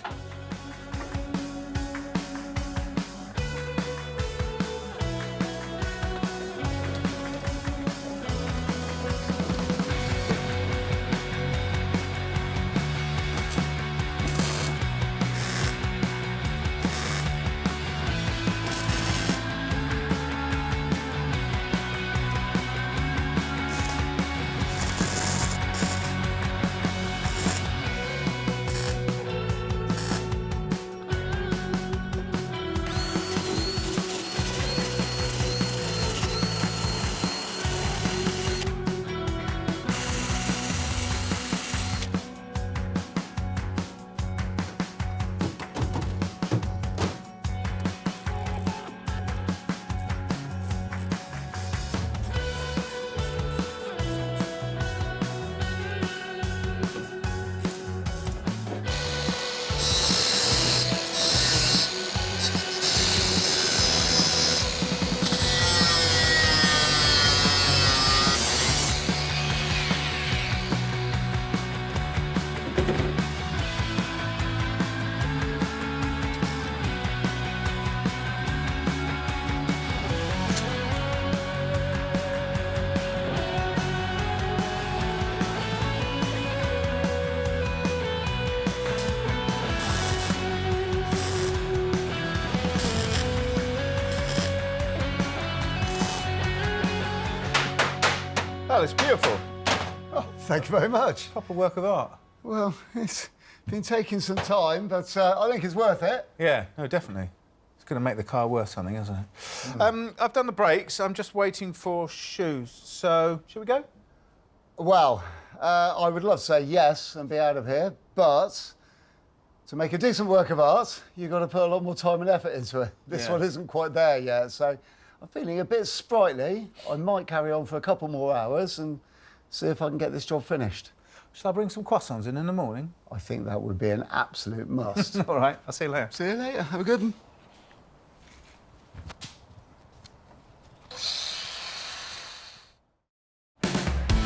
Well, it's beautiful. Oh, thank you very much. Proper work of art. Well, it's been taking some time, but I think it's worth it. Yeah, no, definitely. It's going to make the car worth something, isn't it? I've done the brakes. I'm just waiting for shoes. So, shall we go? Well, I would love to say yes and be out of here, but to make a decent work of art, you've got to put a lot more time and effort into it. This one isn't quite there yet, so I'm feeling a bit sprightly. I might carry on for a couple more hours and see if I can get this job finished. Shall I bring some croissants in the morning? I think that would be an absolute must. All right, I'll see you later. See you later. Have a good one.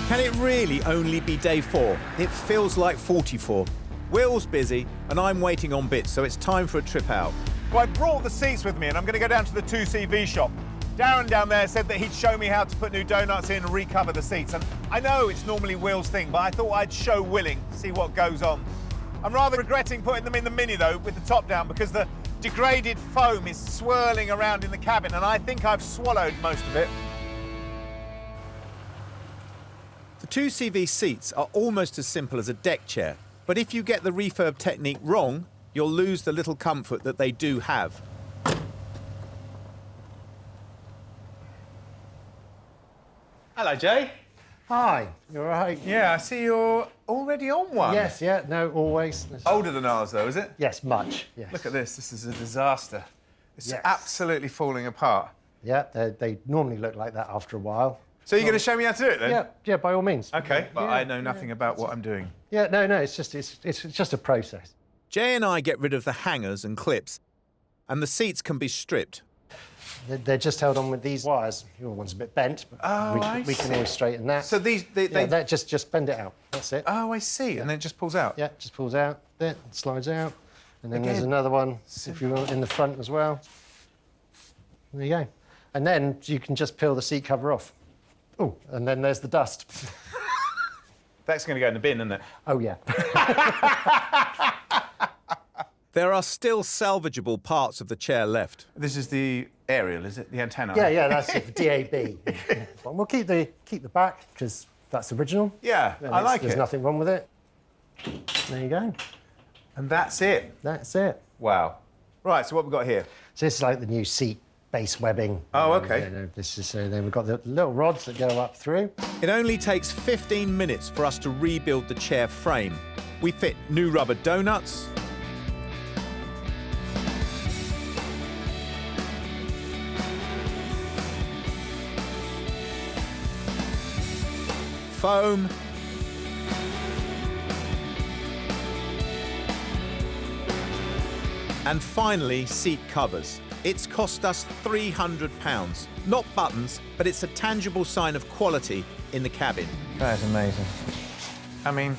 Can it really only be day 4? It feels like 44. Will's busy and I'm waiting on bits, so it's time for a trip out. Well, I brought the seats with me and I'm going to go down to the 2CV shop. Darren down there said that he'd show me how to put new donuts in and recover the seats. And I know it's normally Will's thing, but I thought I'd show Willing, see what goes on. I'm rather regretting putting them in the Mini, though, with the top down, because the degraded foam is swirling around in the cabin, and I think I've swallowed most of it. The 2CV seats are almost as simple as a deck chair, but if you get the refurb technique wrong, you'll lose the little comfort that they do have. Hello, Jay. Hi, you all right? Yeah, I see you're already on one. Yes, yeah, no, always. Older than ours, though, is it? Yes, much, yes. Look at this. This is a disaster. It's Yes. absolutely falling apart. Yeah, they normally look like that after a while. So you're going to show me how to do it, then? Yeah, by all means. OK, but Yeah, I know nothing about what I'm doing. Yeah, no, it's just a process. Jay and I get rid of the hangers and clips, and the seats can be stripped. They're just held on with these wires. Your one's a bit bent, but we can always straighten that. So these, that just bend it out. That's it. Oh, I see. And then it just pulls out. Yeah, just pulls out. There, it slides out. And then there's Again. another one, if you want, in the front as well. There you go. And then you can just peel the seat cover off. Oh, and then there's the dust. That's going to go in the bin, isn't it? Oh, yeah. There are still salvageable parts of the chair left. This is the aerial, is it? The antenna? Yeah, that's it, DAB. Well, we'll keep the back, because that's original. Yeah, I like There's it. nothing wrong with it. There you go. And that's it? That's it. Wow. Right, so what have we got here? So this is like the new seat base webbing. Oh, OK. This is, then we've got the little rods that go up through. It only takes 15 minutes for us to rebuild the chair frame. We fit new rubber donuts, foam, and finally seat covers. It's cost us £300. Not buttons, but it's a tangible sign of quality in the cabin. That is amazing. I mean,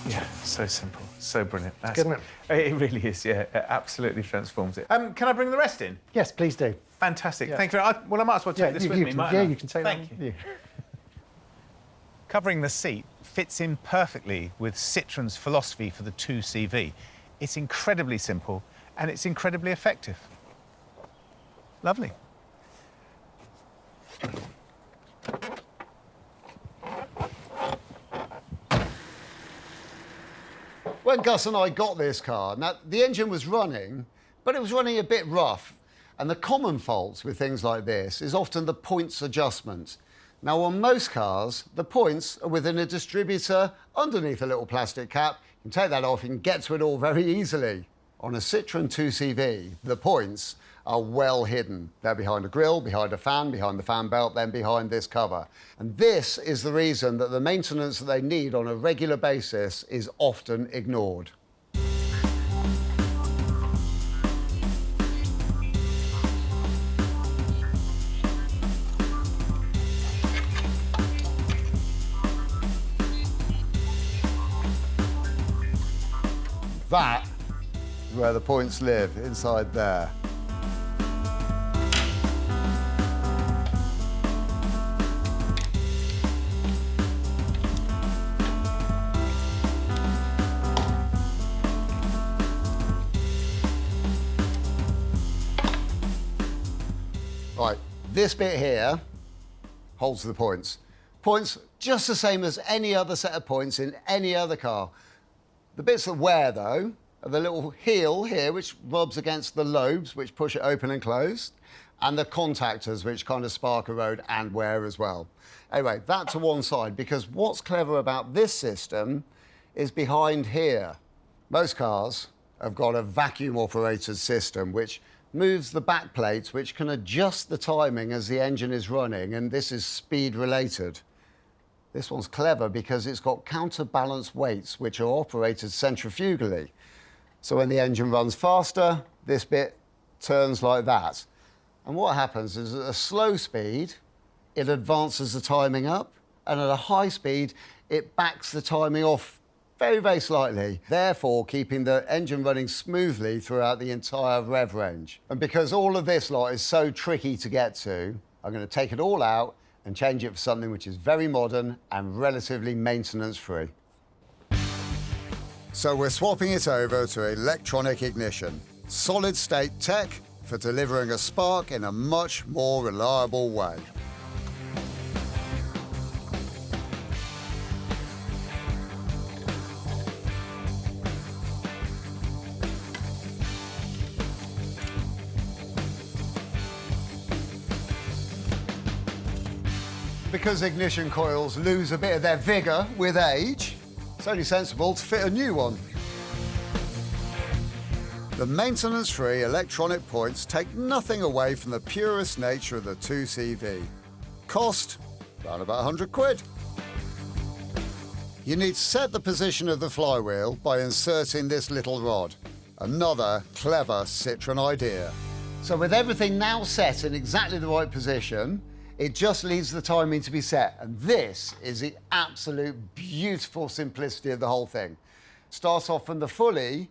yeah, so simple, so brilliant. That's good, isn't it? It really is, yeah. It absolutely transforms it. Can I bring the rest in? Yes, please do. Fantastic. Yeah. Thank you. Well, I might as well take this with me, mightn't I? you can take Thank that. you. Covering the seat fits in perfectly with Citroen's philosophy for the 2CV. It's incredibly simple and it's incredibly effective. Lovely. When Gus and I got this car, now the engine was running, but it was running a bit rough. And the common fault with things like this is often the points adjustment. Now, on most cars, the points are within a distributor underneath a little plastic cap. You can take that off, you can get to it all very easily. On a Citroen 2CV, the points are well hidden. They're behind a grille, behind a fan, behind the fan belt, then behind this cover. And this is the reason that the maintenance that they need on a regular basis is often ignored. That is where the points live, inside there. Right, this bit here holds the points. Points just the same as any other set of points in any other car. The bits that wear, though, are the little heel here, which rubs against the lobes, which push it open and closed, and the contactors, which kind of spark a road and wear as well. Anyway, that to one side, because what's clever about this system is behind here. Most cars have got a vacuum-operated system, which moves the back plates, which can adjust the timing as the engine is running, and this is speed-related. This one's clever because it's got counterbalance weights, which are operated centrifugally. So when the engine runs faster, this bit turns like that. And what happens is at a slow speed, it advances the timing up, and at a high speed, it backs the timing off very, very slightly, therefore keeping the engine running smoothly throughout the entire rev range. And because all of this lot is so tricky to get to, I'm going to take it all out and change it for something which is very modern and relatively maintenance-free. So we're swapping it over to electronic ignition. Solid-state tech for delivering a spark in a much more reliable way. Because ignition coils lose a bit of their vigour with age, it's only sensible to fit a new one. The maintenance-free electronic points take nothing away from the purest nature of the 2CV. Cost, around about 100 quid. You need to set the position of the flywheel by inserting this little rod. Another clever Citroën idea. So with everything now set in exactly the right position, it just leaves the timing to be set. And this is the absolute beautiful simplicity of the whole thing. Starts off from the fully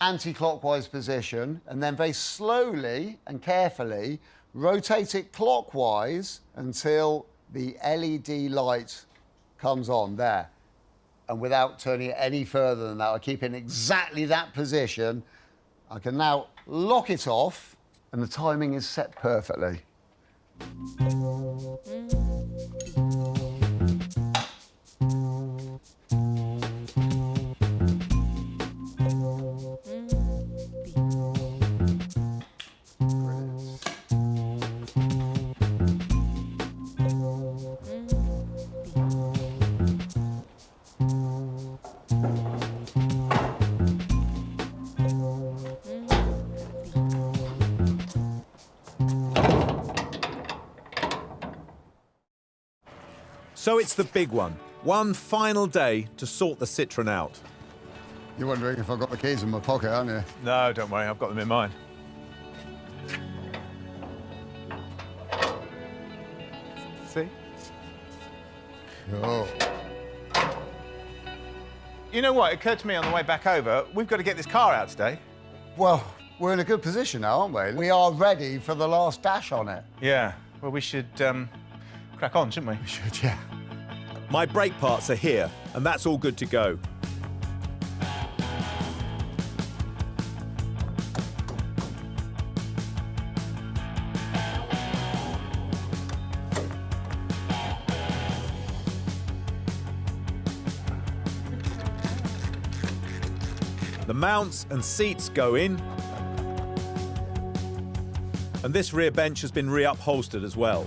anti-clockwise position, and then very slowly and carefully rotate it clockwise until the LED light comes on there. And without turning it any further than that, I keep it in exactly that position. I can now lock it off, and the timing is set perfectly. So it's the big one. One final day to sort the Citroën out. You're wondering if I've got the keys in my pocket, aren't you? No, don't worry, I've got them in mine. See? Oh. You know what? It occurred to me on the way back over, we've got to get this car out today. Well, we're in a good position now, aren't we? We are ready for the last dash on it. Yeah, well, we should crack on, shouldn't we? We should, yeah. My brake parts are here, and that's all good to go. The mounts and seats go in, and this rear bench has been re-upholstered as well.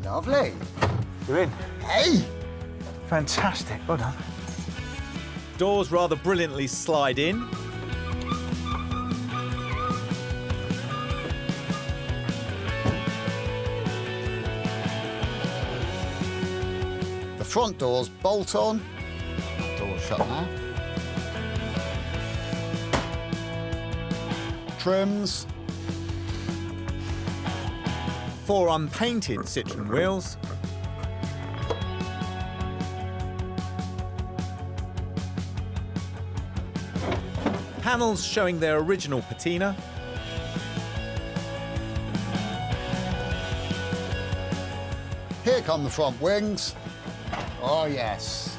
Lovely. You're in. Hey! Fantastic, well done. Doors rather brilliantly slide in. The front doors bolt on. Doors shut now. Trims. 4 unpainted Citroën wheels. Panels showing their original patina. Here come the front wings. Oh, yes.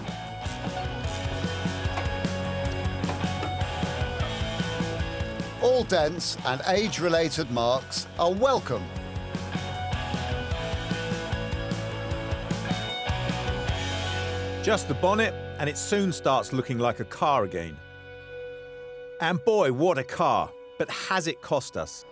All dents and age-related marks are welcome. Just the bonnet, and it soon starts looking like a car again. And boy, what a car. But has it cost us?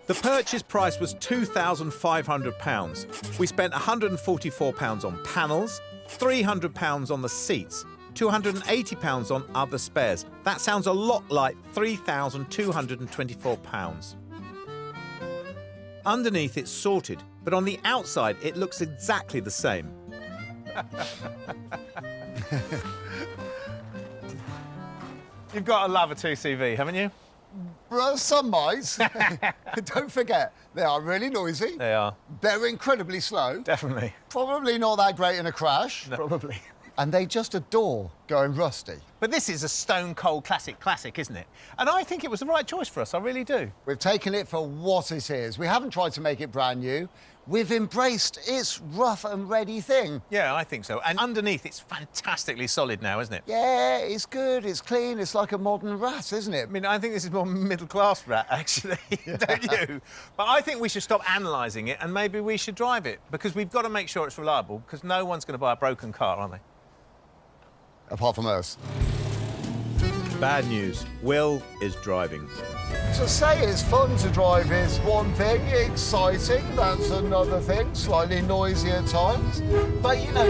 The purchase price was £2,500. We spent £144 on panels, £300 on the seats, £280 on other spares. That sounds a lot like £3,224. Underneath it's sorted, but on the outside it looks exactly the same. You've got to love a 2CV, haven't you? Well, some might. Don't forget, they are really noisy. They are. They're incredibly slow. Definitely. Probably not that great in a crash. No. Probably. And they just adore going rusty. But this is a stone-cold classic, isn't it? And I think it was the right choice for us, I really do. We've taken it for what it is. We haven't tried to make it brand new. We've embraced its rough and ready thing. Yeah, I think so. And underneath, it's fantastically solid now, isn't it? Yeah, it's good, it's clean, it's like a modern rat, isn't it? I mean, I think this is more middle-class rat, actually, don't you? But I think we should stop analysing it and maybe we should drive it, because we've got to make sure it's reliable, because no one's going to buy a broken car, are they? Apart from us. Bad news. Will is driving. To say it's fun to drive is one thing, exciting, that's another thing, slightly noisy at times. But, you know,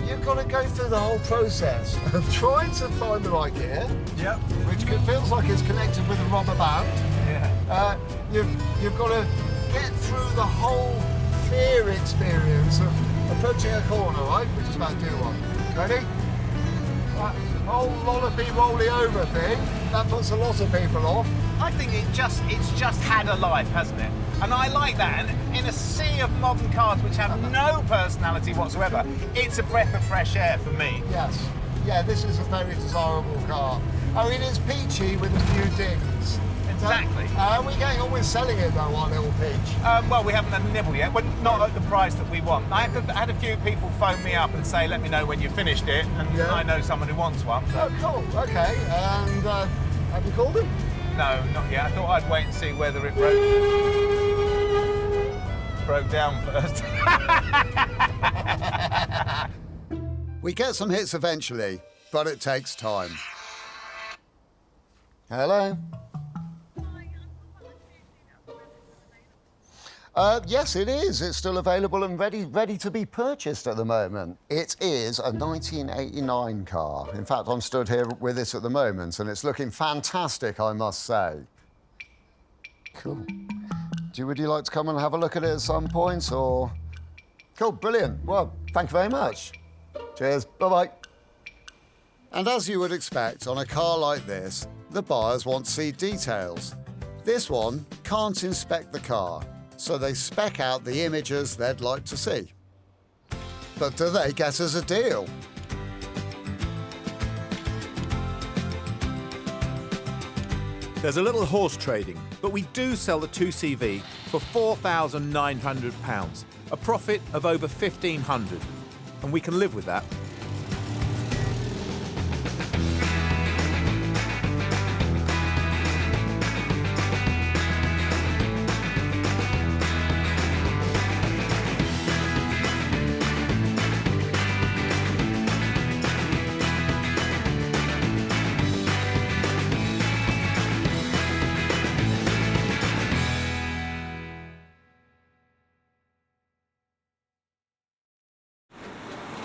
you've got to go through the whole process of trying to find the right gear, yep, which feels like it's connected with a rubber band. Yeah. You've got to get through the whole fear experience of approaching a corner, right? Which is about to do one. Ready? That whole lollopy rolly over thing, that puts a lot of people off. I think it's just had a life, hasn't it? And I like that. And in a sea of modern cars which have no personality whatsoever, it's a breath of fresh air for me. Yes. Yeah, this is a very desirable car. I mean, it's peachy with a few dings. Exactly. Are we getting on with selling it, though, our little peach? Well, we haven't had a nibble yet, but not at the price that we want. I had a few people phone me up and say, let me know when you finished it, and I know someone who wants one. So. Oh, cool. OK. And have you called him? No, not yet. I thought I'd wait and see whether it broke down first. We get some hits eventually, but it takes time. Hello? Yes, it is. It's still available and ready to be purchased at the moment. It is a 1989 car. In fact, I'm stood here with it at the moment, and it's looking fantastic, I must say. Cool. Would you like to come and have a look at it at some point, or...? Cool, brilliant. Well, thank you very much. Cheers, bye-bye. And as you would expect on a car like this, the buyers want to see details. This one can't inspect the car, so they spec out the images they'd like to see. But do they get us a deal? There's a little horse trading, but we do sell the 2CV for £4,900, a profit of over £1,500, and we can live with that.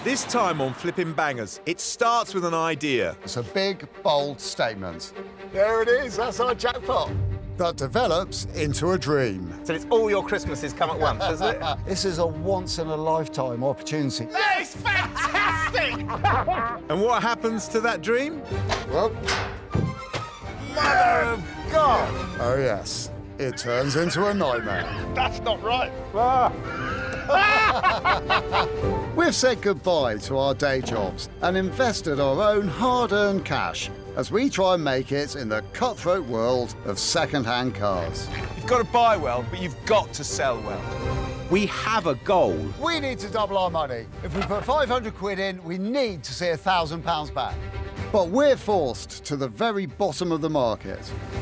This time on Flipping Bangers, it starts with an idea. It's a big, bold statement. There it is, that's our jackpot. That develops into a dream. So it's all your Christmases come at once, isn't it? This is a once-in-a-lifetime opportunity. That is fantastic! And what happens to that dream? Well, Mother of God! Oh, yes. It turns into a nightmare. That's not right. We've said goodbye to our day jobs and invested our own hard-earned cash as we try and make it in the cutthroat world of second-hand cars. You've got to buy well, but you've got to sell well. We have a goal. We need to double our money. If we put 500 quid in, we need to see £1,000 back. But we're forced to the very bottom of the market.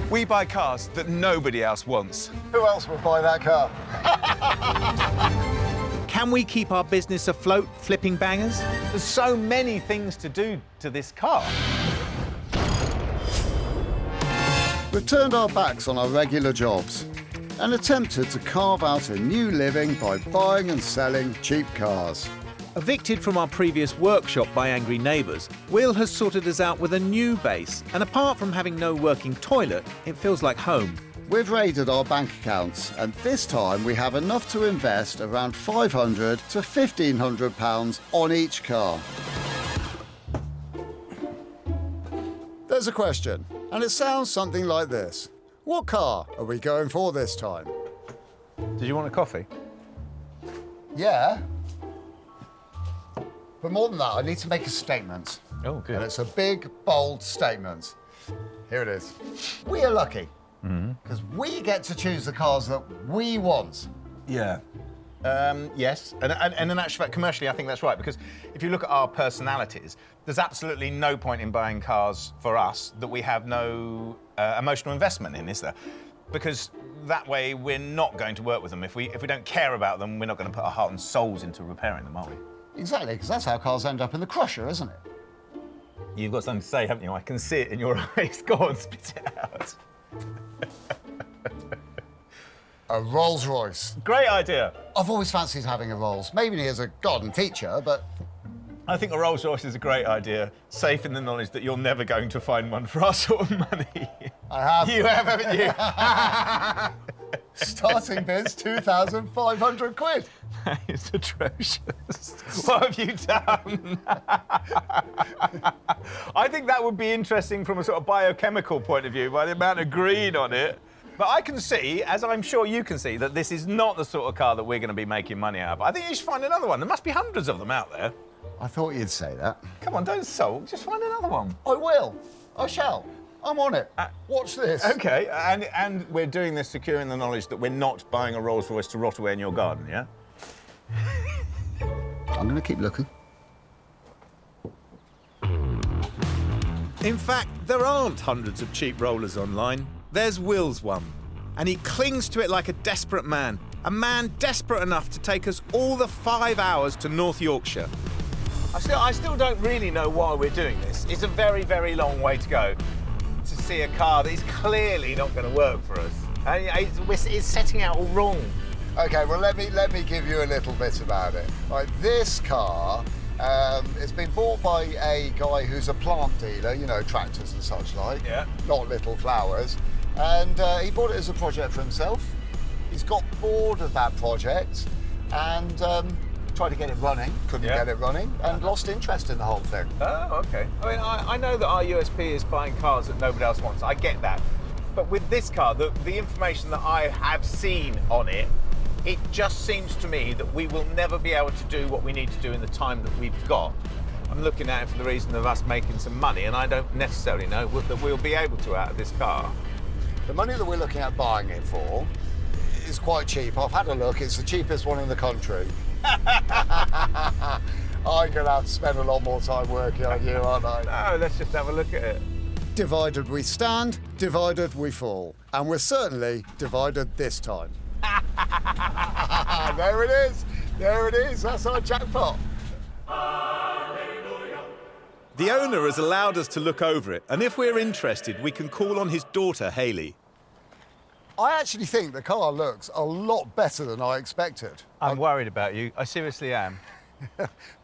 We buy cars that nobody else wants. Who else would buy that car? Can we keep our business afloat, flipping bangers? There's so many things to do to this car. We've turned our backs on our regular jobs and attempted to carve out a new living by buying and selling cheap cars. Evicted from our previous workshop by angry neighbours, Will has sorted us out with a new base, and apart from having no working toilet, it feels like home. We've raided our bank accounts, and this time we have enough to invest around £500 to £1,500 on each car. There's a question, and it sounds something like this. What car are we going for this time? Did you want a coffee? Yeah. But more than that, I need to make a statement. Oh, good. And it's a big, bold statement. Here it is. We are lucky, because we get to choose the cars that we want. Yeah. Yes, and in actual fact, commercially, I think that's right, because if you look at our personalities, there's absolutely no point in buying cars for us that we have no emotional investment in, is there? Because that way we're not going to work with them. If we don't care about them, we're not going to put our heart and souls into repairing them, are we? Exactly, because that's how cars end up in the crusher, isn't it? You've got something to say, haven't you? I can see it in your eyes. Go on, spit it out. A Rolls Royce. Great idea. I've always fancied having a Rolls. Maybe as a garden feature, but... I think a Rolls Royce is a great idea, safe in the knowledge that you're never going to find one for our sort of money. I have. You have, haven't you? Starting bid's 2,500 quid. That is atrocious. What have you done? I think that would be interesting from a sort of biochemical point of view by the amount of green on it. But I can see, as I'm sure you can see, that this is not the sort of car that we're going to be making money out of. I think you should find another one. There must be hundreds of them out there. I thought you'd say that. Come on, don't sulk. Just find another one. I will. I shall. I'm on it. Watch this. OK, and we're doing this securing the knowledge that we're not buying a Rolls Royce to rot away in your garden, yeah? I'm going to keep looking. In fact, there aren't hundreds of cheap rollers online. There's Will's one, and he clings to it like a desperate man. A man desperate enough to take us all the 5 hours to North Yorkshire. I still don't really know why we're doing this. It's a very, very long way to go to see a car that is clearly not going to work for us. It's setting out all wrong. OK, well, let me give you a little bit about it. Right, this car, it's been bought by a guy who's a plant dealer, you know, tractors and such like. Yeah. Not little flowers. And he bought it as a project for himself. He's got bored of that project and tried to get it running, couldn't get it running, and lost interest in the whole thing. Oh, OK. I mean, I know that our USP is buying cars that nobody else wants. I get that. But with this car, the information that I have seen on it, it just seems to me that we will never be able to do what we need to do in the time that we've got. I'm looking at it for the reason of us making some money, and I don't necessarily know that we'll be able to out of this car. The money that we're looking at buying it for is quite cheap. I've had a look, it's the cheapest one in the country. I'm going to have to spend a lot more time working on you, aren't I? No, let's just have a look at it. Divided we stand, divided we fall. And we're certainly divided this time. There it is. There it is. That's our jackpot. The owner has allowed us to look over it, and if we're interested, we can call on his daughter, Hayley. I actually think the car looks a lot better than I expected. I'm worried about you. I seriously am.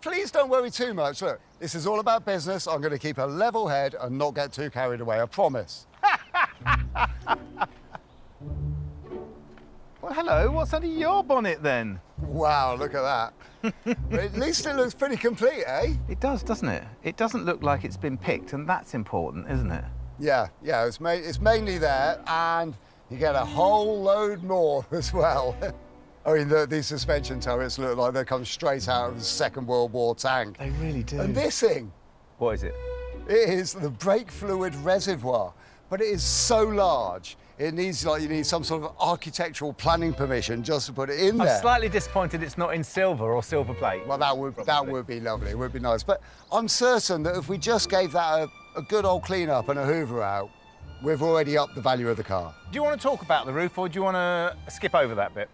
Please don't worry too much. Look, this is all about business. I'm going to keep a level head and not get too carried away, I promise. Well, hello. What's under your bonnet, then? Wow, look at that. At least it looks pretty complete, eh? It does, doesn't it? It doesn't look like it's been picked, and that's important, isn't it? Yeah, it's mainly there, and you get a whole load more as well. I mean, these suspension turrets look like they come straight out of the Second World War tank. They really do. And this thing. What is it? It is the brake fluid reservoir, but it is so large. It needs, you need some sort of architectural planning permission just to put it in there. I'm slightly disappointed it's not in silver or silver plate. Well, that would be lovely. It would be nice. But I'm certain that if we just gave that a good old clean-up and a hoover out, we've already upped the value of the car. Do you want to talk about the roof, or do you want to skip over that bit?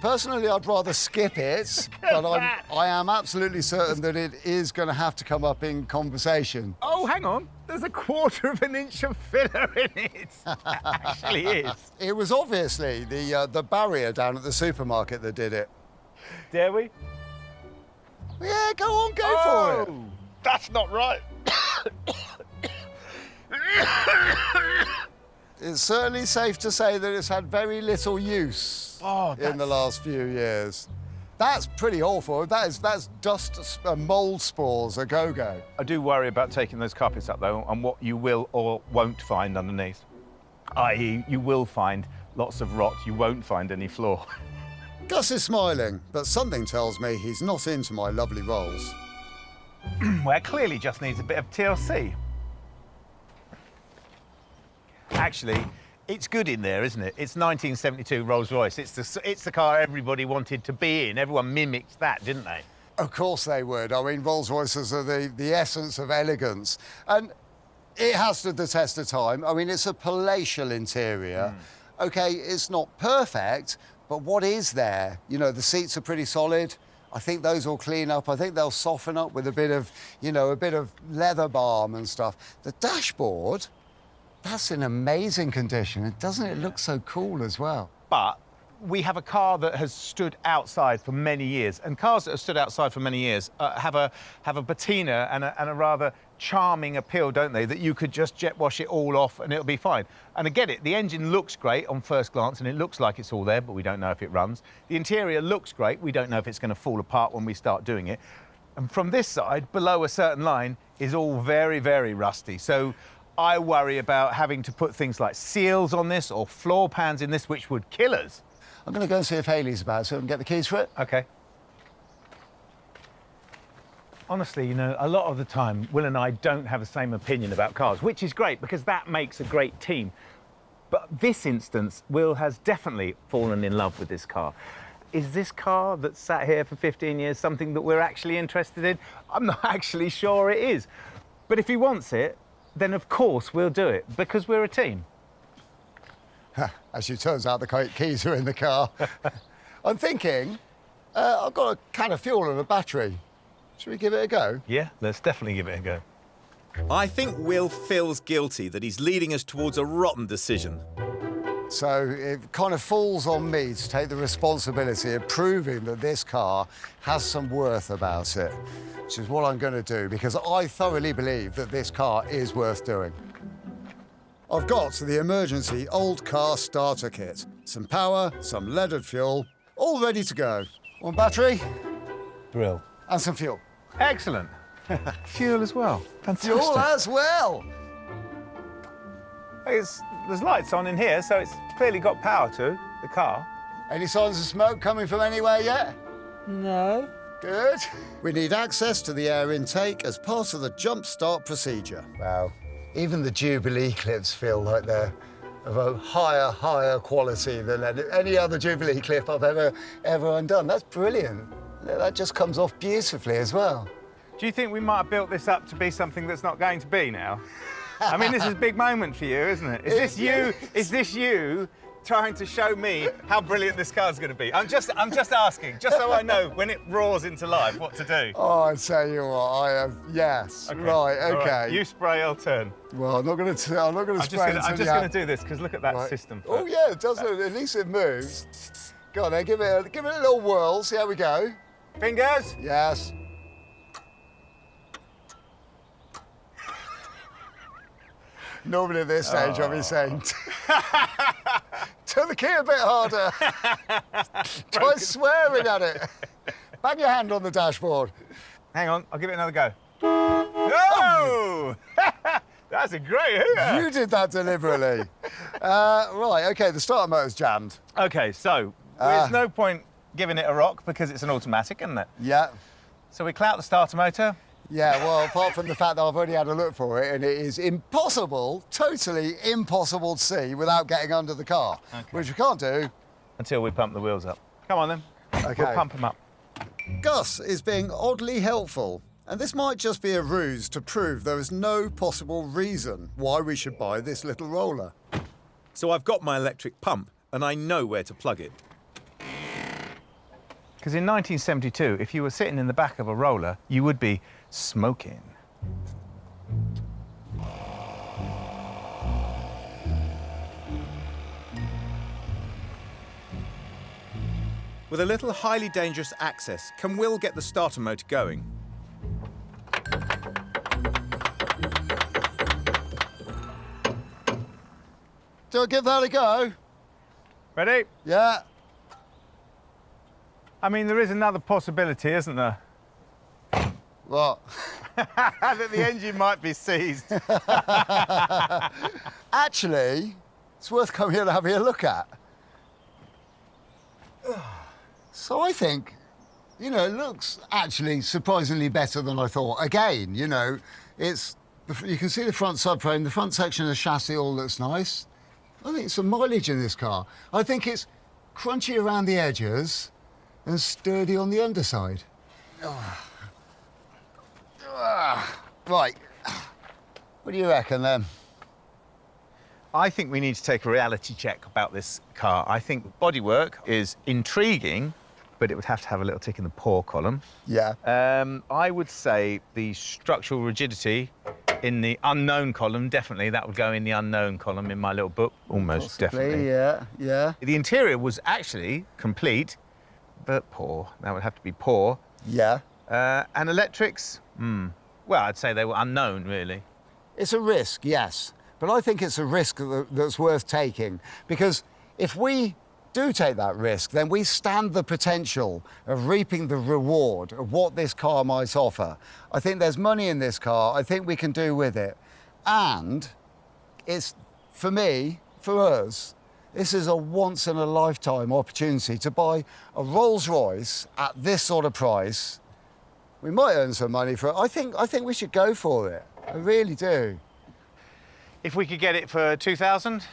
Personally, I'd rather skip it, but I am absolutely certain that it is going to have to come up in conversation. Oh, hang on. There's a 1/4 of an inch of filler in it. Actually is. It was obviously the barrier down at the supermarket that did it. Dare we? Yeah, go on, go for it. That's not right. It's certainly safe to say that it's had very little use in the last few years. That's pretty awful. That's dust and mould spores a go-go. I do worry about taking those carpets up, though, and what you will or won't find underneath. I.e., you will find lots of rot. You won't find any floor. Gus is smiling, but something tells me he's not into my lovely rolls. Well, it clearly just needs a bit of TLC. Actually, it's good in there, isn't it? It's 1972 Rolls-Royce. It's the car everybody wanted to be in. Everyone mimicked that, didn't they? Of course they would. I mean, Rolls-Royces are the essence of elegance. And it has stood the test of time. I mean, it's a palatial interior. OK, it's not perfect, but what is there? You know, the seats are pretty solid. I think those will clean up. I think they'll soften up with a bit of, you know, a bit of leather balm and stuff. The dashboard, that's in amazing condition. And doesn't it look so cool as well? But we have a car that has stood outside for many years, and cars that have stood outside for many years have a patina and a rather charming appeal, don't they? That you could just jet wash it all off and it'll be fine. And I get it, the engine looks great on first glance and it looks like it's all there, but we don't know if it runs. The interior looks great, we don't know if it's going to fall apart when we start doing it. And from this side, below a certain line, is all very, very rusty. So I worry about having to put things like seals on this or floor pans in this, which would kill us. I'm going to go and see if Hayley's about so I can get the keys for it. OK. Honestly, you know, a lot of the time, Will and I don't have the same opinion about cars, which is great because that makes a great team. But this instance, Will has definitely fallen in love with this car. Is this car that's sat here for 15 years something that we're actually interested in? I'm not actually sure it is. But if he wants it, then of course we'll do it because we're a team. As it turns out, the keys are in the car. I'm thinking, I've got a can of fuel and a battery. Should we give it a go? Yeah, let's definitely give it a go. I think Will feels guilty that he's leading us towards a rotten decision. So it kind of falls on me to take the responsibility of proving that this car has some worth about it, which is what I'm going to do, because I thoroughly believe that this car is worth doing. I've got the emergency old car starter kit. Some power, some leaded fuel, all ready to go. One battery. Brill. And some fuel. Excellent. Fuel as well. Fantastic. Fuel as well. There's lights on in here, so it's clearly got power to the car. Any signs of smoke coming from anywhere yet? No. Good. We need access to the air intake as part of the jump start procedure. Wow. Even the Jubilee clips feel like they're of a higher quality than any other Jubilee clip I've ever undone. That's brilliant. That just comes off beautifully as well. Do you think we might have built this up to be something that's not going to be now? I mean, this is a big moment for you, isn't it? Is this you trying to show me how brilliant this car's going to be? I'm just asking, just so I know when it roars into life what to do. Oh, I tell you what, I have. Yes. Okay. Right. Okay. Right. You spray, I'll turn. Well, I'm not going to spray. I'm just going to do this because look at that system. Oh yeah, it does. At least it moves. Go on then, give it a little whirl. See how we go. Fingers. Yes. Normally at this stage, I'll be saying, turn the key a bit harder. Try swearing at it. Bang your hand on the dashboard. Hang on, I'll give it another go. Oh! That's a great hooter. You did that deliberately. Right, OK, the starter motor's jammed. OK, so there's no point giving it a rock because it's an automatic, isn't it? Yeah. So we clout the starter motor. Yeah, well, apart from the fact that I've already had a look for it and it is impossible, totally impossible to see without getting under the car, which we can't do. Until we pump the wheels up. Come on then. OK. We'll pump them up. Gus is being oddly helpful. And this might just be a ruse to prove there is no possible reason why we should buy this little roller. So I've got my electric pump and I know where to plug it. Because in 1972, if you were sitting in the back of a roller, you would be smoking. With a little highly dangerous access, can Will get the starter motor going? Do I give that a go? Ready? Yeah. I mean, there is another possibility, isn't there? What? That the engine might be seized. Actually, it's worth coming here and having a look at. So I think, you know, it looks actually surprisingly better than I thought. Again, you know, you can see the front subframe, the front section of the chassis all looks nice. I think some mileage in this car. I think it's crunchy around the edges and sturdy on the underside. Right. What do you reckon then? I think we need to take a reality check about this car. I think bodywork is intriguing, but it would have to have a little tick in the poor column. Yeah. I would say the structural rigidity in the unknown column, definitely, that would go in the unknown column in my little book, almost definitely. Yeah, yeah. The interior was actually complete, but poor. That would have to be poor. Yeah. And electrics, well, I'd say they were unknown, really. It's a risk, yes. But I think it's a risk that's worth taking, because if we do take that risk, then we stand the potential of reaping the reward of what this car might offer. I think there's money in this car. I think we can do with it. And it's, for me, for us, this is a once-in-a-lifetime opportunity to buy a Rolls-Royce at this sort of price. We might earn some money for it. I think we should go for it. I really do. If we could get it for 2,000,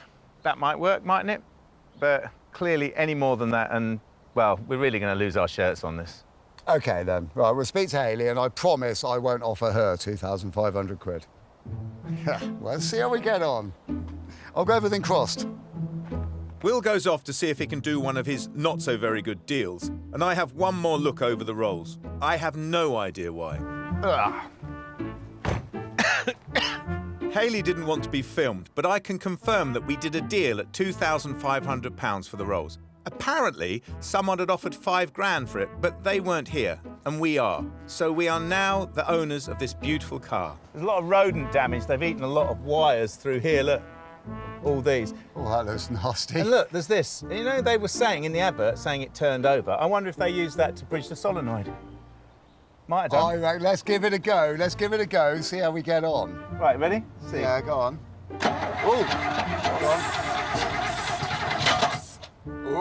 that might work, mightn't it? But clearly any more than that and, well, we're really going to lose our shirts on this. OK, then. Right, we'll speak to Hayley and I promise I won't offer her 2,500 quid. Yeah, well, let's see how we get on. I'll go everything crossed. Will goes off to see if he can do one of his not-so-very-good deals, and I have one more look over the rolls. I have no idea why. Hayley didn't want to be filmed, but I can confirm that we did a deal at £2,500 for the rolls. Apparently, someone had offered £5,000 for it, but they weren't here, and we are. So we are now the owners of this beautiful car. There's a lot of rodent damage. They've eaten a lot of wires through here, look. All these. Oh, that looks nasty. And look, there's this. You know, they were saying in the advert, saying it turned over. I wonder if they used that to bridge the solenoid. Might have done. All right, let's give it a go. Let's give it a go and see how we get on. Right, ready? See. Yeah, go on. Oh, go on.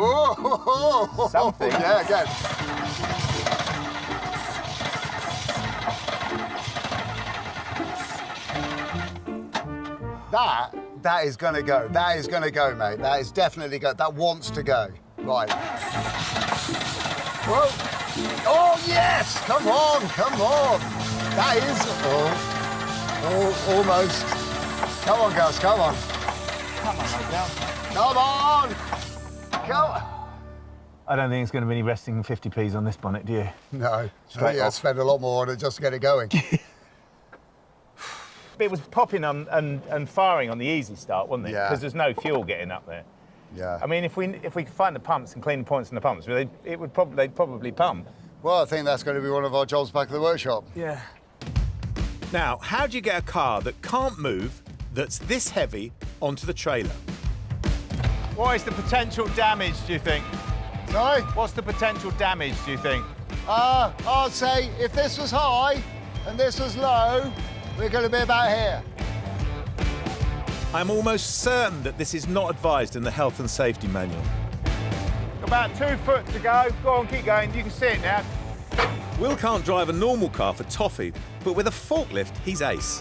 Oh, something. Yeah, again. That is going to go. That is going to go, mate. That is definitely go. That wants to go. Right. Whoa. Oh, yes! Come on, come on. That is... Oh, almost. Come on, Gus, come on. Come on, mate, Gus. Come on! Come on. I don't think it's going to be any resting 50p's on this bonnet, do you? No. Straight off. Spend a lot more on it just to get it going. It was popping and firing on the easy start, wasn't it? Yeah. Because there's no fuel getting up there. Yeah. I mean, if we could find the pumps and clean the points in the pumps, they'd probably pump. Well, I think that's going to be one of our jobs back at the workshop. Yeah. Now, how do you get a car that can't move, that's this heavy, onto the trailer? What is the potential damage, do you think? Sorry? What's the potential damage, do you think? I'd say if this was high and this was low, we're going to be about here. I'm almost certain that this is not advised in the health and safety manual. About 2 foot to go. Go on, keep going. You can see it now. Will can't drive a normal car for toffee, but with a forklift, he's ace.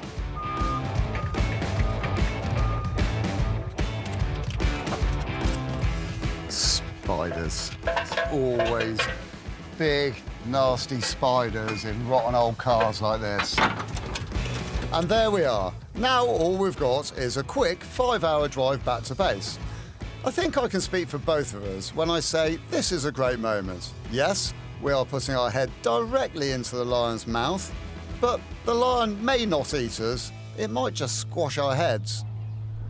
Spiders. It's always big, nasty spiders in rotten old cars like this. And there we are. Now all we've got is a quick 5-hour drive back to base. I think I can speak for both of us when I say this is a great moment. Yes, we are putting our head directly into the lion's mouth, but the lion may not eat us. It might just squash our heads.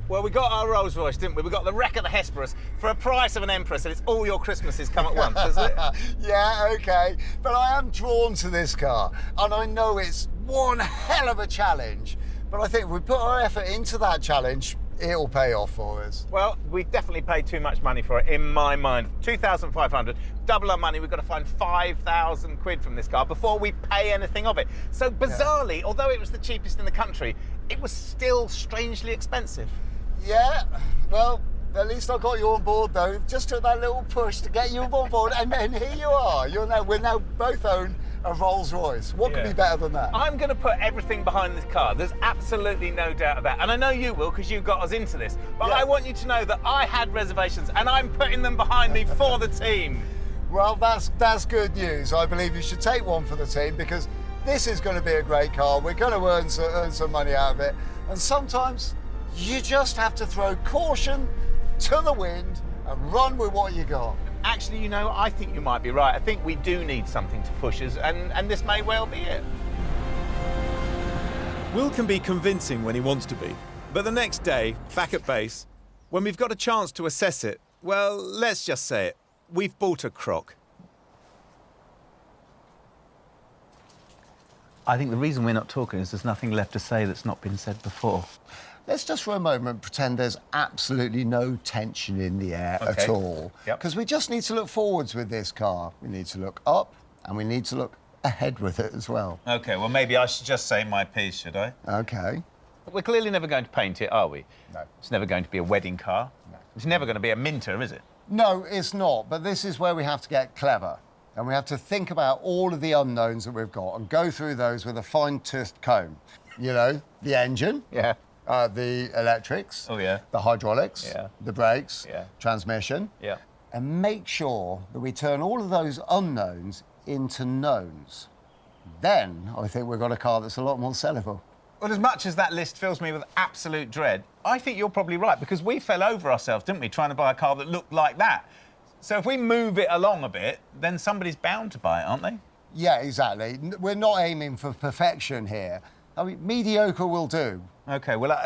Well, we got our Rolls Royce, didn't we? We got the wreck of the Hesperus for a price of an Empress, and it's all your Christmases come at once, isn't it? Yeah, OK. But I am drawn to this car, and I know it's one hell of a challenge. But I think if we put our effort into that challenge, it'll pay off for us. Well, we definitely paid too much money for it, in my mind. 2,500, double our money. We've got to find 5,000 quid from this car before we pay anything of it. So bizarrely, although it was the cheapest in the country, it was still strangely expensive. Yeah, well, at least I got you on board, though. Just took that little push to get you on board, and then here you are. We're now both own a Rolls Royce. What could be better than that? I'm going to put everything behind this car. There's absolutely no doubt of that. And I know you will, because you got us into this. But I want you to know that I had reservations, and I'm putting them behind me for the team. Well, that's good news. I believe you should take one for the team, because this is going to be a great car. We're going to earn some money out of it. And sometimes you just have to throw caution to the wind and run with what you got. Actually, you know, I think you might be right. I think we do need something to push us, and this may well be it. Will can be convincing when he wants to be. But the next day, back at base, when we've got a chance to assess it, well, let's just say it. We've bought a crock. I think the reason we're not talking is there's nothing left to say that's not been said before. Let's just for a moment pretend there's absolutely no tension in the air at all. Because we just need to look forwards with this car. We need to look up and we need to look ahead with it as well. OK, well, maybe I should just say my piece, should I? OK. We're clearly never going to paint it, are we? No. It's never going to be a wedding car. No. It's never going to be a Minter, is it? No, it's not. But this is where we have to get clever. And we have to think about all of the unknowns that we've got and go through those with a fine-toothed comb. You know, the engine. Yeah. The electrics, the hydraulics, the brakes, transmission, and make sure that we turn all of those unknowns into knowns. Then I think we've got a car that's a lot more sellable. Well, as much as that list fills me with absolute dread, I think you're probably right, because we fell over ourselves, didn't we, trying to buy a car that looked like that. So if we move it along a bit, then somebody's bound to buy it, aren't they? Yeah, exactly. We're not aiming for perfection here. I mean, mediocre will do. OK, well,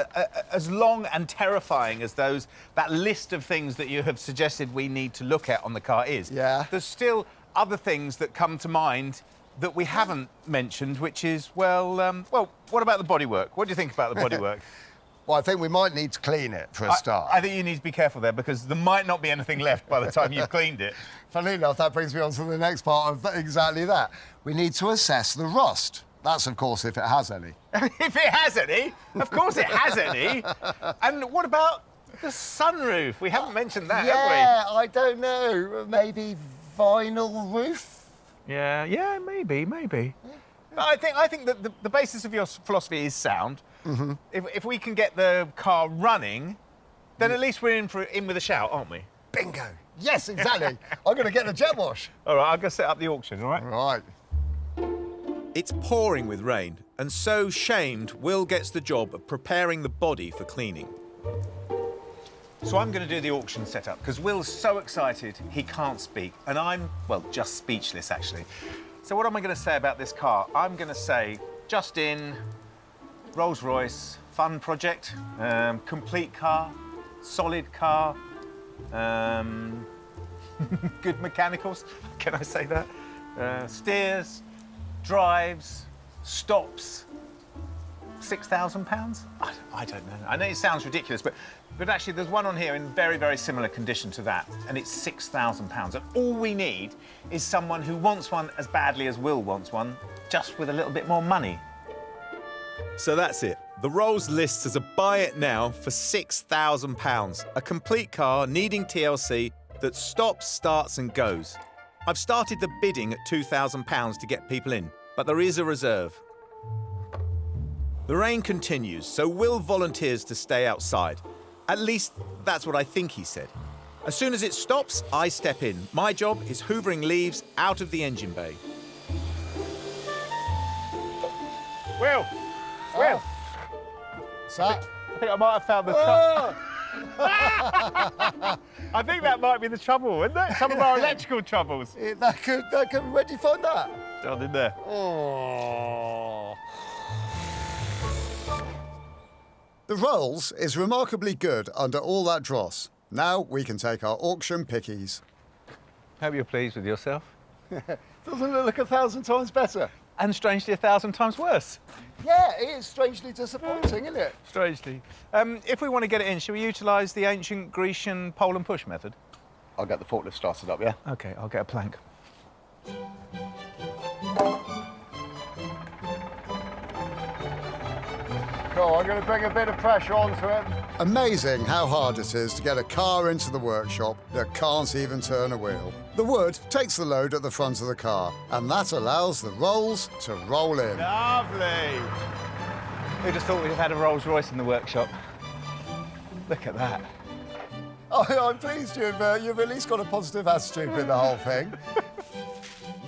as long and terrifying as that list of things that you have suggested we need to look at on the car is, there's still other things that come to mind that we haven't mentioned, which is, well, what about the bodywork? What do you think about the bodywork? Well, I think we might need to clean it for a start. I think you need to be careful there, because there might not be anything left by the time you've cleaned it. Funnily enough, that brings me on to the next part of exactly that. We need to assess the rust. That's, of course, if it has any. If it has any? Of course it has any. And what about the sunroof? We haven't mentioned that, have we? Yeah, I don't know. Maybe vinyl roof? Yeah, maybe. I think that the basis of your philosophy is sound. Mm-hmm. If we can get the car running, then at least we're in with a shout, aren't we? Bingo. Yes, exactly. I'm going to get the jet wash. All right, I'll go set up the auction, all right? Right. It's pouring with rain, and so shamed, Will gets the job of preparing the body for cleaning. So I'm going to do the auction setup, because Will's so excited he can't speak, and I'm, well, just speechless, actually. So what am I going to say about this car? I'm going to say, just in, Rolls Royce, fun project, complete car, solid car, good mechanicals, can I say that? Steers, drives, stops, £6,000? I don't know. I know it sounds ridiculous, but actually there's one on here in very, very similar condition to that, and it's £6,000. And all we need is someone who wants one as badly as Will wants one, just with a little bit more money. So that's it. The Rolls lists as a buy it now for £6,000. A complete car needing TLC that stops, starts and goes. I've started the bidding at £2,000 to get people in, but there is a reserve. The rain continues, so Will volunteers to stay outside. At least that's what I think he said. As soon as it stops, I step in. My job is hoovering leaves out of the engine bay. Will! Will! What's that? I think I might have found the trouble. I think that might be the trouble, isn't it? Some of our electrical troubles. That could. Where did you find that? Down in there. Oh. The Rolls is remarkably good under all that dross. Now we can take our auction pickies. Hope you're pleased with yourself. Doesn't it look 1,000 times better? And strangely 1,000 times worse. Yeah, it is strangely disappointing, isn't it? Strangely. If we want to get it in, shall we utilise the ancient Grecian pole and push method? I'll get the forklift started up, yeah? OK, I'll get a plank. Cool, I'm going to bring a bit of pressure onto it. Amazing how hard it is to get a car into the workshop that can't even turn a wheel. The wood takes the load at the front of the car, and that allows the rolls to roll in. Lovely. Who'd have thought we'd have had a Rolls Royce in the workshop? Look at that. Oh, I'm pleased you've at least got a positive attitude with the whole thing.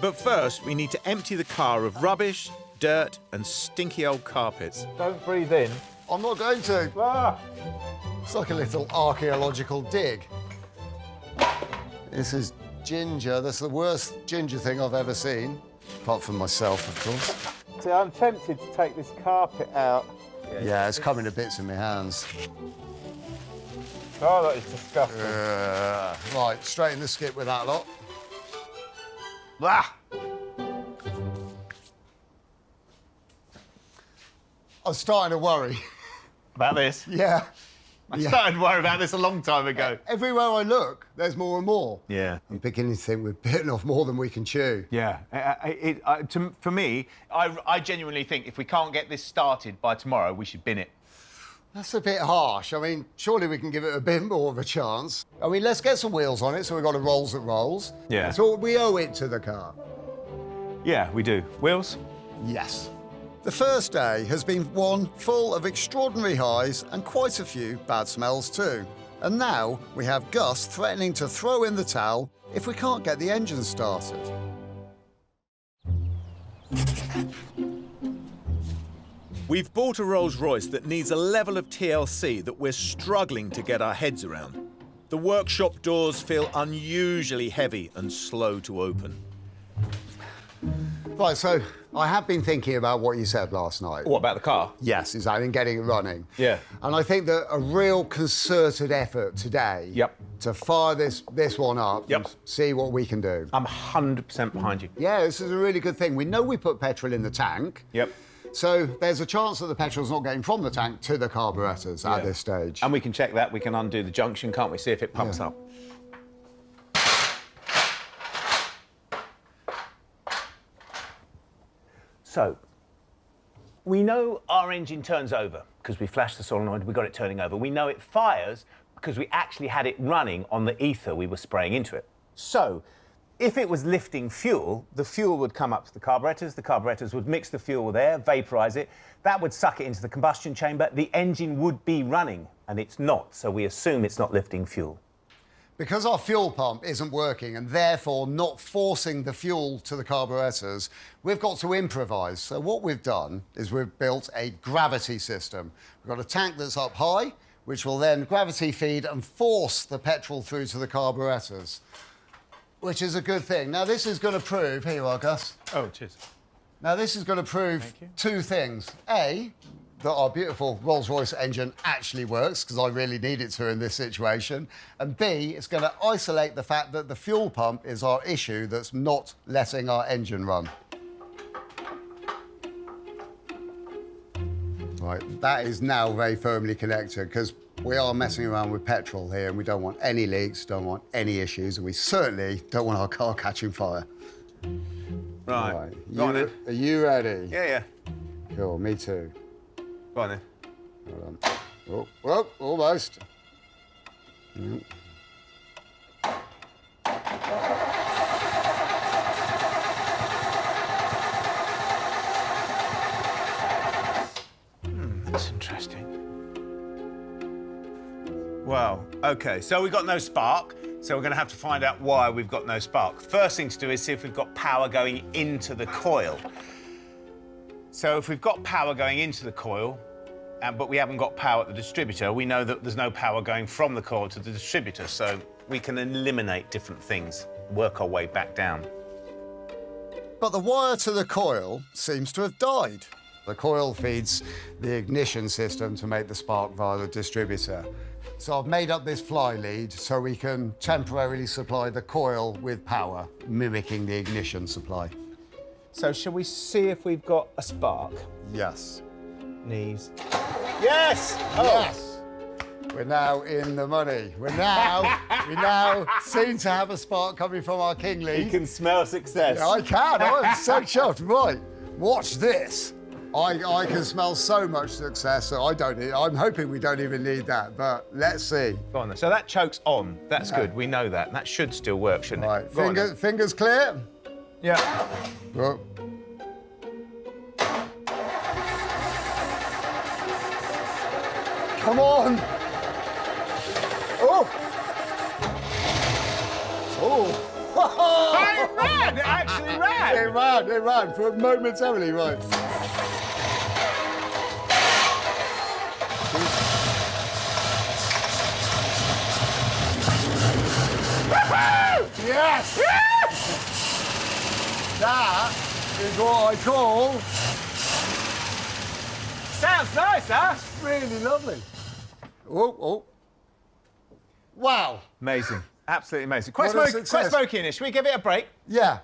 But first, we need to empty the car of rubbish, dirt and stinky old carpets. Don't breathe in. I'm not going to. Ah. It's like a little archaeological dig. This is ginger. That's the worst ginger thing I've ever seen. Apart from myself, of course. See, I'm tempted to take this carpet out. Yeah, it's coming to bits in my hands. Oh, that is disgusting. Right, straight in the skip with that lot. Ah! I'm starting to worry. About this? Yeah. I started to worry about this a long time ago. Everywhere I look, there's more and more. Yeah. I'm beginning to think we're bitten off more than we can chew. Yeah. For me, I genuinely think if we can't get this started by tomorrow, we should bin it. That's a bit harsh. I mean, surely we can give it a bit more of a chance. I mean, let's get some wheels on it so we've got a rolls that rolls. Yeah. So we owe it to the car. Yeah, we do. Wheels? Yes. The first day has been one full of extraordinary highs and quite a few bad smells too. And now we have Gus threatening to throw in the towel if we can't get the engine started. We've bought a Rolls-Royce that needs a level of TLC that we're struggling to get our heads around. The workshop doors feel unusually heavy and slow to open. Right, so I have been thinking about what you said last night. What, about the car? Yes, exactly, and getting it running. Yeah. And I think that a real concerted effort today to fire this one up and see what we can do. I'm 100% behind you. Yeah, this is a really good thing. We know we put petrol in the tank. Yep. So there's a chance that the petrol's not getting from the tank to the carburetors at this stage. And we can check that. We can undo the junction, can't we? See if it pumps up. So, we know our engine turns over because we flashed the solenoid, we got it turning over. We know it fires because we actually had it running on the ether we were spraying into it. So, if it was lifting fuel, the fuel would come up to the carburetors would mix the fuel with air, vaporise it, that would suck it into the combustion chamber, the engine would be running, and it's not, so we assume it's not lifting fuel. Because our fuel pump isn't working and therefore not forcing the fuel to the carburetors, we've got to improvise. So what we've done is we've built a gravity system. We've got a tank that's up high, which will then gravity feed and force the petrol through to the carburetors, which is a good thing. Now, this is going to prove... Here you are, Gus. Oh, cheers. Now, this is going to prove two things. A, that our beautiful Rolls-Royce engine actually works, because I really need it to in this situation. And B, it's going to isolate the fact that the fuel pump is our issue that's not letting our engine run. Right, that is now very firmly connected, because we are messing around with petrol here, and we don't want any leaks, don't want any issues, and we certainly don't want our car catching fire. Right. Go on then. Are you ready? Yeah. Cool, me too. Go on then. Hold on. Oh, well, almost. Yep. That's interesting. Wow. OK, so we've got no spark, so we're going to have to find out why we've got no spark. First thing to do is see if we've got power going into the coil. So if we've got power going into the coil, but we haven't got power at the distributor, we know that there's no power going from the coil to the distributor, so we can eliminate different things, work our way back down. But the wire to the coil seems to have died. The coil feeds the ignition system to make the spark via the distributor. So I've made up this fly lead so we can temporarily supply the coil with power, mimicking the ignition supply. So shall we see if we've got a spark? Yes. Knees. Yes! Oh. Yes! We're now in the money. We now seem to have a spark coming from our king lead. You can smell success. Yeah, I can. I'm so chuffed. Right, watch this. I can smell so much success that I'm hoping we don't even need that, but let's see. Go on then. So that choke's on. That's good. We know that. That should still work, shouldn't Right, it? fingers clear? Yeah. Oh. Come on! Oh! Oh! It ran! It actually ran! It ran for momentarily, right. Yes! That is what I call... Sounds nice, huh? Really lovely. Oh, oh. Wow. Amazing. Absolutely amazing. Quite What a success. smoky in it. Should we give it a break? Yeah.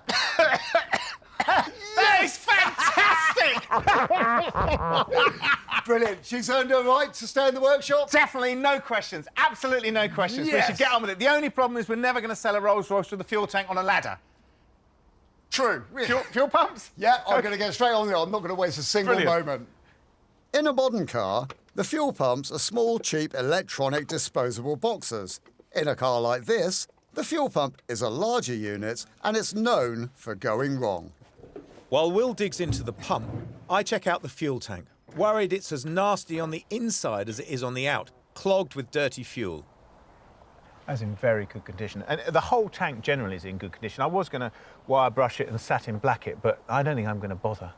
That is fantastic! Brilliant. She's earned her right to stay in the workshop? Definitely no questions. Absolutely no questions. Yes. We should get on with it. The only problem is we're never going to sell a Rolls Royce with a fuel tank on a ladder. True. Fuel pumps? Yeah, I'm going to get straight on there. I'm not going to waste a single moment. In a modern car, the fuel pumps are small, cheap, electronic, disposable boxes. In a car like this, the fuel pump is a larger unit and it's known for going wrong. While Will digs into the pump, I check out the fuel tank, worried it's as nasty on the inside as it is on the out, clogged with dirty fuel. That's in very good condition. And the whole tank generally is in good condition. I was going to wire brush it and satin black it, but I don't think I'm going to bother.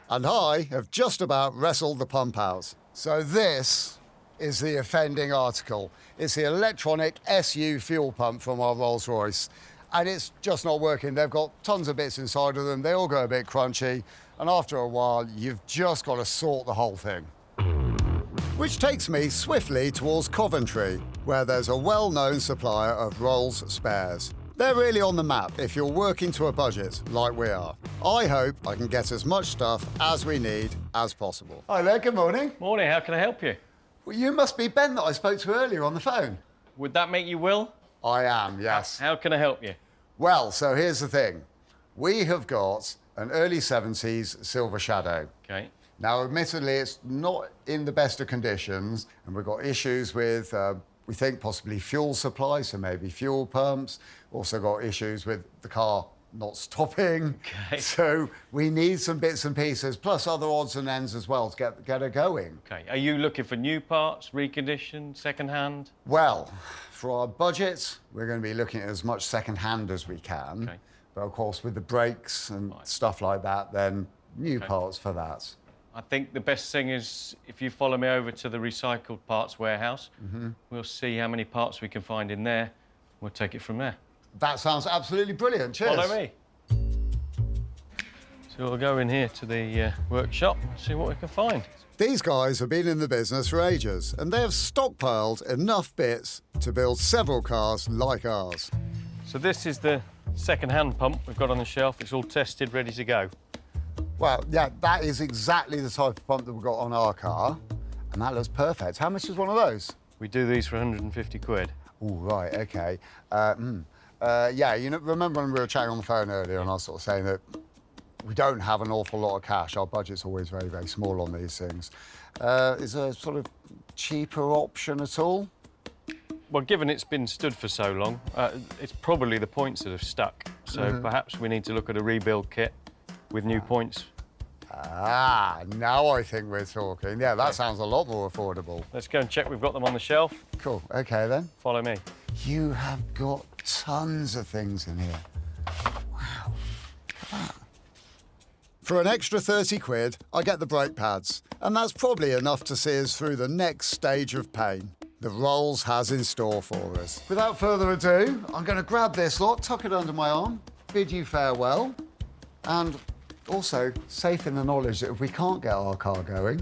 And I have just about wrestled the pump out. So this is the offending article. It's the electronic SU fuel pump from our Rolls-Royce. And it's just not working. They've got tons of bits inside of them. They all go a bit crunchy. And after a while, you've just got to sort the whole thing. Which takes me swiftly towards Coventry, where there's a well-known supplier of Rolls spares. They're really on the map if you're working to a budget, like we are. I hope I can get as much stuff as we need as possible. Hi there, good morning. Morning, how can I help you? Well, you must be Ben that I spoke to earlier on the phone. Would that make you Will? I am, yes. How can I help you? Well, so here's the thing. We have got an early 70s Silver Shadow. Okay. Now, admittedly, it's not in the best of conditions, and we've got issues with, we think, possibly fuel supply, so maybe fuel pumps. Also got issues with the car not stopping. Okay. So we need some bits and pieces, plus other odds and ends as well to get her going. Okay. Are you looking for new parts, reconditioned, second-hand? Well, for our budget, we're going to be looking at as much second-hand as we can. Okay. But of course, with the brakes and stuff like that, then new parts for that. I think the best thing is if you follow me over to the recycled parts warehouse, we'll see how many parts we can find in there. We'll take it from there. That sounds absolutely brilliant. Cheers. Follow me. So we'll go in here to the workshop and see what we can find. These guys have been in the business for ages, and they have stockpiled enough bits to build several cars like ours. So this is the second-hand pump we've got on the shelf. It's all tested, ready to go. Well, yeah, that is exactly the type of pump that we've got on our car, and that looks perfect. How much is one of those? We do these for 150 quid. Oh, right, OK. Yeah, you know, remember when we were chatting on the phone earlier and I was sort of saying that we don't have an awful lot of cash. Our budget's always very, very small on these things. Is there a sort of cheaper option at all? Well, given it's been stood for so long, it's probably the points that have stuck. So perhaps we need to look at a rebuild kit with new points. Ah, now I think we're talking. Yeah, that sounds a lot more affordable. Let's go and check we've got them on the shelf. Cool, OK then. Follow me. You have got tons of things in here. Wow, look at that. For an extra 30 quid, I get the brake pads, and that's probably enough to see us through the next stage of pain the Rolls has in store for us. Without further ado, I'm going to grab this lot, tuck it under my arm, bid you farewell, and also safe in the knowledge that if we can't get our car going,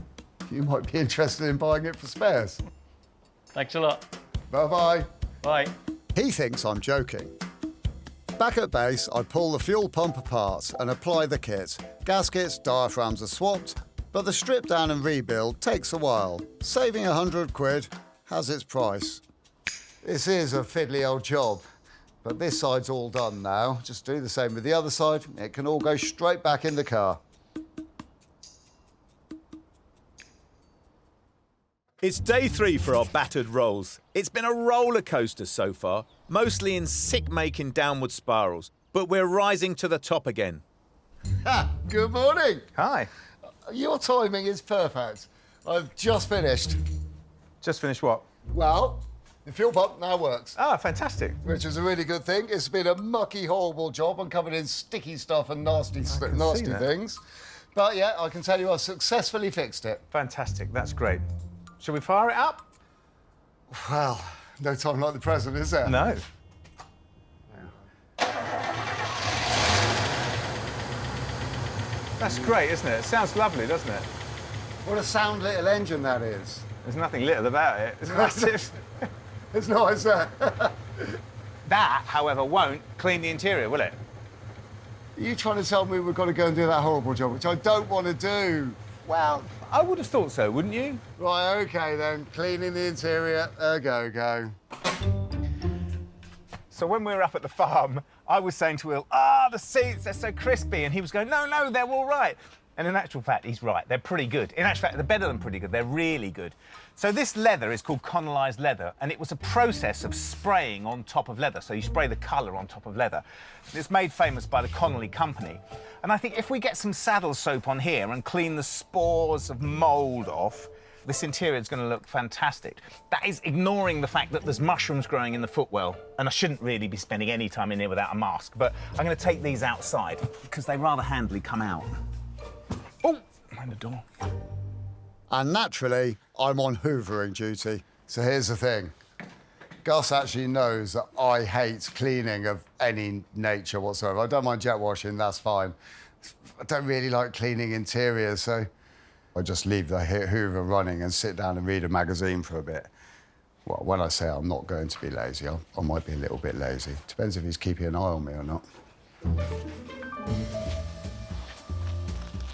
you might be interested in buying it for spares. Thanks a lot. Bye-bye. Bye. He thinks I'm joking. Back at base, I pull the fuel pump apart and apply the kit. Gaskets, diaphragms are swapped, but the strip down and rebuild takes a while. Saving 100 quid has its price. This is a fiddly old job, but this side's all done now. Just do the same with the other side. It can all go straight back in the car. It's day 3 for our battered Rolls. It's been a roller coaster so far, mostly in sick-making downward spirals, but we're rising to the top again. Ha! Good morning. Hi. Your timing is perfect. I've just finished. Just finished what? Well, the fuel pump now works. Ah, fantastic. Which is a really good thing. It's been a mucky, horrible job. I'm covered in sticky stuff and nasty things. But yeah, I can tell you I've successfully fixed it. Fantastic, that's great. Shall we fire it up? Well, no time like the present, is there? No. That's great, isn't it? It sounds lovely, doesn't it? What a sound little engine that is. There's nothing little about it. It's massive. It's nice, That, however, won't clean the interior, will it? Are you trying to tell me we've got to go and do that horrible job, which I don't want to do? Well, I would have thought so, wouldn't you? Right, OK, then. Cleaning the interior, go. So when we were up at the farm, I was saying to Will, the seats, they're so crispy. And he was going, no, they're all right. And in actual fact, he's right. They're pretty good. In actual fact, they're better than pretty good. They're really good. So this leather is called colonised leather, and it was a process of spraying on top of leather. So you spray the colour on top of leather. It's made famous by the Connolly Company. And I think if we get some saddle soap on here and clean the spores of mould off, this interior is going to look fantastic. That is ignoring the fact that there's mushrooms growing in the footwell, and I shouldn't really be spending any time in here without a mask, but I'm going to take these outside because they rather handily come out. Oh, mind the door. And naturally, I'm on hoovering duty. So here's the thing. Gus actually knows that I hate cleaning of any nature whatsoever. I don't mind jet washing, that's fine. I don't really like cleaning interiors, so I just leave the hoover running and sit down and read a magazine for a bit. Well, when I say I'm not going to be lazy, I might be a little bit lazy. Depends if he's keeping an eye on me or not.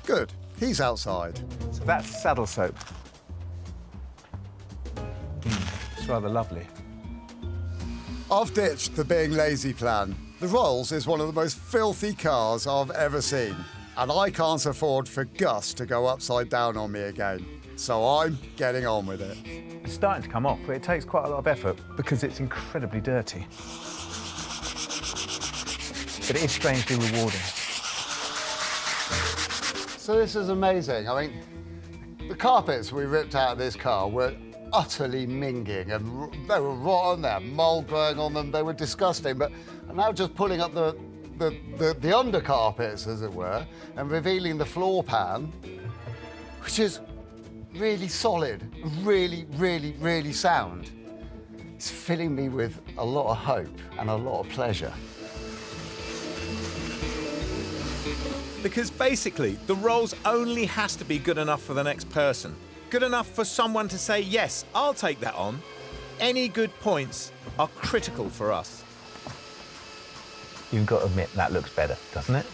Good. He's outside. So that's saddle soap. It's rather lovely. I've ditched the being lazy plan. The Rolls is one of the most filthy cars I've ever seen, and I can't afford for Gus to go upside down on me again. So I'm getting on with it. It's starting to come off, but it takes quite a lot of effort because it's incredibly dirty. But it is strangely rewarding. So this is amazing. I mean, the carpets we ripped out of this car were utterly minging, and they were rotten, they had mould growing on them, they were disgusting. But I'm now just pulling up the under carpets, as it were, and revealing the floor pan, which is really solid, really sound. It's filling me with a lot of hope and a lot of pleasure. Because basically, the Rolls only has to be good enough for the next person. Good enough for someone to say, yes, I'll take that on. Any good points are critical for us. You've got to admit, that looks better, doesn't it?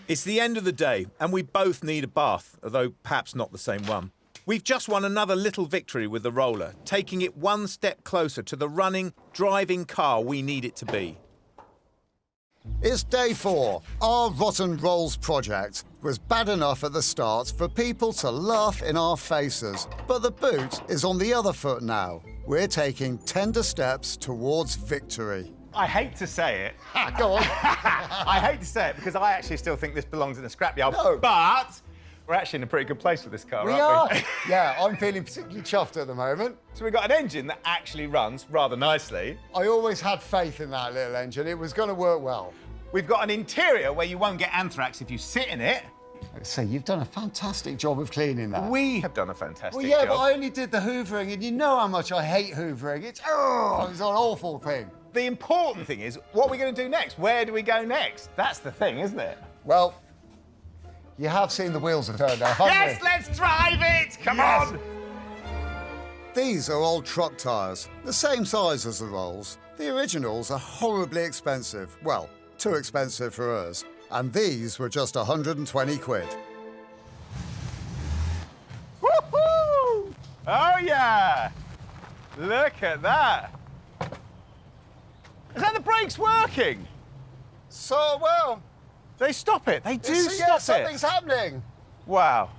It's the end of the day, and we both need a bath, although perhaps not the same one. We've just won another little victory with the roller, taking it one step closer to the running, driving car we need it to be. It's day 4. Our Rotten Rolls project was bad enough at the start for people to laugh in our faces, but the boot is on the other foot now. We're taking tender steps towards victory. I hate to say it. Go on. I hate to say it because I actually still think this belongs in a scrapyard. No. But we're actually in a pretty good place with this car, We aren't are. we? Yeah, I'm feeling particularly chuffed at the moment. So we've got an engine that actually runs rather nicely. I always had faith in that little engine. It was going to work well. We've got an interior where you won't get anthrax if you sit in it. So you've done a fantastic job of cleaning that. We have done a fantastic Well, yeah, job. but I only did the hoovering, and you know how much I hate hoovering. It's an awful thing. The important thing is, what are we going to do next? Where do we go next? That's the thing, isn't it? Well, you have seen the wheels have turned off, haven't Yes, you? let's drive it! Come on! These are old truck tyres, the same size as the Rolls. The originals are horribly expensive. Well, too expensive for us. And these were just 120 quid. Woohoo! Oh, yeah! Look at that. Is that the brakes working? So, well... They stop it. They do yeah, stop it. something's happening. Wow.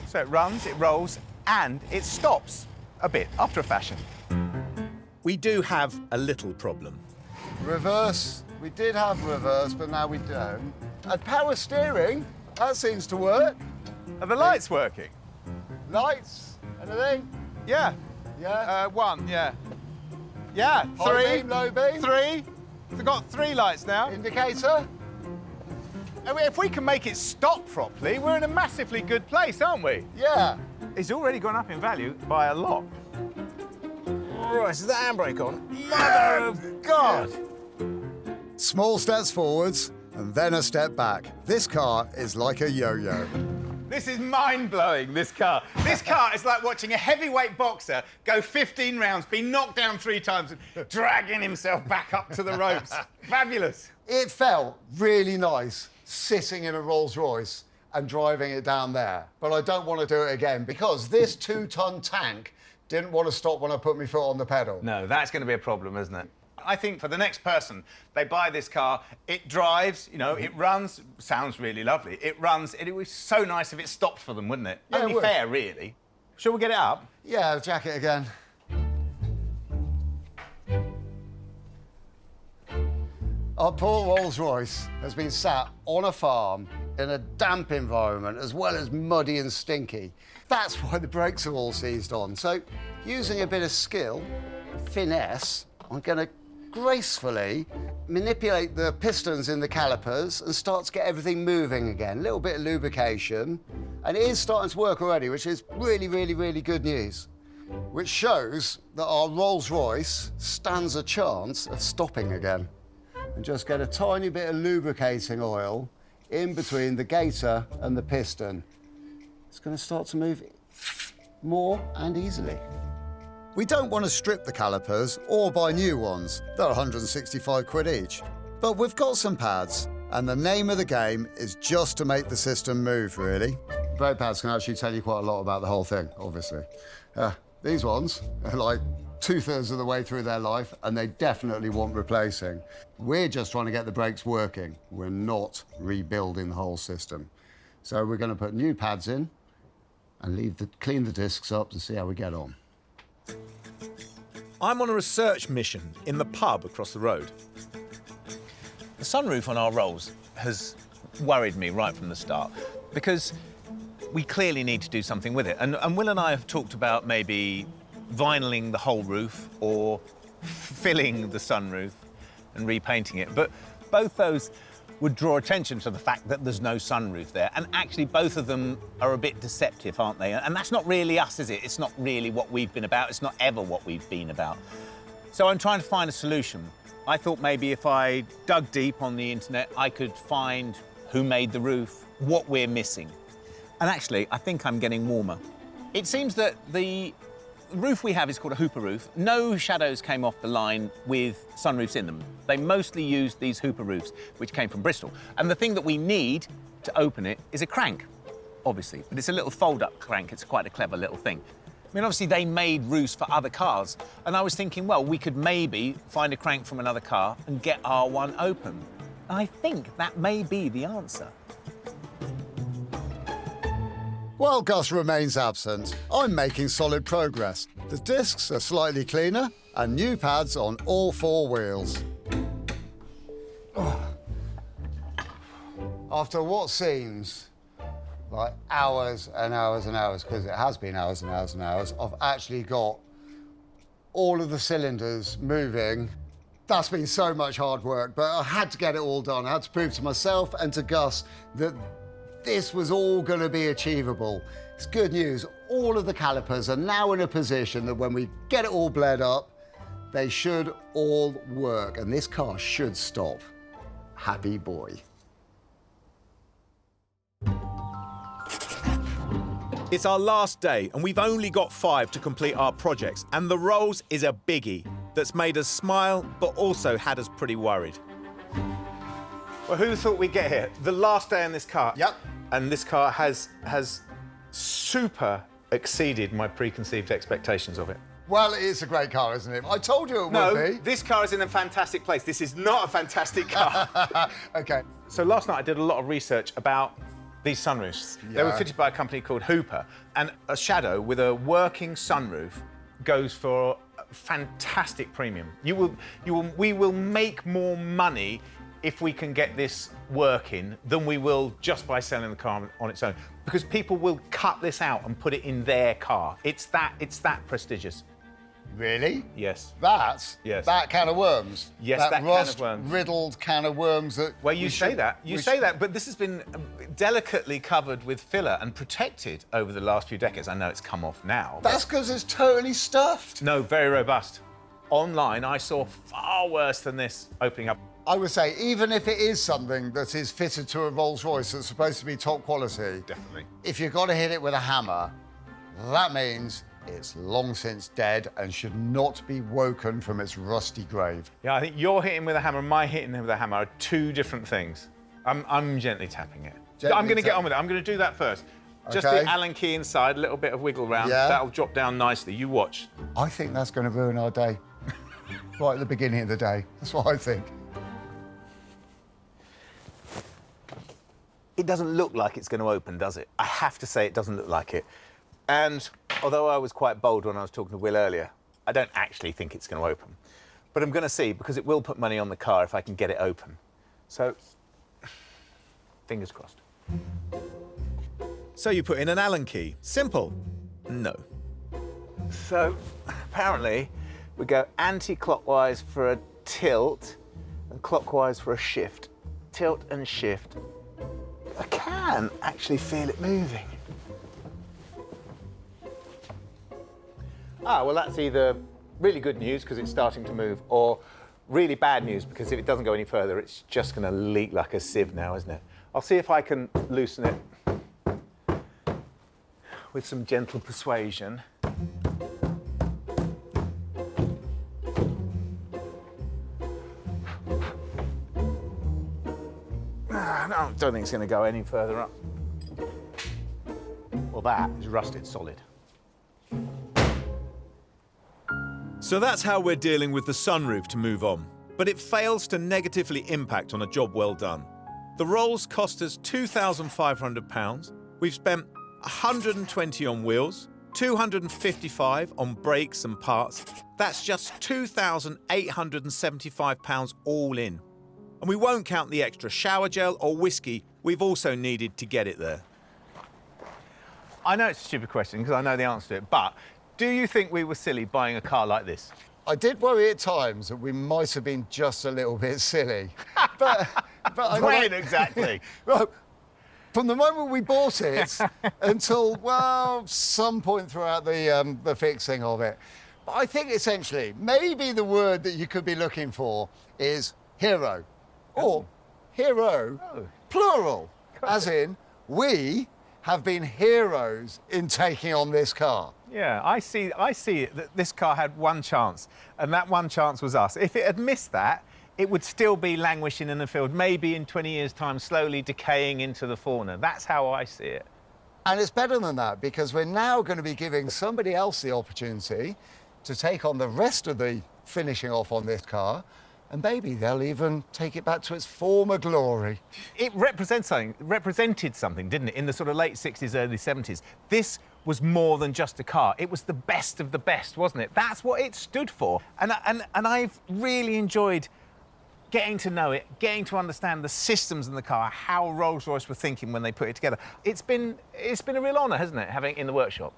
So it runs, it rolls, and it stops a bit, after a fashion. We do have a little problem. Reverse. We did have reverse, but now we don't. And power steering, that seems to work. Are the lights working? Lights, anything? Yeah. Yeah? One, yeah. Yeah, High three. beam, low beam? Three. We've got 3 lights now. Indicator? I mean, if we can make it stop properly, we're in a massively good place, aren't we? Yeah. It's already gone up in value by a lot. Right, is the handbrake on? Mother of God! Small steps forwards, and then a step back. This car is like a yo-yo. This is mind-blowing, this car. This car is like watching a heavyweight boxer go 15 rounds, be knocked down 3 times, and dragging himself back up to the ropes. Fabulous. It felt really nice sitting in a Rolls-Royce and driving it down there. But I don't want to do it again because this 2-ton tank didn't want to stop when I put my foot on the pedal. No, that's going to be a problem, isn't it? I think for the next person, they buy this car, it drives, you know, it runs, sounds really lovely. It runs, it would be so nice if it stopped for them, wouldn't it? Yeah, Only it would. fair, really. Shall we get it up? Yeah, jack it again. Our poor Rolls-Royce has been sat on a farm in a damp environment as well as muddy and stinky. That's why the brakes are all seized on. So, using a bit of skill, finesse, I'm going to gracefully manipulate the pistons in the calipers and start to get everything moving again. A little bit of lubrication. And it is starting to work already, which is really, really, really good news. Which shows that our Rolls-Royce stands a chance of stopping again. And just get a tiny bit of lubricating oil in between the gator and the piston. It's going to start to move more and easily. We don't want to strip the calipers or buy new ones. They're 165 quid each. But we've got some pads, and the name of the game is just to make the system move, really. Brake pads can actually tell you quite a lot about the whole thing, obviously. These ones are like 2/3 of the way through their life, and they definitely want replacing. We're just trying to get the brakes working. We're not rebuilding the whole system. So we're going to put new pads in and clean the discs up to see how we get on. I'm on a research mission in the pub across the road. The sunroof on our Rolls has worried me right from the start because we clearly need to do something with it. And Will and I have talked about maybe vinyling the whole roof or filling the sunroof and repainting it. But both those would draw attention to the fact that there's no sunroof there. And actually, both of them are a bit deceptive, aren't they? And that's not really us, is it? It's not really what we've been about. It's not ever what we've been about. So I'm trying to find a solution. I thought maybe if I dug deep on the internet, I could find who made the roof, what we're missing. And actually, I think I'm getting warmer. It seems that the roof we have is called a hooper roof. No shadows came off the line with sunroofs in them. They mostly used these hooper roofs, which came from Bristol. And the thing that we need to open it is a crank, obviously. But it's a little fold-up crank. It's quite a clever little thing. I mean, obviously, they made roofs for other cars. And I was thinking, well, we could maybe find a crank from another car and get our one open. I think that may be the answer. While Gus remains absent, I'm making solid progress. The discs are slightly cleaner and new pads on all 4 wheels. After what seems like hours and hours and hours, because it has been hours and hours and hours, I've actually got all of the cylinders moving That's been so much hard work, but I had to get it all done. I had to prove to myself and to Gus that this was all going to be achievable. It's good news. All of the calipers are now in a position that when we get it all bled up, they should all work, and this car should stop. Happy boy. It's our last day, and we've only got 5 to complete our projects, and the Rolls is a biggie that's made us smile, but also had us pretty worried. Well, who thought we'd get here? The last day in this car. Yep. And this car has super exceeded my preconceived expectations of it. Well, it is a great car, isn't it? I told you it No, would be. this car is in a fantastic place. This is not a fantastic car. OK. So last night I did a lot of research about these sunroofs. They were fitted by a company called Hooper, and a Shadow with a working sunroof goes for a fantastic premium. We will make more money if we can get this working than we will just by selling the car on its own, because people will cut this out and put it in their car. It's that prestigious. Really? Yes. Yes. That can of worms? Yes, that can of worms. Riddled can of worms that... Well, you say that, but this has been delicately covered with filler and protected over the last few decades. I know it's come off now. That's because it's totally stuffed. No, very robust. Online, I saw far worse than this opening up. I would say, even if it is something that is fitted to a Rolls-Royce that's supposed to be top quality... Definitely. If you've got to hit it with a hammer, that means it's long since dead and should not be woken from its rusty grave. Yeah, I think you're hitting with a hammer and my hitting with a hammer are 2 different things. I'm gently tapping it. I'm going to get on with it. I'm going to do that first. Just the Allen key inside, a little bit of wiggle round. Yeah. That'll drop down nicely. You watch. I think that's going to ruin our day. Right at the beginning of the day. That's what I think. It doesn't look like it's going to open, does it? I have to say it doesn't look like it. And although I was quite bold when I was talking to Will earlier, I don't actually think it's going to open. But I'm going to see, because it will put money on the car if I can get it open. So, fingers crossed. So you put in an Allen key. Simple. No. So, apparently, we go anti-clockwise for a tilt and clockwise for a shift. Tilt and shift. I can actually feel it moving. Ah, well, that's either really good news because it's starting to move, or really bad news because if it doesn't go any further, it's just going to leak like a sieve now, isn't it? I'll see if I can loosen it with some gentle persuasion. I don't think it's going to go any further up. Well, that is rusted solid. So that's how we're dealing with the sunroof to move on. But it fails to negatively impact on a job well done. The Rolls cost us £2,500. We've spent £120 on wheels, £255 on brakes and parts. That's just £2,875 all in. And we won't count the extra shower gel or whiskey we've also needed to get it there. I know it's a stupid question because I know the answer to it, but do you think we were silly buying a car like this? I did worry at times that we might have been just a little bit silly. but when exactly? Well, from the moment we bought it until, well, some point throughout the fixing of it. But I think essentially, maybe the word that you could be looking for is hero. Or hero, plural, as in we have been heroes in taking on this car. Yeah, I see it, that this car had one chance, and that one chance was us. If it had missed that, it would still be languishing in the field, maybe in 20 years' time, slowly decaying into the fauna. That's how I see it. And it's better than that, because we're now going to be giving somebody else the opportunity to take on the rest of the finishing off on this car, and maybe they'll even take it back to its former glory. It represented something, didn't it, in the sort of late 60s, early 70s. This was more than just a car. It was the best of the best, wasn't it? That's what it stood for. And I've really enjoyed getting to know it, getting to understand the systems in the car, how Rolls-Royce were thinking when they put it together. It's been a real honour, hasn't it, having it in the workshop?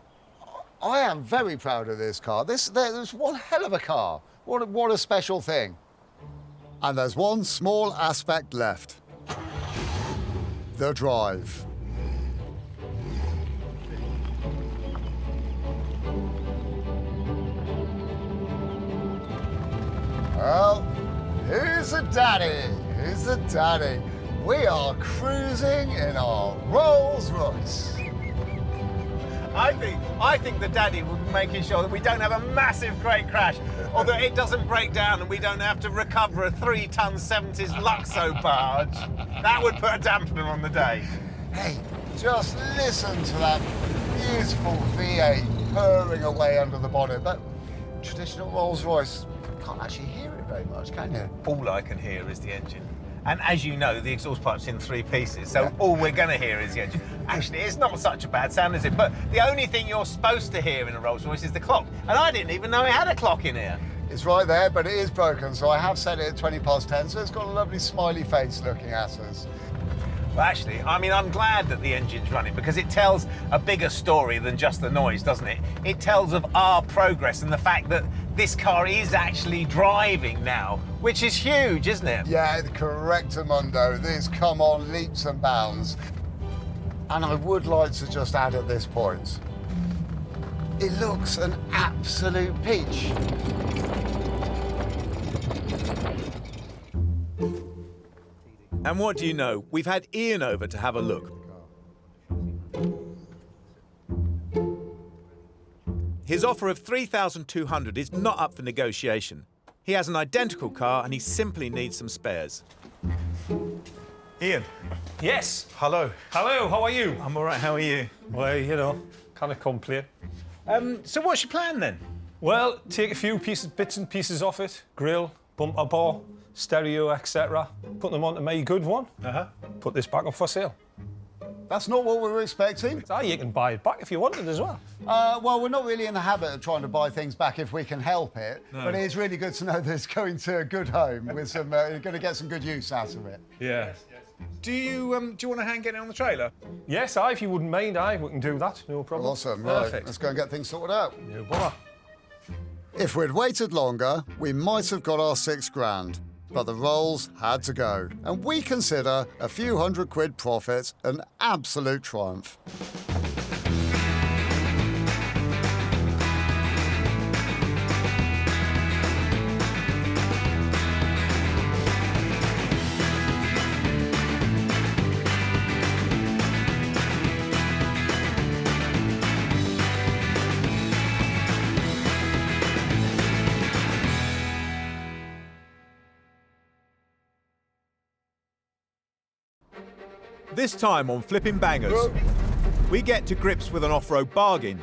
I am very proud of this car. This one hell of a car. What a special thing. And there's one small aspect left. The drive. Well, who's the daddy? Who's the daddy? We are cruising in our Rolls Royce. I think the daddy will be making sure that we don't have a massive great crash, or that it doesn't break down and we don't have to recover a 3-ton 70s Luxo barge. That would put a dampener on the day. Hey, just listen to that beautiful V8 purring away under the bonnet. But traditional Rolls Royce, you can't actually hear it very much, can you? All I can hear is the engine. And as you know, the exhaust pipe's in 3 pieces, so all we're going to hear is the engine. Actually, it's not such a bad sound, is it? But the only thing you're supposed to hear in a Rolls Royce is the clock. And I didn't even know it had a clock in here. It's right there, but it is broken, so I have set it at 10:20, so it's got a lovely smiley face looking at us. Well, actually, I mean, I'm glad that the engine's running because it tells a bigger story than just the noise, doesn't it? It tells of our progress and the fact that this car is actually driving now, which is huge, isn't it? Yeah, correctamundo. This come on leaps and bounds. And I would like to just add at this point, it looks an absolute peach. And what do you know? We've had Ian over to have a look. His offer of $3,200 is not up for negotiation. He has an identical car and he simply needs some spares. Ian. Yes. Hello. Hello, how are you? I'm all right, how are you? Well, you know, can't complain. So what's your plan then? Well, take a few bits and pieces off it. Grill, bumper bar, stereo, etc. Put them onto my good one. Put this back up for sale. That's not what we were expecting. You can buy it back if you wanted as well. Well, we're not really in the habit of trying to buy things back if we can help it. No. But it is really good to know that it's going to a good home with some, you're going to get some good use out of it. Yeah. Do you want to hand get it on the trailer? Yes, if you wouldn't mind, we can do that, no problem. Awesome, right. Perfect. Let's go and get things sorted out. No bother. If we'd waited longer, we might have got our £6,000. But the Rolls had to go, and we consider a few £100 profit an absolute triumph. This time on Flipping Bangers, we get to grips with an off-road bargain.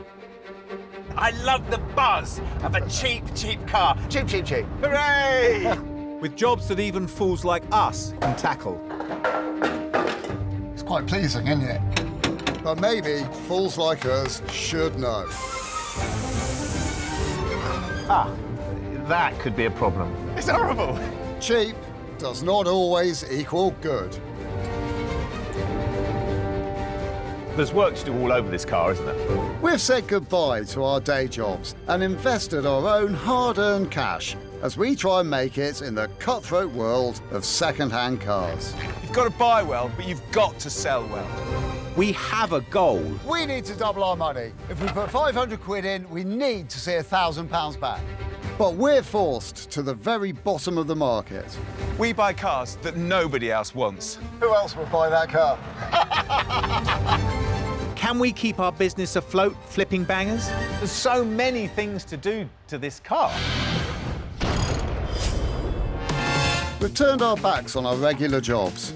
I love the buzz of a cheap, cheap car. Cheap, cheap, cheap. Hooray! With jobs that even fools like us can tackle. It's quite pleasing, isn't it? But maybe fools like us should know. That could be a problem. It's horrible. Cheap does not always equal good. There's work to do all over this car, isn't there? We've said goodbye to our day jobs and invested our own hard-earned cash as we try and make it in the cutthroat world of second-hand cars. You've got to buy well, but you've got to sell well. We have a goal. We need to double our money. If we put £500 in, we need to see £1,000 back. But we're forced to the very bottom of the market. We buy cars that nobody else wants. Who else would buy that car? Can we keep our business afloat, Flipping Bangers? There's so many things to do to this car. We've turned our backs on our regular jobs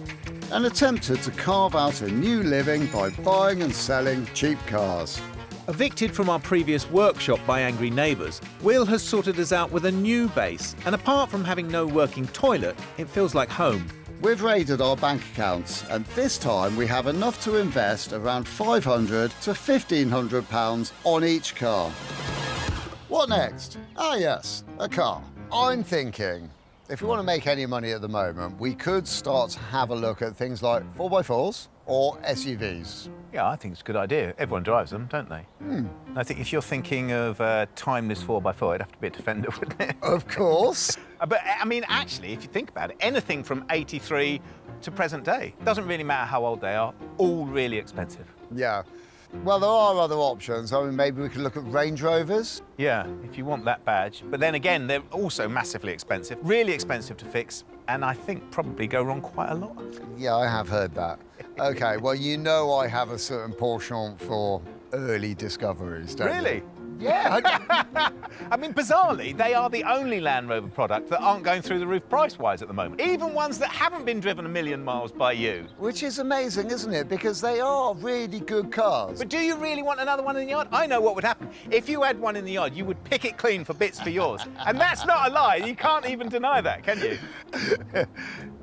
and attempted to carve out a new living by buying and selling cheap cars. Evicted from our previous workshop by angry neighbours, Will has sorted us out with a new base, and apart from having no working toilet, it feels like home. We've raided our bank accounts, and this time we have enough to invest around £500 to £1,500 on each car. What next? Ah yes, a car. I'm thinking, if we want to make any money at the moment, we could start to have a look at things like 4x4s, or SUVs? Yeah, I think it's a good idea. Everyone drives them, don't they? I think if you're thinking of a timeless 4x4, it'd have to be a Defender, wouldn't it? Of course. But, I mean, actually, if you think about it, anything from 83 to present day, doesn't really matter how old they are, all really expensive. Yeah. Well, there are other options. I mean, maybe we could look at Range Rovers. Yeah, if you want that badge. But then again, they're also massively expensive, really expensive to fix, and I think probably go wrong quite a lot. Yeah, I have heard that. OK, well, you know I have a certain penchant for early discoveries, don't you? Really? Yeah. I mean, bizarrely, they are the only Land Rover product that aren't going through the roof price-wise at the moment. Even ones that haven't been driven a million miles by you. Which is amazing, isn't it? Because they are really good cars. But do you really want another one in the yard? I know what would happen. If you had one in the yard, you would pick it clean for bits for yours. And that's not a lie. You can't even deny that, can you?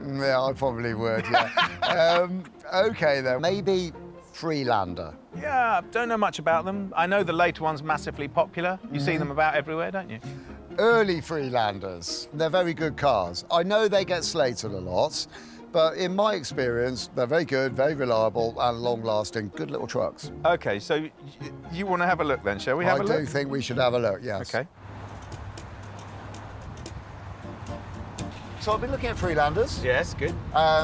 Yeah, I probably would, yeah. OK, then. Maybe Freelander. Yeah, don't know much about them. I know the later one's massively popular. You see them about everywhere, don't you? Early Freelanders. They're very good cars. I know they get slated a lot, but in my experience, they're very good, very reliable and long-lasting. Good little trucks. OK, so you want to have a look then, shall we have a look? I do think we should have a look, yes. OK. So I've been looking at Freelanders. Yes, good.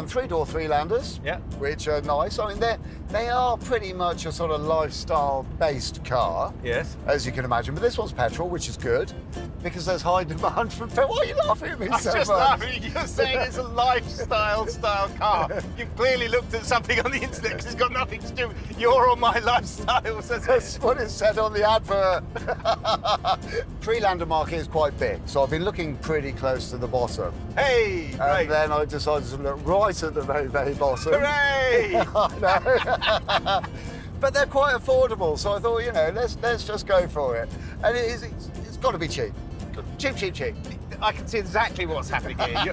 Three-door Freelanders. Yeah. Which are nice. I mean, they are pretty much a sort of lifestyle-based car. Yes. As you can imagine. But this one's petrol, which is good, because there's high demand for petrol. Why are you laughing at me I'm so just much? laughing. You're saying it's a lifestyle-style car. You've clearly looked at something on the internet because it's got nothing to do with your or my lifestyle. That's what it said on the advert. Freelander market is quite big, so I've been looking pretty close to the bottom. Hey! And Right. then I decided to look right at the very, very bottom. Hooray! I know. But they're quite affordable, so I thought, you know, let's just go for it. And it's got to be cheap. Cheap, cheap, cheap. I can see exactly what's happening here.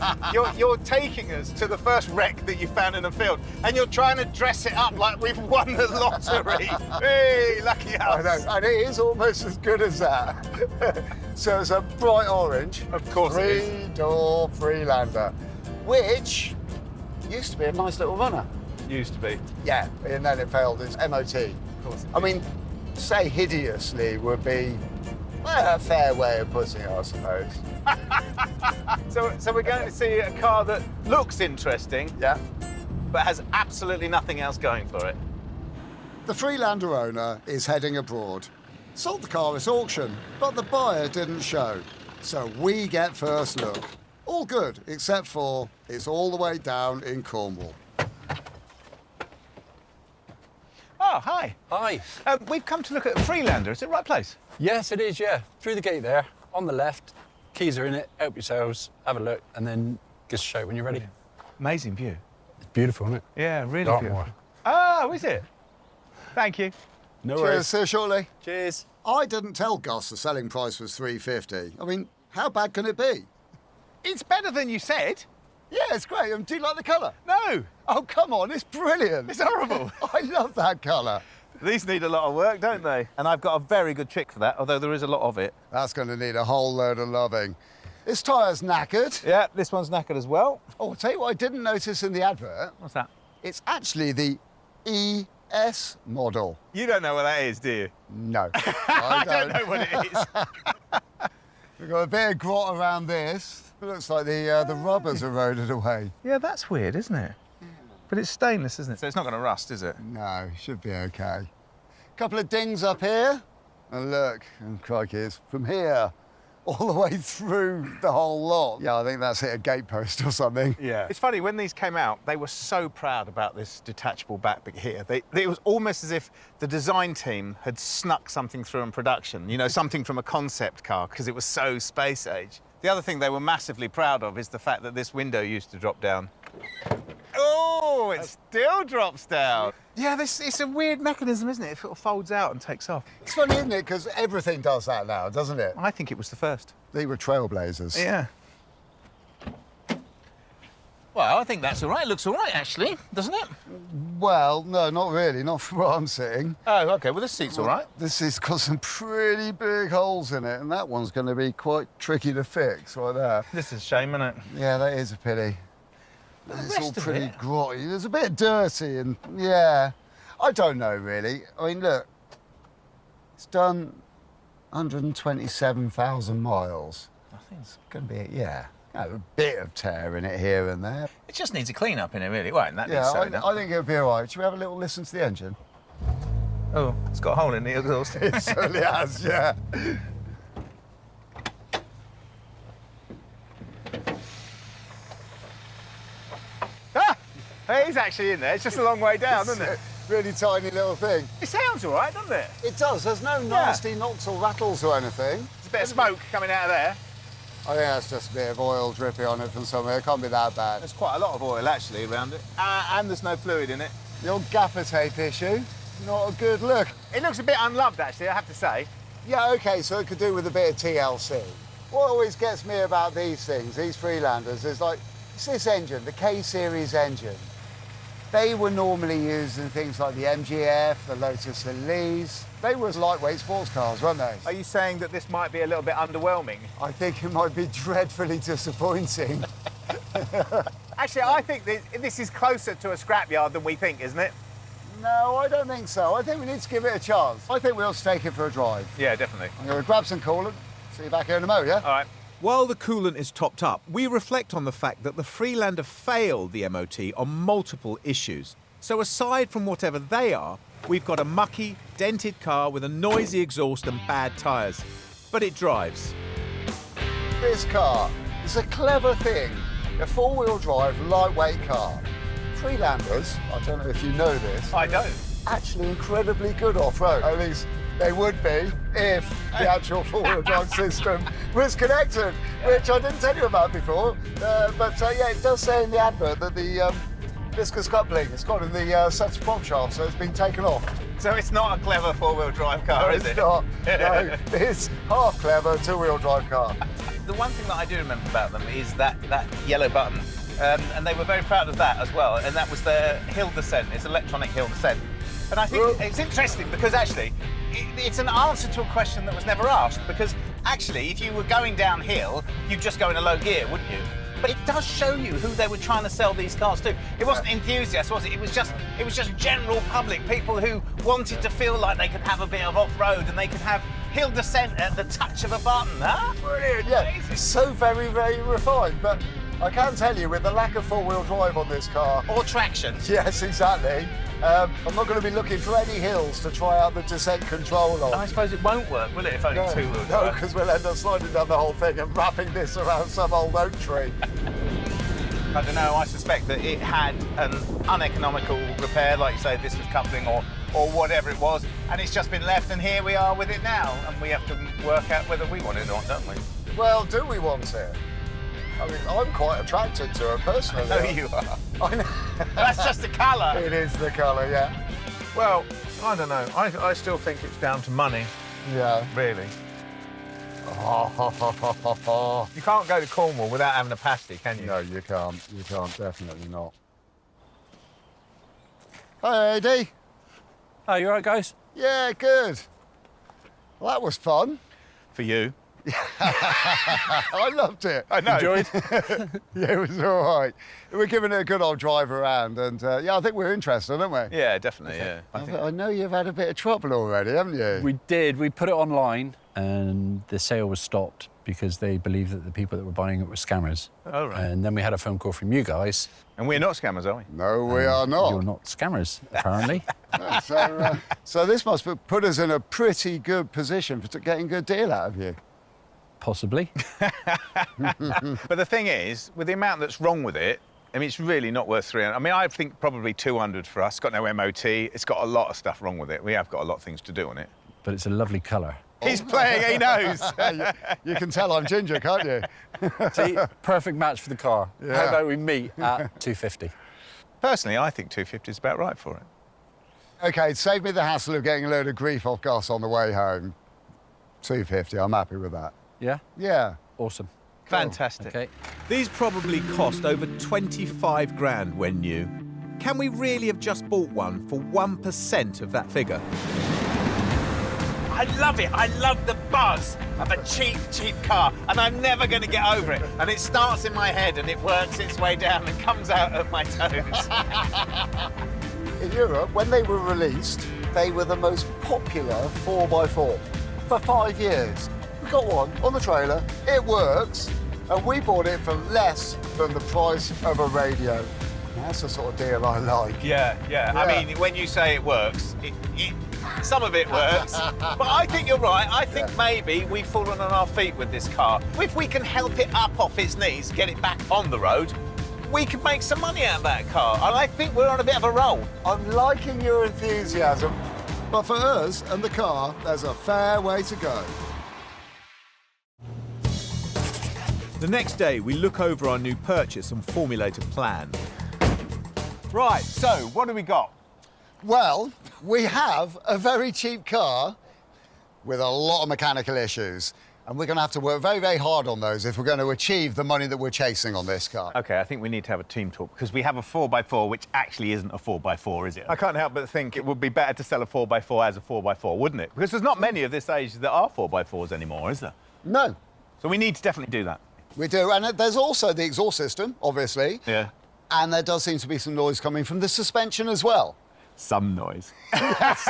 You're taking us to the first wreck that you found in a field, and you're trying to dress it up like we've won the lottery. Hey, lucky us. I know, and it is almost as good as that. So it's a bright orange. Of course it is. Three-door Freelander, which used to be a nice little runner. Used to be. Yeah, and then it failed its MOT. Of course. I mean, say hideously would be a fair way of putting it, I suppose. So we're going to see a car that looks interesting, yeah, but has absolutely nothing else going for it. The Freelander owner is heading abroad. Sold the car at auction, but the buyer didn't show. So we get first look. All good, except for it's all the way down in Cornwall. Oh, hi. Hi. We've come to look at a Freelander. Is it the right place? Yes, it is, yeah. Through the gate there, on the left. Keys are in it. Help yourselves, have a look, and then give us a shout when you're ready. Amazing view. It's beautiful, isn't it? Yeah, really Dartmoor. beautiful. Oh, is it? Thank you. No Cheers, worries. see you shortly. Cheers. I didn't tell Gus the selling price was $350. I mean, how bad can it be? It's better than you said. Yeah, it's great. Do you like the colour? No. Oh, come on, it's brilliant. It's horrible. I love that colour. These need a lot of work, don't they? And I've got a very good trick for that, although there is a lot of it. That's going to need a whole load of loving. This tyre's knackered. Yeah, this one's knackered as well. Oh, I'll tell you what I didn't notice in the advert. What's that? It's actually the ES model. You don't know what that is, do you? No. I don't know what it is. We've got a bit of grot around this. It looks like the rubber's eroded away. Yeah, that's weird, isn't it? But it's stainless, isn't it? So it's not going to rust, is it? No, should be okay. Couple of dings up here. And look, and crikey, it's from here all the way through the whole lot. Yeah, I think that's hit a gatepost or something. Yeah. It's funny, when these came out, they were so proud about this detachable back bit here. It was almost as if the design team had snuck something through in production, you know, something from a concept car, because it was so space age. The other thing they were massively proud of is the fact that this window used to drop down. Oh, it still drops down. Yeah, it's a weird mechanism, isn't it? It sort of folds out and takes off. It's funny, isn't it? Because everything does that now, doesn't it? I think it was the first. They were trailblazers. Yeah. Well, I think that's all right. It looks all right, actually, doesn't it? Well, no, not really. Not from where I'm sitting. Oh, OK. Well, this seat's all right. This has got some pretty big holes in it, and that one's going to be quite tricky to fix right there. This is a shame, isn't it? Yeah, that is a pity. It's all pretty grotty. There's a bit dirty and, yeah. I don't know, really. I mean, look, it's done 127,000 miles. I think it's going to be, yeah, a bit of tear in it here and there. It just needs a clean up in it, really. Well, that Yeah, needs sewing up. I think it'll be all right. Should we have a little listen to the engine? Oh, it's got a hole in the exhaust. It certainly has, yeah. It is actually in there. It's just a long way down, isn't it? Really tiny little thing. It sounds all right, doesn't it? It does. There's no nasty knocks or rattles or anything. There's a bit of smoke coming out of there. I think that's just a bit of oil dripping on it from somewhere. It can't be that bad. There's quite a lot of oil, actually, around it. And there's no fluid in it. The old gaffer tape issue. Not a good look. It looks a bit unloved, actually, I have to say. Yeah, OK, so it could do with a bit of TLC. What always gets me about these things, these Freelanders, is like, it's this engine, the K-Series engine. They were normally used in things like the MGF, the Lotus Elise. They were lightweight sports cars, weren't they? Are you saying that this might be a little bit underwhelming? I think it might be dreadfully disappointing. Actually, I think this is closer to a scrapyard than we think, isn't it? No, I don't think so. I think we need to give it a chance. I think we'll take it for a drive. Yeah, definitely. I'm going to grab some coolant. See you back here in a mo, yeah? All right. While the coolant is topped up, we reflect on the fact that the Freelander failed the MOT on multiple issues. So aside from whatever they are, we've got a mucky, dented car with a noisy exhaust and bad tyres. But it drives. This car is a clever thing. A four-wheel drive, lightweight car. Freelanders, I don't know if you know this. I don't. Actually incredibly good off-road. At least they would be if the actual four-wheel drive system was connected, which I didn't tell you about before. But yeah, it does say in the advert that the viscous coupling has got in the centre prop shaft, so it's been taken off. So it's not a clever four-wheel drive car, is it? It's not. No, it's half clever two-wheel drive car. The one thing that I do remember about them is that yellow button. And they were very proud of that as well, and that was their hill descent. It's electronic hill descent. And I think it's interesting because actually it's an answer to a question that was never asked, because actually if you were going downhill, you'd just go in a low gear, wouldn't you? But it does show you who they were trying to sell these cars to. It wasn't enthusiasts, was it? It was just general public, people who wanted to feel like they could have a bit of off-road and they could have hill descent at the touch of a button, huh? Brilliant, yeah. It's so very, very refined, but I can tell you, with the lack of four-wheel drive on this car... Or traction. Yes, exactly. I'm not going to be looking for any hills to try out the descent control on. I suppose it won't work, will it, if only two-wheel drive? No, because we'll end up sliding down the whole thing and wrapping this around some old oak tree. I don't know, I suspect that it had an uneconomical repair, like you say, viscous coupling or whatever it was, and it's just been left, and here we are with it now, and we have to work out whether we want it or not, don't we? Well, do we want it? I mean, I'm quite attracted to it personally. I know you are. I know. That's just the colour. It is the colour, yeah. Well, I don't know. I still think it's down to money. Yeah. Really. You can't go to Cornwall without having a pasty, can you? No, you can't. You can't, definitely not. Hi, AD. Oh, you all right, guys? Yeah, good. Well, that was fun. For you. I loved it. I know. Enjoyed? Yeah, it was all right. We're giving it a good old drive around, and yeah, I think we're interested, aren't we? Yeah, definitely, yeah. I know you've had a bit of trouble already, haven't you? We did. We put it online, and the sale was stopped because they believed that the people that were buying it were scammers. Oh, right. And then we had a phone call from you guys. And we're not scammers, are we? No, we are not. You're not scammers, apparently. So this must put us in a pretty good position for getting a good deal out of you. Possibly. But the thing is, with the amount that's wrong with it, I mean, it's really not worth 300. I mean, I think probably 200 for us. It's got no MOT. It's got a lot of stuff wrong with it. We have got a lot of things to do on it. But it's a lovely colour. He's playing, he knows. You can tell I'm ginger, can't you? See, perfect match for the car. Yeah. How about we meet at 250? Personally, I think 250 is about right for it. OK, save me the hassle of getting a load of grief off Gus on the way home. 250, I'm happy with that. Yeah? Yeah. Awesome. Fantastic. Okay. These probably cost over 25 grand when new. Can we really have just bought one for 1% of that figure? I love it. I love the buzz of a cheap, cheap car, and I'm never going to get over it. And it starts in my head, and it works its way down and comes out of my toes. In Europe, when they were released, they were the most popular 4x4 for 5 years. We got one on the trailer, it works, and we bought it for less than the price of a radio. That's the sort of deal I like. Yeah. I mean, when you say it works, some of it works, but I think you're right. I think maybe we've fallen on our feet with this car. If we can help it up off its knees, get it back on the road, we could make some money out of that car. And I think we're on a bit of a roll. I'm liking your enthusiasm. But for us and the car, there's a fair way to go. The next day, we look over our new purchase and formulate a plan. Right, so what do we got? Well, we have a very cheap car with a lot of mechanical issues. And we're going to have to work very, very hard on those if we're going to achieve the money that we're chasing on this car. OK, I think we need to have a team talk, because we have a 4x4, which actually isn't a 4x4, is it? I can't help but think it would be better to sell a 4x4 as a 4x4, wouldn't it? Because there's not many of this age that are 4x4s anymore, is there? No. So we need to definitely do that. We do, and there's also the exhaust system, obviously. Yeah. And there does seem to be some noise coming from the suspension as well. Some noise. It's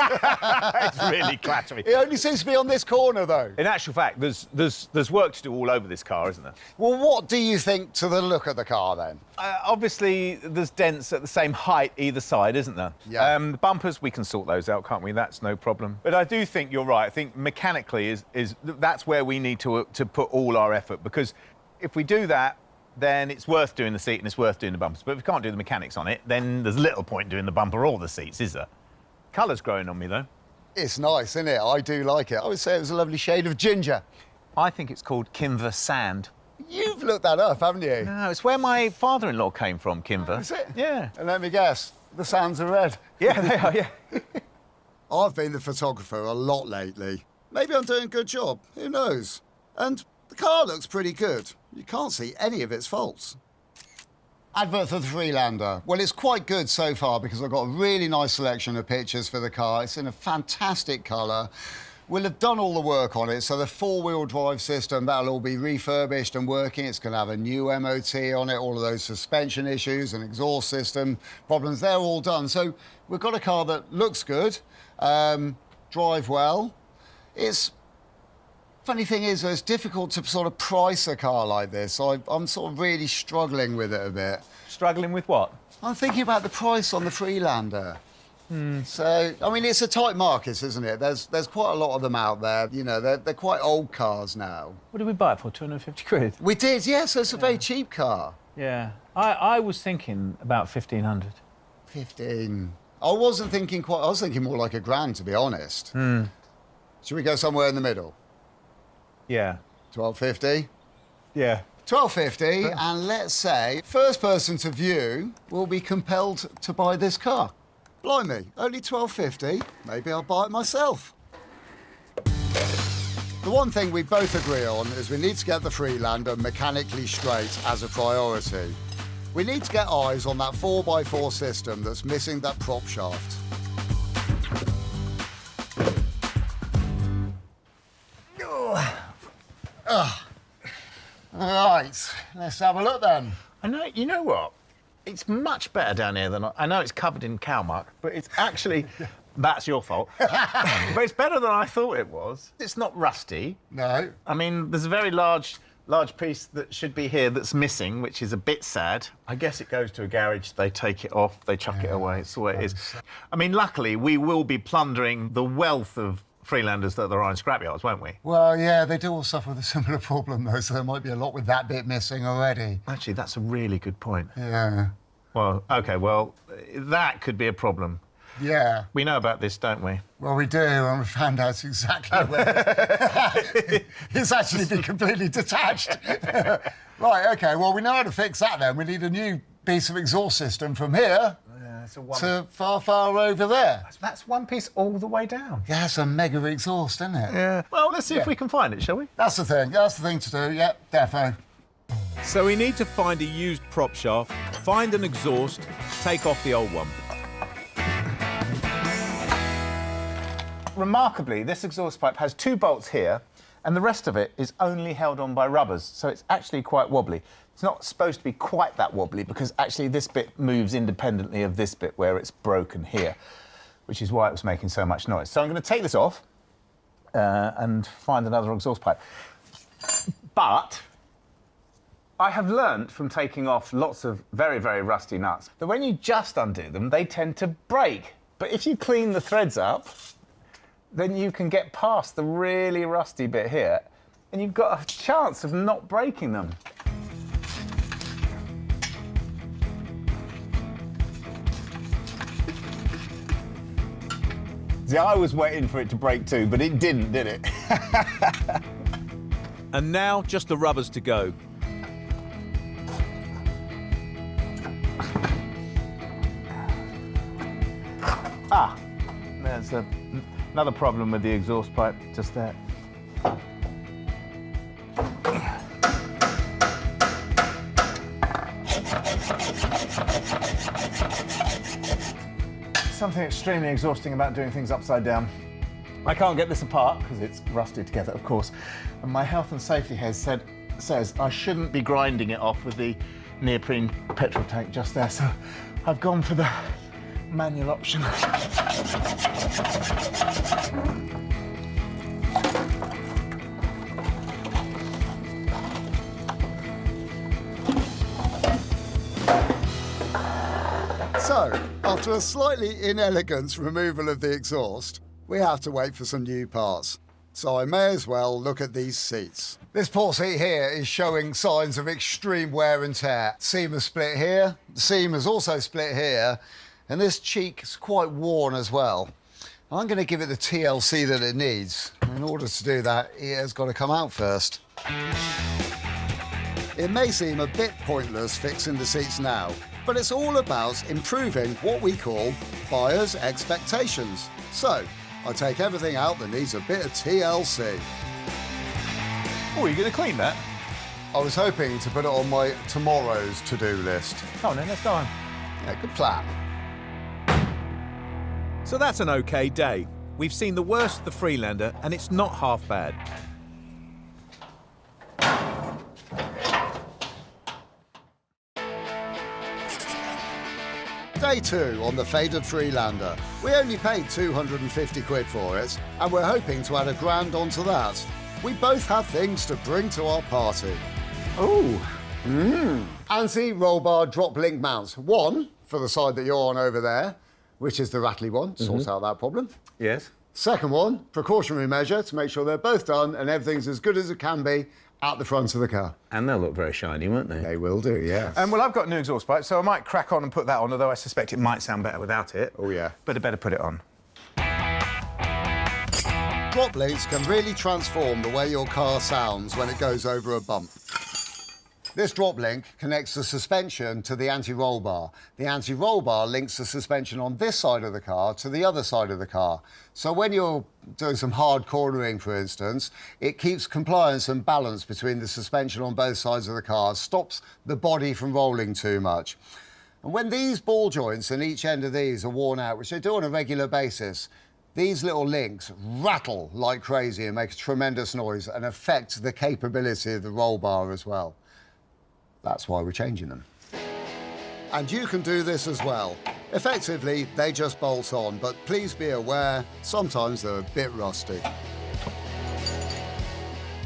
really clattery. It only seems to be on this corner, though. In actual fact, there's work to do all over this car, isn't there? Well, what do you think to the look of the car, then? Obviously, there's dents at the same height either side, isn't there? Yeah. The bumpers, we can sort those out, can't we? That's no problem. But I do think you're right. I think mechanically that's where we need to put all our effort, because if we do that, then it's worth doing the seat and it's worth doing the bumpers. But if we can't do the mechanics on it, then there's little point doing the bumper or the seats, is there? Colour's growing on me, though. It's nice, isn't it? I do like it. I would say it was a lovely shade of ginger. I think it's called Kinver Sand. You've looked that up, haven't you? No, it's where my father-in-law came from, Kinver. Is it? Yeah. And let me guess, the sands are red. Yeah, they are, yeah. I've been the photographer a lot lately. Maybe I'm doing a good job. Who knows? And the car looks pretty good. You can't see any of its faults. Advert for the Freelander. Well, it's quite good so far because I've got a really nice selection of pictures for the car. It's in a fantastic colour. We'll have done all the work on it, so the four-wheel drive system, that'll all be refurbished and working. It's going to have a new MOT on it, all of those suspension issues and exhaust system problems, they're all done. So we've got a car that looks good, drive well. Funny thing is, it's difficult to sort of price a car like this. I'm sort of really struggling with it a bit. Struggling with what? I'm thinking about the price on the Freelander. So, I mean, it's a tight market, isn't it? There's quite a lot of them out there. You know, they're quite old cars now. What did we buy it for? 250 quid? We did, yes. It's a very cheap car. Yeah. I was thinking about 1,500. 15. I wasn't thinking quite... I was thinking more like £1,000, to be honest. Should we go somewhere in the middle? Yeah. 12.50? Yeah. 12.50, and let's say first person to view will be compelled to buy this car. Blimey, only 12.50. Maybe I'll buy it myself. The one thing we both agree on is we need to get the Freelander mechanically straight as a priority. We need to get eyes on that 4x4 system that's missing that prop shaft. Right, let's have a look then. I know, you know what? It's much better down here than I know it's covered in cow muck, but it's actually that's your fault. But it's better than I thought it was. It's not rusty. No. I mean, there's a very large piece that should be here that's missing, which is a bit sad. I guess it goes to a garage, they take it off, they chuck it away. It's the way it is. I mean, luckily, we will be plundering the wealth of Freelanders that there are in scrapyards, won't we? Well, yeah, they do all suffer with a similar problem, though, so there might be a lot with that bit missing already. Actually, that's a really good point. Yeah. Well, OK, well, that could be a problem. Yeah. We know about this, don't we? Well, we do, and we found out exactly where it's actually been completely detached. Right, OK, well, we know how to fix that then. We need a new piece of exhaust system from here to far over there. That's one piece all the way down. Yeah, it's a mega exhaust, isn't it? Yeah. Well, let's see if we can find it, shall we? That's the thing. That's the thing to do. Yep, defo. So we need to find a used prop shaft, find an exhaust, take off the old one. remarkably, this exhaust pipe has 2 bolts here, and the rest of it is only held on by rubbers, so it's actually quite wobbly. It's not supposed to be quite that wobbly because actually this bit moves independently of this bit where it's broken here, which is why it was making so much noise. So I'm going to take this off and find another exhaust pipe. But I have learnt from taking off lots of very, very rusty nuts that when you just undo them, they tend to break. But if you clean the threads up, then you can get past the really rusty bit here, and you've got a chance of not breaking them. See, I was waiting for it to break too, but it didn't, did it? And now, just the rubbers to go. Ah, there's another problem with the exhaust pipe just there. Something extremely exhausting about doing things upside down. I can't get this apart because it's rusted together, of course, and my health and safety head says I shouldn't be grinding it off with the neoprene petrol tank just there, so I've gone for the manual option. So, after a slightly inelegant removal of the exhaust, we have to wait for some new parts. So I may as well look at these seats. This port seat here is showing signs of extreme wear and tear. Seam has split here, the seam has also split here, and this cheek is quite worn as well. I'm going to give it the TLC that it needs. In order to do that, it has got to come out first. It may seem a bit pointless fixing the seats now, but it's all about improving what we call buyer's expectations. So, I take everything out that needs a bit of TLC. Oh, are you going to clean that? I was hoping to put it on my tomorrow's to-do list. Oh, no, let's go on. Yeah, good plan. So that's an okay day. We've seen the worst of the Freelander, and it's not half bad. Day 2 on the faded Freelander. We only paid 250 quid for it, and we're hoping to add £1,000 onto that. We both have things to bring to our party. Ooh. Anti-roll bar drop link mounts. One for the side that you're on over there, which is the rattly one, sorts out that problem. Yes. Second one, precautionary measure to make sure they're both done and everything's as good as it can be at the front of the car. And they'll look very shiny, won't they? They will do, yes. Well, I've got a new exhaust pipe, so I might crack on and put that on, although I suspect it might sound better without it. Oh, yeah. But I'd better put it on. Drop links can really transform the way your car sounds when it goes over a bump. This drop link connects the suspension to the anti-roll bar. The anti-roll bar links the suspension on this side of the car to the other side of the car. So when you're doing some hard cornering, for instance, it keeps compliance and balance between the suspension on both sides of the car, stops the body from rolling too much. And when these ball joints and each end of these are worn out, which they do on a regular basis, these little links rattle like crazy and make a tremendous noise and affect the capability of the roll bar as well. That's why we're changing them. And you can do this as well. Effectively, they just bolt on, but please be aware, sometimes they're a bit rusty.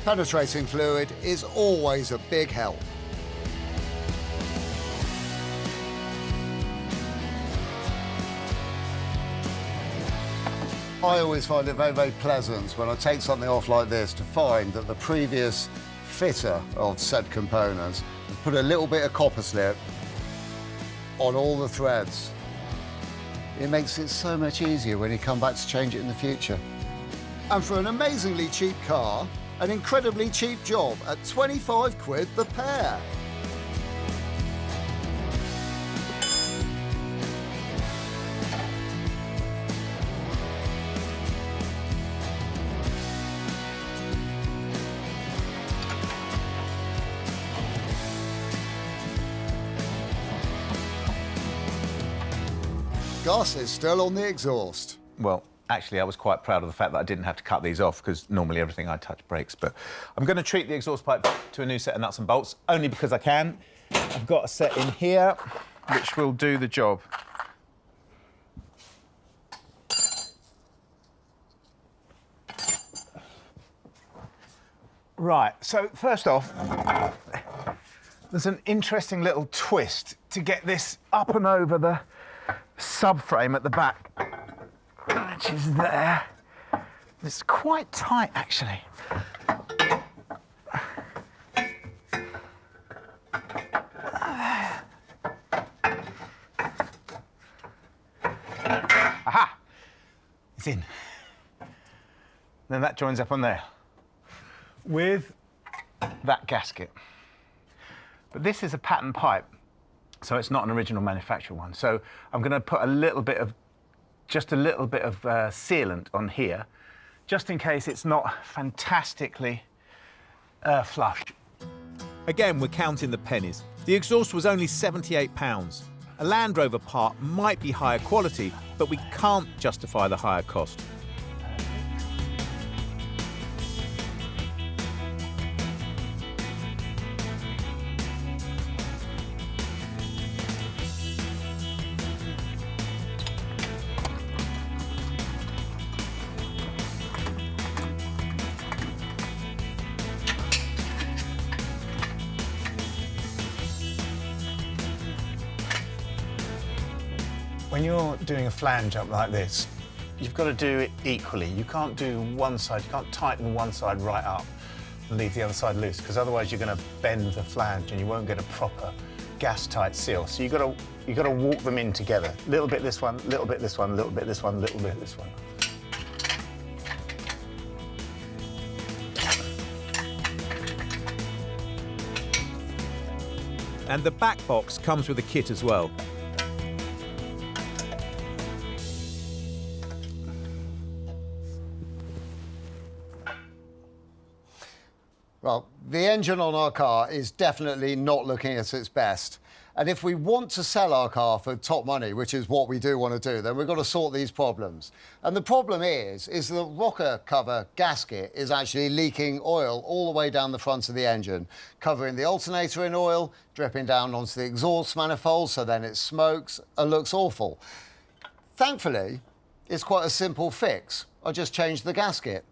Penetrating fluid is always a big help. I always find it very, very pleasant when I take something off like this to find that the previous fitter of said components has put a little bit of copper slip on all the threads. It makes it so much easier when you come back to change it in the future. And for an amazingly cheap car, an incredibly cheap job at 25 quid the pair. Gus is still on the exhaust. Well, Actually, I was quite proud of the fact that I didn't have to cut these off, because normally everything I touch breaks. But I'm going to treat the exhaust pipe to a new set of nuts and bolts, only because I can. I've got a set in here, which will do the job. Right, so first off, there's an interesting little twist to get this up and over the subframe at the back, which is there. It's quite tight, actually. Aha! It's in. Then that joins up on there with that gasket. But this is a pattern pipe, so it's not an original manufacturer one. So I'm going to put just a little bit of sealant on here, just in case it's not fantastically flush. Again, we're counting the pennies. The exhaust was only £78. A Land Rover part might be higher quality, but we can't justify the higher cost. When you're doing a flange up like this, you've got to do it equally. You can't do one side, you can't tighten one side right up and leave the other side loose, because otherwise you're going to bend the flange and you won't get a proper gas-tight seal. So you've got to walk them in together. A little bit this one, a little bit this one, a little bit this one, a little bit this one. And the back box comes with a kit as well. Well, the engine on our car is definitely not looking at its best. And if we want to sell our car for top money, which is what we do want to do, then we've got to sort these problems. And the problem is the rocker cover gasket is actually leaking oil all the way down the front of the engine, covering the alternator in oil, dripping down onto the exhaust manifold, so then it smokes and looks awful. Thankfully, it's quite a simple fix. I just changed the gasket.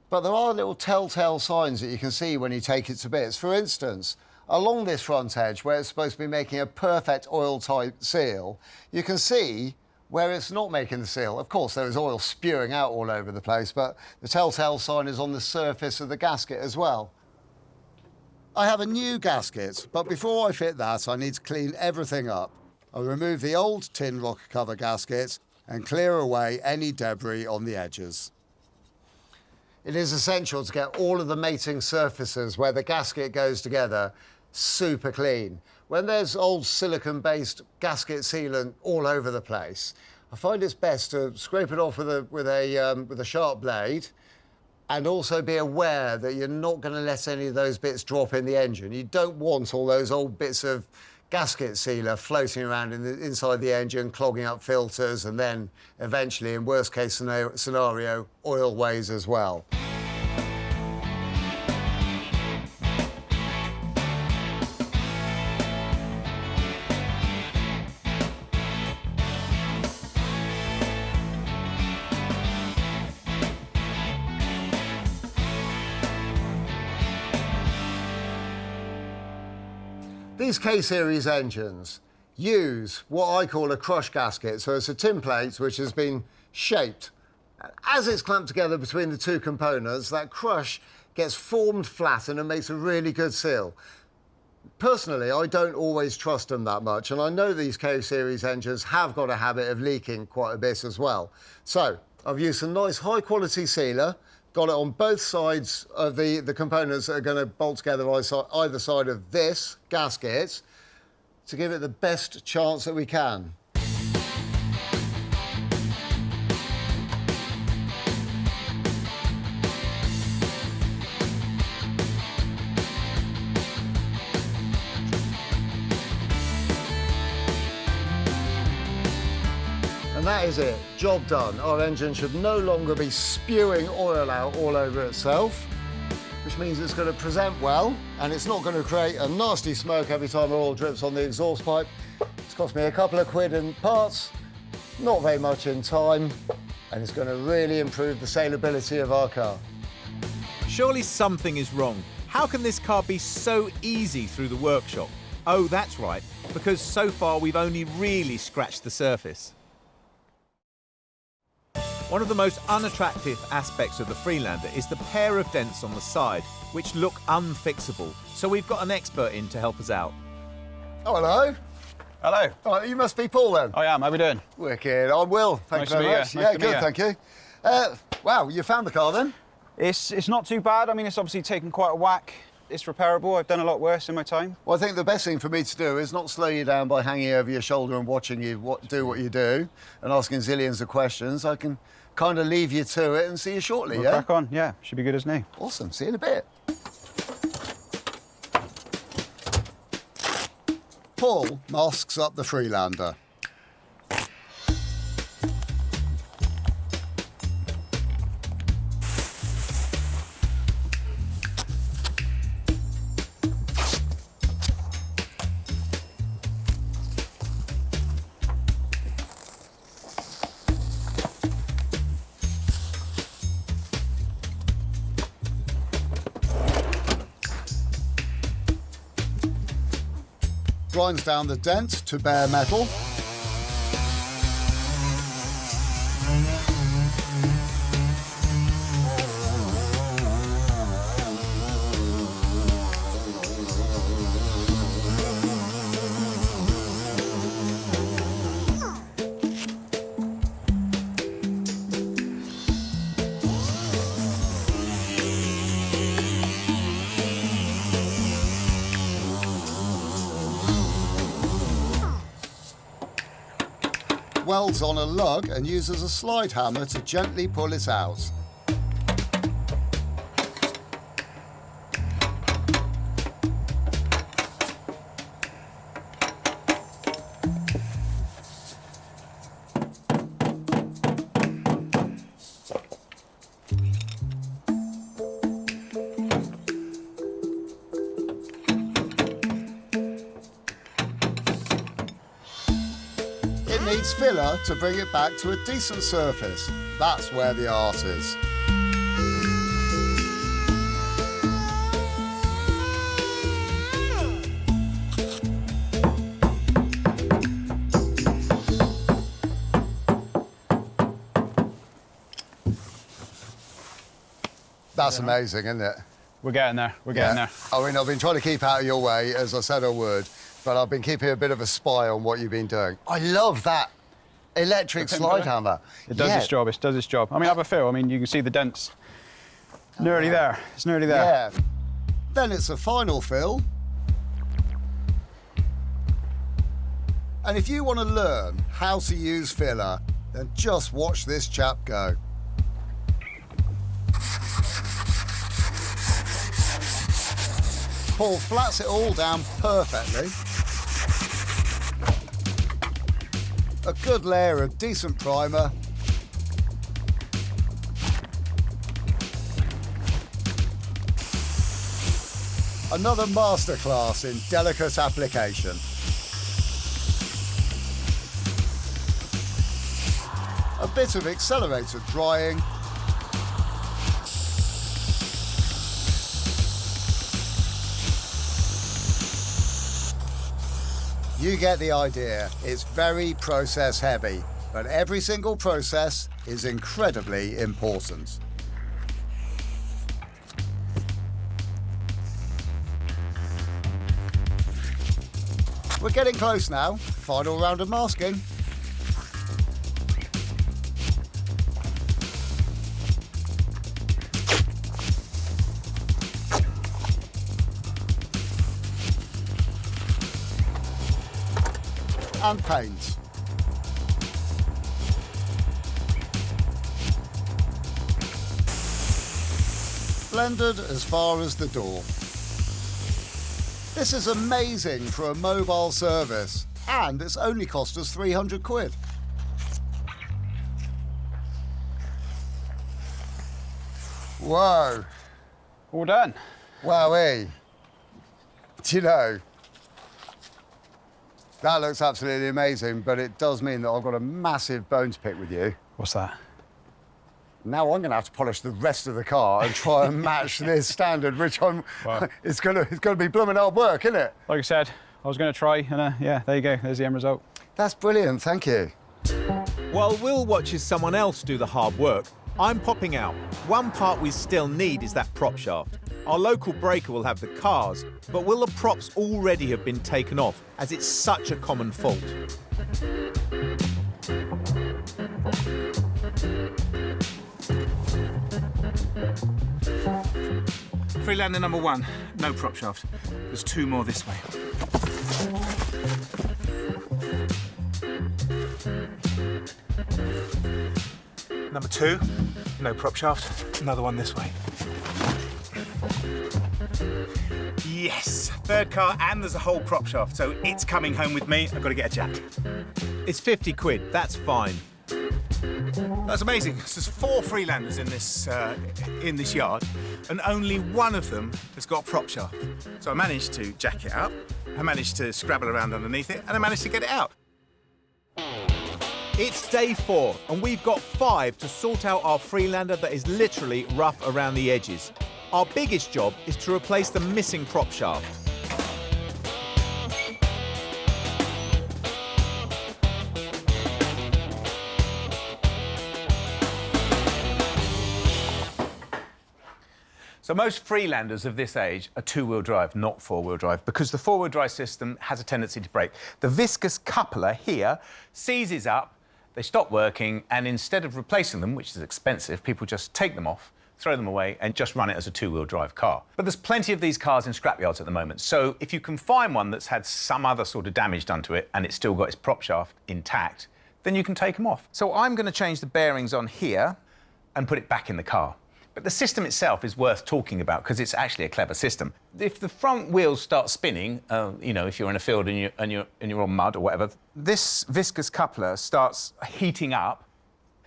But there are little telltale signs that you can see when you take it to bits. For instance, along this front edge, where it's supposed to be making a perfect oil-tight seal, you can see where it's not making the seal. Of course, there is oil spewing out all over the place, but the telltale sign is on the surface of the gasket as well. I have a new gasket, but before I fit that, I need to clean everything up. I'll remove the old tin rocker cover gasket and clear away any debris on the edges. It is essential to get all of the mating surfaces where the gasket goes together super clean. When there's old silicone-based gasket sealant all over the place, I find it's best to scrape it off with a sharp blade, and also be aware that you're not going to let any of those bits drop in the engine. You don't want all those old bits of gasket sealer floating around inside the engine, clogging up filters, and then eventually, in worst case scenario, oil ways as well. These K-series engines use what I call a crush gasket. So it's a tin plate which has been shaped. As it's clamped together between the two components, that crush gets formed flat and it makes a really good seal. Personally, I don't always trust them that much, and I know these K-series engines have got a habit of leaking quite a bit as well. So I've used some nice high-quality sealer, got it on both sides of the components that are going to bolt together either side of this gasket to give it the best chance that we can. And that is it, job done. Our engine should no longer be spewing oil out all over itself, which means it's going to present well, and it's not going to create a nasty smoke every time oil drips on the exhaust pipe. It's cost me a couple of quid in parts, not very much in time, and it's going to really improve the saleability of our car. Surely something is wrong. How can this car be so easy through the workshop? Oh, that's right, because so far we've only really scratched the surface. One of the most unattractive aspects of the Freelander is the pair of dents on the side, which look unfixable. So we've got an expert in to help us out. Oh, hello. Hello. Oh, you must be Paul then. I am. How are we doing? Wicked. I'm Will. Thank you very much. Yeah, good, thank you. Wow, you found the car then? It's not too bad. I mean, it's obviously taken quite a whack. It's repairable. I've done a lot worse in my time. Well, I think the best thing for me to do is not slow you down by hanging over your shoulder and watching you do what you do and asking zillions of questions. I can kind of leave you to it and see you shortly, We'll yeah? crack on. Yeah, should be good as new. Awesome. See you in a bit. Paul masks up the Freelander. Grinds down the dent to bare metal. Welds on a lug and uses a slide hammer to gently pull it out. Needs filler to bring it back to a decent surface. That's where the art is. That's amazing, isn't it? We're getting there. We're getting there. I mean, I've been trying to keep out of your way, as I said I would, but I've been keeping a bit of a spy on what you've been doing. I love that electric slide hammer. It does its job. It does its job. I mean, have a feel. I mean, you can see the dents. Nearly there. It's nearly there. Yeah. Then it's a final fill. And if you want to learn how to use filler, then just watch this chap go. Paul flats it all down perfectly. A good layer of decent primer. Another masterclass in delicate application. A bit of accelerator drying. You get the idea. It's very process heavy, but every single process is incredibly important. We're getting close now. Final round of masking. And paint. Blended as far as the door. This is amazing for a mobile service, and it's only cost us 300 quid. Whoa. All done. Wowee. Do you know, that looks absolutely amazing, but it does mean that I've got a massive bone to pick with you. What's that? Now I'm going to have to polish the rest of the car and try and match this standard, which I'm. Wow. It's going to be blooming hard work, isn't it? Like I said, I was going to try, and yeah, there you go. There's the end result. That's brilliant. Thank you. While Will watches someone else do the hard work, I'm popping out. One part we still need is that prop shaft. Our local breaker will have the cars, but will the props already have been taken off, as it's such a common fault? Freelander number 1, no prop shaft. There's 2 more this way. Number 2, no prop shaft. Another one this way. Yes, 3rd car, and there's a whole prop shaft, so it's coming home with me. I've got to get a jack. It's 50 quid, that's fine. That's amazing. So there's 4 Freelanders in this yard, and only one of them has got a prop shaft. So I managed to jack it up, I managed to scrabble around underneath it, and I managed to get it out. It's day 4, and we've got 5 to sort out our Freelander that is literally rough around the edges. Our biggest job is to replace the missing prop shaft. So most Freelanders of this age are 2-wheel drive, not 4-wheel drive, because the 4-wheel drive system has a tendency to break. The viscous coupler here seizes up, they stop working, and instead of replacing them, which is expensive, people just take them off, throw them away, and just run it as a 2-wheel drive car. But there's plenty of these cars in scrapyards at the moment, so if you can find one that's had some other sort of damage done to it and it's still got its prop shaft intact, then you can take them off. So I'm going to change the bearings on here and put it back in the car. But the system itself is worth talking about because it's actually a clever system. If the front wheels start spinning, you know, if you're in a field and you're on mud or whatever, this viscous coupler starts heating up,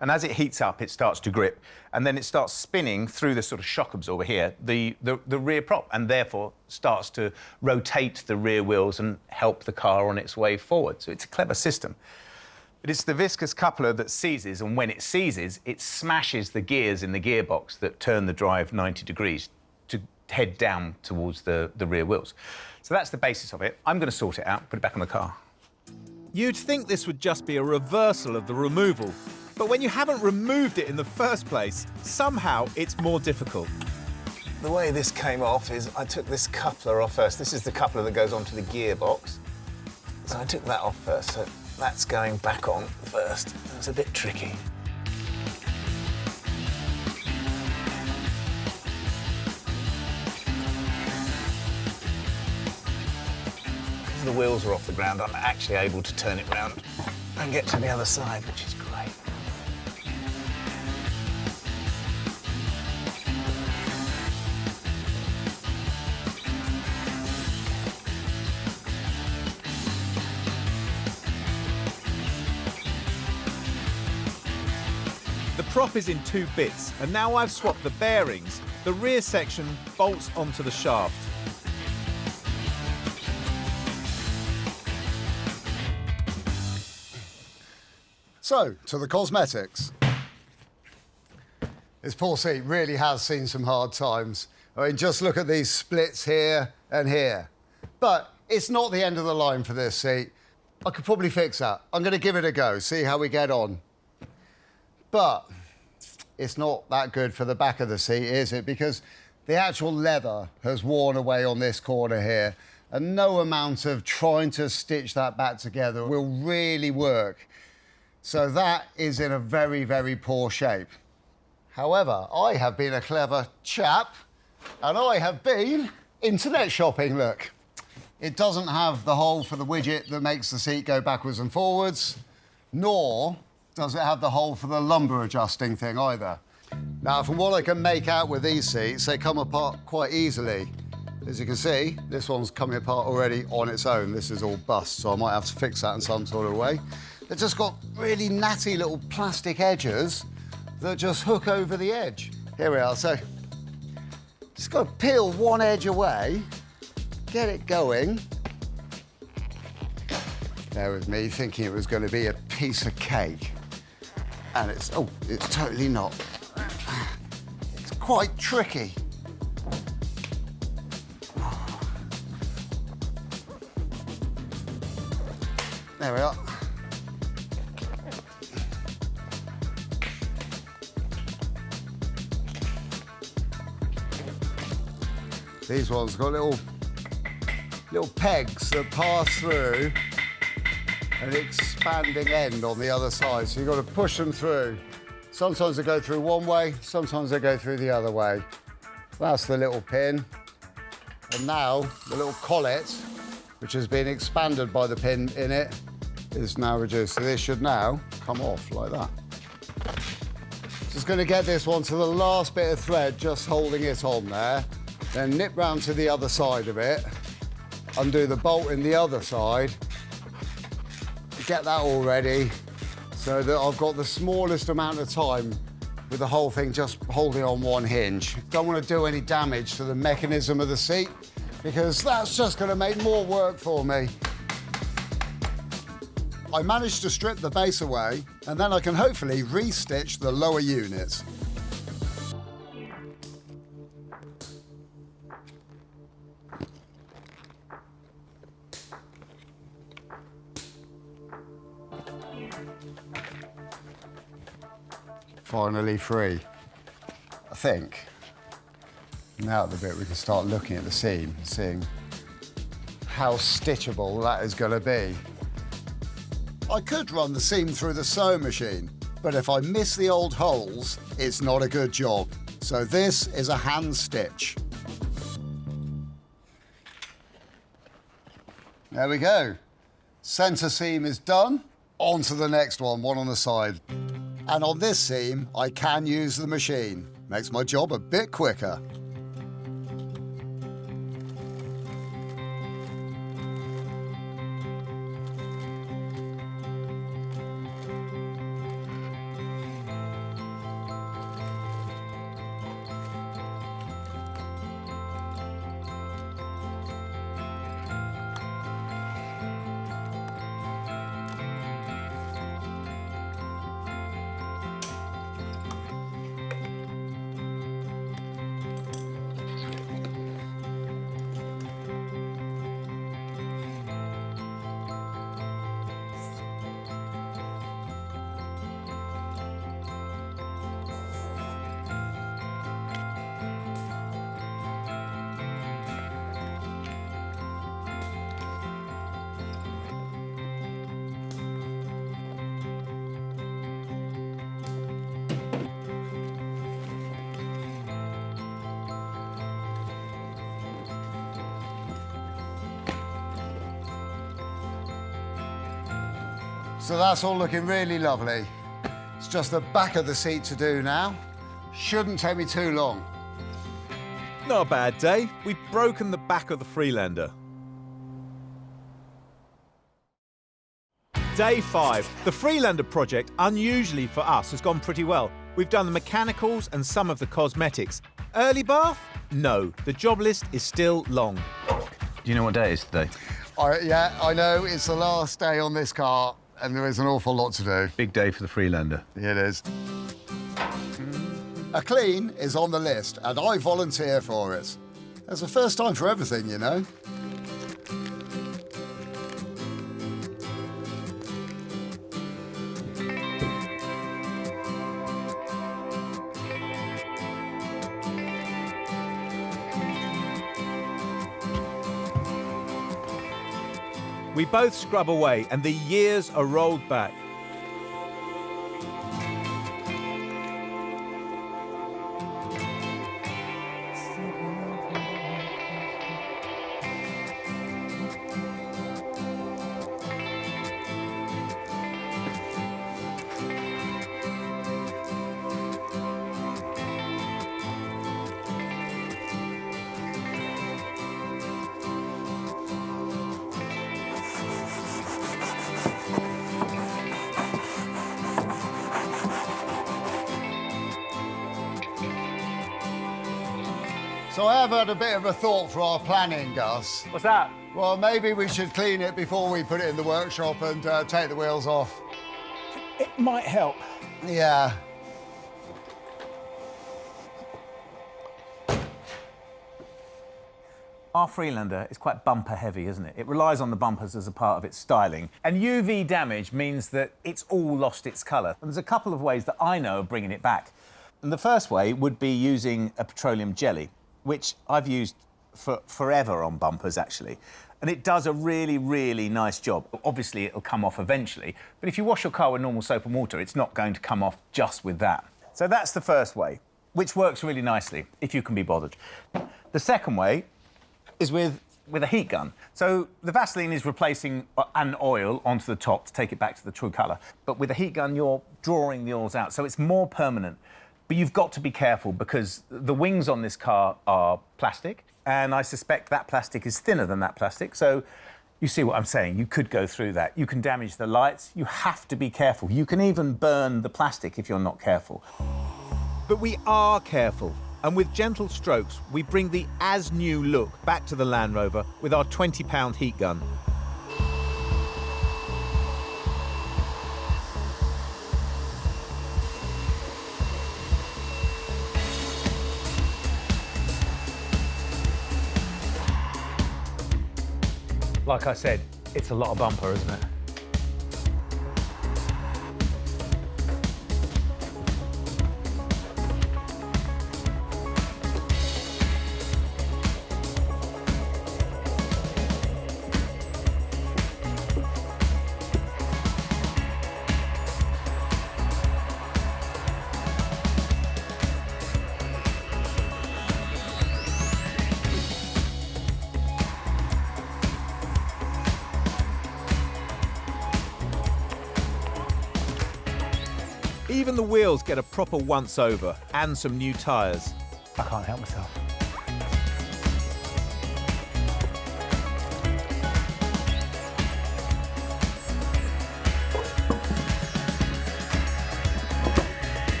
and as it heats up, it starts to grip, and then it starts spinning through the sort of shock absorber here, the rear prop, and therefore starts to rotate the rear wheels and help the car on its way forward. So it's a clever system. But it's the viscous coupler that seizes, and when it seizes, it smashes the gears in the gearbox that turn the drive 90 degrees to head down towards the rear wheels. So that's the basis of it. I'm going to sort it out, put it back on the car. You'd think this would just be a reversal of the removal, but when you haven't removed it in the first place, somehow it's more difficult. The way this came off is I took this coupler off first. This is the coupler that goes onto the gearbox. So I took that off first. So that's going back on first. It's a bit tricky. Because the wheels are off the ground, I'm actually able to turn it round and get to the other side, which is great. The prop is in 2 bits, and now I've swapped the bearings, the rear section bolts onto the shaft. So, to the cosmetics. This poor seat really has seen some hard times. I mean, just look at these splits here and here. But it's not the end of the line for this seat. I could probably fix that. I'm going to give it a go, see how we get on. But it's not that good for the back of the seat, is it? Because the actual leather has worn away on this corner here, and no amount of trying to stitch that back together will really work. So that is in a very, very poor shape. However, I have been a clever chap, and I have been internet shopping, look. It doesn't have the hole for the widget that makes the seat go backwards and forwards, nor does it have the hole for the lumbar adjusting thing either. Now, from what I can make out with these seats, they come apart quite easily. As you can see, this one's coming apart already on its own. This is all bust, so I might have to fix that in some sort of way. They've just got really natty little plastic edges that just hook over the edge. Here we are. So Just got to peel one edge away, get it going. There with me, thinking it was going to be a piece of cake. And it's totally not. It's quite tricky. There we are. These ones got little pegs that pass through an expanding end on the other side, so you've got to push them through. Sometimes they go through one way, sometimes they go through the other way. That's the little pin. And now the little collet, which has been expanded by the pin in it, is now reduced. So this should now come off like that. Just going to get this one to the last bit of thread, just holding it on there. Then nip round to the other side of it, undo the bolt in the other side, get that all ready so that I've got the smallest amount of time with the whole thing just holding on one hinge. Don't want to do any damage to the mechanism of the seat because that's just going to make more work for me. I managed to strip the base away and then I can hopefully re-stitch the lower units. Finally free, I think. Now at the bit we can start looking at the seam, seeing how stitchable that is going to be. I could run the seam through the sewing machine, but if I miss the old holes, it's not a good job. So this is a hand stitch. There we go. Centre seam is done. On to the next one on the side. And on this seam, I can use the machine. Makes my job a bit quicker. So that's all looking really lovely. It's just the back of the seat to do now. Shouldn't take me too long. Not a bad day. We've broken the back of the Freelander. Day 5. The Freelander project, unusually for us, has gone pretty well. We've done the mechanicals and some of the cosmetics. Early bath? No. The job list is still long. Do you know what day it is today? Yeah, I know. It's the last day on this car, and there is an awful lot to do. Big day for the Freelander. It is. A clean is on the list, and I volunteer for it. There's a first time for everything, you know. We both scrub away, and the years are rolled back. So I have had a bit of a thought for our planning, Gus. What's that? Well, maybe we should clean it before we put it in the workshop and take the wheels off. It might help. Yeah. Our Freelander is quite bumper heavy, isn't it? It relies on the bumpers as a part of its styling. And UV damage means that it's all lost its colour. And there's a couple of ways that I know of bringing it back. And the first way would be using a petroleum jelly, which I've used for forever on bumpers, actually. And it does a really, really nice job. Obviously, it'll come off eventually, but if you wash your car with normal soap and water, it's not going to come off just with that. So that's the first way, which works really nicely, if you can be bothered. The second way is with a heat gun. So the Vaseline is replacing an oil onto the top to take it back to the true colour. But with a heat gun, you're drawing the oils out, so it's more permanent. But you've got to be careful because the wings on this car are plastic, and I suspect that plastic is thinner than that plastic. So you see what I'm saying? You could go through that. You can damage the lights. You have to be careful. You can even burn the plastic if you're not careful. But we are careful. And with gentle strokes, we bring the as-new look back to the Land Rover with our 20-pound heat gun. Like I said, it's a lot of bumper, isn't it? Even the wheels get a proper once-over and some new tyres. I can't help myself.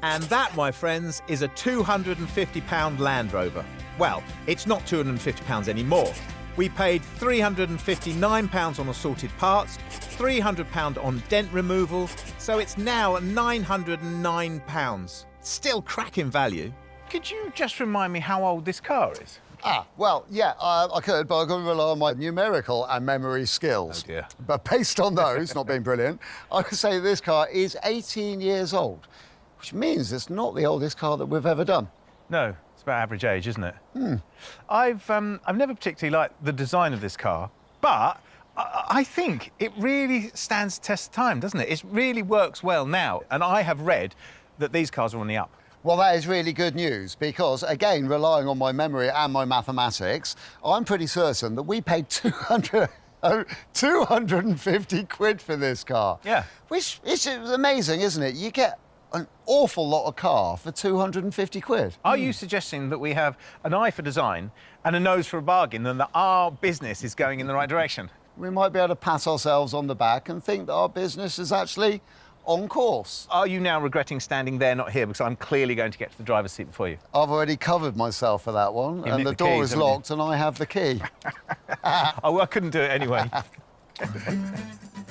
And that, my friends, is a £250 Land Rover. Well, it's not £250 anymore. We paid £359 on assorted parts, £300 on dent removal, so it's now £909. Still cracking value. Could you just remind me how old this car is? Well, yeah, I could, but I've got to rely on my numerical and memory skills. Oh, dear. But based on those, not being brilliant, I could say this car is 18 years old, which means it's not the oldest car that we've ever done. No, it's about average age, isn't it? I've never particularly liked the design of this car, but I think it really stands the test of time, doesn't it? It really works well now, and I have read that these cars are on the up. Well, that is really good news because, again, relying on my memory and my mathematics, I'm pretty certain that we paid 250 quid for this car. Yeah. Which is amazing, isn't it? You get an awful lot of car for 250 quid. Are you suggesting that we have an eye for design and a nose for a bargain and that our business is going in the right direction? We might be able to pat ourselves on the back and think that our business is actually on course. Are you now regretting standing there, not here, because I'm clearly going to get to the driver's seat before you? I've already covered myself for that one, You and nicked the the door keys, is haven't you? locked and I have the key. Oh, I couldn't do it anyway.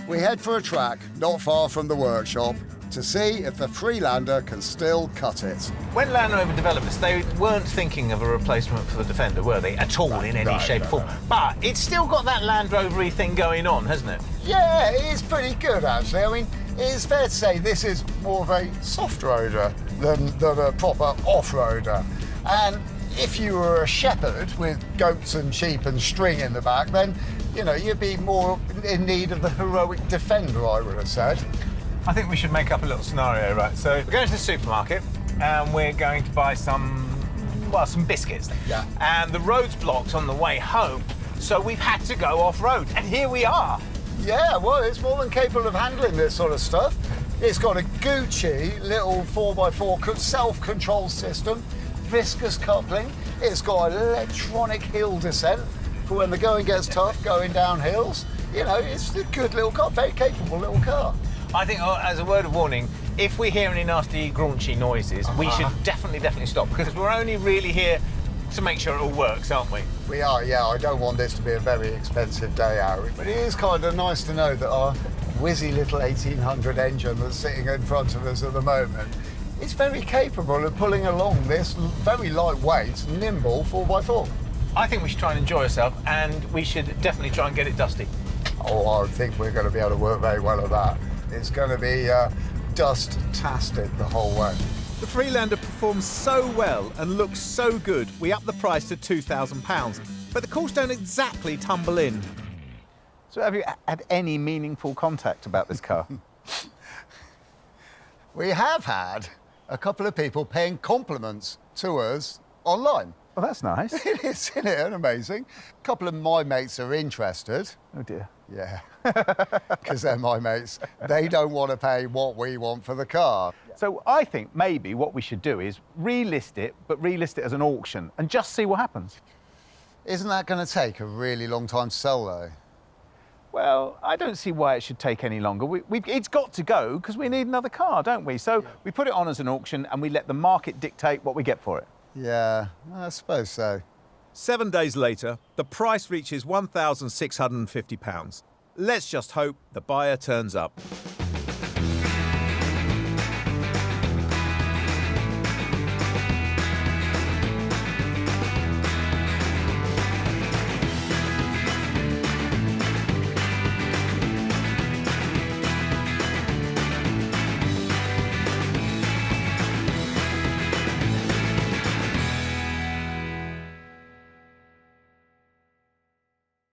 We head for a track not far from the workshop to see if the Freelander can still cut it. When Land Rover developed this, they weren't thinking of a replacement for the Defender, were they? At all, in any shape or form. But it's still got that Land Rover-y thing going on, hasn't it? Yeah, it's pretty good, actually. I mean, it's fair to say this is more of a soft roader than a proper off-roader. And if you were a shepherd with goats and sheep and string in the back, then, you know, you'd be more in need of the heroic Defender, I would have said. I think we should make up a little scenario, right? So we're going to the supermarket and we're going to buy some biscuits. Yeah. And the road's blocked on the way home, so we've had to go off-road. And here we are. Yeah, well, it's more than capable of handling this sort of stuff. It's got a Gucci little 4x4 self-control system, viscous coupling. It's got electronic hill descent for when the going gets tough, going down hills. You know, it's a good little car, very capable little car. I think, as a word of warning, if we hear any nasty, graunchy noises, we should definitely stop, because we're only really here to make sure it all works, aren't we? We are, yeah. I don't want this to be a very expensive day out, but it is kind of nice to know that our whizzy little 1800 engine that's sitting in front of us at the moment is very capable of pulling along this very lightweight, nimble 4x4. I think we should try and enjoy ourselves, and we should definitely try and get it dusty. Oh, I think we're going to be able to work very well at that. It's going to be dust-tastic the whole way. The Freelander performs so well and looks so good, we up the price to £2,000. But the calls don't exactly tumble in. So have you had any meaningful contact about this car? We have had a couple of people paying compliments to us online. Well, that's nice. It is, isn't it? And amazing. A couple of my mates are interested. Oh, dear. Yeah, because they're my mates. They don't want to pay what we want for the car. So I think maybe what we should do is relist it, but relist it as an auction and just see what happens. Isn't that going to take a really long time to sell, though? Well, I don't see why it should take any longer. It's got to go because we need another car, don't we? So we put it on as an auction and we let the market dictate what we get for it. Yeah, I suppose so. 7 days later, the price reaches £1,650. Let's just hope the buyer turns up.